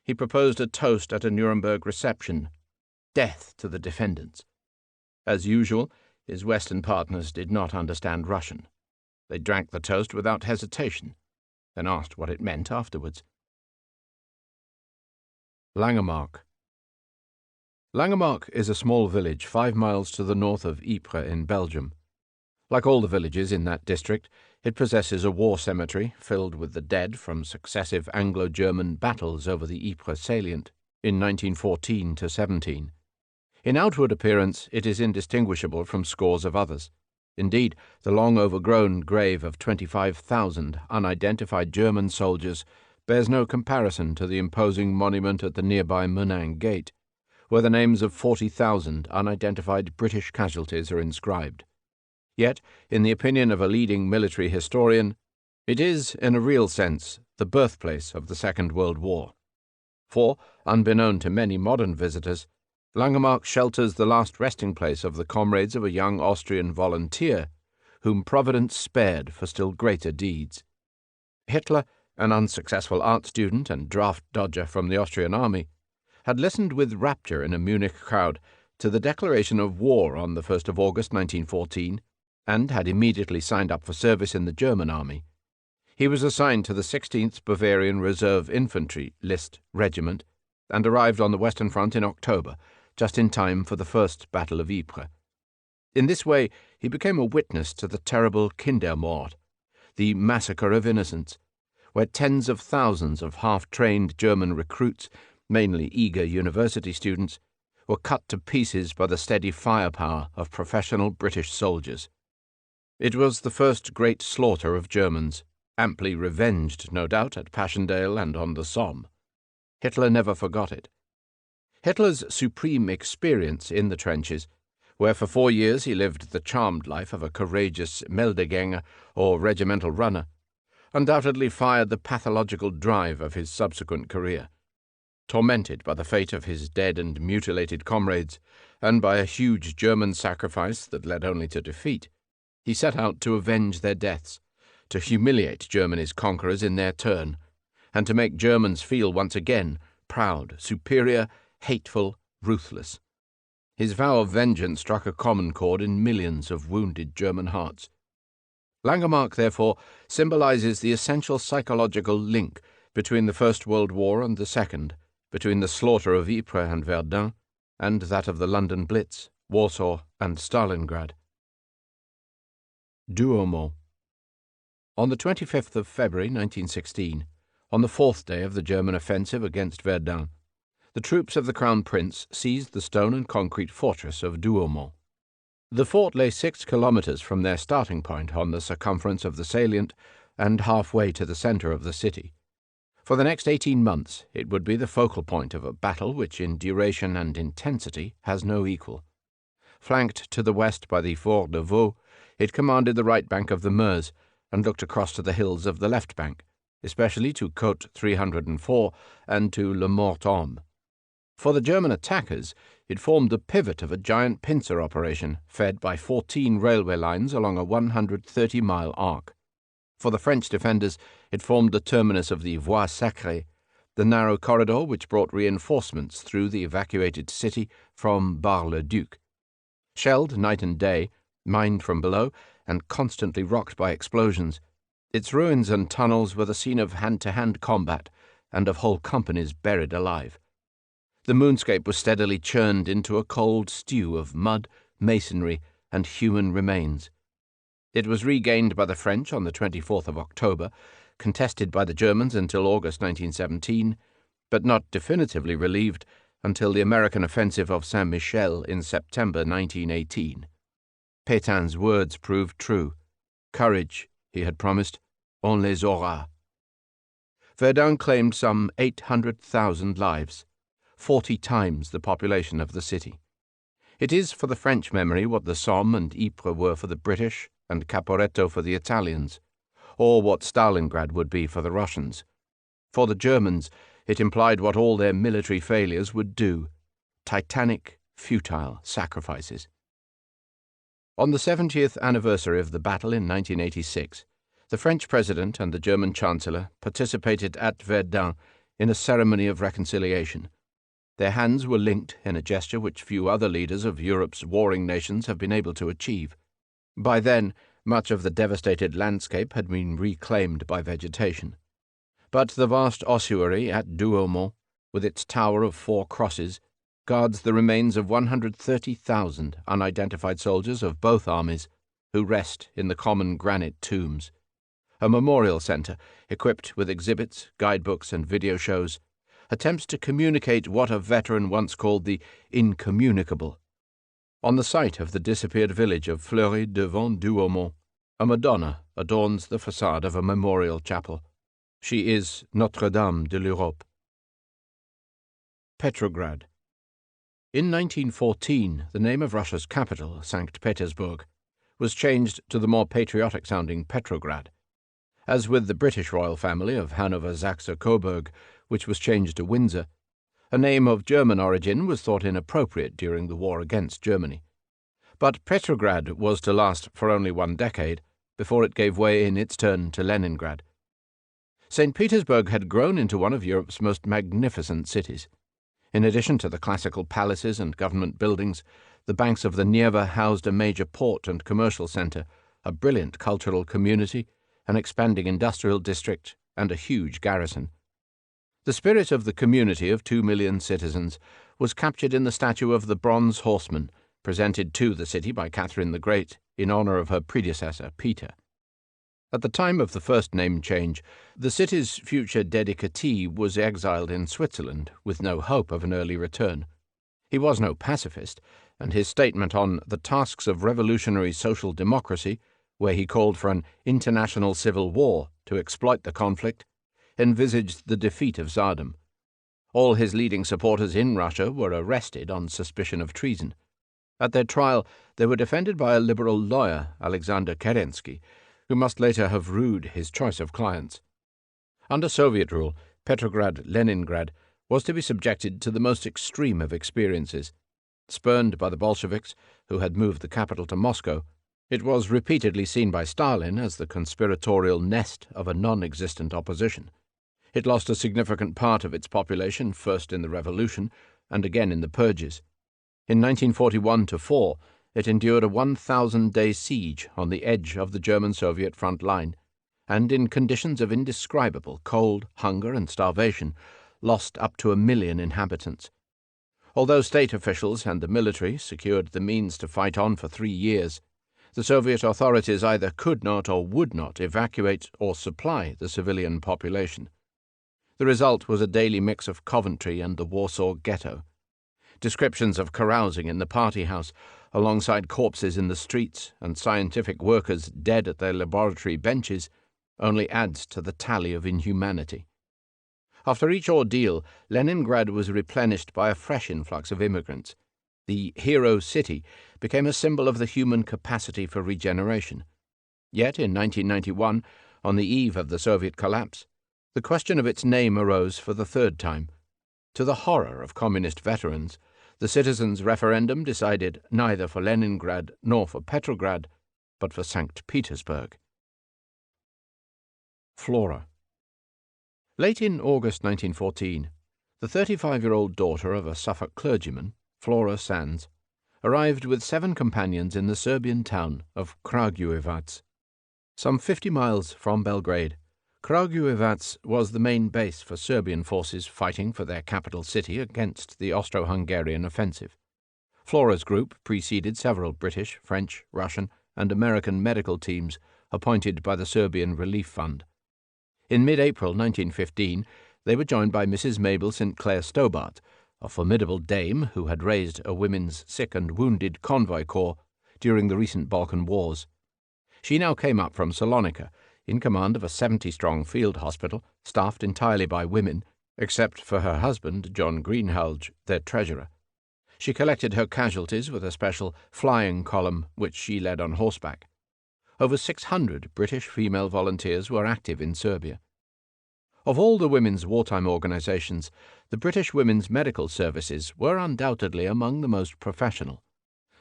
he proposed a toast at a Nuremberg reception: "Death to the defendants." As usual, his Western partners did not understand Russian. They drank the toast without hesitation, then asked what it meant afterwards. Langemarck. Langemarck is a small village 5 miles to the north of Ypres in Belgium. Like all the villages in that district, it possesses a war cemetery filled with the dead from successive Anglo-German battles over the Ypres salient in 1914–17. In outward appearance, it is indistinguishable from scores of others. Indeed, the long overgrown grave of 25,000 unidentified German soldiers bears no comparison to the imposing monument at the nearby Menin Gate, where the names of 40,000 unidentified British casualties are inscribed. Yet, in the opinion of a leading military historian, it is, in a real sense, the birthplace of the Second World War. For, unbeknown to many modern visitors, Langemarck shelters the last resting place of the comrades of a young Austrian volunteer, whom Providence spared for still greater deeds. Hitler, an unsuccessful art student and draft dodger from the Austrian army, had listened with rapture in a Munich crowd to the declaration of war on the 1st of August 1914, and had immediately signed up for service in the German army. He was assigned to the 16th Bavarian Reserve Infantry List Regiment and arrived on the Western Front in October, just in time for the First Battle of Ypres. In this way, he became a witness to the terrible Kindermord, the massacre of innocents, where tens of thousands of half-trained German recruits, mainly eager university students, were cut to pieces by the steady firepower of professional British soldiers. It was the first great slaughter of Germans, amply revenged, no doubt, at Passchendaele and on the Somme. Hitler never forgot it. Hitler's supreme experience in the trenches, where for 4 years he lived the charmed life of a courageous Meldegänger or regimental runner, undoubtedly fired the pathological drive of his subsequent career. Tormented by the fate of his dead and mutilated comrades, and by a huge German sacrifice that led only to defeat, he set out to avenge their deaths, to humiliate Germany's conquerors in their turn, and to make Germans feel once again proud, superior, hateful, ruthless. His vow of vengeance struck a common chord in millions of wounded German hearts. Langemarck, therefore, symbolizes the essential psychological link between the First World War and the Second, between the slaughter of Ypres and Verdun, and that of the London Blitz, Warsaw, and Stalingrad. Douaumont. On the 25th of February 1916, on the 4th day of the German offensive against Verdun, the troops of the Crown Prince seized the stone and concrete fortress of Douaumont. The fort lay 6 kilometers from their starting point on the circumference of the salient and halfway to the center of the city. For the next 18 months, it would be the focal point of a battle which in duration and intensity has no equal. Flanked to the west by the Fort de Vaux, it commanded the right bank of the Meuse and looked across to the hills of the left bank, especially to Côte 304 and to Le Mort-Homme. For the German attackers, it formed the pivot of a giant pincer operation fed by 14 railway lines along a 130-mile arc. For the French defenders, it formed the terminus of the Voie Sacrée, the narrow corridor which brought reinforcements through the evacuated city from Bar-le-Duc. Shelled night and day, mined from below, and constantly rocked by explosions, its ruins and tunnels were the scene of hand-to-hand combat and of whole companies buried alive. The moonscape was steadily churned into a cold stew of mud, masonry, and human remains. It was regained by the French on the 24th of October, contested by the Germans until August 1917, but not definitively relieved until the American offensive of Saint-Michel in September 1918. Pétain's words proved true. Courage, he had promised, on les aura. Verdun claimed some 800,000 lives, 40 times the population of the city. It is for the French memory what the Somme and Ypres were for the British and Caporetto for the Italians, or what Stalingrad would be for the Russians. For the Germans, it implied what all their military failures would do: titanic, futile sacrifices. On the 70th anniversary of the battle in 1986, the French President and the German Chancellor participated at Verdun in a ceremony of reconciliation. Their hands were linked in a gesture which few other leaders of Europe's warring nations have been able to achieve. By then, much of the devastated landscape had been reclaimed by vegetation. But the vast ossuary at Douaumont, with its tower of 4 crosses, guards the remains of 130,000 unidentified soldiers of both armies who rest in the common granite tombs. A memorial center, equipped with exhibits, guidebooks, and video shows, attempts to communicate what a veteran once called the incommunicable. On the site of the disappeared village of Fleury-devant-Douaumont, a Madonna adorns the facade of a memorial chapel. She is Notre-Dame de l'Europe. Petrograd. In 1914, the name of Russia's capital, St. Petersburg, was changed to the more patriotic-sounding Petrograd. As with the British royal family of Hanover-Saxe-Coburg, which was changed to Windsor, a name of German origin was thought inappropriate during the war against Germany. But Petrograd was to last for only 1 decade before it gave way in its turn to Leningrad. St. Petersburg had grown into one of Europe's most magnificent cities. In addition to the classical palaces and government buildings, the banks of the Neva housed a major port and commercial center, a brilliant cultural community, an expanding industrial district, and a huge garrison. The spirit of the community of 2 million citizens was captured in the statue of the Bronze Horseman, presented to the city by Catherine the Great in honor of her predecessor, Peter. At the time of the first name change, the city's future dedicatee was exiled in Switzerland with no hope of an early return. He was no pacifist, and his statement on the tasks of revolutionary social democracy, where he called for an international civil war to exploit the conflict, envisaged the defeat of Tsardom. All his leading supporters in Russia were arrested on suspicion of treason. At their trial, they were defended by a liberal lawyer, Alexander Kerensky, who must later have rued his choice of clients. Under Soviet rule, Petrograd-Leningrad was to be subjected to the most extreme of experiences. Spurned by the Bolsheviks, who had moved the capital to Moscow, it was repeatedly seen by Stalin as the conspiratorial nest of a non-existent opposition. It lost a significant part of its population, first in the Revolution and again in the purges. In 1941-4, it endured a 1,000-day siege on the edge of the German-Soviet front line, and in conditions of indescribable cold, hunger, and starvation, lost up to 1 million inhabitants. Although state officials and the military secured the means to fight on for 3 years, the Soviet authorities either could not or would not evacuate or supply the civilian population. The result was a daily mix of Coventry and the Warsaw Ghetto. Descriptions of carousing in the party house, alongside corpses in the streets and scientific workers dead at their laboratory benches, only adds to the tally of inhumanity. After each ordeal, Leningrad was replenished by a fresh influx of immigrants. The hero city became a symbol of the human capacity for regeneration. Yet in 1991, on the eve of the Soviet collapse, the question of its name arose for the third time. To the horror of communist veterans, the citizens' referendum decided neither for Leningrad nor for Petrograd, but for St. Petersburg. Flora. Late in August 1914, the 35-year-old daughter of a Suffolk clergyman, Flora Sands, arrived with 7 companions in the Serbian town of Kragujevac. Some 50 miles from Belgrade, Kragujevac was the main base for Serbian forces fighting for their capital city against the Austro-Hungarian offensive. Flora's group preceded several British, French, Russian, and American medical teams appointed by the Serbian Relief Fund. In mid-April 1915, they were joined by Mrs. Mabel St. Clair Stobart, a formidable dame who had raised a women's sick and wounded convoy corps during the recent Balkan Wars. She now came up from Salonika, in command of a 70-strong field hospital, staffed entirely by women, except for her husband, John Greenhalgh, their treasurer. She collected her casualties with a special flying column, which she led on horseback. Over 600 British female volunteers were active in Serbia. Of all the women's wartime organizations, the British Women's Medical Services were undoubtedly among the most professional.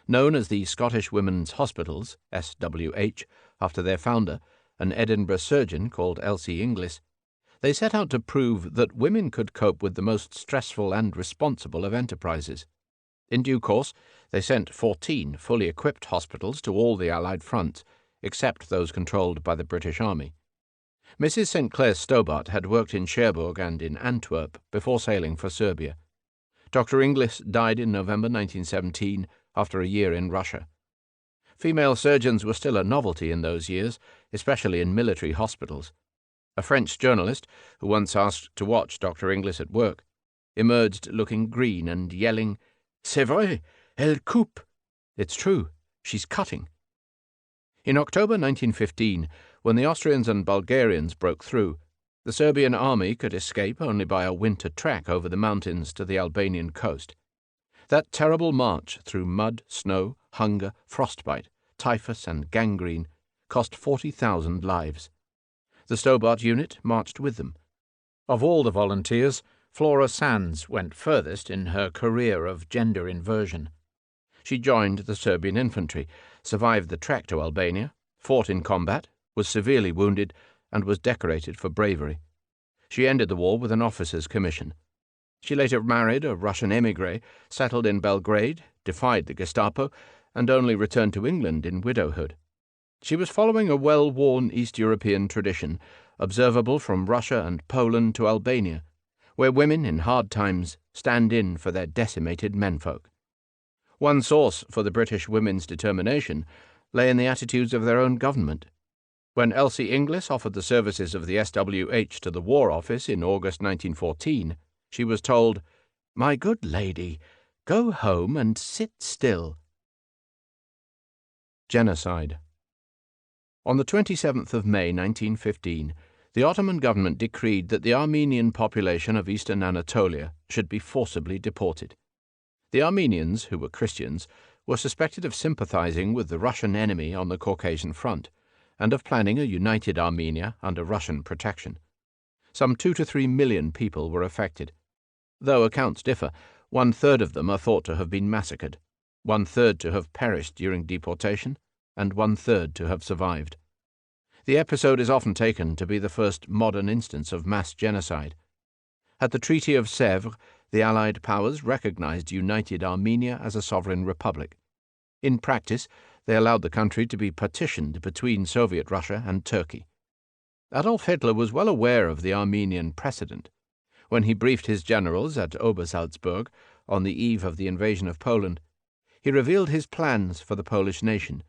Known as the Scottish Women's Hospitals, SWH, after their founder, an Edinburgh surgeon called Elsie Inglis, they set out to prove that women could cope with the most stressful and responsible of enterprises. In due course, they sent 14 fully equipped hospitals to all the Allied fronts, except those controlled by the British Army. Mrs. St. Clair Stobart had worked in Cherbourg and in Antwerp before sailing for Serbia. Dr. Inglis died in November 1917 after a year in Russia. Female surgeons were still a novelty in those years, especially in military hospitals. A French journalist, who once asked to watch Dr. Inglis at work, emerged looking green and yelling, "C'est vrai, elle coupe." It's true, she's cutting. In October 1915, when the Austrians and Bulgarians broke through, the Serbian army could escape only by a winter trek over the mountains to the Albanian coast. That terrible march through mud, snow, hunger, frostbite, typhus, and gangrene cost 40,000 lives. The Stobart unit marched with them. Of all the volunteers, Flora Sands went furthest in her career of gender inversion. She joined the Serbian infantry, survived the trek to Albania, fought in combat, was severely wounded, and was decorated for bravery. She ended the war with an officer's commission. She later married a Russian émigré, settled in Belgrade, defied the Gestapo, and only returned to England in widowhood. She was following a well-worn East European tradition, observable from Russia and Poland to Albania, where women in hard times stand in for their decimated menfolk. One source for the British women's determination lay in the attitudes of their own government. When Elsie Inglis offered the services of the SWH to the War Office in August 1914, she was told, "My good lady, go home and sit still." Genocide. On the 27th of May 1915, the Ottoman government decreed that the Armenian population of eastern Anatolia should be forcibly deported. The Armenians, who were Christians, were suspected of sympathizing with the Russian enemy on the Caucasian front, and of planning a united Armenia under Russian protection. Some 2 to 3 million people were affected. Though accounts differ, 1/3 of them are thought to have been massacred, 1/3 to have perished during deportation, and 1/3 to have survived. The episode is often taken to be the first modern instance of mass genocide. At the Treaty of Sèvres, the Allied powers recognized united Armenia as a sovereign republic. In practice, they allowed the country to be partitioned between Soviet Russia and Turkey. Adolf Hitler was well aware of the Armenian precedent. When he briefed his generals at Obersalzberg on the eve of the invasion of Poland, he revealed his plans for the Polish nation.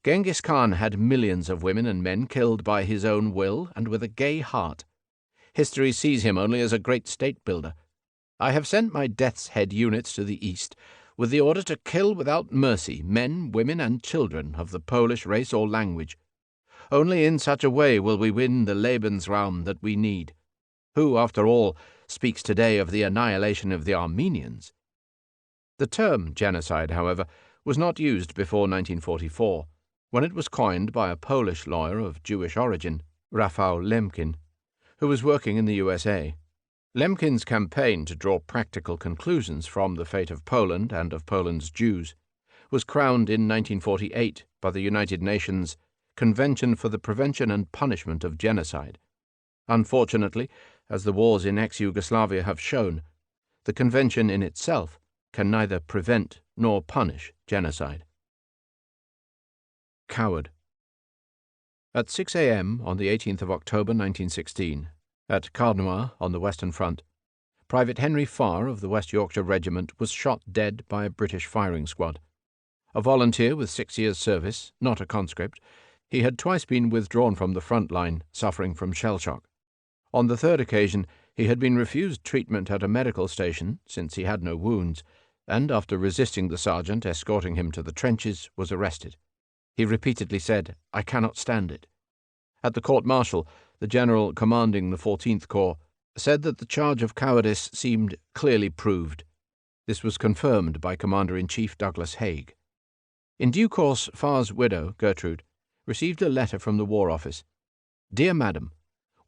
Genghis Khan had millions of women and men killed by his own will and with a gay heart. History sees him only as a great state builder. "I have sent my death's head units to the east with the order to kill without mercy men, women, and children of the Polish race or language. Only in such a way will we win the Lebensraum that we need. Who, after all, speaks today of the annihilation of the Armenians?" The term genocide, however, was not used before 1944, when it was coined by a Polish lawyer of Jewish origin, Rafał Lemkin, who was working in the USA. Lemkin's campaign to draw practical conclusions from the fate of Poland and of Poland's Jews was crowned in 1948 by the United Nations Convention for the Prevention and Punishment of Genocide. Unfortunately, as the wars in ex-Yugoslavia have shown, the convention in itself can neither prevent nor punish genocide. Coward. At 6 a.m. on the 18th of October 1916, at Carnoy on the Western Front, Private Henry Farr of the West Yorkshire Regiment was shot dead by a British firing squad. A volunteer with 6 years' service, not a conscript, he had twice been withdrawn from the front line, suffering from shell shock. On the third occasion, he had been refused treatment at a medical station, since he had no wounds, and after resisting the sergeant escorting him to the trenches, was arrested. He repeatedly said, "I cannot stand it." At the court-martial, the general commanding the 14th Corps said that the charge of cowardice seemed clearly proved. This was confirmed by Commander-in-Chief Douglas Haig. In due course, Farr's widow, Gertrude, received a letter from the War Office. "Dear Madam,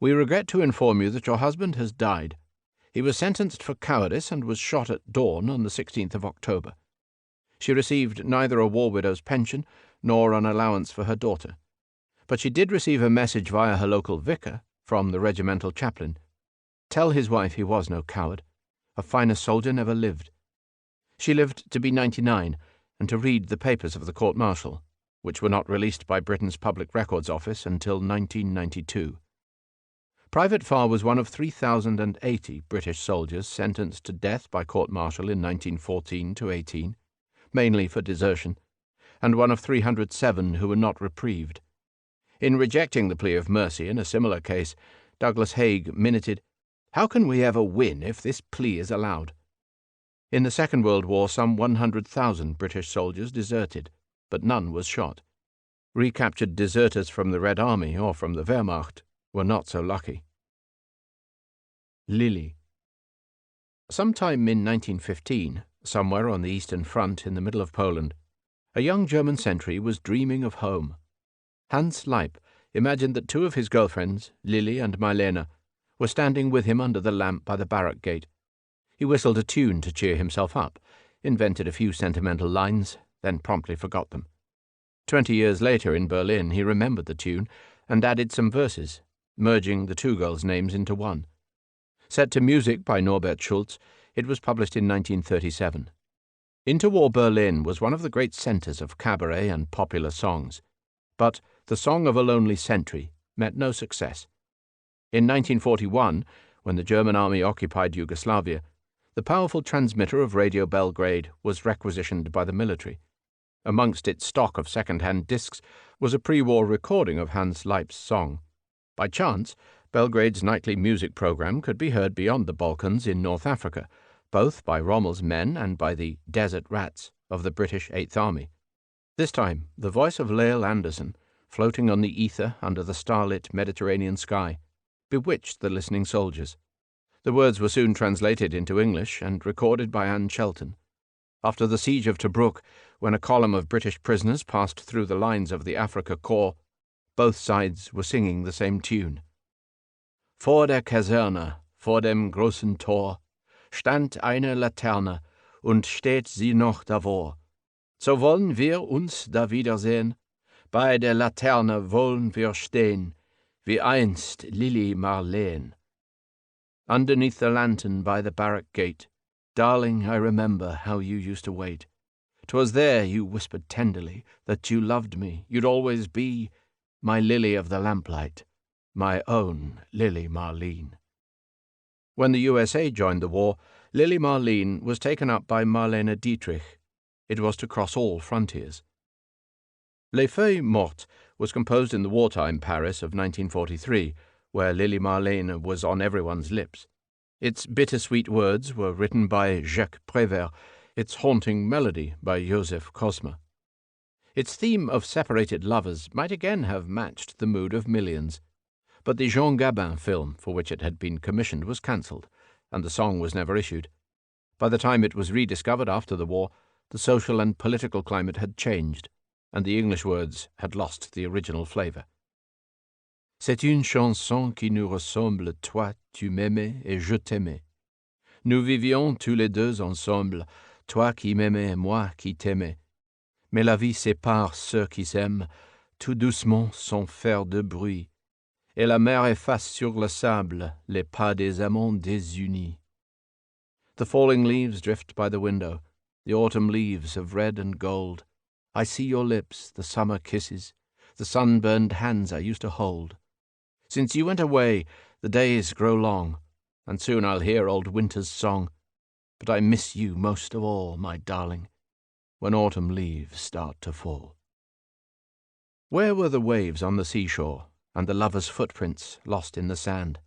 we regret to inform you that your husband has died. He was sentenced for cowardice and was shot at dawn on the 16th of October. She received neither a war widow's pension nor an allowance for her daughter. But she did receive a message via her local vicar from the regimental chaplain. Tell his wife he was no coward. A finer soldier never lived." She lived to be 99 and to read the papers of the court-martial, which were not released by Britain's Public Records Office until 1992. Private Farr was one of 3,080 British soldiers sentenced to death by court-martial in 1914-18, mainly for desertion, and one of 307 who were not reprieved. In rejecting the plea of mercy in a similar case, Douglas Haig minuted, "How can we ever win if this plea is allowed?" In the Second World War, some 100,000 British soldiers deserted, but none was shot. Recaptured deserters from the Red Army or from the Wehrmacht were not so lucky. Lily. Sometime in 1915, somewhere on the Eastern Front in the middle of Poland, a young German sentry was dreaming of home. Hans Leip imagined that 2 of his girlfriends, Lily and Milena, were standing with him under the lamp by the barrack gate. He whistled a tune to cheer himself up, invented a few sentimental lines, then promptly forgot them. 20 years later in Berlin he remembered the tune and added some verses, merging the 2 girls' names into one. Set to music by Norbert Schulz, it was published in 1937. Interwar Berlin was one of the great centers of cabaret and popular songs. But The Song of a Lonely Sentry met no success. In 1941, when the German army occupied Yugoslavia, the powerful transmitter of Radio Belgrade was requisitioned by the military. Amongst its stock of second-hand discs was a pre-war recording of Hans Leip's song. By chance, Belgrade's nightly music program could be heard beyond the Balkans in North Africa, both by Rommel's men and by the Desert Rats of the British Eighth Army. This time, the voice of Lael Anderson, floating on the ether under the starlit Mediterranean sky, bewitched the listening soldiers. The words were soon translated into English and recorded by Anne Shelton. After the siege of Tobruk, when a column of British prisoners passed through the lines of the Afrika Korps, both sides were singing the same tune. Vor der Kaserne, vor dem großen Tor, stand eine Laterne, und steht sie noch davor. So wollen wir uns da wiedersehen, bei der Laterne wollen wir stehen, wie einst Lili Marleen. Underneath the lantern by the barrack gate, darling, I remember how you used to wait. 'Twas there you whispered tenderly that you loved me, you'd always be my lily of the lamplight, my own Lili Marleen. When the USA joined the war, Lili Marleen was taken up by Marlene Dietrich. It was to cross all frontiers. Les Feuilles Mortes was composed in the wartime Paris of 1943, where Lili Marleen was on everyone's lips. Its bittersweet words were written by Jacques Prévert, its haunting melody by Joseph Cosma. Its theme of separated lovers might again have matched the mood of millions, but the Jean Gabin film for which it had been commissioned was cancelled, and the song was never issued. By the time it was rediscovered after the war, the social and political climate had changed, and the English words had lost the original flavour. C'est une chanson qui nous ressemble, toi tu m'aimais et je t'aimais. Nous vivions tous les deux ensemble, toi qui m'aimais et moi qui t'aimais. Mais la vie sépare ceux qui s'aiment, tout doucement sans faire de bruit, et la mer efface sur le sable les pas des amants désunis. The falling leaves drift by the window, the autumn leaves of red and gold. I see your lips, the summer kisses, the sunburned hands I used to hold. Since you went away, the days grow long, and soon I'll hear old winter's song. But I miss you most of all, my darling, when autumn leaves start to fall. Where were the waves on the seashore, and the lovers' footprints lost in the sand?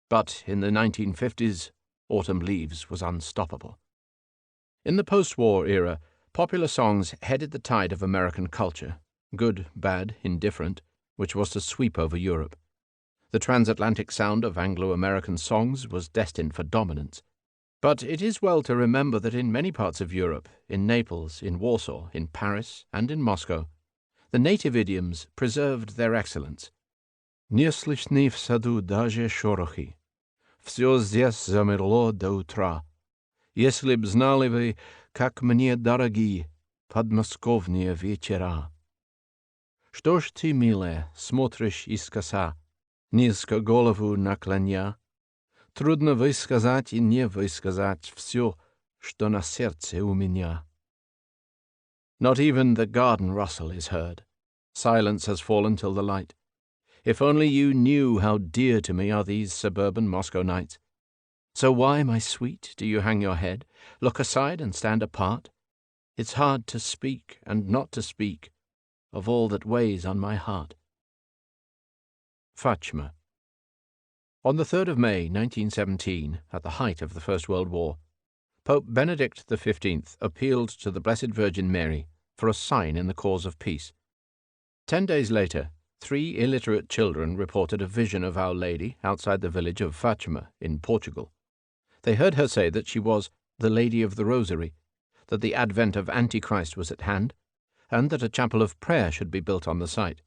But in the 1950s, Autumn Leaves was unstoppable. In the post-war era, popular songs headed the tide of American culture, good, bad, indifferent, which was to sweep over Europe. The transatlantic sound of Anglo-American songs was destined for dominance. But it is well to remember that in many parts of Europe, in Naples, in Warsaw, in Paris, and in Moscow, the native idioms preserved their excellence. Не слышны в саду даже шорохи. Всё здесь замерло до утра. Если б знали вы, как мне дороги подмосковные вечера. Что ж ты, милая, смотришь искоса, низко голову наклоня? Трудно высказать и не высказать всё, что на сердце у меня. Not even the garden rustle is heard. Silence has fallen till the light. If only you knew how dear to me are these suburban Moscow nights. So why, my sweet, do you hang your head, look aside and stand apart? It's hard to speak and not to speak of all that weighs on my heart. Fatima. On the 3rd of May 1917, at the height of the First World War, Pope Benedict XV appealed to the Blessed Virgin Mary for a sign in the cause of peace. 10 days later, 3 illiterate children reported a vision of Our Lady outside the village of Fatima in Portugal. They heard her say that she was the Lady of the Rosary, that the advent of Antichrist was at hand, and that a chapel of prayer should be built on the site.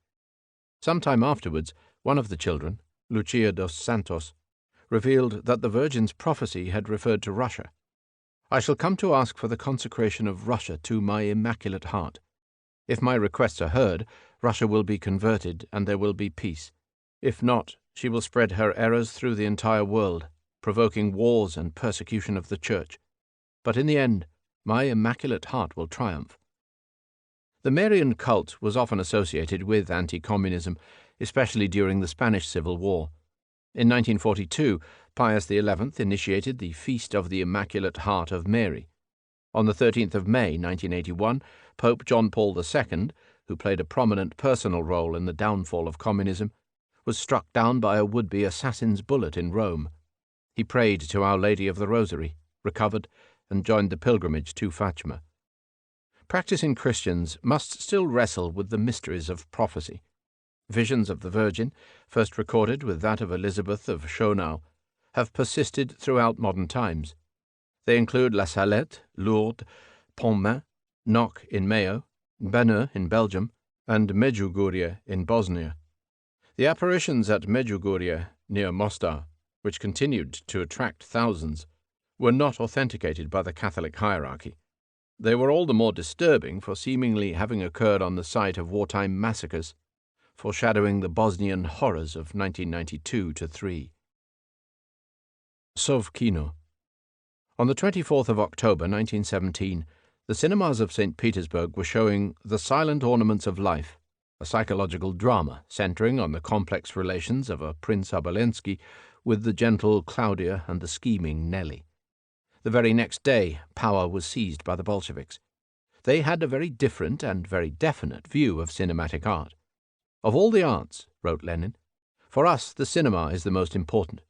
Some time afterwards, one of the children, Lucia dos Santos, revealed that the Virgin's prophecy had referred to Russia. I shall come to ask for the consecration of Russia to my Immaculate Heart. If my requests are heard, Russia will be converted and there will be peace. If not, she will spread her errors through the entire world, provoking wars and persecution of the Church. But in the end, my Immaculate Heart will triumph. The Marian cult was often associated with anti-communism, especially during the Spanish Civil War. In 1942, Pius XI initiated the Feast of the Immaculate Heart of Mary. On the 13th of May 1981, Pope John Paul II, who played a prominent personal role in the downfall of communism, was struck down by a would-be assassin's bullet in Rome. He prayed to Our Lady of the Rosary, recovered, and joined the pilgrimage to Fatima. Practicing Christians must still wrestle with the mysteries of prophecy. Visions of the Virgin, first recorded with that of Elizabeth of Schonau, have persisted throughout modern times. They include La Salette, Lourdes, Pontmain, Knock in Mayo, Banneux in Belgium, and Medjugorje in Bosnia. The apparitions at Medjugorje, near Mostar, which continued to attract thousands, were not authenticated by the Catholic hierarchy. They were all the more disturbing for seemingly having occurred on the site of wartime massacres, foreshadowing the Bosnian horrors of 1992-3. Sovkino. On the 24th of October 1917, the cinemas of St. Petersburg were showing The Silent Ornaments of Life, a psychological drama centering on the complex relations of a Prince Obolensky with the gentle Claudia and the scheming Nelly. The very next day, power was seized by the Bolsheviks. They had a very different and very definite view of cinematic art. "Of all the arts," wrote Lenin, "for us the cinema is the most important."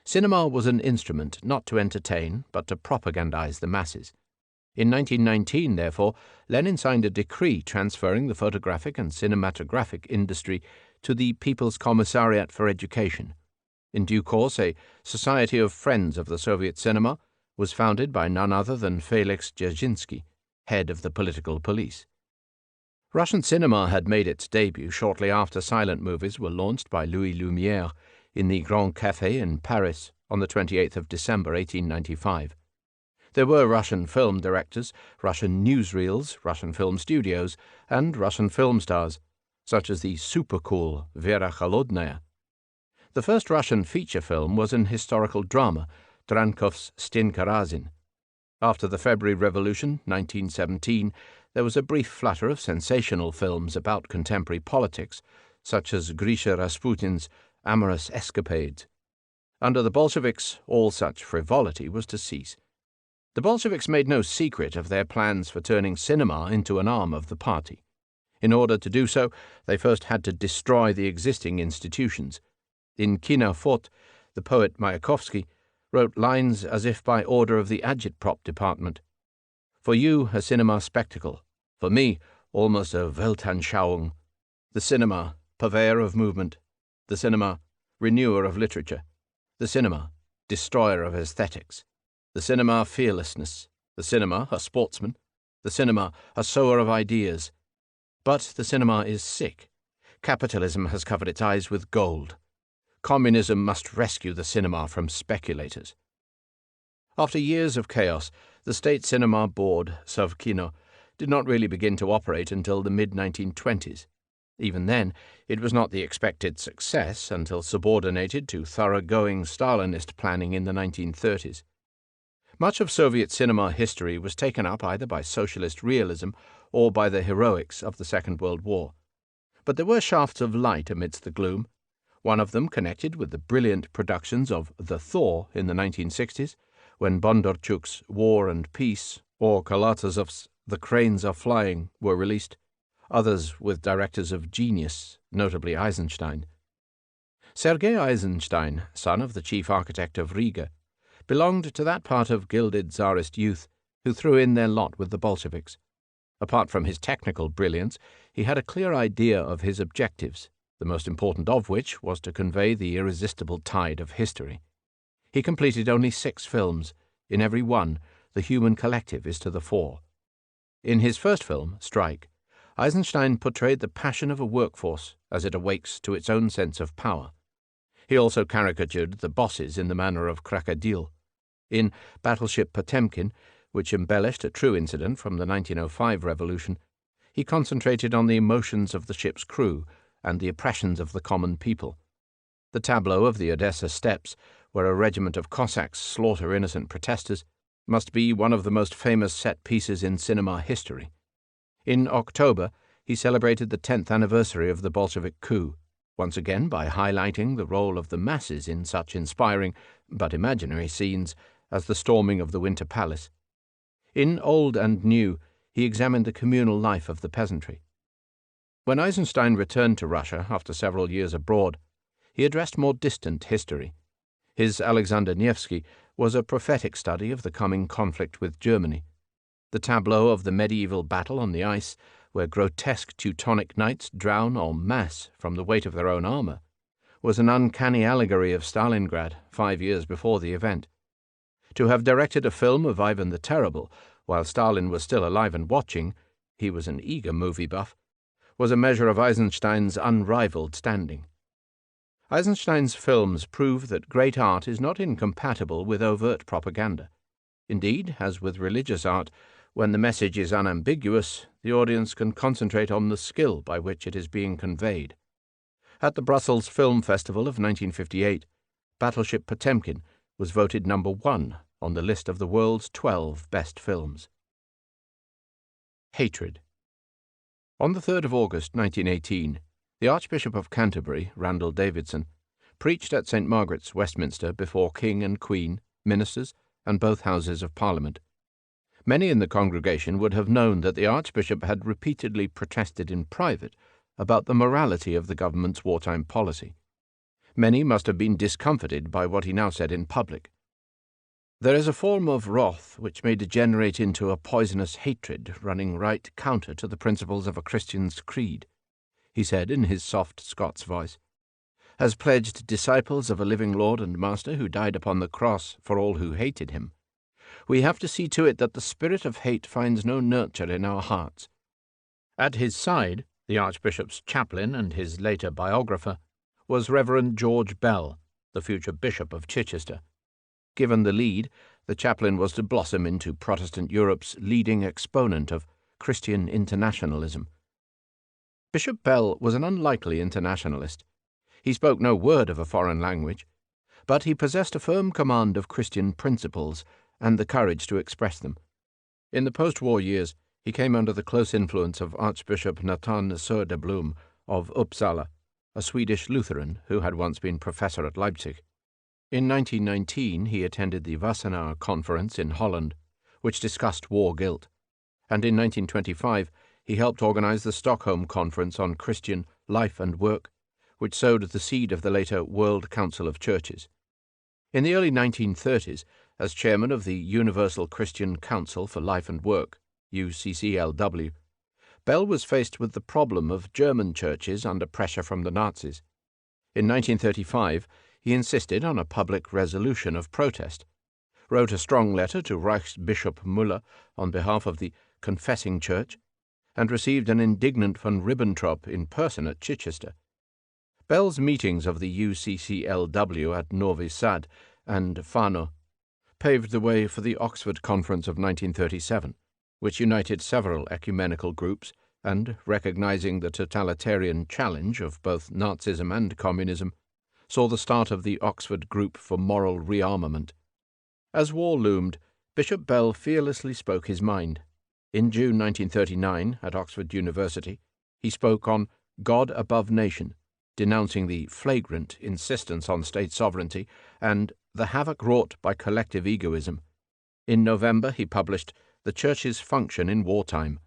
Cinema was an instrument not to entertain, but to propagandize the masses. In 1919, therefore, Lenin signed a decree transferring the photographic and cinematographic industry to the People's Commissariat for Education. In due course, a Society of Friends of the Soviet Cinema was founded by none other than Felix Dzerzhinsky, head of the political police. Russian cinema had made its debut shortly after silent movies were launched by Louis Lumière in the Grand Café in Paris on the 28th of December 1895. There were Russian film directors, Russian newsreels, Russian film studios, and Russian film stars, such as the super-cool Vera Kholodnaya. The first Russian feature film was an historical drama, Drankov's Stenka Razin. After the February Revolution, 1917, there was a brief flutter of sensational films about contemporary politics, such as Grisha Rasputin's amorous escapades. Under the Bolsheviks, all such frivolity was to cease. The Bolsheviks made no secret of their plans for turning cinema into an arm of the party. In order to do so, they first had to destroy the existing institutions. In Kina Fort, the poet Mayakovsky wrote lines as if by order of the agitprop department. "For you, a cinema spectacle. For me, almost a Weltanschauung. The cinema, purveyor of movement. The cinema, renewer of literature. The cinema, destroyer of aesthetics. The cinema, fearlessness. The cinema, a sportsman. The cinema, a sower of ideas. But the cinema is sick. Capitalism has covered its eyes with gold. Communism must rescue the cinema from speculators." After years of chaos, the State Cinema Board, Sovkino, did not really begin to operate until the mid-1920s. Even then, it was not the expected success until subordinated to thoroughgoing Stalinist planning in the 1930s. Much of Soviet cinema history was taken up either by socialist realism or by the heroics of the Second World War. But there were shafts of light amidst the gloom. One of them connected with the brilliant productions of The Thaw in the 1960s, when Bondarchuk's War and Peace or Kalatazov's The Cranes Are Flying were released, others with directors of genius, notably Eisenstein. Sergei Eisenstein, son of the chief architect of Riga, belonged to that part of gilded Tsarist youth who threw in their lot with the Bolsheviks. Apart from his technical brilliance, he had a clear idea of his objectives, the most important of which was to convey the irresistible tide of history. He completed only 6 films. In every one, the human collective is to the fore. In his first film, Strike, Eisenstein portrayed the passion of a workforce as it awakes to its own sense of power. He also caricatured the bosses in the manner of Krakadil. In Battleship Potemkin, which embellished a true incident from the 1905 revolution, he concentrated on the emotions of the ship's crew and the oppressions of the common people. The tableau of the Odessa steppes, where a regiment of Cossacks slaughter innocent protesters, must be one of the most famous set pieces in cinema history. In October, he celebrated the 10th anniversary of the Bolshevik coup, once again by highlighting the role of the masses in such inspiring but imaginary scenes as the storming of the Winter Palace. In Old and New, he examined the communal life of the peasantry. When Eisenstein returned to Russia after several years abroad, he addressed more distant history. His Alexander Nevsky was a prophetic study of the coming conflict with Germany. The tableau of the medieval battle on the ice, where grotesque Teutonic knights drown en masse from the weight of their own armor, was an uncanny allegory of Stalingrad 5 years before the event. To have directed a film of Ivan the Terrible while Stalin was still alive and watching — he was an eager movie buff — was a measure of Eisenstein's unrivaled standing. Eisenstein's films prove that great art is not incompatible with overt propaganda. Indeed, as with religious art, when the message is unambiguous, the audience can concentrate on the skill by which it is being conveyed. At the Brussels Film Festival of 1958, Battleship Potemkin was voted number 1 on the list of the world's 12 best films. Hatred. On the 3rd of August 1918, the Archbishop of Canterbury, Randall Davidson, preached at St. Margaret's, Westminster, before King and Queen, ministers, and both Houses of Parliament. Many in the congregation would have known that the Archbishop had repeatedly protested in private about the morality of the government's wartime policy. Many must have been discomfited by what he now said in public. There is a form of wrath which may degenerate into a poisonous hatred running right counter to the principles of a Christian's creed, he said in his soft Scots voice. As pledged disciples of a living Lord and Master who died upon the cross for all who hated him, we have to see to it that the spirit of hate finds no nurture in our hearts. At his side, the Archbishop's chaplain and his later biographer, was Reverend George Bell, the future Bishop of Chichester. Given the lead, the chaplain was to blossom into Protestant Europe's leading exponent of Christian internationalism. Bishop Bell was an unlikely internationalist. He spoke no word of a foreign language, but he possessed a firm command of Christian principles and the courage to express them. In the post-war years, he came under the close influence of Archbishop Nathan Söderblom of Uppsala, a Swedish Lutheran who had once been professor at Leipzig. In 1919, he attended the Wassenaar Conference in Holland, which discussed war guilt, and in 1925 he helped organize the Stockholm Conference on Christian Life and Work, which sowed the seed of the later World Council of Churches. In the early 1930s, as chairman of the Universal Christian Council for Life and Work, UCCLW, Bell was faced with the problem of German churches under pressure from the Nazis. In 1935, he insisted on a public resolution of protest, wrote a strong letter to Reichsbishop Müller on behalf of the Confessing Church, and received an indignant von Ribbentrop in person at Chichester. Bell's meetings of the UCCLW at Novi Sad and Fano paved the way for the Oxford Conference of 1937, which united several ecumenical groups and, recognizing the totalitarian challenge of both Nazism and communism, saw the start of the Oxford Group for Moral Rearmament. As war loomed, Bishop Bell fearlessly spoke his mind. In June 1939, at Oxford University, he spoke on God above nation, denouncing the flagrant insistence on state sovereignty and the havoc wrought by collective egoism. In November, he published The Church's Function in Wartime.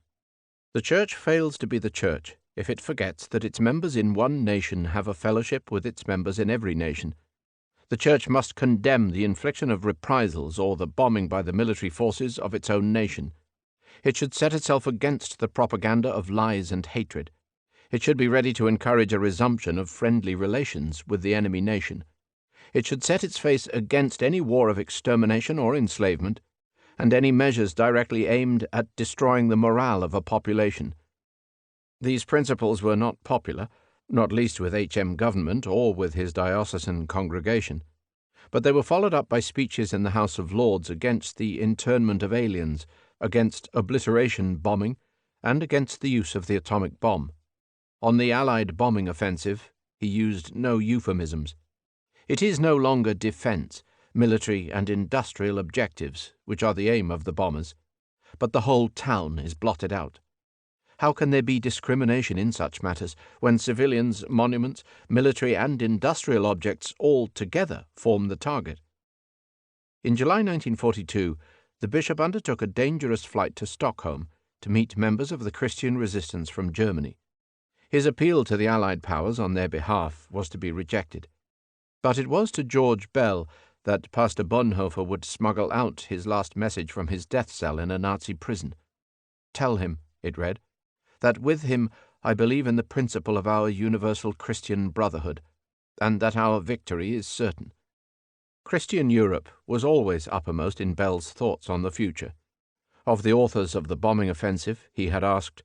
The Church fails to be the Church if it forgets that its members in one nation have a fellowship with its members in every nation. The Church must condemn the infliction of reprisals or the bombing by the military forces of its own nation. It should set itself against the propaganda of lies and hatred. It should be ready to encourage a resumption of friendly relations with the enemy nation. It should set its face against any war of extermination or enslavement, and any measures directly aimed at destroying the morale of a population. These principles were not popular, not least with H.M. government or with his diocesan congregation, but they were followed up by speeches in the House of Lords against the internment of aliens, against obliteration bombing, and against the use of the atomic bomb. On the Allied bombing offensive, he used no euphemisms. It is no longer defense, military and industrial objectives which are the aim of the bombers, but the whole town is blotted out. How can there be discrimination in such matters when civilians, monuments, military and industrial objects all together form the target? In July 1942, the bishop undertook a dangerous flight to Stockholm to meet members of the Christian resistance from Germany. His appeal to the Allied powers on their behalf was to be rejected. But it was to George Bell that Pastor Bonhoeffer would smuggle out his last message from his death cell in a Nazi prison. "Tell him," it read, "that with him I believe in the principle of our universal Christian brotherhood, and that our victory is certain." Christian Europe was always uppermost in Bell's thoughts on the future. Of the authors of the bombing offensive, he had asked,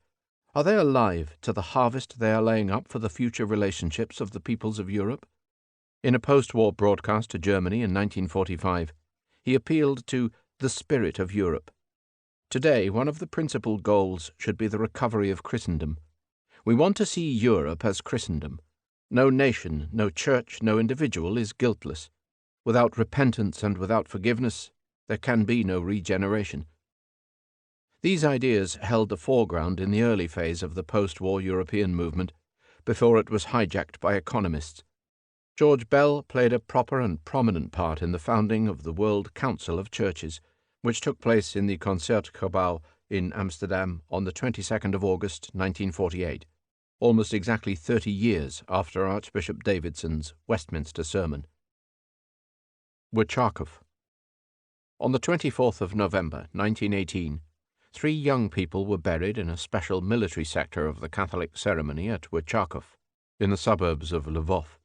"Are they alive to the harvest they are laying up for the future relationships of the peoples of Europe?" In a post-war broadcast to Germany in 1945, he appealed to the spirit of Europe. Today, one of the principal goals should be the recovery of Christendom. We want to see Europe as Christendom. No nation, no church, no individual is guiltless. Without repentance and without forgiveness, there can be no regeneration. These ideas held the foreground in the early phase of the post-war European movement, before it was hijacked by economists. George Bell played a proper and prominent part in the founding of the World Council of Churches, which took place in the Concertgebouw in Amsterdam on the 22nd of August 1948, almost exactly 30 years after Archbishop Davidson's Westminster sermon. Wachakov. On the 24th of November 1918, 3 young people were buried in a special military sector of the Catholic ceremony at Wachakov, in the suburbs of Lvov.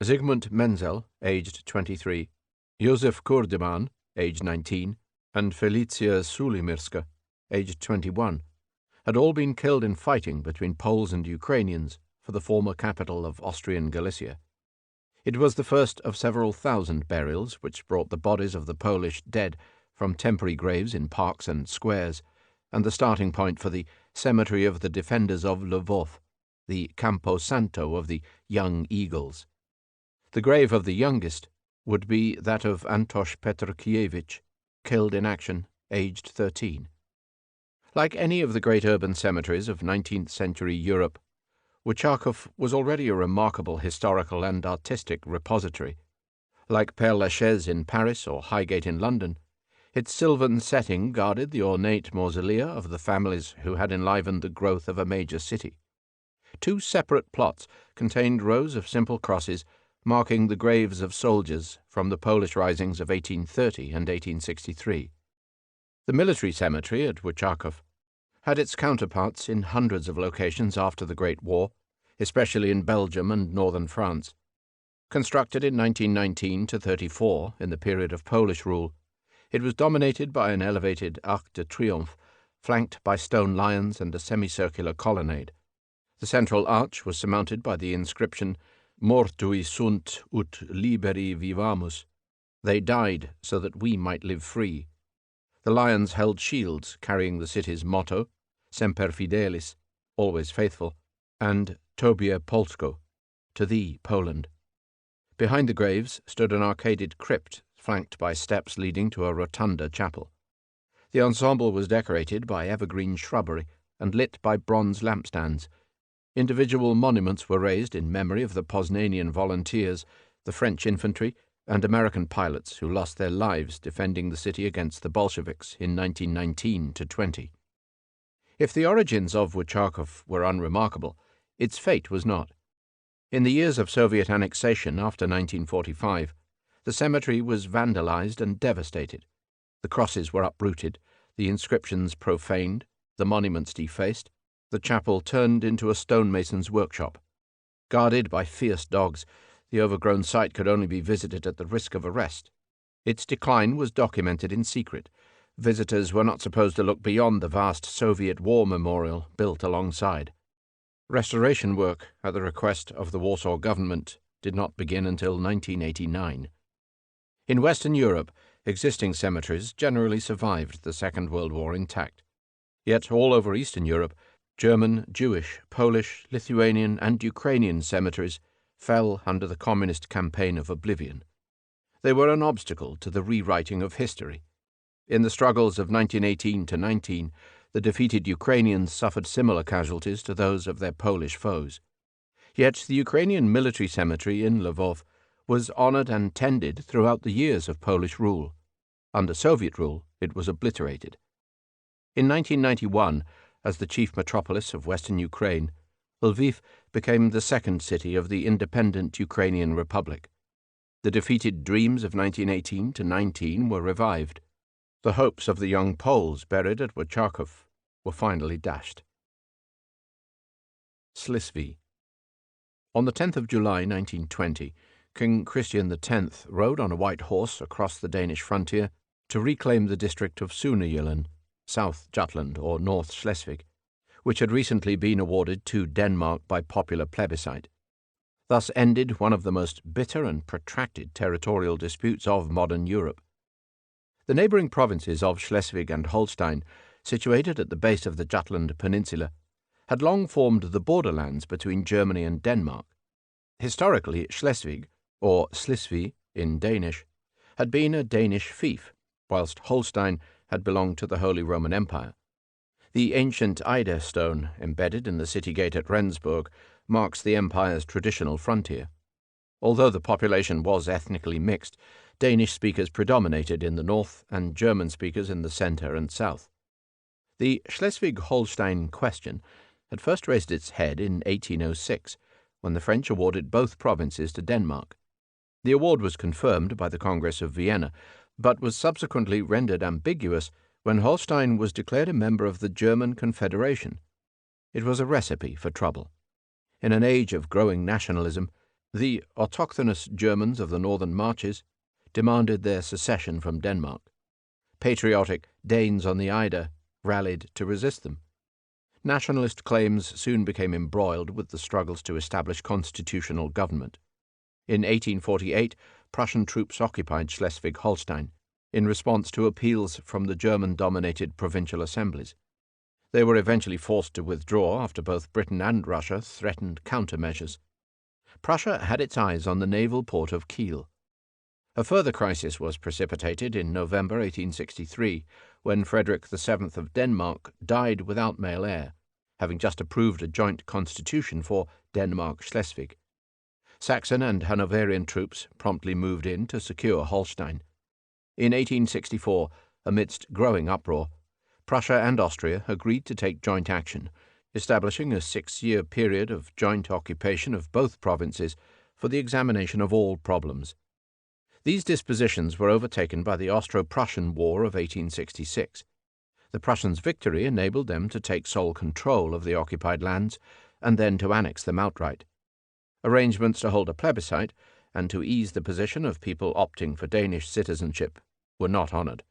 Zygmunt Menzel, aged 23, Josef Kurdeman, aged 19, and Felicia Sulimirska, aged 21, had all been killed in fighting between Poles and Ukrainians for the former capital of Austrian Galicia. It was the first of several thousand burials which brought the bodies of the Polish dead from temporary graves in parks and squares, and the starting point for the Cemetery of the Defenders of Lvov, the Campo Santo of the Young Eagles. The grave of the youngest would be that of Antosh Petrkiewicz, killed in action, aged 13. Like any of the great urban cemeteries of 19th century Europe, Wachakov was already a remarkable historical and artistic repository. Like Père Lachaise in Paris or Highgate in London, its sylvan setting guarded the ornate mausolea of the families who had enlivened the growth of a major city. 2 separate plots contained rows of simple crosses marking the graves of soldiers from the Polish risings of 1830 and 1863. The military cemetery at Wachakov had its counterparts in hundreds of locations after the Great War, especially in Belgium and northern France. Constructed in 1919 to 34 in the period of Polish rule, it was dominated by an elevated Arc de Triomphe, flanked by stone lions and a semicircular colonnade. The central arch was surmounted by the inscription Mortui sunt ut liberi vivamus. They died so that we might live free. The lions held shields carrying the city's motto, Semper Fidelis, always faithful, and Tobie Polsko, to thee, Poland. Behind the graves stood an arcaded crypt flanked by steps leading to a rotunda chapel. The ensemble was decorated by evergreen shrubbery and lit by bronze lampstands. Individual monuments were raised in memory of the Poznanian volunteers, the French infantry, and American pilots who lost their lives defending the city against the Bolsheviks in 1919-20. If the origins of Wachakov were unremarkable, its fate was not. In the years of Soviet annexation after 1945, the cemetery was vandalized and devastated. The crosses were uprooted, the inscriptions profaned, the monuments defaced, the chapel turned into a stonemason's workshop. Guarded by fierce dogs, the overgrown site could only be visited at the risk of arrest. Its decline was documented in secret. Visitors were not supposed to look beyond the vast Soviet war memorial built alongside. Restoration work, at the request of the Warsaw government, did not begin until 1989. In Western Europe, existing cemeteries generally survived the Second World War intact. Yet all over Eastern Europe, German, Jewish, Polish, Lithuanian, and Ukrainian cemeteries fell under the communist campaign of oblivion. They were an obstacle to the rewriting of history. In the struggles of 1918-19, The defeated Ukrainians suffered similar casualties to those of their Polish foes. Yet the Ukrainian military cemetery in Lvov was honored and tended throughout the years of Polish rule. Under Soviet rule, it was obliterated. In 1991, as the chief metropolis of Western Ukraine, Lviv became the second city of the independent Ukrainian Republic. The defeated dreams of 1918 to 19 were revived. The hopes of the young Poles buried at Wachakov were finally dashed. Schleswig. On the 10th of July 1920, King Christian X rode on a white horse across the Danish frontier to reclaim the district of Sønderjylland, South Jutland or North Schleswig, which had recently been awarded to Denmark by popular plebiscite. Thus ended one of the most bitter and protracted territorial disputes of modern Europe. The neighbouring provinces of Schleswig and Holstein, situated at the base of the Jutland Peninsula, had long formed the borderlands between Germany and Denmark. Historically, Schleswig, or Slesvig in Danish, had been a Danish fief, whilst Holstein had belonged to the Holy Roman Empire. The ancient Ida stone, embedded in the city gate at Rendsburg, marks the empire's traditional frontier. Although the population was ethnically mixed, Danish speakers predominated in the north and German speakers in the centre and south. The Schleswig-Holstein question had first raised its head in 1806, when the French awarded both provinces to Denmark. The award was confirmed by the Congress of Vienna, but was subsequently rendered ambiguous when Holstein was declared a member of the German Confederation. It was a recipe for trouble. In an age of growing nationalism, the autochthonous Germans of the northern marches demanded their secession from Denmark. Patriotic Danes on the Ida rallied to resist them. Nationalist claims soon became embroiled with the struggles to establish constitutional government. In 1848, Prussian troops occupied Schleswig-Holstein in response to appeals from the German-dominated provincial assemblies. They were eventually forced to withdraw after both Britain and Russia threatened countermeasures. Prussia had its eyes on the naval port of Kiel. A further crisis was precipitated in November 1863, when Frederick VII of Denmark died without male heir, having just approved a joint constitution for Denmark-Schleswig. Saxon and Hanoverian troops promptly moved in to secure Holstein. In 1864, amidst growing uproar, Prussia and Austria agreed to take joint action, establishing a 6-year period of joint occupation of both provinces for the examination of all problems. These dispositions were overtaken by the Austro-Prussian War of 1866. The Prussians' victory enabled them to take sole control of the occupied lands and then to annex them outright. Arrangements to hold a plebiscite and to ease the position of people opting for Danish citizenship were not honoured.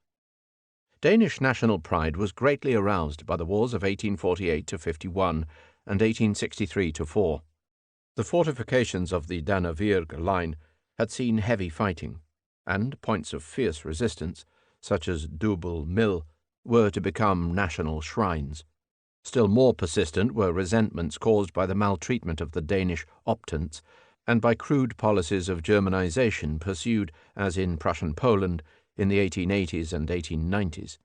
Danish national pride was greatly aroused by the wars of 1848-51 and 1863-4. The fortifications of the Dannevirke line had seen heavy fighting, and points of fierce resistance, such as Dubel Mill, were to become national shrines. Still more persistent were resentments caused by the maltreatment of the Danish optants and by crude policies of Germanization pursued, as in Prussian Poland, in the 1880s and 1890s.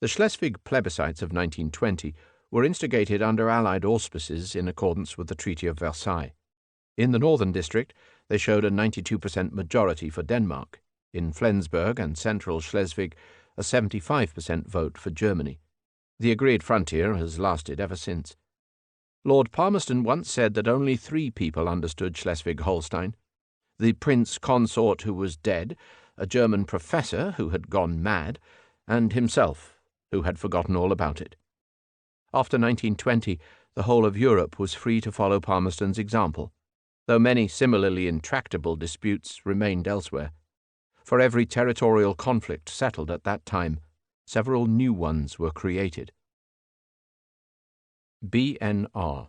The Schleswig plebiscites of 1920 were instigated under Allied auspices in accordance with the Treaty of Versailles. In the northern district, they showed a 92% majority for Denmark. In Flensburg and central Schleswig, a 75% vote for Germany. The agreed frontier has lasted ever since. Lord Palmerston once said that only 3 people understood Schleswig-Holstein: the prince consort who was dead, a German professor who had gone mad, and himself, who had forgotten all about it. After 1920, the whole of Europe was free to follow Palmerston's example, though many similarly intractable disputes remained elsewhere. For every territorial conflict settled at that time, several new ones were created. BNR.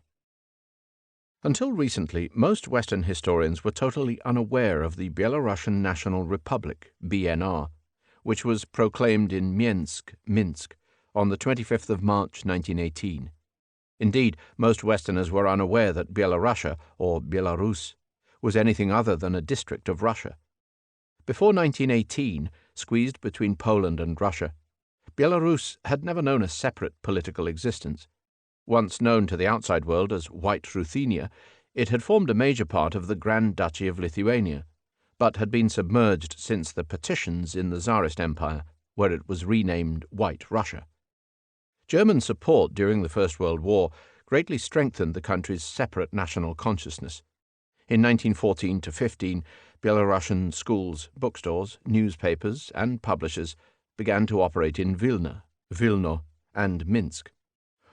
Until recently, most Western historians were totally unaware of the Belarusian National Republic, BNR, which was proclaimed in Minsk, on the 25th of March 1918. Indeed, most Westerners were unaware that Belorussia, or Belarus, was anything other than a district of Russia. Before 1918, squeezed between Poland and Russia, Belarus had never known a separate political existence. Once known to the outside world as White Ruthenia, it had formed a major part of the Grand Duchy of Lithuania, but had been submerged since the partitions in the Tsarist Empire, where it was renamed White Russia. German support during the First World War greatly strengthened the country's separate national consciousness. In 1914-15, Belarusian schools, bookstores, newspapers, and publishers began to operate in Vilno, and Minsk.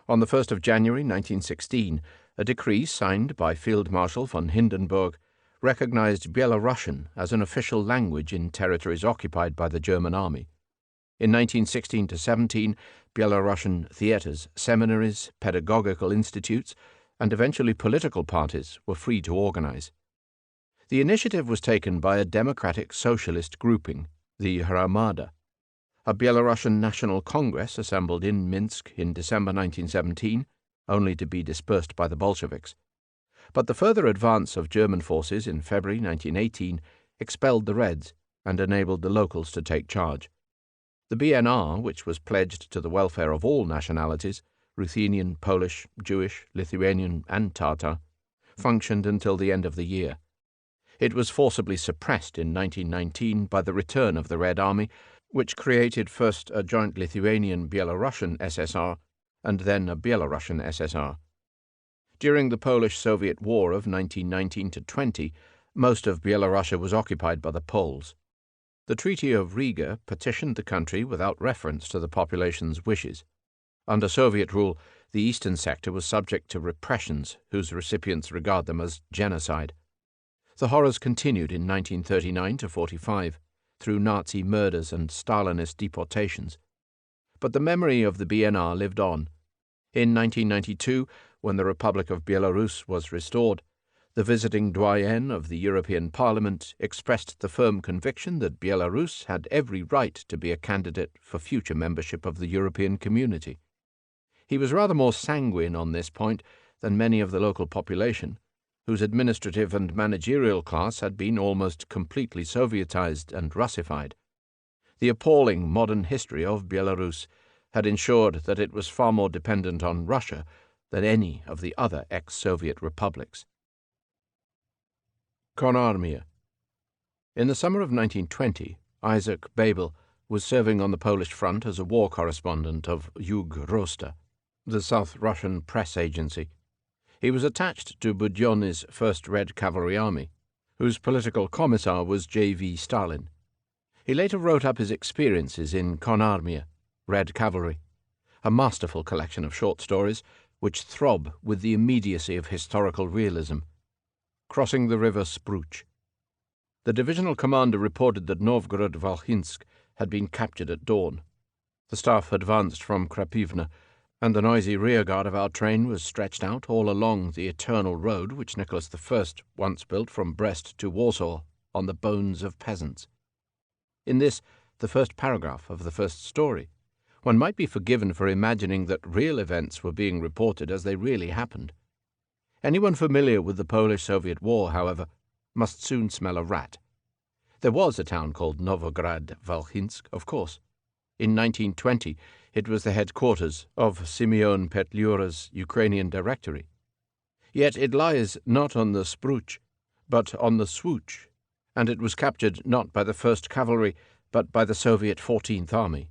On the 1st of January 1916, a decree signed by Field Marshal von Hindenburg recognized Belarusian as an official language in territories occupied by the German army. In 1916-17, Belarusian theatres, seminaries, pedagogical institutes, and eventually political parties were free to organize. The initiative was taken by a democratic socialist grouping, the Hromada. A Belarusian National Congress assembled in Minsk in December 1917, only to be dispersed by the Bolsheviks. But the further advance of German forces in February 1918 expelled the Reds and enabled the locals to take charge. The BNR, which was pledged to the welfare of all nationalities, Ruthenian, Polish, Jewish, Lithuanian, and Tatar, functioned until the end of the year. It was forcibly suppressed in 1919 by the return of the Red Army, which created first a joint Lithuanian-Belarusian SSR and then a Belarusian SSR. During the Polish-Soviet War of 1919-20, most of Belorussia was occupied by the Poles. The Treaty of Riga partitioned the country without reference to the population's wishes. Under Soviet rule, the eastern sector was subject to repressions whose recipients regard them as genocide. The horrors continued in 1939-45 through Nazi murders and Stalinist deportations. But the memory of the BNR lived on. In 1992, when the Republic of Belarus was restored, the visiting doyen of the European Parliament expressed the firm conviction that Belarus had every right to be a candidate for future membership of the European Community. He was rather more sanguine on this point than many of the local population, whose administrative and managerial class had been almost completely Sovietized and Russified. The appalling modern history of Belarus had ensured that it was far more dependent on Russia than any of the other ex-Soviet republics. Konarmia. In the summer of 1920, Isaac Babel was serving on the Polish front as a war correspondent of Yug Rosta, the South Russian press agency. He was attached to Budyonny's First Red Cavalry Army, whose political commissar was J.V. Stalin. He later wrote up his experiences in Konarmia, Red Cavalry, a masterful collection of short stories which throb with the immediacy of historical realism. Crossing the river Spruch. The divisional commander reported that Novgorod-Volhynsk had been captured at dawn. The staff advanced from Krapivna, and the noisy rearguard of our train was stretched out all along the eternal road which Nicholas I once built from Brest to Warsaw on the bones of peasants. In this, the first paragraph of the first story, one might be forgiven for imagining that real events were being reported as they really happened. Anyone familiar with the Polish-Soviet War, however, must soon smell a rat. There was a town called Novograd-Volhynsk, of course. In 1920, it was the headquarters of Simeon Petliura's Ukrainian Directory. Yet it lies not on the Spruch, but on the Swooch, and it was captured not by the 1st Cavalry, but by the Soviet 14th Army.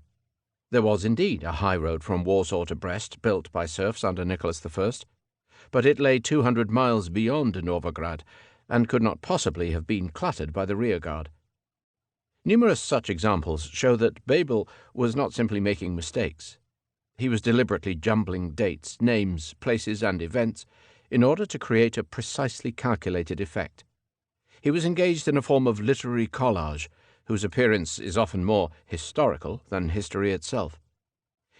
There was indeed a high road from Warsaw to Brest, built by serfs under Nicholas I, but it lay 200 miles beyond Novograd, and could not possibly have been cluttered by the rearguard. Numerous such examples show that Babel was not simply making mistakes. He was deliberately jumbling dates, names, places, and events in order to create a precisely calculated effect. He was engaged in a form of literary collage, whose appearance is often more historical than history itself.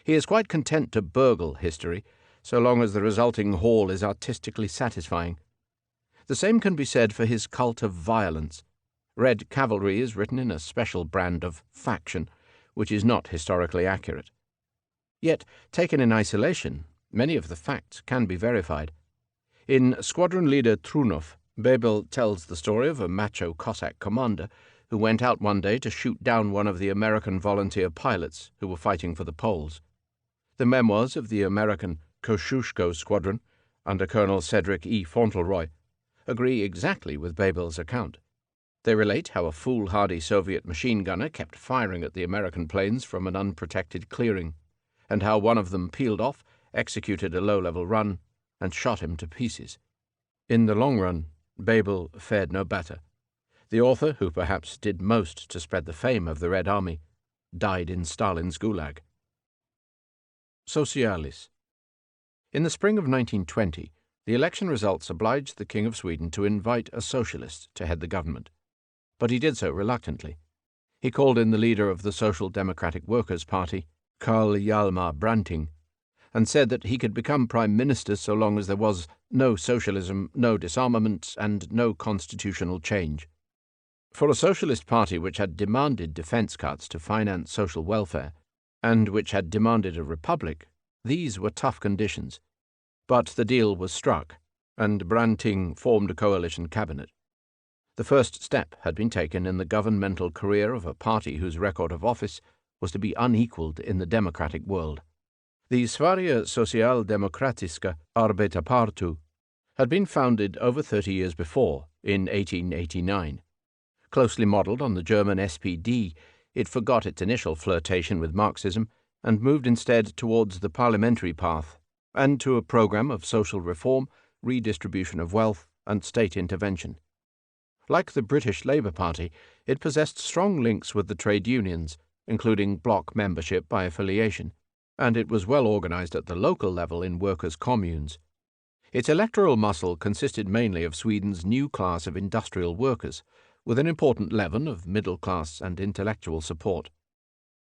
He is quite content to burgle history, so long as the resulting haul is artistically satisfying. The same can be said for his cult of violence. Red Cavalry is written in a special brand of faction, which is not historically accurate. Yet, taken in isolation, many of the facts can be verified. In Squadron Leader Trunov, Babel tells the story of a macho Cossack commander who went out one day to shoot down one of the American volunteer pilots who were fighting for the Poles. The memoirs of the American Kosciuszko Squadron, under Colonel Cedric E. Fauntleroy, agree exactly with Babel's account. They relate how a foolhardy Soviet machine gunner kept firing at the American planes from an unprotected clearing, and how one of them peeled off, executed a low-level run, and shot him to pieces. In the long run, Babel fared no better. The author, who perhaps did most to spread the fame of the Red Army, died in Stalin's Gulag. Socialis. In the spring of 1920, the election results obliged the King of Sweden to invite a socialist to head the government, but he did so reluctantly. He called in the leader of the Social Democratic Workers' Party, Carl Hjalmar Branting, and said that he could become prime minister so long as there was no socialism, no disarmament, and no constitutional change. For a socialist party which had demanded defense cuts to finance social welfare, and which had demanded a republic, these were tough conditions. But the deal was struck, and Branting formed a coalition cabinet. The first step had been taken in the governmental career of a party whose record of office was to be unequalled in the democratic world. The Sverige Socialdemokratiska Arbetarpartu had been founded over 30 years before, in 1889. Closely modelled on the German SPD, it forgot its initial flirtation with Marxism and moved instead towards the parliamentary path and to a programme of social reform, redistribution of wealth, and state intervention. Like the British Labour Party, it possessed strong links with the trade unions, including bloc membership by affiliation, and it was well organised at the local level in workers' communes. Its electoral muscle consisted mainly of Sweden's new class of industrial workers, with an important leaven of middle-class and intellectual support.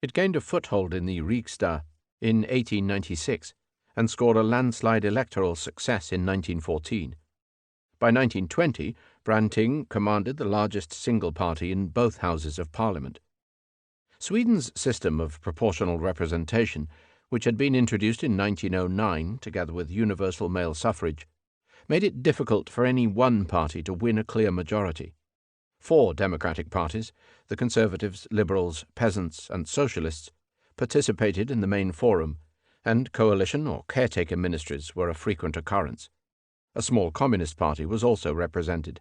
It gained a foothold in the Riksdag in 1896 and scored a landslide electoral success in 1914. By 1920, Branting commanded the largest single party in both houses of Parliament. Sweden's system of proportional representation, which had been introduced in 1909 together with universal male suffrage, made it difficult for any one party to win a clear majority. 4 democratic parties, the Conservatives, Liberals, Peasants, and Socialists, participated in the main forum, and coalition or caretaker ministries were a frequent occurrence. A small Communist party was also represented.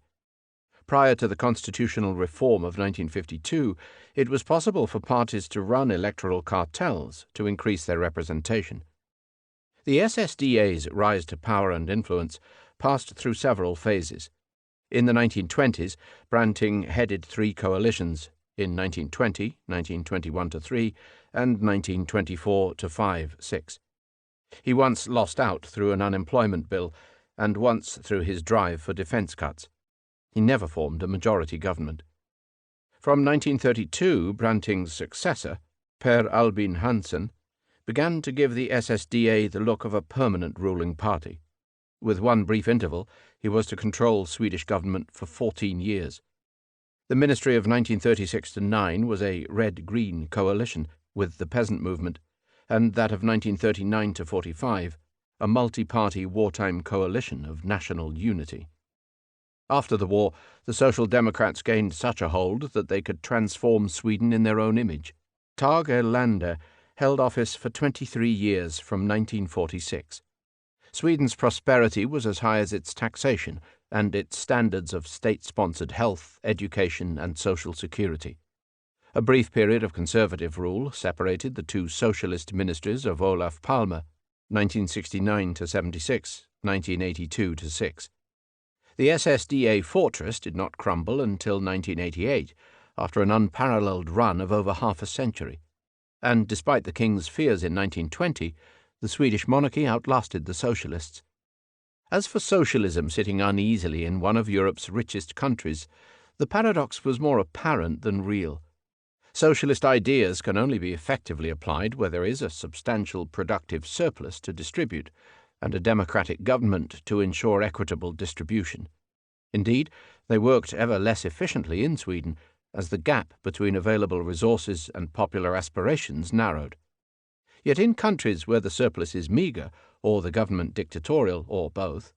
Prior to the constitutional reform of 1952, it was possible for parties to run electoral cartels to increase their representation. The SSDA's rise to power and influence passed through several phases. In the 1920s, Branting headed 3 coalitions, in 1920, 1921-3, and 1924-5-6. He once lost out through an unemployment bill, and once through his drive for defense cuts. He never formed a majority government. From 1932, Branting's successor, Per Albin Hansson, began to give the SSDA the look of a permanent ruling party. With one brief interval, he was to control Swedish government for 14 years. The ministry of 1936-9 was a red-green coalition with the peasant movement, and that of 1939-45, a multi-party wartime coalition of national unity. After the war, the Social Democrats gained such a hold that they could transform Sweden in their own image. Tage Erlander held office for 23 years from 1946. Sweden's prosperity was as high as its taxation and its standards of state-sponsored health, education, and social security. A brief period of conservative rule separated the 2 socialist ministries of Olaf Palme, 1969-76, 1982-6. The SSDA fortress did not crumble until 1988, after an unparalleled run of over half a century. And despite the king's fears in 1920, the Swedish monarchy outlasted the socialists. As for socialism sitting uneasily in one of Europe's richest countries, the paradox was more apparent than real. Socialist ideas can only be effectively applied where there is a substantial productive surplus to distribute, and a democratic government to ensure equitable distribution. Indeed, they worked ever less efficiently in Sweden as the gap between available resources and popular aspirations narrowed. Yet in countries where the surplus is meagre, or the government dictatorial, or both,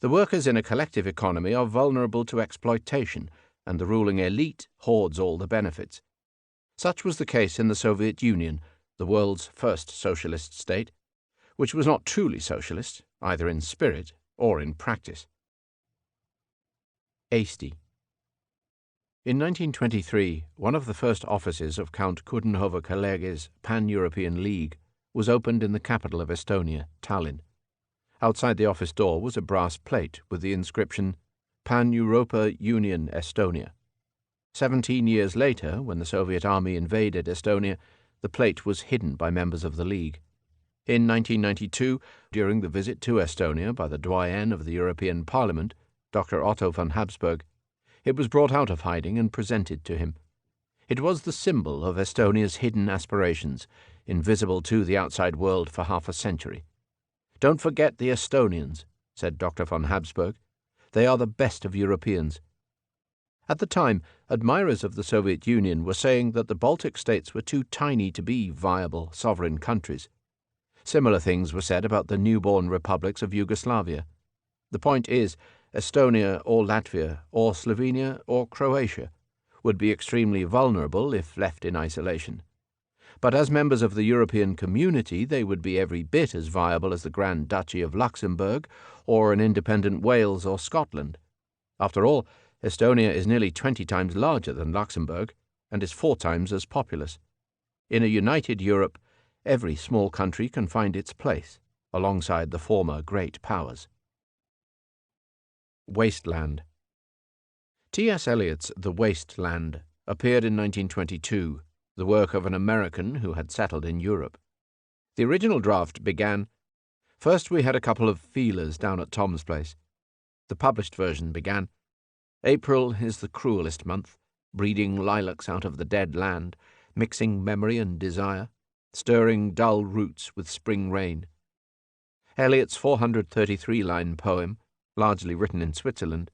the workers in a collective economy are vulnerable to exploitation, and the ruling elite hoards all the benefits. Such was the case in the Soviet Union, the world's first socialist state, which was not truly socialist, either in spirit or in practice. Hasty. In 1923, one of the first offices of Count Coudenhove-Kalergi's Pan-European League was opened in the capital of Estonia, Tallinn. Outside the office door was a brass plate with the inscription Pan-Europa Union Estonia. 17 years later, when the Soviet army invaded Estonia, the plate was hidden by members of the League. In 1992, during the visit to Estonia by the doyen of the European Parliament, Dr. Otto von Habsburg, it was brought out of hiding and presented to him. It was the symbol of Estonia's hidden aspirations, invisible to the outside world for half a century. "Don't forget the Estonians," said Dr. von Habsburg. "They are the best of Europeans." At the time, admirers of the Soviet Union were saying that the Baltic states were too tiny to be viable sovereign countries. Similar things were said about the newborn republics of Yugoslavia. The point is, Estonia or Latvia or Slovenia or Croatia would be extremely vulnerable if left in isolation. But as members of the European community, they would be every bit as viable as the Grand Duchy of Luxembourg or an independent Wales or Scotland. After all, Estonia is nearly 20 times larger than Luxembourg and is 4 times as populous. In a united Europe, every small country can find its place alongside the former great powers. Wasteland. T.S. Eliot's The Waste Land appeared in 1922, the work of an American who had settled in Europe. The original draft began, "First we had a couple of feelers down at Tom's place." The published version began, "April is the cruelest month, breeding lilacs out of the dead land, mixing memory and desire, stirring dull roots with spring rain." Eliot's 433-line poem, largely written in Switzerland,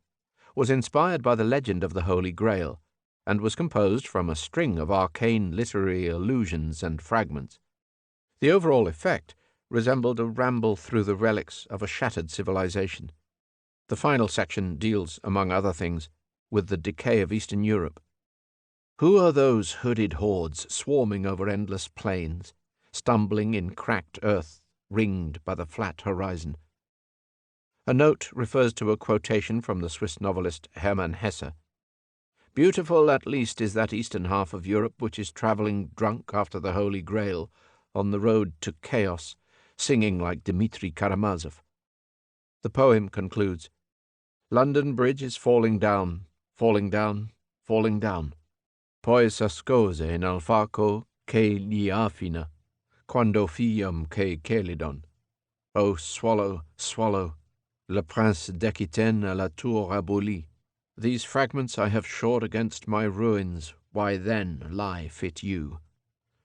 was inspired by the legend of the Holy Grail, and was composed from a string of arcane literary allusions and fragments. The overall effect resembled a ramble through the relics of a shattered civilization. The final section deals, among other things, with the decay of Eastern Europe. "Who are those hooded hordes swarming over endless plains, stumbling in cracked earth, ringed by the flat horizon?" A note refers to a quotation from the Swiss novelist Hermann Hesse. "Beautiful at least is that eastern half of Europe which is travelling drunk after the Holy Grail, on the road to chaos, singing like Dmitri Karamazov." The poem concludes, "London Bridge is falling down, falling down, falling down. Poi s'ascose nel falco che gli affina, quando fiam che Celidon. O swallow, swallow, le prince d'Aquitaine à la tour abolie. These fragments I have shored against my ruins, why then lie fit you?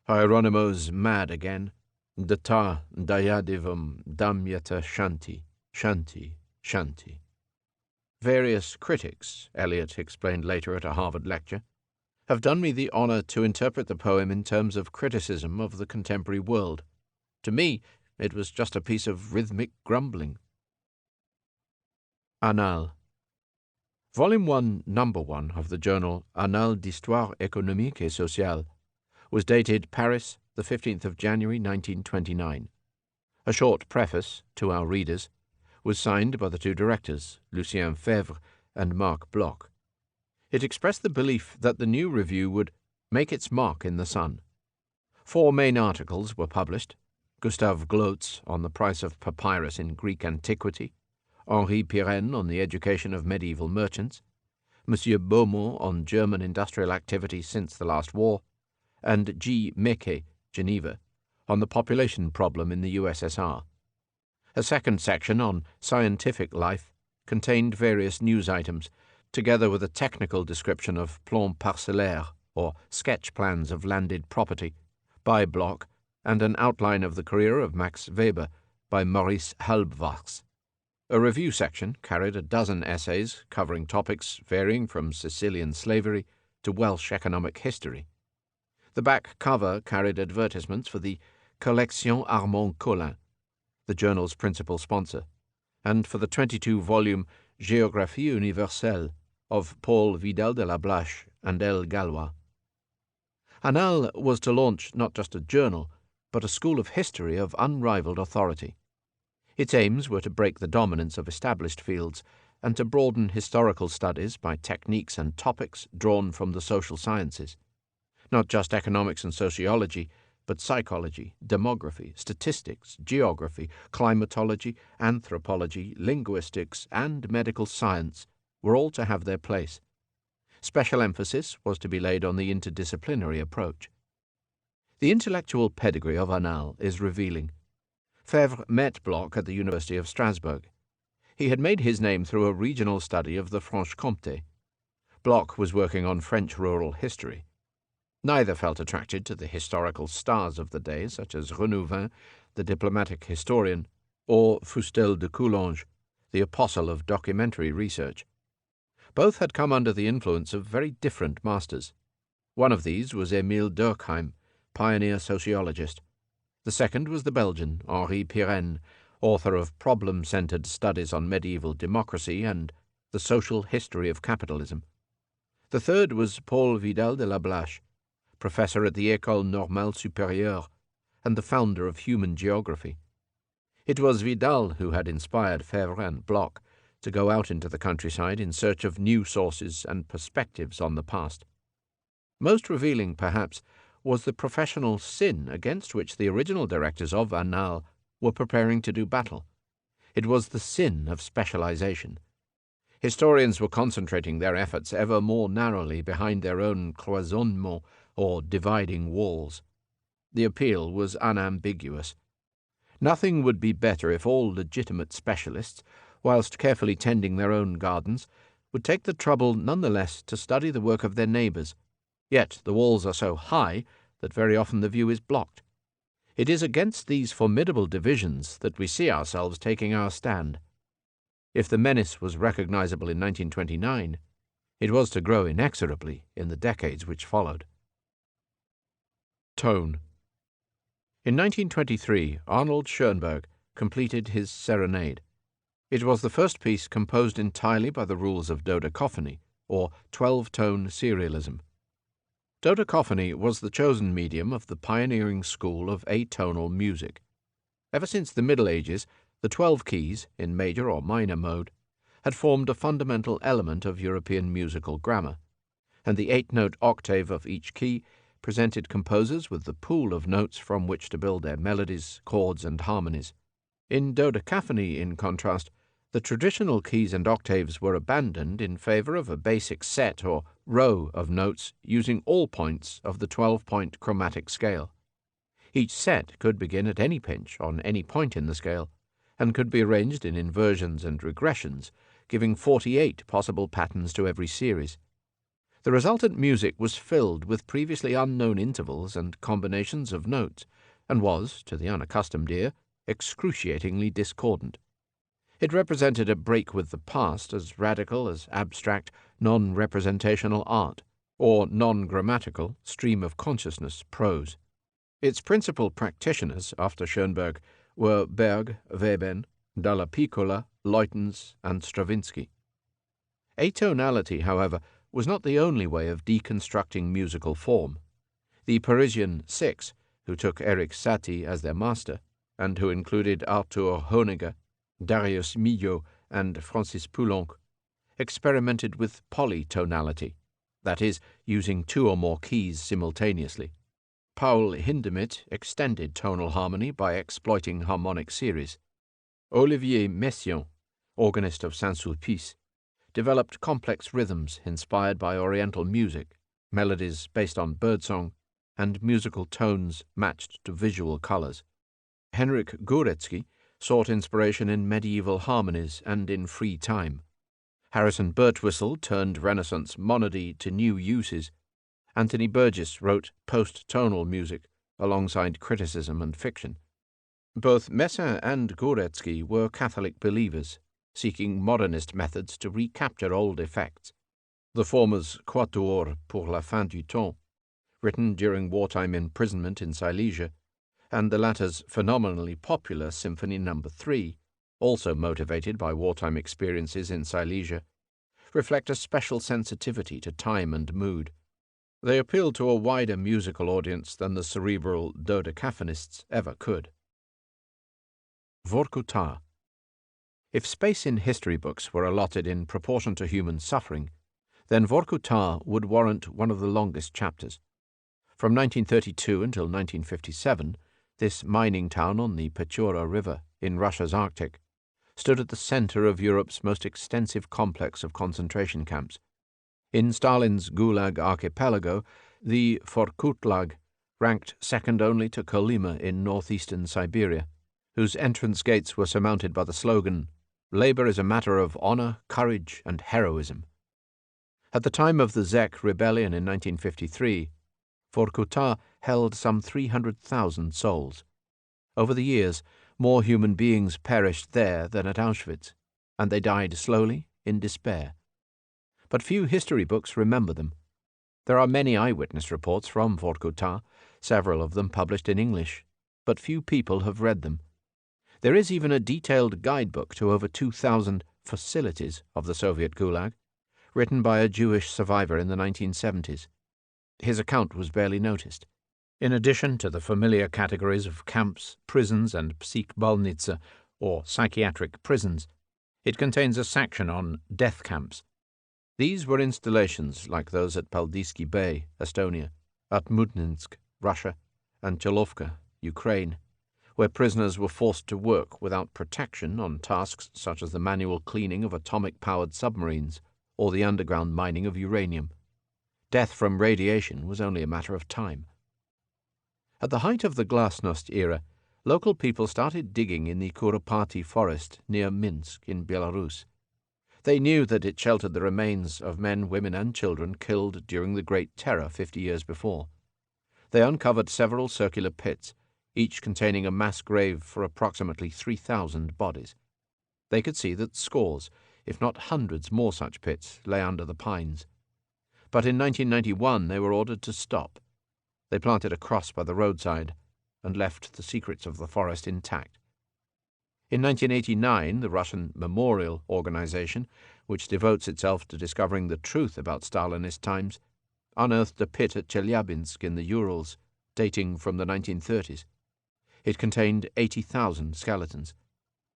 Hieronymo's mad again, data diadivum damyata shanti, shanti, shanti." Various critics, Eliot explained later at a Harvard lecture, have done me the honor to interpret the poem in terms of criticism of the contemporary world. To me, it was just a piece of rhythmic grumbling. Annales. Volume 1, Number 1 of the journal Annales d'Histoire économique et sociale was dated Paris, the 15th of January 1929. A short preface, to our readers, was signed by the two directors, Lucien Febvre and Marc Bloch. It expressed the belief that the new review would make its mark in the sun. 4 main articles were published: Gustave Glotz on the price of papyrus in Greek antiquity, Henri Pirenne on the education of medieval merchants, Monsieur Beaumont on German industrial activity since the last war, and G. Meke, Geneva, on the population problem in the USSR. A second section on scientific life contained various news items, together with a technical description of plans parcellaires, or sketch plans of landed property, by Bloch, and an outline of the career of Max Weber by Maurice Halbwachs. A review section carried a dozen essays covering topics varying from Sicilian slavery to Welsh economic history. The back cover carried advertisements for the Collection Armand Collin, the journal's principal sponsor, and for the 22-volume Géographie universelle, of Paul Vidal de la Blache and L. Gallois. Annales was to launch not just a journal, but a school of history of unrivaled authority. Its aims were to break the dominance of established fields and to broaden historical studies by techniques and topics drawn from the social sciences. Not just economics and sociology, but psychology, demography, statistics, geography, climatology, anthropology, linguistics, and medical science were all to have their place. Special emphasis was to be laid on the interdisciplinary approach. The intellectual pedigree of Annales is revealing. Febvre met Bloch at the University of Strasbourg. He had made his name through a regional study of the Franche-Comté. Bloch was working on French rural history. Neither felt attracted to the historical stars of the day, such as Renouvin, the diplomatic historian, or Fustel de Coulanges, the apostle of documentary research. Both had come under the influence of very different masters. One of these was Émile Durkheim, pioneer sociologist. The second was the Belgian Henri Pirenne, author of problem-centered studies on medieval democracy and the social history of capitalism. The third was Paul Vidal de la Blache, professor at the École Normale Supérieure and the founder of human geography. It was Vidal who had inspired Febvre and Bloch to go out into the countryside in search of new sources and perspectives on the past. Most revealing, perhaps, was the professional sin against which the original directors of Annales were preparing to do battle. It was the sin of specialization. Historians were concentrating their efforts ever more narrowly behind their own cloisonnement, or dividing walls. The appeal was unambiguous. Nothing would be better if all legitimate specialists, whilst carefully tending their own gardens, would take the trouble nonetheless to study the work of their neighbours. Yet the walls are so high that very often the view is blocked. It is against these formidable divisions that we see ourselves taking our stand. If the menace was recognizable in 1929, it was to grow inexorably in the decades which followed. Tone. In 1923, Arnold Schoenberg completed his Serenade. It was the first piece composed entirely by the rules of dodecaphony, or 12-tone serialism. Dodecaphony was the chosen medium of the pioneering school of atonal music. Ever since the Middle Ages, the 12 keys, in major or minor mode, had formed a fundamental element of European musical grammar, and the 8-note octave of each key presented composers with the pool of notes from which to build their melodies, chords, and harmonies. In dodecaphony, in contrast, the traditional keys and octaves were abandoned in favor of a basic set or row of notes using all points of the 12-point chromatic scale. Each set could begin at any pitch on any point in the scale, and could be arranged in inversions and regressions, giving 48 possible patterns to every series. The resultant music was filled with previously unknown intervals and combinations of notes, and was, to the unaccustomed ear, excruciatingly discordant. It represented a break with the past as radical as abstract, non-representational art, or non-grammatical, stream-of-consciousness prose. Its principal practitioners, after Schoenberg, were Berg, Webern, Dalla Piccola, Leutens, and Stravinsky. Atonality, however, was not the only way of deconstructing musical form. The Parisian Six, who took Erik Satie as their master, and who included Arthur Honegger, Darius Milhaud, and Francis Poulenc, experimented with polytonality, that is, using 2 or more keys simultaneously. Paul Hindemith extended tonal harmony by exploiting harmonic series. Olivier Messiaen, organist of Saint-Sulpice, developed complex rhythms inspired by Oriental music, melodies based on birdsong, and musical tones matched to visual colors. Henryk Górecki sought inspiration in medieval harmonies and in free time. Harrison Birtwistle turned Renaissance monody to new uses. Anthony Burgess wrote post-tonal music alongside criticism and fiction. Both Messiaen and Górecki were Catholic believers, seeking modernist methods to recapture old effects. The former's Quatuor pour la fin du temps, written during wartime imprisonment in Silesia, and the latter's phenomenally popular Symphony No. 3, also motivated by wartime experiences in Silesia, reflect a special sensitivity to time and mood. They appeal to a wider musical audience than the cerebral dodecaphonists ever could. Vorkuta. If space in history books were allotted in proportion to human suffering, then Vorkuta would warrant one of the longest chapters. From 1932 until 1957, this mining town on the Pechora River in Russia's Arctic stood at the center of Europe's most extensive complex of concentration camps. In Stalin's Gulag archipelago, the Vorkutlag ranked second only to Kolyma in northeastern Siberia, whose entrance gates were surmounted by the slogan, "Labor is a matter of honor, courage, and heroism." At the time of the Zek rebellion in 1953, Vorkuta held some 300,000 souls. Over the years, more human beings perished there than at Auschwitz, and they died slowly, in despair. But few history books remember them. There are many eyewitness reports from Vorkuta, several of them published in English, but few people have read them. There is even a detailed guidebook to over 2,000 facilities of the Soviet Gulag, written by a Jewish survivor in the 1970s. His account was barely noticed. In addition to the familiar categories of camps, prisons, and psychbalnitsa, or psychiatric prisons, it contains a section on death camps. These were installations like those at Paldiski Bay, Estonia, at Mutninsk, Russia, and Cholovka, Ukraine, where prisoners were forced to work without protection on tasks such as the manual cleaning of atomic-powered submarines or the underground mining of uranium. Death from radiation was only a matter of time. At the height of the Glasnost era, local people started digging in the Kuropati forest near Minsk in Belarus. They knew that it sheltered the remains of men, women, and children killed during the Great Terror 50 years before. They uncovered several circular pits, each containing a mass grave for approximately 3,000 bodies. They could see that scores, if not hundreds more such pits, lay under the pines. But in 1991 they were ordered to stop. They planted a cross by the roadside and left the secrets of the forest intact. In 1989, the Russian Memorial Organization, which devotes itself to discovering the truth about Stalinist times, unearthed a pit at Chelyabinsk in the Urals, dating from the 1930s. It contained 80,000 skeletons.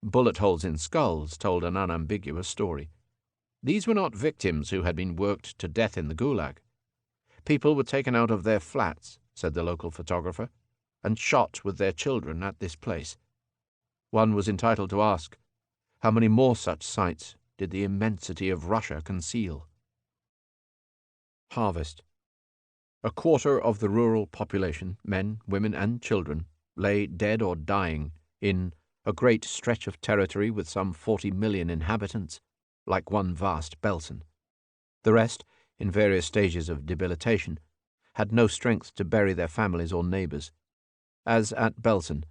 Bullet holes in skulls told an unambiguous story. These were not victims who had been worked to death in the Gulag. People were taken out of their flats, said the local photographer, and shot with their children at this place. One was entitled to ask, how many more such sites did the immensity of Russia conceal? Harvest. A quarter of the rural population, men, women, and children, lay dead or dying in a great stretch of territory with some 40 million inhabitants, like one vast Belsen. The rest, in various stages of debilitation, had no strength to bury their families or neighbors. As at Belsen,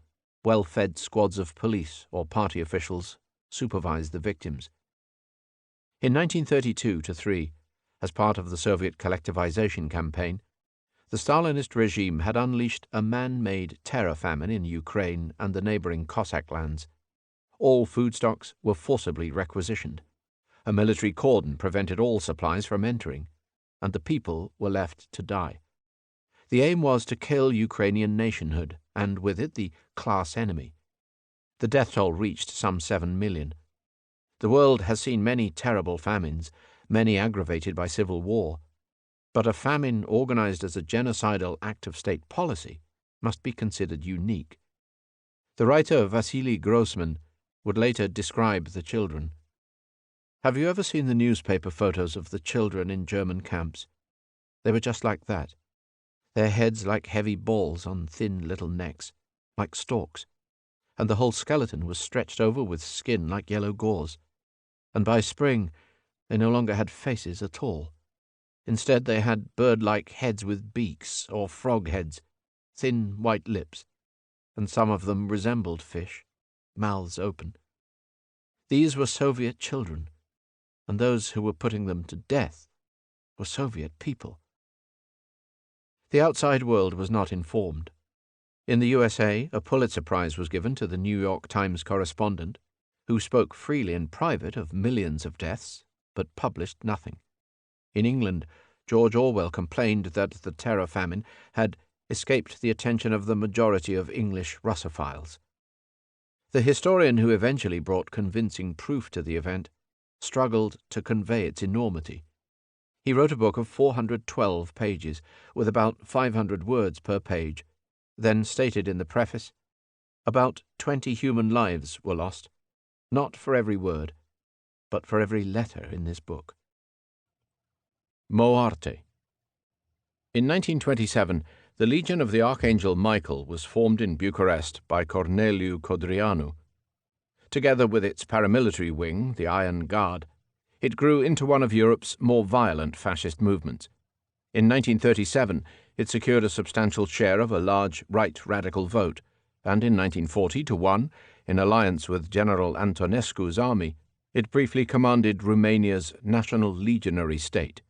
well-fed squads of police or party officials supervised the victims. In 1932-3, as part of the Soviet collectivization campaign, the Stalinist regime had unleashed a man-made terror famine in Ukraine and the neighboring Cossack lands. All food stocks were forcibly requisitioned. A military cordon prevented all supplies from entering, and the people were left to die. The aim was to kill Ukrainian nationhood, and with it the class enemy. The death toll reached some 7 million. The world has seen many terrible famines, many aggravated by civil war, but a famine organized as a genocidal act of state policy must be considered unique. The writer Vasily Grossman would later describe the children. Have you ever seen the newspaper photos of the children in German camps? They were just like that. Their heads like heavy balls on thin little necks, like stalks, and the whole skeleton was stretched over with skin like yellow gauze. And by spring, they no longer had faces at all. Instead, they had bird-like heads with beaks, or frog heads, thin white lips, and some of them resembled fish, mouths open. These were Soviet children, and those who were putting them to death were Soviet people. The outside world was not informed. In the USA, a Pulitzer Prize was given to the New York Times correspondent, who spoke freely in private of millions of deaths, but published nothing. In England, George Orwell complained that the terror famine had escaped the attention of the majority of English Russophiles. The historian who eventually brought convincing proof to the event struggled to convey its enormity. He wrote a book of 412 pages, with about 500 words per page, then stated in the preface, "About 20 human lives were lost, not for every word, but for every letter in this book." Moarte. In 1927, the Legion of the Archangel Michael was formed in Bucharest by Corneliu Codreanu. Together with its paramilitary wing, the Iron Guard, it grew into one of Europe's more violent fascist movements. In 1937, it secured a substantial share of a large right radical vote, and in 1940, to one, in alliance with General Antonescu's army, it briefly commanded Romania's National Legionary State.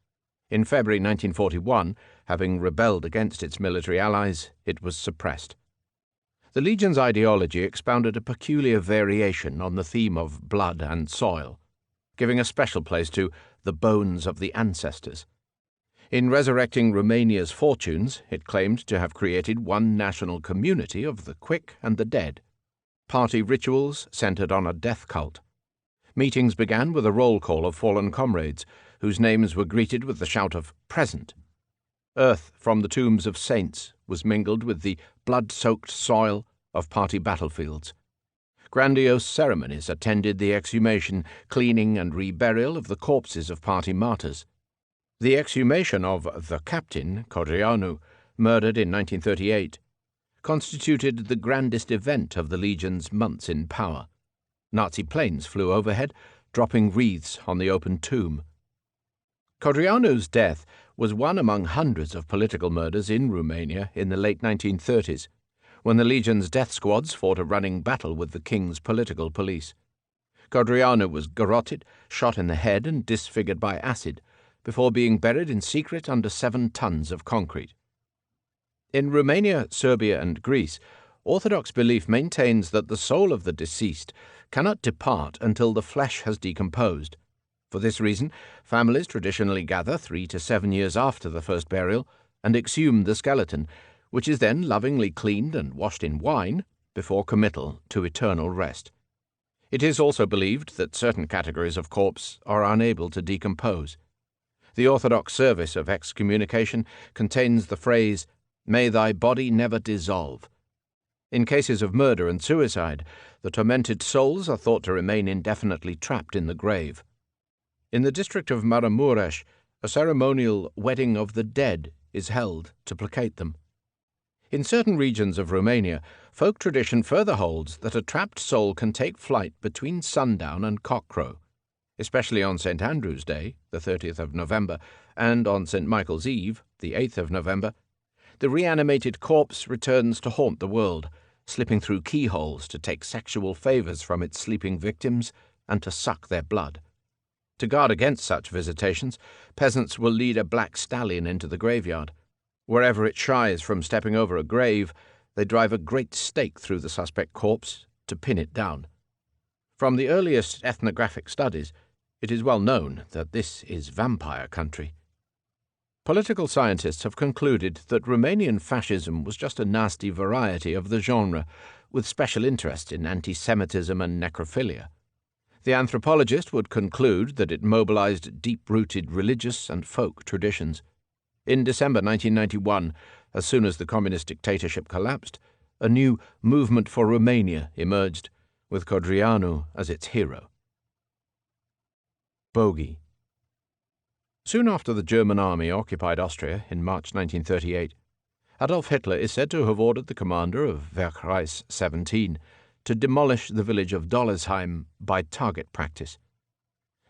In February 1941, having rebelled against its military allies, it was suppressed. The Legion's ideology expounded a peculiar variation on the theme of blood and soil, giving a special place to the bones of the ancestors. In resurrecting Romania's fortunes, it claimed to have created one national community of the quick and the dead. Party rituals centered on a death cult. Meetings began with a roll call of fallen comrades, whose names were greeted with the shout of "Present." Earth from the tombs of saints was mingled with the blood-soaked soil of party battlefields. Grandiose ceremonies attended the exhumation, cleaning, and reburial of the corpses of party martyrs. The exhumation of the captain, Codreanu, murdered in 1938, constituted the grandest event of the Legion's months in power. Nazi planes flew overhead, dropping wreaths on the open tomb. Codreanu's death was one among hundreds of political murders in Romania in the late 1930s, when the Legion's death squads fought a running battle with the king's political police. Codreanu was garroted, shot in the head, and disfigured by acid, before being buried in secret under 7 tons of concrete. In Romania, Serbia, and Greece, Orthodox belief maintains that the soul of the deceased cannot depart until the flesh has decomposed. For this reason, families traditionally gather 3 to 7 years after the first burial and exhume the skeleton, which is then lovingly cleaned and washed in wine before committal to eternal rest. It is also believed that certain categories of corpse are unable to decompose. The Orthodox service of excommunication contains the phrase, "May thy body never dissolve." In cases of murder and suicide, the tormented souls are thought to remain indefinitely trapped in the grave. In the district of Maramureș, a ceremonial wedding of the dead is held to placate them. In certain regions of Romania, folk tradition further holds that a trapped soul can take flight between sundown and cockcrow, especially on St. Andrew's Day, the 30th of November, and on St. Michael's Eve, the 8th of November. The reanimated corpse returns to haunt the world, slipping through keyholes to take sexual favors from its sleeping victims and to suck their blood. To guard against such visitations, peasants will lead a black stallion into the graveyard. Wherever it shies from stepping over a grave, they drive a great stake through the suspect corpse to pin it down. From the earliest ethnographic studies, it is well known that this is vampire country. Political scientists have concluded that Romanian fascism was just a nasty variety of the genre, with special interest in anti-Semitism and necrophilia. The anthropologist would conclude that it mobilized deep-rooted religious and folk traditions. In December 1991, as soon as the communist dictatorship collapsed, a new movement for Romania emerged, with Codreanu as its hero. Bogey. Soon after the German army occupied Austria in March 1938, Adolf Hitler is said to have ordered the commander of Werkreis 17 to demolish the village of Dollersheim by target practice.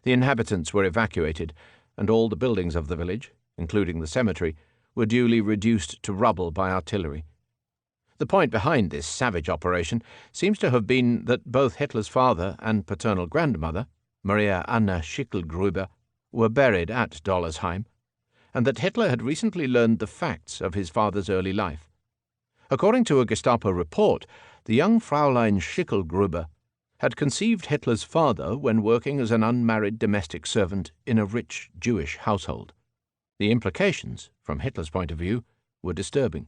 The inhabitants were evacuated, and all the buildings of the village, including the cemetery, were duly reduced to rubble by artillery. The point behind this savage operation seems to have been that both Hitler's father and paternal grandmother, Maria Anna Schicklgruber, were buried at Dollersheim, and that Hitler had recently learned the facts of his father's early life. According to a Gestapo report, the young Fräulein Schicklgruber had conceived Hitler's father when working as an unmarried domestic servant in a rich Jewish household. The implications, from Hitler's point of view, were disturbing.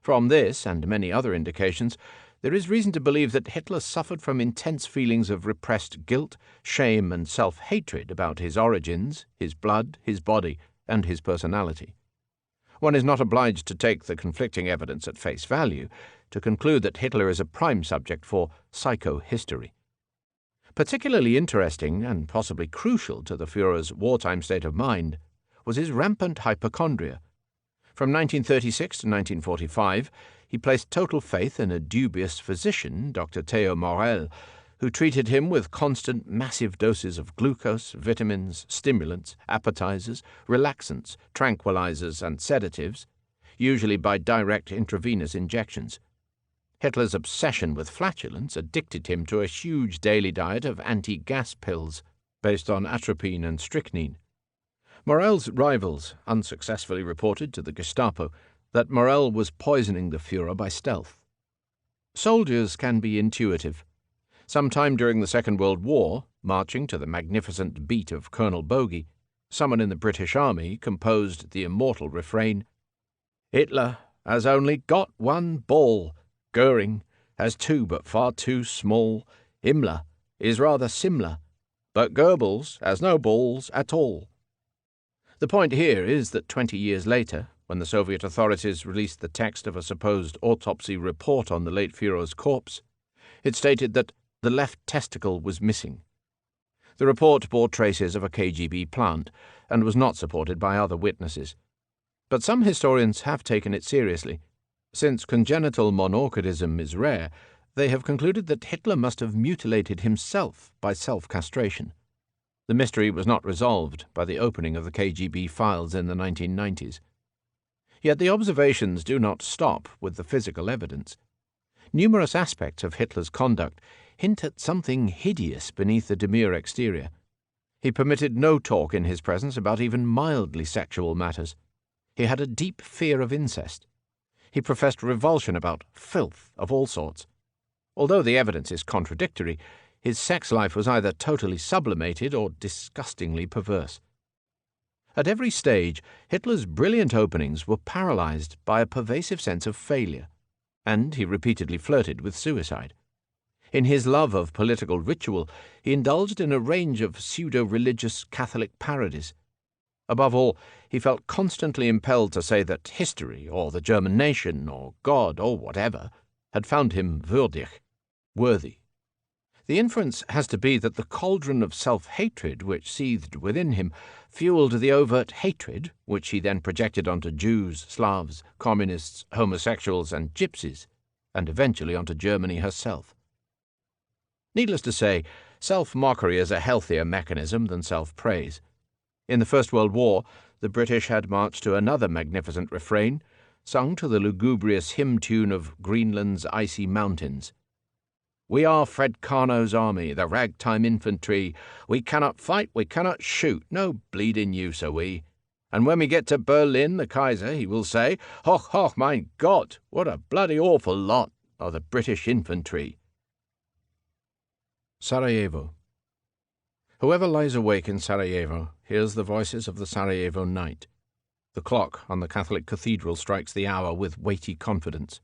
From this and many other indications, there is reason to believe that Hitler suffered from intense feelings of repressed guilt, shame, and self-hatred about his origins, his blood, his body, and his personality. One is not obliged to take the conflicting evidence at face value to conclude that Hitler is a prime subject for psychohistory. Particularly interesting, and possibly crucial to the Führer's wartime state of mind, was his rampant hypochondria. From 1936 to 1945, he placed total faith in a dubious physician, Dr. Theo Morel, who treated him with constant massive doses of glucose, vitamins, stimulants, appetizers, relaxants, tranquilizers, and sedatives, usually by direct intravenous injections. Hitler's obsession with flatulence addicted him to a huge daily diet of anti-gas pills based on atropine and strychnine. Morel's rivals unsuccessfully reported to the Gestapo that Morel was poisoning the Führer by stealth. Soldiers can be intuitive. Sometime during the Second World War, marching to the magnificent beat of Colonel Bogey, someone in the British Army composed the immortal refrain, "Hitler has only got one ball. Goering has two but far too small. Himmler is rather similar, but Goebbels has no balls at all." The point here is that 20 years later, when the Soviet authorities released the text of a supposed autopsy report on the late Führer's corpse, it stated that the left testicle was missing. The report bore traces of a KGB plant and was not supported by other witnesses. But some historians have taken it seriously. Since congenital monorchidism is rare, they have concluded that Hitler must have mutilated himself by self-castration. The mystery was not resolved by the opening of the KGB files in the 1990s. Yet the observations do not stop with the physical evidence. Numerous aspects of Hitler's conduct hint at something hideous beneath the demure exterior. He permitted no talk in his presence about even mildly sexual matters. He had a deep fear of incest. He professed revulsion about filth of all sorts. Although the evidence is contradictory, his sex life was either totally sublimated or disgustingly perverse. At every stage, Hitler's brilliant openings were paralyzed by a pervasive sense of failure, and he repeatedly flirted with suicide. In his love of political ritual, he indulged in a range of pseudo-religious Catholic parodies. Above all, he felt constantly impelled to say that history, or the German nation, or God, or whatever, had found him würdig, worthy. The inference has to be that the cauldron of self-hatred which seethed within him fueled the overt hatred which he then projected onto Jews, Slavs, communists, homosexuals, and Gypsies, and eventually onto Germany herself. Needless to say, self-mockery is a healthier mechanism than self-praise. In the First World War, the British had marched to another magnificent refrain, sung to the lugubrious hymn tune of Greenland's icy mountains. "We are Fred Carnot's army, the ragtime infantry. We cannot fight, we cannot shoot, no bleeding use are we. And when we get to Berlin, the Kaiser, he will say, Hoch, hoch, mein Gott, what a bloody awful lot are the British infantry." Sarajevo. Whoever lies awake in Sarajevo hears the voices of the Sarajevo night. The clock on the Catholic cathedral strikes the hour with weighty confidence.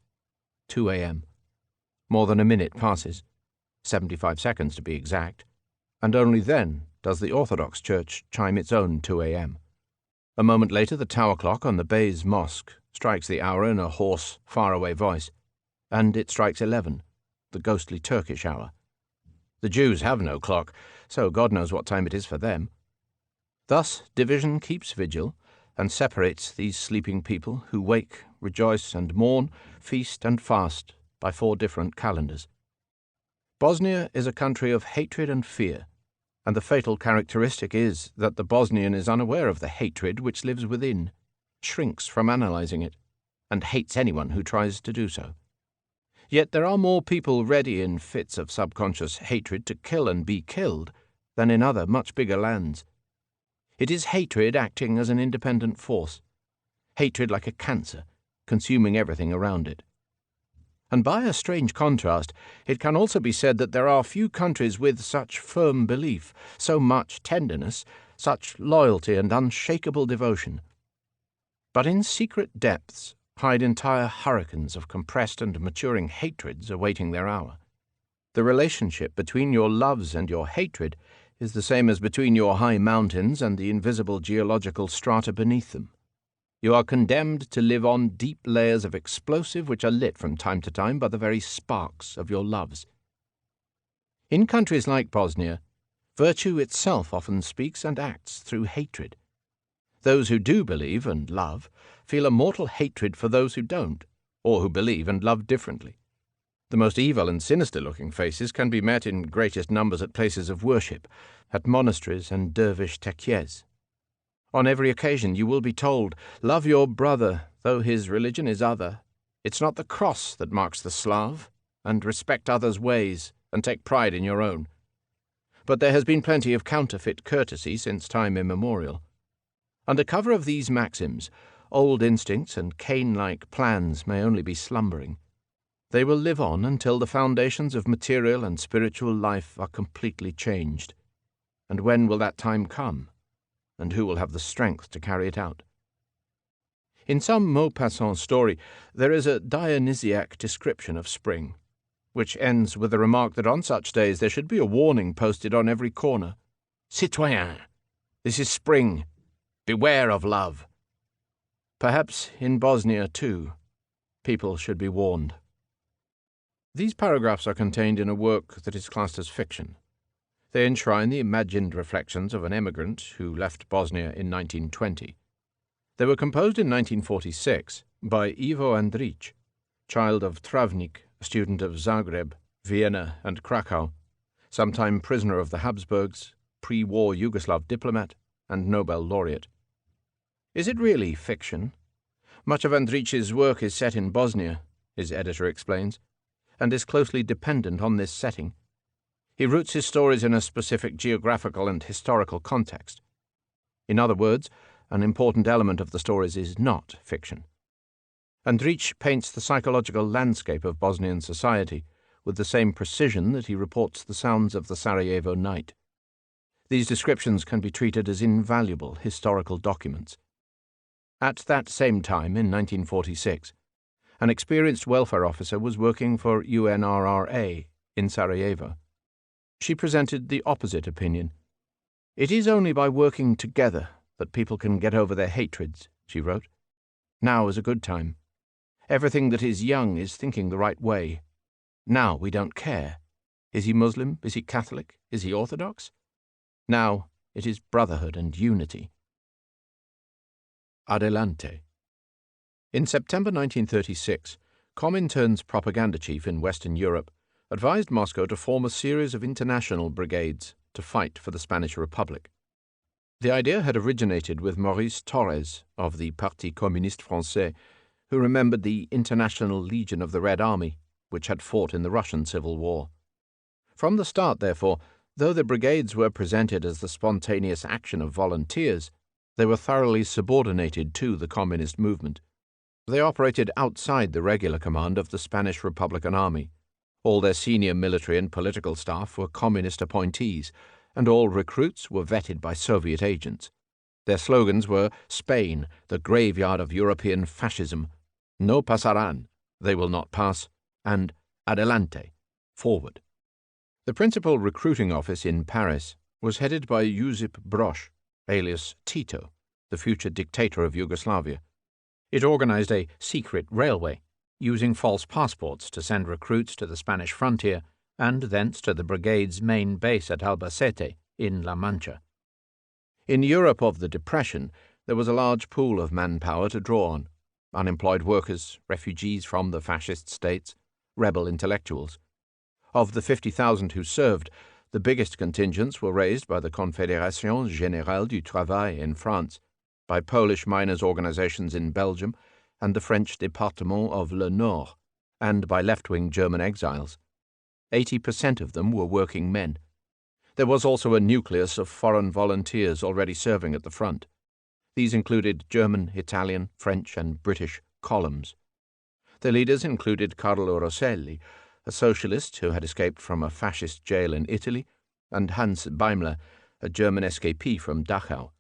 2 a.m. More than a minute passes, 75 seconds to be exact, and only then does the Orthodox Church chime its own 2 a.m. A moment later the tower clock on the Bey's Mosque strikes the hour in a hoarse, faraway voice, and it strikes 11, the ghostly Turkish hour. The Jews have no clock, so God knows what time it is for them. Thus division keeps vigil, and separates these sleeping people who wake, rejoice, and mourn, feast and fast by 4 different calendars. Bosnia is a country of hatred and fear, and the fatal characteristic is that the Bosnian is unaware of the hatred which lives within, shrinks from analyzing it, and hates anyone who tries to do so. Yet there are more people ready in fits of subconscious hatred to kill and be killed than in other much bigger lands. It is hatred acting as an independent force, hatred like a cancer, consuming everything around it. And by a strange contrast, it can also be said that there are few countries with such firm belief, so much tenderness, such loyalty and unshakable devotion. But in secret depths hide entire hurricanes of compressed and maturing hatreds awaiting their hour. The relationship between your loves and your hatred is the same as between your high mountains and the invisible geological strata beneath them. You are condemned to live on deep layers of explosive which are lit from time to time by the very sparks of your loves. In countries like Bosnia, virtue itself often speaks and acts through hatred. Those who do believe and love feel a mortal hatred for those who don't, or who believe and love differently. The most evil and sinister-looking faces can be met in greatest numbers at places of worship, at monasteries and dervish tekyes. On every occasion you will be told, love your brother, though his religion is other. It's not the cross that marks the Slav, and respect others' ways, and take pride in your own. But there has been plenty of counterfeit courtesy since time immemorial. Under cover of these maxims, old instincts and Cain-like plans may only be slumbering. They will live on until the foundations of material and spiritual life are completely changed. And when will that time come? And who will have the strength to carry it out? In some Maupassant story, there is a Dionysiac description of spring, which ends with the remark that on such days there should be a warning posted on every corner. Citoyen, this is spring. Beware of love. Perhaps in Bosnia, too, people should be warned. These paragraphs are contained in a work that is classed as fiction. They enshrine the imagined reflections of an emigrant who left Bosnia in 1920. They were composed in 1946 by Ivo Andrić, child of Travnik, a student of Zagreb, Vienna, and Krakow, sometime prisoner of the Habsburgs, pre-war Yugoslav diplomat, and Nobel laureate. Is it really fiction? Much of Andrić's work is set in Bosnia, his editor explains, and is closely dependent on this setting. He roots his stories in a specific geographical and historical context. In other words, an important element of the stories is not fiction. Andrić paints the psychological landscape of Bosnian society with the same precision that he reports the sounds of the Sarajevo night. These descriptions can be treated as invaluable historical documents. At that same time, in 1946, an experienced welfare officer was working for UNRRA in Sarajevo. She presented the opposite opinion. It is only by working together that people can get over their hatreds, she wrote. Now is a good time. Everything that is young is thinking the right way. Now we don't care. Is he Muslim? Is he Catholic? Is he Orthodox? Now it is brotherhood and unity. Adelante. In September 1936, Comintern's propaganda chief in Western Europe advised Moscow to form a series of international brigades to fight for the Spanish Republic. The idea had originated with Maurice Torres of the Parti Communiste Français, who remembered the International Legion of the Red Army, which had fought in the Russian Civil War. From the start, therefore, though the brigades were presented as the spontaneous action of volunteers, they were thoroughly subordinated to the communist movement. They operated outside the regular command of the Spanish Republican Army. All their senior military and political staff were communist appointees, and all recruits were vetted by Soviet agents. Their slogans were Spain, the graveyard of European fascism, No pasarán, they will not pass, and Adelante, forward. The principal recruiting office in Paris was headed by Josip Broz, alias Tito, the future dictator of Yugoslavia. It organized a secret railway, using false passports to send recruits to the Spanish frontier and thence to the brigade's main base at Albacete in La Mancha. In Europe of the Depression, there was a large pool of manpower to draw on: unemployed workers, refugees from the fascist states, rebel intellectuals. Of the 50,000 who served, the biggest contingents were raised by the Confédération Générale du Travail in France, by Polish miners' organizations in Belgium and the French Département of Le Nord, and by left-wing German exiles. 80% of them were working men. There was also a nucleus of foreign volunteers already serving at the front. These included German, Italian, French, and British columns. Their leaders included Carlo Rosselli, a socialist who had escaped from a fascist jail in Italy, and Hans Beimler, a German escapee from Dachau.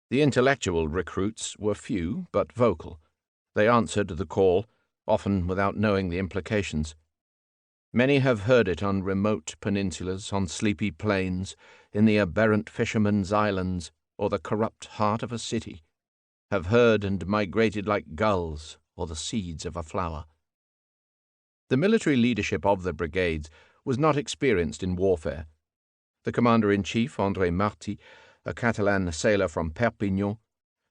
The intellectual recruits were few but vocal. They answered the call, often without knowing the implications. Many have heard it on remote peninsulas, on sleepy plains, in the aberrant fishermen's islands, or the corrupt heart of a city, have heard and migrated like gulls or the seeds of a flower. The military leadership of the brigades was not experienced in warfare. The commander-in-chief, André Marty, a Catalan sailor from Perpignan,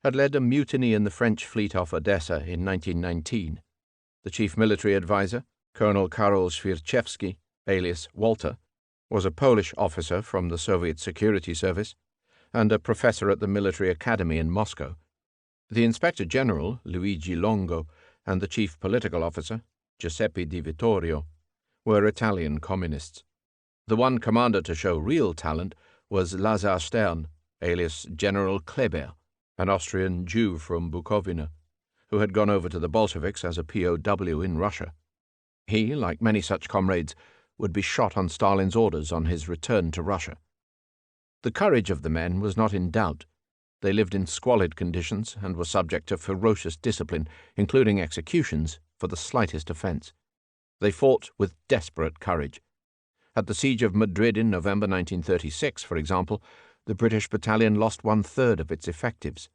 had led a mutiny in the French fleet off Odessa in 1919. The chief military advisor, Colonel Karol Świerczewski, alias Walter, was a Polish officer from the Soviet Security Service and a professor at the military academy in Moscow. The Inspector General, Luigi Longo, and the chief political officer, Giuseppe Di Vittorio, were Italian communists. The one commander to show real talent was Lazar Stern, alias General Kleber, an Austrian Jew from Bukovina, who had gone over to the Bolsheviks as a POW in Russia. He, like many such comrades, would be shot on Stalin's orders on his return to Russia. The courage of the men was not in doubt. They lived in squalid conditions and were subject to ferocious discipline, including executions, for the slightest offence. They fought with desperate courage. At the siege of Madrid in November 1936, for example, the British battalion lost 1/3 of its effectives.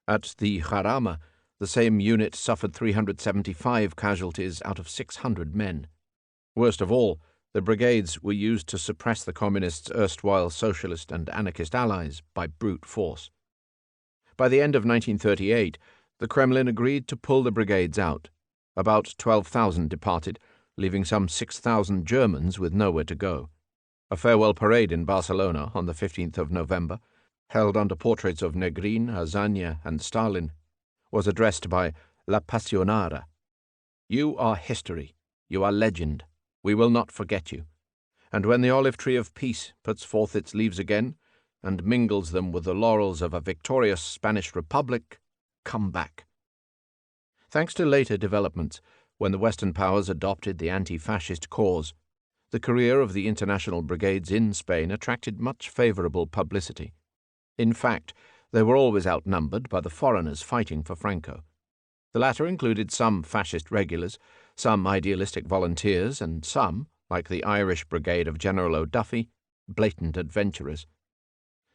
At the Jarama, the same unit suffered 375 casualties out of 600 men. Worst of all, the brigades were used to suppress the communists' erstwhile socialist and anarchist allies by brute force. By the end of 1938, the Kremlin agreed to pull the brigades out. About 12,000 departed, leaving some 6,000 Germans with nowhere to go. A farewell parade in Barcelona on the 15th of November, held under portraits of Negrin, Azaña, and Stalin, was addressed by La Passionara. "You are history. You are legend. We will not forget you. And when the olive tree of peace puts forth its leaves again, and mingles them with the laurels of a victorious Spanish Republic, come back." Thanks to later developments, when the Western powers adopted the anti-fascist cause, the career of the international brigades in Spain attracted much favourable publicity. In fact, they were always outnumbered by the foreigners fighting for Franco. The latter included some fascist regulars, some idealistic volunteers, and some, like the Irish brigade of General O'Duffy, blatant adventurers.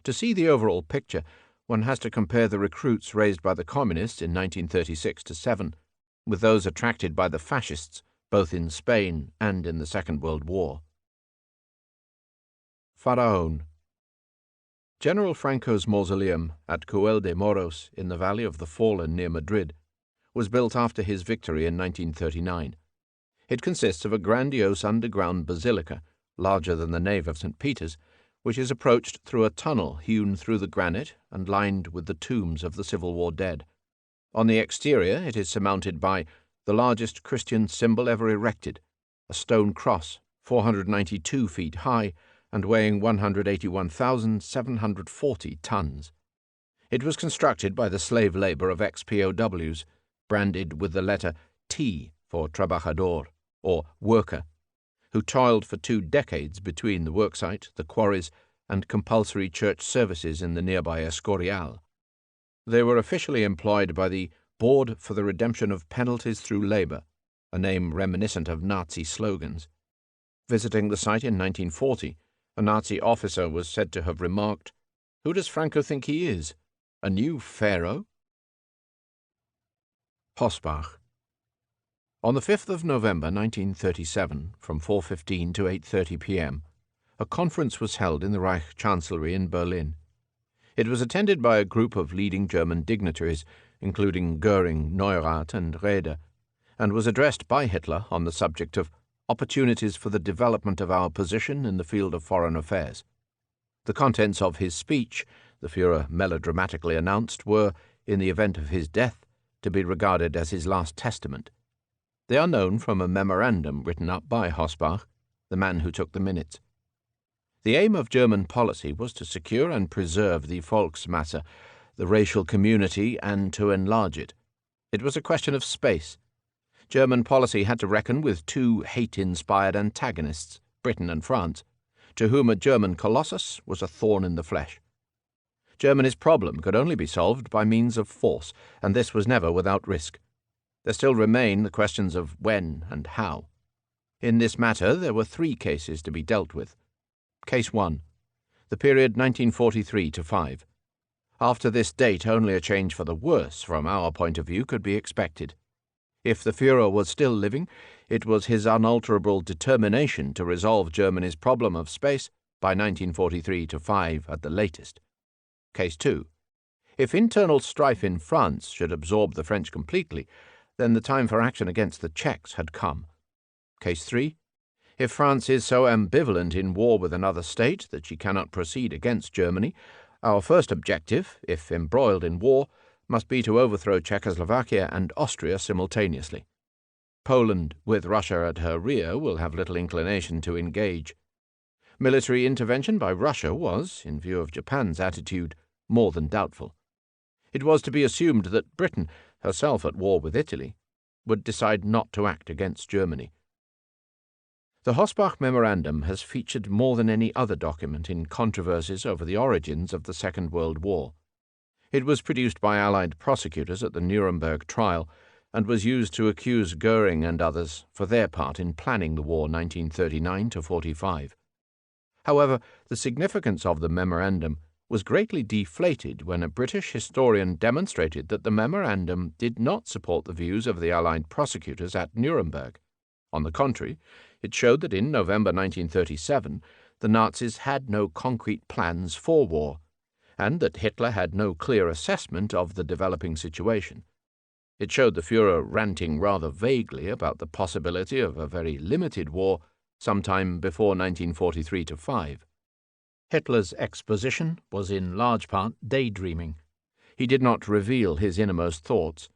To see the overall picture, one has to compare the recruits raised by the communists in 1936-7 with those attracted by the fascists, both in Spain and in the Second World War. Faraón. General Franco's mausoleum at Cuel de Moros in the Valley of the Fallen near Madrid was built after his victory in 1939. It consists of a grandiose underground basilica, larger than the nave of St. Peter's, which is approached through a tunnel hewn through the granite and lined with the tombs of the Civil War dead. On the exterior it is surmounted by the largest Christian symbol ever erected, a stone cross 492 feet high and weighing 181,740 tons. It was constructed by the slave labor of ex-POWs, branded with the letter T for trabajador, or worker, who toiled for 2 decades between the worksite, the quarries, and compulsory church services in the nearby Escorial. They were officially employed by the Board for the Redemption of Penalties Through Labor, a name reminiscent of Nazi slogans. Visiting the site in 1940, a Nazi officer was said to have remarked, "Who does Franco think he is? A new pharaoh?" Hossbach. On the 5th of November 1937, from 4:15 to 8:30 p.m., a conference was held in the Reich Chancellery in Berlin. It was attended by a group of leading German dignitaries, including Göring, Neurath, and Raeder, and was addressed by Hitler on the subject of opportunities for the development of our position in the field of foreign affairs. The contents of his speech, the Führer melodramatically announced, were, in the event of his death, to be regarded as his last testament. They are known from a memorandum written up by Hossbach, the man who took the minutes. The aim of German policy was to secure and preserve the Volksmasse, the racial community, and to enlarge it. It was a question of space. German policy had to reckon with two hate-inspired antagonists, Britain and France, to whom a German colossus was a thorn in the flesh. Germany's problem could only be solved by means of force, and this was never without risk. There still remain the questions of when and how. In this matter there were three cases to be dealt with. Case 1. The period 1943 to 5. After this date only a change for the worse, from our point of view, could be expected. If the Führer was still living, it was his unalterable determination to resolve Germany's problem of space by 1943 to 5 at the latest. Case 2. If internal strife in France should absorb the French completely, then the time for action against the Czechs had come. Case 3. If France is so ambivalent in war with another state that she cannot proceed against Germany, our first objective, if embroiled in war, must be to overthrow Czechoslovakia and Austria simultaneously. Poland, with Russia at her rear, will have little inclination to engage. Military intervention by Russia was, in view of Japan's attitude, more than doubtful. It was to be assumed that Britain, herself at war with Italy, would decide not to act against Germany. The Hossbach Memorandum has featured more than any other document in controversies over the origins of the Second World War. It was produced by Allied prosecutors at the Nuremberg trial and was used to accuse Goering and others for their part in planning the war 1939-45. However, the significance of the memorandum was greatly deflated when a British historian demonstrated that the memorandum did not support the views of the Allied prosecutors at Nuremberg. On the contrary, it showed that in November 1937 the Nazis had no concrete plans for war, and that Hitler had no clear assessment of the developing situation. It showed the Führer ranting rather vaguely about the possibility of a very limited war sometime before 1943-5. Hitler's exposition was in large part daydreaming. He did not reveal his innermost thoughts.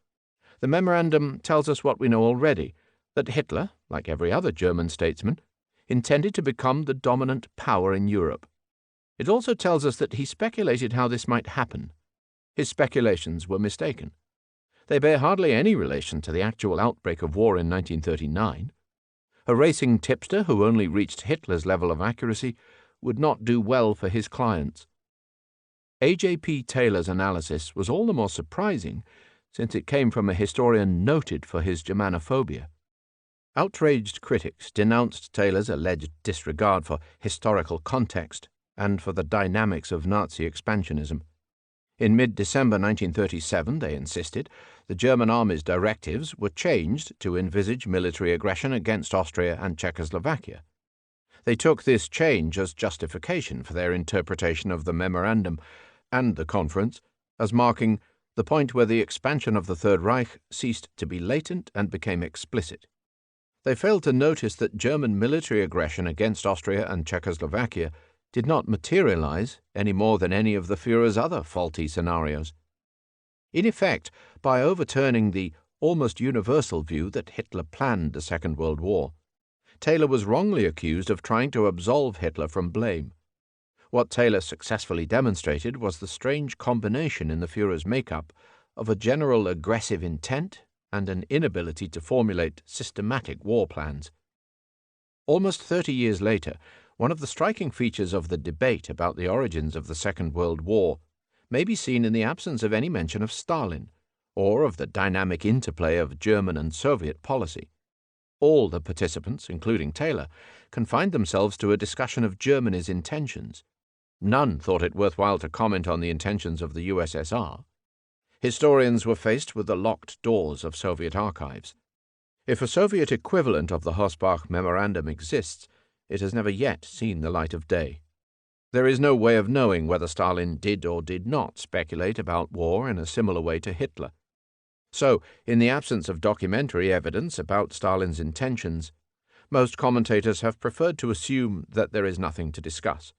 The memorandum tells us what we know already, that Hitler, like every other German statesman, intended to become the dominant power in Europe. It also tells us that he speculated how this might happen. His speculations were mistaken. They bear hardly any relation to the actual outbreak of war in 1939. A racing tipster who only reached Hitler's level of accuracy would not do well for his clients. A.J.P. Taylor's analysis was all the more surprising since it came from a historian noted for his Germanophobia. Outraged critics denounced Taylor's alleged disregard for historical context and for the dynamics of Nazi expansionism. In mid-December 1937, they insisted, the German army's directives were changed to envisage military aggression against Austria and Czechoslovakia. They took this change as justification for their interpretation of the memorandum and the conference as marking the point where the expansion of the Third Reich ceased to be latent and became explicit. They failed to notice that German military aggression against Austria and Czechoslovakia did not materialize any more than any of the Führer's other faulty scenarios. In effect, by overturning the almost universal view that Hitler planned the Second World War, Taylor was wrongly accused of trying to absolve Hitler from blame. What Taylor successfully demonstrated was the strange combination in the Führer's makeup of a general aggressive intent and an inability to formulate systematic war plans. Almost 30 years later, one of the striking features of the debate about the origins of the Second World War may be seen in the absence of any mention of Stalin, or of the dynamic interplay of German and Soviet policy. All the participants, including Taylor, confined themselves to a discussion of Germany's intentions. None thought it worthwhile to comment on the intentions of the USSR. Historians were faced with the locked doors of Soviet archives. If a Soviet equivalent of the Hossbach Memorandum exists, it has never yet seen the light of day. There is no way of knowing whether Stalin did or did not speculate about war in a similar way to Hitler. So, in the absence of documentary evidence about Stalin's intentions, most commentators have preferred to assume that there is nothing to discuss.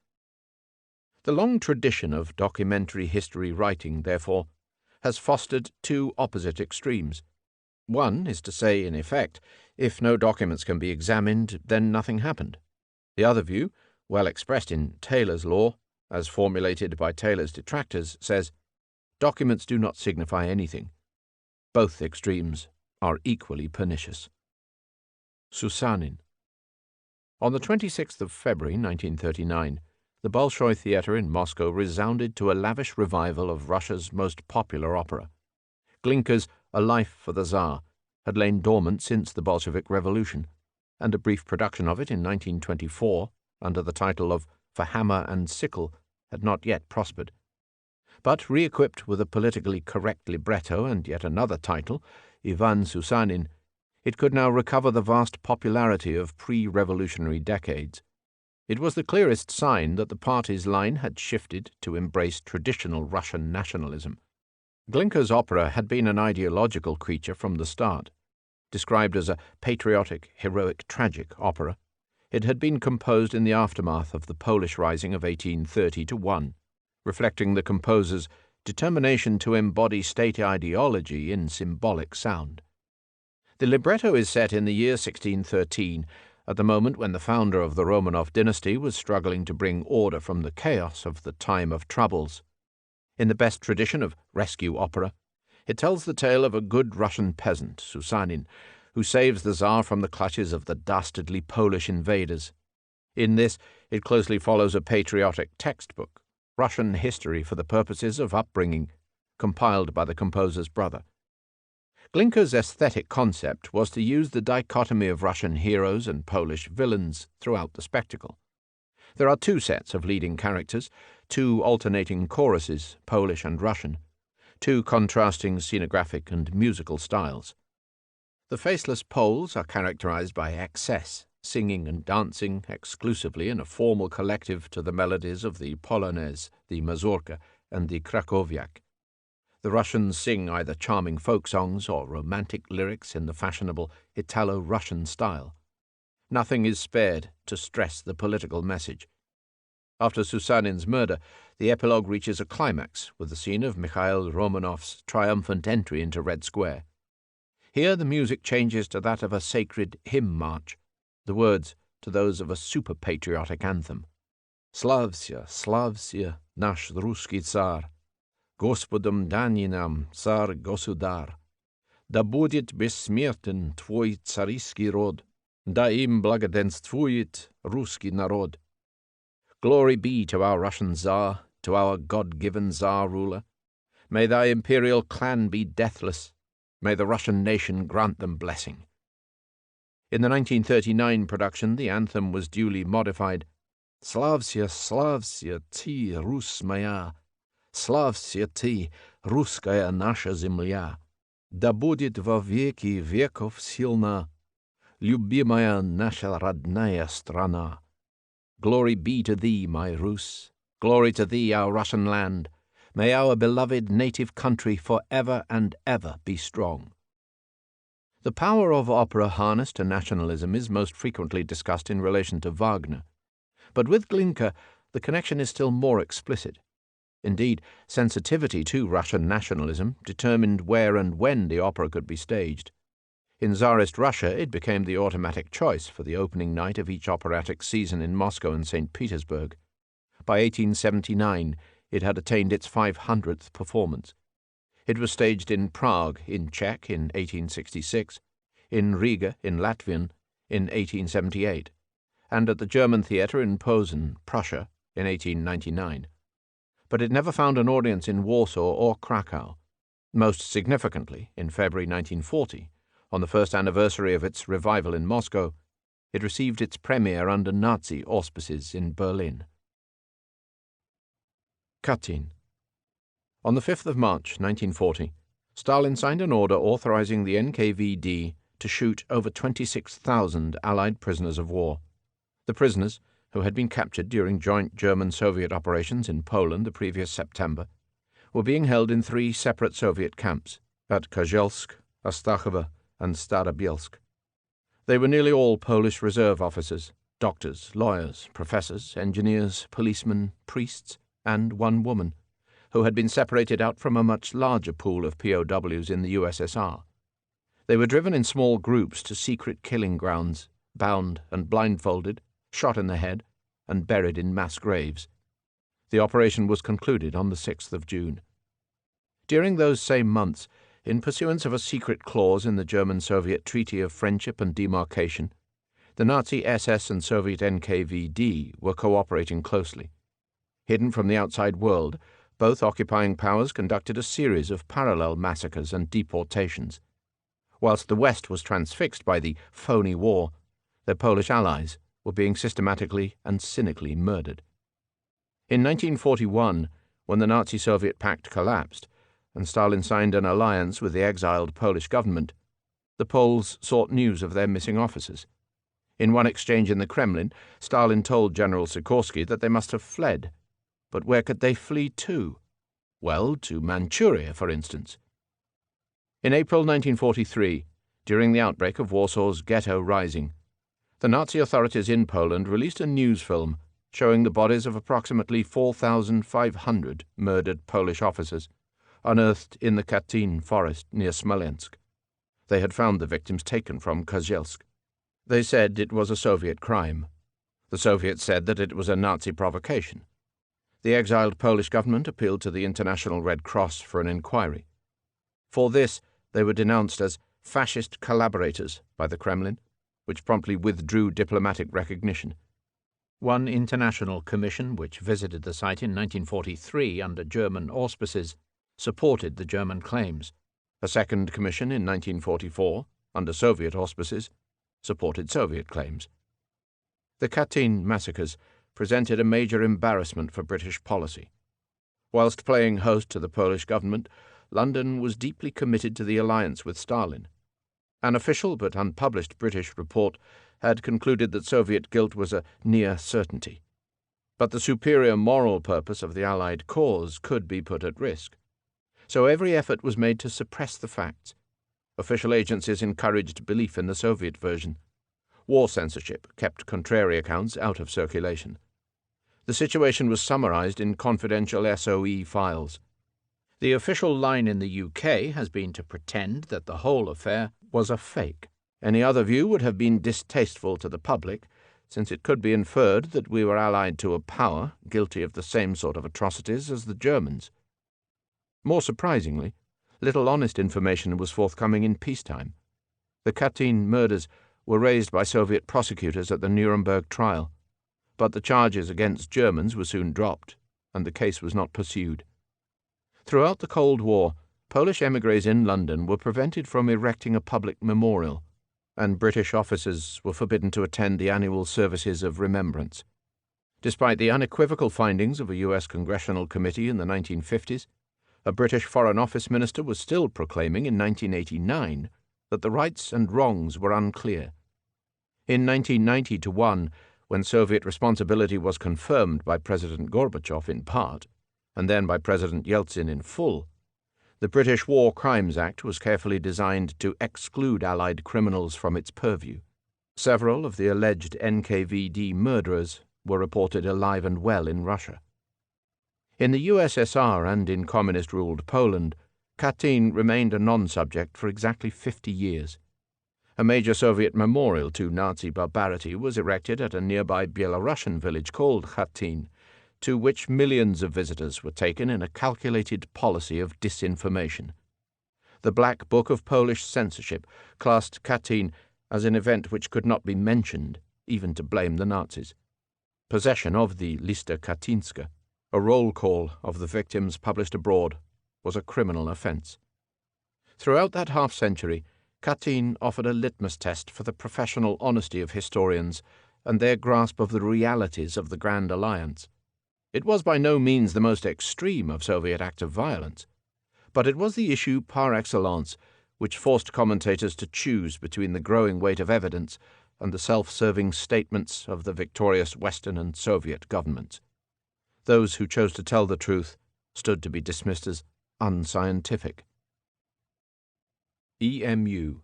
The long tradition of documentary history writing, therefore, has fostered two opposite extremes. One is to say, in effect, if no documents can be examined, then nothing happened. The other view, well expressed in Taylor's law, as formulated by Taylor's detractors, says, documents do not signify anything. Both extremes are equally pernicious. Susanin. On the 26th of February 1939, the Bolshoi Theatre in Moscow resounded to a lavish revival of Russia's most popular opera. Glinka's A Life for the Tsar had lain dormant since the Bolshevik Revolution, and a brief production of it in 1924, under the title of For Hammer and Sickle, had not yet prospered. But re-equipped with a politically correct libretto and yet another title, Ivan Susanin, it could now recover the vast popularity of pre-revolutionary decades. It was the clearest sign that the party's line had shifted to embrace traditional Russian nationalism. Glinka's opera had been an ideological creature from the start. Described as a patriotic, heroic, tragic opera, it had been composed in the aftermath of the Polish Rising of 1830-1, reflecting the composer's determination to embody state ideology in symbolic sound. The libretto is set in the year 1613, at the moment when the founder of the Romanov dynasty was struggling to bring order from the chaos of the time of troubles. In the best tradition of rescue opera, it tells the tale of a good Russian peasant, Susanin, who saves the Tsar from the clutches of the dastardly Polish invaders. In this, it closely follows a patriotic textbook, Russian history for the purposes of upbringing, compiled by the composer's brother. Glinka's aesthetic concept was to use the dichotomy of Russian heroes and Polish villains throughout the spectacle. There are two sets of leading characters, two alternating choruses, Polish and Russian, two contrasting scenographic and musical styles. The faceless Poles are characterized by excess, singing and dancing exclusively in a formal collective to the melodies of the Polonaise, the Mazurka, and the Krakowiak. The Russians sing either charming folk songs or romantic lyrics in the fashionable Italo-Russian style. Nothing is spared to stress the political message. After Susanin's murder, the epilogue reaches a climax with the scene of Mikhail Romanov's triumphant entry into Red Square. Here the music changes to that of a sacred hymn march, the words to those of a super-patriotic anthem. Slavsia, Slavsia, nash Ruski Tsar, Господом дани нам, царь-государь, да будет бессмертен твой царский род, да им благоденствует русский народ. Glory be to our Russian Tsar, to our God-given Tsar ruler. May thy imperial clan be deathless. May the Russian nation grant them blessing. In the 1939 production, the anthem was duly modified. Slavsia, Slavsia, ty, Rus moya, Slavsia ty, Ruskaya nasha земля, да будет во веки веков сильна, любимая наша родная страна. Glory be to thee, my Rus. Glory to thee, our Russian land. May our beloved native country for ever and ever be strong. The power of opera harnessed to nationalism is most frequently discussed in relation to Wagner. But with Glinka, the connection is still more explicit. Indeed, sensitivity to Russian nationalism determined where and when the opera could be staged. In Tsarist Russia, it became the automatic choice for the opening night of each operatic season in Moscow and St. Petersburg. By 1879, it had attained its 500th performance. It was staged in Prague, in Czech, in 1866, in Riga, in Latvian, in 1878, and at the German Theatre in Posen, Prussia, in 1899. But it never found an audience in Warsaw or Krakow. Most significantly, in February 1940, on the first anniversary of its revival in Moscow, it received its premiere under Nazi auspices in Berlin. Katyn. On the 5th of March 1940, Stalin signed an order authorizing the NKVD to shoot over 26,000 Allied prisoners of war. The prisoners, who had been captured during joint German-Soviet operations in Poland the previous September, were being held in 3 separate Soviet camps, at Kozelsk, Astachova, and Starobielsk. They were nearly all Polish reserve officers, doctors, lawyers, professors, engineers, policemen, priests, and one woman, who had been separated out from a much larger pool of POWs in the USSR. They were driven in small groups to secret killing grounds, bound and blindfolded, shot in the head, and buried in mass graves. The operation was concluded on the 6th of June. During those same months, in pursuance of a secret clause in the German-Soviet Treaty of Friendship and Demarcation, the Nazi SS and Soviet NKVD were cooperating closely. Hidden from the outside world, both occupying powers conducted a series of parallel massacres and deportations. Whilst the West was transfixed by the phony war, their Polish allies were being systematically and cynically murdered. In 1941, when the Nazi-Soviet pact collapsed and Stalin signed an alliance with the exiled Polish government, the Poles sought news of their missing officers. In one exchange in the Kremlin, Stalin told General Sikorsky that they must have fled. But where could they flee to? Well, to Manchuria, for instance. In April 1943, during the outbreak of Warsaw's Ghetto Rising, the Nazi authorities in Poland released a news film showing the bodies of approximately 4,500 murdered Polish officers, unearthed in the Katyn forest near Smolensk. They had found the victims taken from Kozielsk. They said it was a Soviet crime. The Soviets said that it was a Nazi provocation. The exiled Polish government appealed to the International Red Cross for an inquiry. For this, they were denounced as fascist collaborators by the Kremlin, which promptly withdrew diplomatic recognition. One international commission, which visited the site in 1943 under German auspices, supported the German claims. A second commission in 1944, under Soviet auspices, supported Soviet claims. The Katyn massacres presented a major embarrassment for British policy. Whilst playing host to the Polish government, London was deeply committed to the alliance with Stalin. An official but unpublished British report had concluded that Soviet guilt was a near certainty. But the superior moral purpose of the Allied cause could be put at risk. So every effort was made to suppress the facts. Official agencies encouraged belief in the Soviet version. War censorship kept contrary accounts out of circulation. The situation was summarized in confidential SOE files. The official line in the UK has been to pretend that the whole affair was a fake. Any other view would have been distasteful to the public, since it could be inferred that we were allied to a power guilty of the same sort of atrocities as the Germans. More surprisingly, little honest information was forthcoming in peacetime. The Katyn murders were raised by Soviet prosecutors at the Nuremberg trial, but the charges against Germans were soon dropped, and the case was not pursued. Throughout the Cold War, Polish émigrés in London were prevented from erecting a public memorial, and British officers were forbidden to attend the annual services of remembrance. Despite the unequivocal findings of a U.S. Congressional Committee in the 1950s, a British Foreign Office minister was still proclaiming in 1989 that the rights and wrongs were unclear. In 1990-1, when Soviet responsibility was confirmed by President Gorbachev in part, and then by President Yeltsin in full, the British War Crimes Act was carefully designed to exclude Allied criminals from its purview. Several of the alleged NKVD murderers were reported alive and well in Russia. In the USSR and in communist-ruled Poland, Katyn remained a non-subject for exactly 50 years. A major Soviet memorial to Nazi barbarity was erected at a nearby Belarusian village called Katyn, to which millions of visitors were taken in a calculated policy of disinformation. The Black Book of Polish censorship classed Katyn as an event which could not be mentioned, even to blame the Nazis. Possession of the Lista Katyńska, a roll call of the victims published abroad, was a criminal offence. Throughout that half-century, Katyn offered a litmus test for the professional honesty of historians and their grasp of the realities of the Grand Alliance. It was by no means the most extreme of Soviet acts of violence, but it was the issue par excellence which forced commentators to choose between the growing weight of evidence and the self-serving statements of the victorious Western and Soviet governments. Those who chose to tell the truth stood to be dismissed as unscientific. EMU.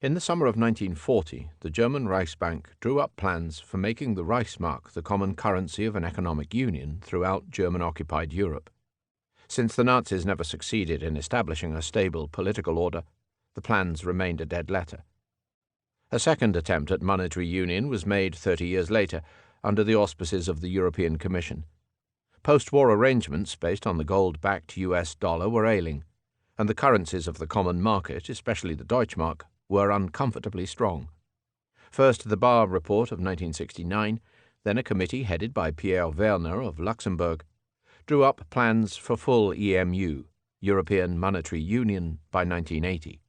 In the summer of 1940, the German Reichsbank drew up plans for making the Reichsmark the common currency of an economic union throughout German-occupied Europe. Since the Nazis never succeeded in establishing a stable political order, the plans remained a dead letter. A second attempt at monetary union was made 30 years later under the auspices of the European Commission. Post-war arrangements based on the gold-backed US dollar were ailing, and the currencies of the common market, especially the Deutschmark, were uncomfortably strong. First the Bar Report of 1969, then a committee headed by Pierre Werner of Luxembourg, drew up plans for full EMU, European Monetary Union, by 1980.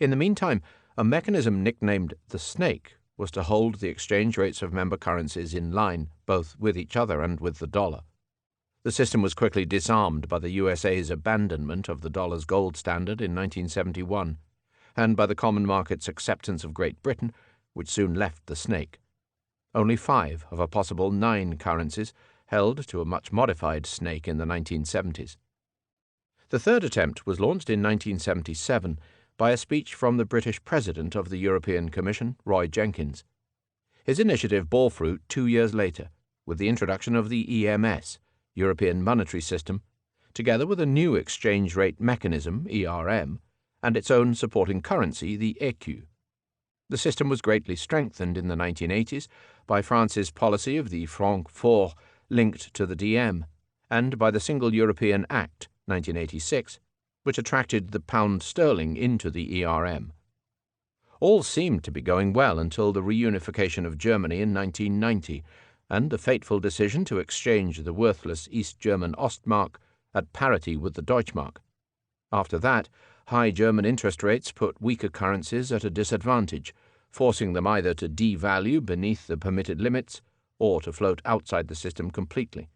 In the meantime, a mechanism nicknamed the snake was to hold the exchange rates of member currencies in line both with each other and with the dollar. The system was quickly disarmed by the USA's abandonment of the dollar's gold standard in 1971, and by the common market's acceptance of Great Britain, which soon left the snake. Only 5 of a possible 9 currencies held to a much modified snake in the 1970s. The third attempt was launched in 1977 by a speech from the British President of the European Commission, Roy Jenkins. His initiative bore fruit 2 years later, with the introduction of the EMS, European Monetary System, together with a new exchange rate mechanism, ERM, and its own supporting currency, the ECU. The system was greatly strengthened in the 1980s by France's policy of the franc fort linked to the DM, and by the Single European Act, 1986, which attracted the pound sterling into the ERM. All seemed to be going well until the reunification of Germany in 1990, and the fateful decision to exchange the worthless East German Ostmark at parity with the Deutschmark. After that, high German interest rates put weaker currencies at a disadvantage, forcing them either to devalue beneath the permitted limits or to float outside the system completely.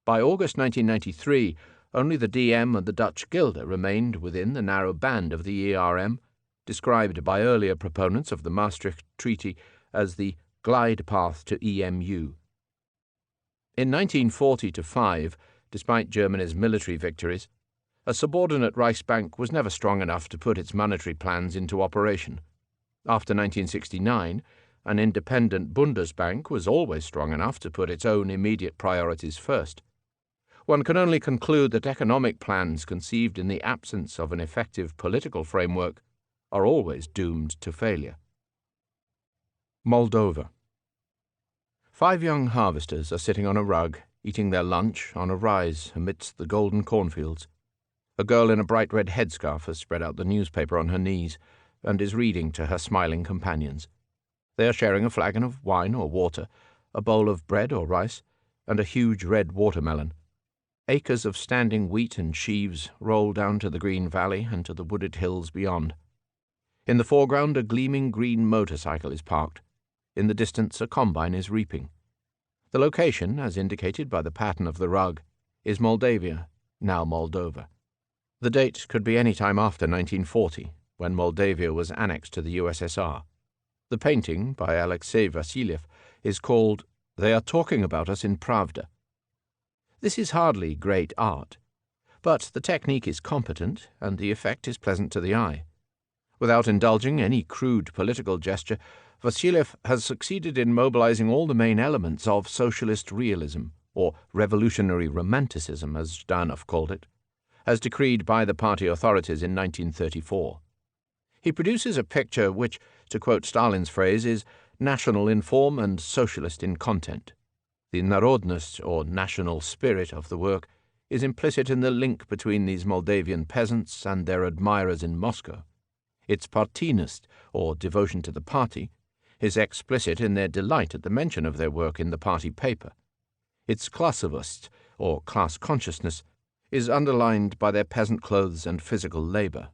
By August 1993, only the DM and the Dutch guilder remained within the narrow band of the ERM, described by earlier proponents of the Maastricht Treaty as the glide path to EMU. In 1940-5, despite Germany's military victories, a subordinate Reichsbank was never strong enough to put its monetary plans into operation. After 1969, an independent Bundesbank was always strong enough to put its own immediate priorities first. One can only conclude that economic plans conceived in the absence of an effective political framework are always doomed to failure. Moldova. 5 young harvesters are sitting on a rug, eating their lunch on a rise amidst the golden cornfields. A girl in a bright red headscarf has spread out the newspaper on her knees and is reading to her smiling companions. They are sharing a flagon of wine or water, a bowl of bread or rice, and a huge red watermelon. Acres of standing wheat and sheaves roll down to the green valley and to the wooded hills beyond. In the foreground, a gleaming green motorcycle is parked. In the distance, a combine is reaping. The location, as indicated by the pattern of the rug, is Moldavia, now Moldova. The date could be any time after 1940, when Moldavia was annexed to the USSR. The painting, by Alexei Vasiliev, is called "They Are Talking About Us in Pravda." This is hardly great art, but the technique is competent and the effect is pleasant to the eye. Without indulging any crude political gesture, Vasiliev has succeeded in mobilizing all the main elements of socialist realism, or revolutionary romanticism, as Zhdanov called it, as decreed by the party authorities in 1934. He produces a picture which, to quote Stalin's phrase, is national in form and socialist in content. The narodnost, or national spirit, of the work is implicit in the link between these Moldavian peasants and their admirers in Moscow. Its partinist, or devotion to the party, is explicit in their delight at the mention of their work in the party paper. Its klassovost, or class consciousness, is underlined by their peasant clothes and physical labor.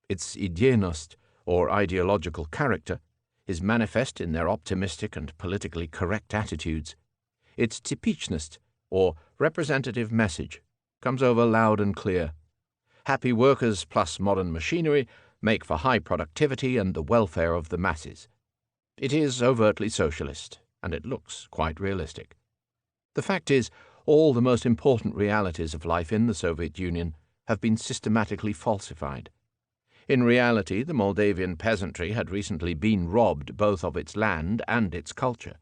Its idejnost, or ideological character, is manifest in their optimistic and politically correct attitudes. Its typichnost, or representative message, comes over loud and clear. Happy workers plus modern machinery make for high productivity and the welfare of the masses. It is overtly socialist, and it looks quite realistic. The fact is, all the most important realities of life in the Soviet Union have been systematically falsified. In reality, the Moldavian peasantry had recently been robbed both of its land and its culture.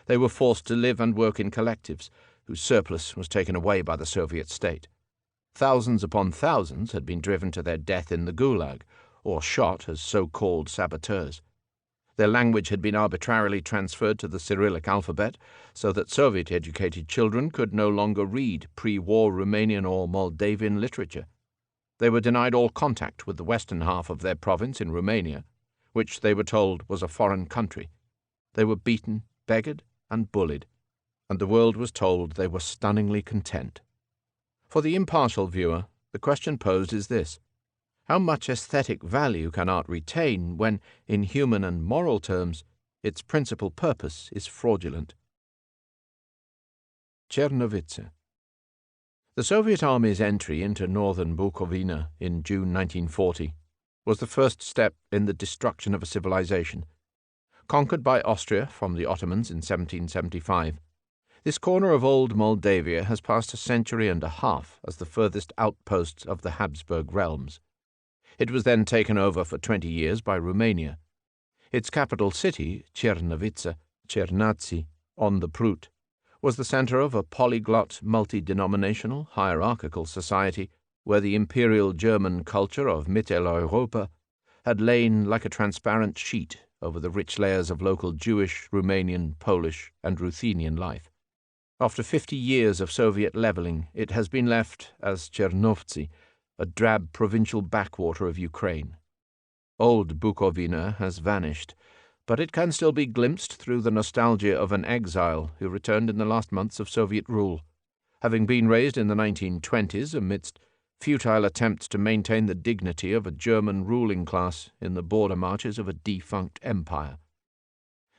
They were forced to live and work in collectives, whose surplus was taken away by the Soviet state. Thousands upon thousands had been driven to their death in the Gulag, or shot as so-called saboteurs. Their language had been arbitrarily transferred to the Cyrillic alphabet, so that Soviet-educated children could no longer read pre-war Romanian or Moldavian literature. They were denied all contact with the western half of their province in Romania, which they were told was a foreign country. They were beaten, beggared, and bullied, and the world was told they were stunningly content. For the impartial viewer, the question posed is this: how much aesthetic value can art retain when, in human and moral terms, its principal purpose is fraudulent? Czernowitz. The Soviet Army's entry into northern Bukovina in June 1940 was the first step in the destruction of a civilization. Conquered by Austria from the Ottomans in 1775, this corner of old Moldavia has passed a century and a half as the furthest outpost of the Habsburg realms. It was then taken over for 20 years by Romania. Its capital city, Czernowitz on the Prut, was the center of a polyglot, multi-denominational, hierarchical society where the imperial German culture of Mitteleuropa had lain like a transparent sheet over the rich layers of local Jewish, Romanian, Polish, and Ruthenian life. After 50 years of Soviet leveling, it has been left, as Czernowitz, a drab provincial backwater of Ukraine. Old Bukovina has vanished, but it can still be glimpsed through the nostalgia of an exile who returned in the last months of Soviet rule, having been raised in the 1920s amidst futile attempts to maintain the dignity of a German ruling class in the border marches of a defunct empire.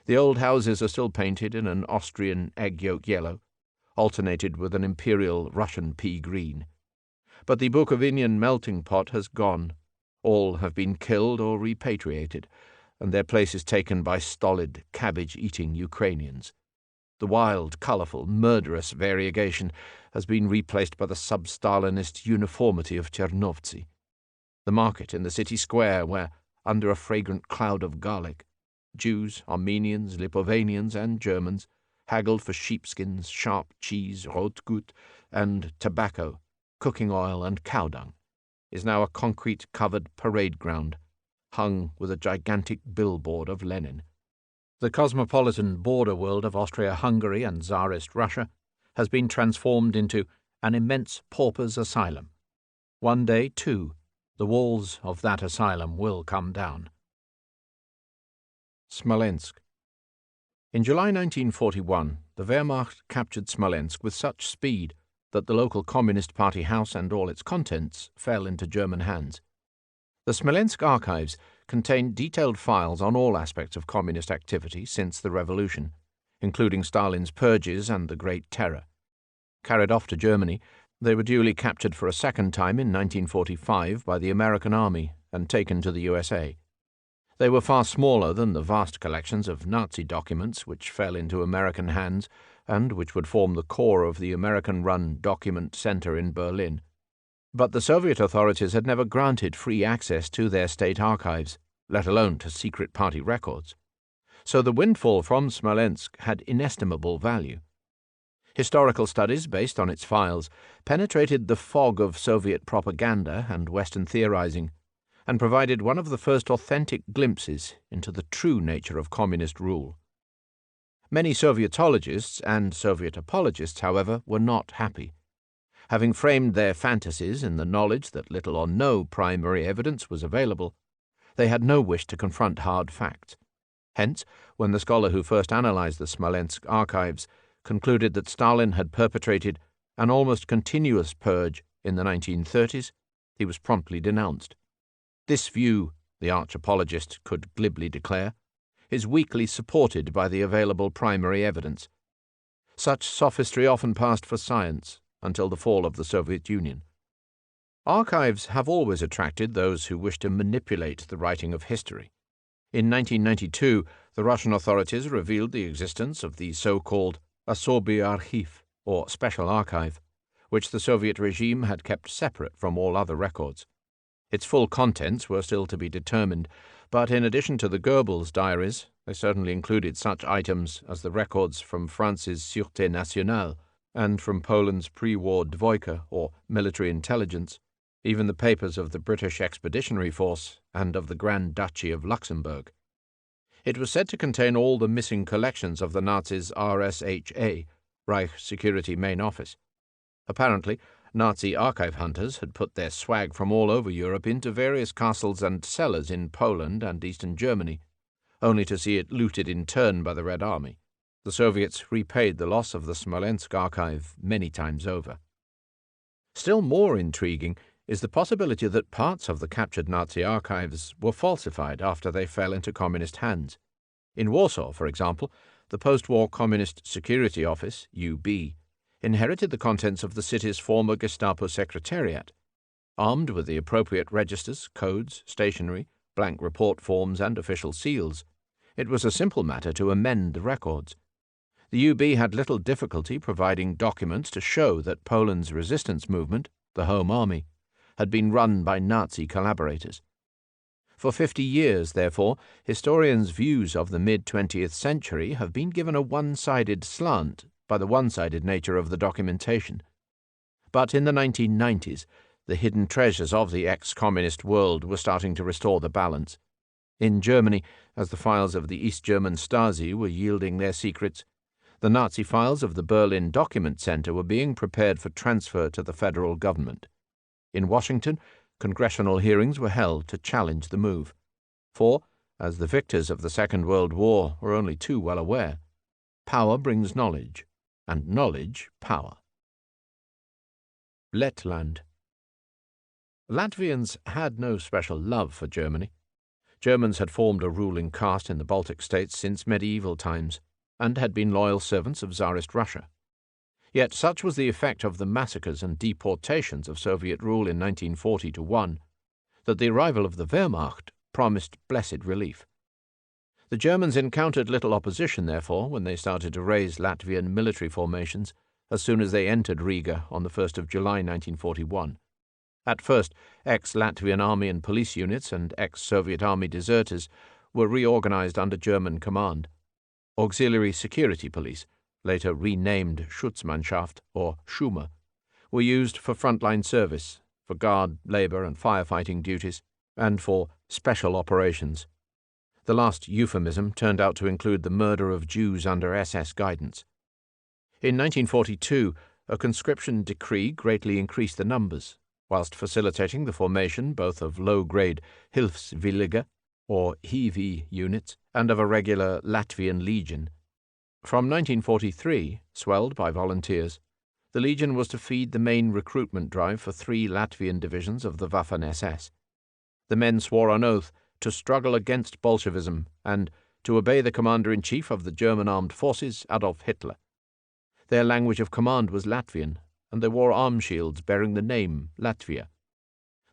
The old houses are still painted in an Austrian egg yolk yellow, alternated with an imperial Russian pea green. But the Bukovinian melting pot has gone. All have been killed or repatriated, and their place is taken by stolid, cabbage-eating Ukrainians. The wild, colourful, murderous variegation has been replaced by the sub-Stalinist uniformity of Czernowitz. The market in the city square where, under a fragrant cloud of garlic, Jews, Armenians, Lipovanians, and Germans haggled for sheepskins, sharp cheese, rotgut, and tobacco, cooking oil, and cow dung, is now a concrete-covered parade ground, hung with a gigantic billboard of Lenin. The cosmopolitan border world of Austria-Hungary and Tsarist Russia has been transformed into an immense pauper's asylum. One day, too, the walls of that asylum will come down. Smolensk. In July 1941, the Wehrmacht captured Smolensk with such speed that the local Communist Party house and all its contents fell into German hands. The Smolensk archives contain detailed files on all aspects of communist activity since the revolution, including Stalin's purges and the Great Terror. Carried off to Germany, they were duly captured for a second time in 1945 by the American Army and taken to the USA. They were far smaller than the vast collections of Nazi documents which fell into American hands and which would form the core of the American-run Document Center in Berlin. But the Soviet authorities had never granted free access to their state archives, let alone to secret party records. So the windfall from Smolensk had inestimable value. Historical studies based on its files penetrated the fog of Soviet propaganda and Western theorizing, and provided one of the first authentic glimpses into the true nature of communist rule. Many Sovietologists and Soviet apologists, however, were not happy. Having framed their fantasies in the knowledge that little or no primary evidence was available, they had no wish to confront hard facts. Hence, when the scholar who first analyzed the Smolensk archives concluded that Stalin had perpetrated an almost continuous purge in the 1930s, he was promptly denounced. This view, the arch-apologist could glibly declare, is weakly supported by the available primary evidence. Such sophistry often passed for science until the fall of the Soviet Union. Archives have always attracted those who wish to manipulate the writing of history. In 1992, the Russian authorities revealed the existence of the so-called Особый archiv, or Special Archive, which the Soviet regime had kept separate from all other records. Its full contents were still to be determined, but in addition to the Goebbels diaries, they certainly included such items as the records from France's Sûreté Nationale and from Poland's pre-war Dvojka, or military intelligence, even the papers of the British Expeditionary Force and of the Grand Duchy of Luxembourg. It was said to contain all the missing collections of the Nazis' RSHA, Reich Security Main Office. Apparently, Nazi archive hunters had put their swag from all over Europe into various castles and cellars in Poland and eastern Germany, only to see it looted in turn by the Red Army. The Soviets repaid the loss of the Smolensk archive many times over. Still more intriguing is the possibility that parts of the captured Nazi archives were falsified after they fell into communist hands. In Warsaw, for example, the post-war Communist Security Office, UB, inherited the contents of the city's former Gestapo secretariat. Armed with the appropriate registers, codes, stationery, blank report forms, and official seals, it was a simple matter to amend the records. The UB had little difficulty providing documents to show that Poland's resistance movement, the Home Army, had been run by Nazi collaborators. For 50 years, therefore, historians' views of the mid-20th century have been given a one-sided slant by the one-sided nature of the documentation. But in the 1990s, the hidden treasures of the ex-communist world were starting to restore the balance. In Germany, as the files of the East German Stasi were yielding their secrets, the Nazi files of the Berlin Document Center were being prepared for transfer to the federal government. In Washington, congressional hearings were held to challenge the move. For, as the victors of the Second World War were only too well aware, power brings knowledge, and knowledge power. Lettland. Latvians had no special love for Germany. Germans had formed a ruling caste in the Baltic states since medieval times, and had been loyal servants of Tsarist Russia. Yet such was the effect of the massacres and deportations of Soviet rule in 1940-1 that the arrival of the Wehrmacht promised blessed relief. The Germans encountered little opposition, therefore, when they started to raise Latvian military formations as soon as they entered Riga on the 1st of July 1941. At first, ex-Latvian army and police units and ex-Soviet army deserters were reorganized under German command. Auxiliary Security Police, later renamed Schutzmannschaft or Schumer, were used for frontline service, for guard, labor, and firefighting duties, and for special operations. The last euphemism turned out to include the murder of Jews under SS guidance. In 1942, a conscription decree greatly increased the numbers, whilst facilitating the formation both of low-grade Hilfswillige, or HV units, and of a regular Latvian Legion. From 1943, swelled by volunteers, the Legion was to feed the main recruitment drive for 3 Latvian divisions of the Waffen-SS. The men swore on oath to struggle against Bolshevism and to obey the Commander-in-Chief of the German Armed Forces, Adolf Hitler. Their language of command was Latvian, and they wore arm shields bearing the name Latvia.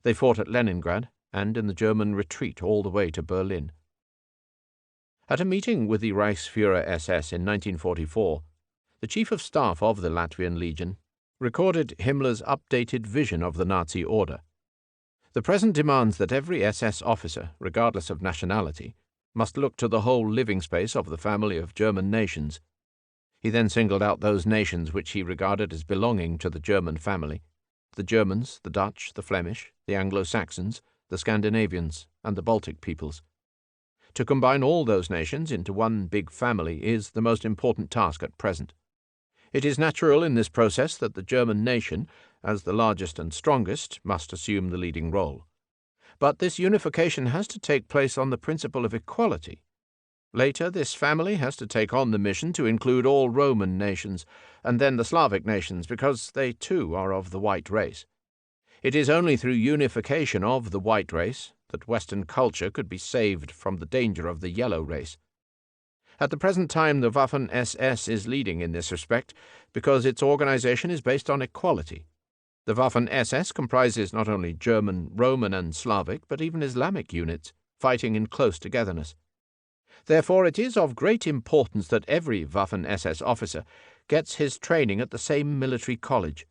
They fought at Leningrad and in the German retreat all the way to Berlin. At a meeting with the Reichsführer SS in 1944, the Chief of Staff of the Latvian Legion recorded Himmler's updated vision of the Nazi order. The present demands that every SS officer, regardless of nationality, must look to the whole living space of the family of German nations. He then singled out those nations which he regarded as belonging to the German family: the Germans, the Dutch, the Flemish, the Anglo-Saxons, the Scandinavians, and the Baltic peoples. To combine all those nations into one big family is the most important task at present. It is natural in this process that the German nation, as the largest and strongest, must assume the leading role. But this unification has to take place on the principle of equality. Later, this family has to take on the mission to include all Roman nations, and then the Slavic nations, because they too are of the white race. It is only through unification of the white race that Western culture could be saved from the danger of the yellow race. At the present time, the Waffen-SS is leading in this respect because its organization is based on equality. The Waffen-SS comprises not only German, Roman, and Slavic, but even Islamic units, fighting in close togetherness. Therefore, it is of great importance that every Waffen-SS officer gets his training at the same military college.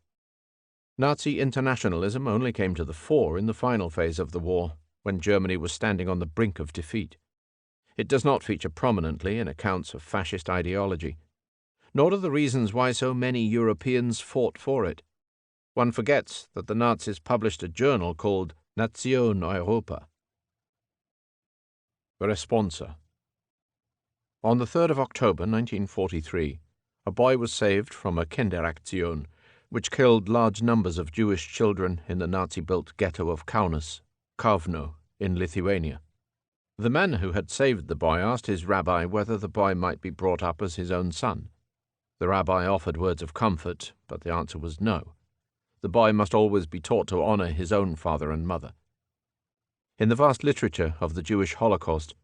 Nazi internationalism only came to the fore in the final phase of the war, when Germany was standing on the brink of defeat. It does not feature prominently in accounts of fascist ideology, nor do the reasons why so many Europeans fought for it. One forgets that the Nazis published a journal called Nation Europa. Responsa. On the 3rd of October 1943, a boy was saved from a Kinderaktion which killed large numbers of Jewish children in the Nazi-built ghetto of Kowno in Lithuania. The man who had saved the boy asked his rabbi whether the boy might be brought up as his own son. The rabbi offered words of comfort, but the answer was no. The boy must always be taught to honor his own father and mother. In the vast literature of the Jewish Holocaust,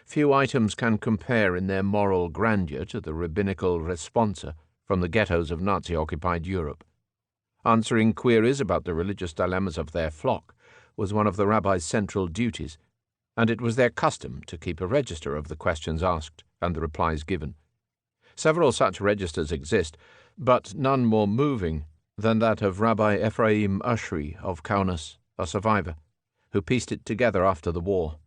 few items can compare in their moral grandeur to the rabbinical responsa from the ghettos of Nazi-occupied Europe. Answering queries about the religious dilemmas of their flock was one of the rabbi's central duties, and it was their custom to keep a register of the questions asked and the replies given. Several such registers exist, but none more moving than that of Rabbi Ephraim Ushri of Kaunas, a survivor, who pieced it together after the war.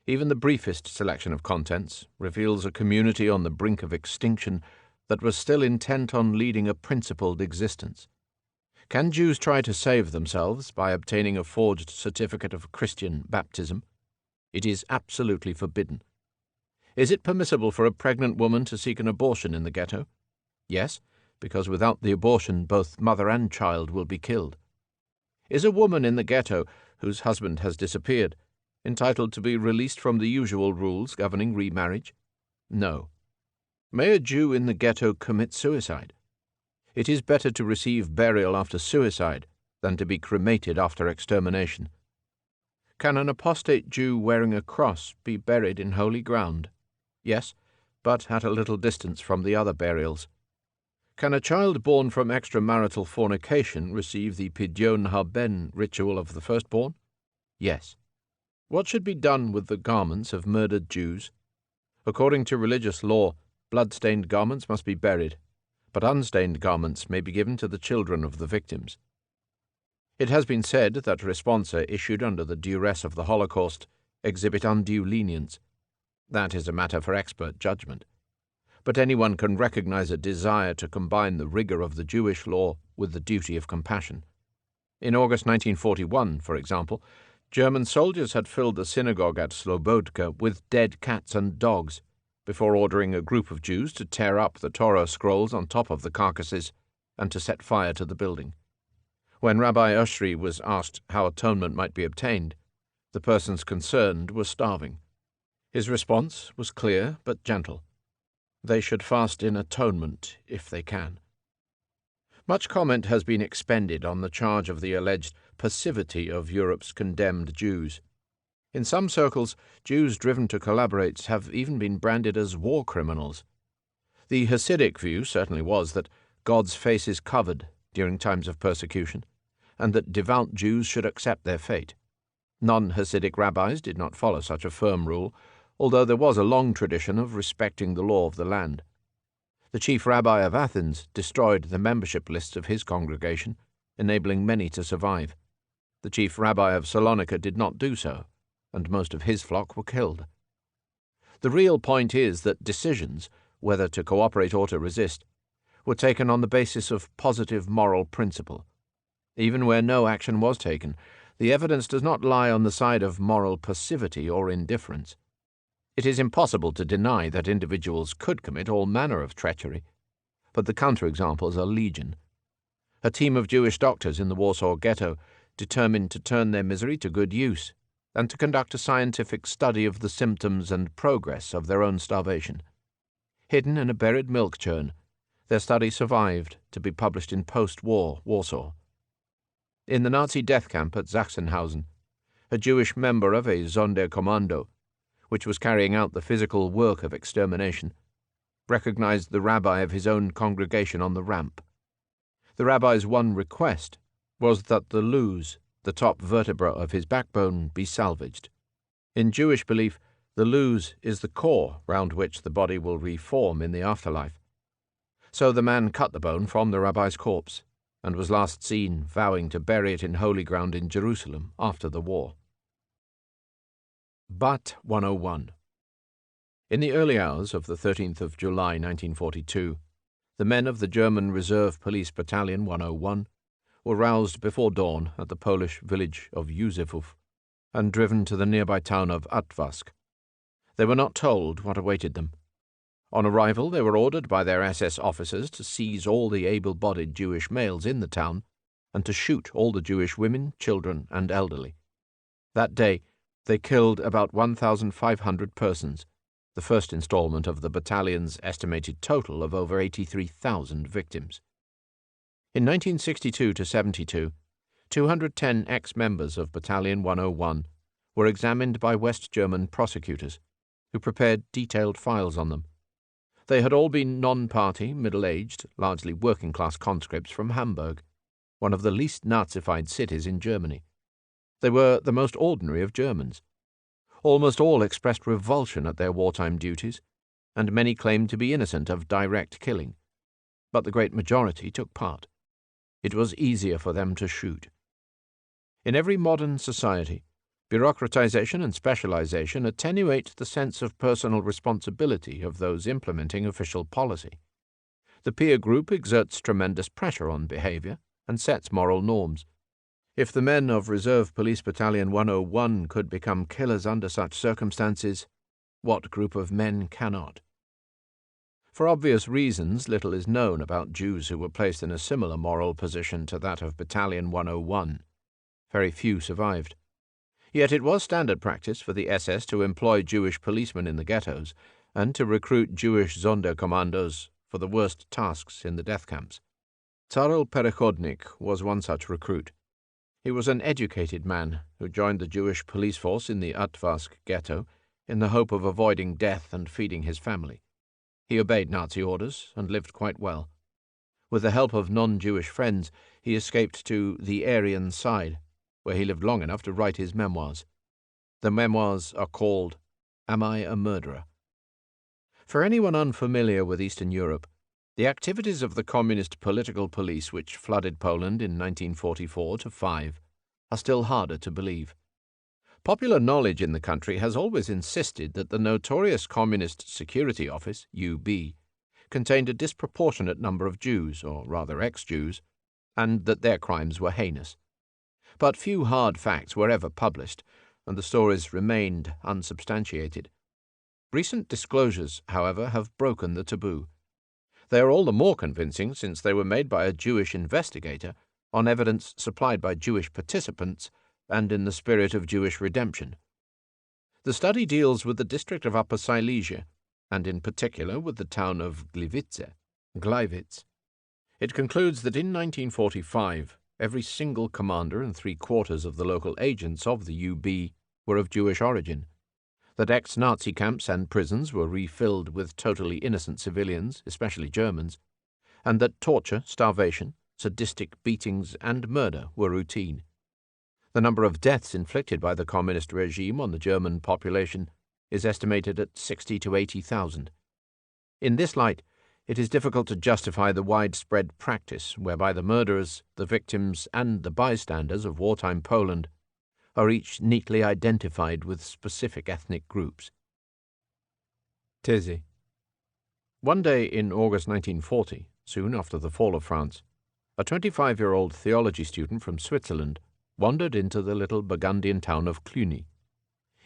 Even the briefest selection of contents reveals a community on the brink of extinction that was still intent on leading a principled existence. Can Jews try to save themselves by obtaining a forged certificate of Christian baptism? It is absolutely forbidden. Is it permissible for a pregnant woman to seek an abortion in the ghetto? Yes, because without the abortion both mother and child will be killed. Is a woman in the ghetto whose husband has disappeared entitled to be released from the usual rules governing remarriage? No. May a Jew in the ghetto commit suicide? It is better to receive burial after suicide than to be cremated after extermination. Can an apostate Jew wearing a cross be buried in holy ground? Yes, but at a little distance from the other burials. Can a child born from extramarital fornication receive the Pidyon Haben ritual of the firstborn? Yes. What should be done with the garments of murdered Jews? According to religious law, blood-stained garments must be buried, but unstained garments may be given to the children of the victims. It has been said that responsa issued under the duress of the Holocaust exhibit undue lenience. That is a matter for expert judgment. But anyone can recognize a desire to combine the rigor of the Jewish law with the duty of compassion. In August 1941, for example, German soldiers had filled the synagogue at Slobodka with dead cats and dogs, before ordering a group of Jews to tear up the Torah scrolls on top of the carcasses and to set fire to the building. When Rabbi Ushri was asked how atonement might be obtained, the persons concerned were starving. His response was clear but gentle. They should fast in atonement if they can. Much comment has been expended on the charge of the alleged passivity of Europe's condemned Jews. In some circles, Jews driven to collaborate have even been branded as war criminals. The Hasidic view certainly was that God's face is covered during times of persecution, and that devout Jews should accept their fate. Non-Hasidic rabbis did not follow such a firm rule, although there was a long tradition of respecting the law of the land. The chief rabbi of Athens destroyed the membership lists of his congregation, enabling many to survive. The chief rabbi of Salonika did not do so, and most of his flock were killed. The real point is that decisions, whether to cooperate or to resist, were taken on the basis of positive moral principle. Even where no action was taken, the evidence does not lie on the side of moral passivity or indifference. It is impossible to deny that individuals could commit all manner of treachery, but the counterexamples are legion. A team of Jewish doctors in the Warsaw Ghetto determined to turn their misery to good use and to conduct a scientific study of the symptoms and progress of their own starvation. Hidden in a buried milk churn, their study survived to be published in post-war Warsaw. In the Nazi death camp at Sachsenhausen, a Jewish member of a Sonderkommando, which was carrying out the physical work of extermination, recognized the rabbi of his own congregation on the ramp. The rabbi's one request was that the luz, the top vertebra of his backbone, be salvaged. In Jewish belief, the luz is the core round which the body will reform in the afterlife. So the man cut the bone from the rabbi's corpse, and was last seen vowing to bury it in holy ground in Jerusalem after the war. But 101. In the early hours of the 13th of July 1942, the men of the German Reserve Police Battalion 101 were roused before dawn at the Polish village of Józefów and driven to the nearby town of Atwask. They were not told what awaited them. On arrival, they were ordered by their SS officers to seize all the able-bodied Jewish males in the town and to shoot all the Jewish women, children, and elderly. That day, they killed about 1,500 persons, the first installment of the battalion's estimated total of over 83,000 victims. In 1962-72, 210 ex-members of Battalion 101 were examined by West German prosecutors, who prepared detailed files on them. They had all been non-party, middle-aged, largely working-class conscripts from Hamburg, one of the least Nazified cities in Germany. They were the most ordinary of Germans. Almost all expressed revulsion at their wartime duties, and many claimed to be innocent of direct killing. But the great majority took part. It was easier for them to shoot. In every modern society, bureaucratization and specialization attenuate the sense of personal responsibility of those implementing official policy. The peer group exerts tremendous pressure on behavior and sets moral norms. If the men of Reserve Police Battalion 101 could become killers under such circumstances, what group of men cannot? For obvious reasons, little is known about Jews who were placed in a similar moral position to that of Battalion 101. Very few survived. Yet it was standard practice for the SS to employ Jewish policemen in the ghettos and to recruit Jewish Sonderkommandos for the worst tasks in the death camps. Karel Perechodnik was one such recruit. He was an educated man who joined the Jewish police force in the Utvarsk ghetto in the hope of avoiding death and feeding his family. He obeyed Nazi orders and lived quite well. With the help of non-Jewish friends, he escaped to the Aryan side, where he lived long enough to write his memoirs. The memoirs are called Am I a Murderer? For anyone unfamiliar with Eastern Europe, the activities of the communist political police which flooded Poland in 1944-5 are still harder to believe. Popular knowledge in the country has always insisted that the notorious Communist Security Office, UB, contained a disproportionate number of Jews, or rather ex-Jews, and that their crimes were heinous. But few hard facts were ever published, and the stories remained unsubstantiated. Recent disclosures, however, have broken the taboo. They are all the more convincing since they were made by a Jewish investigator on evidence supplied by Jewish participants and in the spirit of Jewish redemption. The study deals with the district of Upper Silesia, and in particular with the town of Gleiwitz. It concludes that in 1945, every single commander and 3/4 of the local agents of the UB were of Jewish origin, that ex-Nazi camps and prisons were refilled with totally innocent civilians, especially Germans, and that torture, starvation, sadistic beatings, and murder were routine. The number of deaths inflicted by the communist regime on the German population is estimated at 60,000 to 80,000. In this light, it is difficult to justify the widespread practice whereby the murderers, the victims, and the bystanders of wartime Poland are each neatly identified with specific ethnic groups. Thésée. One day in August 1940, soon after the fall of France, a 25-year-old theology student from Switzerland wandered into the little Burgundian town of Cluny.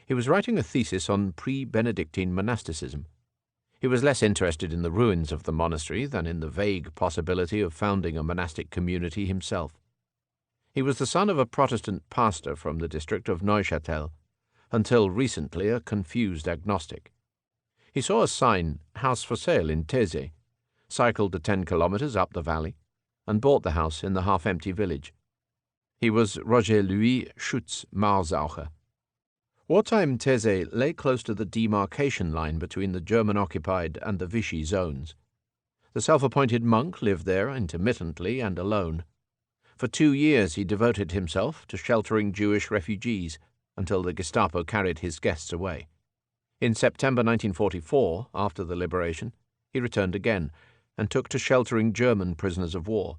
He was writing a thesis on pre-Benedictine monasticism. He was less interested in the ruins of the monastery than in the vague possibility of founding a monastic community himself. He was the son of a Protestant pastor from the district of Neuchâtel, until recently a confused agnostic. He saw a sign, House for Sale in Thésée, cycled the 10 kilometers up the valley, and bought the house in the half-empty village. He was Roger Louis Schutz-Marsaucher. Wartime Thésée lay close to the demarcation line between the German-occupied and the Vichy zones. The self-appointed monk lived there intermittently and alone. For 2 years he devoted himself to sheltering Jewish refugees until the Gestapo carried his guests away. In September 1944, after the liberation, he returned again and took to sheltering German prisoners of war.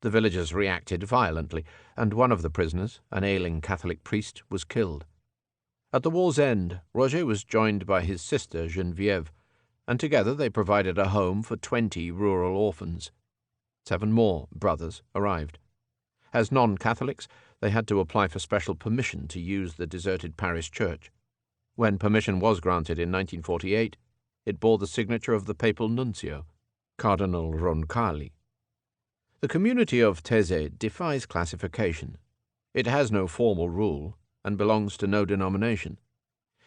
The villagers reacted violently, and one of the prisoners, an ailing Catholic priest, was killed. At the war's end, Roger was joined by his sister Geneviève, and together they provided a home for 20 rural orphans. 7 more brothers arrived. As non-Catholics, they had to apply for special permission to use the deserted parish church. When permission was granted in 1948, It bore the signature of the papal nuncio, Cardinal Roncalli. The community of Taizé defies classification. It has no formal rule and belongs to no denomination.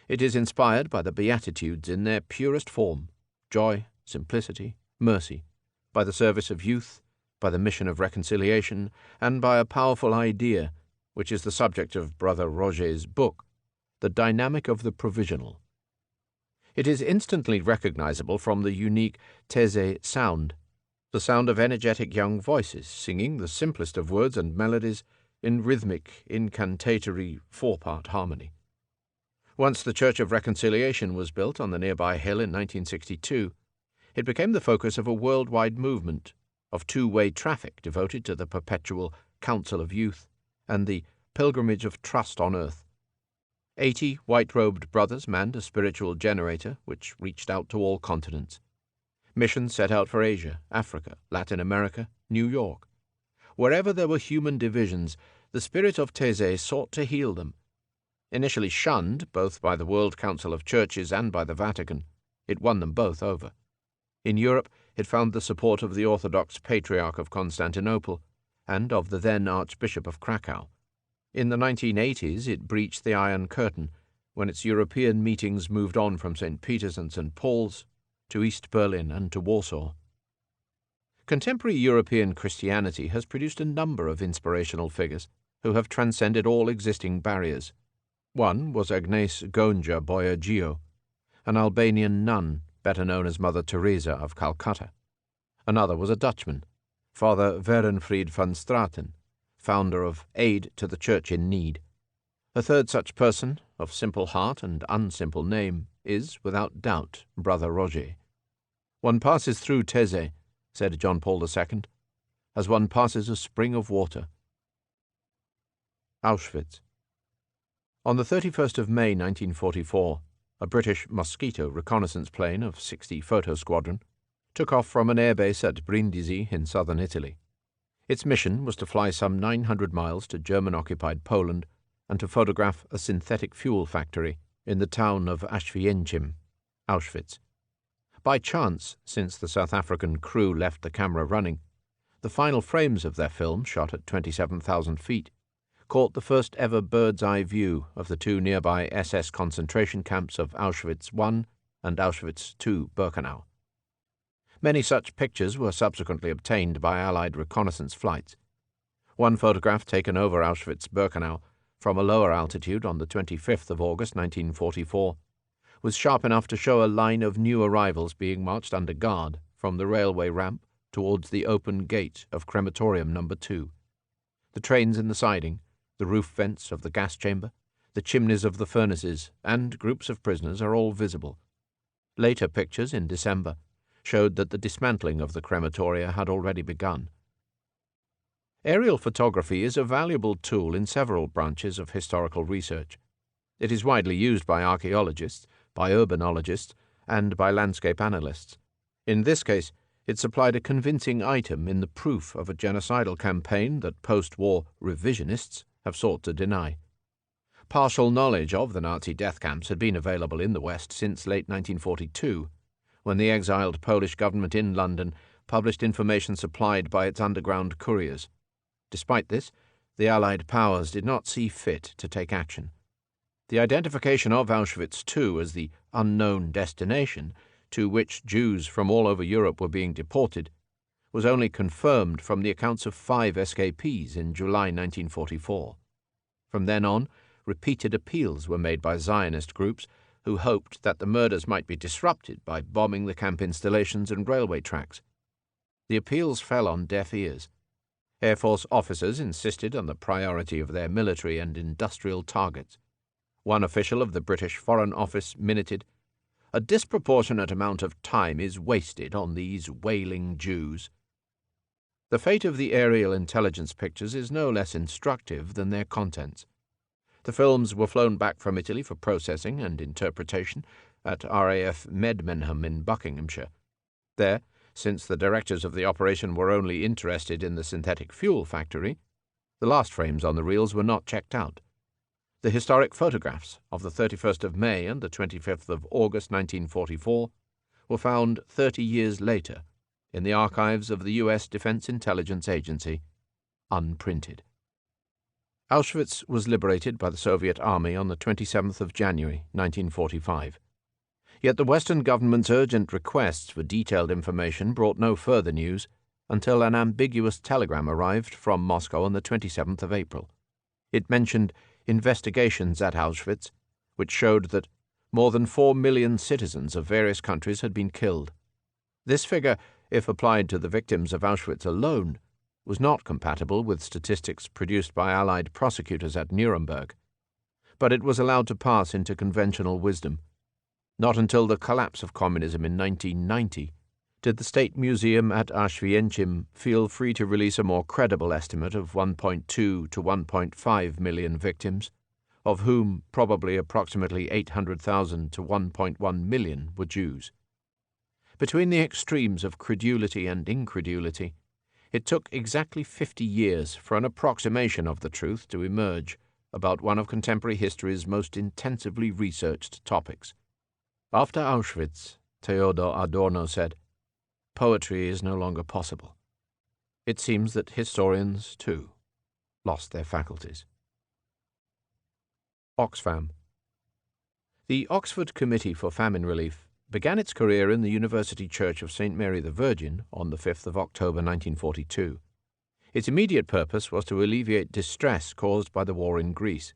It is inspired by the Beatitudes in their purest form: joy, simplicity, mercy, by the service of youth, by the mission of reconciliation, and by a powerful idea, which is the subject of Brother Roger's book, The Dynamic of the Provisional. It is instantly recognizable from the unique Taizé sound, the sound of energetic young voices singing the simplest of words and melodies in rhythmic, incantatory, four-part harmony. Once the Church of Reconciliation was built on the nearby hill in 1962, it became the focus of a worldwide movement of two-way traffic devoted to the perpetual Council of Youth and the Pilgrimage of Trust on Earth. 80 white-robed brothers manned a spiritual generator which reached out to all continents. Missions set out for Asia, Africa, Latin America, New York. Wherever there were human divisions, the spirit of Taizé sought to heal them. Initially shunned both by the World Council of Churches and by the Vatican, it won them both over. In Europe, it found the support of the Orthodox Patriarch of Constantinople and of the then Archbishop of Krakow. In the 1980s, it breached the Iron Curtain when its European meetings moved on from St. Peter's and St. Paul's to East Berlin and to Warsaw. Contemporary European Christianity has produced a number of inspirational figures who have transcended all existing barriers. One was Agnès Gonja Boyajiu, an Albanian nun better known as Mother Teresa of Calcutta. Another was a Dutchman, Father Werenfried van Straten, founder of Aid to the Church in Need. A third such person, of simple heart and unsimple name, is, without doubt, Brother Roger. One passes through Taizé, said John Paul II, as one passes a spring of water. Auschwitz. On the 31st of May 1944, a British Mosquito reconnaissance plane of 60 Photo Squadron took off from an airbase at Brindisi in southern Italy. Its mission was to fly some 900 miles to German-occupied Poland and to photograph a synthetic fuel factory in the town of Oświęcim, Auschwitz. By chance, since the South African crew left the camera running, the final frames of their film, shot at 27,000 feet, caught the first ever bird's-eye view of the two nearby SS concentration camps of Auschwitz I and Auschwitz II Birkenau. Many such pictures were subsequently obtained by Allied reconnaissance flights. One photograph taken over Auschwitz-Birkenau from a lower altitude on the 25th of August 1944 was sharp enough to show a line of new arrivals being marched under guard from the railway ramp towards the open gate of Crematorium No. 2. The trains in the siding, the roof vents of the gas chamber, the chimneys of the furnaces, and groups of prisoners are all visible. Later pictures in December showed that the dismantling of the crematoria had already begun. Aerial photography is a valuable tool in several branches of historical research. It is widely used by archaeologists, by urbanologists, and by landscape analysts. In this case, it supplied a convincing item in the proof of a genocidal campaign that post-war revisionists have sought to deny. Partial knowledge of the Nazi death camps had been available in the West since late 1942, when the exiled Polish government in London published information supplied by its underground couriers. Despite this, the Allied powers did not see fit to take action. The identification of Auschwitz II as the unknown destination to which Jews from all over Europe were being deported was only confirmed from the accounts of 5 escapees in July 1944. From then on, repeated appeals were made by Zionist groups who hoped that the murders might be disrupted by bombing the camp installations and railway tracks. The appeals fell on deaf ears. Air Force officers insisted on the priority of their military and industrial targets. One official of the British Foreign Office minuted, "A disproportionate amount of time is wasted on these wailing Jews." The fate of the aerial intelligence pictures is no less instructive than their contents. The films were flown back from Italy for processing and interpretation at RAF Medmenham in Buckinghamshire. There, since the directors of the operation were only interested in the synthetic fuel factory, the last frames on the reels were not checked out. The historic photographs of the 31st of May and the 25th of August 1944 were found 30 years later in the archives of the U.S. Defense Intelligence Agency, unprinted. Auschwitz was liberated by the Soviet Army on the 27th of January 1945. Yet the Western government's urgent requests for detailed information brought no further news until an ambiguous telegram arrived from Moscow on the 27th of April. It mentioned investigations at Auschwitz, which showed that more than 4 million citizens of various countries had been killed. This figure, if applied to the victims of Auschwitz alone, was not compatible with statistics produced by Allied prosecutors at Nuremberg. But it was allowed to pass into conventional wisdom. Not until the collapse of communism in 1990 did the State Museum at Auschwitz feel free to release a more credible estimate of 1.2 to 1.5 million victims, of whom probably approximately 800,000 to 1.1 million were Jews. Between the extremes of credulity and incredulity, it took exactly 50 years for an approximation of the truth to emerge about one of contemporary history's most intensively researched topics. After Auschwitz, Theodor Adorno said, "Poetry is no longer possible." It seems that historians, too, lost their faculties. Oxfam. The Oxford Committee for Famine Relief began its career in the University Church of St. Mary the Virgin on the 5th of October 1942. Its immediate purpose was to alleviate distress caused by the war in Greece.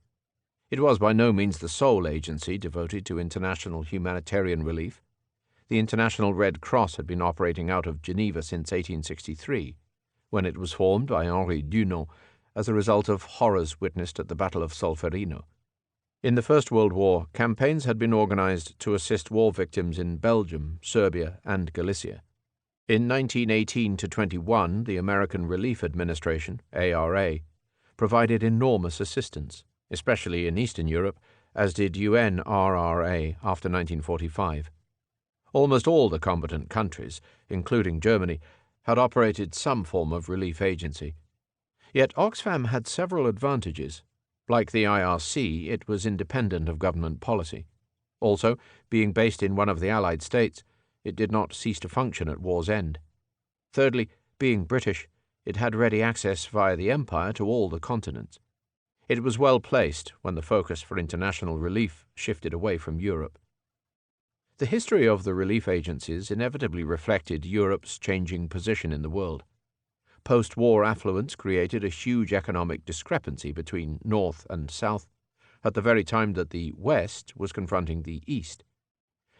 It was by no means the sole agency devoted to international humanitarian relief. The International Red Cross had been operating out of Geneva since 1863, when it was formed by Henri Dunant as a result of horrors witnessed at the Battle of Solferino. In the First World War, campaigns had been organized to assist war victims in Belgium, Serbia, and Galicia. In 1918-21, the American Relief Administration, ARA, provided enormous assistance, especially in Eastern Europe, as did UNRRA after 1945. Almost all the combatant countries, including Germany, had operated some form of relief agency. Yet Oxfam had several advantages. Like the IRC, it was independent of government policy. Also, being based in one of the Allied states, it did not cease to function at war's end. Thirdly, being British, it had ready access via the Empire to all the continents. It was well placed when the focus for international relief shifted away from Europe. The history of the relief agencies inevitably reflected Europe's changing position in the world. Post-war affluence created a huge economic discrepancy between North and South, at the very time that the West was confronting the East.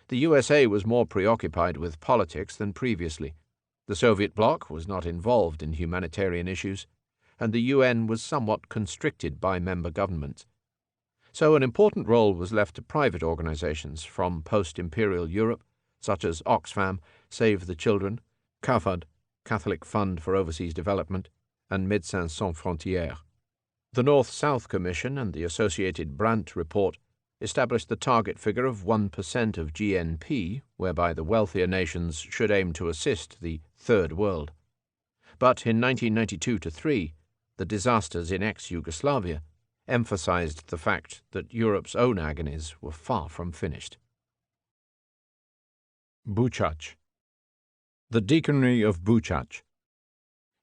The USA was more preoccupied with politics than previously. The Soviet bloc was not involved in humanitarian issues, and the UN was somewhat constricted by member governments. So an important role was left to private organizations from post-imperial Europe, such as Oxfam, Save the Children, CAFAD, Catholic Fund for Overseas Development, and Médecins Sans Frontières. The North-South Commission and the associated Brandt Report established the target figure of 1% of GNP, whereby the wealthier nations should aim to assist the Third World. But in 1992-3, the disasters in ex-Yugoslavia emphasized the fact that Europe's own agonies were far from finished. Buchach. The Deaconry of Buchach.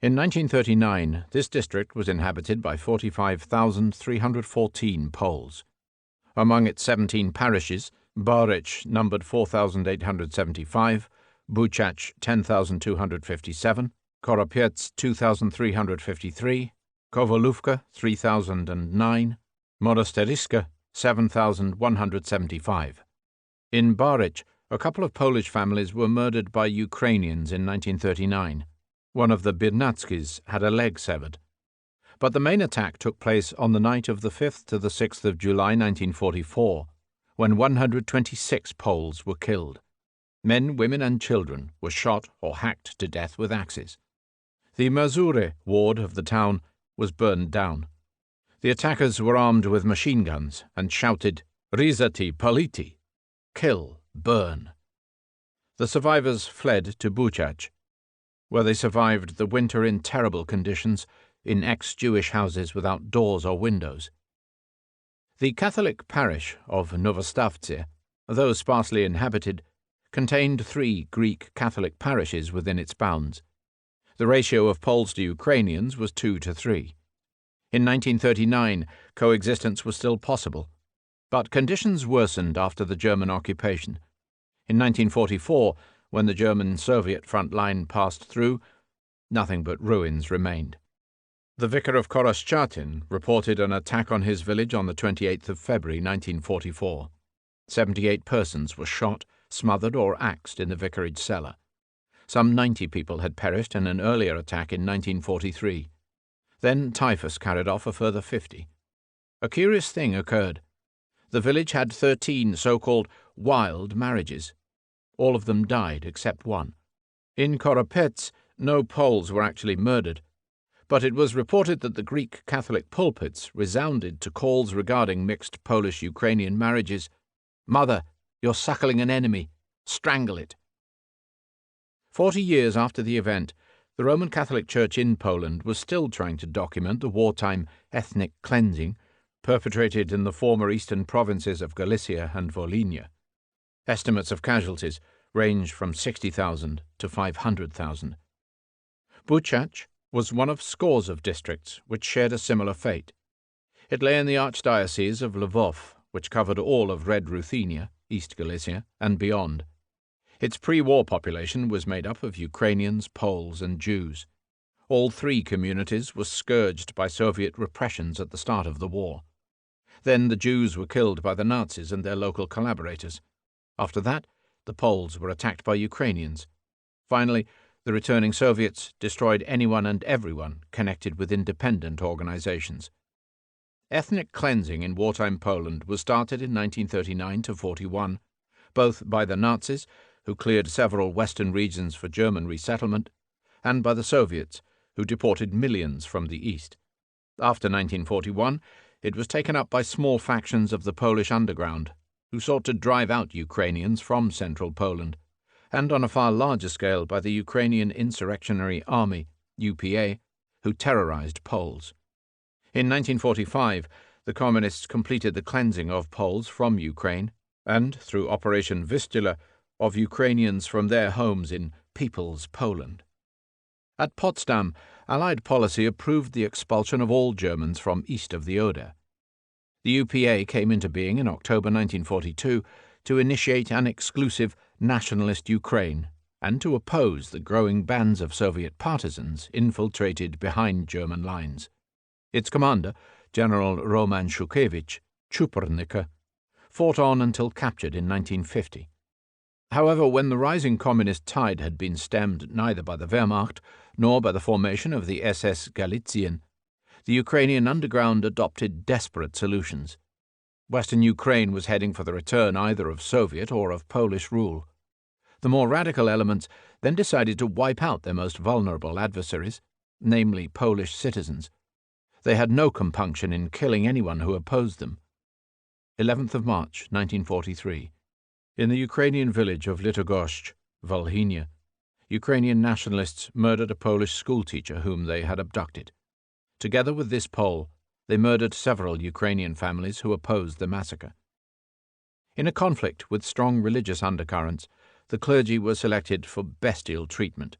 In 1939, this district was inhabited by 45,314 Poles. Among its 17 parishes, Barich numbered 4,875, Buchach 10,257, Koropiec 2,353, Kowalówka 3,009, Monasteryska 7,175. In Barich, a couple of Polish families were murdered by Ukrainians in 1939. One of the Birnackis had a leg severed. But the main attack took place on the night of the 5th to the 6th of July 1944, when 126 Poles were killed. Men, women and children were shot or hacked to death with axes. The Mazure ward of the town was burned down. The attackers were armed with machine guns and shouted, "Rizati Politi!" Kill, burn. The survivors fled to Buchach, where they survived the winter in terrible conditions, in ex-Jewish houses without doors or windows. The Catholic parish of Novostavce, though sparsely inhabited, contained 3 Greek Catholic parishes within its bounds. The ratio of Poles to Ukrainians was 2 to 3. In 1939, coexistence was still possible, but conditions worsened after the German occupation. In 1944, when the German-Soviet front line passed through, nothing but ruins remained. The vicar of Koroschatin reported an attack on his village on the 28th of February 1944. 78 persons were shot, smothered or axed in the vicarage cellar. Some 90 people had perished in an earlier attack in 1943. Then typhus carried off a further 50. A curious thing occurred. The village had 13 so-called wild marriages. All of them died except one. In Koropets, no Poles were actually murdered, but it was reported that the Greek Catholic pulpits resounded to calls regarding mixed Polish-Ukrainian marriages. "Mother, you're suckling an enemy. Strangle it." 40 years after the event, the Roman Catholic Church in Poland was still trying to document the wartime ethnic cleansing perpetrated in the former eastern provinces of Galicia and Volhynia. Estimates of casualties ranged from 60,000 to 500,000. Buchach was one of scores of districts which shared a similar fate. It lay in the Archdiocese of Lvov, which covered all of Red Ruthenia, East Galicia, and beyond. Its pre-war population was made up of Ukrainians, Poles, and Jews. All 3 communities were scourged by Soviet repressions at the start of the war. Then the Jews were killed by the Nazis and their local collaborators. After that, the Poles were attacked by Ukrainians. Finally, the returning Soviets destroyed anyone and everyone connected with independent organizations. Ethnic cleansing in wartime Poland was started in 1939 to 41, both by the Nazis, who cleared several western regions for German resettlement, and by the Soviets, who deported millions from the east. After 1941, it was taken up by small factions of the Polish underground, who sought to drive out Ukrainians from central Poland, and on a far larger scale by the Ukrainian Insurrectionary Army, UPA, who terrorized Poles. In 1945, the Communists completed the cleansing of Poles from Ukraine, and, through Operation Vistula, of Ukrainians from their homes in People's Poland. At Potsdam, Allied policy approved the expulsion of all Germans from east of the Oder. The UPA came into being in October 1942 to initiate an exclusive nationalist Ukraine and to oppose the growing bands of Soviet partisans infiltrated behind German lines. Its commander, General Roman Shukhevich, Chupornica, fought on until captured in 1950. However, when the rising communist tide had been stemmed neither by the Wehrmacht nor by the formation of the SS Galizien, the Ukrainian underground adopted desperate solutions. Western Ukraine was heading for the return either of Soviet or of Polish rule. The more radical elements then decided to wipe out their most vulnerable adversaries, namely Polish citizens. They had no compunction in killing anyone who opposed them. 11th of March, 1943. In the Ukrainian village of Litogoszcz, Volhynia, Ukrainian nationalists murdered a Polish schoolteacher whom they had abducted. Together with this Pole, they murdered several Ukrainian families who opposed the massacre. In a conflict with strong religious undercurrents, the clergy were selected for bestial treatment.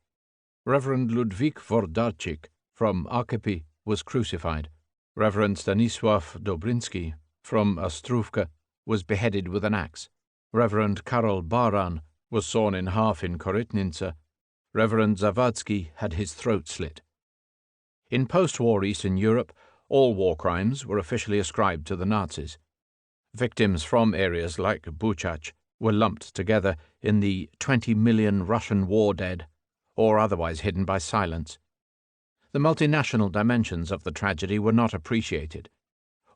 Reverend Ludwik Włodarczyk from Arkepi was crucified. Reverend Stanisław Dobryński from Ostrówka was beheaded with an axe. Reverend Karol Baran was sawn in half in Korytnica. Reverend Zawadzki had his throat slit. In post-war Eastern Europe, all war crimes were officially ascribed to the Nazis. Victims from areas like Buchach were lumped together in the 20 million Russian war dead, or otherwise hidden by silence. The multinational dimensions of the tragedy were not appreciated.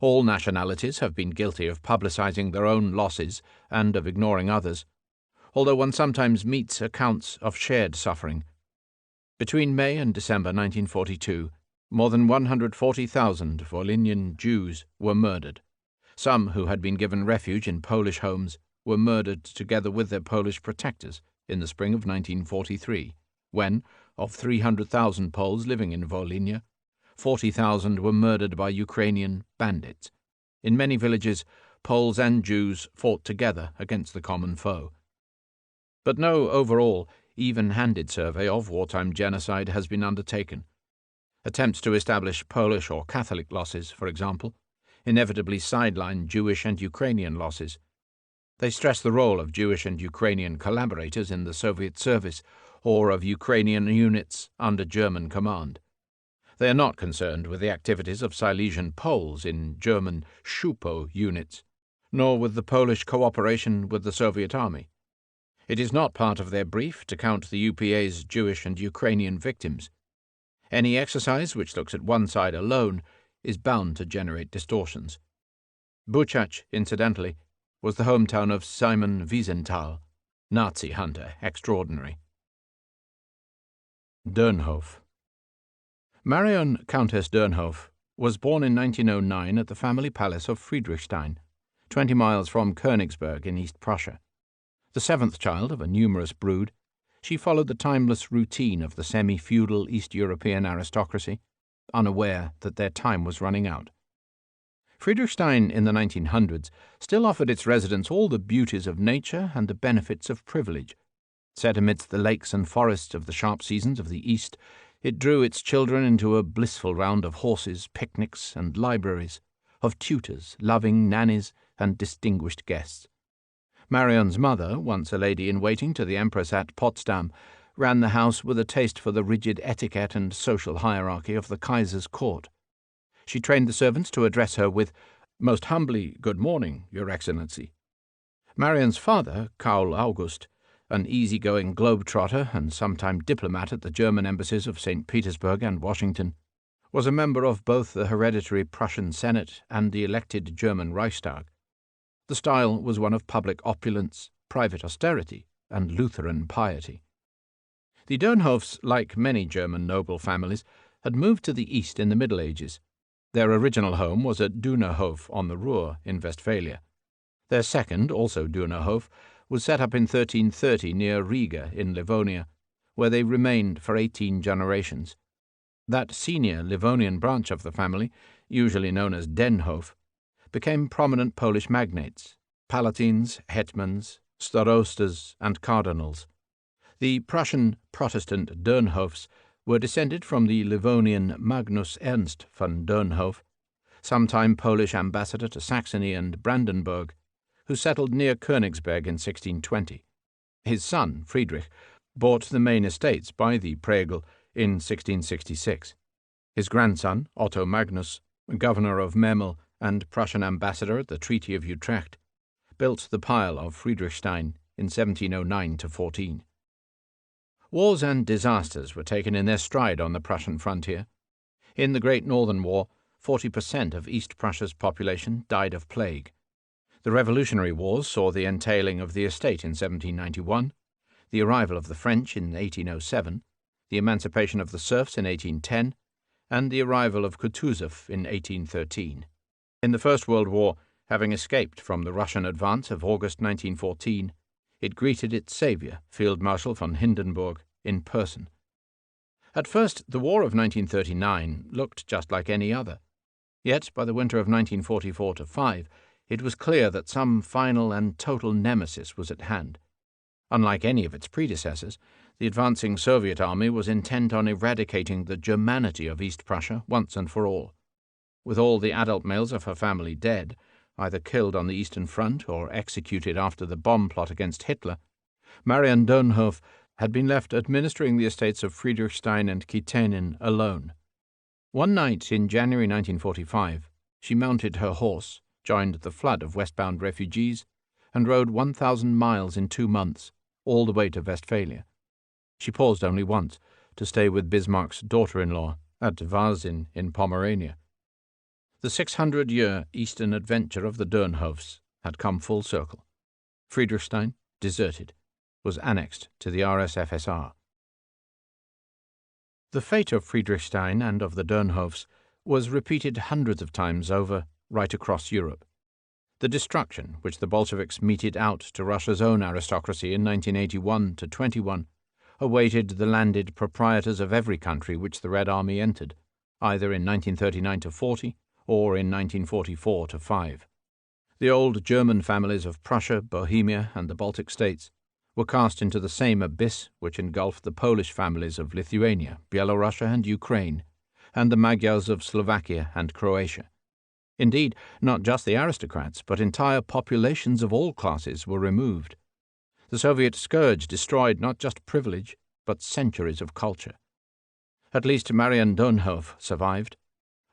All nationalities have been guilty of publicizing their own losses and of ignoring others, although one sometimes meets accounts of shared suffering. Between May and December 1942, more than 140,000 Volhynian Jews were murdered. Some who had been given refuge in Polish homes were murdered together with their Polish protectors in the spring of 1943, when, of 300,000 Poles living in Volhynia, 40,000 were murdered by Ukrainian bandits. In many villages, Poles and Jews fought together against the common foe. But no overall, even-handed survey of wartime genocide has been undertaken. Attempts to establish Polish or Catholic losses, for example, inevitably sideline Jewish and Ukrainian losses. They stress the role of Jewish and Ukrainian collaborators in the Soviet service or of Ukrainian units under German command. They are not concerned with the activities of Silesian Poles in German Schupo units, nor with the Polish cooperation with the Soviet army. It is not part of their brief to count the UPA's Jewish and Ukrainian victims. Any exercise which looks at one side alone is bound to generate distortions. Buchach, incidentally, was the hometown of Simon Wiesenthal, Nazi hunter extraordinary. Dönhoff. Marion Countess Dönhoff was born in 1909 at the family palace of Friedrichstein, 20 miles from Königsberg in East Prussia. The seventh child of a numerous brood, she followed the timeless routine of the semi-feudal East European aristocracy, unaware that their time was running out. Friedrichstein in the 1900s still offered its residents all the beauties of nature and the benefits of privilege. Set amidst the lakes and forests of the sharp seasons of the East, it drew its children into a blissful round of horses, picnics, and libraries, of tutors, loving nannies, and distinguished guests. Marion's mother, once a lady-in-waiting to the Empress at Potsdam, ran the house with a taste for the rigid etiquette and social hierarchy of the Kaiser's court. She trained the servants to address her with, "Most humbly, good morning, Your Excellency." Marion's father, Karl August, an easy-going globe-trotter and sometime diplomat at the German embassies of St. Petersburg and Washington, was a member of both the hereditary Prussian Senate and the elected German Reichstag. The style was one of public opulence, private austerity, and Lutheran piety. The Dönhoffs, like many German noble families, had moved to the east in the Middle Ages. Their original home was at Dünnerhof on the Ruhr in Westphalia. Their second, also Dünnerhof, was set up in 1330 near Riga in Livonia, where they remained for 18 generations. That senior Livonian branch of the family, usually known as Denhof, became prominent Polish magnates, palatines, hetmans, starostas, and cardinals. The Prussian Protestant Dönhofs were descended from the Livonian Magnus Ernst von Dönhof, sometime Polish ambassador to Saxony and Brandenburg, who settled near Königsberg in 1620. His son, Friedrich, bought the main estates by the Pregel in 1666. His grandson, Otto Magnus, governor of Memel and Prussian ambassador at the Treaty of Utrecht, built the pile of Friedrichstein in 1709–14. Wars and disasters were taken in their stride on the Prussian frontier. In the Great Northern War, 40% of East Prussia's population died of plague. The Revolutionary Wars saw the entailing of the estate in 1791, the arrival of the French in 1807, the emancipation of the serfs in 1810, and the arrival of Kutuzov in 1813. In the First World War, having escaped from the Russian advance of August 1914, it greeted its saviour, Field Marshal von Hindenburg, in person. At first, the War of 1939 looked just like any other. Yet, by the winter of 1944–5, it was clear that some final and total nemesis was at hand. Unlike any of its predecessors, the advancing Soviet army was intent on eradicating the Germanity of East Prussia once and for all. With all the adult males of her family dead, either killed on the Eastern Front or executed after the bomb plot against Hitler, Marion Dönhoff had been left administering the estates of Friedrichstein and Kitenin alone. One night in January 1945, she mounted her horse, joined the flood of westbound refugees, and rode 1,000 miles in 2 months, all the way to Westphalia. She paused only once, to stay with Bismarck's daughter-in-law at Varzin in Pomerania. The 600-year Eastern adventure of the Dönhoffs had come full circle. Friedrichstein, deserted, was annexed to the RSFSR. The fate of Friedrichstein and of the Dönhoffs was repeated hundreds of times over, right across Europe. The destruction which the Bolsheviks meted out to Russia's own aristocracy in 1981–21 awaited the landed proprietors of every country which the Red Army entered, either in 1939–40 or in 1944–5. The old German families of Prussia, Bohemia, and the Baltic states were cast into the same abyss which engulfed the Polish families of Lithuania, Byelorussia, and Ukraine, and the Magyars of Slovakia and Croatia. Indeed, not just the aristocrats, but entire populations of all classes were removed. The Soviet scourge destroyed not just privilege, but centuries of culture. At least Marian Dönhoff survived.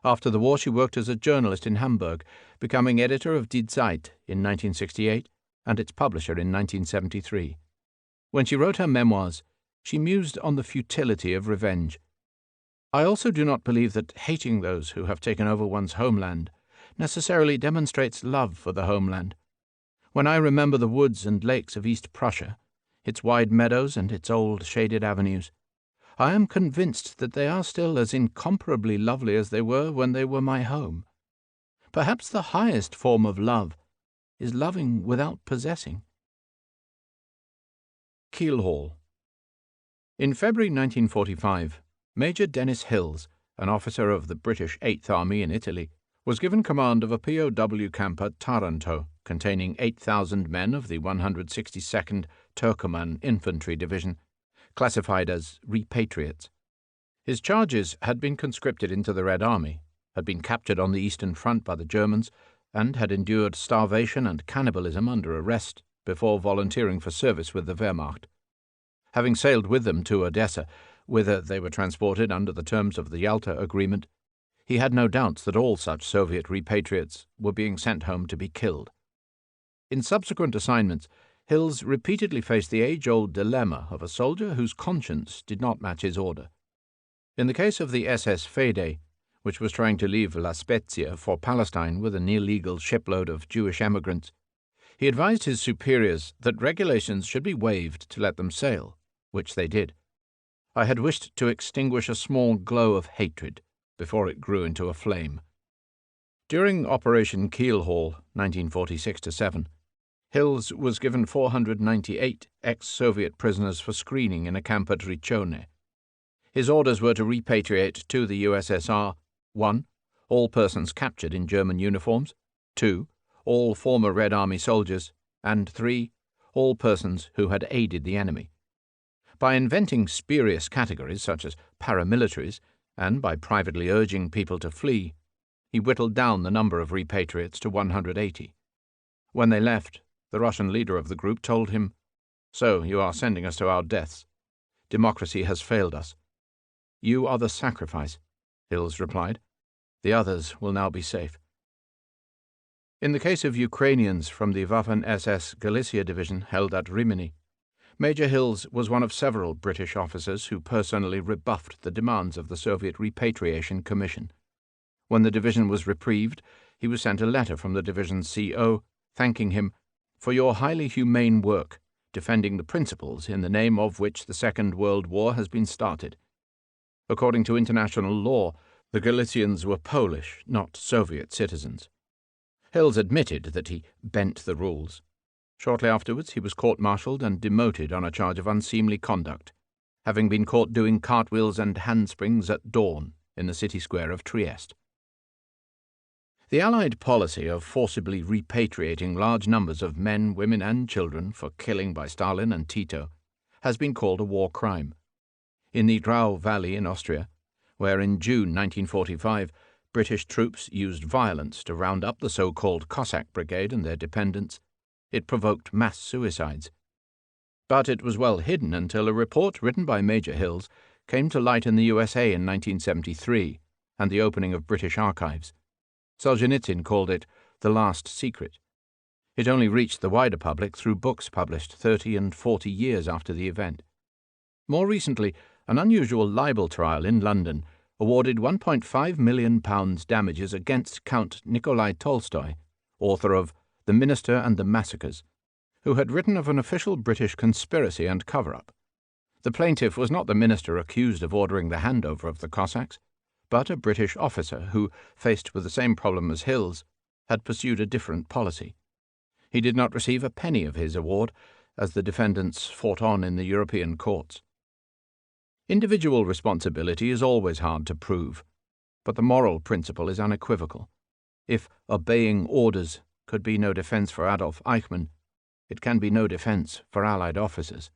After the war, she worked as a journalist in Hamburg, becoming editor of Die Zeit in 1968 and its publisher in 1973. When she wrote her memoirs, she mused on the futility of revenge. I also do not believe that hating those who have taken over one's homeland necessarily demonstrates love for the homeland. When I remember the woods and lakes of East Prussia, its wide meadows and its old shaded avenues, I am convinced that they are still as incomparably lovely as they were when they were my home. Perhaps the highest form of love is loving without possessing. Keelhaul. In February 1945, Major Dennis Hills, an officer of the British 8th Army in Italy, was given command of a POW camp at Taranto, containing 8,000 men of the 162nd Turkoman Infantry Division, classified as repatriates. His charges had been conscripted into the Red Army, had been captured on the Eastern Front by the Germans, and had endured starvation and cannibalism under arrest before volunteering for service with the Wehrmacht. Having sailed with them to Odessa, whither they were transported under the terms of the Yalta Agreement, he had no doubts that all such Soviet repatriates were being sent home to be killed. In subsequent assignments, Hills repeatedly faced the age-old dilemma of a soldier whose conscience did not match his order. In the case of the SS Fede, which was trying to leave La Spezia for Palestine with an illegal shipload of Jewish emigrants, he advised his superiors that regulations should be waived to let them sail, which they did. I had wished to extinguish a small glow of hatred before it grew into a flame. During Operation Keelhaul, 1946-7, Hills was given 498 ex-Soviet prisoners for screening in a camp at Riccione. His orders were to repatriate to the USSR 1. All persons captured in German uniforms, 2. All former Red Army soldiers, and 3. All persons who had aided the enemy. By inventing spurious categories such as paramilitaries, and by privately urging people to flee, he whittled down the number of repatriates to 180. When they left, the Russian leader of the group told him, "So you are sending us to our deaths. Democracy has failed us." "You are the sacrifice," Hills replied. "The others will now be safe." In the case of Ukrainians from the Waffen-SS Galicia Division held at Rimini, Major Hills was one of several British officers who personally rebuffed the demands of the Soviet Repatriation Commission. When the division was reprieved, he was sent a letter from the division's CO thanking him for your highly humane work, defending the principles in the name of which the Second World War has been started. According to international law, the Galicians were Polish, not Soviet citizens. Hills admitted that he bent the rules. Shortly afterwards, he was court-martialed and demoted on a charge of unseemly conduct, having been caught doing cartwheels and handsprings at dawn in the city square of Trieste. The Allied policy of forcibly repatriating large numbers of men, women, and children for killing by Stalin and Tito has been called a war crime. In the Drau Valley in Austria, where in June 1945 British troops used violence to round up the so-called Cossack Brigade and their dependents, it provoked mass suicides. But it was well hidden until a report written by Major Hills came to light in the USA in 1973 and the opening of British archives. Solzhenitsyn called it the last secret. It only reached the wider public through books published 30 and 40 years after the event. More recently, an unusual libel trial in London awarded £1.5 million damages against Count Nikolai Tolstoy, author of The Minister and the Massacres, who had written of an official British conspiracy and cover-up. The plaintiff was not the minister accused of ordering the handover of the Cossacks, but a British officer who, faced with the same problem as Hills, had pursued a different policy. He did not receive a penny of his award, as the defendants fought on in the European courts. Individual responsibility is always hard to prove, but the moral principle is unequivocal. If obeying orders could be no defense for Adolf Eichmann, It can be no defence for Allied officers.